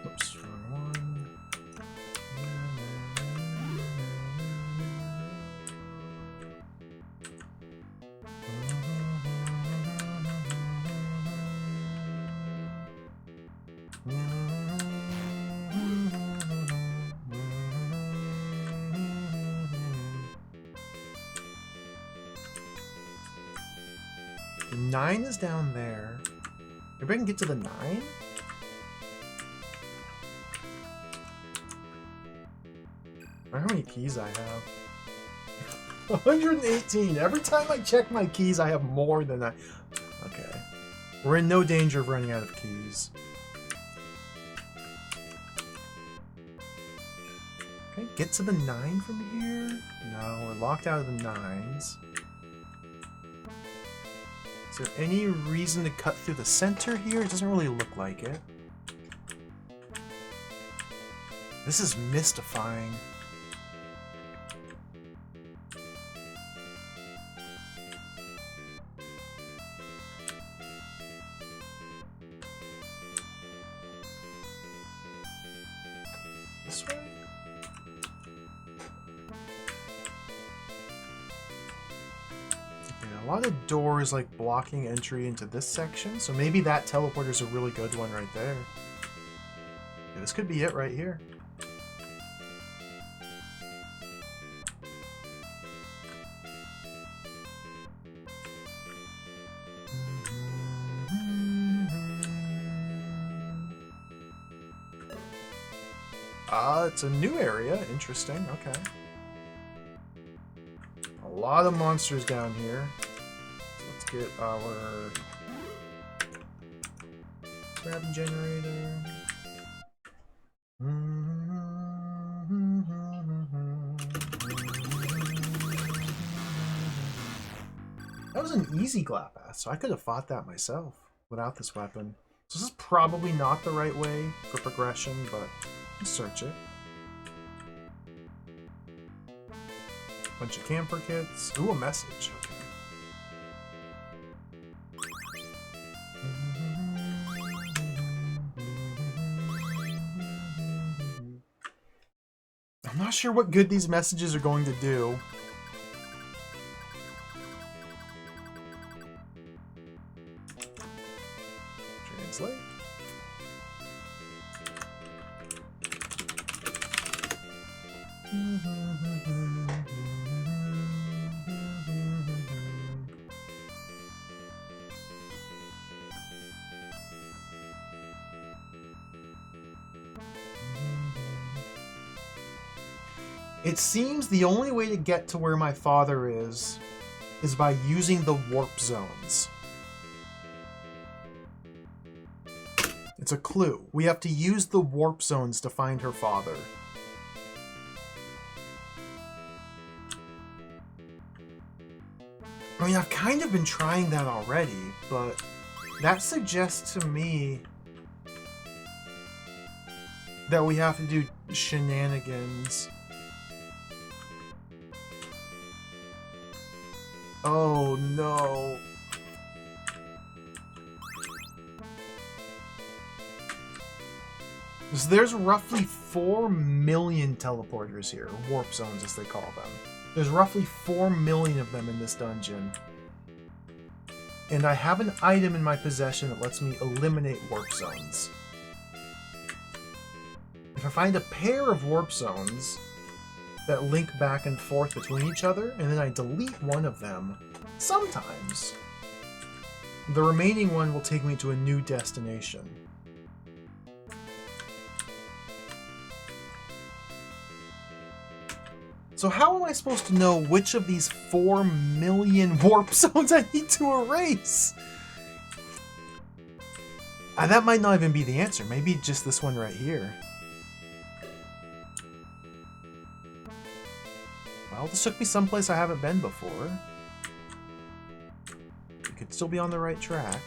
Oops, wrong one. The 9 is down there. Maybe I can get to the 9? I wonder how many keys I have. 118. Every time I check my keys, I have more than that. Okay. We're in no danger of running out of keys. Okay, get to the 9 from here? No, we're locked out of the 9s. Is there any reason to cut through the center here? It doesn't really look like it. This is mystifying. This way? A lot of doors like blocking entry into this section, so maybe that teleporter's a really good one right there. Yeah, this could be it right here. It's a new area. Interesting. Okay. A lot of monsters down here. Let's get our grabbing generator. That was an easy Glapath, so I could have fought that myself without this weapon. So this is probably not the right way for progression, but let's search it. Bunch of camper kits. Ooh, a message. Okay. I'm not sure what good these messages are going to do. Translate. It seems the only way to get to where my father is by using the warp zones. It's a clue. We have to use the warp zones to find her father. I mean, I've kind of been trying that already, but that suggests to me that we have to do shenanigans. Oh no. So there's roughly 4 million teleporters here, warp zones as they call them. There's roughly 4 million of them in this dungeon. And I have an item in my possession that lets me eliminate warp zones. If I find a pair of warp zones that link back and forth between each other, and then I delete one of them, sometimes the remaining one will take me to a new destination. So how am I supposed to know which of these 4 million warp zones I need to erase? That might not even be the answer. Maybe just this one right here. Well, this took me someplace I haven't been before. We could still be on the right track.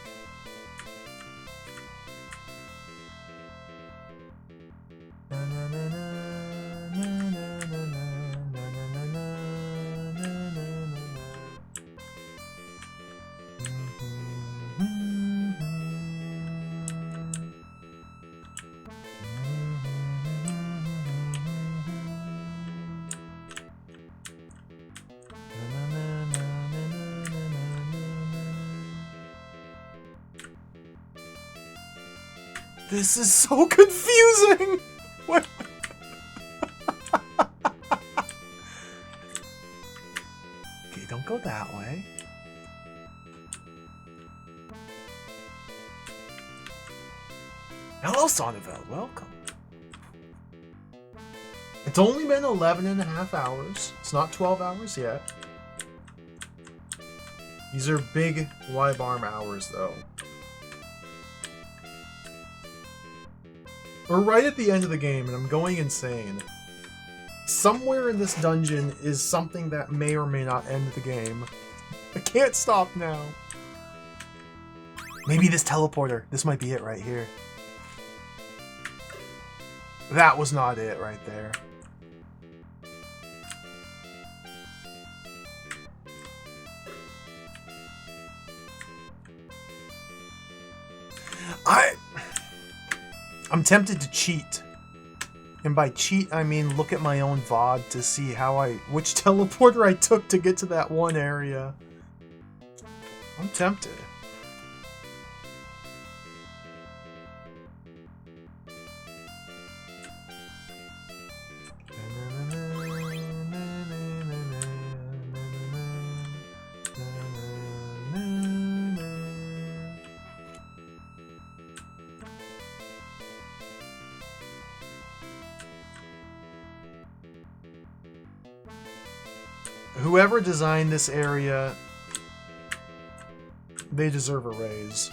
This is so confusing! What? Okay, don't go that way. Hello, Sonneville. Welcome. It's only been 11 and a half hours. It's not 12 hours yet. These are big Wibarm hours, though. We're right at the end of the game, and I'm going insane. Somewhere in this dungeon is something that may or may not end the game. I can't stop now. Maybe this teleporter. This might be it right here. That was not it right there. I'm tempted to cheat. And by cheat, I mean look at my own VOD to see which teleporter I took to get to that one area. I'm tempted. Whoever designed this area, they deserve a raise.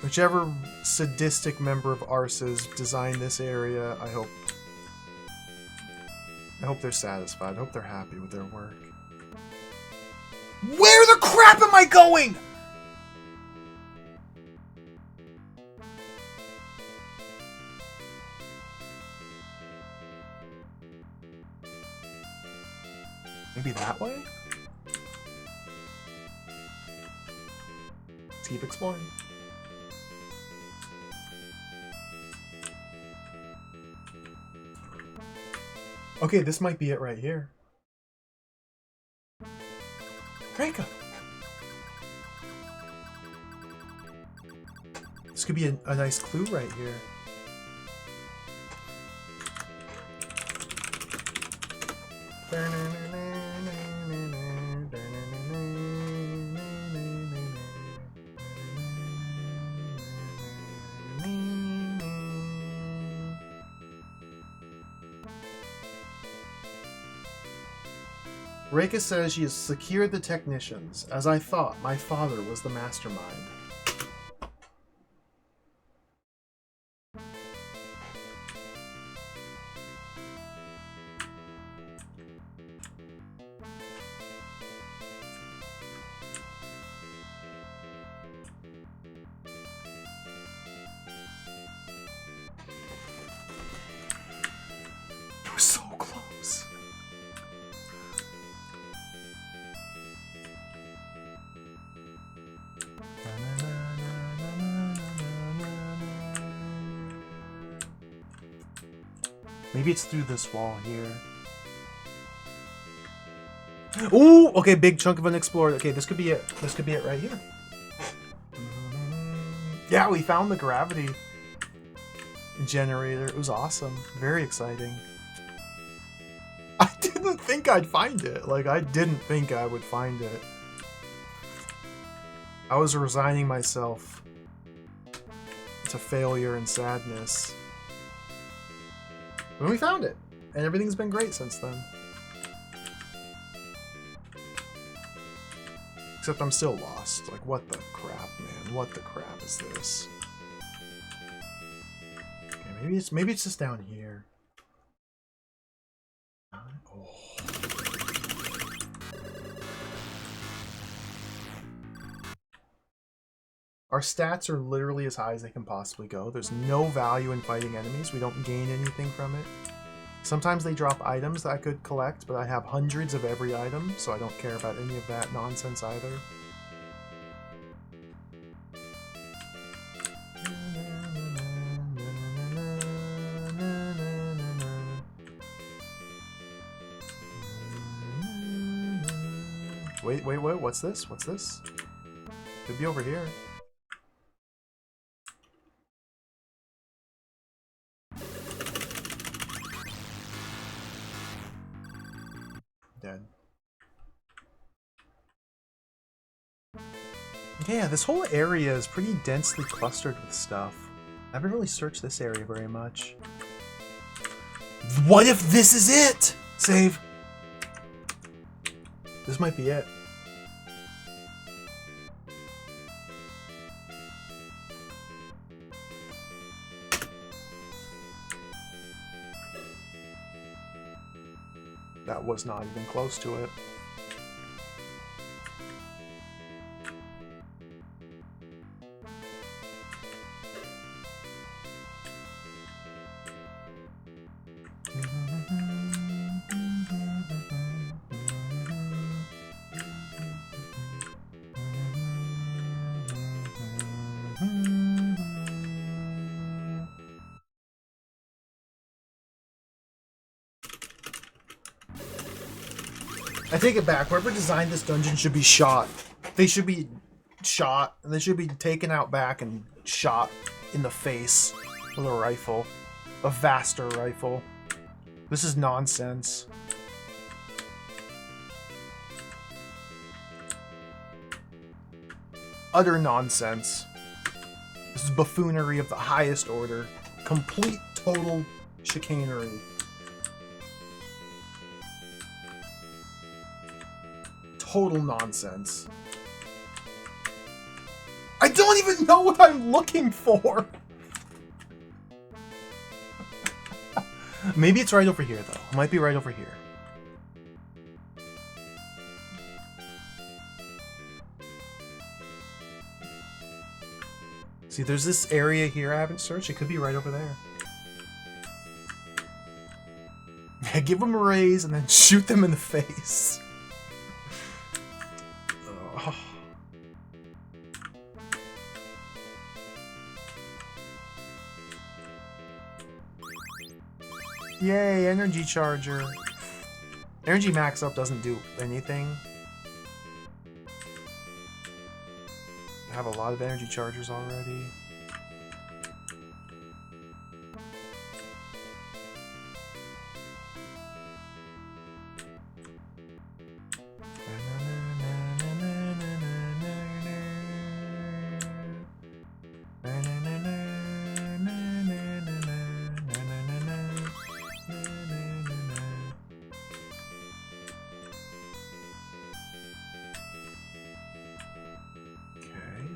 Whichever sadistic member of Arce's designed this area, I hope they're satisfied. I hope they're happy with their work. Where the crap am I going? Maybe that way? Let's keep exploring. Okay, this might be it right here. Draco! This could be a nice clue right here. Reika says she has secured the technicians. As I thought, my father was the mastermind. It was so close. Maybe it's through this wall here. Ooh, okay, big chunk of unexplored. Okay, this could be it. This could be it right here. Yeah, we found the gravity generator. It was awesome. Very exciting. I didn't think I'd find it. Like, I didn't think I would find it. I was resigning myself to failure and sadness. When we found it. And everything's been great since then. Except I'm still lost. Like, what the crap, man? What the crap is this? Okay, maybe it's just down here. Oh. Our stats are literally as high as they can possibly go. There's no value in fighting enemies. We don't gain anything from it. Sometimes they drop items that I could collect, but I have hundreds of every item, so I don't care about any of that nonsense either. Wait, what's this? What's this? Could be over here. Dead. Okay, yeah, this whole area is pretty densely clustered with stuff. I haven't really searched this area very much. What if this is it? Save. This might be it. That was not even close to it. I take it back. Whoever designed this dungeon should be shot. They should be shot, and they should be taken out back and shot in the face with a rifle. A Vaster rifle. This is nonsense. Utter nonsense. This is buffoonery of the highest order. Complete, total chicanery. Total nonsense. I don't even know what I'm looking for! Maybe it's right over here, though. It might be right over here. See, there's this area here I haven't searched. It could be right over there. Yeah, give them a raise and then shoot them in the face. Yay, energy charger. Energy max up doesn't do anything. I have a lot of energy chargers already.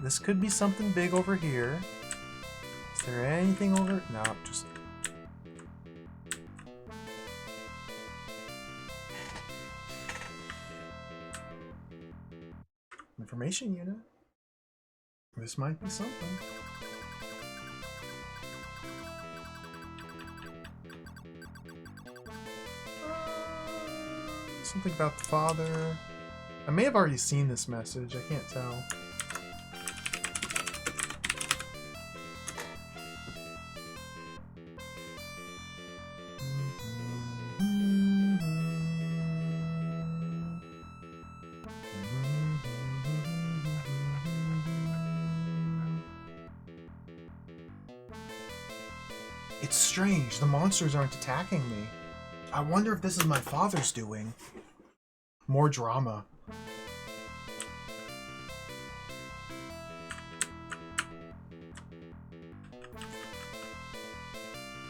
This could be something big over here. Is there anything over? No, just... Information unit. This might be something. Something about the father. I may have already seen this message. I can't tell. It's strange. The monsters aren't attacking me. I wonder if this is my father's doing. More drama.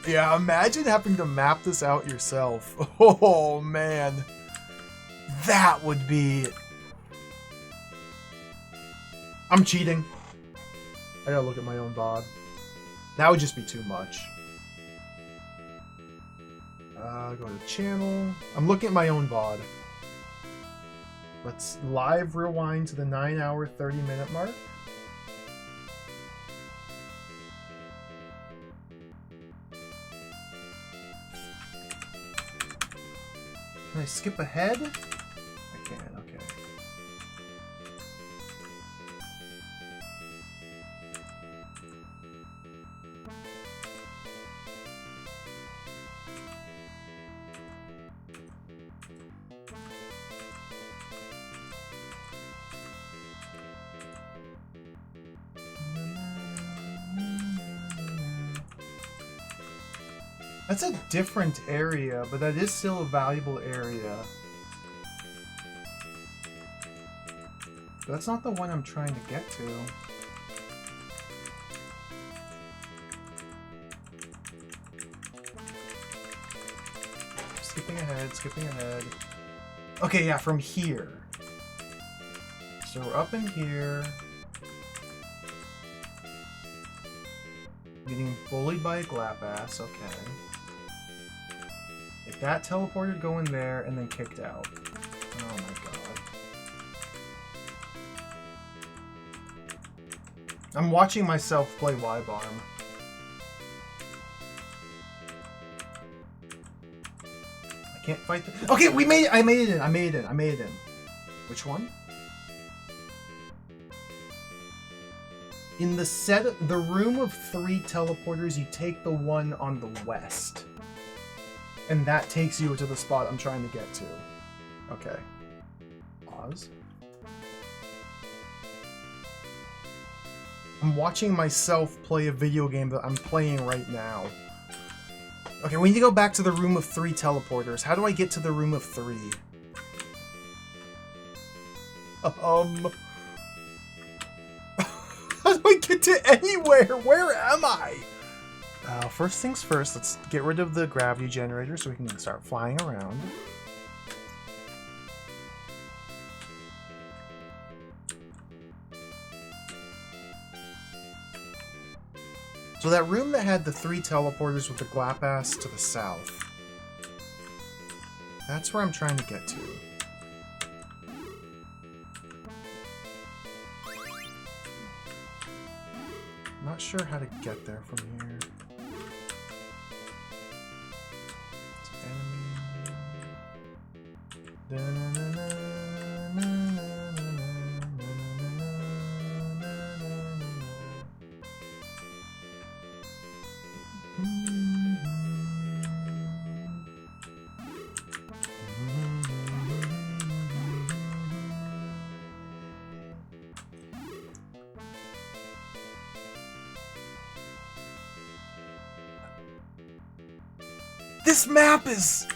Yeah, imagine having to map this out yourself. Oh, man. That would be... I'm cheating. I gotta look at my own VOD. That would just be too much. Go to channel. I'm looking at my own VOD. Let's live rewind to the 9-hour, 30-minute mark. Can I skip ahead? I can, okay. That's a different area, but that is still a valuable area. That's not the one I'm trying to get to. Skipping ahead, skipping ahead. Okay, yeah, from here. So we're up in here. Getting bullied by a Glapass, okay. If that teleported, go in there and then kicked out. Oh my god. I'm watching myself play Wibarm. I can't fight the... Okay, we made it! I made it in! I made it in! I made it in. Which one? In the room of 3 teleporters, you take the one on the west. And that takes you to the spot I'm trying to get to. Okay. Pause. I'm watching myself play a video game that I'm playing right now. Okay, we need to go back to the room of 3 teleporters. How do I get to the room of 3? How do I get to anywhere? Where am I? First things first, let's get rid of the gravity generator so we can start flying around. So that room that had the 3 teleporters with the Glapass to the south. That's where I'm trying to get to. Not sure how to get there from here. This map is...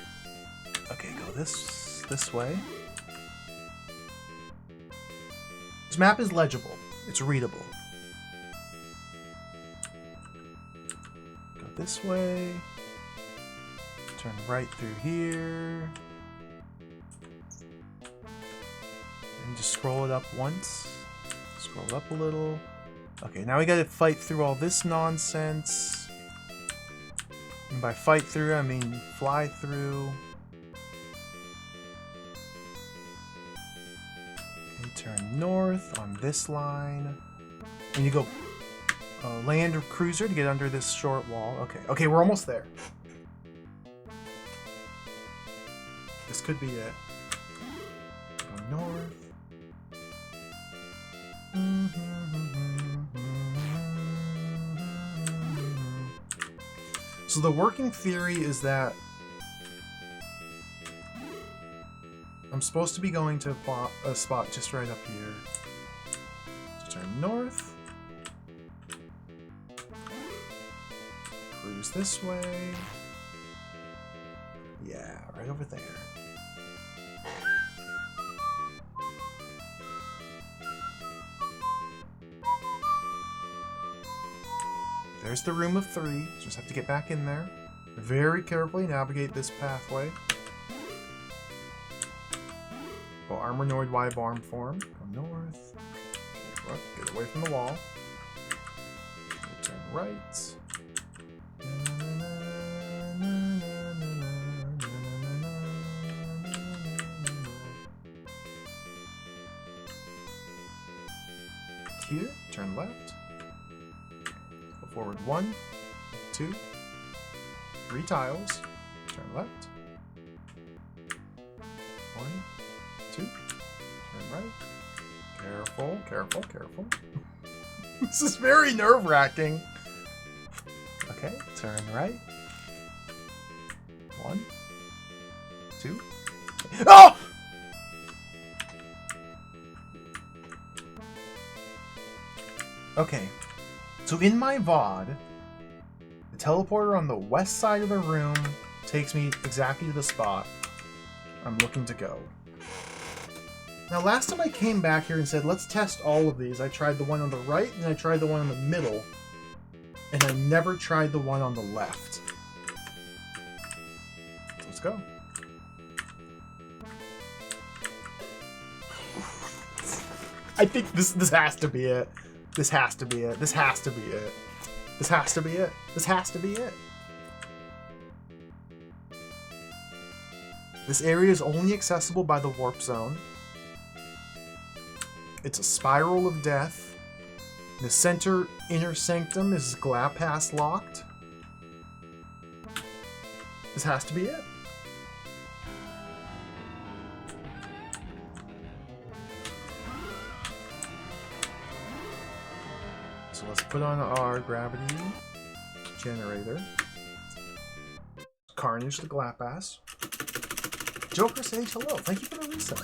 Okay, go this way. This map is legible. It's readable. Go this way. Turn right through here. And just scroll it up once. Scroll up a little. Okay, now we gotta fight through all this nonsense. And by fight through, I mean fly through. Okay, turn north on this line. And you go land or cruiser to get under this short wall. Okay, okay, we're almost there. This could be it. Go north. So the working theory is that I'm supposed to be going to a spot just right up here. So turn north. Cruise this way. Yeah, right over there. There's the room of 3. Just have to get back in there. Very carefully navigate this pathway. Go Armornoid Wibarm form. Go north. Get away from the wall. Turn right. Here, turn left. Forward 1, 2, 3 tiles. Turn left. 1, 2. Turn right. Careful, careful, careful. This is very nerve-wracking. Okay, turn right. 1, 2. Oh! Okay. So in my VOD, the teleporter on the west side of the room takes me exactly to the spot I'm looking to go. Now last time I came back here and said, let's test all of these, I tried the one on the right and I tried the one in the middle, and I never tried the one on the left. So let's go. I think this has to be it. This has to be it. This has to be it. This has to be it. This has to be it. This area is only accessible by the warp zone. It's a spiral of death. The center inner sanctum is Glapass locked. This has to be it. So let's put on our gravity generator. Carnage the Glapass. Joker Sage, hello. Thank you for the reset.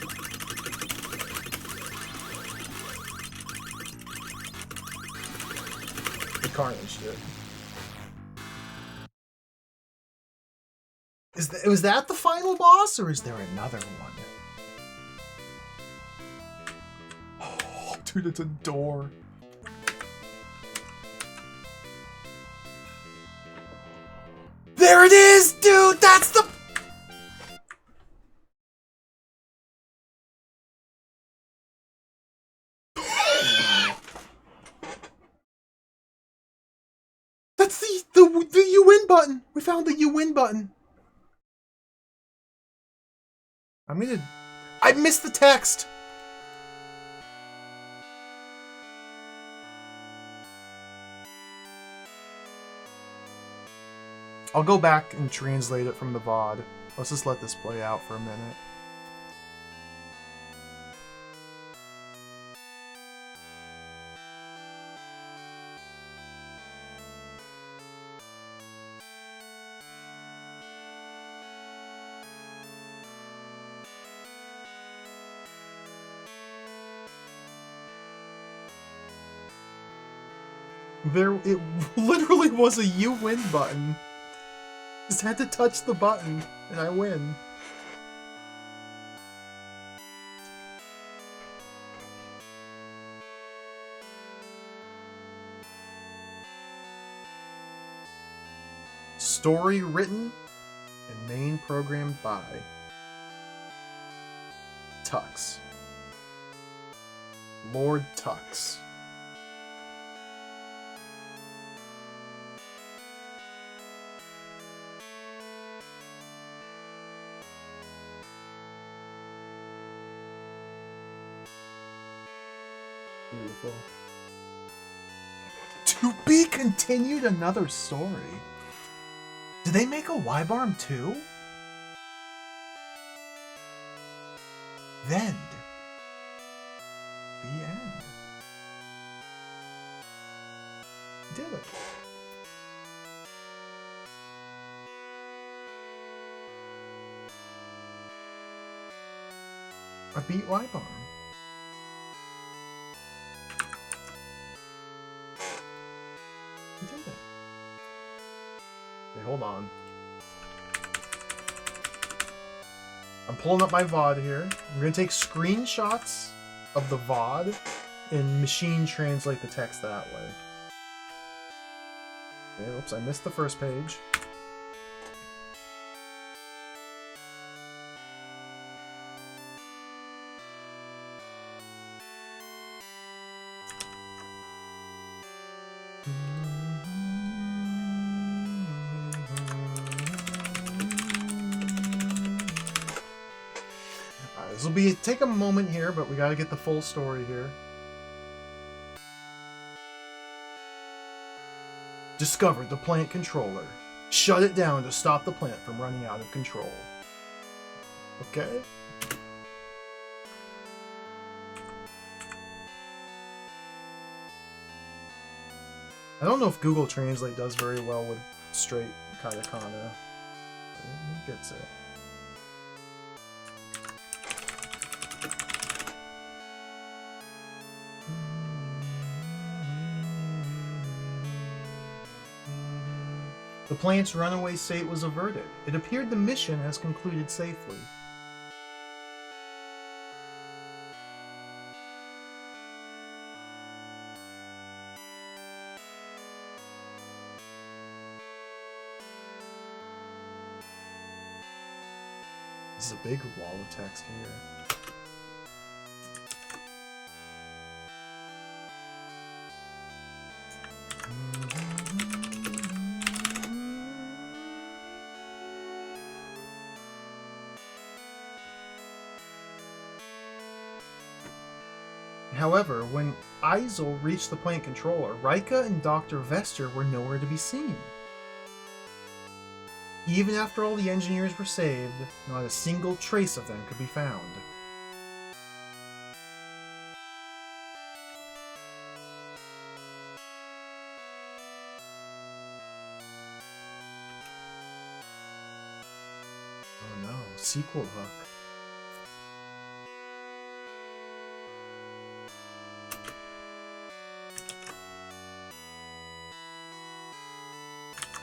The Carnage did. Was that the final boss, or is there another one? Oh, dude, it's a door. There it is, dude! That's the... That's the you win button! We found the you win button! I missed the text! I'll go back and translate it from the VOD. Let's just let this play out for a minute. It literally was a you win button. Just had to touch the button, and I win. Story written and main programmed by Tux. Lord Tux. Beautiful. To be continued, another story. Did they make a Wibarm too? Then. The end. Did it. I beat Wibarm. I did it. Okay, hold on. I'm pulling up my VOD here. I'm going to take screenshots of the VOD and machine translate the text that way. Okay, oops, I missed the first page. This will be take a moment here, but we got to get the full story here. Discovered the plant controller. Shut it down to stop the plant from running out of control. Okay. I don't know if Google Translate does very well with straight katakana. It gets it. The plant's runaway state was averted. It appeared the mission has concluded safely. This is a big wall of text here. However, when Isel reached the plant controller, Rika and Dr. Vester were nowhere to be seen. Even after all the engineers were saved, not a single trace of them could be found. Oh no, sequel hook.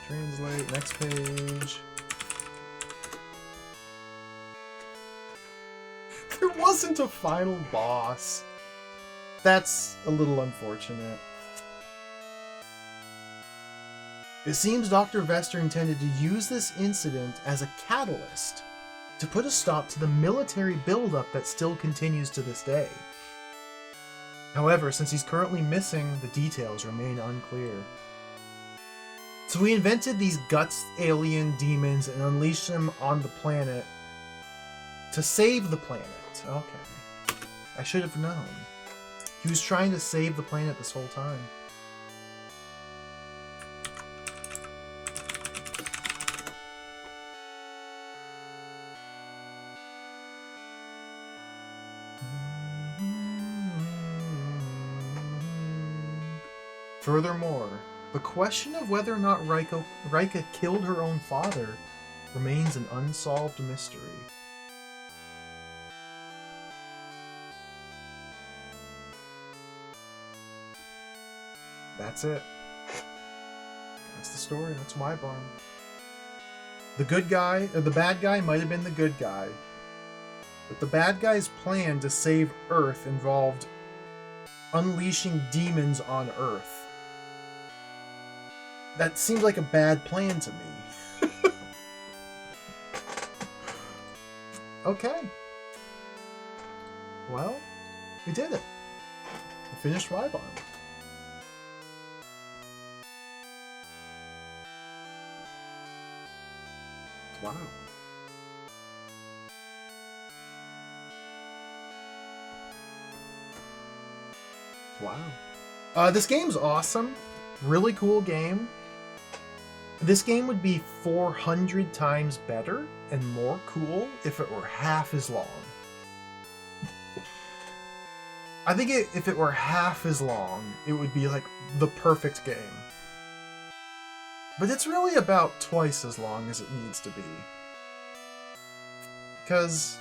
Translate, next page. There wasn't a final boss. That's a little unfortunate. It seems Dr. Vester intended to use this incident as a catalyst to put a stop to the military buildup that still continues to this day. However, since he's currently missing, the details remain unclear. So we invented these guts alien demons and unleashed them on the planet to save the planet. Okay. I should have known. He was trying to save the planet this whole time. Furthermore, the question of whether or not Rika killed her own father remains an unsolved mystery. That's it. That's the story. That's Wibarm. The good guy, or the bad guy, might have been the good guy. But the bad guy's plan to save Earth involved unleashing demons on Earth. That seems like a bad plan to me. Okay. Well, we did it. finished Wibarm. Wow. Wow. This game's awesome. Really cool game. This game would be 400 times better and more cool if it were half as long. I think if it were half as long, it would be like the perfect game. But it's really about twice as long as it needs to be. Because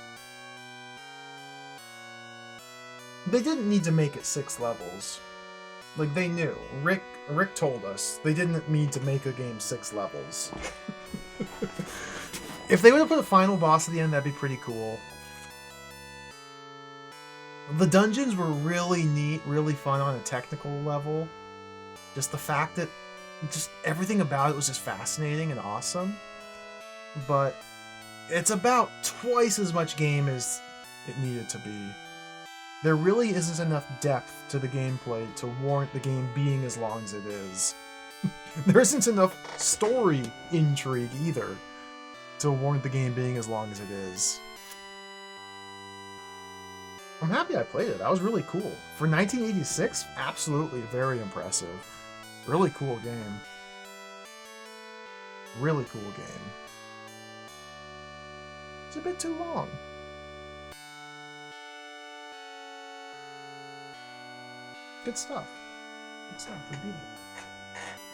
they didn't need to make it 6 levels. Like, they knew. Rick told us they didn't need to make a game 6 levels. If they would have put a final boss at the end, that'd be pretty cool. The dungeons were really neat, really fun on a technical level. Just the fact that just everything about it was just fascinating and awesome. But it's about twice as much game as it needed to be. There really isn't enough depth to the gameplay to warrant the game being as long as it is. There isn't enough story intrigue either to warrant the game being as long as it is. I'm happy I played it. That was really cool. For 1986, absolutely very impressive. Really cool game. Really cool game. It's a bit too long. Good stuff. Good stuff. We beat it.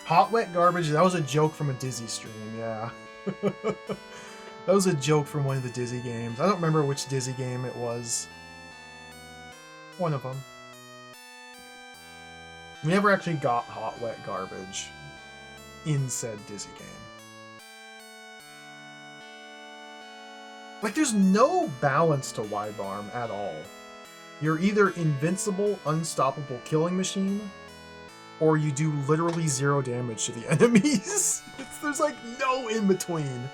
Hot Wet Garbage. That was a joke from a Dizzy stream, yeah. That was a joke from one of the Dizzy games. I don't remember which Dizzy game it was. One of them. We never actually got Hot Wet Garbage in said Dizzy game. Like, there's no balance to Wibarm at all. You're either invincible, unstoppable killing machine, or you do literally 0 damage to the enemies. There's like no in between.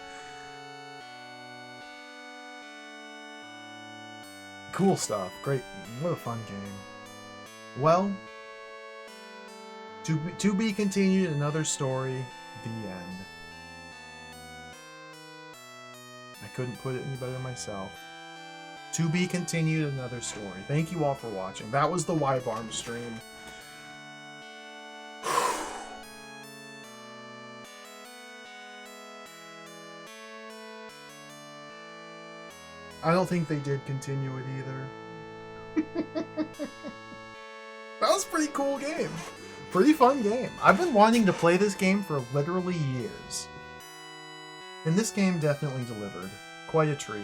Cool stuff. Great. What a fun game. Well, to be continued, another story, the end. I couldn't put it any better myself. To be continued, another story. Thank you all for watching. That was the Wibarm stream. I don't think they did continue it either. That was a pretty cool game. Pretty fun game. I've been wanting to play this game for literally years. And this game definitely delivered. Quite a treat.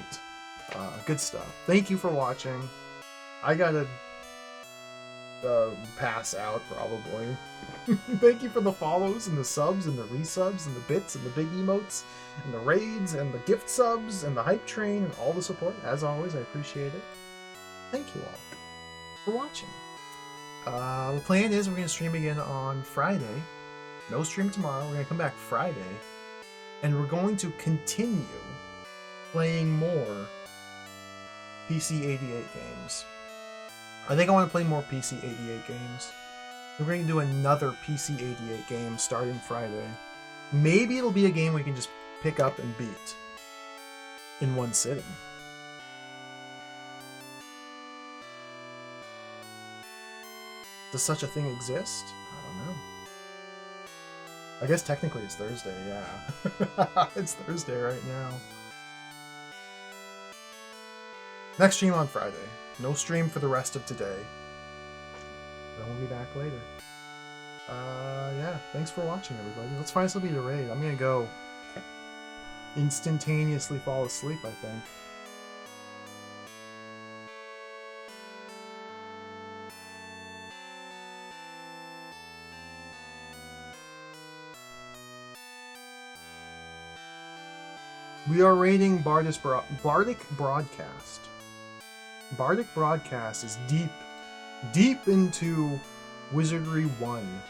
Good stuff. Thank you for watching. I gotta pass out, probably. Thank you for the follows and the subs and the resubs and the bits and the big emotes and the raids and the gift subs and the hype train and all the support. As always, I appreciate it. Thank you all for watching. The plan is we're going to stream again on Friday. No stream tomorrow. We're going to come back Friday. And we're going to continue playing more PC88 games. I think I want to play more PC88 games. We're going to do another PC88 game starting Friday. Maybe it'll be a game we can just pick up and beat in one sitting. Does such a thing exist? I don't know. I guess technically it's Thursday, yeah. It's Thursday right now. Next stream on Friday. No stream for the rest of today. Then we'll be back later. Yeah, thanks for watching, everybody. Let's find somebody to raid. I'm gonna go instantaneously fall asleep, I think. We are raiding Bardic Broadcast. Bardic Broadcast is deep into Wizardry 1.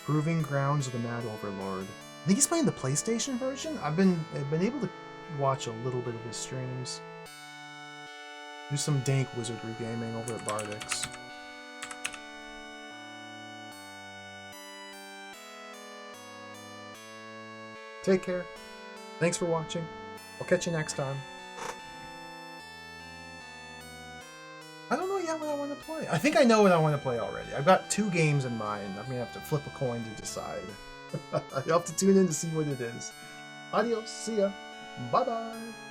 Proving Grounds of the Mad Overlord. I think he's playing the PlayStation version? I've been able to watch a little bit of his streams. Do some dank wizardry gaming over at Bardic's. Take care. Thanks for watching. I'll catch you next time. I don't know yet what I want to play. I think I know what I want to play already. I've got 2 games in mind. I'm going to have to flip a coin to decide. You'll have to tune in to see what it is. Adios. See ya. Bye-bye.